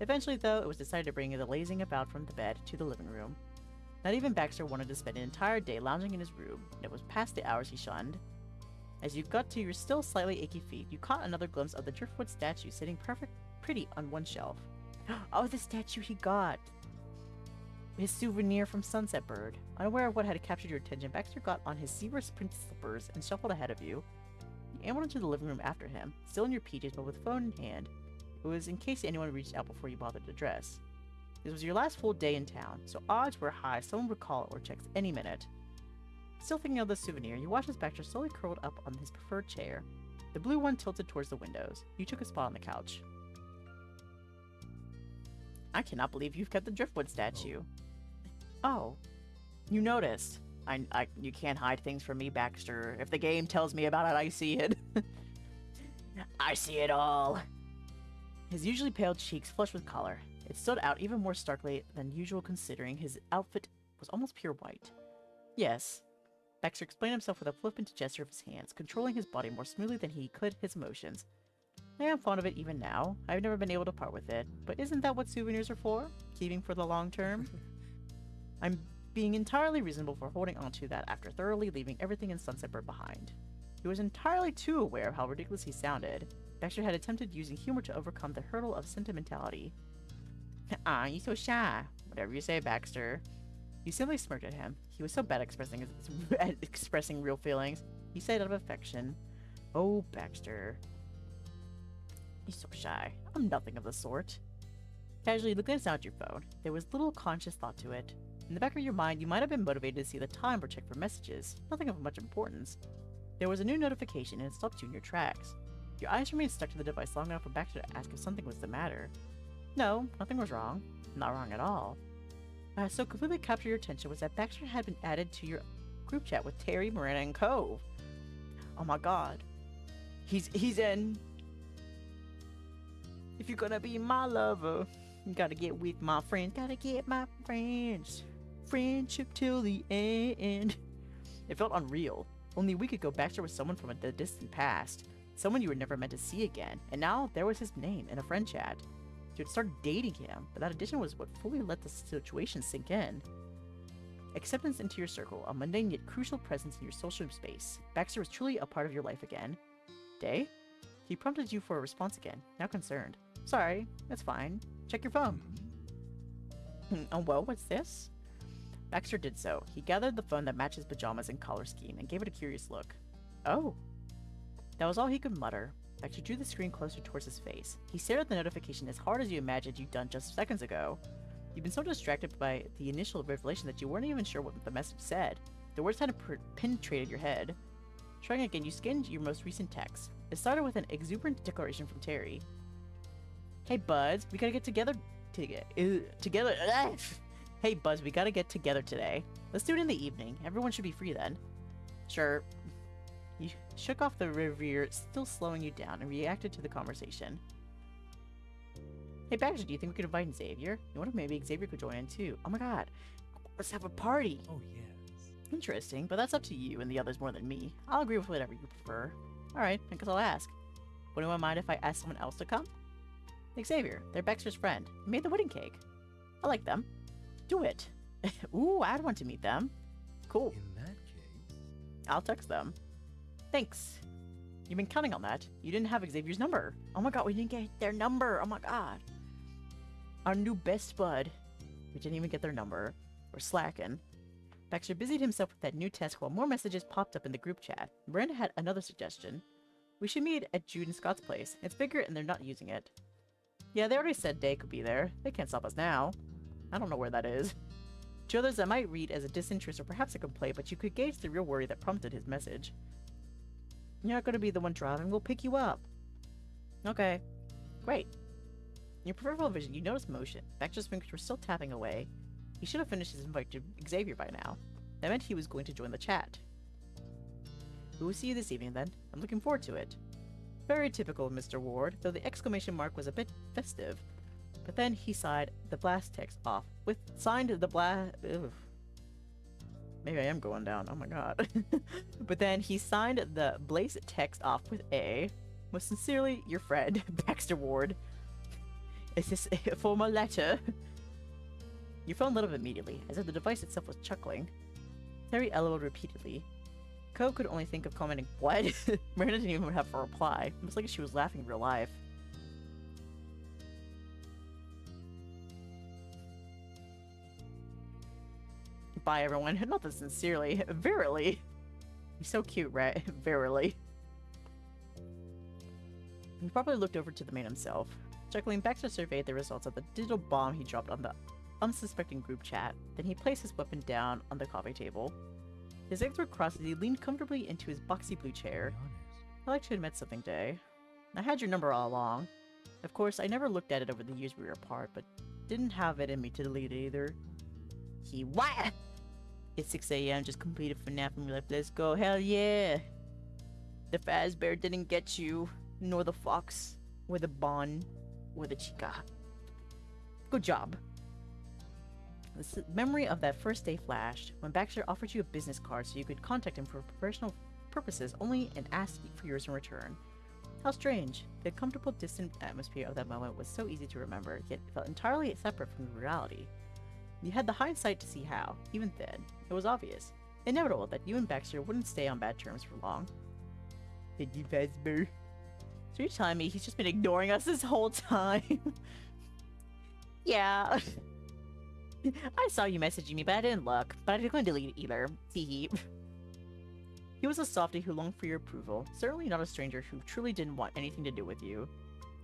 Speaker 1: Eventually, though, it was decided to bring the lazing about from the bed to the living room. Not even Baxter wanted to spend an entire day lounging in his room, and it was past the hours he shunned. As you got to your still slightly achy feet, you caught another glimpse of the driftwood statue sitting pretty on one shelf. Oh, the statue he got! His souvenir from Sunset Bird. Unaware of what had captured your attention, Baxter got on his zebra sprint slippers and shuffled ahead of you. You ambled into the living room after him, still in your PJs but with phone in hand. It was in case anyone reached out before you bothered to dress. This was your last full day in town, so odds were high someone would call or text any minute. Still thinking of the souvenir, you watched as Baxter slowly curled up on his preferred chair, the blue one tilted towards the windows. You took a spot on the couch. I cannot believe you've kept the driftwood statue. Oh, you noticed. You can't hide things from me, Baxter. If the game tells me about it, I see it. I see it all. His usually pale cheeks flushed with color. It stood out even more starkly than usual considering his outfit was almost pure white. Yes. Baxter explained himself with a flippant gesture of his hands, controlling his body more smoothly than he could his emotions. I am fond of it even now. I've never been able to part with it, but isn't that what souvenirs are for? Keeping for the long term? I'm being entirely reasonable for holding onto that after thoroughly leaving everything in Sunset Bird behind. He was entirely too aware of how ridiculous he sounded. Baxter had attempted using humor to overcome the hurdle of sentimentality. Ah, you so shy. Whatever you say, Baxter. You simply smirked at him. He was so bad at expressing real feelings. He said out of affection, "Oh, Baxter. You're so shy. I'm nothing of the sort." Casually, you glanced down at your phone. There was little conscious thought to it. In the back of your mind, you might have been motivated to see the time or check for messages. Nothing of much importance. There was a new notification and it stopped you in your tracks. Your eyes remained stuck to the device long enough for Baxter to ask if something was the matter. No, nothing was wrong. Not wrong at all. What so completely captured your attention was that Baxter had been added to your group chat with Terry, Miranda, and Cove. Oh my god. He's in. If you're gonna be my lover, you gotta get with my friends. Gotta get my friends. Friendship till the end. It felt unreal. Only a week ago, Baxter was someone from the distant past. Someone you were never meant to see again. And now, there was his name in a friend chat. You had started dating him, but that addition was what fully let the situation sink in. Acceptance into your circle, a mundane yet crucial presence in your social space. Baxter was truly a part of your life again. Dae? He prompted you for a response again, now concerned. Sorry, that's fine. Check your phone. Oh well, what's this? Baxter did so. He gathered the phone that matched his pajamas and collar scheme and gave it a curious look. Oh. That was all he could mutter. Baxter drew the screen closer towards his face. He stared at the notification as hard as you imagined you'd done just seconds ago. You'd been so distracted by the initial revelation that you weren't even sure what the message said. The words hadn't penetrated your head. Trying again, you scanned your most recent text. It started with an exuberant declaration from Terry. Hey buds, we gotta get together together. Hey buds, we gotta get together today. Let's do it in the evening. Everyone should be free then. Sure. You shook off the reverie, still slowing you down, and reacted to the conversation. Hey Baxter, do you think we could invite Xavier? You wonder if maybe Xavier could join in too. Oh my god, let's have a party!
Speaker 2: Oh, yes.
Speaker 1: Interesting, but that's up to you and the others more than me. I'll agree with whatever you prefer. Alright, I guess I'll ask. Would anyone mind if I ask someone else to come? Xavier, they're Baxter's friend. He made the wedding cake. I like them. Do it! Ooh, I'd want to meet them. Cool.
Speaker 2: In that case...
Speaker 1: I'll text them. Thanks. You've been counting on that. You didn't have Xavier's number. Oh my god, we didn't get their number. Oh my god. Our new best bud. We didn't even get their number. We're slacking. Baxter busied himself with that new task while more messages popped up in the group chat. Miranda had another suggestion. We should meet at Jude and Scott's place. It's bigger and they're not using it. Yeah, they already said Dae could be there. They can't stop us now. I don't know where that is. To others, that might read as a disinterest or perhaps a complaint, but you could gauge the real worry that prompted his message. You're not going to be the one driving. We'll pick you up. Okay. Great. In your peripheral vision, you notice motion. Baxter's fingers were still tapping away. He should have finished his invite to Xavier by now. That meant he was going to join the chat. We will see you this evening, then. I'm looking forward to it. Very typical of Mr. Ward, though the exclamation mark was a bit festive. But then he sighed the blast text off signed the blast. Maybe I am going down. Oh my god. But then he signed the blaze text off with a. Most sincerely, your friend, Baxter Ward. Is this a formal letter? Your phone lit up immediately, as if the device itself was chuckling. Terry LOL'd repeatedly. Ko could only think of commenting, "What?" Miranda didn't even have a reply. It was like she was laughing in real life. Bye, everyone. Not this sincerely. Verily. He's so cute, right? Verily. He probably looked over to the man himself. Chuckling, Baxter surveyed the results of the digital bomb he dropped on the unsuspecting group chat. Then he placed his weapon down on the coffee table. His legs were crossed as he leaned comfortably into his boxy blue chair. I'd like to admit something, Dae. I had your number all along. Of course, I never looked at it over the years we were apart, but didn't have it in me to delete it either. He what? It's 6 a.m. Just completed FNAF and we're like, let's go. Hell yeah. The Fazbear didn't get you, nor the fox, or the Bon, or the Chica. Good job. The memory of that first day flashed when Baxter offered you a business card so you could contact him for professional purposes only and ask for yours in return. How strange. The comfortable, distant atmosphere of that moment was so easy to remember, yet it felt entirely separate from reality. You had the hindsight to see how, even then, it was obvious, inevitable that you and Baxter wouldn't stay on bad terms for long. Did you, Fazbear? So you're telling me he's just been ignoring us this whole time? Yeah. I saw you messaging me, but I didn't look. But I didn't delete it either. Teehee. He was a softie who longed for your approval, certainly not a stranger who truly didn't want anything to do with you.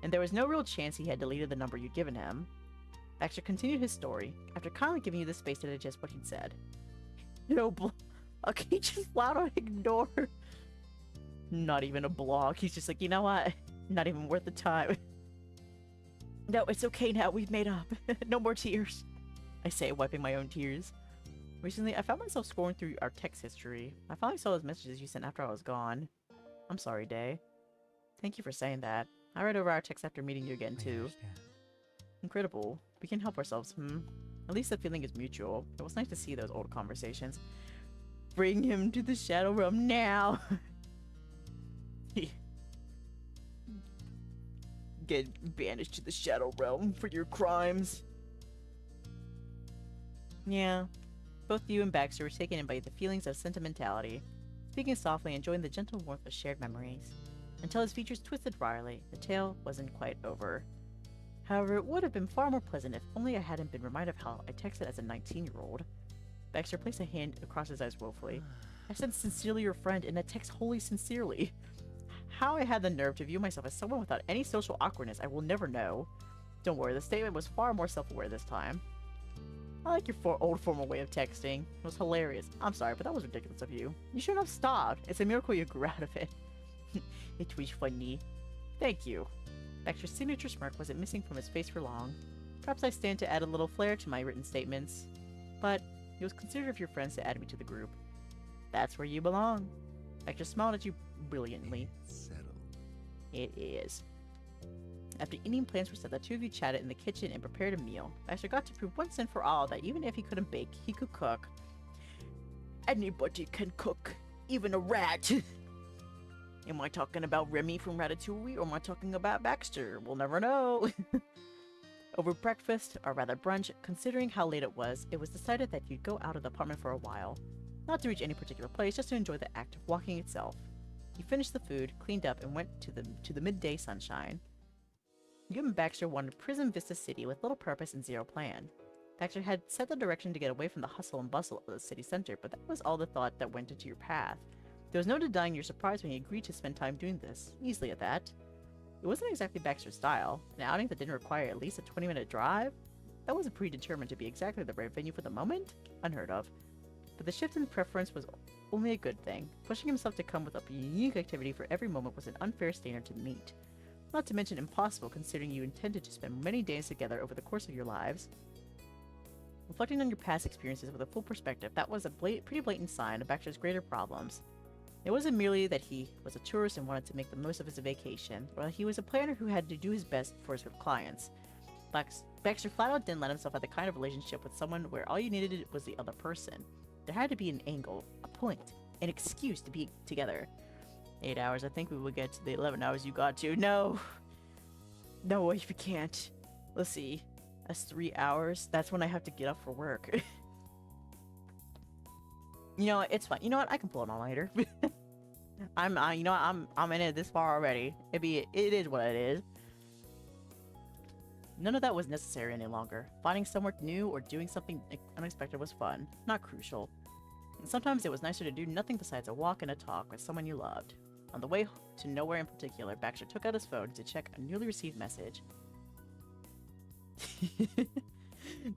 Speaker 1: And there was no real chance he had deleted the number you'd given him. Baxter continued his story, after kindly giving you the space to digest what he'd said. Okay, just flat out ignore. Not even a blog. He's just like, you know what? Not even worth the time. No, it's okay now. We've made up. No more tears. I say, wiping my own tears. Recently, I found myself scrolling through our text history. I finally saw those messages you sent after I was gone. I'm sorry, Dae. Thank you for saying that. I read over our text after meeting you again, too. Incredible. We can help ourselves, At least the feeling is mutual. It was nice to see those old conversations. Bring him to the Shadow Realm now! Get banished to the Shadow Realm for your crimes. Yeah. Both you and Baxter were taken in by the feelings of sentimentality, speaking softly and enjoying the gentle warmth of shared memories. Until his features twisted wryly, the tale wasn't quite over. However, it would have been far more pleasant if only I hadn't been reminded of how I texted as a 19-year-old. Baxter placed a hand across his eyes woefully. I said sincerely your friend, and that text wholly sincerely. How I had the nerve to view myself as someone without any social awkwardness, I will never know. Don't worry, the statement was far more self-aware this time. I like your old formal way of texting. It was hilarious. I'm sorry, but that was ridiculous of you. You shouldn't have stopped. It's a miracle you grew out of it. It was funny. Thank you. Baxter's signature smirk wasn't missing from his face for long. Perhaps I stand to add a little flair to my written statements. But it was considerate of your friends to add me to the group. That's where you belong. Baxter smiled at you brilliantly.
Speaker 2: Settled.
Speaker 1: It is. After eating, plans were set, the two of you chatted in the kitchen and prepared a meal. Baxter got to prove once and for all that even if he couldn't bake, he could cook. Anybody can cook, even a rat. Am I talking about Remy from Ratatouille, or am I talking about Baxter? We'll never know. Over breakfast, or rather brunch, considering how late it was decided that you'd go out of the apartment for a while. Not to reach any particular place, just to enjoy the act of walking itself. You finished the food, cleaned up, and went to the midday sunshine. You and Baxter wandered Prism Vista City with little purpose and zero plan. Baxter had set the direction to get away from the hustle and bustle of the city center, but that was all the thought that went into your path. There was no denying your surprise when he agreed to spend time doing this, easily at that. It wasn't exactly Baxter's style, an outing that didn't require at least a 20-minute drive. That wasn't predetermined to be exactly the right venue for the moment, unheard of. But the shift in preference was only a good thing. Pushing himself to come with a unique activity for every moment was an unfair standard to meet. Not to mention impossible considering you intended to spend many days together over the course of your lives. Reflecting on your past experiences with a full perspective, that was a pretty blatant sign of Baxter's greater problems. It wasn't merely that he was a tourist and wanted to make the most of his vacation, or that he was a planner who had to do his best for his clients. Baxter flat out didn't let himself have the kind of relationship with someone where all you needed was the other person. There had to be an angle, a point, an excuse to be together. 8 hours, I think we will get to the 11 hours you got to. No! No, we can't. Let's see. That's 3 hours. That's when I have to get up for work. You know what? It's fine. You know what? I can pull an all-nighter. you know what? I'm in it this far already. It is what it is. None of that was necessary any longer. Finding somewhere new or doing something unexpected was fun, not crucial. And sometimes it was nicer to do nothing besides a walk and a talk with someone you loved. On the way to nowhere in particular, Baxter took out his phone to check a newly received message.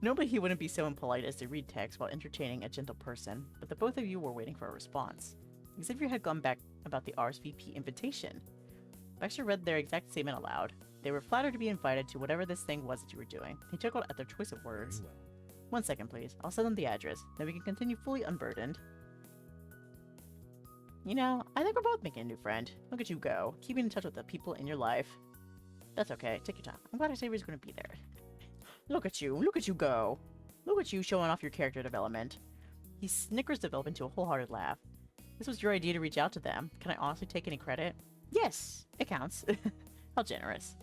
Speaker 1: Normally he wouldn't be so impolite as to read text while entertaining a gentle person, but the both of you were waiting for a response. Xavier had gone back about the RSVP invitation. Baxter read their exact statement aloud. They were flattered to be invited to whatever this thing was that you were doing. He chuckled at their choice of words.
Speaker 2: Very well.
Speaker 1: 1 second, please. I'll send them the address. Then we can continue fully unburdened. You know, I think we're both making a new friend. Look at you go, keeping in touch with the people in your life. That's okay. Take your time. I'm glad Xavier's going to be there. Look at you go. Look at you showing off your character development. His snickers developed into a wholehearted laugh. This was your idea to reach out to them. Can I honestly take any credit? Yes, it counts. How generous.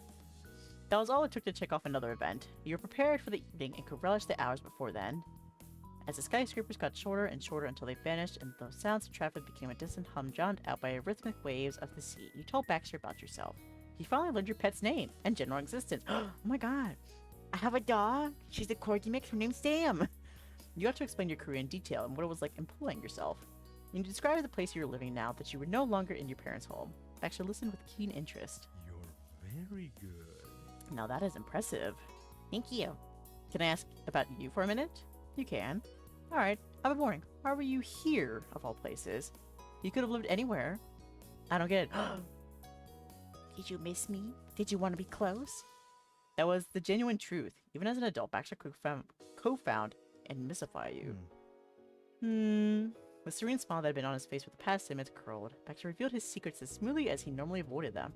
Speaker 1: That was all it took to check off another event. You were prepared for the evening and could relish the hours before then. As the skyscrapers got shorter and shorter until they vanished and the sounds of traffic became a distant hum drowned out by rhythmic waves of the sea, you told Baxter about yourself. You finally learned your pet's name and general existence. Oh my god. I have a dog. She's a corgi mix. Her name's Sam. You got to explain your career in detail and what it was like employing yourself. You described the place you were living now that you were no longer in your parents' home. Baxter listened with keen interest.
Speaker 2: You're very good.
Speaker 1: Now that is impressive. Thank you. Can I ask about you for a minute? You can. Alright, I've been boring. Why were you here, of all places? You could have lived anywhere. I don't get it. Did you miss me? Did you want to be close? That was the genuine truth. Even as an adult, Baxter could co-found and mystify you. The serene smile that had been on his face for the past 10 minutes curled. Baxter revealed his secrets as smoothly as he normally avoided them.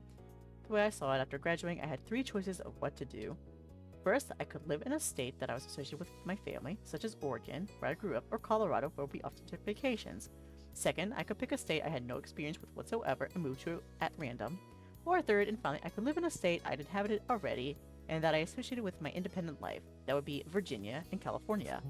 Speaker 1: The way I saw it, after graduating, I had 3 choices of what to do. First, I could live in a state that I was associated with my family, such as Oregon, where I grew up, or Colorado, where we often took vacations. Second, I could pick a state I had no experience with whatsoever and move to at random. Or third, and finally, I could live in a state I'd inhabited already, and that I associated with my independent life. That would be Virginia and California.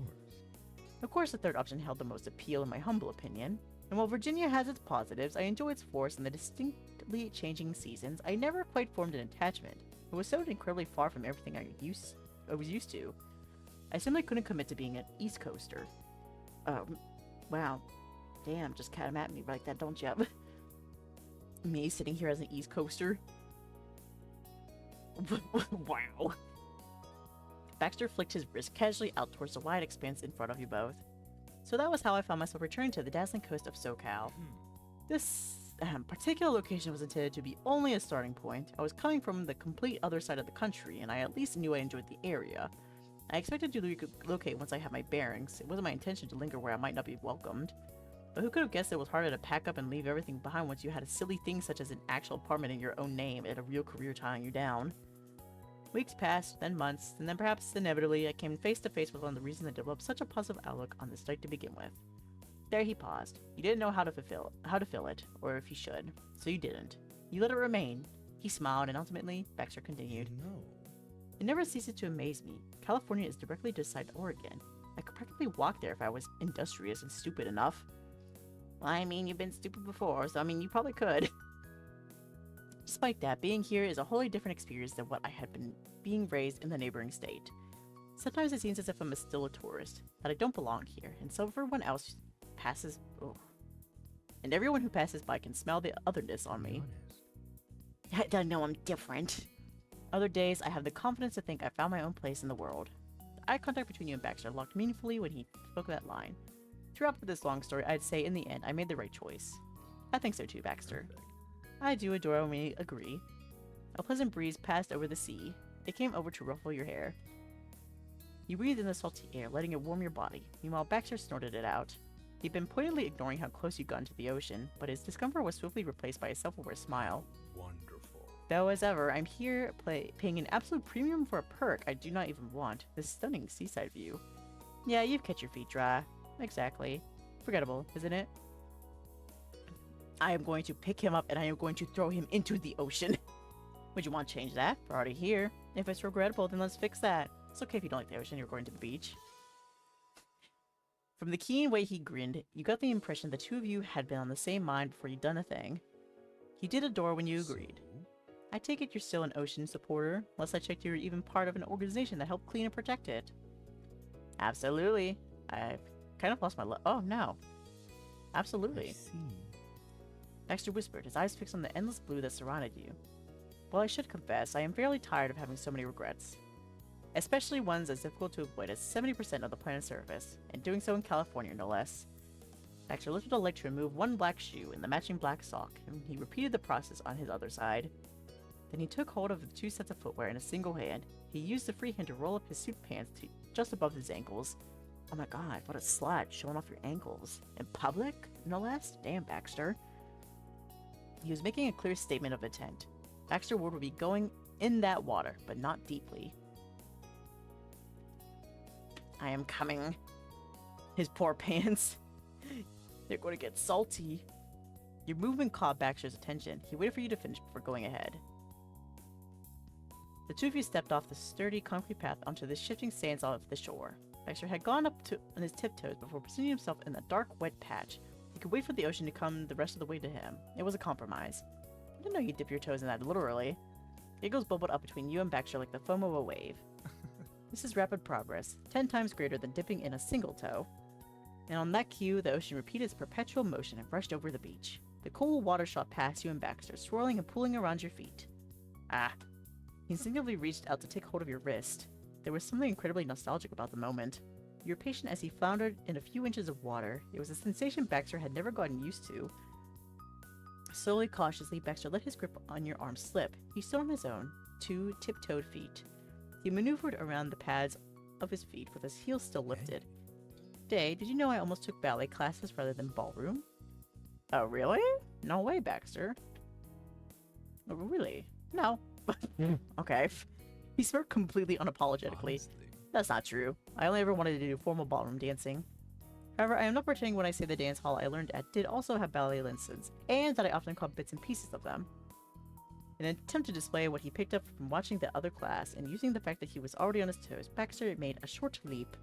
Speaker 1: Of course, the third option held the most appeal in my humble opinion. And while Virginia has its positives, I enjoy its forests and the distinctly changing seasons, I never quite formed an attachment. It was so incredibly far from everything I was used to. I simply couldn't commit to being an East Coaster. Wow. Damn, just cat him at me like that, don't you? Me sitting here as an East Coaster? Wow. Baxter flicked his wrist casually out towards the wide expanse in front of you both. So that was how I found myself returning to the dazzling coast of SoCal. This particular location was intended to be only a starting point. I was coming from the complete other side of the country, and I at least knew I enjoyed the area. I expected to relocate once I had my bearings. It wasn't my intention to linger where I might not be welcomed. But who could have guessed it was harder to pack up and leave everything behind once you had a silly thing such as an actual apartment in your own name and a real career tying you down. Weeks passed, then months, and then perhaps inevitably I came face to face with one of the reasons I developed such a positive outlook on this site to begin with. There he paused. You didn't know how to fill it, or if you should, so you didn't. You let it remain. He smiled, and ultimately, Baxter continued.
Speaker 2: No.
Speaker 1: It never ceases to amaze me. California is directly beside Oregon. I could practically walk there if I was industrious and stupid enough. Well, I mean, you've been stupid before, so I mean, you probably could. Despite that, being here is a wholly different experience than what I had been being raised in the neighboring state. Sometimes it seems as if I'm still a tourist, that I don't belong here, and so everyone else passes... Oh. And everyone who passes by can smell the otherness on me. I don't know I'm different. Other days, I have the confidence to think I found my own place in the world. The eye contact between you and Baxter locked meaningfully when he spoke that line. To wrap up this long story, I'd say in the end, I made the right choice. I think so too, Baxter. I do adorably agree. A pleasant breeze passed over the sea. It came over to ruffle your hair. You breathed in the salty air, letting it warm your body. Meanwhile, Baxter snorted it out. He'd been pointedly ignoring how close you'd gotten to the ocean, but his discomfort was swiftly replaced by a self-aware smile.
Speaker 2: Wonderful.
Speaker 1: Though, as ever, I'm here paying an absolute premium for a perk I do not even want. This stunning seaside view. Yeah, you've kept your feet dry. Exactly. Forgettable, isn't it? I am going to pick him up and I am going to throw him into the ocean. Would you want to change that? We're already here. If it's regrettable, then let's fix that. It's okay if you don't like the ocean, you're going to the beach. From the keen way he grinned, you got the impression the two of you had been on the same mind before you'd done a thing. He did adore when you agreed. I take it you're still an ocean supporter, unless I checked you were even part of an organization that helped clean and protect it. Absolutely. I've kind of lost my oh no. Absolutely.
Speaker 2: I see.
Speaker 1: Baxter whispered, his eyes fixed on the endless blue that surrounded you. Well, I should confess, I am fairly tired of having so many regrets. Especially ones as difficult to avoid as 70% of the planet's surface, and doing so in California no less. Baxter lifted a leg to remove one black shoe and the matching black sock, and he repeated the process on his other side. Then he took hold of the two sets of footwear in a single hand. He used the free hand to roll up his suit pants to just above his ankles. Oh my god, what a slut, showing off your ankles. In public, no less? Damn, Baxter. He was making a clear statement of intent. Baxter Ward would be going in that water, but not deeply. I am coming. His poor pants. They're going to get salty. Your movement caught Baxter's attention. He waited for you to finish before going ahead. The two of you stepped off the sturdy concrete path onto the shifting sands off the shore. Baxter had gone up on his tiptoes before positioning himself in the dark, wet patch. He could wait for the ocean to come the rest of the way to him. It was a compromise. I didn't know you'd dip your toes in that literally. Giggles bubbled up between you and Baxter like the foam of a wave. This is rapid progress, 10 times greater than dipping in a single toe. And on that cue, the ocean repeated its perpetual motion and rushed over the beach. The cool water shot past you and Baxter, swirling and pulling around your feet. Ah. He instinctively reached out to take hold of your wrist. There was something incredibly nostalgic about the moment. You were patient as he floundered in a few inches of water. It was a sensation Baxter had never gotten used to. Slowly, cautiously, Baxter let his grip on your arm slip. He stood on his own, two tiptoed feet. He maneuvered around the pads of his feet with his heels still lifted. Dae, did you know I almost took ballet classes rather than ballroom? Oh, really? No way, Baxter. Oh, really? No. Okay. He smirked completely unapologetically.
Speaker 2: Honestly.
Speaker 1: That's not true. I only ever wanted to do formal ballroom dancing. However, I am not pretending when I say the dance hall I learned at did also have ballet lessons, and that I often caught bits and pieces of them. In an attempt to display what he picked up from watching the other class, and using the fact that he was already on his toes, Baxter made a short leap.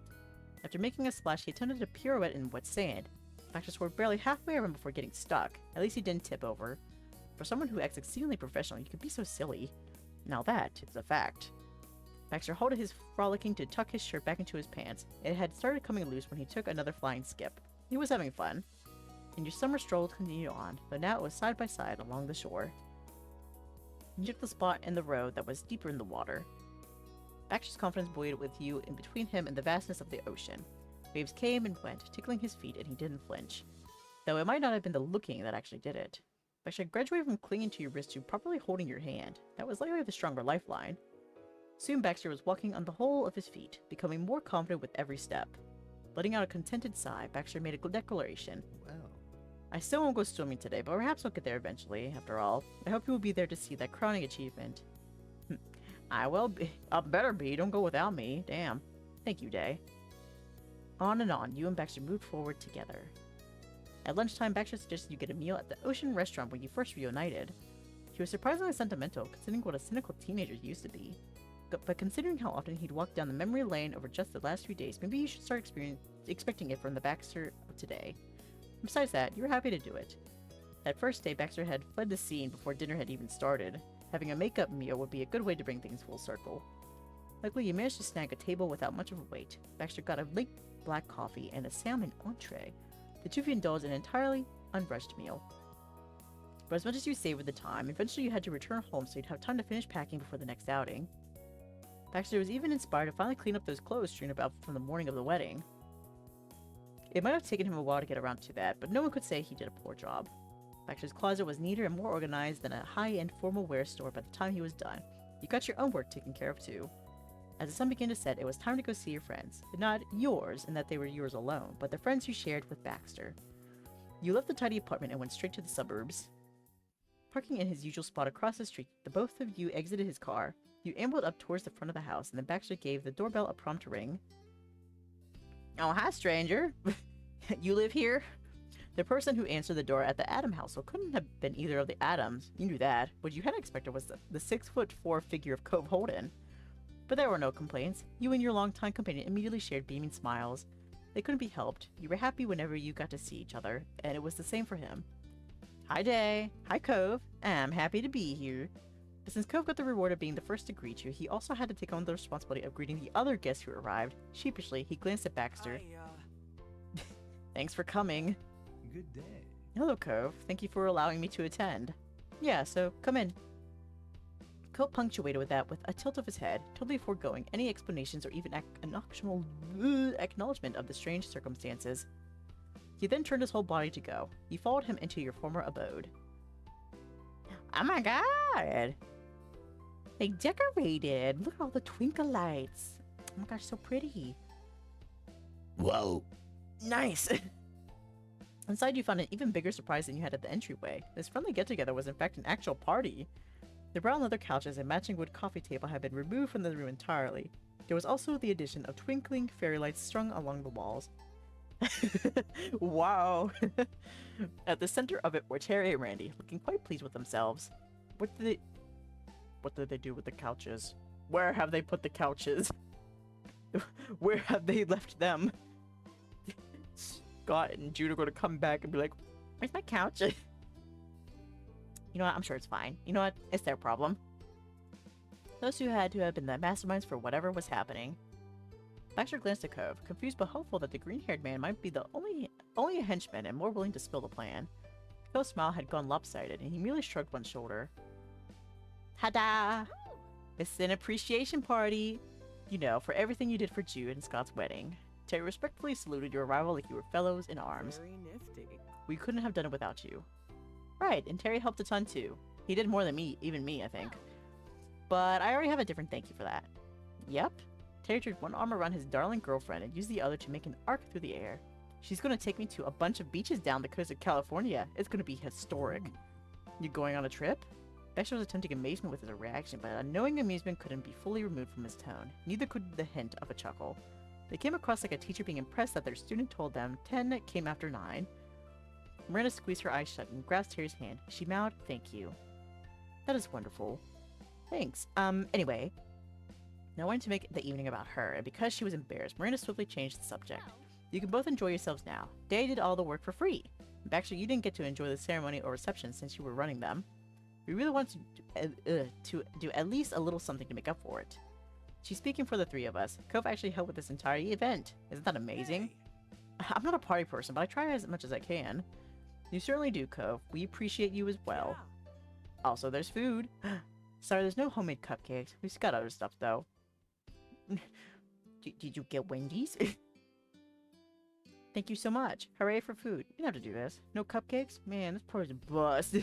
Speaker 1: After making a splash, he attempted a pirouette in wet sand. Baxter swerved barely halfway around before getting stuck. At least he didn't tip over. For someone who acts exceedingly professional, you could be so silly. Now that is a fact. Baxter halted his frolicking to tuck his shirt back into his pants. It had started coming loose when he took another flying skip. He was having fun. And your summer stroll continued on, but now it was side by side along the shore. You took the spot in the road that was deeper in the water. Baxter's confidence buoyed with you in between him and the vastness of the ocean. Waves came and went, tickling his feet, and he didn't flinch. Though it might not have been the looking that actually did it. Baxter graduated from clinging to your wrist to properly holding your hand. That was likely the stronger lifeline. Soon Baxter was walking on the whole of his feet, becoming more confident with every step. Letting out a contented sigh, Baxter made a declaration.
Speaker 2: Well,
Speaker 1: I still won't go swimming today, but perhaps I'll get there eventually, after all. I hope you will be there to see that crowning achievement. I will be. I better be. Don't go without me. Damn. Thank you, Dae. On and on, you and Baxter moved forward together. At lunchtime, Baxter suggested you get a meal at the Ocean restaurant when you first reunited. He was surprisingly sentimental, considering what a cynical teenager he used to be. But considering how often he'd walked down the memory lane over just the last few days, maybe you should start expecting it from the Baxter of today. Besides that, you were happy to do it. That first day, Baxter had fled the scene before dinner had even started. Having a make-up meal would be a good way to bring things full circle. Luckily, you managed to snag a table without much of a wait. Baxter got a light black coffee and a salmon entree. The two of you indulged in an entirely unrushed meal. But as much as you savored the time, eventually you had to return home so you'd have time to finish packing before the next outing. Baxter was even inspired to finally clean up those clothes strewn about from the morning of the wedding. It might have taken him a while to get around to that, but no one could say he did a poor job. Baxter's closet was neater and more organized than a high-end formal wear store by the time he was done. You got your own work taken care of too. As the sun began to set, it was time to go see your friends. Not yours in that they were yours alone, but the friends you shared with Baxter. You left the tidy apartment and went straight to the suburbs. Parking in his usual spot across the street, the both of you exited his car. You ambled up towards the front of the house, and then Baxter gave the doorbell a prompt ring. Oh, hi, stranger. You live here? The person who answered the door at the Adam household couldn't have been either of the Adams. You knew that. What you hadn't expected was the 6'4" figure of Cove Holden. But there were no complaints. You and your longtime companion immediately shared beaming smiles. They couldn't be helped. You were happy whenever you got to see each other, and it was the same for him. Hi, Dae. Hi, Cove. I'm happy to be here. But since Cove got the reward of being the first to greet you, he also had to take on the responsibility of greeting the other guests who arrived. Sheepishly, he glanced at Baxter. Thanks for coming.
Speaker 2: Good day.
Speaker 1: Hello, Cove. Thank you for allowing me to attend. Yeah, so come in. Cove punctuated with that with a tilt of his head, totally foregoing any explanations or even acknowledgement of the strange circumstances. He then turned his whole body to go. You followed him into your former abode. Oh my god! They decorated! Look at all the twinkle lights! Oh my gosh, so pretty! Whoa! Nice! Inside you found an even bigger surprise than you had at the entryway. This friendly get-together was in fact an actual party. The brown leather couches and matching wood coffee table had been removed from the room entirely. There was also the addition of twinkling fairy lights strung along the walls. Wow! At the center of it were Terry and Randy, looking quite pleased with themselves. What did they do with the couches? Where have they put the couches? Where have they left them? Scott and Jude are going to come back and be like, where's my couch? You know what? I'm sure it's fine. You know what? It's their problem. Those who had to have been the masterminds for whatever was happening. Baxter glanced at Cove, confused but hopeful that the green-haired man might be the only a henchman and more willing to spill the plan. Cove's smile had gone lopsided, and he merely shrugged one shoulder. Ta-da! It's an appreciation party! You know, for everything you did for Jude and Scott's wedding. Terry respectfully saluted your arrival like you were fellows in arms.
Speaker 7: Very nifty.
Speaker 1: We couldn't have done it without you. Right, and Terry helped a ton too. He did more than me, even me, I think. But I already have a different thank you for that. Yep. Terry drew one arm around his darling girlfriend and used the other to make an arc through the air. She's gonna take me to a bunch of beaches down the coast of California. It's gonna be historic. You going on a trip? Baxter was attempting amazement with his reaction, but a knowing amusement couldn't be fully removed from his tone. Neither could the hint of a chuckle. They came across like a teacher being impressed that their student told them 10 came after 9. Miranda squeezed her eyes shut and grasped Terry's hand. She bowed, thank you. That is wonderful. Thanks. Anyway. Now I wanted to make the evening about her, and because she was embarrassed, Miranda swiftly changed the subject. You can both enjoy yourselves now. Dae did all the work for free. Baxter, you didn't get to enjoy the ceremony or reception since you were running them. We really want to do at least a little something to make up for it. She's speaking for the three of us. Cove actually helped with this entire event. Isn't that amazing? I'm not a party person, but I try as much as I can. You certainly do, Cove. We appreciate you as well. Also, there's food. Sorry, there's no homemade cupcakes. We've got other stuff, though. Did you get Wendy's? Thank you so much. Hooray for food. You don't have to do this. No cupcakes? Man, this party's a bust.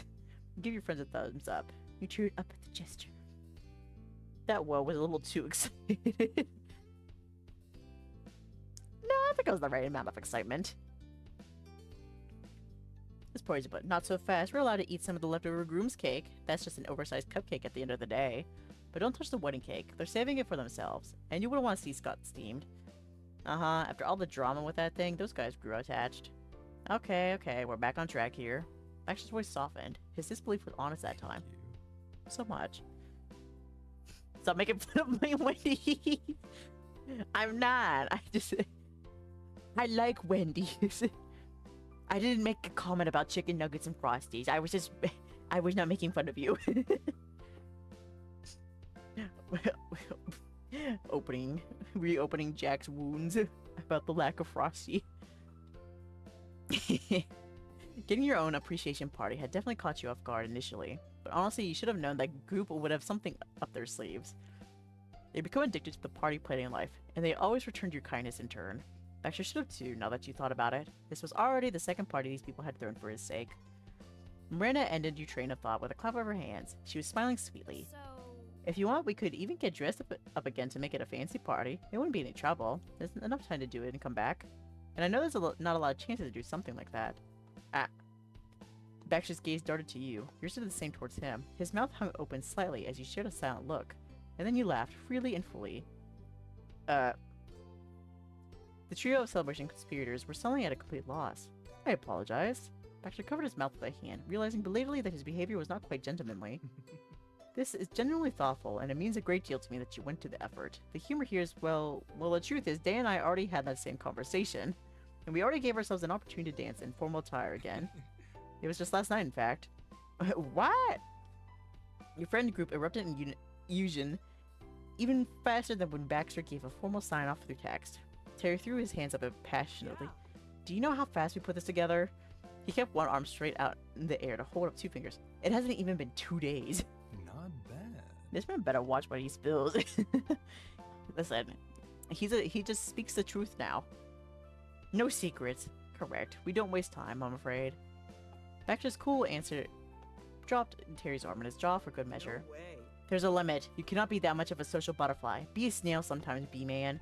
Speaker 1: Give your friends a thumbs up. You cheered up at the gesture. That whoa was a little too excited. No, I think it was the right amount of excitement. This party's but not so fast. We're allowed to eat some of the leftover groom's cake. That's just an oversized cupcake at the end of the day. But don't touch the wedding cake. They're saving it for themselves. And you wouldn't want to see Scott steamed. Uh-huh. After all the drama with that thing, those guys grew attached. Okay, we're back on track here. Baxter's voice softened. His disbelief was honest that time. So much. Stop making fun of my Wendy's. I'm not. I like Wendy's. I didn't make a comment about chicken nuggets and Frosties. I was not making fun of you. Reopening Jack's wounds about the lack of Frosty. Getting your own appreciation party had definitely caught you off guard initially, but honestly, you should have known that group would have something up their sleeves. They become addicted to the party planning life, and they always returned your kindness in turn. Baxter should have too, now that you thought about it. This was already the second party these people had thrown for his sake. Miranda ended your train of thought with a clap of her hands. She was smiling sweetly.
Speaker 4: So,
Speaker 1: If you want, we could even get dressed up again to make it a fancy party. It wouldn't be any trouble. There's enough time to do it and come back. And I know there's not a lot of chances to do something like that. Ah. Baxter's gaze darted to you. Yours did the same towards him. His mouth hung open slightly as you shared a silent look. And then you laughed, freely and fully. The trio of celebration conspirators were suddenly at a complete loss. I apologize. Baxter covered his mouth with a hand, realizing belatedly that his behavior was not quite gentlemanly. This is genuinely thoughtful, and it means a great deal to me that you went to the effort. The humor here is, well, the truth is, Dae and I already had that same conversation, and we already gave ourselves an opportunity to dance in formal attire again. It was just last night, in fact. What? Your friend group erupted in unison even faster than when Baxter gave a formal sign-off through text. Terry threw his hands up passionately. Do you know how fast we put this together? He kept one arm straight out in the air to hold up 2 fingers. It hasn't even been 2 days.
Speaker 2: Not bad.
Speaker 1: This man better watch what he spills. Listen, he just speaks the truth now. No secrets. Correct. We don't waste time, I'm afraid. Baxter's cool answer dropped Terry's arm in his jaw for good measure.
Speaker 7: No way.
Speaker 1: There's a limit. You cannot be that much of a social butterfly. Be a snail sometimes, B-man.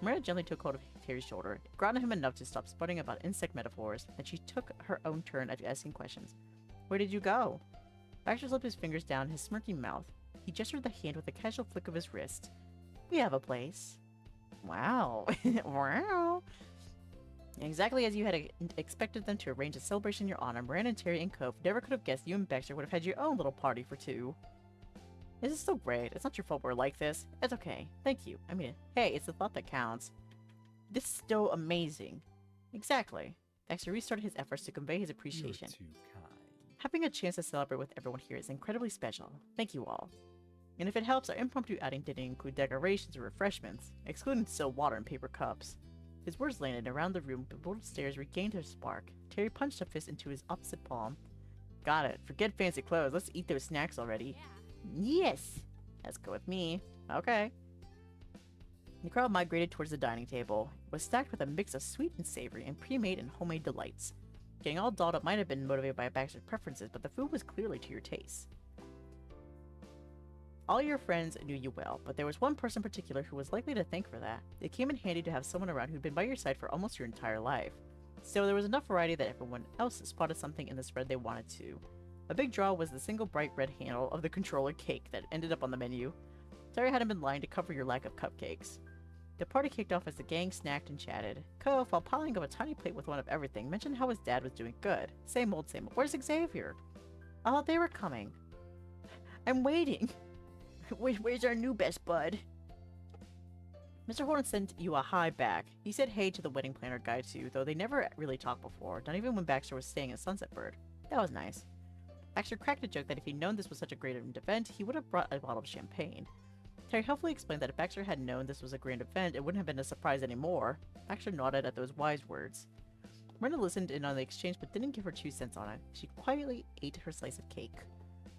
Speaker 1: Miranda gently took hold of Terry's shoulder. It grounded him enough to stop sputting about insect metaphors, and she took her own turn at asking questions. Where did you go? Baxter slipped his fingers down his smirky mouth. He gestured the hand with a casual flick of his wrist. We have a place. Wow. Wow. Exactly as you had expected them to arrange a celebration in your honor, Miranda and Terry and Cove never could have guessed you and Baxter would have had your own little party for 2. This is so great. It's not your fault we're like this. It's okay. Thank you. I mean, hey, it's the thought that counts. This is still amazing. Exactly. Baxter restarted his efforts to convey his appreciation.
Speaker 2: You're too kind.
Speaker 1: Having a chance to celebrate with everyone here is incredibly special. Thank you all. And if it helps, our impromptu outing didn't include decorations or refreshments, excluding still water and paper cups. His words landed around the room, bewildered stares regained their spark. Terry punched a fist into his opposite palm. Got it. Forget fancy clothes. Let's eat those snacks already. Yes! Let's go with me. Okay. The crowd migrated towards the dining table. It was stacked with a mix of sweet and savory and pre-made and homemade delights. Getting all dolled up might have been motivated by Baxter's preferences, but the food was clearly to your taste. All your friends knew you well, but there was one person in particular who was likely to thank for that. It came in handy to have someone around who'd been by your side for almost your entire life. Still, there was enough variety that everyone else spotted something in the spread they wanted to. A big draw was the single bright red handle of the controller cake that ended up on the menu. Terry hadn't been lying to cover your lack of cupcakes. The party kicked off as the gang snacked and chatted. Cove, while piling up a tiny plate with one of everything, mentioned how his dad was doing good. Same old, same old. Where's Xavier? I thought they were coming. I'm waiting. Where's our new best bud? Mr. Horton sent you a hi back. He said hey to the wedding planner guy too, though they never really talked before, not even when Baxter was staying at Sunset Bird. That was nice. Baxter cracked a joke that if he'd known this was such a great event, he would have brought a bottle of champagne. Terry helpfully explained that if Baxter had known this was a grand event, it wouldn't have been a surprise anymore. Baxter nodded at those wise words. Miranda listened in on the exchange but didn't give her 2 cents on it. She quietly ate her slice of cake.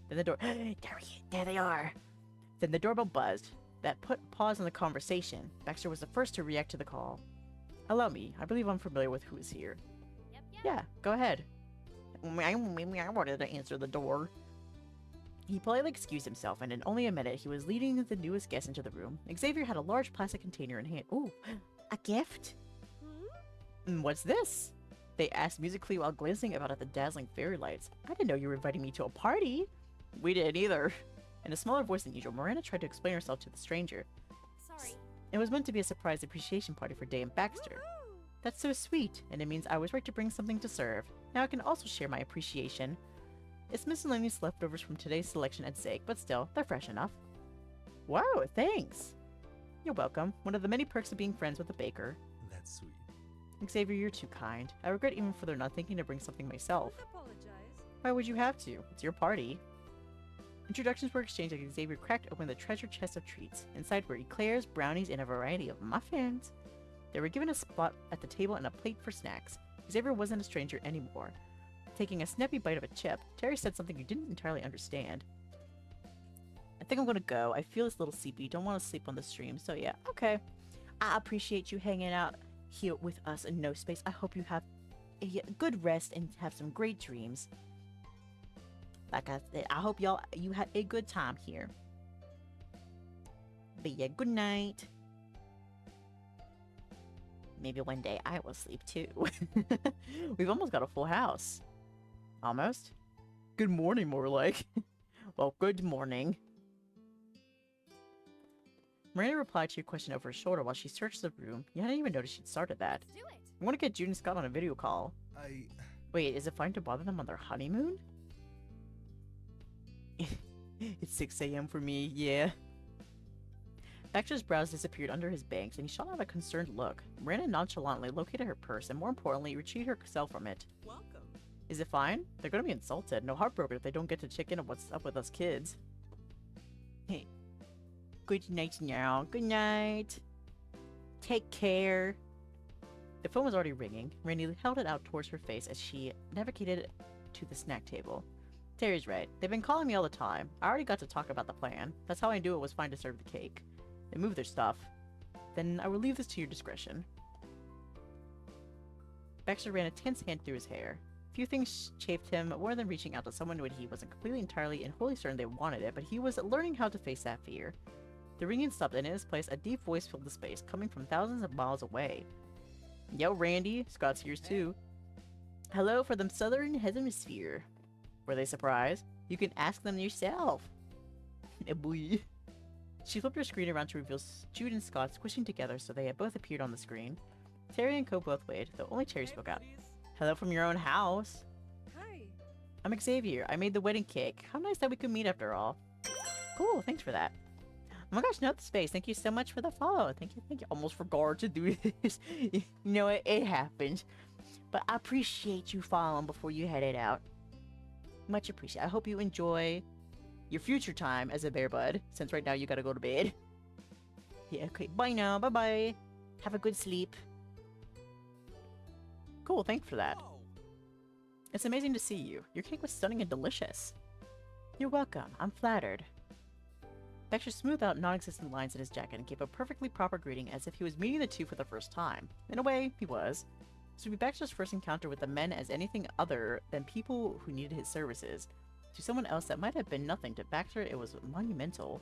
Speaker 1: Then the door— there they are! Then the doorbell buzzed. That put a pause in the conversation. Baxter was the first to react to the call. Allow me. I believe I'm familiar with who is here.
Speaker 4: Yep.
Speaker 1: Yeah, go ahead. I wanted to answer the door. He politely excused himself, and in only a minute, he was leading the newest guest into the room. Xavier had a large plastic container in hand. Ooh, a gift? What's this? They asked musically while glancing about at the dazzling fairy lights. I didn't know you were inviting me to a party. We didn't either. In a smaller voice than usual, Miranda tried to explain herself to the stranger.
Speaker 4: Sorry.
Speaker 1: It was meant to be a surprise appreciation party for Dae and Baxter. That's so sweet, and it means I was right to bring something to serve. Now I can also share my appreciation. It's miscellaneous leftovers from today's selection at sake, but still, they're fresh enough. Wow, thanks! You're welcome. One of the many perks of being friends with a baker.
Speaker 2: That's sweet.
Speaker 1: Xavier, you're too kind. I regret even further not thinking to bring something myself.
Speaker 7: Don't apologize.
Speaker 1: Why would you have to? It's your party. Introductions were exchanged as Xavier cracked open the treasure chest of treats. Inside were eclairs, brownies, and a variety of muffins. They were given a spot at the table and a plate for snacks. Xavier wasn't a stranger anymore. Taking a snappy bite of a chip, Terry said something you didn't entirely understand. I think I'm gonna go. I feel a little sleepy. Don't want to sleep on the stream, so yeah, okay. I appreciate you hanging out here with us in No Space. I hope you have a good rest and have some great dreams. Like I said, I hope you had a good time here. But yeah, good night. Maybe one day I will sleep too. We've almost got a full house. Almost? Good morning, more like. Well, good morning. Miranda replied to your question over her shoulder while she searched the room. You hadn't even noticed she'd started that.
Speaker 4: Let's do it.
Speaker 1: I want to get Jude and Scott on a video call. Wait, is it fine to bother them on their honeymoon? It's 6 a.m. for me, yeah. Baxter's brows disappeared under his bangs, and he shot out a concerned look. Miranda nonchalantly located her purse, and more importantly, retrieved herself from it.
Speaker 7: Welcome.
Speaker 1: Is it fine? They're gonna be insulted. No heartbroken if they don't get to check in on what's up with us kids. Hey. Good night now. Good night. Take care. The phone was already ringing. Randy held it out towards her face as she navigated to the snack table. Terry's right. They've been calling me all the time. I already got to talk about the plan. That's how I knew it was fine to serve the cake. They moved their stuff. Then I will leave this to your discretion. Baxter ran a tense hand through his hair. Few things chafed him more than reaching out to someone when he wasn't completely entirely and wholly certain they wanted it, but he was learning how to face that fear. The ringing stopped, and in its place, a deep voice filled the space, coming from thousands of miles away. Yo, Randy. Scott's here too. Hello for the Southern Hemisphere. Were they surprised? You can ask them yourself. Boy. She flipped her screen around to reveal Jude and Scott squishing together so they had both appeared on the screen. Terry and Co both waved, though only Terry spoke out. Hello from your own house.
Speaker 7: Hi.
Speaker 1: I'm Xavier. I made the wedding cake. How nice that we could meet after all. Cool, thanks for that. Oh my gosh, note the space. Thank you so much for the follow. Thank you, thank you. Almost forgot to do this. You know, it happens. But I appreciate you following before you headed out. Much appreciated. I hope you enjoy your future time as a bear bud, since right now you gotta go to bed. Yeah, okay. Bye now. Bye-bye. Have a good sleep. Cool, thanks for that. It's amazing to see you. Your cake was stunning and delicious. You're welcome. I'm flattered. Baxter smoothed out non-existent lines in his jacket and gave a perfectly proper greeting as if he was meeting the two for the first time. In a way, he was. This would be Baxter's first encounter with the men as anything other than people who needed his services. To someone else that might have been nothing, to Baxter it was monumental.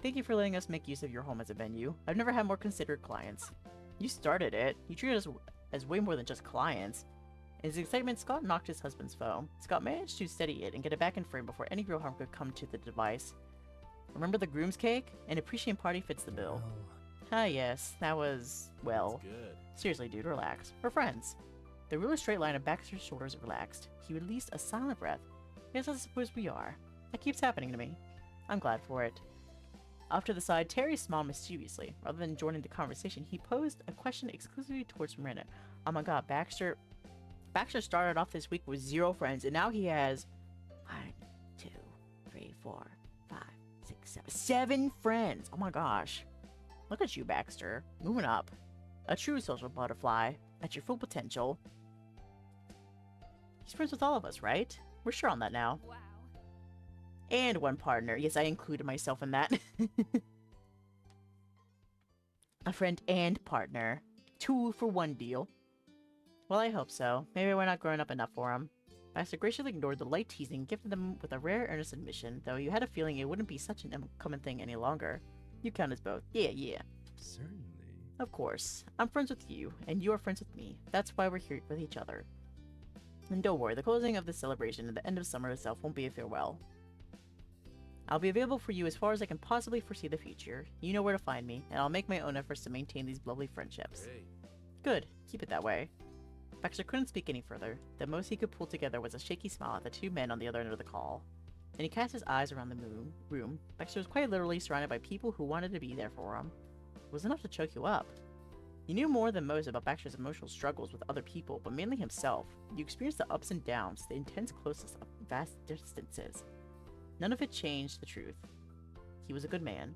Speaker 1: Thank you for letting us make use of your home as a venue. I've never had more considerate clients. You started it. You treated us as way more than just clients. In his excitement, Scott knocked his husband's phone. Scott managed to steady it and get it back in frame before any real harm could come to the device. Remember the groom's cake? An appreciation party fits the bill. Ah yes, that was, well...
Speaker 2: Good.
Speaker 1: Seriously, dude, relax. We're friends. The really straight line of Baxter's shoulders relaxed. He released a silent breath. Yes, I suppose we are. That keeps happening to me. I'm glad for it. Off to the side, Terry smiled mischievously. Rather than joining the conversation, he posed a question exclusively towards Miranda. Oh my god, Baxter started off this week with 0 friends, and now he has 1, 2, 3, 4, 5, 6, 7, 7 friends. Oh my gosh. Look at you, Baxter. Moving up. A true social butterfly. At your full potential. He's friends with all of us, right? We're sure on that now.
Speaker 4: Wow.
Speaker 1: And 1 partner. Yes, I included myself in that. A friend and partner. 2 for 1 deal. Well, I hope so. Maybe we're not growing up enough for him. Baxter graciously ignored the light teasing and gifted them with a rare earnest admission, though you had a feeling it wouldn't be such an uncommon thing any longer. You count as both. Yeah.
Speaker 2: Certainly.
Speaker 1: Of course. I'm friends with you, and you are friends with me. That's why we're here with each other. And don't worry, the closing of this celebration and the end of summer itself won't be a farewell. I'll be available for you as far as I can possibly foresee the future. You know where to find me, and I'll make my own efforts to maintain these lovely friendships.
Speaker 2: Great.
Speaker 1: Good. Keep it that way. Baxter couldn't speak any further. The most he could pull together was a shaky smile at the 2 men on the other end of the call. And he cast his eyes around the room. Baxter was quite literally surrounded by people who wanted to be there for him. It was enough to choke you up. You knew more than most about Baxter's emotional struggles with other people, but mainly himself. You experienced the ups and downs, the intense closeness of vast distances. None of it changed the truth. He was a good man.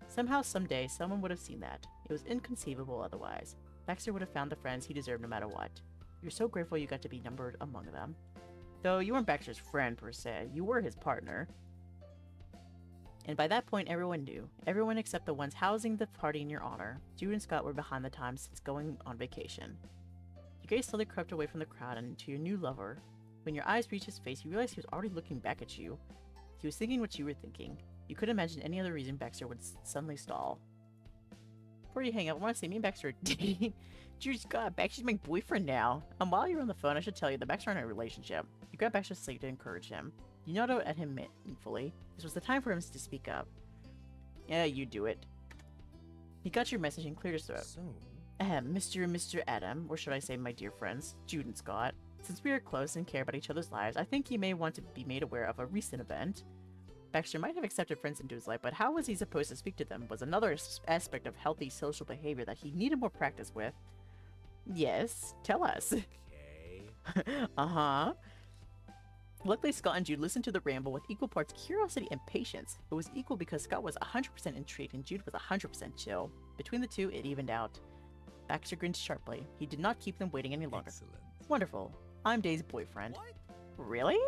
Speaker 1: Somehow, someday, someone would have seen that. It was inconceivable otherwise. Baxter would have found the friends he deserved no matter what. You're so grateful you got to be numbered among them. Though you weren't Baxter's friend, per se. You were his partner. And by that point, everyone knew. Everyone except the ones housing the party in your honor. Jude and Scott were behind the times since going on vacation. Your gaze slowly crept away from the crowd and to your new lover. When your eyes reached his face, you realized he was already looking back at you. He was thinking what you were thinking. You couldn't imagine any other reason Baxter would suddenly stall. Before you hang up, I want to say me and Baxter are dating. Jude Scott, Baxter's my boyfriend now. And while you're on the phone, I should tell you that Baxter and I are in a relationship. You grabbed Baxter's sleeve to encourage him. You nodded at him meaningfully. This was the time for him to speak up. Yeah, you do it. He got your message and cleared his throat.
Speaker 2: So,
Speaker 1: Mr. and Mr. Adam, or should I say my dear friends, Jude and Scott. Since we are close and care about each other's lives, I think you may want to be made aware of a recent event. Baxter might have accepted friends into his life, but how was he supposed to speak to them was another aspect of healthy social behavior that he needed more practice with. Yes, tell us.
Speaker 2: Okay.
Speaker 1: Uh-huh. Luckily, Scott and Jude listened to the ramble with equal parts curiosity and patience. It was equal because Scott was 100% intrigued and Jude was 100% chill. Between the two, it evened out. Baxter grinned sharply. He did not keep them waiting any longer.
Speaker 2: Excellent.
Speaker 1: Wonderful. I'm Dae's boyfriend.
Speaker 2: What?
Speaker 1: Really?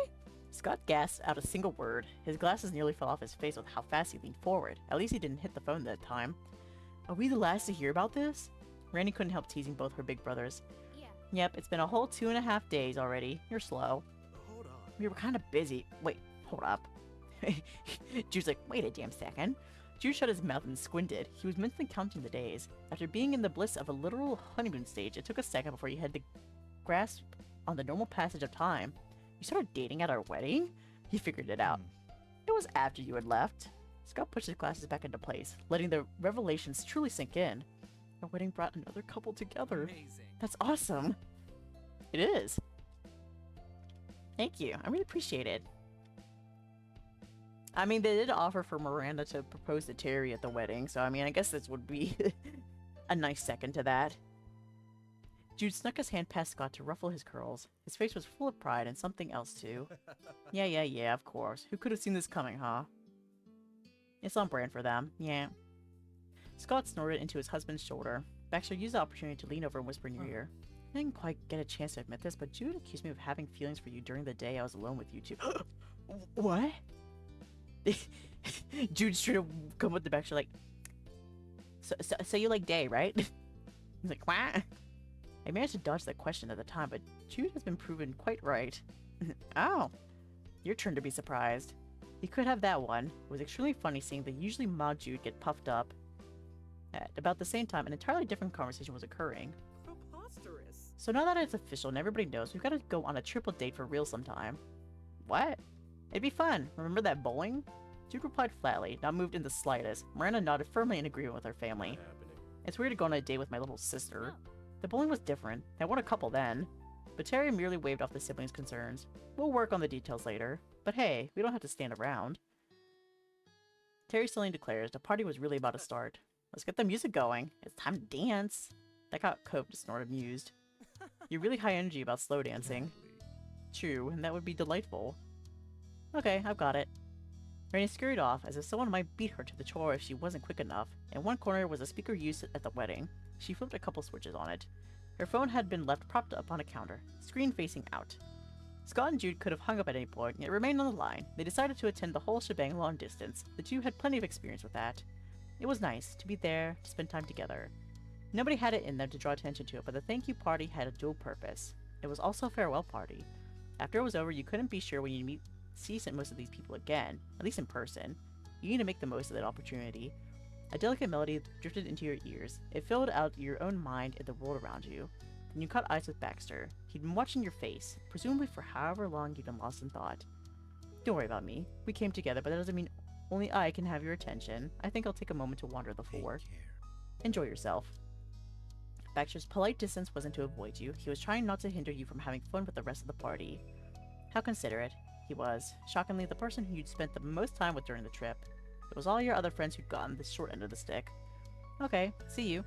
Speaker 1: Scott gasped out a single word. His glasses nearly fell off his face with how fast he leaned forward. At least he didn't hit the phone that time. Are we the last to hear about this? Randy couldn't help teasing both her big brothers.
Speaker 4: Yeah.
Speaker 1: Yep, it's been a whole 2.5 days already. You're slow.
Speaker 2: Hold on.
Speaker 1: We were kind of busy. Wait, hold up. Jude's like, wait a damn second. Jude shut his mouth and squinted. He was mentally counting the days. After being in the bliss of a literal honeymoon stage, it took a second before he had to grasp on the normal passage of time. You started dating at our wedding? He figured it out. It was after you had left. Scott pushed his glasses back into place, letting the revelations truly sink in. Our wedding brought another couple together.
Speaker 5: Amazing.
Speaker 1: That's awesome. It is. Thank you. I really appreciate it. I mean, they did offer for Miranda to propose to Terry at the wedding, so I mean, I guess this would be a nice second to that. Jude snuck his hand past Scott to ruffle his curls. His face was full of pride and something else too. Yeah, of course. Who could have seen this coming, huh? It's on brand for them, yeah. Scott snorted into his husband's shoulder. Baxter used the opportunity to lean over and whisper in your ear. I didn't quite get a chance to admit this, but Jude accused me of having feelings for you during the day I was alone with you two. What? Jude straight up come with the Baxter like, so you like Dae, right? He's like, what? I managed to dodge that question at the time, but Jude has been proven quite right. Oh, your turn to be surprised. He could have that one. It was extremely funny seeing the usually mild Jude get puffed up. At about the same time, an entirely different conversation was occurring.
Speaker 7: Preposterous.
Speaker 1: So now that it's official and everybody knows, we've got to go on a triple date for real sometime. What? It'd be fun. Remember that bowling? Jude replied flatly, not moved in the slightest. Miranda nodded firmly in agreement with her family.
Speaker 2: Not happening.
Speaker 1: It's weird to go on a date with my little sister. The bowling was different. I won a couple then. But Terry merely waved off the siblings' concerns. We'll work on the details later. But hey, we don't have to stand around. Terry suddenly declares the party was really about to start. Let's get the music going. It's time to dance. That got Cope to snort amused. You're really high energy about slow dancing.
Speaker 2: Gladly.
Speaker 1: True, and that would be delightful. Okay, I've got it. Rainey scurried off as if someone might beat her to the chore if she wasn't quick enough. In one corner was a speaker used at the wedding. She flipped a couple switches on it. Her phone had been left propped up on a counter, screen facing out. Scott and Jude could have hung up at any point, yet remained on the line. They decided to attend the whole shebang long distance. The two had plenty of experience with that. It was nice to be there, to spend time together. Nobody had it in them to draw attention to it, but the thank you party had a dual purpose. It was also a farewell party. After it was over, you couldn't be sure when you'd see most of these people again, at least in person. You need to make the most of that opportunity. A delicate melody drifted into your ears. It filled out your own mind and the world around you. Then you caught eyes with Baxter. He'd been watching your face, presumably for however long you'd been lost in thought. Don't worry about me. We came together, but that doesn't mean only I can have your attention. I think I'll take a moment to wander the floor.
Speaker 2: Take care.
Speaker 1: Enjoy yourself. Baxter's polite distance wasn't to avoid you. He was trying not to hinder you from having fun with the rest of the party. How considerate. He was, shockingly, the person who you'd spent the most time with during the trip. It was all your other friends who'd gotten the short end of the stick. Okay, see you.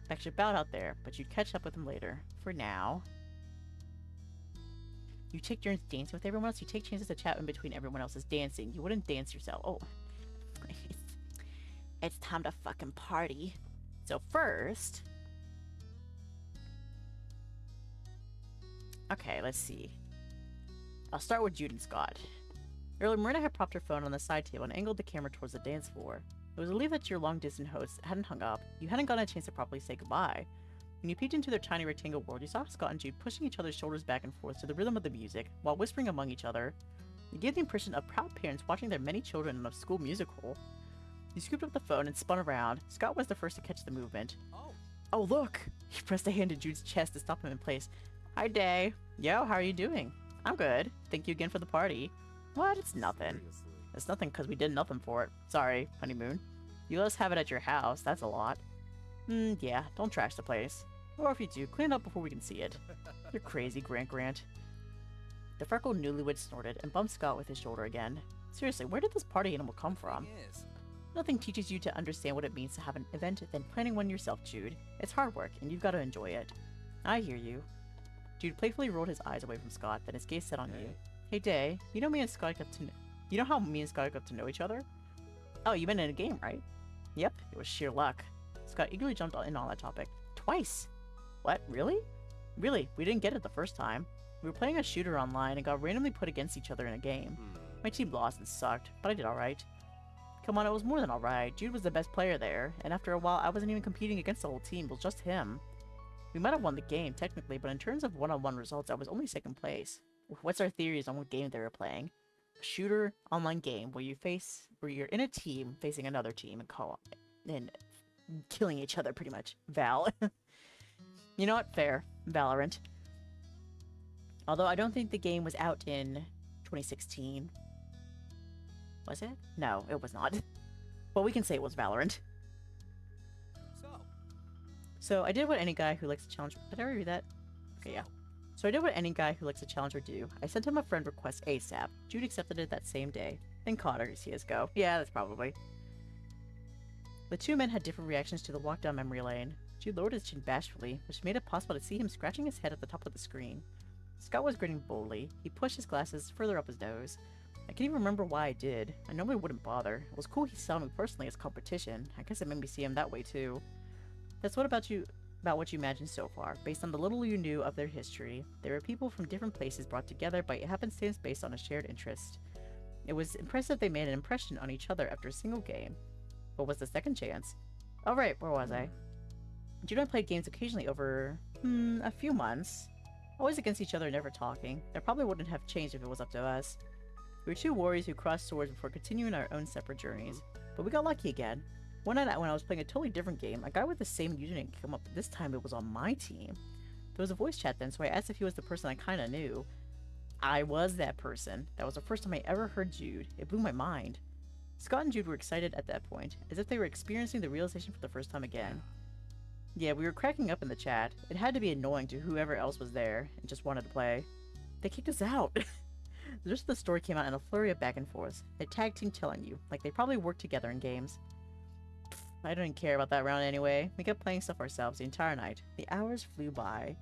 Speaker 1: Baxter bowed out there, but you'd catch up with him later. For now. You take turns dancing with everyone else. You take chances to chat in between everyone else's dancing. You wouldn't dance yourself. Oh. It's time to fucking party. So first... Okay, let's see. I'll start with Jude and Scott. Earlier, Miranda had propped her phone on the side table and angled the camera towards the dance floor. It was a relief that your long-distance host hadn't hung up. You hadn't gotten a chance to properly say goodbye. When you peeked into their tiny rectangle world, you saw Scott and Jude pushing each other's shoulders back and forth to the rhythm of the music, while whispering among each other. You gave the impression of proud parents watching their many children in a school musical. You scooped up the phone and spun around. Scott was the first to catch the movement. Oh, look! He pressed a hand to Jude's chest to stop him in place. Hi, Dae. Yo, how are you doing? I'm good. Thank you again for the party. What? It's nothing.
Speaker 2: Seriously.
Speaker 1: It's nothing because we did nothing for it. Sorry, honeymoon. You let us have it at your house. That's a lot. Yeah, don't trash the place. Or if you do, clean it up before we can see it. You're crazy, Grant. The freckled newlywed snorted and bumped Scott with his shoulder again. Seriously, where did this party animal come from?
Speaker 5: Thing is,
Speaker 1: Nothing teaches you to understand what it means to have an event than planning one yourself, Jude. It's hard work, and you've got to enjoy it. I hear you. Jude playfully rolled his eyes away from Scott, then his gaze set on you. Hey, Dae, you know you know how me and Scott got to know each other? Oh, you meant in a game, right? Yep, it was sheer luck. Scott eagerly jumped in on that topic. Twice! What, really? Really, we didn't get it the first time. We were playing a shooter online and got randomly put against each other in a game. My team lost and sucked, but I did alright. Come on, it was more than alright. Jude was the best player there, and after a while I wasn't even competing against the whole team, it was just him. We might have won the game, technically, but in terms of one-on-one results, I was only second place. What's our theories on what game they were playing? A shooter online game where you're in a team facing another team and co-op and killing each other pretty much. Val. You know what? Fair. Valorant. Although I don't think the game was out in 2016. Was it? No, it was not. But we can say it was Valorant.
Speaker 5: so,
Speaker 1: So I did what any guy who likes to challenge. Did I already read that? Okay, yeah. So I did what any guy who likes to challenge would do. I sent him a friend request ASAP. Jude accepted it that same day. Then caught her CSGO. Yeah, that's probably. The two men had different reactions to the walk down memory lane. Jude lowered his chin bashfully, which made it possible to see him scratching his head at the top of the screen. Scott was grinning boldly. He pushed his glasses further up his nose. I can't even remember why I did. I normally wouldn't bother. It was cool he saw me personally as competition. I guess it made me see him that way too. That's what about what you imagined so far. Based on the little you knew of their history, there were people from different places brought together by happenstance based on a shared interest. It was impressive they made an impression on each other after a single game. What was the second chance? Oh right, where was I? Jude and I played games occasionally over, a few months. Always against each other, never talking. That probably wouldn't have changed if it was up to us. We were two warriors who crossed swords before continuing our own separate journeys. But we got lucky again. One night when I was playing a totally different game, a guy with the same username came up, but this time it was on my team. There was a voice chat then, so I asked if he was the person I kinda knew. I was that person. That was the first time I ever heard Jude. It blew my mind. Scott and Jude were excited at that point, as if they were experiencing the realization for the first time again. Yeah, we were cracking up in the chat. It had to be annoying to whoever else was there and just wanted to play. They kicked us out. The rest of the story came out in a flurry of back and forth. They tag team telling you, like they probably worked together in games. I didn't care about that round anyway. We kept playing stuff ourselves the entire night. The hours flew by.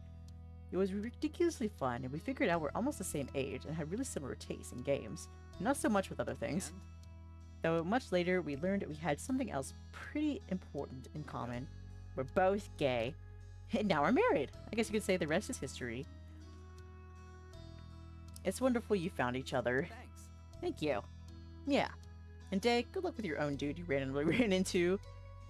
Speaker 1: It was ridiculously fun, and we figured out we're almost the same age and had really similar tastes in games. Not so much with other things.
Speaker 5: and
Speaker 1: Though much later, we learned we had something else pretty important in common. We're both gay. And now we're married. I guess you could say the rest is history. It's wonderful you found each other.
Speaker 5: thanks.
Speaker 1: Thank you. Yeah. And Dae, good luck with your own dude you randomly ran into.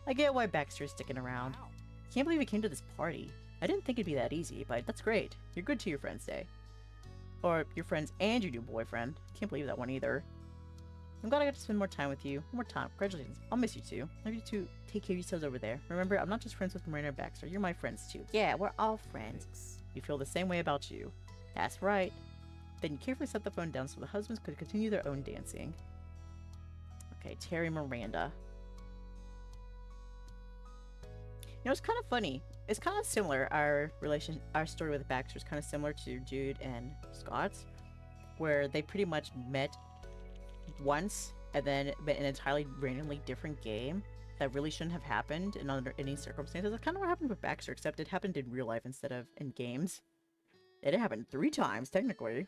Speaker 1: I get why Baxter's sticking around.
Speaker 5: Wow.
Speaker 1: Can't believe he came to this party. I didn't think it'd be that easy, but that's great. You're good to your friends, Dae. Or your friends and your new boyfriend. Can't believe that one either. I'm glad I got to spend more time with you. One more time. Congratulations. I'll miss you too. Love you two. Take care of yourselves over there. Remember, I'm not just friends with Miranda and Baxter. You're my friends too. Yeah, we're all friends.
Speaker 5: Thanks.
Speaker 1: We feel the same way about you. That's right. Then you carefully set the phone down so the husbands could continue their own dancing. Okay, Terry Miranda. You know, it's kind of funny. It's kind of similar. Our story with Baxter is kind of similar to Jude and Scott's, where they pretty much met once and then met an entirely randomly different game that really shouldn't have happened in under any circumstances. That's kind of what happened with Baxter, except it happened in real life instead of in games. It happened 3 times technically.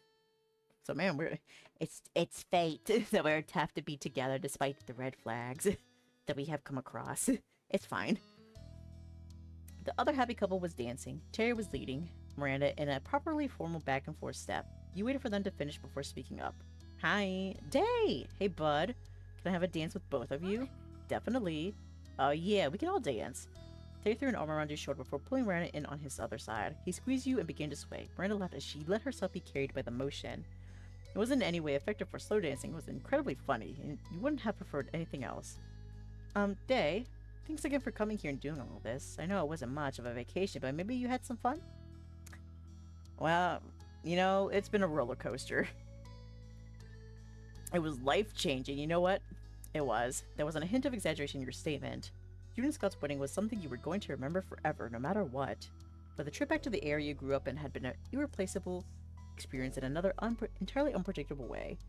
Speaker 1: So man, it's fate that we're have to be together despite the red flags that we have come across. It's fine. The other happy couple was dancing. Terry was leading Miranda in a properly formal back and forth step. You waited for them to finish before speaking up. Hi, Dae! Hey bud, can I have a dance with both of you? Definitely. Oh yeah, we can all dance. Terry threw an arm around your shoulder before pulling Miranda in on his other side. He squeezed you and began to sway. Miranda laughed as she let herself be carried by the motion. It wasn't in any way effective for slow dancing. It was incredibly funny, and you wouldn't have preferred anything else. Dae, thanks again for coming here and doing all this. I know it wasn't much of a vacation, but maybe you had some fun? Well, you know, it's been a roller coaster. It was life-changing, you know what? It was. There wasn't a hint of exaggeration in your statement. Jude and Scott's wedding was something you were going to remember forever, no matter what. But the trip back to the area you grew up in had been an irreplaceable experience in another entirely unpredictable way.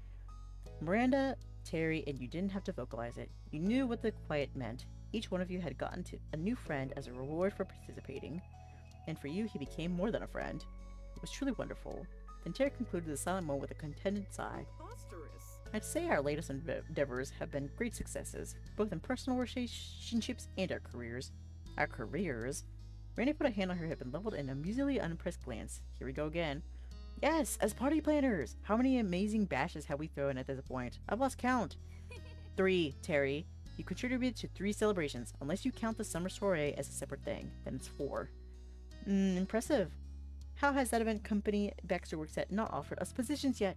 Speaker 1: Miranda Terry, and you didn't have to vocalize it. You knew what the quiet meant. Each one of you had gotten to a new friend as a reward for participating. And for you, he became more than a friend. It was truly wonderful. Then Terry concluded the silent moment with a contented sigh.
Speaker 5: Preposterous.
Speaker 1: I'd say our latest endeavors have been great successes, both in personal relationships and our careers. Our careers? Randy put a hand on her hip and leveled an amusingly unimpressed glance. Here we go again. Yes, as party planners! How many amazing bashes have we thrown at this point? I've lost count. 3, Terry. You contributed to 3 celebrations, unless you count the summer soiree as a separate thing. Then it's 4. Impressive. How has that event company Baxter works at not offered us positions yet?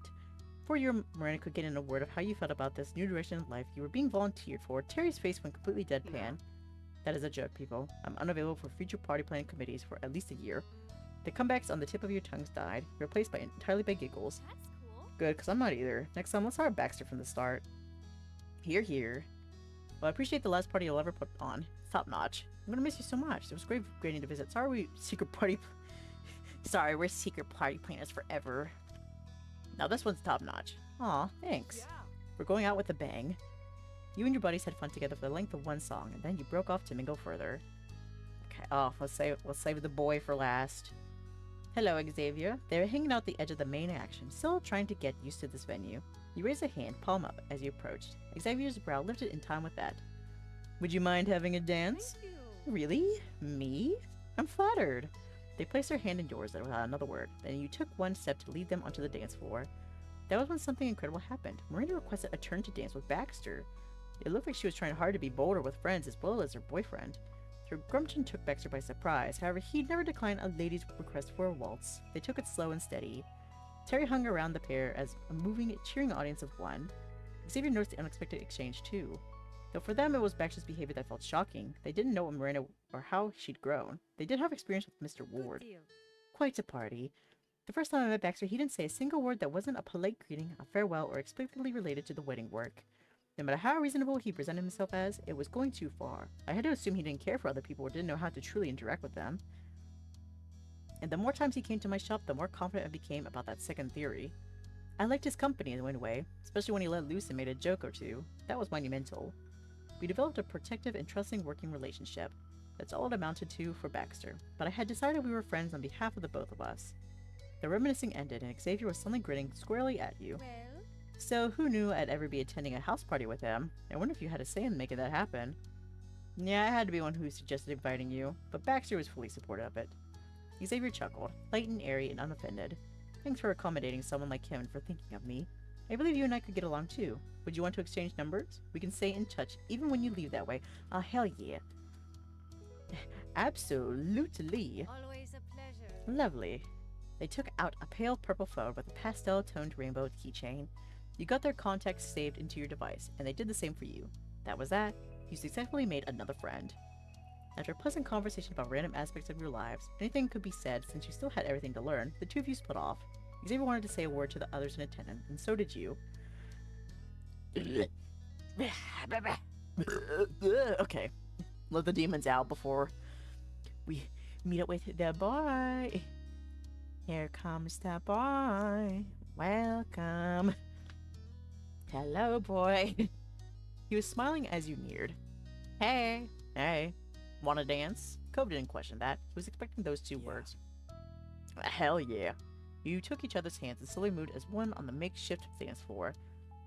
Speaker 1: Before your Miranda could get in a word of how you felt about this new direction of life you were being volunteered for, Terry's face went completely deadpan. That is a joke, people. I'm unavailable for future party planning committees for at least a year. The comebacks on the tip of your tongues died, replaced entirely by giggles.
Speaker 4: That's cool.
Speaker 1: Good, because I'm not either. Next time, let's hire Baxter from the start. Here, here. Well, I appreciate the last party you'll ever put on. It's top notch. I'm gonna miss you so much. It was great getting to visit. Sorry, we're secret party planners forever. Now this one's top notch. Aw, thanks.
Speaker 5: Yeah.
Speaker 1: We're going out with a bang. You and your buddies had fun together for the length of one song, and then you broke off to mingle further. Okay, we'll save the boy for last. Hello, Xavier. They were hanging out the edge of the main action, still trying to get used to this venue. You raised a hand, palm up, as you approached. Xavier's brow lifted in time with that. Would you mind having a dance?
Speaker 4: Thank you.
Speaker 1: Really? Me? I'm flattered. They placed their hand in yours without another word, then you took one step to lead them onto the dance floor. That was when something incredible happened. Miranda requested a turn to dance with Baxter. It looked like she was trying hard to be bolder with friends as well as her boyfriend. Her grumption took Baxter by surprise, however he'd never decline a lady's request for a waltz. They took it slow and steady. Terry hung around the pair as a moving, cheering audience of one. Xavier noticed the unexpected exchange too. Though for them it was Baxter's behavior that felt shocking, they didn't know what Miranda or how she'd grown. They did have experience with Mr. Ward.
Speaker 4: Good deal.
Speaker 1: Quite a party. The first time I met Baxter, he didn't say a single word that wasn't a polite greeting, a farewell, or explicitly related to the wedding work. No matter how reasonable he presented himself as, it was going too far. I had to assume he didn't care for other people or didn't know how to truly interact with them. And the more times he came to my shop, the more confident I became about that second theory. I liked his company in a way, especially when he let loose and made a joke or two. That was monumental. We developed a protective and trusting working relationship. That's all it amounted to for Baxter, but I had decided we were friends on behalf of the both of us. The reminiscing ended, and Xavier was suddenly grinning squarely at you.
Speaker 4: Well,
Speaker 1: So who knew I'd ever be attending a house party with him? I wonder if you had a say in making that happen. Yeah, I had to be one who suggested inviting you, but Baxter was fully supportive of it. Xavier chuckled, light and airy and unoffended. Thanks for accommodating someone like him and for thinking of me. I believe you and I could get along too. Would you want to exchange numbers? We can stay in touch even when you leave that way. Ah, hell yeah. Absolutely.
Speaker 4: always a pleasure.
Speaker 1: Lovely. They took out a pale purple phone with a pastel-toned rainbow keychain. You got their contacts saved into your device, and they did the same for you. That was that. You successfully made another friend. After a pleasant conversation about random aspects of your lives, anything could be said since you still had everything to learn, the two of you split off. Xavier wanted to say a word to the others in attendance, and so did you. Okay, let the demons out before we meet up with the boy. Here comes the boy. Welcome. Hello, boy. He was smiling as you neared. Hey. Hey. Want to dance? Cove didn't question that. He was expecting those two words. Hell yeah. You took each other's hands and slowly moved as one on the makeshift dance floor.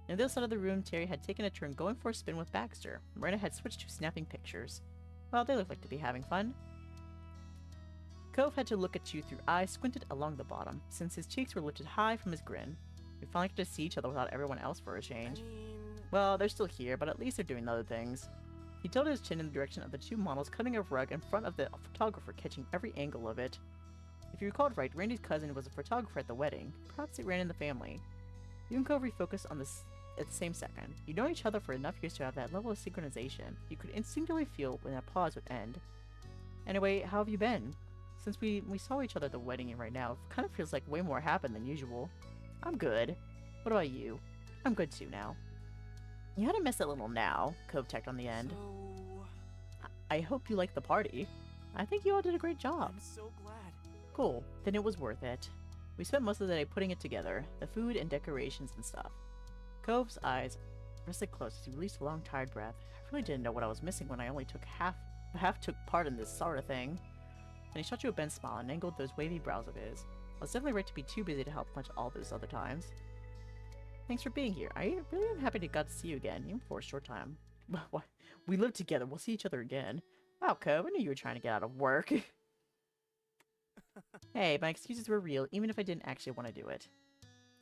Speaker 1: On the other side of the room, Terry had taken a turn going for a spin with Baxter. Miranda had switched to snapping pictures. Well, they looked like to be having fun. Cove had to look at you through eyes squinted along the bottom, since his cheeks were lifted high from his grin. We finally get to see each other without everyone else for a change. Well, they're still here, but at least they're doing other things. He tilted his chin in the direction of the two models cutting a rug in front of the photographer, catching every angle of it. If you recalled right, Randy's cousin was a photographer at the wedding. Perhaps it ran in the family. You and Cove refocused on this at the same second. You'd known each other for enough years to have that level of synchronization. You could instinctively feel when that pause would end. Anyway, how have you been? Since we saw each other at the wedding and right now, it kind of feels like way more happened than usual. I'm good. What about you? I'm good too now. You had to miss a little now, Cove tacked on the end. I hope you liked the party. I think you all did a great job.
Speaker 5: I'm so glad.
Speaker 1: Cool. Then it was worth it. We spent most of the day putting it together, the food and decorations and stuff. Cove's eyes Rested close as he released a long, tired breath. I really didn't know what I was missing when I only took half took part in this sort of thing. And he shot you a bent smile and angled those wavy brows of his. I was definitely right to be too busy to help much all those other times. Thanks for being here. I really am happy to got to see you again, even for a short time. What? We live together. We'll see each other again. Wow, Cove, I knew you were trying to get out of work. Hey, my excuses were real, even if I didn't actually want to do it.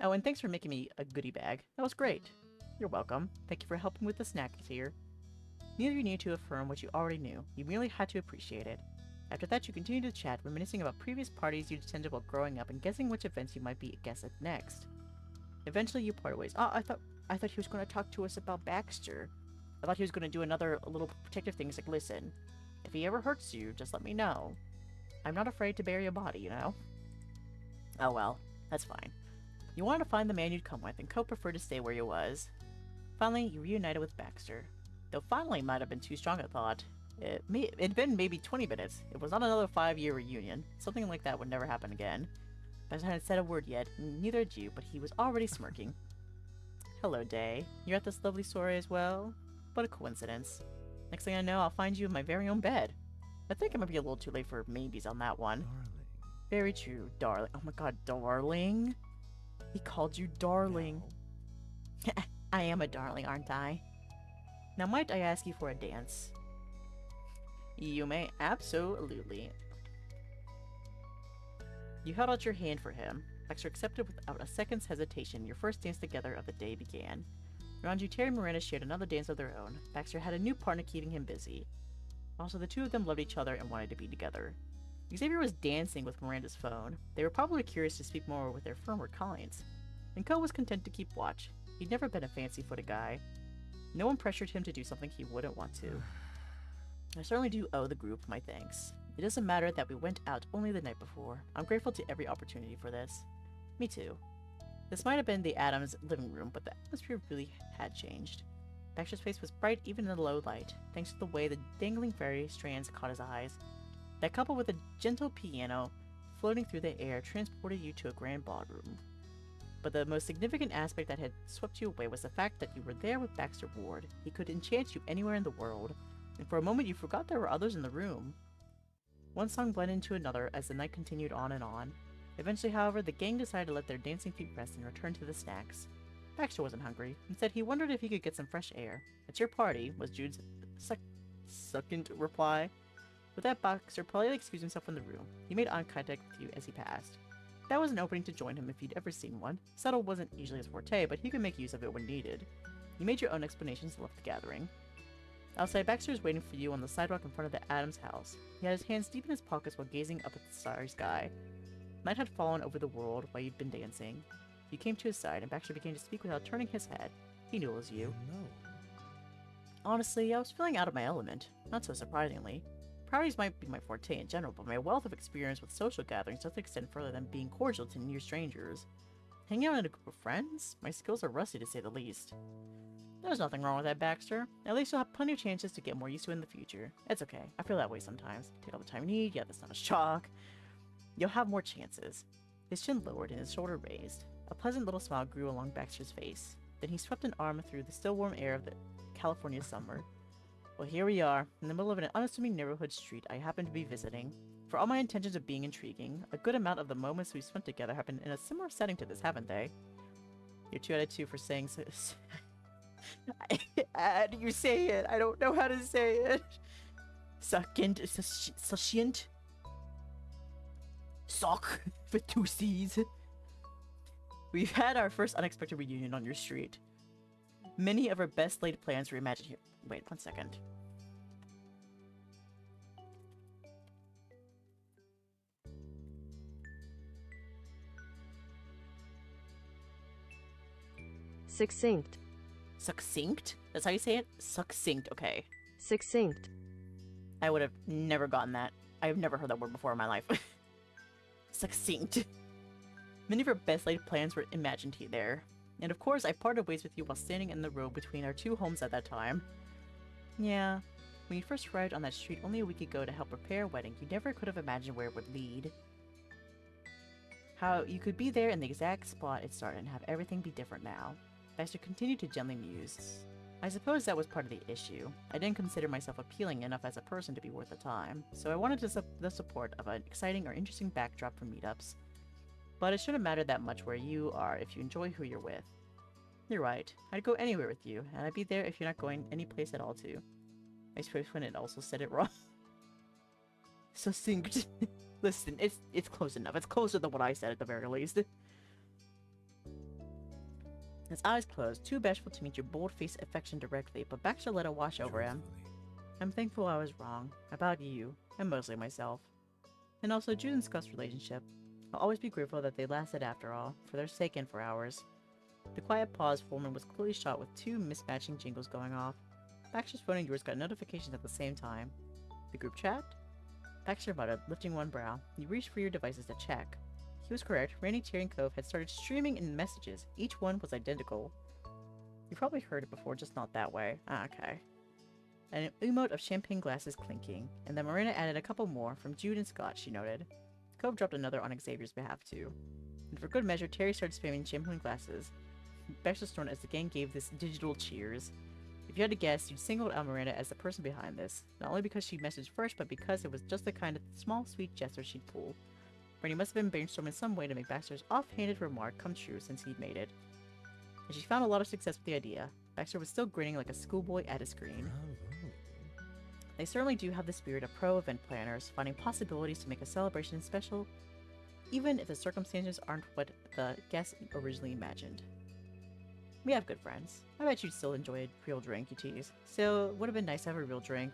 Speaker 1: Oh, and thanks for making me a goodie bag. That was great. You're welcome. Thank you for helping with the snacks here. Neither of you needed to affirm what you already knew. You merely had to appreciate it. After that, you continued to chat, reminiscing about previous parties you'd attended while growing up and guessing which events you might be a guest at next. Eventually, you parted ways. Oh, I thought he was going to talk to us about Baxter. I thought he was going to do another little protective things like, listen, if he ever hurts you, just let me know. I'm not afraid to bury a body, you know? Oh well, that's fine. You wanted to find the man you'd come with, and Cope preferred to stay where you was. Finally, you reunited with Baxter. Though finally might have been too strong a thought. It'd been maybe 20 minutes. It was not another 5-year reunion. Something like that would never happen again. Baxter hadn't said a word yet, neither had you, but he was already smirking. Hello, Dae. You're at this lovely soiree as well? What a coincidence. Next thing I know, I'll find you in my very own bed. I think I might be a little too late for maybes on that one.
Speaker 2: Darling.
Speaker 1: Very true, darling. Oh my god, darling? He called you darling.
Speaker 2: Now,
Speaker 1: I am a darling, aren't I? Now might I ask you for a dance? You may, absolutely. You held out your hand for him. Baxter accepted without a second's hesitation. Your first dance together of the day began. Around you, Terry and Miranda shared another dance of their own. Baxter had a new partner keeping him busy. Also, the two of them loved each other and wanted to be together. Xavier was dancing with Miranda's phone. They were probably curious to speak more with their firmer clients. And Ko was content to keep watch. He'd never been a fancy-footed guy. No one pressured him to do something he wouldn't want to. I certainly do owe the group my thanks. It doesn't matter that we went out only the night before. I'm grateful to every opportunity for this. Me too. This might have been the Adams' living room, but the atmosphere really had changed. Baxter's face was bright even in the low light, thanks to the way the dangling fairy strands caught his eyes. That couple with a gentle piano floating through the air transported you to a grand ballroom. But the most significant aspect that had swept you away was the fact that you were there with Baxter Ward. He could enchant you anywhere in the world, and for a moment you forgot there were others in the room. One song blended into another as the night continued on and on. Eventually, however, the gang decided to let their dancing feet rest and return to the snacks. Baxter wasn't hungry. Instead, he wondered if he could get some fresh air. It's your party, was Jude's succinct reply. With that, Baxter politely excused himself from the room. He made eye contact with you as he passed. That was an opening to join him if you'd ever seen one. Subtle wasn't usually his forte, but he could make use of it when needed. You made your own explanations and left the gathering. Outside, Baxter was waiting for you on the sidewalk in front of the Adams house. He had his hands deep in his pockets while gazing up at the starry sky. Night had fallen over the world while you'd been dancing. You came to his side, and Baxter began to speak without turning his head. He knew it was you.
Speaker 2: no.
Speaker 1: Honestly, I was feeling out of my element. Not so surprisingly. Parties might be my forte in general, but my wealth of experience with social gatherings doesn't extend further than being cordial to near strangers. Hanging out in a group of friends? My skills are rusty to say the least. There's nothing wrong with that, Baxter. At least you'll have plenty of chances to get more used to it in the future. It's okay. I feel that way sometimes. Take all the time you need, yeah, that's not a shock. You'll have more chances. His chin lowered and his shoulder raised. A pleasant little smile grew along Baxter's face. Then he swept an arm through the still warm air of the California summer. Well, here we are, in the middle of an unassuming neighborhood street I happen to be visiting. For all my intentions of being intriguing, a good amount of the moments we spent together have been in a similar setting to this, haven't they? You're 2 out of 2 for saying so. How do you say it? I don't know how to say it. Sacient. Sock with 2 C's. We've had our first unexpected reunion on your street. Many of our best laid plans were imagined here. Wait 1 second.
Speaker 7: Succinct.
Speaker 1: Succinct? That's how you say it? Succinct, okay.
Speaker 7: Succinct.
Speaker 1: I would have never gotten that. I've never heard that word before in my life. Succinct. Many of our best laid plans were imagined here there. And of course, I parted ways with you while standing in the road between our 2 homes at that time. Yeah, when you first arrived on that street only a week ago to help prepare a wedding, you never could have imagined where it would lead. How you could be there in the exact spot it started and have everything be different now. Baxter continued to gently muse. I suppose that was part of the issue. I didn't consider myself appealing enough as a person to be worth the time, so I wanted the support of an exciting or interesting backdrop for meetups. But it shouldn't matter that much where you are if you enjoy who you're with. You're right. I'd go anywhere with you, and I'd be there if you're not going any place at all too. I suppose when it also said it wrong. Succinct. Listen, it's close enough. It's closer than what I said at the very least. His eyes closed, too bashful to meet your bold-faced affection directly, but Baxter let it wash over him. I'm thankful I was wrong. About you, and mostly myself. And also Jude and Scott's relationship. I'll always be grateful that they lasted after all, for their sake and for ours. The quiet pause Foreman was clearly shot with two mismatching jingles going off. Baxter's phone and yours got notifications at the same time. The group chat? Baxter muttered, lifting one brow. You reached for your devices to check. He was correct. Randy, Terry, and Cove had started streaming in messages. Each one was identical. You probably heard it before, just not that way. Ah, okay. An emote of champagne glasses clinking, and then Miranda added a couple more from Jude and Scott, she noted. Cove dropped another on Xavier's behalf, too. And for good measure, Terry started spamming champagne glasses. Baxter snorted as the gang gave this digital cheers. If you had to guess, you'd singled out Miranda as the person behind this, not only because she messaged first, but because it was just the kind of small, sweet gesture she'd pull. Randy must have been brainstorming some way to make Baxter's offhanded remark come true since he'd made it. And she found a lot of success with the idea. Baxter was still grinning like a schoolboy at a screen. They certainly do have the spirit of pro event planners, finding possibilities to make a celebration special, even if the circumstances aren't what the guests originally imagined. We have good friends. I bet you'd still enjoy a real drink, you tease. Still, it would have been nice to have a real drink.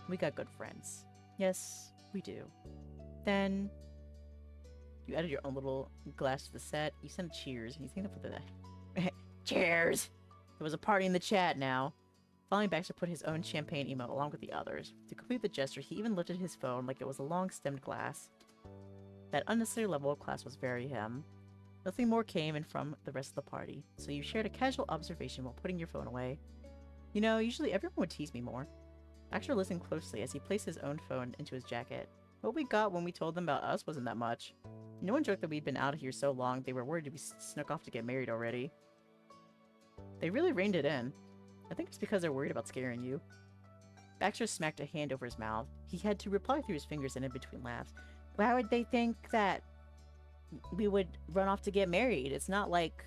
Speaker 1: We got good friends. Yes, we do. Then, you added your own little glass to the set. You sent cheers, and you think up with the cheers! There was a party in the chat now. Finally, Baxter put his own champagne emote along with the others. To complete the gesture, he even lifted his phone like it was a long-stemmed glass. That unnecessary level of class was very him. Nothing more came in from the rest of the party, so you shared a casual observation while putting your phone away. You know, usually everyone would tease me more. Baxter listened closely as he placed his own phone into his jacket. What we got when we told them about us wasn't that much. No one joked that we'd been out of here so long they were worried we snuck off to get married already. They really reined it in. I think it's because they're worried about scaring you. Baxter smacked a hand over his mouth. He had to reply through his fingers and in between laughs. Why would they think that we would run off to get married? It's not like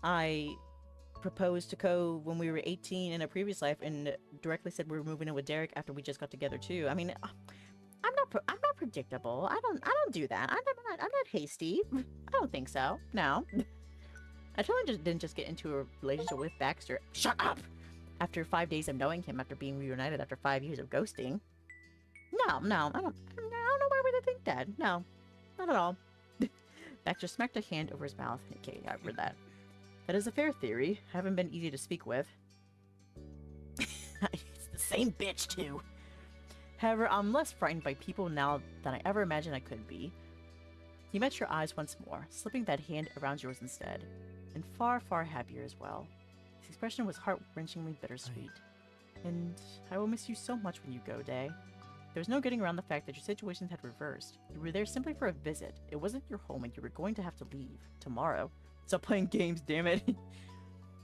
Speaker 1: I proposed to Co when we were 18 in a previous life and directly said we were moving in with Derek after we just got together too. I mean, I'm not predictable. I don't do that. I'm not hasty. I don't think so. No. I totally didn't just get into a relationship with Baxter. Shut up! After 5 days of knowing him, after being reunited after 5 years of ghosting. No, I don't know why would I think that. No, not at all. Baxter smacked a hand over his mouth. Okay, I read that. That is a fair theory. Haven't been easy to speak with. It's the same bitch, too. However, I'm less frightened by people now than I ever imagined I could be. He met your eyes once more, slipping that hand around yours instead. And far, far happier as well. His expression was heart-wrenchingly bittersweet. And I will miss you so much when you go, Dae. There was no getting around the fact that your situations had reversed. You were there simply for a visit. It wasn't your home and you were going to have to leave. Tomorrow. Stop playing games, damn it.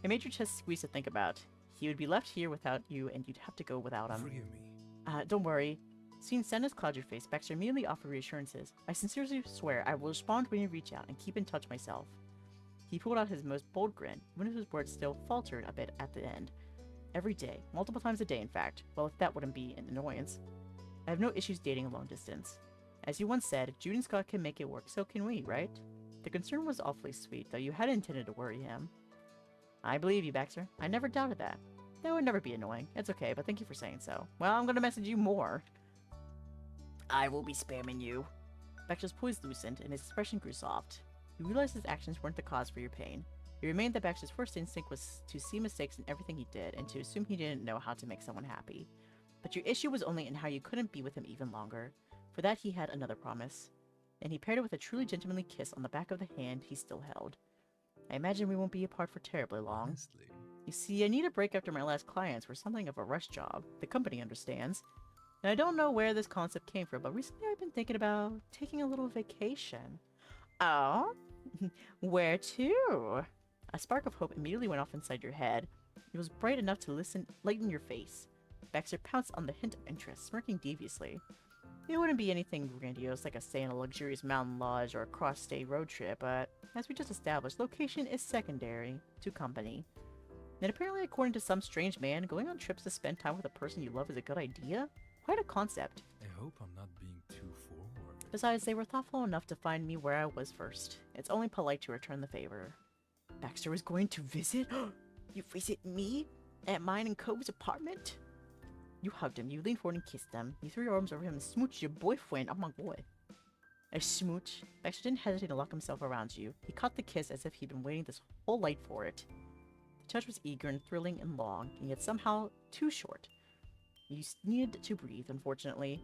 Speaker 1: It made your chest squeeze to think about. He would be left here without you and you'd have to go without him.
Speaker 2: Forgive me.
Speaker 1: Don't worry. Seeing Senna's clouded face, Baxter immediately offered reassurances. I sincerely swear I will respond when you reach out and keep in touch myself. He pulled out his most bold grin, even if his words still faltered a bit at the end. Every day, multiple times a day in fact, well if that wouldn't be an annoyance. I have no issues dating long distance. As you once said, Jude and Scott can make it work, so can we, right? The concern was awfully sweet, though you hadn't intended to worry him. I believe you, Baxter. I never doubted that. That would never be annoying. It's okay, but thank you for saying so. Well, I'm gonna message you more. I will be spamming you. Baxter's poise loosened, and his expression grew soft. You realized his actions weren't the cause for your pain. It remained that Baxter's first instinct was to see mistakes in everything he did, and to assume he didn't know how to make someone happy. But your issue was only in how you couldn't be with him even longer. For that he had another promise. And he paired it with a truly gentlemanly kiss on the back of the hand he still held. I imagine we won't be apart for terribly long.
Speaker 2: Honestly.
Speaker 1: You see, I need a break after my last clients were something of a rush job. The company understands. And I don't know where this concept came from, but recently I've been thinking about taking a little vacation. Oh? Where to? A spark of hope immediately went off inside your head. It was bright enough to lighten your face. Baxter pounced on the hint of interest, smirking deviously. It wouldn't be anything grandiose like a stay in a luxurious mountain lodge or a cross-state road trip, but as we just established, location is secondary to company. And apparently, according to some strange man, going on trips to spend time with a person you love is a good idea? Quite a concept.
Speaker 2: I hope I'm not being too forward.
Speaker 1: Besides, they were thoughtful enough to find me where I was first. It's only polite to return the favor. Baxter was going to visit? You visit me? At mine and Cove's apartment? You hugged him, you leaned forward and kissed him. You threw your arms over him and smooched your boyfriend. Oh my boy. A smooch? Baxter didn't hesitate to lock himself around you. He caught the kiss as if he'd been waiting this whole life for it. The touch was eager and thrilling and long, and yet somehow too short. You needed to breathe, unfortunately.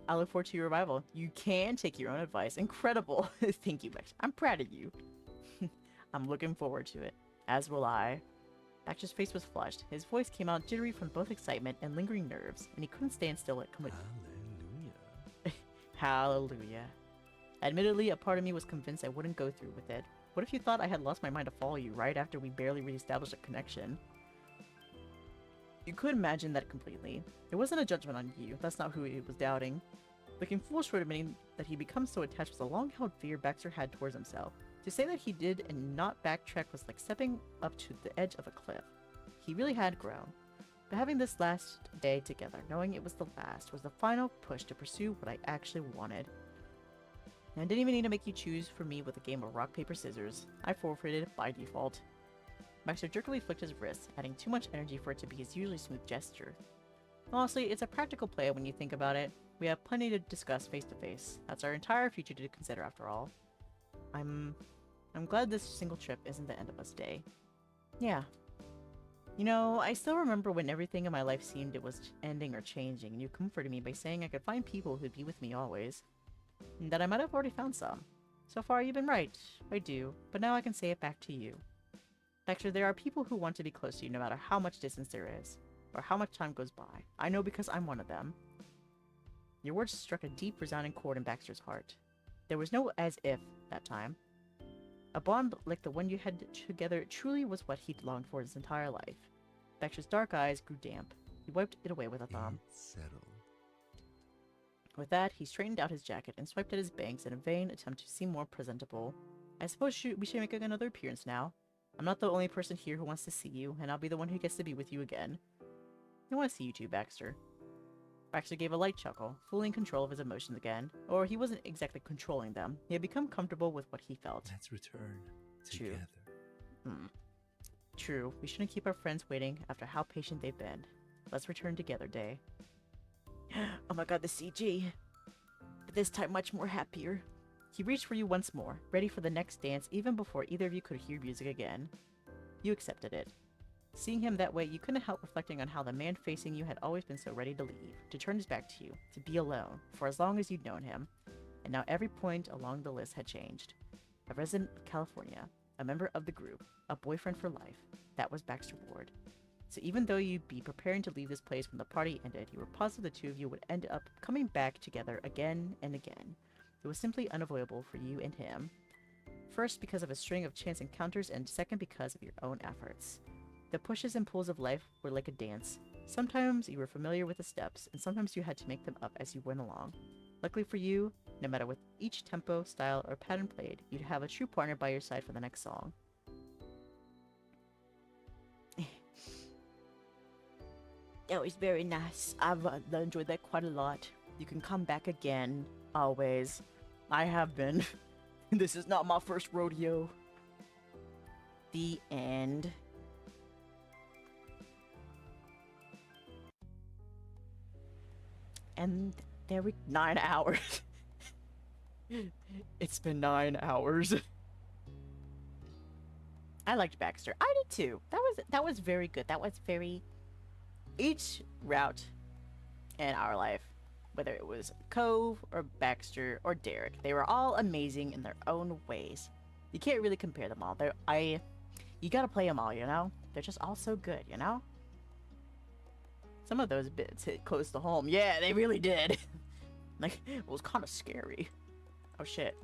Speaker 1: I look forward to your arrival. You can take your own advice. Incredible. Thank you, Baxter. I'm proud of you. I'm looking forward to it. As will I. Baxter's face was flushed. His voice came out jittery from both excitement and lingering nerves, and he couldn't stand still at
Speaker 2: Hallelujah.
Speaker 1: Hallelujah. Admittedly, a part of me was convinced I wouldn't go through with it. What if you thought I had lost my mind to follow you right after we barely reestablished a connection? You could imagine that completely. It wasn't a judgment on you. That's not who he was doubting. Looking foolish for admitting that he become so attached was a long-held fear Baxter had towards himself. To say that he did and not backtrack was like stepping up to the edge of a cliff. He really had grown. But having this last day together, knowing it was the last, was the final push to pursue what I actually wanted. And I didn't even need to make you choose for me with a game of rock, paper, scissors. I forfeited by default. Baxter jerkily flicked his wrist, adding too much energy for it to be his usually smooth gesture. Honestly, it's a practical play when you think about it. We have plenty to discuss face to face. That's our entire future to consider after all. I'm glad this single trip isn't the end of us, Dae. Yeah. You know, I still remember when everything in my life seemed it was ending or changing, and you comforted me by saying I could find people who'd be with me always. And that I might have already found some. So far, you've been right. I do. But now I can say it back to you. Baxter, there are people who want to be close to you no matter how much distance there is, or how much time goes by. I know because I'm one of them. Your words struck a deep, resounding chord in Baxter's heart. There was no as if that time. A bond like the one you had together truly was what he'd longed for his entire life. Baxter's dark eyes grew damp. He wiped it away with a thumb.
Speaker 2: Settled.
Speaker 1: With that, he straightened out his jacket and swiped at his bangs in a vain attempt to seem more presentable. I suppose we should make another appearance now. I'm not the only person here who wants to see you, and I'll be the one who gets to be with you again. I want to see you too, Baxter. Baxter gave a light chuckle, fully in control of his emotions again. Or he wasn't exactly controlling them. He had become comfortable with what he felt.
Speaker 2: Let's return
Speaker 1: True.
Speaker 2: together.
Speaker 1: True. We shouldn't keep our friends waiting after how patient they've been. Let's return together, Dae. Oh my god, the CG. But this time much more happier. He reached for you once more, ready for the next dance even before either of you could hear music again. You accepted it. Seeing him that way, you couldn't help reflecting on how the man facing you had always been so ready to leave, to turn his back to you, to be alone, for as long as you'd known him. And now every point along the list had changed. A resident of California, a member of the group, a boyfriend for life. That was Baxter Ward. So even though you'd be preparing to leave this place when the party ended, you were positive the two of you would end up coming back together again and again. It was simply unavoidable for you and him. First, because of a string of chance encounters, and second, because of your own efforts. The pushes and pulls of life were like a dance. Sometimes you were familiar with the steps, and sometimes you had to make them up as you went along. Luckily for you, no matter what each tempo, style, or pattern played, you'd have a true partner by your side for the next song. That was very nice. I've enjoyed that quite a lot. You can come back again, always. I have been. This is not my first rodeo. The end. And there we 9 hours. It's been 9 hours. I liked Baxter. I did too. That was very good. That was very. Each route in our life, whether it was Cove or Baxter or Derek, they were all amazing in their own ways. You can't really compare them all. You gotta play them all, you know? They're just all so good, you know? Some of those bits hit close to home. Yeah, they really did. Like, it was kind of scary. Oh shit.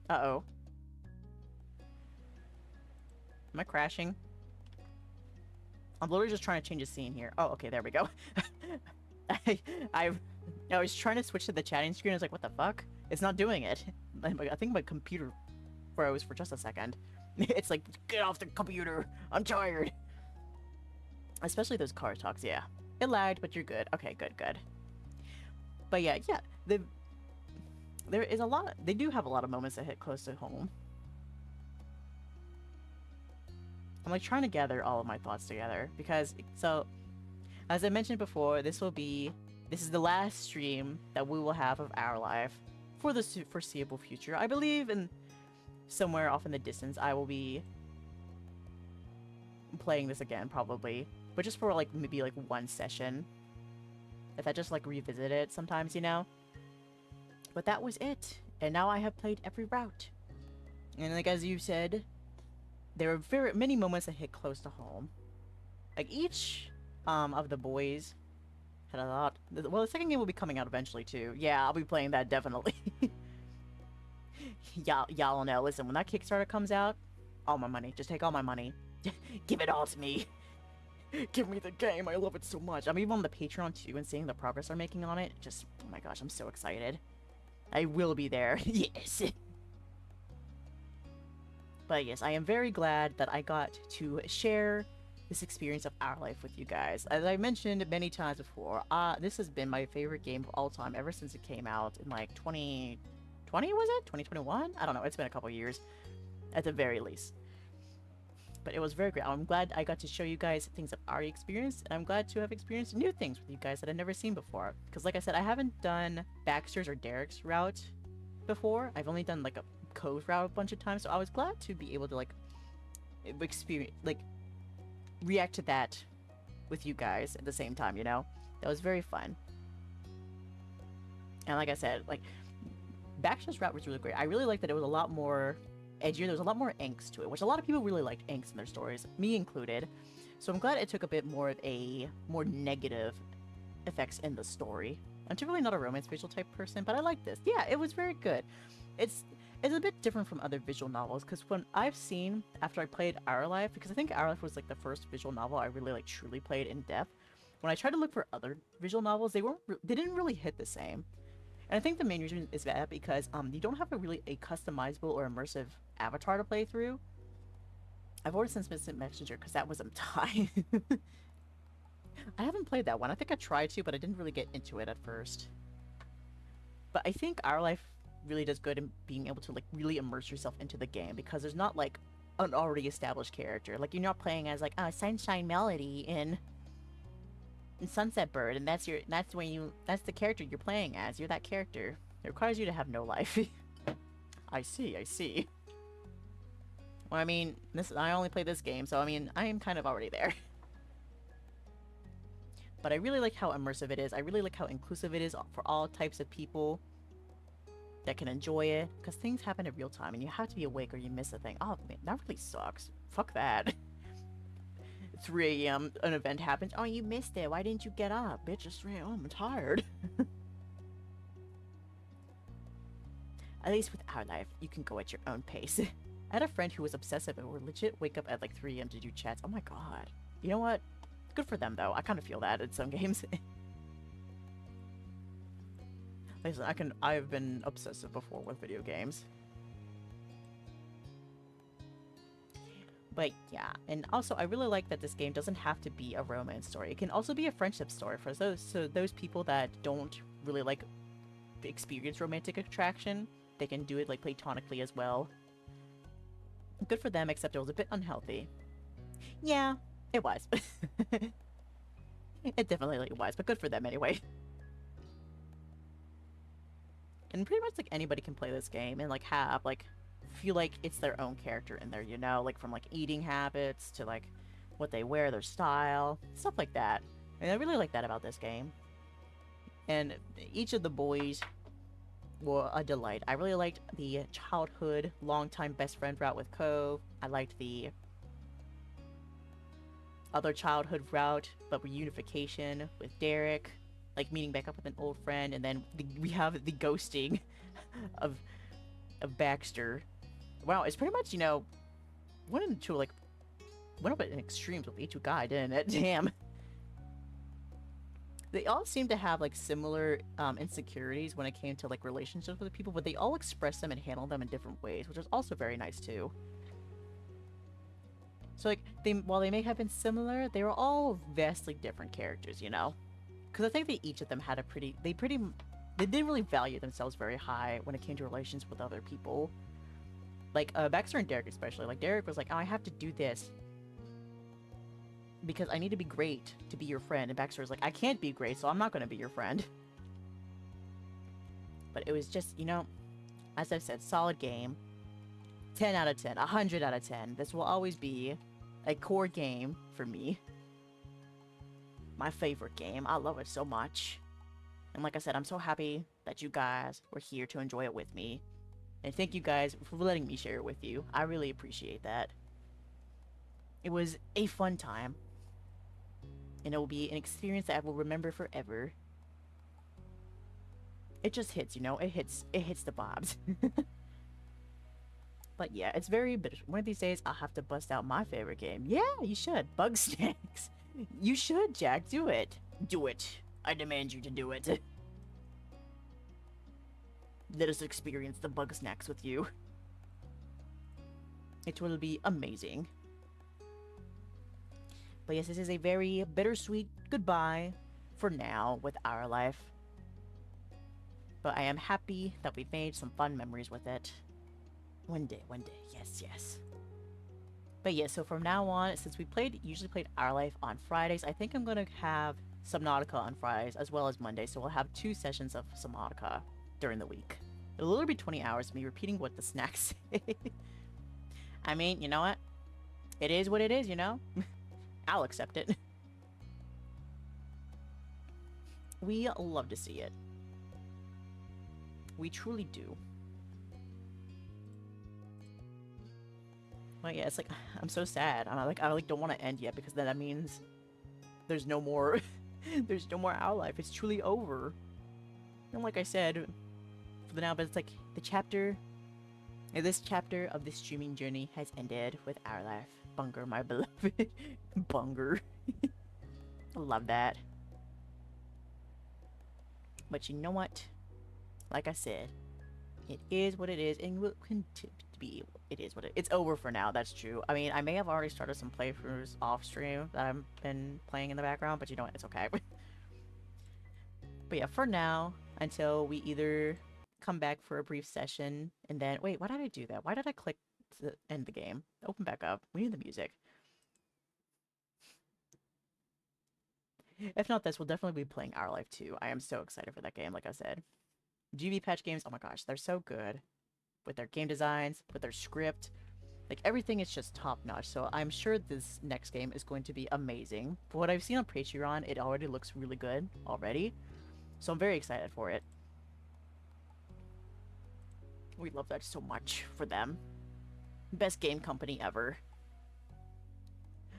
Speaker 1: Uh-oh. Am I crashing? I'm literally just trying to change the scene here. Oh, okay, there we go. I, I, I was trying to switch to the chatting screen. I was like, what the fuck? It's not doing it. I think my computer froze for just a second. It's like, get off the computer. I'm tired. Especially those car talks, yeah. It lagged, but you're good. Okay, good, good. But yeah, there is a lot. They do have a lot of moments that hit close to home. I'm like trying to gather all of my thoughts together because, so, as I mentioned before, this is the last stream that we will have of our life for the foreseeable future. I believe in somewhere off in the distance, I will be playing this again, probably, but just for like maybe like one session. If I just like revisit it sometimes, you know. But that was it, and now I have played every route. And like as you said, there were very many moments that hit close to home. Like each of the boys had a lot. Well, the second game will be coming out eventually too. Yeah, I'll be playing that definitely. Y'all know. Listen, when that Kickstarter comes out, all my money. Just take all my money. Give it all to me. Give me the game. I love it so much. I'm even on the Patreon too, and seeing the progress I'm making on it. Just, oh my gosh, I'm so excited. I will be there. Yes. But yes, I am very glad that I got to share this experience of our life with you guys. As I mentioned many times before, this has been my favorite game of all time ever since it came out in like 2020, was it? 2021? I don't know. It's been a couple years at the very least. But it was very great. I'm glad I got to show you guys things I've already experienced, and I'm glad to have experienced new things with you guys that I've never seen before. Because like I said, I haven't done Baxter's or Derek's route before. I've only done like a Cove route a bunch of times, so I was glad to be able to like experience, like react to that with you guys at the same time, you know? That was very fun. And like I said, like Baxter's route was really great. I really liked that it was a lot more edgier. There was a lot more angst to it, which a lot of people really liked angst in their stories, me included. So I'm glad it took a bit more of a more negative effects in the story. I'm typically not a romance visual type person, but I like this. Yeah, it was very good. It's a bit different from other visual novels, because when I've seen, after I played Our Life, because I think Our Life was like the first visual novel I really like truly played in depth, when I tried to look for other visual novels, they didn't really hit the same. And I think the main reason is that because you don't have a customizable or immersive avatar to play through. I've already since Instant Messenger because that was some time. I haven't played that one. I think I tried to, but I didn't really get into it at first. But I think Our Life really does good in being able to like really immerse yourself into the game, because there's not like an already established character. Like you're not playing as like Sunshine Melody in Sunset Bird, and that's the character you're playing as. You're that character. It requires you to have no life. I see. Well, I mean, I only play this game, so I mean, I am kind of already there. But I really like how immersive it is. I really like how inclusive it is for all types of people that can enjoy it, because things happen in real time, and you have to be awake or you miss a thing. Oh man, that really sucks. Fuck that. 3 a.m. an event happens. Oh, you missed it. Why didn't you get up? Bitch, it's 3 a.m. I'm tired. At least with Our Life, you can go at your own pace. I had a friend who was obsessive and would legit wake up at like 3 a.m. to do chats. Oh my god. You know what? Good for them though. I kind of feel that in some games. Listen, I've been obsessive before with video games. But yeah, and also I really like that this game doesn't have to be a romance story. It can also be a friendship story for those people that don't really like experience romantic attraction. They can do it like platonically as well. Good for them, except it was a bit unhealthy. Yeah, it was. It definitely was, but good for them anyway. And pretty much like anybody can play this game and like have like feel like it's their own character in there, you know, like from like eating habits to like what they wear, their style, stuff like that. And I really like that about this game. And each of the boys were a delight. I really liked the childhood, longtime best friend route with Cove. I liked the other childhood route, but reunification with Derek, like meeting back up with an old friend, and then we have the ghosting of of Baxter. Wow, it's pretty much, you know, went into like went up in extremes with each guy, didn't it? Damn. They all seem to have like similar insecurities when it came to like relationships with people, but they all express them and handle them in different ways, which is also very nice too. So like while they may have been similar, they were all vastly different characters, you know? Because I think they each of them had a they didn't really value themselves very high when it came to relations with other people. Like Baxter and Derek especially. Like Derek was like, oh, I have to do this because I need to be great to be your friend. And Baxter was like, I can't be great, so I'm not going to be your friend. But it was just, you know, as I've said, solid game. 10 out of 10, 100 out of 10. This will always be a core game for me. My favorite game. I love it so much. And like I said, I'm so happy that you guys were here to enjoy it with me. And thank you guys for letting me share it with you. I really appreciate that. It was a fun time. And it will be an experience that I will remember forever. It just hits, you know? It hits the vibes. But yeah, it's very bitter. One of these days, I'll have to bust out my favorite game. Yeah, you should. Bug Snacks. You should, Jack. Do it. Do it. I demand you to do it. Let us experience the Bug Snacks with you. It will be amazing. But yes, this is a very bittersweet goodbye for now with our life. But I am happy that we've made some fun memories with it. One day, yes, yes. But yeah, so from now on, since we usually played Our Life on Fridays, I think I'm gonna have Subnautica on Fridays as well as Monday, so we'll have 2 sessions of Subnautica during the week. It'll literally be 20 hours of me repeating what the snacks say. I mean, you know what? It is what it is, you know? I'll accept it. We love to see it. We truly do. Well, yeah, it's like, I'm so sad. I don't want to end yet because then that means there's no more, there's no more Our Life. It's truly over. And like I said, for the now, but it's like this chapter of this streaming journey has ended with Our Life. Bunger, my beloved. Bunger. I love that. But you know what? Like I said, it is what it is and will continue to be. It is what it's over for now. That's true. I mean, I may have already started some playthroughs off stream that I've been playing in the background, but you know what? It's okay. But yeah, for now, until we either come back for a brief session and then wait, why did I do that? Why did I click to end the game? Open back up. We need the music. If not this, we'll definitely be playing Our Life 2. I am so excited for that game, like I said. GB Patch games, oh my gosh, they're so good. With their game designs, with their script. Like, everything is just top-notch, so I'm sure this next game is going to be amazing. For what I've seen on Patreon, it already looks really good, already. So I'm very excited for it. We love that so much for them. Best game company ever.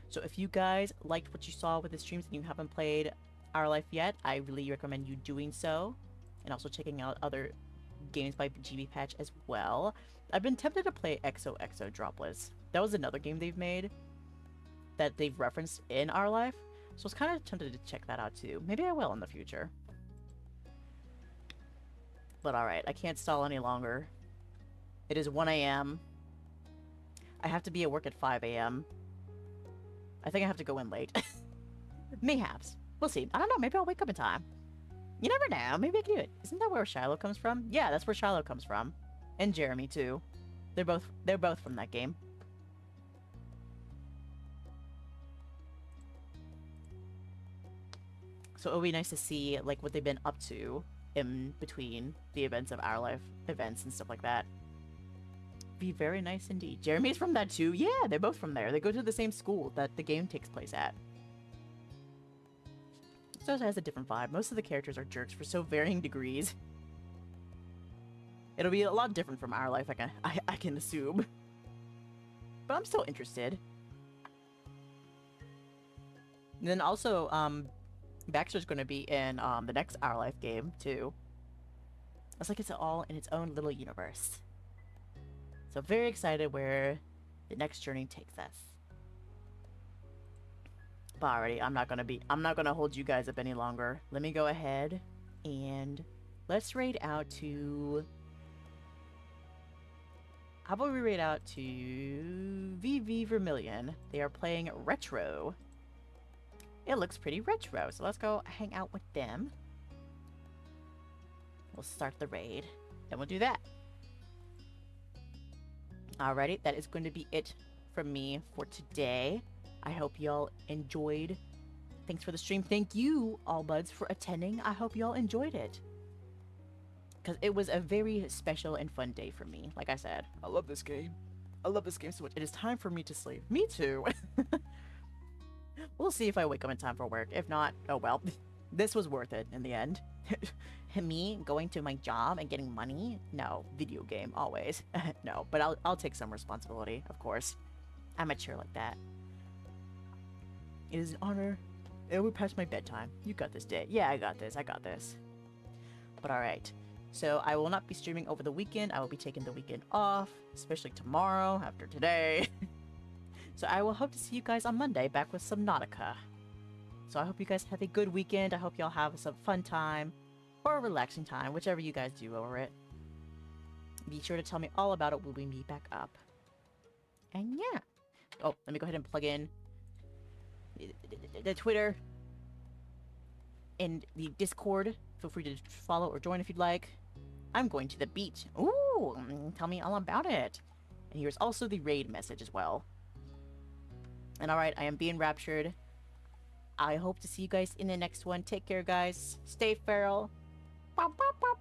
Speaker 1: So if you guys liked what you saw with the streams and you haven't played Our Life yet, I really recommend you doing so. And also checking out other games by GB Patch as well. I've been tempted to play XOXO Droplets. That was another game they've made that they've referenced in Our Life. So I was kind of tempted to check that out too. Maybe I will in the future. But alright, I can't stall any longer. It is 1 a.m. I have to be at work at 5 a.m. I think I have to go in late. Mayhaps. We'll see. I don't know. Maybe I'll wake up in time. You never know. Maybe I can do it. Isn't that where Shiloh comes from? Yeah, that's where Shiloh comes from. And Jeremy, too. They're both from that game. So it'll be nice to see, like, what they've been up to in between the events of Our Life events and stuff like that. Be very nice indeed. Jeremy's from that too? Yeah, they're both from there. They go to the same school that the game takes place at. So it has a different vibe. Most of the characters are jerks for so varying degrees. It'll be a lot different from Our Life, I can assume. But I'm still interested. And then also, Baxter's going to be in the next Our Life game, too. It's like it's all in its own little universe. So very excited where the next journey takes us. But already, I'm not gonna hold you guys up any longer. Let me go ahead and let's raid out to. How about we raid out to VV Vermilion? They are playing retro. It looks pretty retro, so let's go hang out with them. We'll start the raid, then we'll do that. Alrighty, that is going to be it from me for today. I hope y'all enjoyed. Thanks for the stream. Thank you, all buds, for attending. I hope y'all enjoyed it. Because it was a very special and fun day for me. Like I said, I love this game. I love this game so much. It is time for me to sleep. Me too. We'll see if I wake up in time for work. If not, oh well. This was worth it in the end. Me going to my job and getting money? No. Video game, always. No, but I'll take some responsibility, of course. I'm mature like that. It is an honor. It will pass my bedtime. You got this, Day. Yeah, I got this. I got this. But alright. So I will not be streaming over the weekend. I will be taking the weekend off, especially tomorrow after today. So I will hope to see you guys on Monday back with some Nautica. So I hope you guys have a good weekend. I hope y'all have some fun time or a relaxing time, whichever you guys do over it. Be sure to tell me all about it when we meet back up. And yeah. Oh, let me go ahead and plug in the Twitter and the Discord. Feel free to follow or join if you'd like. I'm going to the beach. Ooh, tell me all about it. And here's also the raid message as well. And alright, I am being raptured. I hope to see you guys in the next one. Take care, guys. Stay feral. Bow, bow, bow.